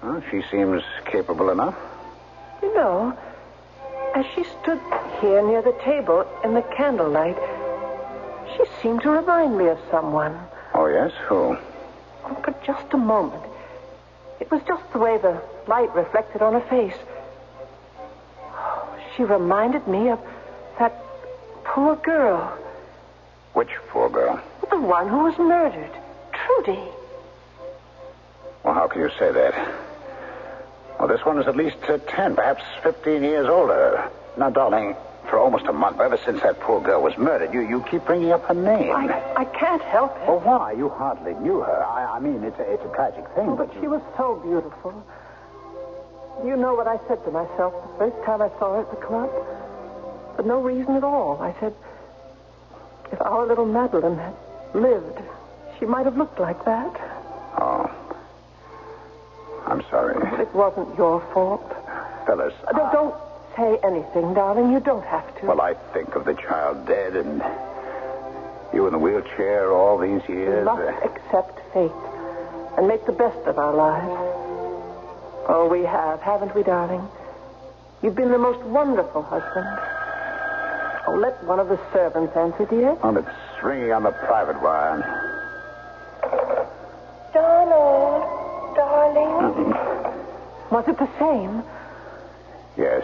Well, she seems capable enough. You know, as she stood here near the table in the candlelight, she seemed to remind me of someone. Oh, yes? Who? Oh, for just a moment. It was just the way the light reflected on her face. Oh, she reminded me of that poor girl. Which poor girl? The one who was murdered. Trudy. Well, how can you say that? Well, this one is at least 10, perhaps 15 years older. Now, darling, for almost a month, ever since that poor girl was murdered, you keep bringing up her name. I can't help it. Well, why? You hardly knew her. I mean, it's a tragic thing. Oh, but she was so beautiful. You know what I said to myself the first time I saw her at the club? For no reason at all. I said, if our little Madeline had lived, she might have looked like that. Oh. I'm sorry. It wasn't your fault. Phyllis. Don't say anything, darling. You don't have to. Well, I think of the child dead and you in the wheelchair all these years. We must accept fate and make the best of our lives. Oh, we have, haven't we, darling? You've been the most wonderful husband. Oh, let one of the servants answer, dear. Oh, it's ringing on the private wire. Donald, darling. Was it the same? Yes.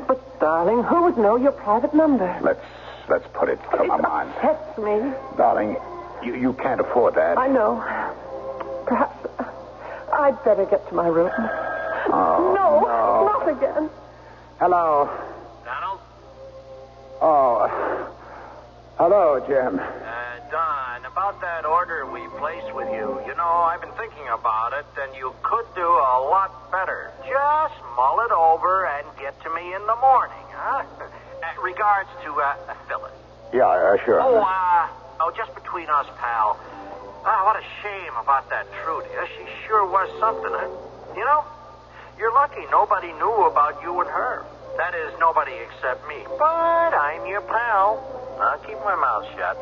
But, darling, who would know your private number? Let's put it from our minds. It upsets me. Darling, you can't afford that. I know. Perhaps I'd better get to my room. Oh, no, not again. Hello. Donald? Oh. Hello, Jim. Don, about that order we placed with you. You know, I've been thinking about it, and you could do a lot better. Just mull it over and get to me in the morning, huh? Regards to Phyllis. Yeah, sure. Oh, just between us, pal. What a shame about that Trudy. She sure was something, huh? You know, you're lucky nobody knew about you and her. That is, nobody except me. But I'm your pal. I'll keep my mouth shut.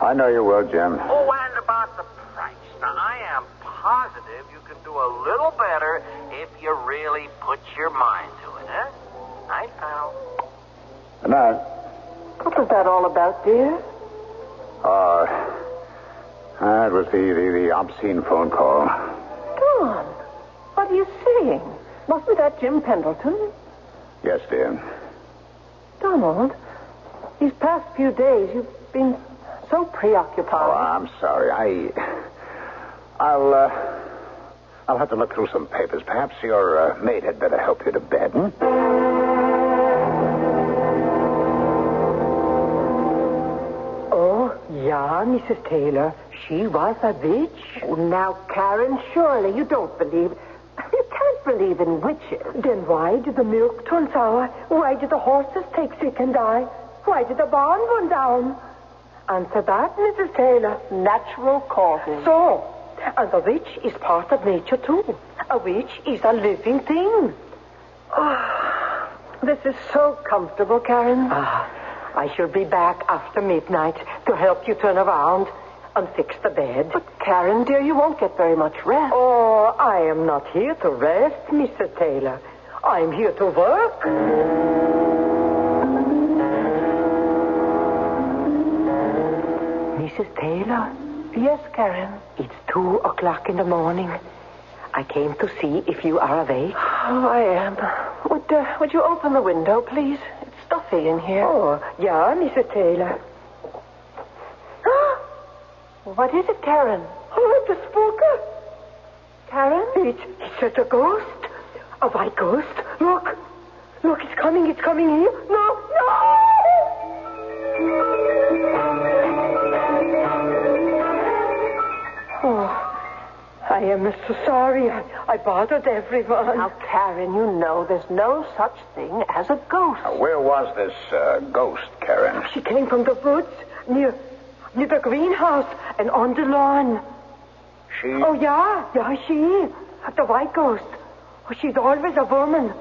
I know you will, Jim. Oh, and about the price. Now, I am positive you can do a little better if you really put your mind to it, huh? Night, pal. Good night. What was that all about, dear? It was the obscene phone call. Don, what are you saying? Wasn't that Jim Pendleton? Yes, dear. Donald, these past few days you've been so preoccupied. Oh, I'm sorry. I'll have to look through some papers. Perhaps your maid had better help you to bed, Oh, yeah, Mrs. Taylor. She was a witch. Oh, now, Karen, surely you don't believe... You can't believe in witches. Then why did the milk turn sour? Why did the horses take sick and die? Why did the barn burn down? Answer that, Mrs. Taylor. Natural causes. So, and the witch is part of nature, too. A witch is a living thing. Oh, this is so comfortable, Karen. I shall be back after midnight to help you turn around and fix the bed. But, Karen, dear, you won't get very much rest. Oh, I am not here to rest, Mrs. Taylor. I'm here to work. Mrs. Taylor? Yes, Karen? It's 2:00 in the morning. I came to see if you are awake. Oh, I am. Would you open the window, please? It's stuffy in here. Oh, yeah, Mrs. Taylor. What is it, Karen? Oh, the spooker. Karen? It's a ghost. A white ghost. Look, it's coming here. No! Oh, I am so sorry. I bothered everyone. Now, Karen, you know there's no such thing as a ghost. Now, where was this ghost, Karen? She came from the woods near the greenhouse and on the lawn. She? Oh, yeah, she. The white ghost. Oh, she's always a woman.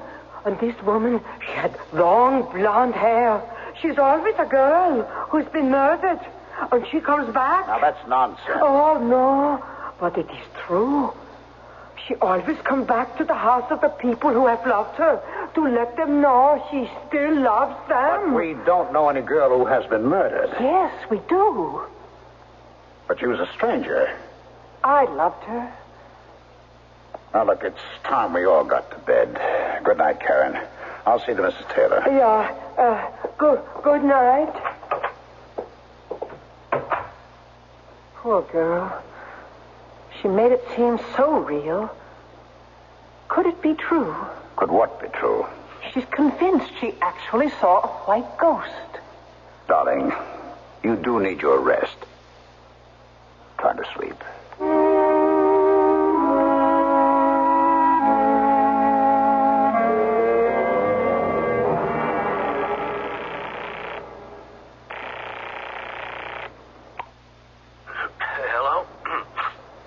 And this woman, she had long blonde hair. She's always a girl who's been murdered. And she comes back. Now, that's nonsense. Oh, no. But it is true. She always comes back to the house of the people who have loved her to let them know she still loves them. But we don't know any girl who has been murdered. Yes, we do. But she was a stranger. I loved her. Now, look, it's time we all got to bed. Good night, Karen. I'll see to Mrs. Taylor. Yeah, good night. Poor girl. She made it seem so real. Could it be true? Could what be true? She's convinced she actually saw a white ghost. Darling, you do need your rest. Try to sleep.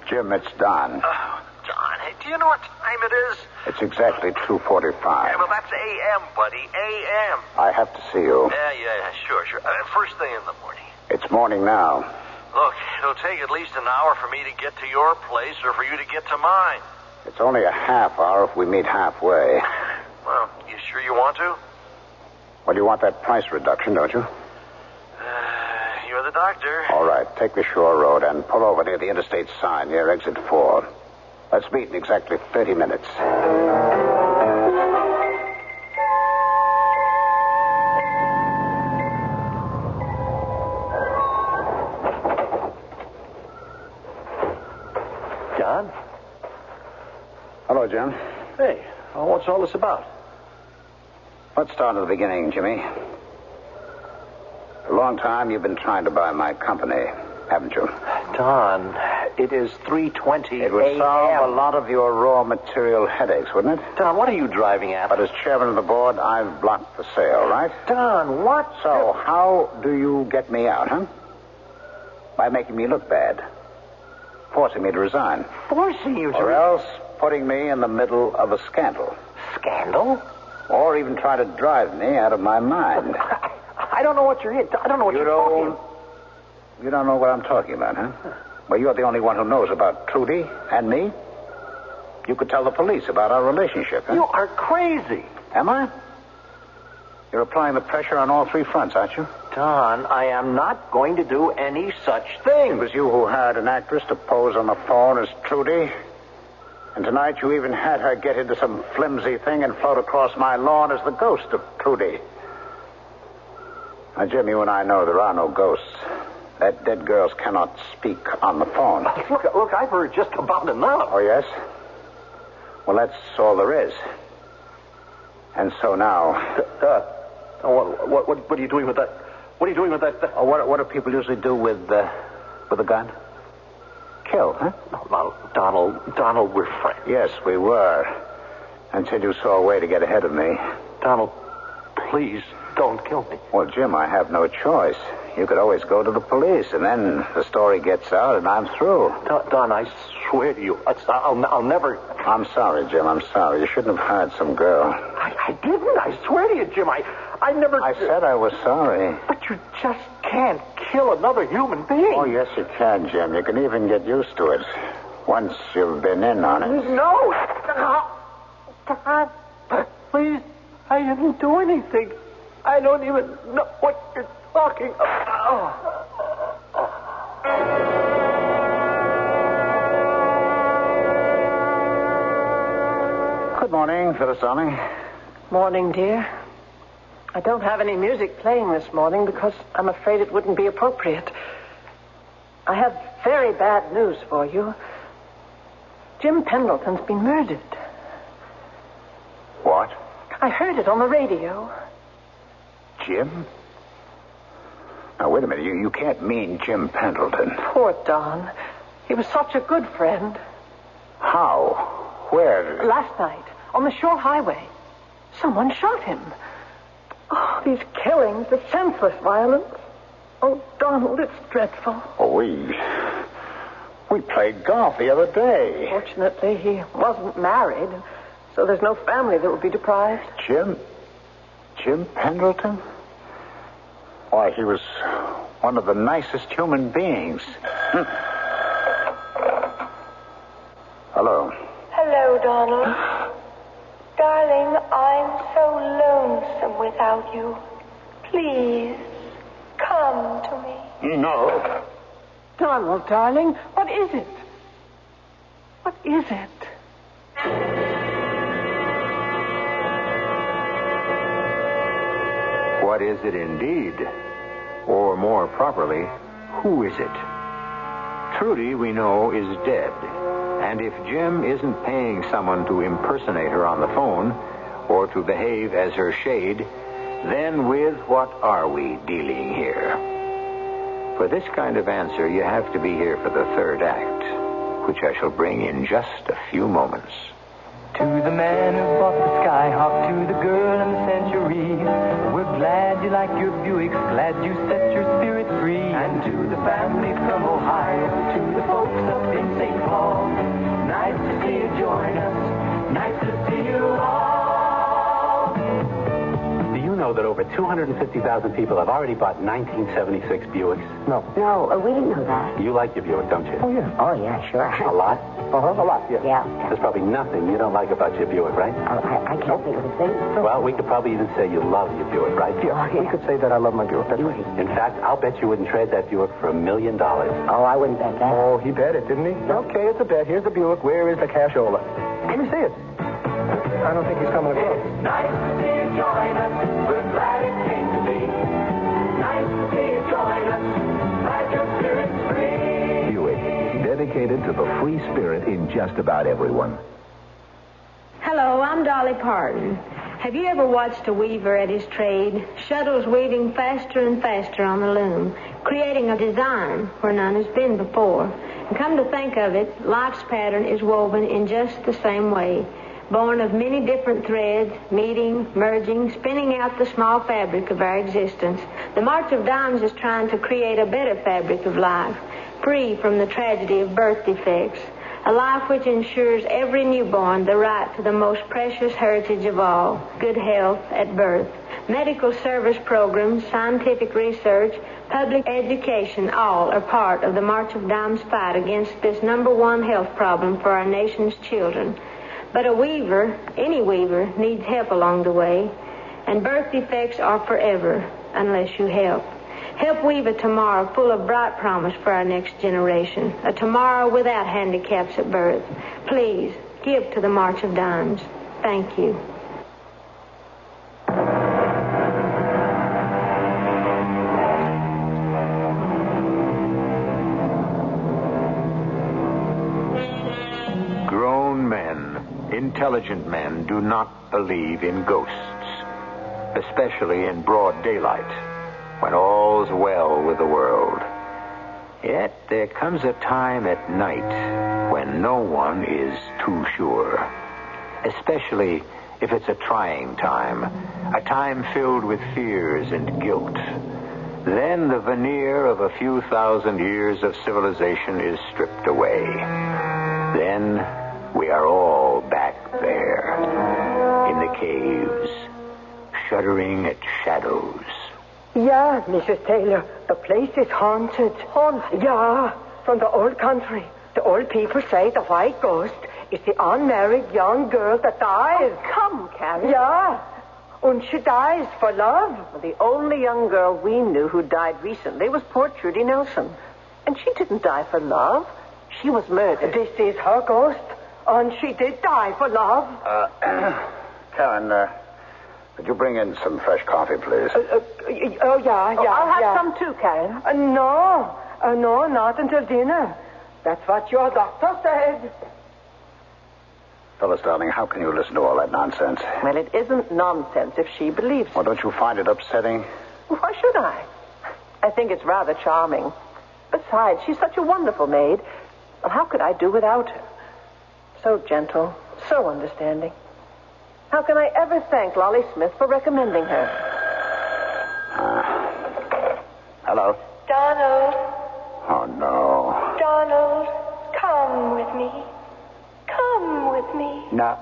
Jim, it's Don. Don, hey, do you know what time it is? It's exactly 2:45. Yeah, well, that's A.M., buddy. A.M. I have to see you. Yeah, sure. First thing in the morning. It's morning now. Look, it'll take at least an hour for me to get to your place or for you to get to mine. It's only a half hour if we meet halfway. Well, you sure you want to? Well, you want that price reduction, don't you? You're the doctor. All right, take the shore road and pull over near the interstate sign near exit 4. Let's meet in exactly 30 minutes. John? Hello, Jim. Hey, what's all this about? Let's start at the beginning, Jimmy. a long time you've been trying to buy my company, haven't you? Don, it is 3:20 It would a.m. solve a lot of your raw material headaches, wouldn't it? Don, what are you driving at? But as chairman of the board, I've blocked the sale, right? Don, what? So, how do you get me out, huh? By making me look bad. Forcing me to resign. Forcing you to... Or else putting me in the middle of a scandal. Scandal? Or even try to drive me out of my mind. I don't know what you're in. I don't know what you're talking. You don't know what I'm talking about, huh? Well, you're the only one who knows about Trudy and me. You could tell the police about our relationship, huh? You are crazy. Am I? You're applying the pressure on all three fronts, aren't you? Don, I am not going to do any such thing. It was you who hired an actress to pose on the phone as Trudy. And tonight you even had her get into some flimsy thing and float across my lawn as the ghost of Trudy. Now, Jim, you and I know there are no ghosts. That dead girls cannot speak on the phone. Look, I've heard just about enough. Oh, yes? Well, that's all there is. And so now... What are you doing with that? What are you doing with that? Oh, what do people usually do with a gun? Kill, huh? No, Donald, we're friends. Yes, we were. Until you saw a way to get ahead of me. Donald, please don't kill me. Well, Jim, I have no choice. You could always go to the police, and then the story gets out, and I'm through. Don, I swear to you, I'll never... I'm sorry, Jim, I'm sorry. You shouldn't have hired some girl. I didn't. I swear to you, Jim, I never... I said I was sorry. But you just can't kill another human being. Oh, yes, you can, Jim. You can even get used to it. Once you've been in on it. No! Don, please, I didn't do anything. I don't even know what you're talking about. Good morning, Phyllis darling. Morning, dear. I don't have any music playing this morning because I'm afraid it wouldn't be appropriate. I have very bad news for you. Jim Pendleton's been murdered. What? I heard it on the radio. Jim? Now, wait a minute. You can't mean Jim Pendleton. Poor Don. He was such a good friend. How? Where? Last night, on the shore highway. Someone shot him. Oh, these killings, the senseless violence. Oh, Donald, it's dreadful. Oh, we played golf the other day. Fortunately, he wasn't married, so there's no family that would be deprived. Jim Pendleton? Why, he was one of the nicest human beings. Hello. Hello, Donald. Darling, I'm so lonesome without you. Please, come to me. No. Donald, darling, what is it? What is it? What is it indeed? Or more properly, who is it? Trudy, we know, is dead. And if Jim isn't paying someone to impersonate her on the phone or to behave as her shade, then with what are we dealing here? For this kind of answer, you have to be here for the third act, which I shall bring in just a few moments. To the man who bought the Skyhawk, to the girl in the Century, we're glad you like your Buicks, glad you set your spirit free. And to the family from Ohio, to the folks up in St. Paul, nice to see you join us, nice to see you all. Do you know that over 250,000 people have already bought 1976 Buicks? No, we didn't know that. You like your Buick, don't you? Oh, yeah, sure. A lot? Uh-huh, a lot, yeah. Yeah. There's probably nothing you don't like about your Buick, right? I can't think of a thing. Well, we could probably even say you love your Buick, right? Yeah. We could say that I love my Buick. That's right. In fact, I'll bet you wouldn't trade that Buick for $1 million. Oh, I wouldn't bet that. Oh, he bet it, didn't he? Okay, it's a bet. Here's the Buick. Where is the cashola? Let me see it. I don't think he's coming across. Nice to see you join us, we're glad it came to be. Nice to see you join us, glad your spirit's free. Buick, dedicated to the free spirit in just about everyone. Hello, I'm Dolly Parton. Have you ever watched a weaver at his trade? Shuttles weaving faster and faster on the loom, creating a design where none has been before. And come to think of it, life's pattern is woven in just the same way. Born of many different threads, meeting, merging, spinning out the small fabric of our existence. The March of Dimes is trying to create a better fabric of life, free from the tragedy of birth defects. A life which ensures every newborn the right to the most precious heritage of all, good health at birth. Medical service programs, scientific research, public education, all are part of the March of Dimes fight against this #1 health problem for our nation's children. But a weaver, any weaver, needs help along the way, and birth defects are forever unless you help. Help weave a tomorrow full of bright promise for our next generation, a tomorrow without handicaps at birth. Please, give to the March of Dimes. Thank you. Grown men, intelligent men, do not believe in ghosts, especially in broad daylight, when all's well with the world. Yet there comes a time at night when no one is too sure, especially if it's a trying time, a time filled with fears and guilt. Then the veneer of a few thousand years of civilization is stripped away. Then we are all back there, in the caves, shuddering at shadows. Yeah, Mrs. Taylor, the place is haunted. Haunted? Yeah, from the old country. The old people say the white ghost is the unmarried young girl that dies. Oh, come, Carrie. Yeah, and she dies for love. The only young girl we knew who died recently was poor Trudy Nelson. And she didn't die for love. She was murdered. This is her ghost, and she did die for love. Karen, could you bring in some fresh coffee, please? Yeah. I'll have some too, Karen. No, not until dinner. That's what your doctor said. Phyllis, darling, how can you listen to all that nonsense? Well, it isn't nonsense if she believes it. Well, don't you find it upsetting? Why should I? I think it's rather charming. Besides, she's such a wonderful maid. Well, how could I do without her? So gentle, so understanding. How can I ever thank Lolly Smith for recommending her? Hello? Donald. Oh, no. Donald, come with me. Come with me. Now,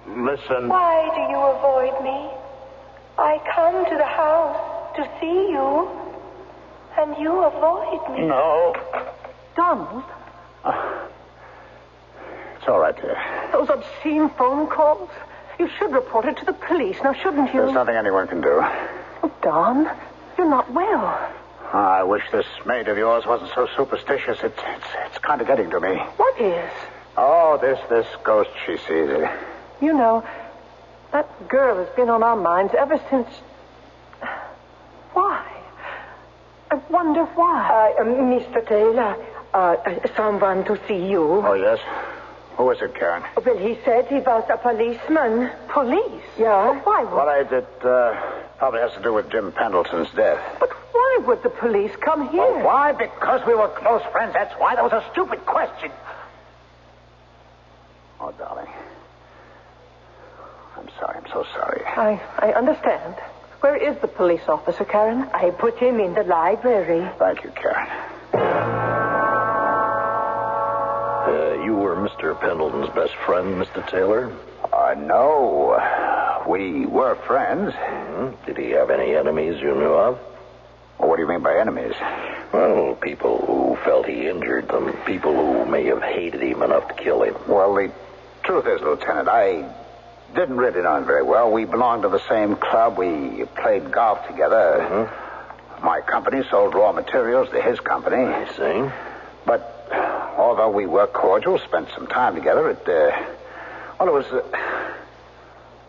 listen. Why do you avoid me? I come to the house to see you, and you avoid me. No. Donald? It's all right, dear. Those obscene phone calls? You should report it to the police, now shouldn't you? There's nothing anyone can do. Oh, Don, you're not well. I wish this maid of yours wasn't so superstitious. It's kind of getting to me. What is? Oh, this ghost she sees. You know, that girl has been on our minds ever since... Why? I wonder why. Mr. Taylor, someone to see you. Oh, yes? Who is it, Karen? Well, he said he was a policeman. Police? Yeah. Why? Well, it probably has to do with Jim Pendleton's death. But why would the police come here? Well, why? Because we were close friends. That's why. That was a stupid question. Oh, darling. I'm sorry. I'm so sorry. I understand. Where is the police officer, Karen? I put him in the library. Thank you, Karen. You were Mr. Pendleton's best friend, Mr. Taylor? No. We were friends. Mm-hmm. Did he have any enemies you knew of? Well, what do you mean by enemies? Well, people who felt he injured them. People who may have hated him enough to kill him. Well, the truth is, Lieutenant, I didn't really know him very well. We belonged to the same club. We played golf together. Mm-hmm. My company sold raw materials to his company. I see. But although we were cordial, spent some time together, it was...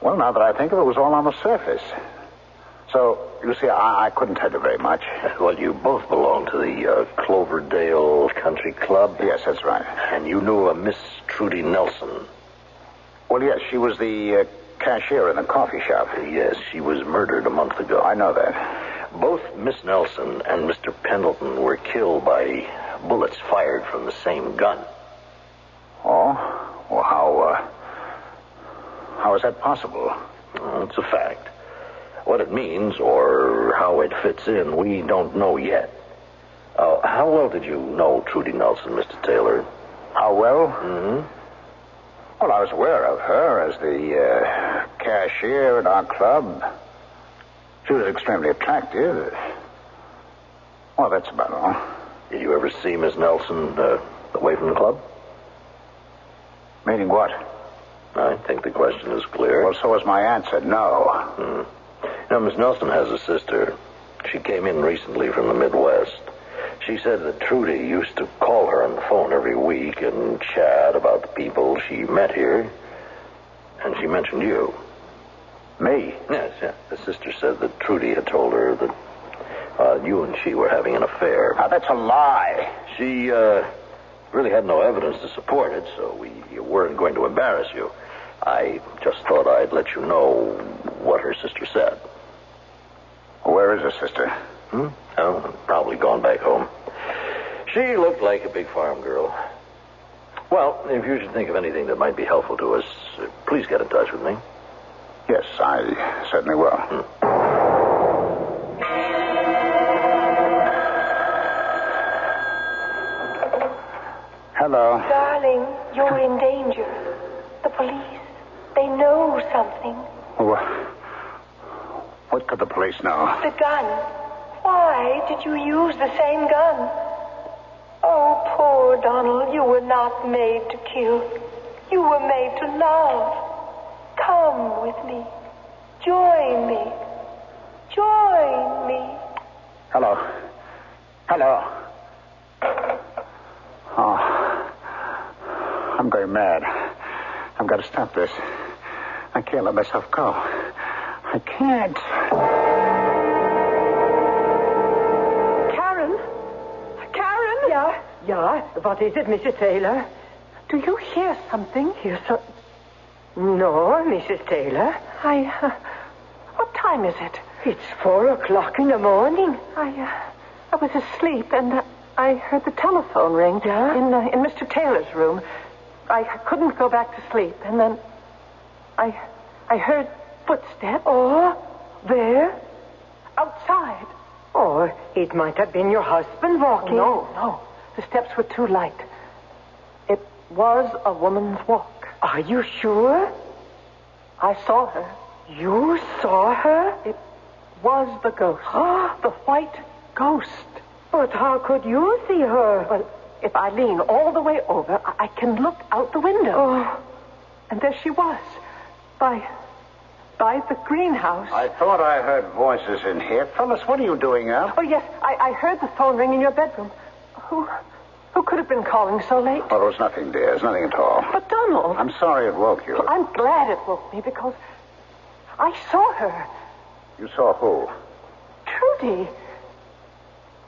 well, now that I think of it, it was all on the surface. So, you see, I couldn't tell you very much. Well, you both belonged to the Cloverdale Country Club? Yes, that's right. And you knew a Miss Trudy Nelson? Well, yes, she was the cashier in the coffee shop. Yes, she was murdered a month ago. I know that. Both Miss Nelson and Mr. Pendleton were killed by bullets fired from the same gun. Oh? Well, how is that possible? It's a fact. What it means or how it fits in, we don't know yet. How well did you know Trudy Nelson, Mr. Taylor? How well? Mm-hmm. Well, I was aware of her as the cashier at our club. She was extremely attractive. Well, that's about all. Did you ever see Miss Nelson away from the club? Meaning what? I think the question is clear. Well, so is my answer, no. Now, Miss Nelson has a sister. She came in recently from the Midwest. She said that Trudy used to call her on the phone every week and chat about the people she met here. And she mentioned you. Me? Yes, yeah. The sister said that Trudy had told her that you and she were having an affair. Now, that's a lie. She really had no evidence to support it, so we weren't going to embarrass you. I just thought I'd let you know what her sister said. Where is her sister? Oh, probably gone back home. She looked like a big farm girl. Well, if you should think of anything that might be helpful to us, please get in touch with me. Yes, I certainly will. Hello. Darling, you're in danger. The police, they know something. What could the police know? The gun. Why did you use the same gun? Oh, poor Donald, you were not made to kill. You were made to love. Come with me. Join me. Join me. Hello. Oh, I'm going mad. I've got to stop this. I can't let myself go. I can't. Karen? Yeah, what is it, Mrs. Taylor? Do you hear something? No, Mrs. Taylor. What time is it? It's 4:00 in the morning. I was asleep and I heard the telephone ring in Mr. Taylor's room. I couldn't go back to sleep, and then I heard footsteps. Oh, where? Outside. Oh, it might have been your husband walking. No. The steps were too light. It was a woman's walk. Are you sure? I saw her. You saw her? It was the ghost. The white ghost. But how could you see her? Well, if I lean all the way over, I can look out the window. Oh. And there she was. By the greenhouse. I thought I heard voices in here. Phyllis, what are you doing up? Oh, yes, I heard the phone ring in your bedroom. Who could have been calling so late? Oh, it was nothing, dear. It's nothing at all. But, Donald... I'm sorry it woke you. Well, I'm glad it woke me because I saw her. You saw who? Trudy.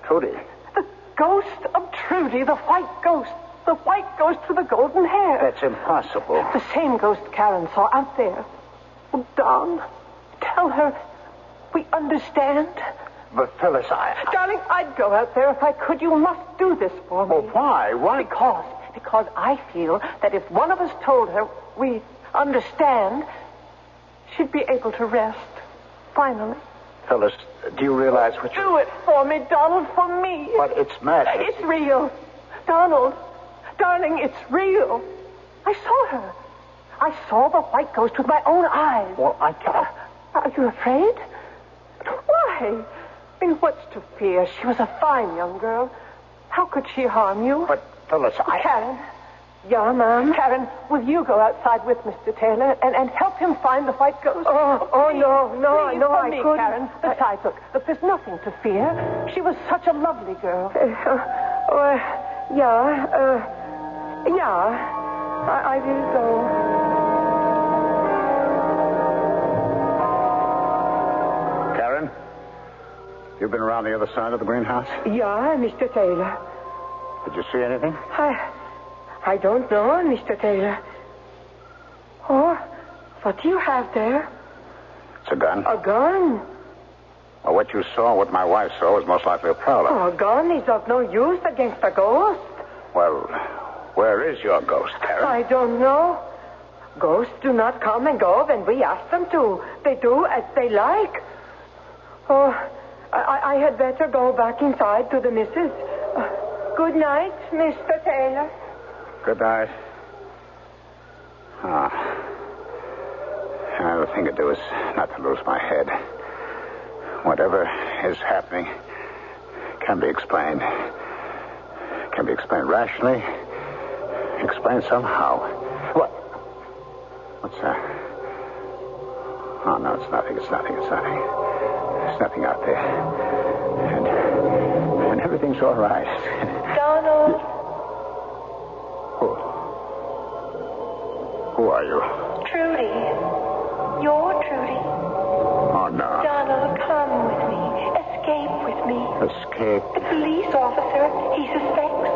Trudy? The ghost of Trudy, the white ghost. The white ghost with the golden hair. That's impossible. The same ghost Karen saw out there. Oh, Don, tell her we understand. But, Phyllis, Darling, I'd go out there if I could. You must do this for me. Well, why? Why? Because I feel that if one of us told her we understand, she'd be able to rest. Finally. Phyllis, do you realize what Do it for me, Donald, for me. But it's madness. It's real. Donald, darling, it's real. I saw her. I saw the white ghost with my own eyes. Well, I can't. Are you afraid? Why? I mean, what's to fear? She was a fine young girl. How could she harm you? But, Phyllis, Karen. Yeah, Ma'am? Karen, will you go outside with Mr. Taylor and help him find the white ghost? No, I couldn't. Karen. Besides, look, there's nothing to fear. She was such a lovely girl. I will go. Karen, you've been around the other side of the greenhouse? Yeah, Mr. Taylor. Did you see anything? I don't know, Mr. Taylor. Oh, What do you have there? It's a gun. A gun? Well, what you saw, what my wife saw, was most likely a prowler. Oh, a gun is of no use against a ghost. Well, where is your ghost, Karen? I don't know. Ghosts do not come and go when we ask them to. They do as they like. Oh, I had better go back inside to the missus. Good night, Mr. Taylor. Good night. The thing to do is not to lose my head. Whatever is happening can be explained. Can be explained rationally. Explained somehow. What? What's that? Oh, no, it's nothing. It's nothing. It's nothing. There's nothing out there. And everything's all right. Donald. Who are you? Trudy. You're Trudy. Oh, no. Donald, come with me. Escape with me. Escape? The police officer, he suspects.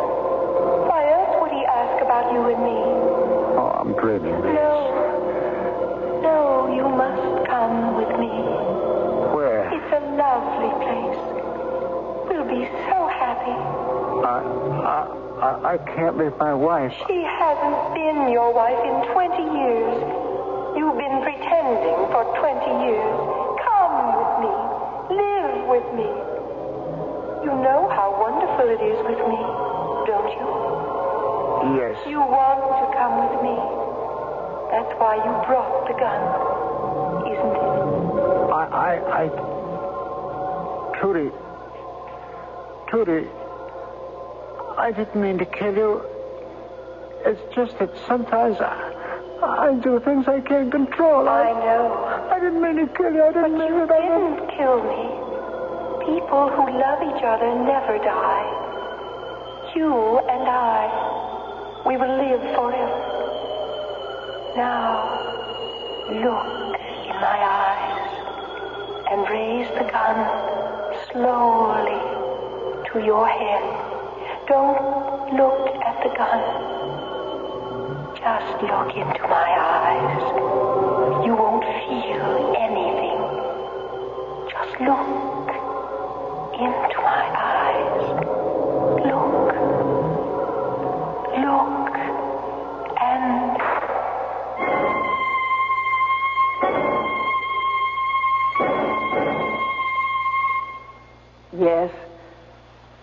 Why else would he ask about you and me? Oh, I'm dreaming this. No, you must come with me. Where? It's a lovely place. We'll be so happy. I can't leave my wife. She hasn't been your wife in 20 years. You've been pretending for 20 years. Come with me. Live with me. You know how wonderful it is with me, don't you? Yes. You want to come with me. That's why you brought the gun, isn't it? Trudy, I didn't mean to kill you. It's just that sometimes I do things I can't control. I know. I didn't mean to kill you. I didn't mean to. You didn't kill me. People who love each other never die. You and I, we will live forever. Now, look in my eyes and raise the gun slowly to your head. Don't look at the gun. Just look into my eyes. You won't feel anything. Just look into my eyes. Look, and... Yes.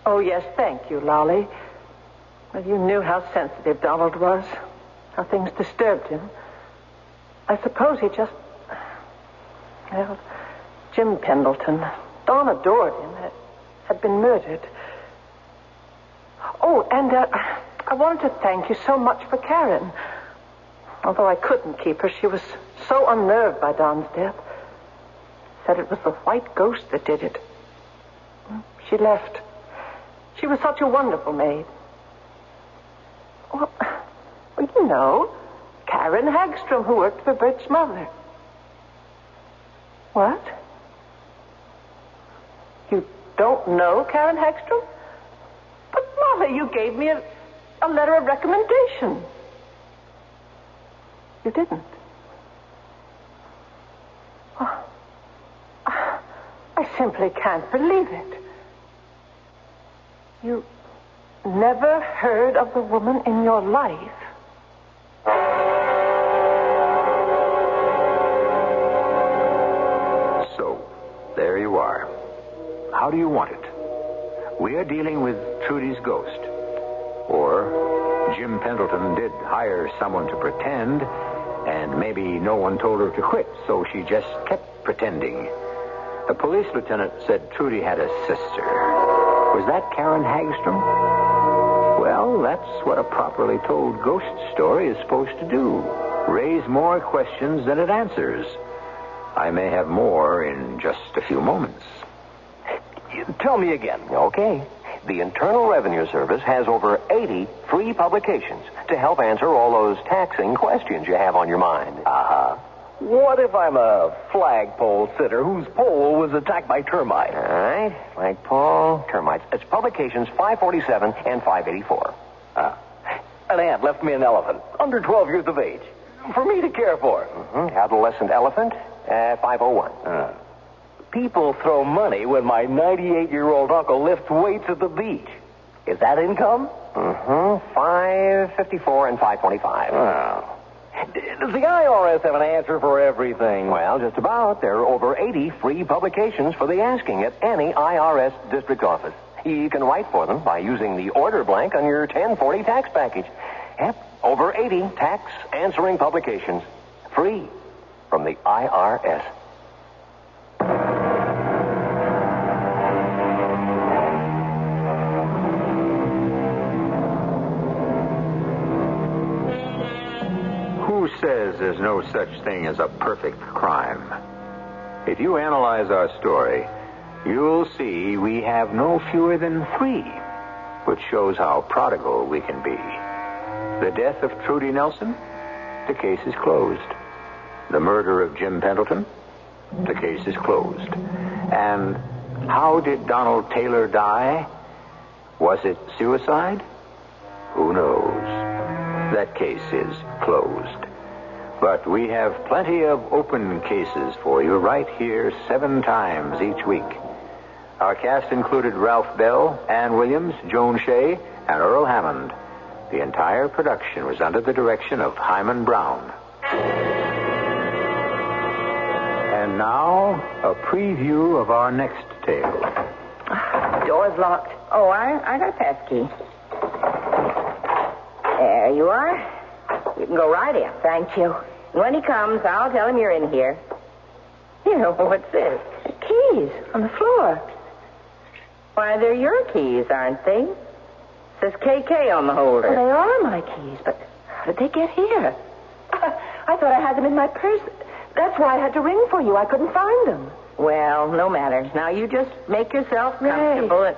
Oh, yes, thank you, Lolly. Well, you knew how sensitive Donald was, how things disturbed him. I suppose he just... Well, Jim Pendleton, Don adored him, had been murdered. Oh, and I wanted to thank you so much for Karen. Although I couldn't keep her, she was so unnerved by Don's death. Said it was the white ghost that did it. She left. She was such a wonderful maid. Well, you know, Karen Hagstrom, who worked for Bert's mother. What? You don't know Karen Hagstrom? But, Molly, you gave me a letter of recommendation. You didn't. Oh, I simply can't believe it. You never heard of the woman in your life? So, there you are. How do you want it? We are dealing with Trudy's ghost. Or Jim Pendleton did hire someone to pretend, and maybe no one told her to quit, so she just kept pretending. The police lieutenant said Trudy had a sister. Was that Karen Hagstrom? Well, that's what a properly told ghost story is supposed to do. Raise more questions than it answers. I may have more in just a few moments. Tell me again, okay? The Internal Revenue Service has over 80 free publications to help answer all those taxing questions you have on your mind. Uh-huh. What if I'm a flagpole sitter whose pole was attacked by termites? All right. Flagpole, termites. It's publications 547 and 584. An ant left me an elephant, under 12 years of age. For me to care for. Mm-hmm. Adolescent elephant, 501. People throw money when my 98-year-old uncle lifts weights at the beach. Is that income? Mm-hmm. 554 and 525. Does the IRS have an answer for everything? Well, just about. There are over 80 free publications for the asking at any IRS district office. You can write for them by using the order blank on your 1040 tax package. Yep, over 80 tax answering publications. Free from the IRS. Who says there's no such thing as a perfect crime? If you analyze our story, you'll see we have no fewer than 3, which shows how prodigal we can be. The death of Trudy Nelson? The case is closed. The murder of Jim Pendleton? The case is closed. And how did Donald Taylor die? Was it suicide? Who knows? That case is closed. But we have plenty of open cases for you right here 7 times each week. Our cast included Ralph Bell, Ann Williams, Joan Shea, and Earl Hammond. The entire production was under the direction of Hyman Brown. And now, a preview of our next tale. Door's locked. Oh, I got a pass key. There you are. You can go right in. Thank you. And when he comes, I'll tell him you're in here. Here, what's this? Keys on the floor. Why, they're your keys, aren't they? It says KK on the holder. Well, they are my keys, but how did they get here? I thought I had them in my purse. That's why I had to ring for you. I couldn't find them. Well, no matter. Now you just make yourself comfortable. Ray.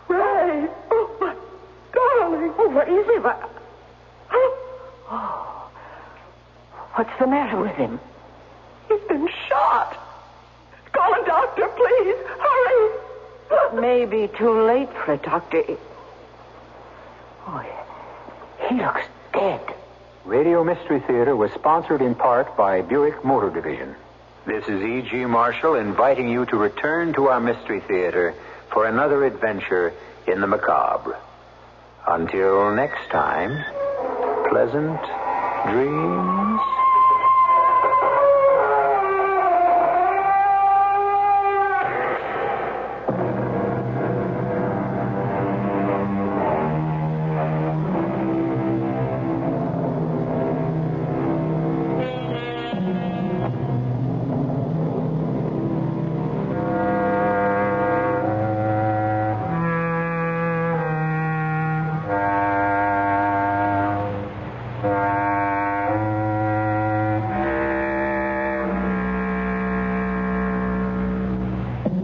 Ray. Oh, my darling. Oh, what is it? Oh. What's the matter with him? He's been shot. Call a doctor, please. Hurry. It may be too late for a doctor. Oh, he looks dead. Radio Mystery Theater was sponsored in part by Buick Motor Division. This is E.G. Marshall inviting you to return to our Mystery Theater for another adventure in the macabre. Until next time, pleasant dreams.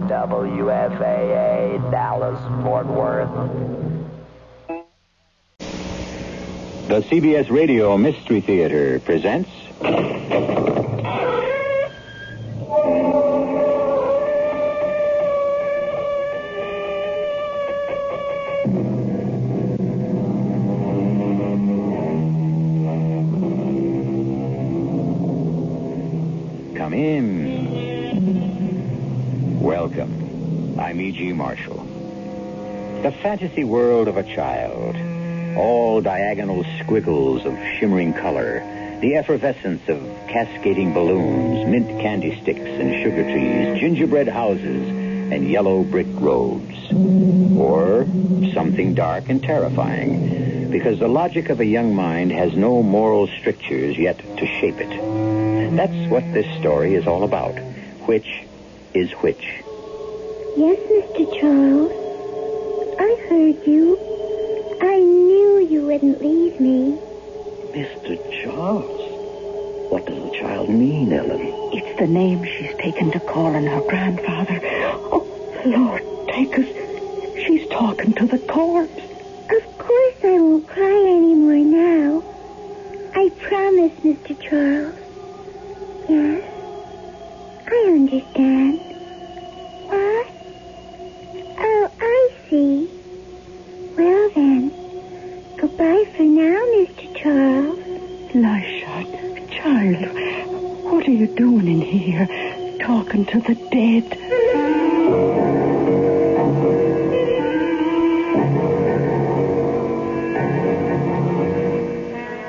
WFAA, Dallas, Fort Worth. The CBS Radio Mystery Theater presents... Come in. Welcome. I'm E.G. Marshall. The fantasy world of a child. All diagonal squiggles of shimmering color. The effervescence of cascading balloons, mint candy sticks and sugar trees, gingerbread houses, and yellow brick roads. Or something dark and terrifying, because the logic of a young mind has no moral strictures yet to shape it. That's what this story is all about. Which is which? Yes, Mr. Charles. I heard you. I knew you wouldn't leave me. Mr. Charles? What does the child mean, Ellen? It's the name she's taken to calling her grandfather. Oh, Lord, take us. She's talking to the corpse. Of course I won't cry anymore now. I promise, Mr. Charles. Yes, I understand. What? Oh, I see. Well then, goodbye for now, Mr. Charles. Lush. Child, what are you doing in here? Talking to the dead?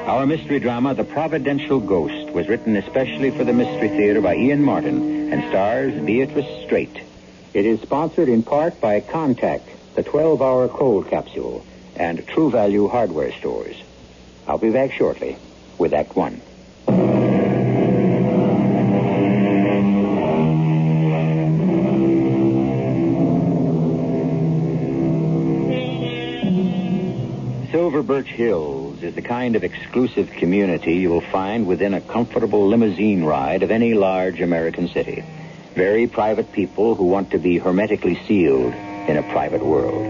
Our mystery drama, The Providential Ghost, was written especially for the Mystery Theatre by Ian Martin and stars Beatrice Straight. It is sponsored in part by Contact, the 12-hour cold capsule, and True Value hardware stores. I'll be back shortly with Act One. Silver Birch Hills is the kind of exclusive community you will find within a comfortable limousine ride of any large American city. Very private people who want to be hermetically sealed in a private world.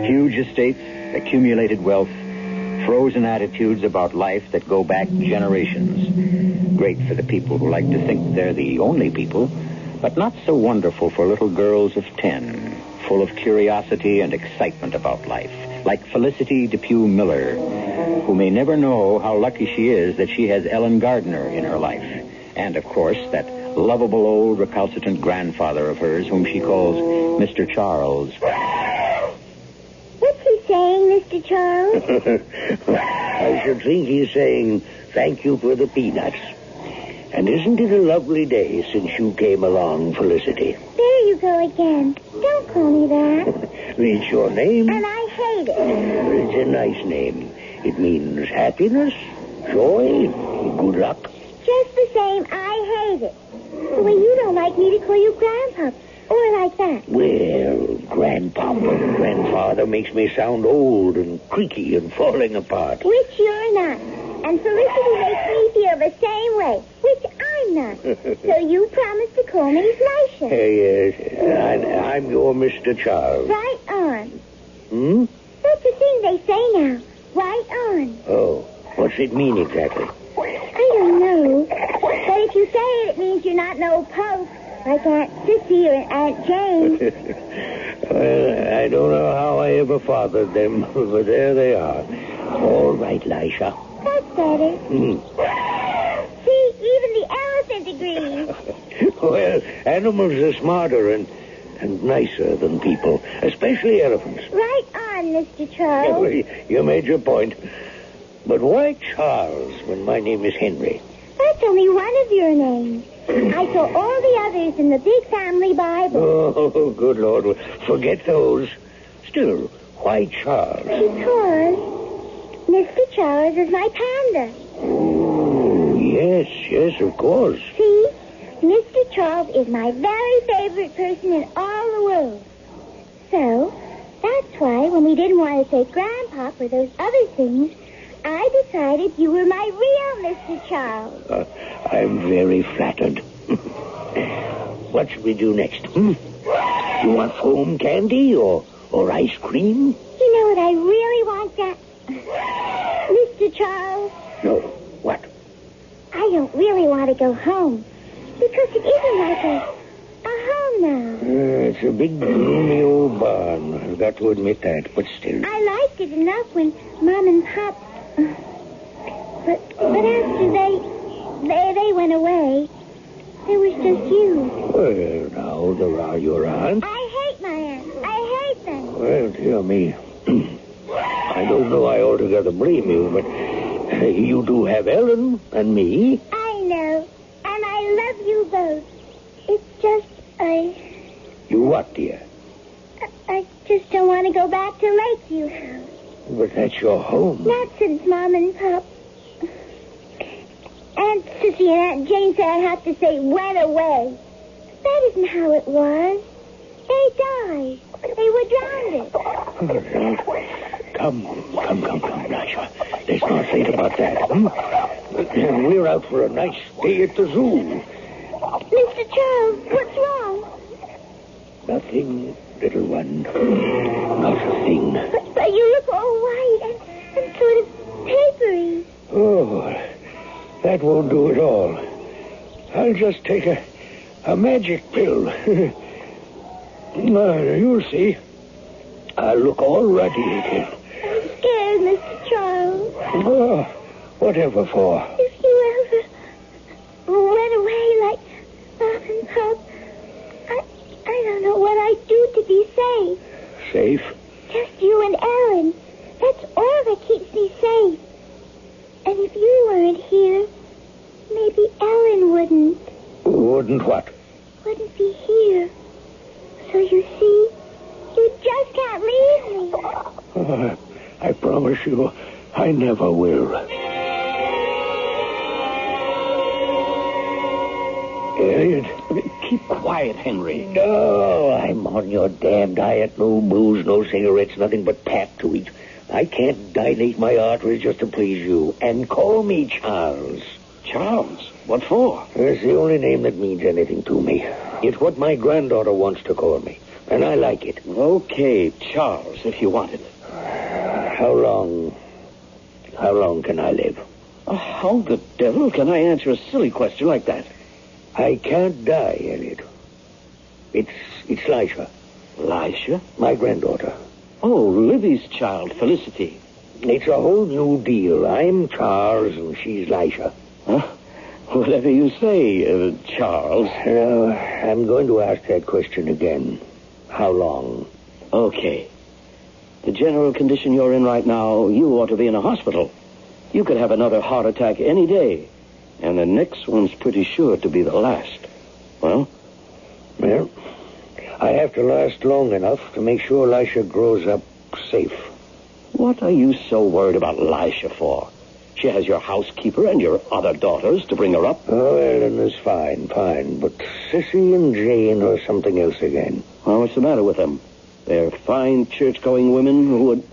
Huge estates, accumulated wealth, frozen attitudes about life that go back generations. Great for the people who like to think they're the only people, but not so wonderful for little girls of 10, full of curiosity and excitement about life. Like Felicity Depew Miller, who may never know how lucky she is that she has Ellen Gardner in her life. And, of course, that lovable old recalcitrant grandfather of hers whom she calls Mr. Charles. What's he saying, Mr. Charles? I should think he's saying thank you for the peanuts. And isn't it a lovely day since you came along, Felicity? There you go again. Don't call me that. It's your name. And I hate it. It's a nice name. It means happiness, joy, good luck. Just the same, I hate it. The way you don't like me to call you Grandpa. Or like that. Well, Grandpapa and Grandfather makes me sound old and creaky and falling apart. Which you're not. And Felicity makes me feel the same way, which I'm not. So you promised to call me nicer. Yes, I'm your Mr. Charles. Right on. Hmm? That's the thing they say now. Right on. Oh, what's it mean exactly? I don't know. But if you say it, it means you're not no Pope, like Aunt Sissy or Aunt Jane. Well, I don't know how I ever fathered them, but there they are. All right, Lisha. That's better. See, even the elephant agrees. Well, animals are smarter and nicer than people, especially elephants. Right on, Mr. Charles. You made your point. But why Charles when my name is Henry? That's only one of your names. I saw all the others in the big family Bible. Oh, good Lord. Well, forget those. Still, why Charles? Because Mr. Charles is my panda. Oh, yes, of course. See? Mr. Charles is my very favorite person in all the world. So, that's why when we didn't want to say Grandpa or those other things, I decided you were my real Mr. Charles. I'm very flattered. What should we do next? You want foam candy or ice cream? You know what I really want, Mr. Charles? No. What? I don't really want to go home. Because it isn't like a home now. It's a big, gloomy old barn. I've got to admit that, but still. I liked it enough when Mom and Pop... But after they went away, there was just you. Well, now, there are your aunts. I hate my aunts. I hate them. Well, dear me. I don't know I altogether blame you, but you do have Ellen and me. I know. And I love you both. It's just, You what, dear? I just don't want to go back to Lakeview House. But that's your home. Not since Mom and Pop. Aunt Sissy and Aunt Jane said I have to say went away. That isn't how it was. They died. They were drowned. Come, Nasha. Let's not think about that. We're out for a nice day at the zoo. Mr. Charles, what's wrong? Nothing, little one. Not a thing. But you look all white and sort of papery. Oh, that won't do at all. I'll just take a magic pill. You'll see. I'll look all ruddy again. I'm scared, Mr. Charles. Oh, whatever for? If you ever wouldn't. Wouldn't what? Wouldn't be here. So you see, you just can't leave me. Oh, I promise you, I never will. Elliot. Keep quiet, Henry. No, I'm on your damn diet. No booze, no cigarettes, nothing but pap to eat. I can't dilate my arteries just to please you. And call me Charles. Charles? What for? It's the only name that means anything to me. It's what my granddaughter wants to call me. And I like it. Okay, Charles, if you want it. How long can I live? How the devil can I answer a silly question like that? I can't die, Elliot. It's Lisha. Lisha? My granddaughter. Oh, Libby's child, Felicity. It's a whole new deal. I'm Charles and she's Lisha. Huh? Whatever you say, Charles. I'm going to ask that question again. How long? Okay. The general condition you're in right now, you ought to be in a hospital. You could have another heart attack any day. And the next one's pretty sure to be the last. Well, I have to last long enough to make sure Lisha grows up safe. What are you so worried about Lisha for? She has your housekeeper and your other daughters to bring her up. Oh, Eleanor's fine. But Sissy and Jane are something else again. Well, what's the matter with them? They're fine church-going women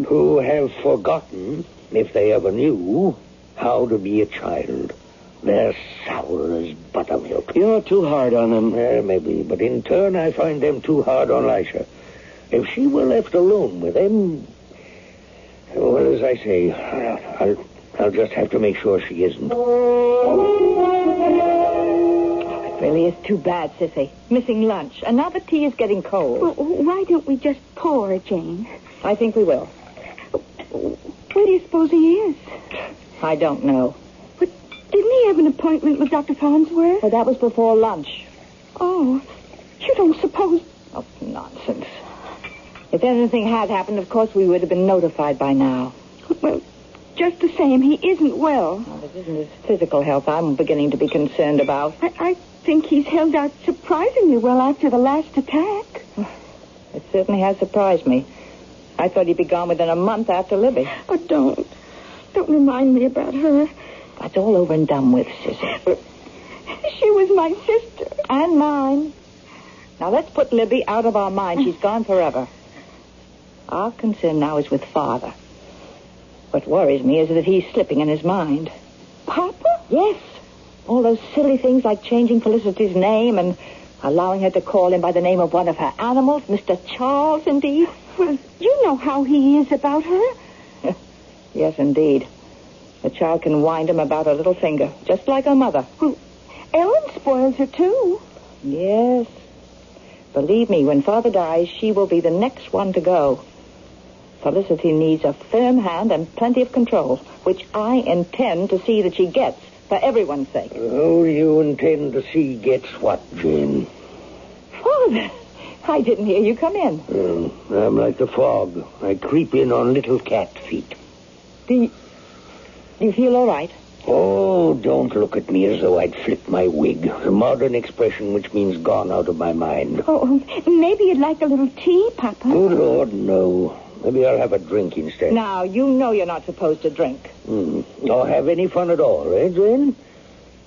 who have forgotten, if they ever knew, how to be a child. They're sour as buttermilk. You're too hard on them. Well, maybe, but in turn I find them too hard on Lisha. If she were left alone with them, well, as I say, I'll just have to make sure she isn't. It really is too bad, Sissy. Missing lunch. And now the tea is getting cold. Well, why don't we just pour, Jane? I think we will. Where do you suppose he is? I don't know. But didn't he have an appointment with Dr. Farnsworth? Well, that was before lunch. Oh, you don't suppose... Oh, nonsense. If anything had happened, of course, we would have been notified by now. Well, just the same, he isn't well. Well, it isn't his physical health I'm beginning to be concerned about. I think he's held out surprisingly well after the last attack. It certainly has surprised me. I thought he'd be gone within a month after Libby. Oh, don't remind me about her. That's all over and done with, Sissy. She was my sister. And mine. Now, let's put Libby out of our mind. She's gone forever. Our concern now is with Father. What worries me is that he's slipping in his mind. Papa? Yes. All those silly things like changing Felicity's name and allowing her to call him by the name of one of her animals, Mr. Charles, indeed. Well, you know how he is about her. Yes, indeed. The child can wind him about her little finger, just like her mother. Well, Ellen spoils her, too. Yes. Believe me, when Father dies, she will be the next one to go. Felicity needs a firm hand and plenty of control, which I intend to see that she gets, for everyone's sake. Oh, you intend to see gets what, Jane? Father, I didn't hear you come in. I'm like the fog. I creep in on little cat feet. Do you feel all right? Oh, don't look at me as though I'd flip my wig. A modern expression which means gone out of my mind. Oh, maybe you'd like a little tea, Papa. Good Lord, no. Maybe I'll have a drink instead. Now, you know you're not supposed to drink. Or have any fun at all, eh, Jane?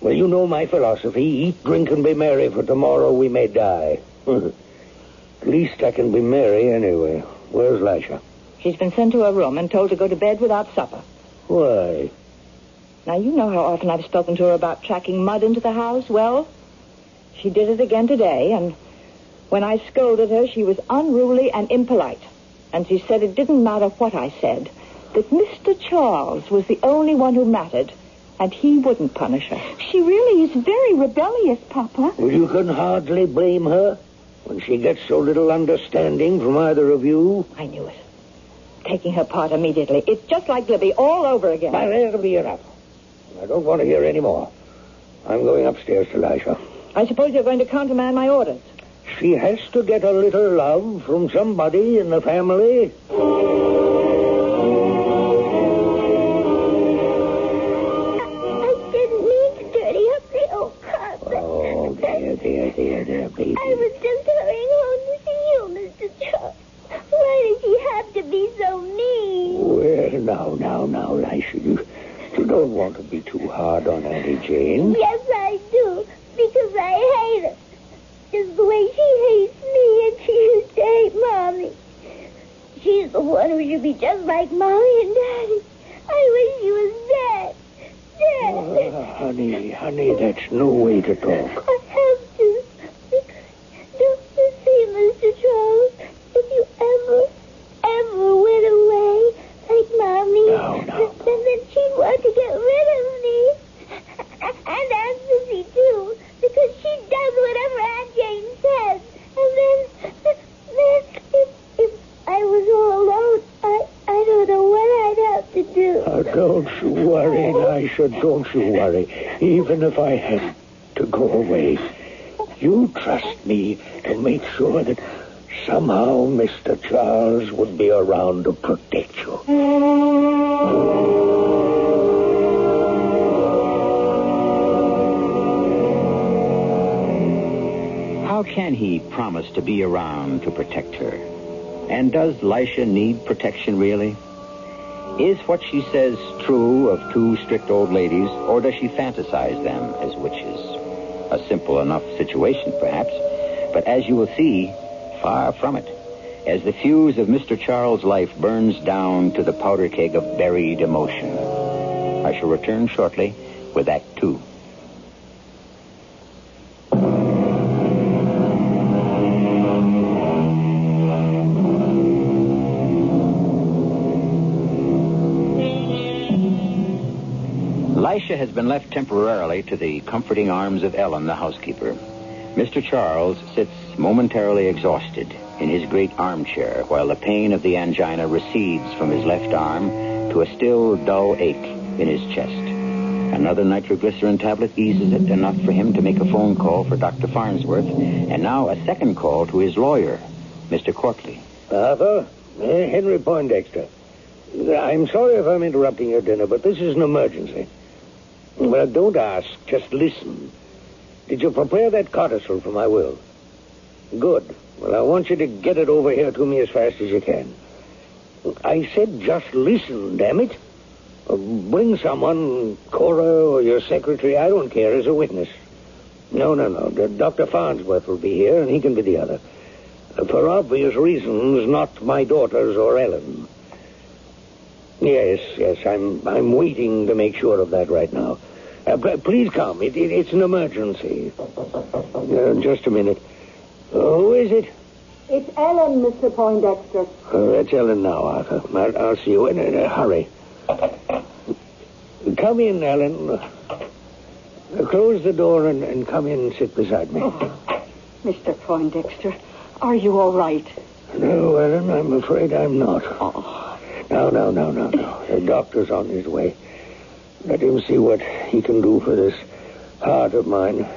Well, you know my philosophy. Eat, drink, and be merry, for tomorrow we may die. At least I can be merry anyway. Where's Lisha? She's been sent to her room and told to go to bed without supper. Why? Now, you know how often I've spoken to her about tracking mud into the house. Well, she did it again today, and when I scolded her, she was unruly and impolite. And she said it didn't matter what I said, that Mr. Charles was the only one who mattered, and he wouldn't punish her. She really is very rebellious, Papa. Well, you can hardly blame her when she gets so little understanding from either of you. I knew it. Taking her part immediately. It's just like Libby all over again. Now, that'll be enough. I don't want to hear any more. I'm going upstairs to Lisha. I suppose you're going to countermand my orders. She has to get a little love from somebody in the family. I didn't mean to dirty up the old carpet. there, baby. I was just hurrying home to see you, Mr. Charles. Why does he have to be so mean? Well, now, Lisha, you don't want to be too hard on Auntie Jane. Yes, I do, because I hate her. Just the way she hates me and she used to hate Mommy. She's the one who should be just like Mommy and Daddy. I wish she was dead. Dead. Honey, that's no way to talk. I have to. Because, don't you see, Mr. Charles, if you ever went away like Mommy, then she'd want to get rid of me. And Aunt Susie, too, because she does whatever Aunt Jane says. And then if I was all alone, I don't know what I'd have to do. Don't you worry, Lisha, don't you worry. Even if I had to go away, you trust me to make sure that somehow Mr. Charles would be around to protect you. How can he promise to be around to protect her? And does Lisha need protection, really? Is what she says true of two strict old ladies, or does she fantasize them as witches? A simple enough situation, perhaps, but as you will see, far from it, as the fuse of Mr. Charles' life burns down to the powder keg of buried emotion. I shall return shortly with Act 2. Lisha has been left temporarily to the comforting arms of Ellen, the housekeeper. Mr. Charles sits momentarily exhausted in his great armchair while the pain of the angina recedes from his left arm to a still dull ache in his chest. Another nitroglycerin tablet eases it enough for him to make a phone call for Dr. Farnsworth, and now a second call to his lawyer, Mr. Courtley. Arthur, Henry Poindexter. I'm sorry if I'm interrupting your dinner, but this is an emergency. Well, don't ask, just listen. Did you prepare that codicil for my will? Good. Well, I want you to get it over here to me as fast as you can. I said just listen, damn it. Bring someone, Cora or your secretary, I don't care, as a witness. No. Dr. Farnsworth will be here, and he can be the other. For obvious reasons, not my daughters or Ellen. Yes, I'm waiting to make sure of that right now. Please come. It's an emergency. Just a minute. Who is it? It's Ellen, Mr. Poindexter. That's Ellen now, Arthur. I'll see you in a hurry. Come in, Ellen. Close the door and come in and sit beside me. Oh, Mr. Poindexter, are you all right? No, Ellen, I'm afraid I'm not. Oh. No. The doctor's on his way. Let him see what he can do for this heart of mine.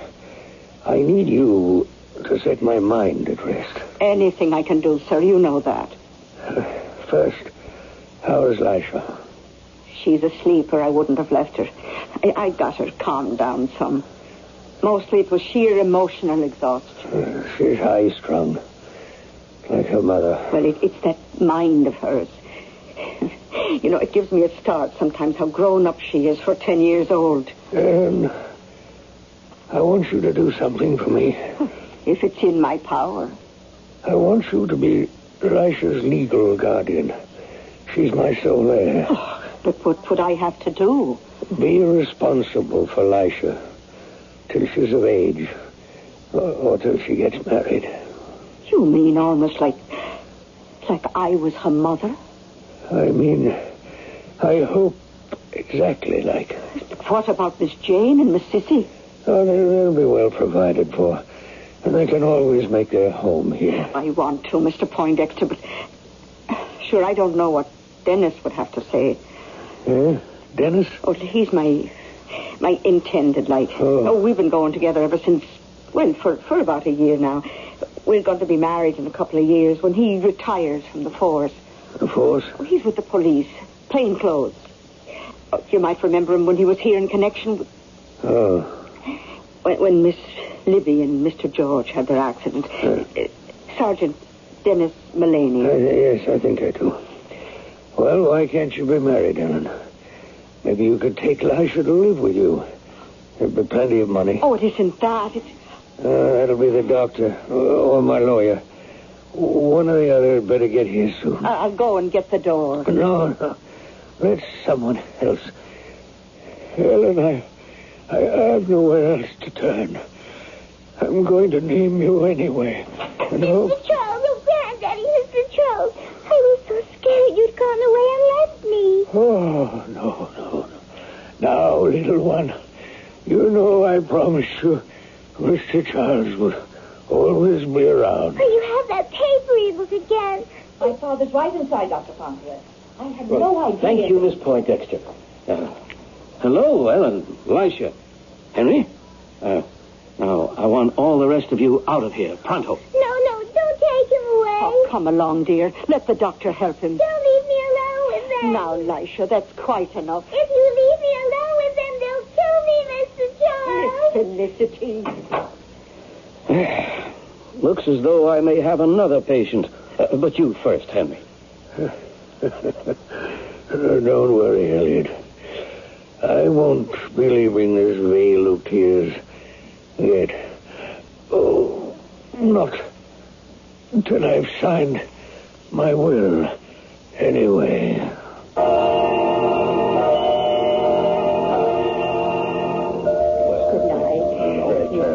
I need you to set my mind at rest. Anything I can do, sir, you know that. First, how is Lisha? She's asleep, or I wouldn't have left her. I got her calmed down some. Mostly it was sheer emotional exhaustion. She's high-strung, like her mother. Well, it's that mind of hers. You know, it gives me a start sometimes how grown up she is for 10 years old. I want you to do something for me. If it's in my power. I want you to be Lisha's legal guardian. She's my sole heir. Oh, but what would I have to do? Be responsible for Lisha till she's of age, or till she gets married. You mean almost like I was her mother? I mean, I hope exactly like. But what about Miss Jane and Miss Sissy? Oh, they'll be well provided for. And they can always make their home here. I want to, Mr. Poindexter, but... Sure, I don't know what Dennis would have to say. Yeah? Dennis? Oh, he's my intended, like. Oh, we've been going together ever since, well, for about a year now. We're going to be married in a couple of years when he retires from the force. The force? Oh, he's with the police. Plain clothes. Oh, you might remember him when he was here in connection with... Oh. When Miss Libby and Mr. George had their accident. Sergeant Dennis Mullaney. Yes, I think I do. Well, why can't you be married, Ellen? Maybe you could take Lisha to live with you. There'd be plenty of money. Oh, it isn't that. It's... That'll be the doctor or my lawyer. One or the other had better get here soon. I'll go and get the door. No. Let someone else. Ellen, I have nowhere else to turn. I'm going to name you anyway. You know? Mr. Charles, oh, Granddaddy, Mr. Charles. I was so scared you'd gone away and left me. Oh, no. Now, little one, you know I promised you Mr. Charles would always be around. Oh, you have that papery book again. My father's right inside, Dr. Fauntleroy. I had no idea. Thank you, Miss Poindexter. Hello, Ellen, Lisha, Henry. Now, I want all the rest of you out of here, pronto. No, don't take him away. Oh, come along, dear. Let the doctor help him. Don't leave me alone with them. Now, Lisha, that's quite enough. If you leave me alone with them, they'll kill me, Mr. Charles. Felicity. Looks as though I may have another patient. But you first, Henry. Don't worry, Elliot. I won't be leaving this vale of tears yet. Oh, not until I've signed my will, anyway.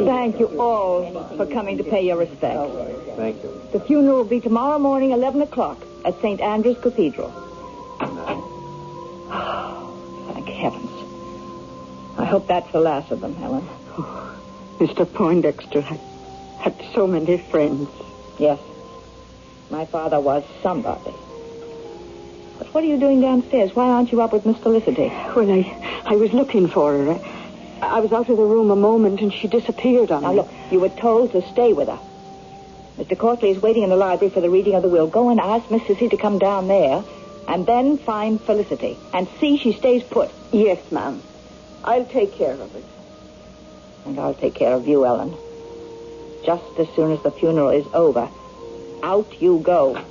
Thank you all for coming to pay your respects. Thank you. The funeral will be tomorrow morning, 11 o'clock, at St. Andrew's Cathedral. Thank heavens. I hope that's the last of them, Helen. Oh, Mr. Poindexter had so many friends. Yes. My father was somebody. But what are you doing downstairs? Why aren't you up with Miss Felicity? Well, I was looking for her. I was out of the room a moment and she disappeared on me. Now, look, you were told to stay with her. Mr. Courtley is waiting in the library for the reading of the will. Go and ask Miss Sissy to come down there and then find Felicity and see she stays put. Yes, ma'am. I'll take care of it. And I'll take care of you, Ellen. Just as soon as the funeral is over, out you go.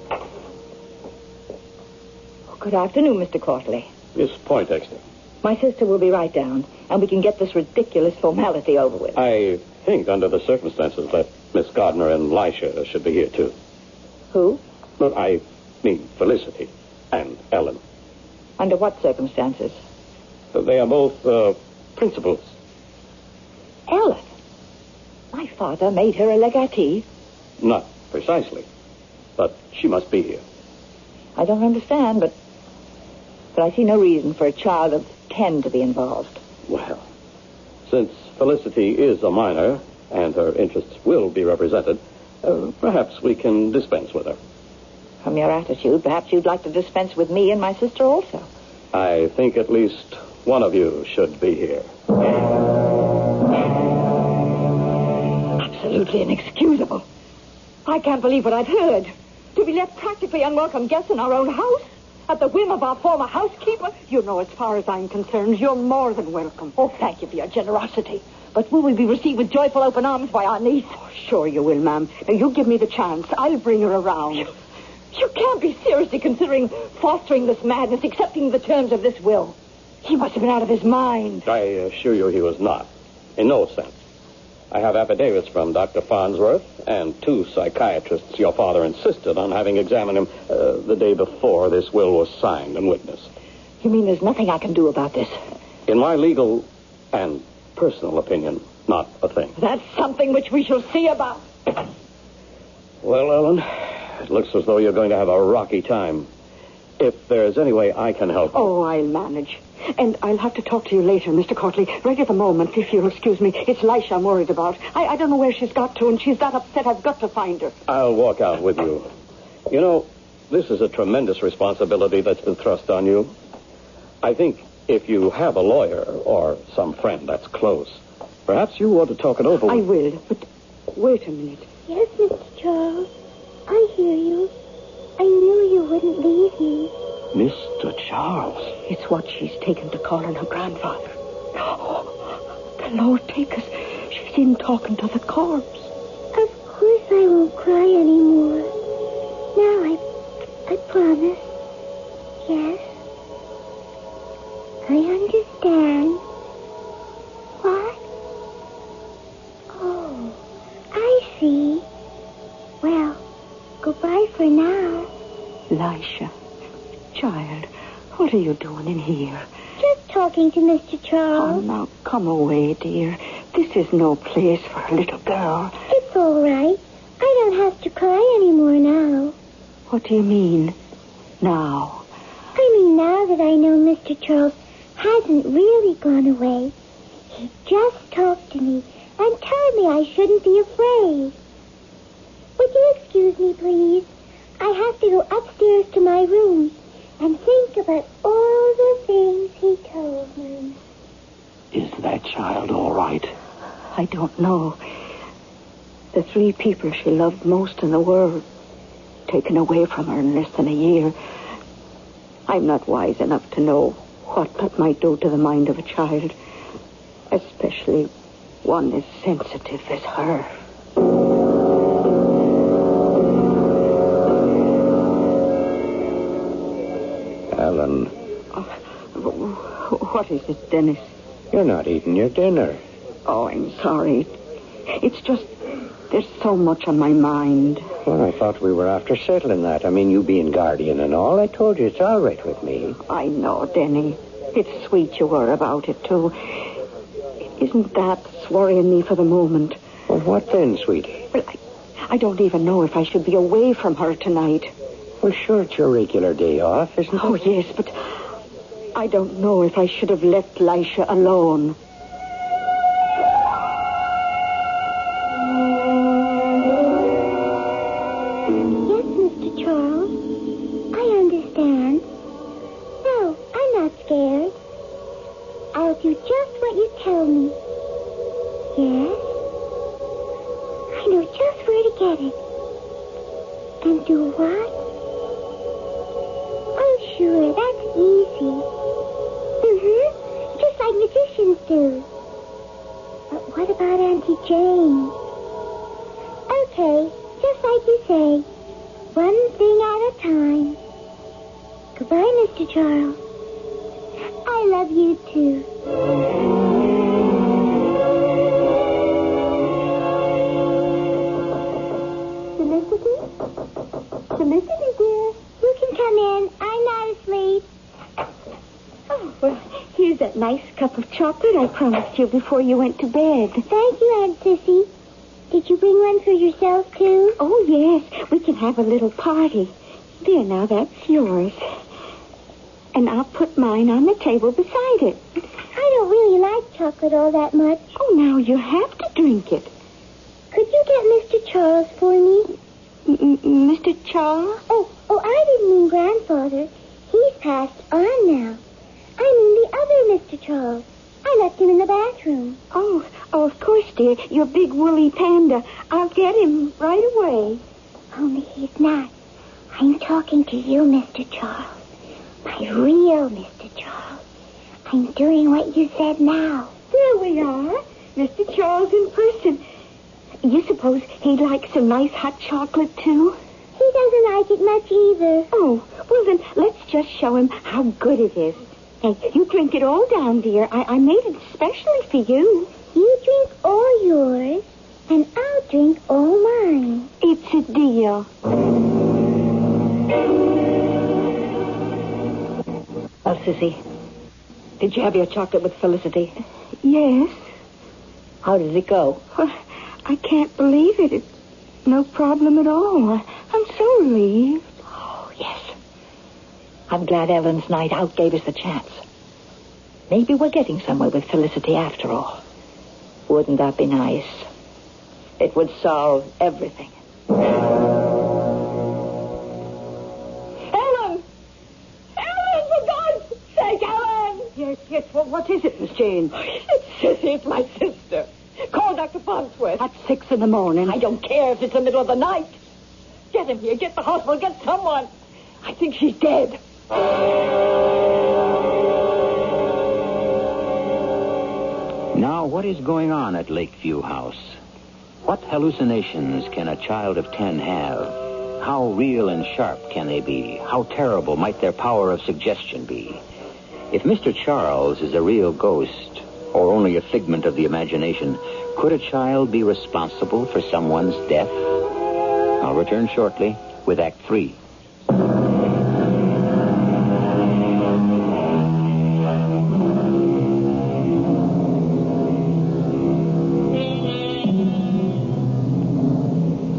Good afternoon, Mr. Courtley. Miss Poindexter. My sister will be right down, and we can get this ridiculous formality over with. I think, under the circumstances, that Miss Gardner and Lisha should be here, too. Who? Well, I mean Felicity and Ellen. Under what circumstances? They are both principals. Ellen? My father made her a legatee? Not precisely, but she must be here. I don't understand, but I see no reason for a child of 10 to be involved. Well, since Felicity is a minor and her interests will be represented, perhaps we can dispense with her. From your attitude, perhaps you'd like to dispense with me and my sister also. I think at least one of you should be here. Absolutely inexcusable. I can't believe what I've heard. To be left practically unwelcome guests in our own house? At the whim of our former housekeeper? You know, as far as I'm concerned, you're more than welcome. Oh, thank you for your generosity. But will we be received with joyful open arms by our niece? Oh, sure you will, ma'am. Now, you give me the chance. I'll bring her around. You can't be seriously considering fostering this madness, accepting the terms of this will. He must have been out of his mind. I assure you he was not. In no sense. I have affidavits from Dr. Farnsworth and 2 psychiatrists your father insisted on having examined him the day before this will was signed and witnessed. You mean there's nothing I can do about this? In my legal and personal opinion, not a thing. That's something which we shall see about. Well, Ellen, it looks as though you're going to have a rocky time. If there's any way I can help... Oh, I'll manage. And I'll have to talk to you later, Mr. Courtley. Right at the moment, if you'll excuse me. It's Lisha I'm worried about. I don't know where she's got to, and she's that upset I've got to find her. I'll walk out with you. You know, this is a tremendous responsibility that's been thrust on you. I think if you have a lawyer or some friend that's close, perhaps you ought to talk it over with... I will, but wait a minute. Yes, Mr. Charles. I hear you. I knew you wouldn't leave me. Mr. Charles. It's what she's taken to calling her grandfather. Oh, the Lord take us. She's in talking to the corpse. Of course I won't cry anymore. Now I promise. Yes. I understand. What? Oh, I see. Well, goodbye for now. Lisha, child, what are you doing in here? Just talking to Mr. Charles. Oh, now, come away, dear. This is no place for a little girl. It's all right. I don't have to cry anymore now. What do you mean, now? I mean now that I know Mr. Charles hasn't really gone away. He just talked to me and told me I shouldn't be afraid. Would you excuse me, please? I have to go upstairs to my room and think about all the things he told me. Is that child all right? I don't know. The 3 people she loved most in the world, taken away from her in less than a year. I'm not wise enough to know what that might do to the mind of a child, especially one as sensitive as her. Ellen. What is it, Dennis? You're not eating your dinner. Oh, I'm sorry. It's just, there's so much on my mind. Well, I thought we were after settling that. I mean, you being guardian and all. I told you it's all right with me. I know, Denny. It's sweet you were about it, too. Isn't that worrying me for the moment? Well, what then, sweetie? Well, I don't even know if I should be away from her tonight. Well, sure, it's your regular day off, isn't it? Oh, yes, but I don't know if I should have left Lisha alone. Yes, Mr. Charles. I understand. No, I'm not scared. I'll do just what you tell me. Yes? I know just where to get it. And do what? Oh, sure, that's easy. Just like magicians do. But what about Auntie Jane? Okay, just like you say. One thing at a time. Goodbye, Mr. Charles. I love you, too. Felicity, dear. You can come in. I'm not asleep. Oh, well, here's that nice cup of chocolate I promised you before you went to bed. Thank you, Aunt Sissy. Did you bring one for yourself, too? Oh, yes. We can have a little party. There, now, that's yours. And I'll put mine on the table beside it. I don't really like chocolate all that much. Oh, now you have to drink it. Could you get Mr. Charles for me? Mr. Charles? Oh, I didn't mean grandfather. He's passed on now. I mean the other Mr. Charles. I left him in the bathroom. Oh, of course, dear. Your big woolly panda. I'll get him right away. Only he's not. I'm talking to you, Mr. Charles. My real Mr. Charles. I'm doing what you said now. There we are. Mr. Charles in person. You suppose he'd like some nice hot chocolate, too? He doesn't like it much either. Oh, well then, let's just show him how good it is. Hey, you drink it all down, dear. I made it especially for you. You drink all yours, and I'll drink all mine. It's a deal. Oh, Sissy, did you have your chocolate with Felicity? Yes. How did it go? Well, I can't believe it. It's no problem at all. I'm so relieved. Oh, yes. I'm glad Ellen's night out gave us the chance. Maybe we're getting somewhere with Felicity after all. Wouldn't that be nice? It would solve everything. Ellen! Ellen, for God's sake, Ellen! Yes, what is it, Miss Jane? It's Sissy, it's my sister. Call Dr. Farnsworth. At 6 in the morning. I don't care if it's the middle of the night. Get him here, get the hospital, get someone. I think she's dead. Now Now, what is going on at Lakeview House? What hallucinations can a child of 10 have? How real and sharp can they be? How terrible might their power of suggestion be? If Mr. Charles is a real ghost, or only a figment of the imagination, could a child be responsible for someone's death? I'll return shortly with Act 3.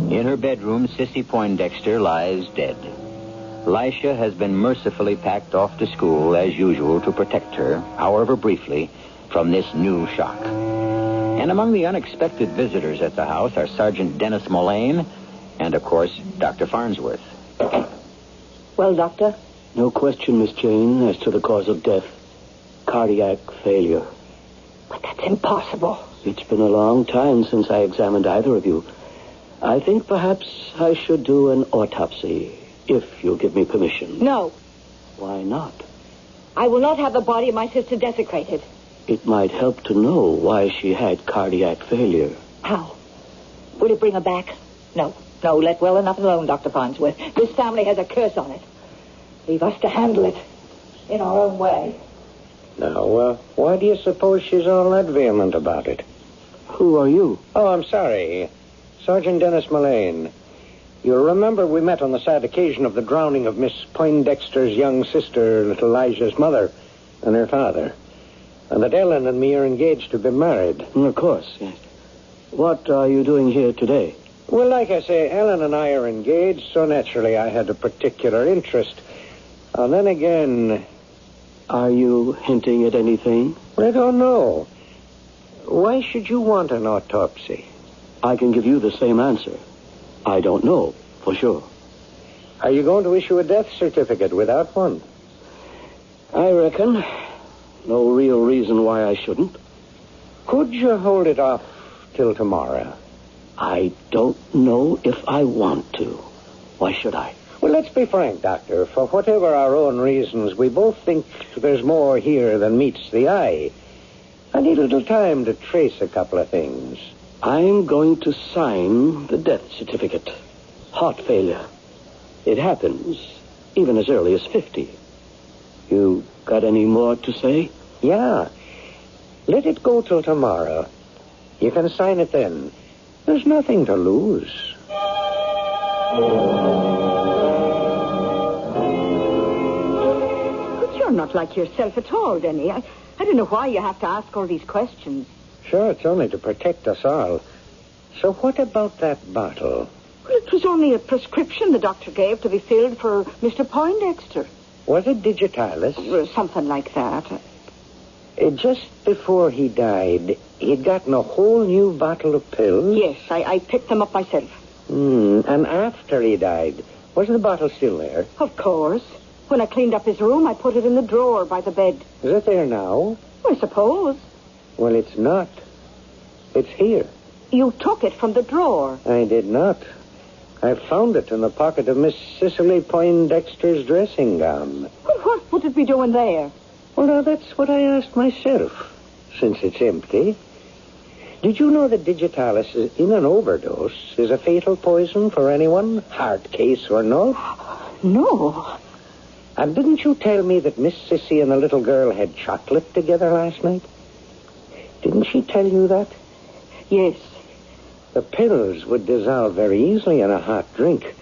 In her bedroom, Sissy Poindexter lies dead. Lisha has been mercifully packed off to school as usual to protect her, however briefly, from this new shock. And among the unexpected visitors at the house are Sergeant Dennis Mullane and, of course, Dr. Farnsworth. Well, Doctor? No question, Miss Jane, as to the cause of death. Cardiac failure. But that's impossible. It's been a long time since I examined either of you. I think perhaps I should do an autopsy, if you'll give me permission. No. Why not? I will not have the body of my sister desecrated. It might help to know why she had cardiac failure. How? Will it bring her back? No, let well enough alone, Dr. Farnsworth. This family has a curse on it. Leave us to handle it in our own way. Now, why do you suppose she's all that vehement about it? Who are you? Oh, I'm sorry. Sergeant Dennis Mullane. You'll remember we met on the sad occasion of the drowning of Miss Poindexter's young sister, little Elijah's mother, and her father. And that Ellen and me are engaged to be married. Of course, yes. What are you doing here today? Well, like I say, Ellen and I are engaged, so naturally I had a particular interest. And then again... Are you hinting at anything? I don't know. Why should you want an autopsy? I can give you the same answer. I don't know, for sure. Are you going to issue a death certificate without one? I reckon. No real reason why I shouldn't. Could you hold it off till tomorrow? I don't know if I want to. Why should I? Well, let's be frank, Doctor. For whatever our own reasons, we both think there's more here than meets the eye. I need a little time to trace a couple of things. I'm going to sign the death certificate. Heart failure. It happens even as early as 50. You got any more to say? Yeah. Let it go till tomorrow. You can sign it then. There's nothing to lose. But you're not like yourself at all, Denny. I don't know why you have to ask all these questions. Sure, it's only to protect us all. So what about that bottle? Well, it was only a prescription the doctor gave to be filled for Mr. Poindexter. Was it digitalis? Something like that. Just before he died, he'd gotten a whole new bottle of pills? Yes, I picked them up myself. And after he died, was the bottle still there? Of course. When I cleaned up his room, I put it in the drawer by the bed. Is it there now? I suppose. Well, it's not. It's here. You took it from the drawer. I did not. I found it in the pocket of Miss Cicely Poindexter's dressing gown. Well, what would it be doing there? Well, now, that's what I asked myself, since it's empty. Did you know that digitalis in an overdose is a fatal poison for anyone, heart case or no? No. And didn't you tell me that Miss Sissy and the little girl had chocolate together last night? Didn't she tell you that? Yes. The pills would dissolve very easily in a hot drink,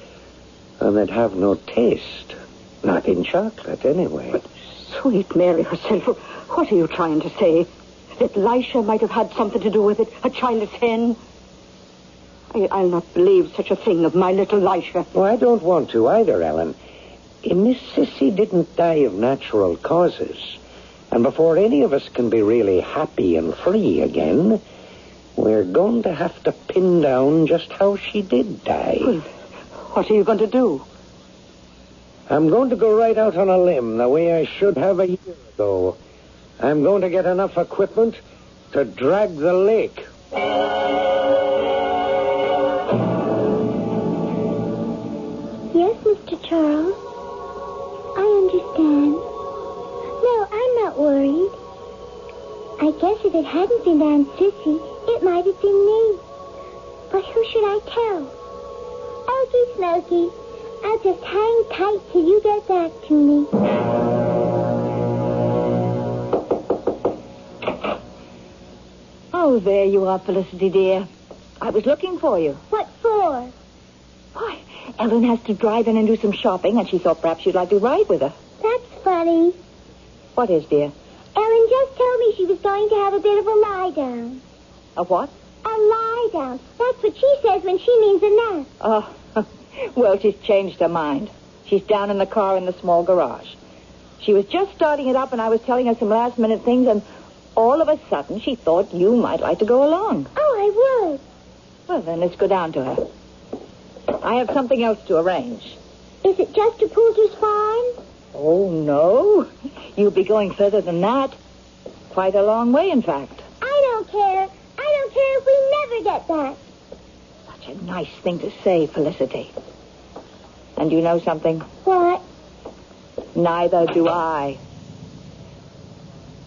and they'd have no taste. Not in chocolate, anyway. But sweet Mary herself, what are you trying to say? That Lisha might have had something to do with it? A childless hen? I'll not believe such a thing of my little Lisha. Well, I don't want to either, Ellen. Miss Sissy didn't die of natural causes. And before any of us can be really happy and free again, we're going to have to pin down just how she did die. Well, what are you going to do? I'm going to go right out on a limb the way I should have a year ago. I'm going to get enough equipment to drag the lake. Yes, Mr. Charles. I understand. No, I'm not worried. I guess if it hadn't been Aunt Sissy, it might have been me. But who should I tell? Okie Smoky, I'll just hang tight till you get back to me. Oh, there you are, Felicity, dear. I was looking for you. What for? Why, Ellen has to drive in and do some shopping, and she thought perhaps you'd like to ride with her. That's funny. What is, dear? Ellen just told me she was going to have a bit of a lie down. A what? A lie down. That's what she says when she means a nap. Oh, well, she's changed her mind. She's down in the car in the small garage. She was just starting it up, and I was telling her some last-minute things, and all of a sudden she thought you might like to go along. Oh, I would. Well, then let's go down to her. I have something else to arrange. Is it just to Poulter's farm? Oh, no. You'll be going further than that. Quite a long way, in fact. I don't care. I don't care if we never get back. Such a nice thing to say, Felicity. And you know something? What? Neither do I.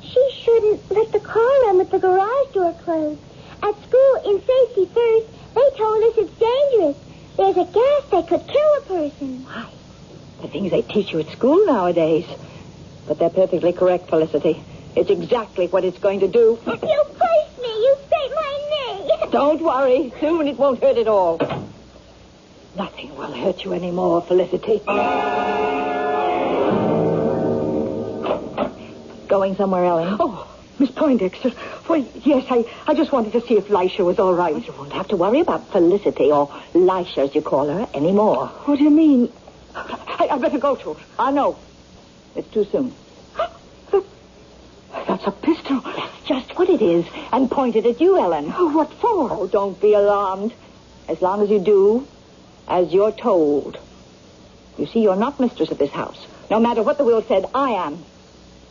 She shouldn't let the car run with the garage door closed. At school, in Safety First, they told us it's dangerous. There's a gas that could kill a person. Why? The things they teach you at school nowadays. But they're perfectly correct, Felicity. It's exactly what it's going to do. You pushed me. You scraped my knee. Don't worry. Soon it won't hurt at all. Nothing will hurt you anymore, Felicity. Going somewhere, Ellen? Oh, Miss Poindexter. Well, yes, I just wanted to see if Lisha was all right. Well, you won't have to worry about Felicity, or Lisha, as you call her, anymore. What do you mean? I better go to her. No. It's too soon. That's a pistol. That's just what it is. And pointed at you, Ellen. Oh, what for? Oh, don't be alarmed. As long as you do as you're told. You see, you're not mistress of this house. No matter what the will said, I am.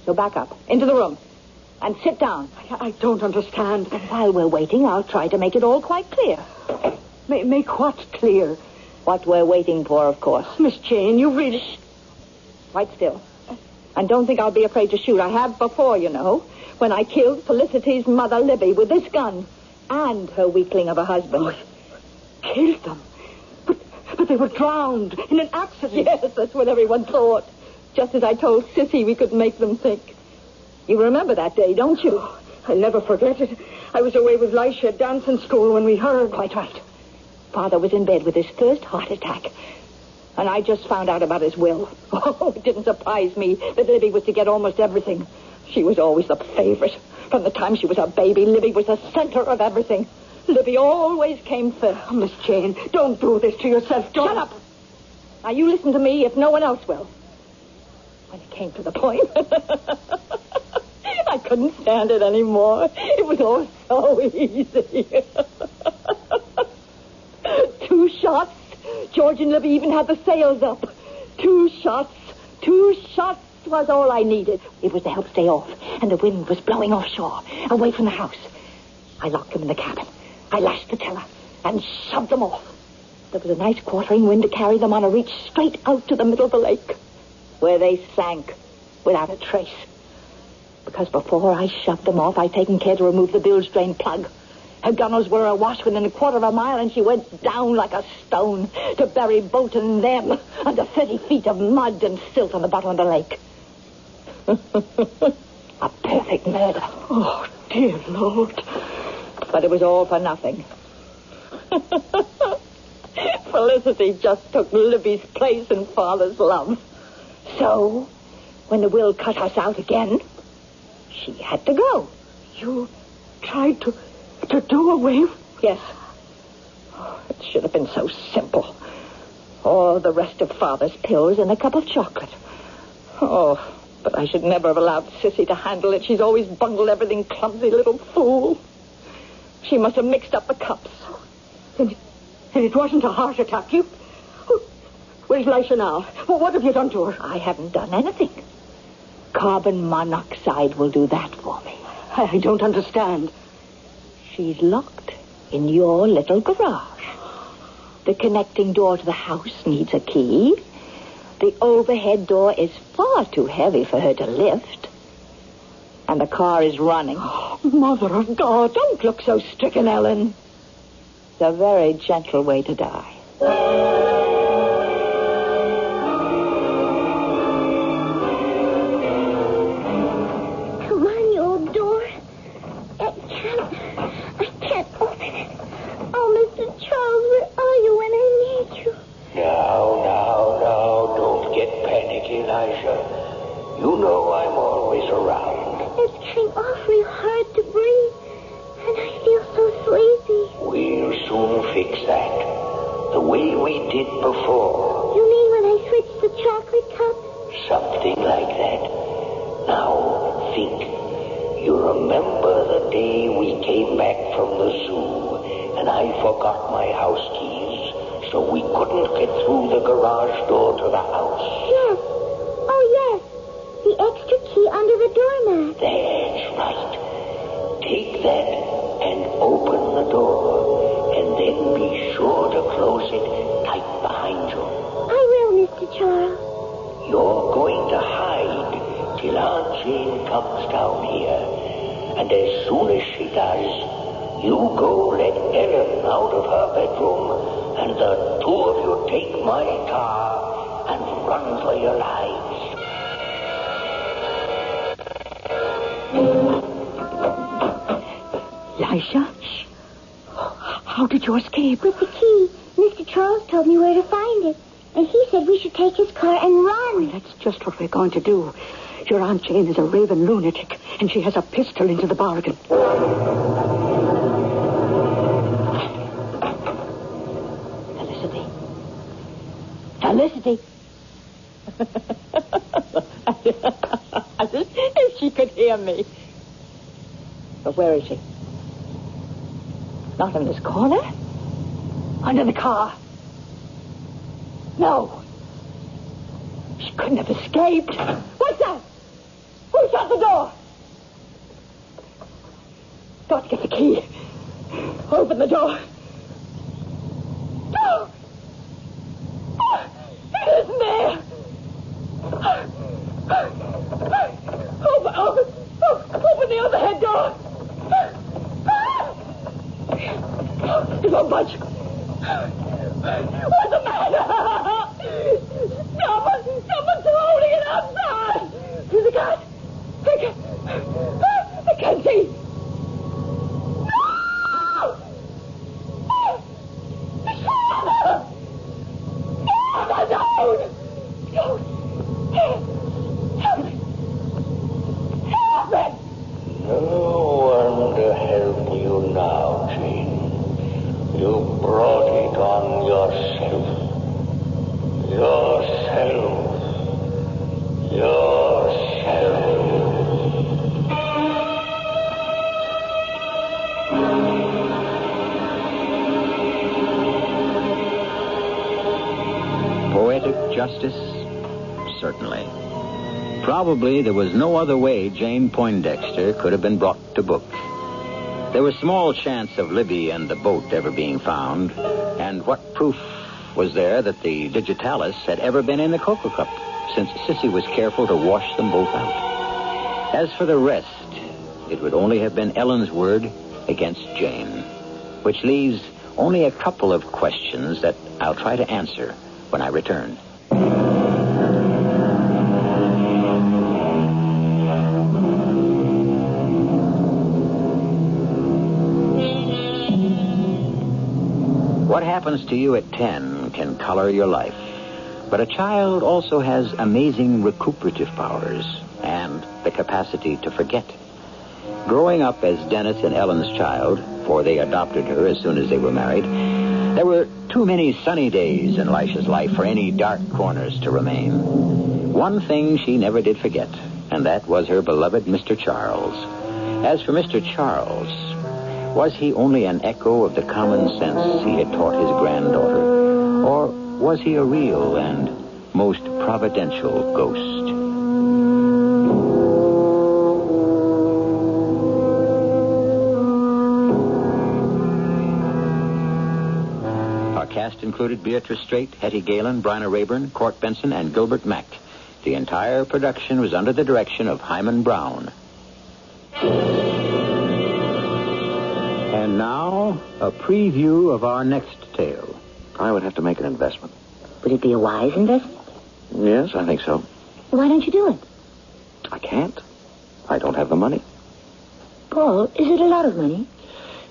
So back up. Into the room. And sit down. I don't understand. And while we're waiting, I'll try to make it all quite clear. Make what clear? What we're waiting for, of course. Miss Jane, you really... Shh. Quite still. And don't think I'll be afraid to shoot. I have before, you know, when I killed Felicity's mother, Libby, with this gun. And her weakling of a husband. Oh, killed them? But they were drowned in an accident. Yes, that's what everyone thought. Just as I told Sissy we could make them think. You remember that day, don't you? Oh, I'll never forget it. I was away with Lisha at dancing school when we heard. Quite right. Father was in bed with his first heart attack. And I just found out about his will. Oh, it didn't surprise me that Libby was to get almost everything. She was always the favorite. From the time she was a baby, Libby was the center of everything. Libby always came first. Oh, Miss Jane, don't do this to yourself. Don't. Shut up. Now, you listen to me if no one else will. When it came to the point, I couldn't stand it anymore. It was all so easy. 2 shots. George and Libby even had the sails up. 2 shots. 2 shots was all I needed. It was to help stay off, and the wind was blowing offshore, away from the house. I locked them in the cabin. I lashed the tiller and shoved them off. There was a nice quartering wind to carry them on a reach straight out to the middle of the lake, where they sank without a trace. Because before I shoved them off, I'd taken care to remove the bilge drain plug. Her gunnels were awash within a quarter of a mile, and she went down like a stone to bury Bolton and them under 30 feet of mud and silt on the bottom of the lake. A perfect murder. Oh, dear Lord. But it was all for nothing. Felicity just took Libby's place in Father's love. So, when the will cut us out again, she had to go. You tried to do away with... Yes. Oh, it should have been so simple. All the rest of Father's pills and a cup of chocolate. Oh, but I should never have allowed Sissy to handle it. She's always bungled everything, clumsy little fool. She must have mixed up the cups. And it wasn't a heart attack. Where's Lisha now? Well, what have you done to her? I haven't done anything. Carbon monoxide will do that for me. I don't understand. She's locked in your little garage. The connecting door to the house needs a key. The overhead door is far too heavy for her to lift. And the car is running. Oh, Mother of God, don't look so stricken, Ellen. It's a very gentle way to die. Come on, you old door. I can't open it. Oh, Mr. Charles, where are you when I need you? Now, don't get panicky, Elijah. You know I'm always around. It's getting awfully hard to breathe, and I feel so sleepy. We'll soon fix that. The way we did before. You mean when I switched the chocolate cup? Something like that. Now, think. You remember the day we came back from the zoo, and I forgot my house keys, so we couldn't get through the garage door to the house? Yes. Oh, yes. The extra key under the doormat. That's right. Take that and open the door, and then be sure to close it tight behind you. I will, Mr. Charles. You're going to hide till Aunt Jane comes down here. And as soon as she does, you go let Ellen out of her bedroom, and the two of you take my car and run for your lives. Elisha? Shh. How did you escape? With the key. Mr. Charles told me where to find it. And he said we should take his car and run. Well, that's just what we're going to do. Your Aunt Jane is a raving lunatic, and she has a pistol into the bargain. Felicity. If she could hear me. But where is she? Not in this corner? Under the car? No. She couldn't have escaped. What's that? Who shut the door? Got to get the key. Open the door. No! It isn't there! Open the overhead door! It won't budge. What's the matter? Someone's holding it outside! There's a cat! I can't see! No one to help you now, Jane. You brought it on yourself. Poetic justice? Certainly. Probably there was no other way Jane Poindexter could have been brought to book. There was small chance of Libby and the boat ever being found, and what proof was there that the digitalis had ever been in the cocoa cup, since Sissy was careful to wash them both out? As for the rest, it would only have been Ellen's word against Jane, which leaves only a couple of questions that I'll try to answer when I return. What happens to you at 10 can color your life. But a child also has amazing recuperative powers and the capacity to forget. Growing up as Dennis and Ellen's child, for they adopted her as soon as they were married, there were too many sunny days in Elisha's life for any dark corners to remain. One thing she never did forget, and that was her beloved Mr. Charles. As for Mr. Charles, was he only an echo of the common sense he had taught his granddaughter? Or was he a real and most providential ghost? Our cast included Beatrice Straight, Hetty Galen, Bryna Rayburn, Court Benson, and Gilbert Mack. The entire production was under the direction of Hyman Brown. And now, a preview of our next tale. I would have to make an investment. Would it be a wise investment? Yes, I think so. Why don't you do it? I can't. I don't have the money. Paul, is it a lot of money?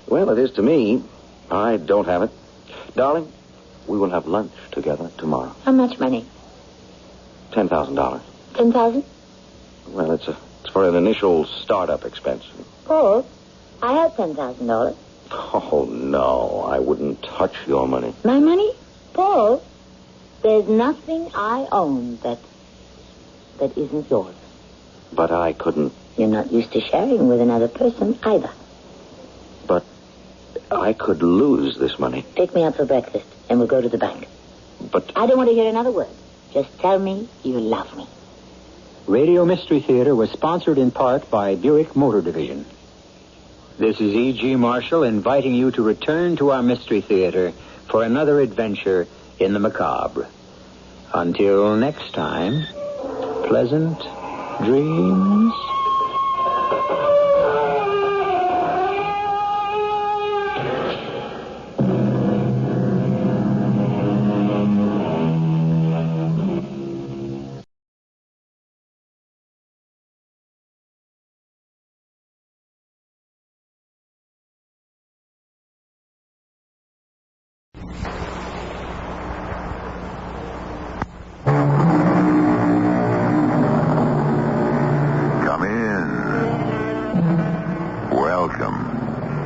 Well, it is to me. I don't have it. Darling, we will have lunch together tomorrow. How much money? $10,000. 10,000? Well, it's for an initial startup expense. Paul, I have $10,000. Oh, no, I wouldn't touch your money. My money? Paul, there's nothing I own that isn't yours. But I couldn't. You're not used to sharing with another person either. But I could lose this money. Take me out for breakfast, and we'll go to the bank. But I don't want to hear another word. Just tell me you love me. Radio Mystery Theater was sponsored in part by Buick Motor Division. This is E.G. Marshall inviting you to return to our Mystery Theater for another adventure in the macabre. Until next time, pleasant dreams.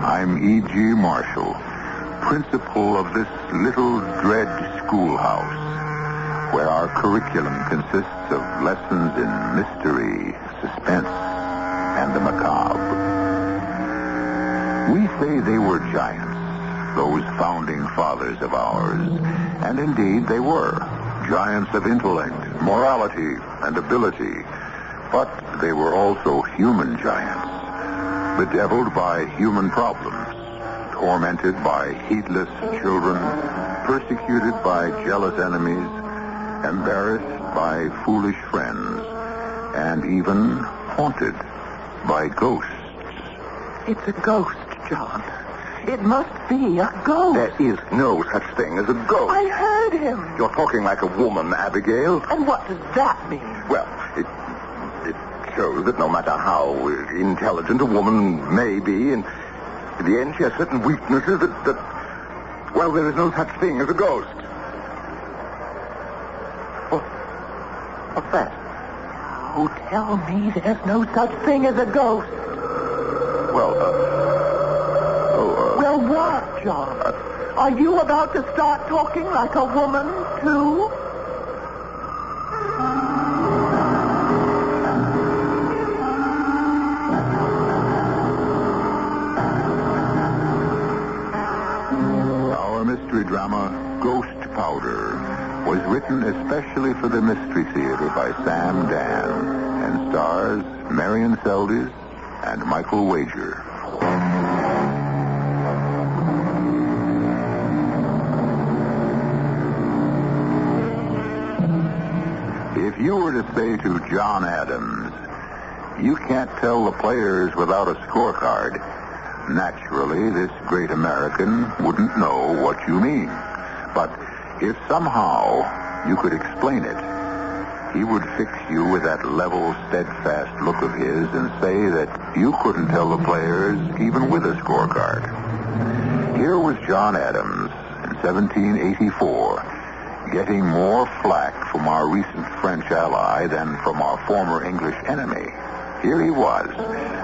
I'm E.G. Marshall, principal of this little dread schoolhouse, where our curriculum consists of lessons in mystery, suspense, and the macabre. We say they were giants, those founding fathers of ours, and indeed they were, giants of intellect, morality, and ability, but they were also human giants. Bedeviled by human problems, tormented by heedless children, persecuted by jealous enemies, embarrassed by foolish friends, and even haunted by ghosts. It's a ghost, John. It must be a ghost. There is no such thing as a ghost. I heard him. You're talking like a woman, Abigail. And what does that mean? Well, it shows that no matter how intelligent a woman may be, in the end she has certain weaknesses that well, there is no such thing as a ghost. What's that? Oh, tell me there's no such thing as a ghost. Well, Well, what, John? Are you about to start talking like a woman, too? Mystery drama Ghost Powder was written especially for the Mystery Theater by Sam Dan and stars Marion Seldes and Michael Wager. If you were to say to John Adams, "You can't tell the players without a scorecard," naturally, this great American wouldn't know what you mean. But if somehow you could explain it, he would fix you with that level, steadfast look of his and say that you couldn't tell the players even with a scorecard. Here was John Adams in 1784, getting more flack from our recent French ally than from our former English enemy. Here he was,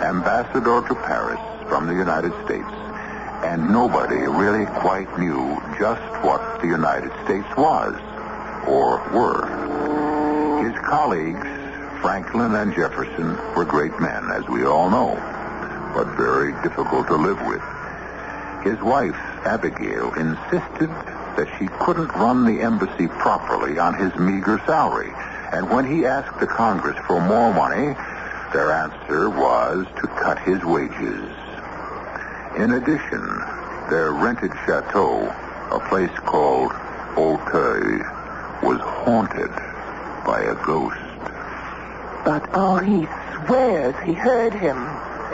ambassador to Paris from the United States, and nobody really quite knew just what the United States was, or were. His colleagues, Franklin and Jefferson, were great men, as we all know, but very difficult to live with. His wife, Abigail, insisted that she couldn't run the embassy properly on his meager salary, and when he asked the Congress for more money, their answer was to cut his wages. In addition, their rented chateau, a place called Auteuil, was haunted by a ghost. But, he swears he heard him.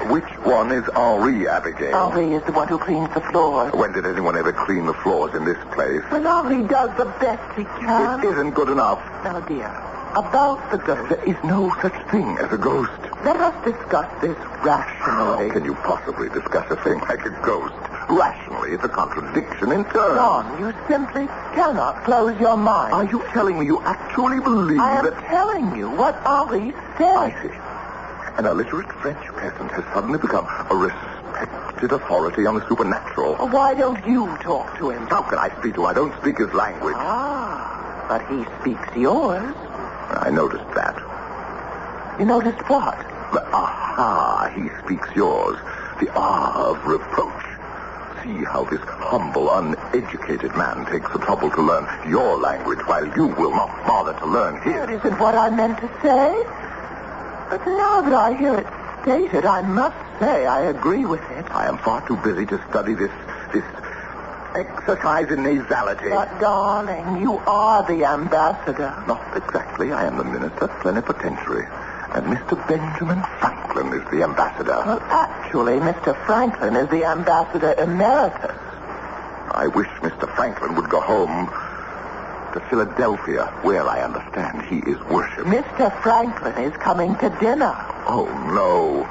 Which one is Henri, Abigail? Henri is the one who cleans the floors. When did anyone ever clean the floors in this place? Well, Henri does the best he can. It isn't good enough. Now, dear, about the ghost. There is no such thing as a ghost. Let us discuss this rationally. How can you possibly discuss a thing like a ghost rationally? It's a contradiction in terms. John, you simply cannot close your mind. Are you telling me you actually believe I am that... telling you what Henri said. I see. An illiterate French peasant has suddenly become a respected authority on the supernatural. Why don't you talk to him? How can I speak to him? I don't speak his language. Ah, but he speaks yours. I noticed that. You noticed what? He speaks yours. The of reproach. See how this humble, uneducated man takes the trouble to learn your language while you will not bother to learn his. That isn't what I meant to say. But now that I hear it stated, I must say I agree with it. I am far too busy to study this exercise in nasality. But, darling, you are the ambassador. Not exactly. I am the minister plenipotentiary. And Mr. Benjamin Franklin is the ambassador. Well, actually, Mr. Franklin is the ambassador emeritus. I wish Mr. Franklin would go home to Philadelphia, where I understand he is worshipped. Mr. Franklin is coming to dinner. Oh, no.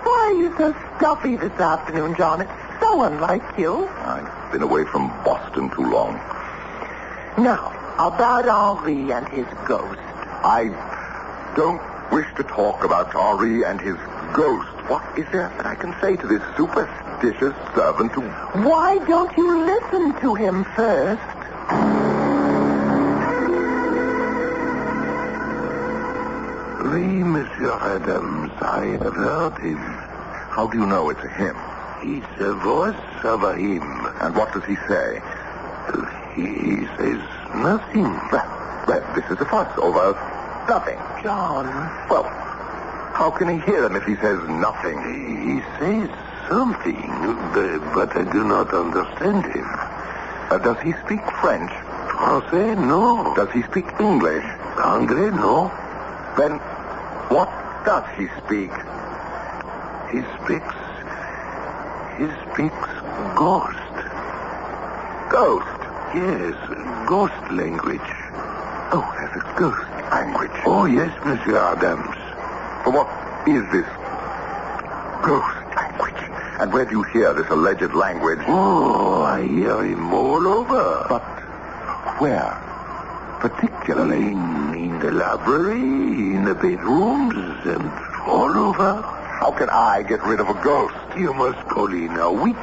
Why are you so stuffy this afternoon, John? It's so unlike you. I've been away from Boston too long. Now, about Henri and his ghost. I don't wish to talk about Henri and his ghost. What is there that I can say to this superstitious servant who... Why don't you listen to him first? Oui, Monsieur Adams, I have heard him. How do you know it's a him? It's the voice of a him. And what does he say? He says nothing. Well, this is a fuss over nothing. John. Well, how can he hear him if he says nothing? He says something, but I do not understand him. Does he speak French? Français, no. Does he speak English? Anglais, no. Then what does he speak? He speaks ghost. Ghost? Yes, ghost language. Oh, there's a ghost language. Oh, yes, Monsieur Adams. But what is this ghost language? And where do you hear this alleged language? Oh, I hear him all over. But where? Particularly? In the library, in the bedrooms, and all over. How can I get rid of a ghost? You must call in a witch.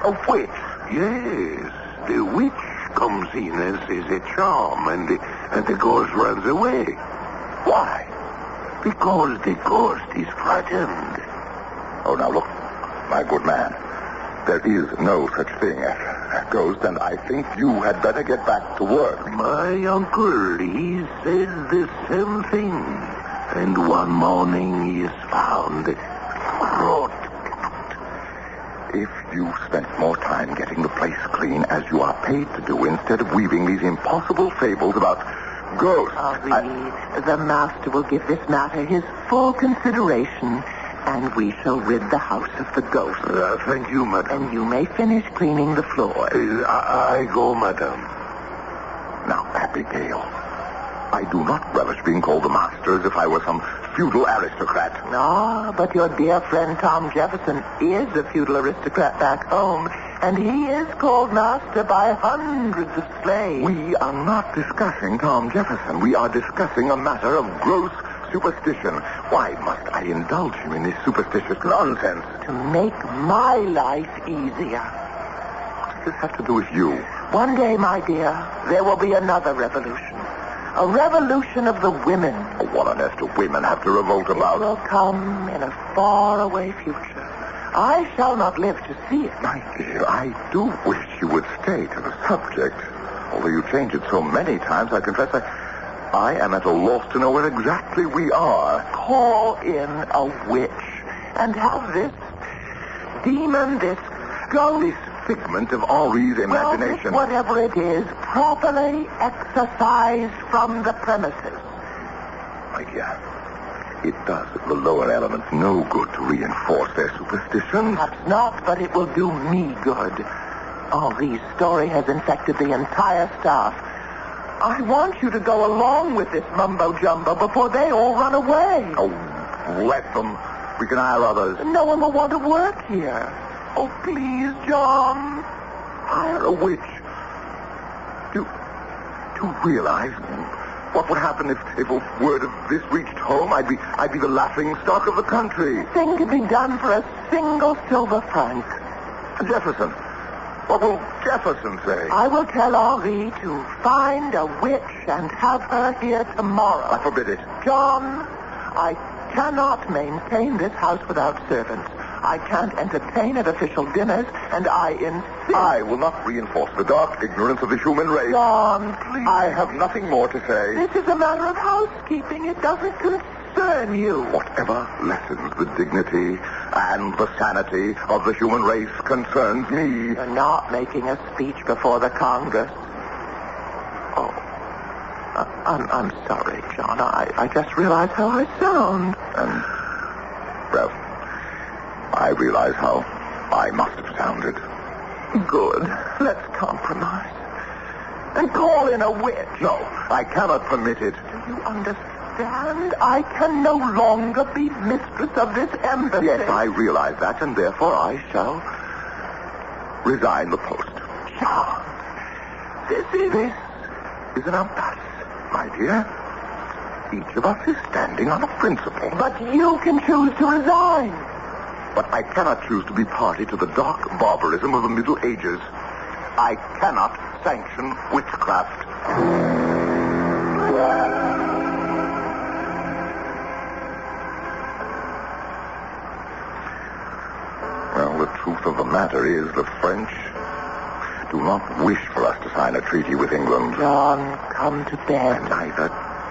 A witch? Yes. The witch comes in and says a charm, and the ghost runs away. Why? Because the ghost is frightened. Oh, now look, my good man. There is no such thing as a ghost, and I think you had better get back to work. My uncle, he says the same thing. And one morning he is found rot. If you spent more time getting the place clean as you are paid to do instead of weaving these impossible fables about ghosts... The master will give this matter his full consideration, and we shall rid the house of the ghost. Thank you, madam. And you may finish cleaning the floor. I go, madam. Now, Abigail, I do not relish being called the master as if I were some feudal aristocrat. Ah, but your dear friend Tom Jefferson is a feudal aristocrat back home, and he is called master by hundreds of slaves. We are not discussing Tom Jefferson. We are discussing a matter of gross superstition. Why must I indulge him in this superstitious nonsense? To make my life easier. What does this have to do with you? One day, my dear, there will be another revolution. A revolution of the women. What on earth do women have to revolt about? It will come in a faraway future. I shall not live to see it. My dear, I do wish you would stay to the subject. Although you change it so many times, I confess I am at a loss to know where exactly we are. Call in a witch and have this demon, this ghost... This figment of Henri's imagination. Well, whatever it is, properly exorcised from the premises. My dear, it does the lower elements no good to reinforce their superstitions. Perhaps not, but it will do me good. Henri's story has infected the entire staff. I want you to go along with this mumbo-jumbo before they all run away. Oh, let them. We can hire others. No one will want to work here. Oh, please, John. Hire a witch. Do you realize what would happen if a word of this reached home? I'd be the laughing stock of the country. Thing could be done for a single silver franc. Jefferson. What will Jefferson say? I will tell Henri to find a witch and have her here tomorrow. I forbid it. John, I cannot maintain this house without servants. I can't entertain at official dinners, and I insist. I will not reinforce the dark ignorance of the human race. John, please. I have nothing more to say. This is a matter of housekeeping. It doesn't concern you. Whatever lessens the dignity and the sanity of the human race concerns me. You're not making a speech before the Congress. Oh, I'm sorry, John. I just realized how I sound. Well, I realize how I must have sounded. Good. Let's compromise. And call in a witch. No, I cannot permit it. Do you understand? I can no longer be mistress of this embassy. Yes, I realize that, and therefore I shall resign the post. John, this is an impasse, my dear. Each of us is standing on a principle. But you can choose to resign. But I cannot choose to be party to the dark barbarism of the Middle Ages. I cannot sanction witchcraft. Well, the truth of the matter is the French do not wish for us to sign a treaty with England. John, come to bed. And neither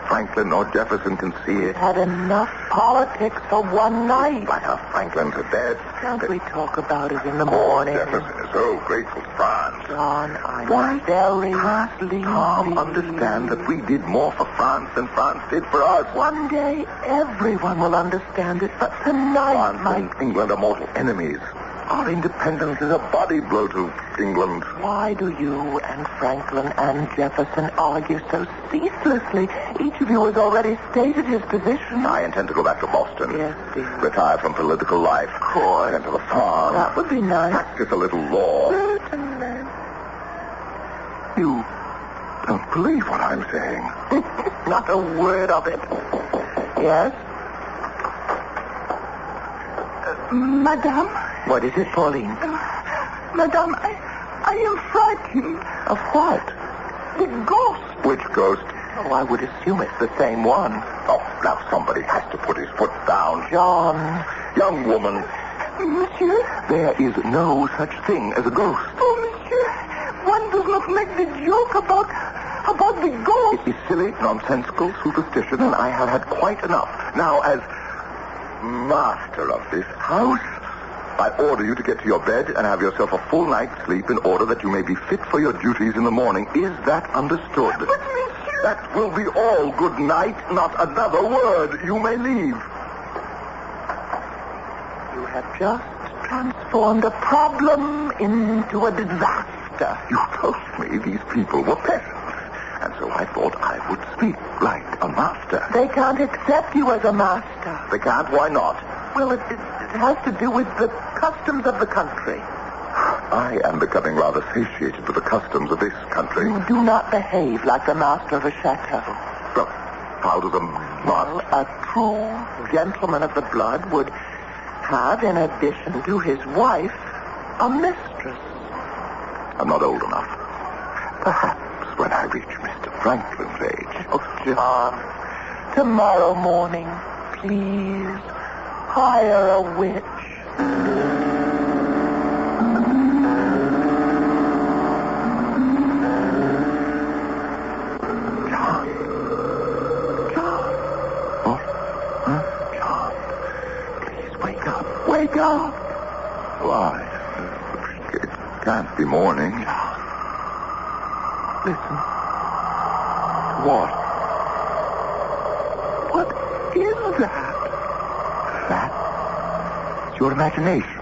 Franklin nor Jefferson can see it. Had enough politics for one night. But Franklin to death. Can't we talk about it in the morning? Jefferson is so grateful to France. John, I'm very sleepy. Tom, understand that we did more for France than France did for us. One day, everyone will understand it, but tonight, France and England are mortal enemies. Our independence is a body blow to England. Why do you and Franklin and Jefferson argue so ceaselessly? Each of you has already stated his position. I intend to go back to Boston. Yes, dear. Retire from political life. Of course. And to the farm. That would be nice. Practice a little law. Certainly. You don't believe what I'm saying. Not a word of it. Yes? Madame? What is it, Pauline? Madame, I am frightened. Of what? The ghost. Which ghost? Oh, I would assume it's the same one. Oh, now somebody has to put his foot down. John. Young woman. Monsieur? There is no such thing as a ghost. Oh, monsieur, one does not make the joke about the ghost. It is silly, nonsensical superstition, and I have had quite enough. Now, as master of this house, I order you to get to your bed and have yourself a full night's sleep in order that you may be fit for your duties in the morning. Is that understood? But, monsieur... That will be all. Good night. Not another word. You may leave. You have just transformed a problem into a disaster. You told me these people were peasants. And so I thought I would speak like a master. They can't accept you as a master. They can't? Why not? Well, it has to do with the customs of the country. I am becoming rather satiated with the customs of this country. You do not behave like the master of a chateau. Well, how does a master... Well, a true gentleman of the blood would have, in addition to his wife, a mistress. I'm not old enough. Perhaps when I reach Mr. Franklin's age. Oh, John, tomorrow morning, please, hire a witch. John. What? Huh? John, please wake up. Wake up. Why? It can't be morning. John. Listen. What? What is that? It's your imagination.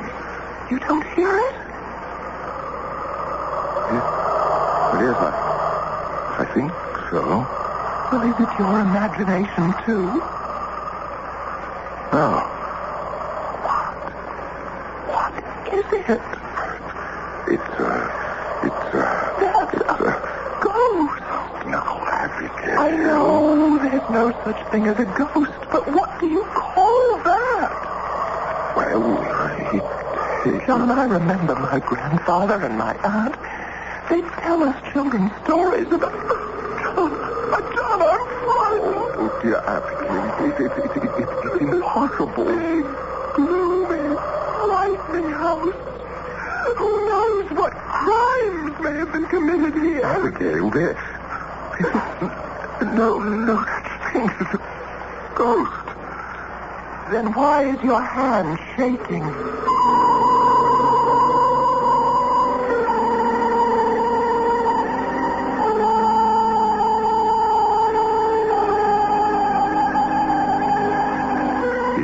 You don't hear it? Yes, I think so. Well, is it your imagination, too? No. What is it? It's a ghost. No, Abigail. I know there's no such thing as a ghost, but what do you call that? Well, John, I remember my grandfather and my aunt. They'd tell us children's stories about... John, I'm frightened. Oh, dear Abigail, it's impossible. Big, gloomy, lightning house. Who knows what crimes may have been committed here? Abigail, there is no such thing as a ghost. Then why is your hand shaking?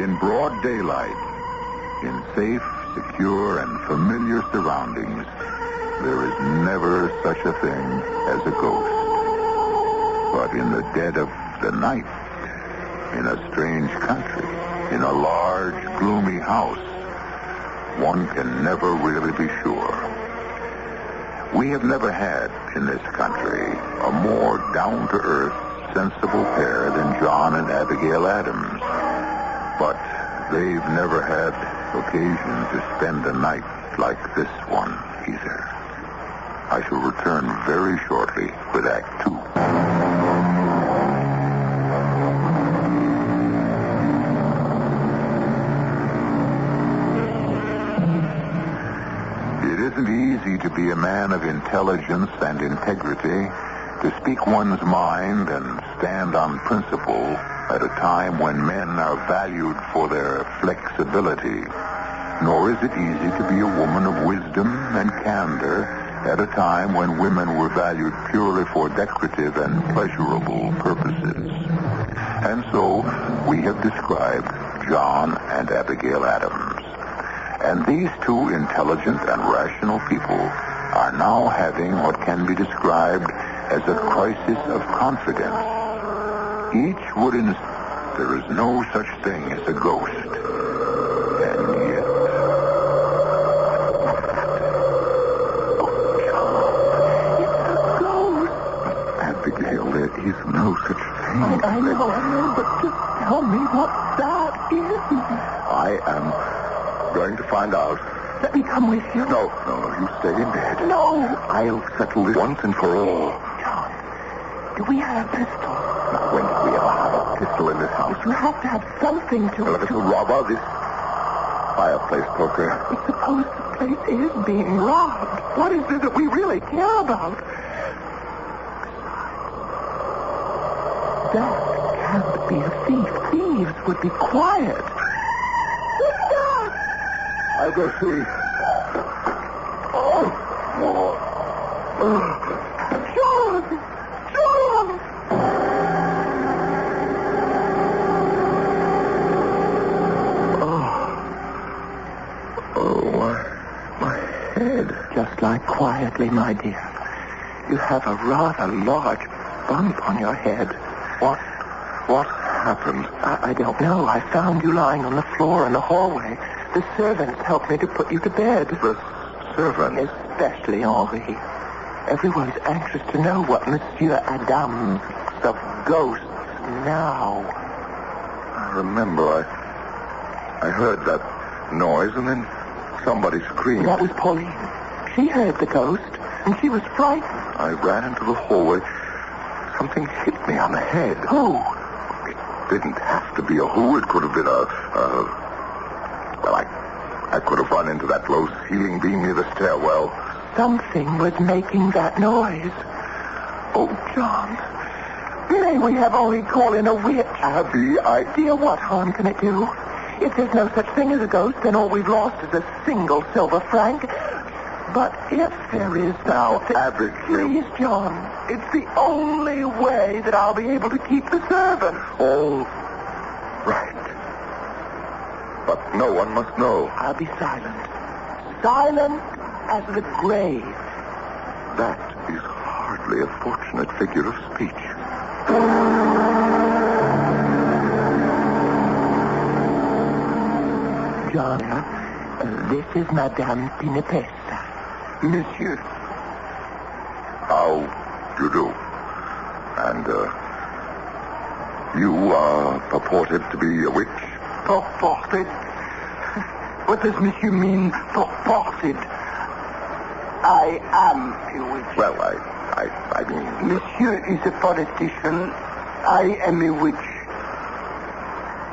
In broad daylight, in safe, secure, and familiar surroundings, there is never such a thing as a ghost. But in the dead of the night, in a strange country, in a large, gloomy house, one can never really be sure. We have never had, in this country, a more down-to-earth, sensible pair than John and Abigail Adams. But they've never had occasion to spend a night like this one either. I shall return very shortly with Act 2. It isn't easy to be a man of intelligence and integrity, to speak one's mind and stand on principle at a time when men are valued for their flexibility. Nor is it easy to be a woman of wisdom and candor at a time when women were valued purely for decorative and pleasurable purposes. And so we have described John and Abigail Adams. And these two intelligent and rational people are now having what can be described as a crisis of confidence. Each would insist there is no such thing as a ghost. And yet... Oh, John, it's a ghost. Abigail, there is no such thing. I know, but just tell me what that is. I am going to find out. Let me come with you. No, you stay in bed. No. I'll settle this once and for all. John, do we have a pistol? Now, when did we ever have a pistol in this house? You have to have something to... Well, if it's a robber, this fireplace poker. But suppose the place is being robbed. What is it that we really care about? That can't be a thief. Thieves would be quiet. What's that? I'll go see. John! My head. Just lie quietly, my dear. You have a rather large bump on your head. What happened? I don't know. I found you lying on the floor in the hallway. The servants helped me to put you to bed. The servants? Especially Henri. Everyone's anxious to know what Monsieur Adams of Ghosts now. I remember I heard that noise and then somebody screamed. That was Pauline. She heard the ghost and she was frightened. I ran into the hallway. Something hit me on the head. Who? It didn't have to be a who. It could have been well, I could have run into that low ceiling beam near the stairwell. Something was making that noise. Oh, John. May we have Henri call in a witch? Abby, Dear, what harm can it do? If there's no such thing as a ghost, then all we've lost is a single silver franc. But if there is now... Abby, please, John. It's the only way that I'll be able to keep the servant. All right. But no one must know. I'll be silent. Silent as the grave. That is hardly a fortunate figure of speech. John, this is Madame Pinapessa. Monsieur. How do you do? And, you are purported to be a witch? Purported? What does Monsieur mean, purported? I am a witch. Well, I mean... Monsieur is a politician. I am a witch.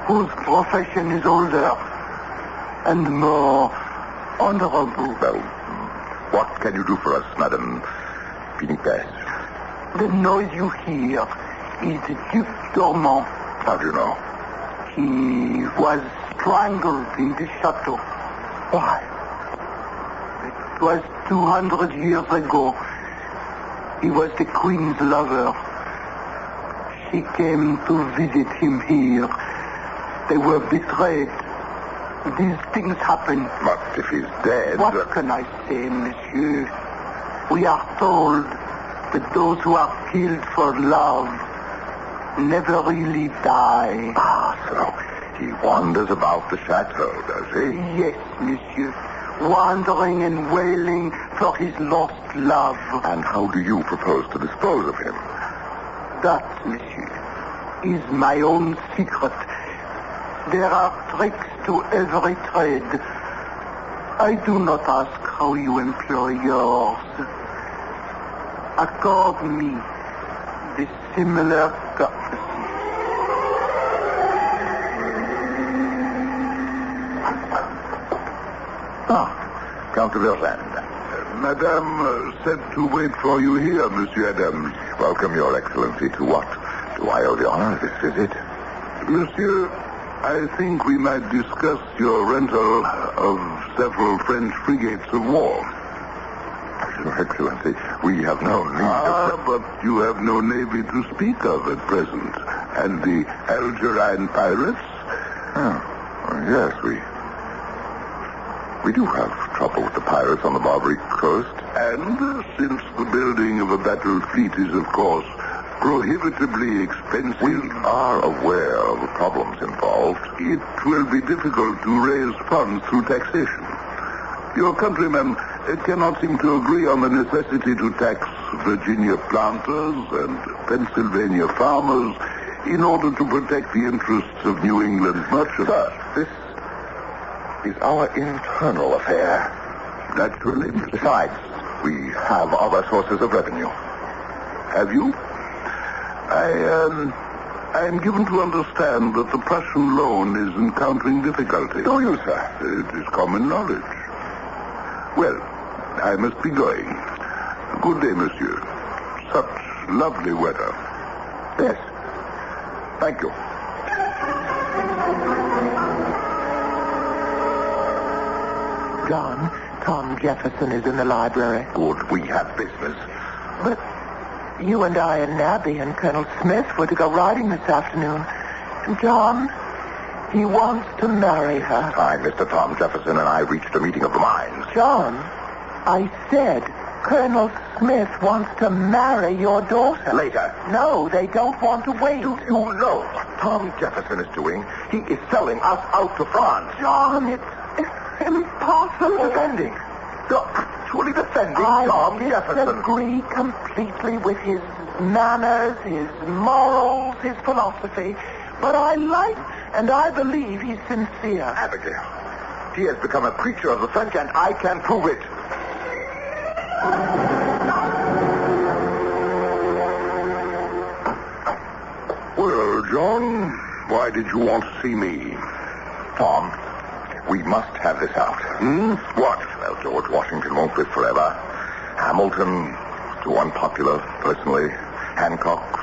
Whose profession is older and more honorable. Well, what can you do for us, Madame Pinipes? The noise you hear is the Duc d'Ormont. How do you know? He was strangled in the chateau. Why? It was 200 years ago. He was the Queen's lover. She came to visit him here. They were betrayed. These things happen. But if he's dead... What can I say, monsieur? We are told that those who are killed for love never really die. Ah, so he wanders about the chateau, does he? Yes, monsieur. Wandering and wailing for his lost love. And how do you propose to dispose of him? That, monsieur, is my own secret. There are tricks to every trade. I do not ask how you employ yours. Accord me the similar courtesy. Count de Verlaine. Madame said to wait for you here, Monsieur Adams. Welcome, Your Excellency. To what? Do I owe the honor of this visit? Monsieur, I think we might discuss your rental of several French frigates of war. Your Excellency, we have no need of... but you have no navy to speak of at present. And the Algerine pirates? Yes, we do have trouble with the pirates on the Barbary coast. And since the building of a battle fleet is, of course, prohibitively expensive... We are aware of the problems involved. It will be difficult to raise funds through taxation. Your countrymen cannot seem to agree on the necessity to tax Virginia planters and Pennsylvania farmers in order to protect the interests of New England merchants. Sir, this is our internal affair. Naturally. Besides, we have other sources of revenue. Have you? I am given to understand that the Prussian loan is encountering difficulties. Do you, sir? It is common knowledge. Well, I must be going. Good day, monsieur. Such lovely weather. Yes. Thank you. John, Tom Jefferson is in the library. Good, we have business. But you and I and Nabby and Colonel Smith were to go riding this afternoon. John, he wants to marry her. Mr. Tom Jefferson and I reached a meeting of the minds. John, I said Colonel Smith wants to marry your daughter. Later. No, they don't want to wait. Do you know what Tom Jefferson is doing? He is selling us out to France. John, it's impossible. Defending. Actually defending Tom Jefferson. I disagree completely with his manners, his morals, his philosophy. But I like and I believe he's sincere. Abigail, he has become a creature of the French, and I can prove it. Well, John, why did you want to see me? Tom, we must have this out. What? Well, George Washington won't live forever. Hamilton, too unpopular, personally. Hancock,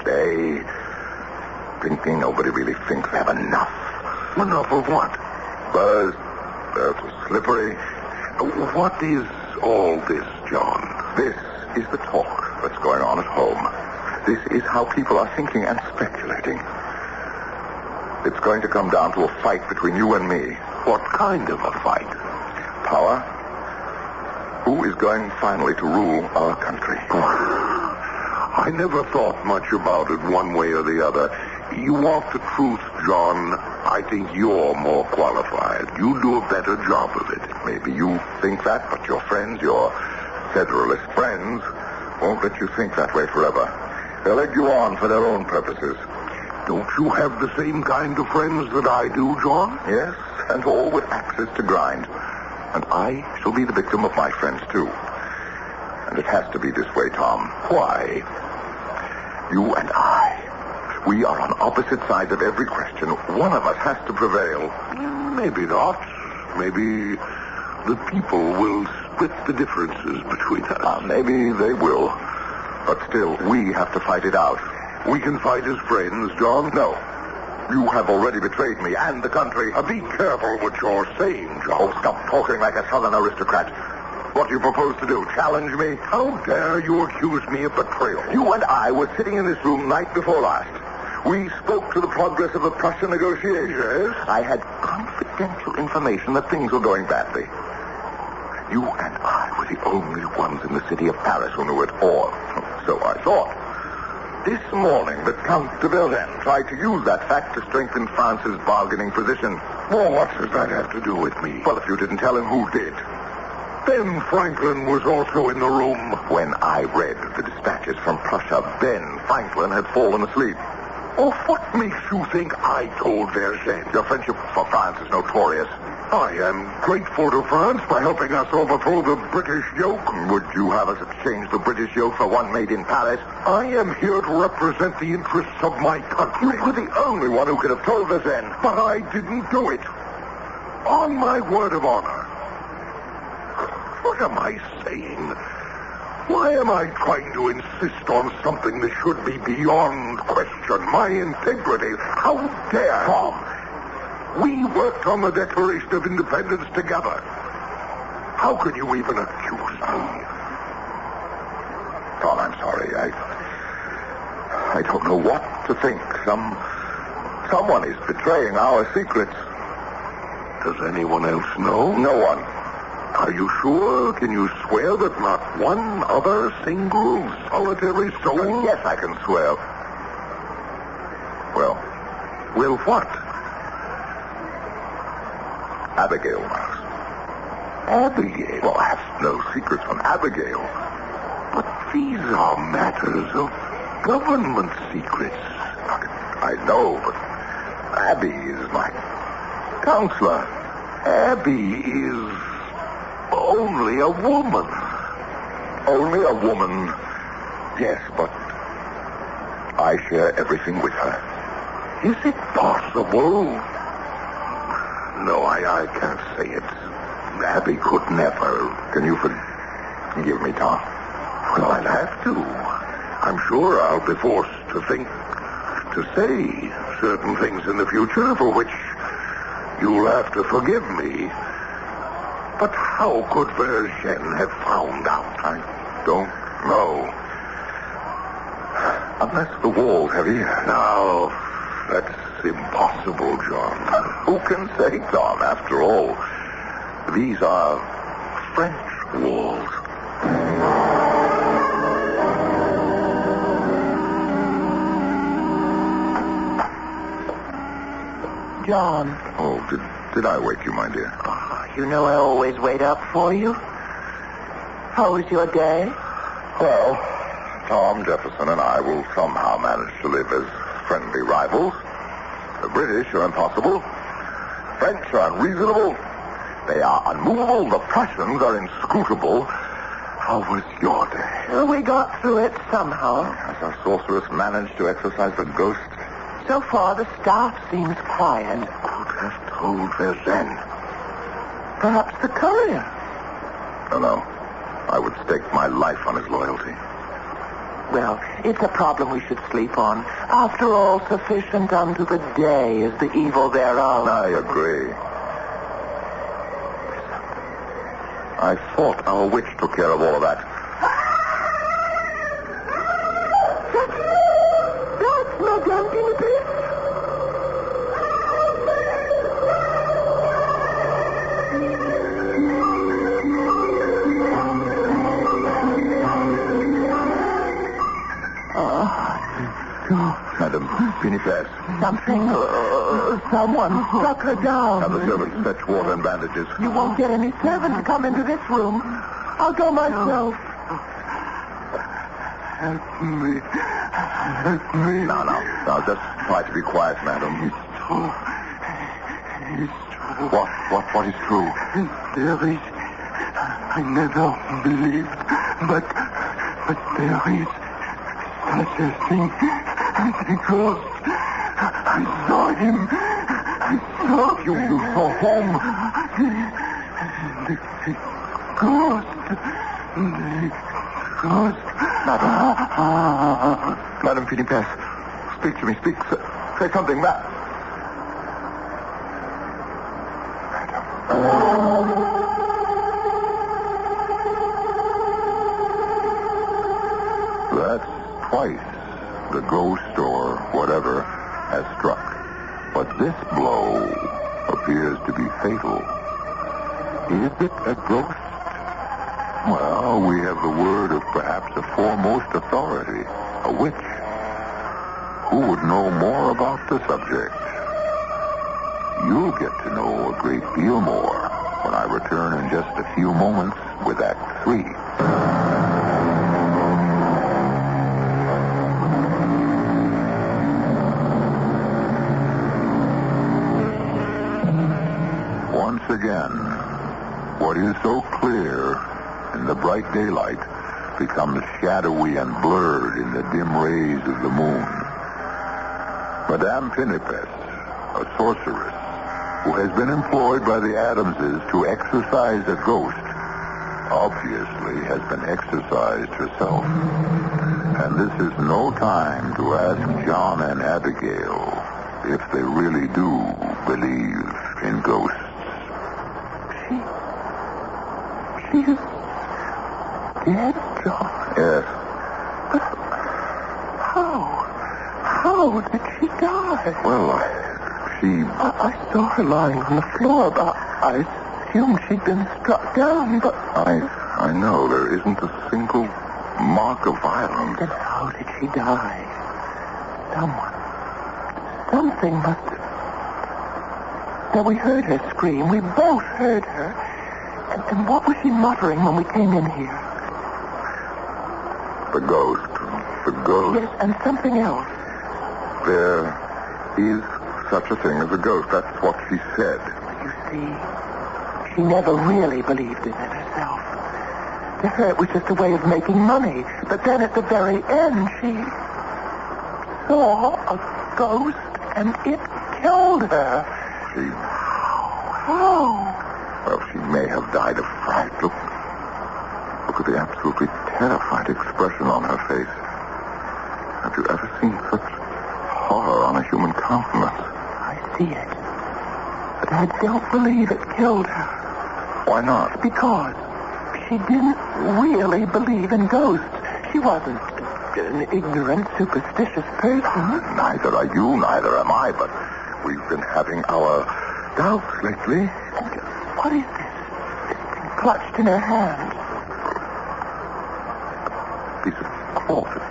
they... Thinking nobody really thinks they have enough. Enough of what? But it's slippery. What is all this, John? This is the talk that's going on at home. This is how people are thinking and speculating. It's going to come down to a fight between you and me. What kind of a fight? Power. Who is going finally to rule our country? I never thought much about it one way or the other. You want the truth, John. I think you're more qualified. You do a better job of it. Maybe you think that, but your friends, your Federalist friends, won't let you think that way forever. They'll egg you on for their own purposes. Don't you have the same kind of friends that I do, John? Yes, and all with axes to grind. And I shall be the victim of my friends, too. And it has to be this way, Tom. Why? You and I, we are on opposite sides of every question. One of us has to prevail. Maybe not. Maybe the people will split the differences between us. Maybe they will. But still, we have to fight it out. We can fight as friends, John. No. You have already betrayed me and the country. Be careful what you're saying, John. Oh, stop talking like a southern aristocrat. What do you propose to do? Challenge me? How dare you accuse me of betrayal? You and I were sitting in this room night before last. We spoke to the progress of the Prussian negotiations. I had confidential information that things were going badly. You and I were the only ones in the city of Paris who knew it, or so I thought. This morning, the Count de Verlaine tried to use that fact to strengthen France's bargaining position. Well, what does that have to do with me? Well, if you didn't tell him, who did? Ben Franklin was also in the room. When I read the dispatches from Prussia, Ben Franklin had fallen asleep. Oh, what makes you think I told Verlaine? Your friendship for France is notorious. I am grateful to France for helping us overthrow the British yoke. Would you have us exchange the British yoke for one made in Paris? I am here to represent the interests of my country. You were the only one who could have told us then. But I didn't do it. On my word of honor. What am I saying? Why am I trying to insist on something that should be beyond question? My integrity. How dare... Tom. We worked on the Declaration of Independence together. How can you even accuse me? Tom, I'm sorry. I don't know what to think. Someone is betraying our secrets. Does anyone else know? No one. Are you sure? Can you swear that not one other single solitary soul? Yes, I can swear. Well, what? Abigail knows. Abigail? Well, I have no secrets from Abigail. But these are matters of government secrets. I know, but Abby is my counselor. Abby is only a woman. Only a woman, yes, but I share everything with her. Is it possible? No, I can't say it. Abby could never. Can you forgive me, Tom? Well, I'll have to. I'm sure I'll be forced to say certain things in the future for which you'll have to forgive me. But how could Verlaine have found out? I don't know. Unless the walls have ears. Now, that's impossible, John. Who can say, Tom? After all, these are French walls. John. Oh, did I wake you, my dear? You know I always wait up for you. How was your day? Well, Tom Jefferson and I will somehow manage to live as friendly rivals. The British are impossible. French are unreasonable. They are unmovable. The Prussians are inscrutable. How was your day? Well, we got through it somehow. Has our sorceress managed to exorcise the ghost? So far, the staff seems quiet. Who could have told Verlaine? Perhaps the courier. No. I would stake my life on his loyalty. Well, it's a problem we should sleep on. After all, sufficient unto the day is the evil thereof. I agree. I thought our witch took care of all of that. That's Madame Pinipit. Madam Pinifas. Someone struck her down. Have the servants fetch water and bandages. You won't get any servants to come into this room. I'll go myself. Help me. Help me. Now, just try to be quiet, madam. It's true. What is true? There is. I never believed, but there is such a thing as a ghost. I saw him. I saw you saw whom? The ghost. The ghost. Madam Pinifas, speak to me. Speak. Say something, madam. That's twice the ghost or whatever has struck. But this blow appears to be fatal. Is it a ghost? Well, we have the word of perhaps a foremost authority, a witch. Who would know more about the subject? You'll get to know a great deal more when I return in just a few moments with Act 3. Once again, what is so clear in the bright daylight becomes shadowy and blurred in the dim rays of the moon. Madame Pinifas, a sorceress who has been employed by the Adamses to exorcise a ghost, obviously has been exorcised herself. And this is no time to ask John and Abigail if they really do believe in ghosts. She's dead, John. Yes. But how did she die? Well, I saw her lying on the floor, but I assumed she'd been struck down, but... I know there isn't a single mark of violence. Then how did she die? Something must have... Now, we heard her scream. We both heard her. And what was she muttering when we came in here? The ghost. The ghost. Yes, and something else. There is such a thing as a ghost. That's what she said. You see, she never really believed in it herself. To her, it was just a way of making money. But then at the very end, she saw a ghost, and it killed her. How? Well, she may have died of fright. Look at the absolutely terrified expression on her face. Have you ever seen such horror on a human countenance? I see it. But I don't believe it killed her. Why not? Because she didn't really believe in ghosts. She wasn't an ignorant, superstitious person. Neither are you, neither am I, but we've been having our doubts lately. And what is this? It's been clutched in her hand. A piece of cloth. It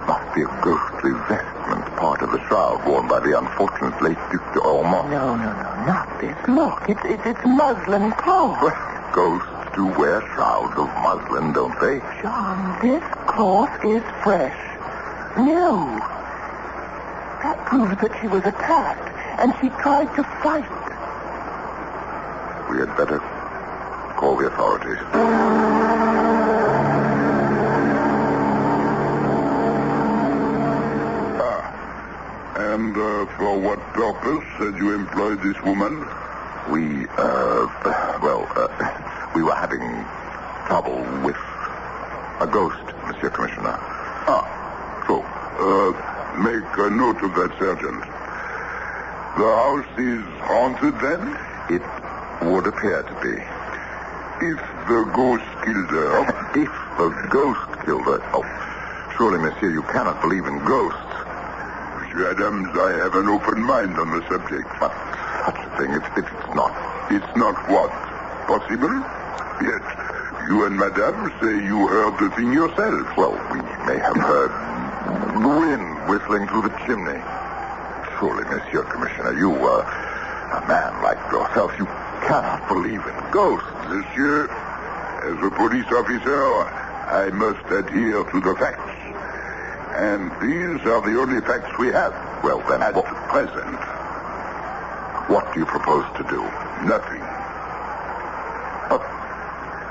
must be a ghostly vestment, part of the shroud worn by the unfortunate late Duc d'Ormont. No, not this. Look, it's muslin cloth. Well, ghosts do wear shrouds of muslin, don't they? John, this cloth is fresh. New. That proves that she was attacked, and she tried to fight. We had better call the authorities. And for what purpose had you employed this woman? We were having trouble with a ghost, Monsieur Commissioner. So, make a note of that, Sergeant. The house is haunted, then? It would appear to be. If the ghost killed her... If the ghost killed her... Oh, surely, Monsieur, you cannot believe in ghosts. Monsieur Adams, I have an open mind on the subject. But such a thing, it's not... It's not what? Possible? Yet, you and Madame say you heard the thing yourself. Well, we may have heard The wind whistling through the chimney. Surely, Monsieur Commissioner, you, a man like yourself, you cannot believe in ghosts. Monsieur, as a police officer, I must adhere to the facts. And these are the only facts we have. Well, then, at present. What do you propose to do? Nothing.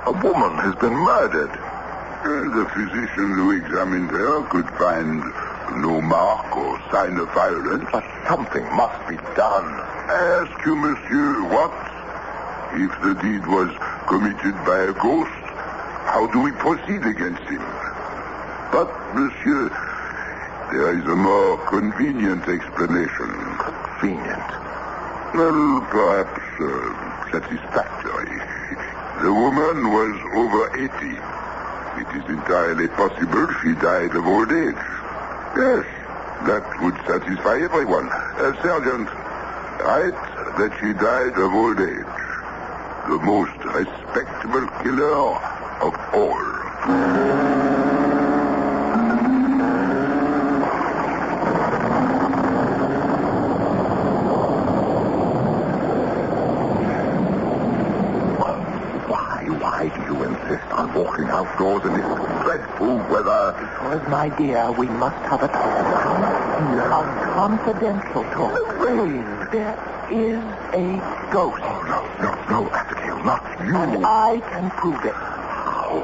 A woman has been murdered. The physician who examined her could find no mark or sign of violence. But something must be done. Ask you, monsieur, what? If the deed was committed by a ghost, how do we proceed against him? But, monsieur, there is a more convenient explanation. Convenient? Well, perhaps satisfactory. The woman was over 80. It is entirely possible she died of old age. Yes, that would satisfy everyone. Sergeant, write that she died of old age. The most respectable killer of all. Why do you insist on walking outdoors in this dreadful weather? Because, my dear, we must have a talk. A confidential talk. Rain. There is a ghost. Oh, no, Abigail, not you. And I can prove it. How?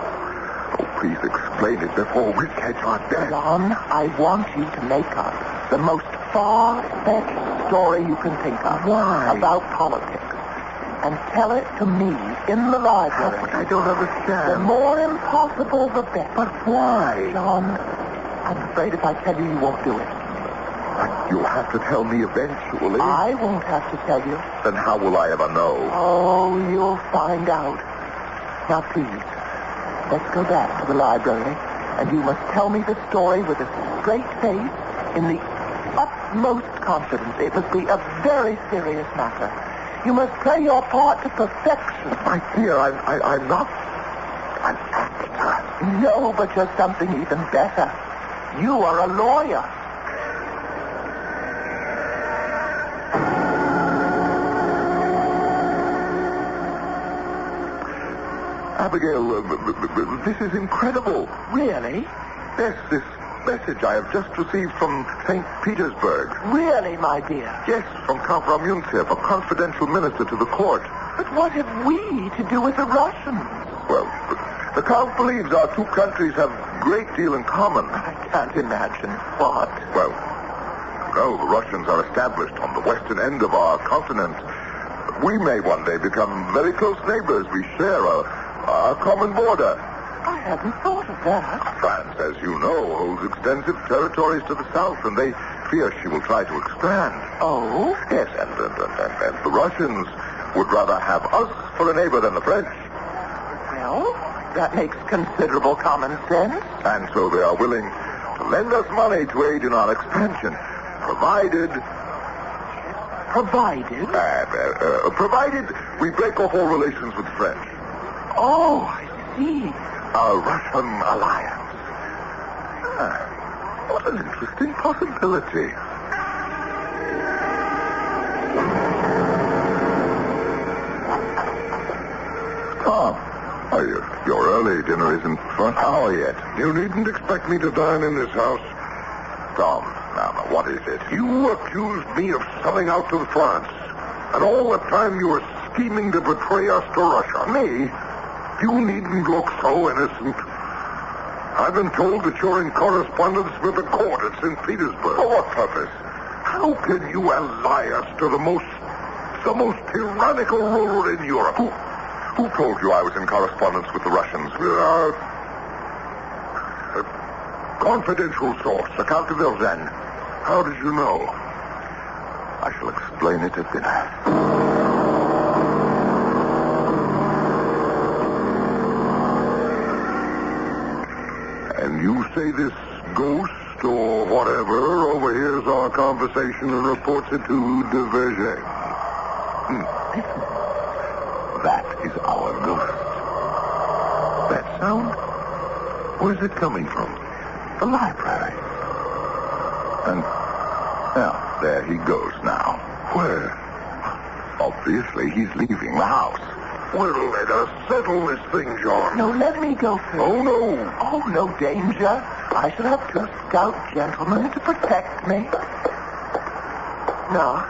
Oh, please explain it before we catch our death. John, I want you to make up the most far-fetched story you can think of. Why? About politics. And tell it to me in the library. But I don't understand. The more impossible, the better. But why? John, I'm afraid if I tell you, you won't do it. But you'll have to tell me eventually. I won't have to tell you. Then how will I ever know? Oh, you'll find out. Now, please, let's go back to the library, and you must tell me the story with a straight face, in the utmost confidence. It must be a very serious matter. You must play your part to perfection. My dear, I'm not an actor. No, but you're something even better. You are a lawyer. Abigail, this is incredible. Really? Yes, this message I have just received from St. Petersburg. Really, my dear? Yes, from Count Ramuntsev, a confidential minister to the court. But what have we to do with the Russians? Well, the Count believes our two countries have a great deal in common. I can't imagine what. Well, the Russians are established on the western end of our continent. We may one day become very close neighbors. We share a common border. I hadn't thought of that. France, as you know, holds extensive territories to the south, and they fear she will try to expand. Oh? Yes, and the Russians would rather have us for a neighbor than the French. Well, that makes considerable common sense. And so they are willing to lend us money to aid in our expansion, provided we break off all relations with the French. Oh, I see. A Russian alliance. What an interesting possibility. Tom, you're early. Dinner isn't for an hour yet. You needn't expect me to dine in this house. Tom, now, what is it? You accused me of selling out to France. And all the time you were scheming to betray us to Russia. Me? You needn't look so innocent. I've been told that you're in correspondence with the court at St. Petersburg. For what purpose? How can you ally us to the most tyrannical ruler in Europe? Who told you I was in correspondence with the Russians? A confidential source, the Count de Vergennes. How did you know? I shall explain it at dinner. And you say this ghost or whatever overhears our conversation and reports it to de Vergennes. That is our ghost. That sound? Where's it coming from? The library. And, well, there he goes now. Where? Obviously, he's leaving the house. Well, let us settle this thing, John. No, let me go first. Oh, no. Oh, no danger. I shall have 2 stout gentlemen to protect me. Now,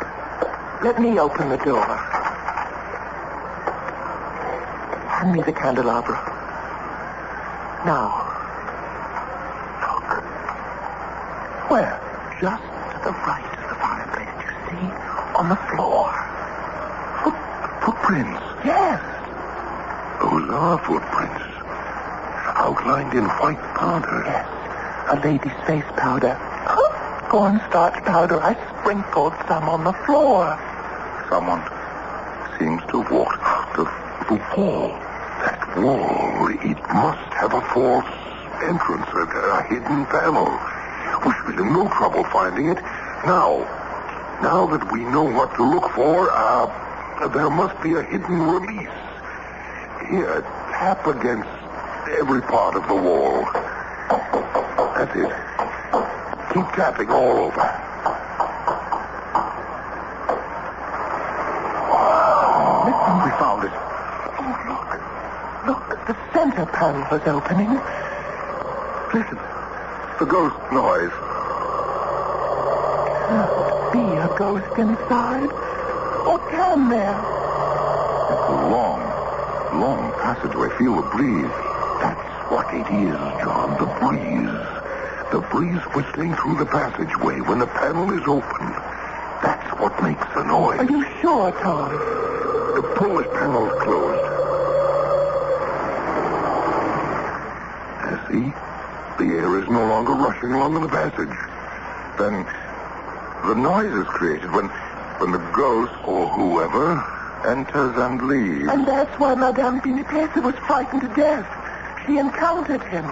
let me open the door. Hand me the candelabra. Now, look. Where? Just to the right of the fireplace, you see? On the floor. Footprints? Yes. Those are footprints. Outlined in white powder. Yes. A lady's face powder. Cornstarch powder. I sprinkled some on the floor. Someone seems to have walked out of the wall. That wall, it must have a false entrance, a hidden panel. We should be in no trouble finding it. Now that we know what to look for, there must be a hidden release. Here, tap against every part of the wall. That's it. Keep tapping all over. Listen. We found it. Oh, look. The center panel is opening. Listen. The ghost noise. Can't be a ghost inside. Or can there? It's a long passageway. Feel the breeze. That's what it is, John, the breeze. The breeze whistling through the passageway when the panel is open. That's what makes the noise. Are you sure, Tom? The Polish panel's closed. See? The air is no longer rushing along in the passage. Then the noise is created when the ghost or whoever enters and leaves. And that's why Madame Pinipese was frightened to death. She encountered him.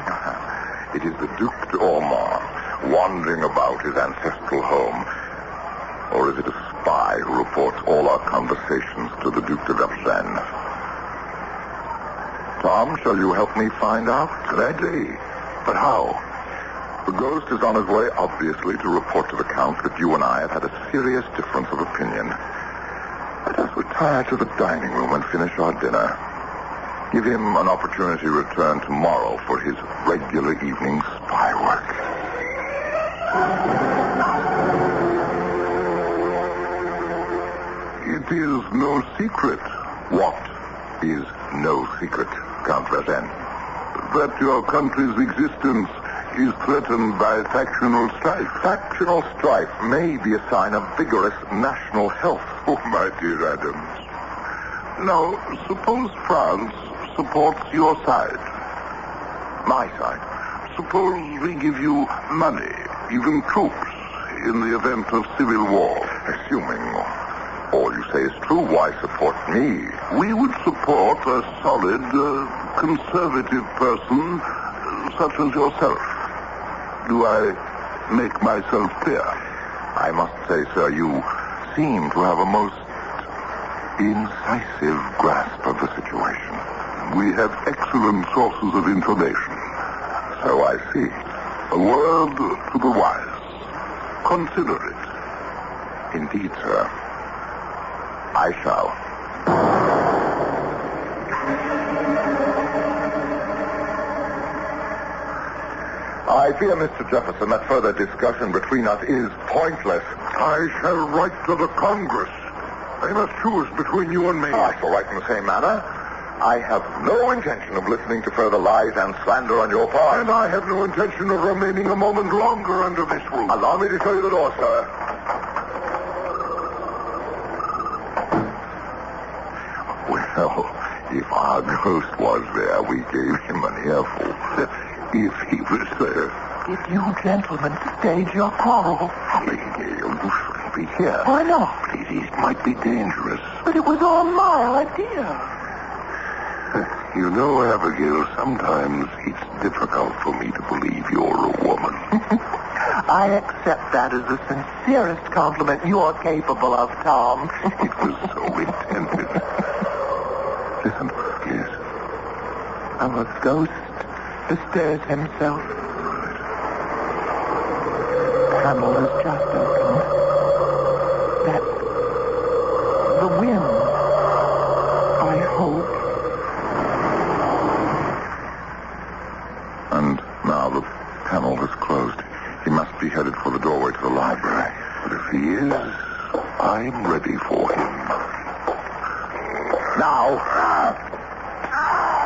It is the Duc d'Ormond wandering about his ancestral home. Or is it a spy who reports all our conversations to the Duc de Vergennes? Tom, shall you help me find out? Gladly. But how? The ghost is on his way, obviously, to report to the Count that you and I have had a serious difference of opinion. Let us retire to the dining room and finish our dinner. Give him an opportunity to return tomorrow for his regular evening spy work. It is no secret. What is no secret, Count Vergennes? That your country's existence is threatened by factional strife. Factional strife may be a sign of vigorous national health. Oh, my dear Adams. Now, suppose France supports your side. My side? Suppose we give you money, even troops, in the event of civil war. Assuming all you say is true, why support me? We would support a solid, conservative person such as yourself. Do I make myself clear? I must say, sir, you seem to have a most incisive grasp of the situation. We have excellent sources of information. So I see. A word to the wise. Consider it. Indeed, sir. I shall. I fear, Mr. Jefferson, that further discussion between us is pointless. I shall write to the Congress. They must choose between you and me. I shall write in the same manner. I have no intention of listening to further lies and slander on your part. And I have no intention of remaining a moment longer under this roof. Allow me to show you the door, sir. Well, if our ghost was there, we gave him an earful. If he was there. Did you gentlemen stage your quarrel? Abigail, you shouldn't be here. Why not? It might be dangerous. But it was all my idea. You know, Abigail, sometimes it's difficult for me to believe you're a woman. I accept that as the sincerest compliment you're capable of, Tom. It was so intended. Listen. Yes. Our ghost bestirs himself. panel has just opened. That's the wind, I hope. And now the panel has closed. He must be headed for the doorway to the library. But if he is, I'm ready for him. Now!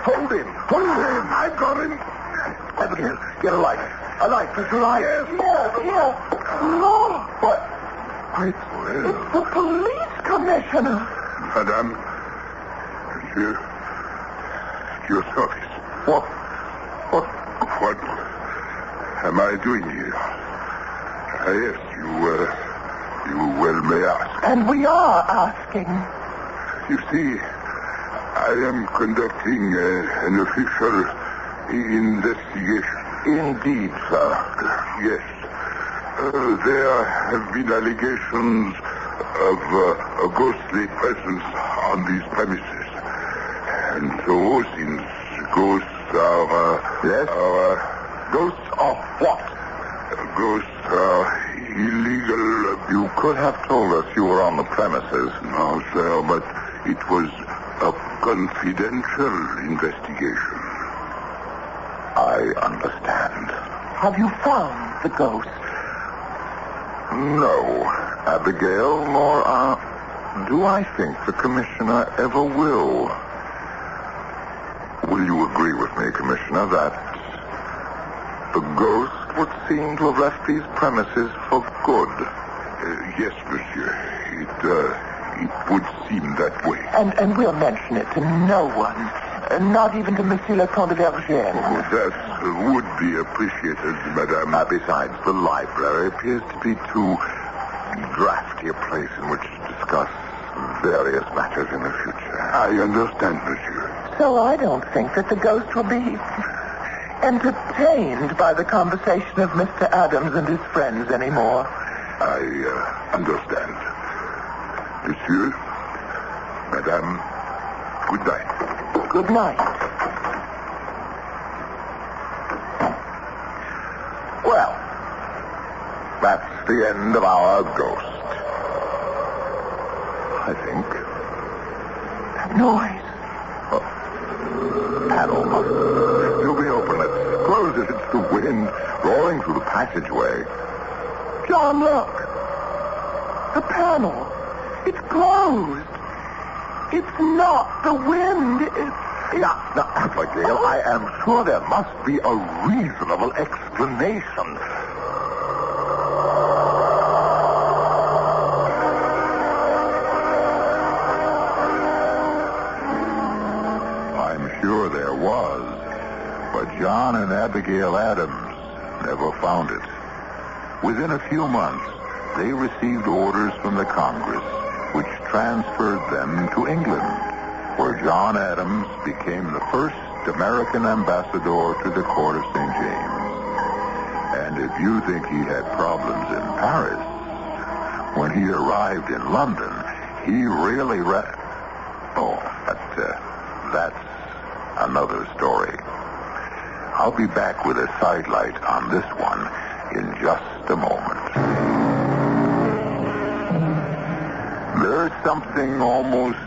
Hold him! Hold him! I've got him! Abigail, get a light. A light, just a light. Yes. Here. Lord. What? It's the police commissioner. Madame, Monsieur, at your service. What am I doing here? Yes, you well may ask. And we are asking. You see, I am conducting an official investigation. Indeed, sir. Yes. There have been allegations of a ghostly presence on these premises. And so, since ghosts are... Yes? Ghosts of what? Ghosts are illegal. You could have told us you were on the premises. No, sir, but it was a confidential investigation. I understand. Have you found the ghost? No, Abigail, nor do I think the commissioner ever will. Will you agree with me, Commissioner, that the ghost would seem to have left these premises for good? Yes, monsieur. It would seem that way. And we'll mention it to no one. Not even to Monsieur le Comte de Vergennes. Oh, that would be appreciated, madame. Besides, the library appears to be too drafty a place in which to discuss various matters in the future. I understand, monsieur. So I don't think that the ghost will be entertained by the conversation of Mr. Adams and his friends anymore. I understand. Monsieur, madame, good night. Good night. Well, that's the end of our ghost. I think. That noise. Panel must still be open. Let's close it. It's the wind roaring through the passageway. John, look. The panel. It's closed. It's not the wind. Now, Abigail, I am sure there must be a reasonable explanation. I'm sure there was, but John and Abigail Adams never found it. Within a few months, they received orders from the Congress, which transferred them to England, where John Adams became the first American ambassador to the court of St. James. And if you think he had problems in Paris, when he arrived in London, he really that's another story. I'll be back with a sidelight on this one in just a moment. There's something almost,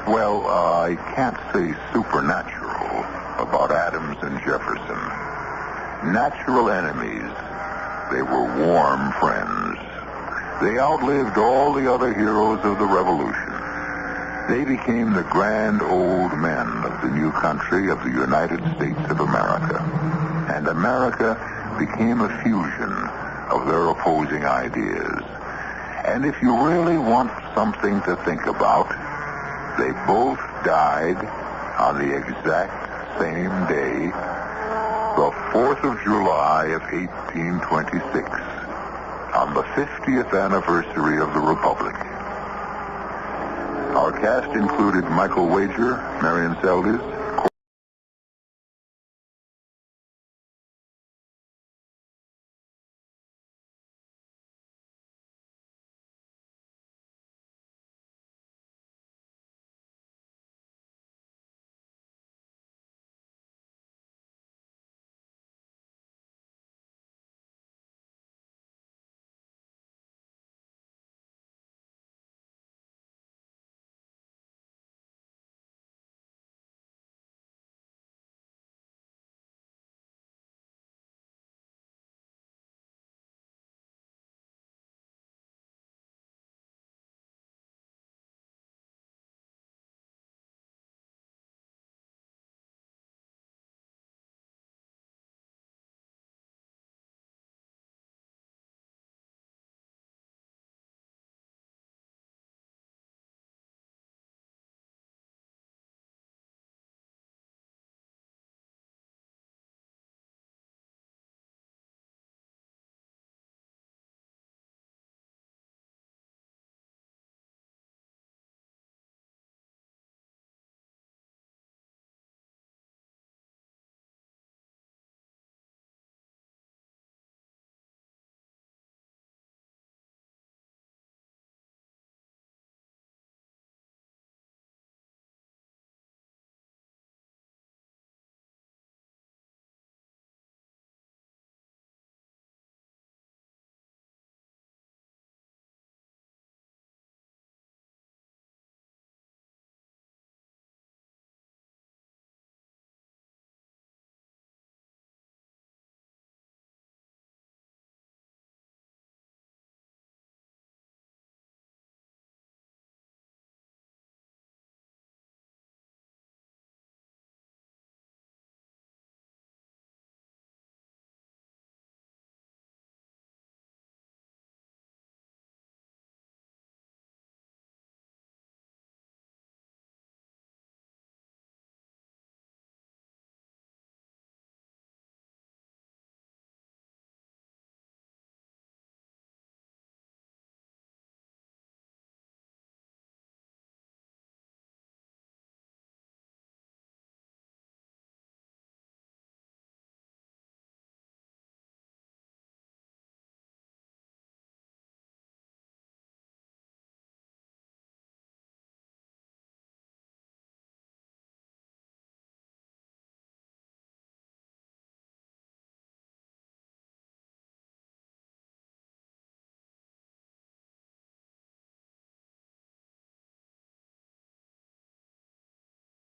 I can't say supernatural about Adams and Jefferson. Natural enemies. They were warm friends. They outlived all the other heroes of the Revolution. They became the grand old men of the new country of the United States of America. And America became a fusion of their opposing ideas. And if you really want something to think about, they both died on the exact same day, the 4th of July of 1826, on the 50th anniversary of the Republic. Our cast included Michael Wager, Marion Seldes,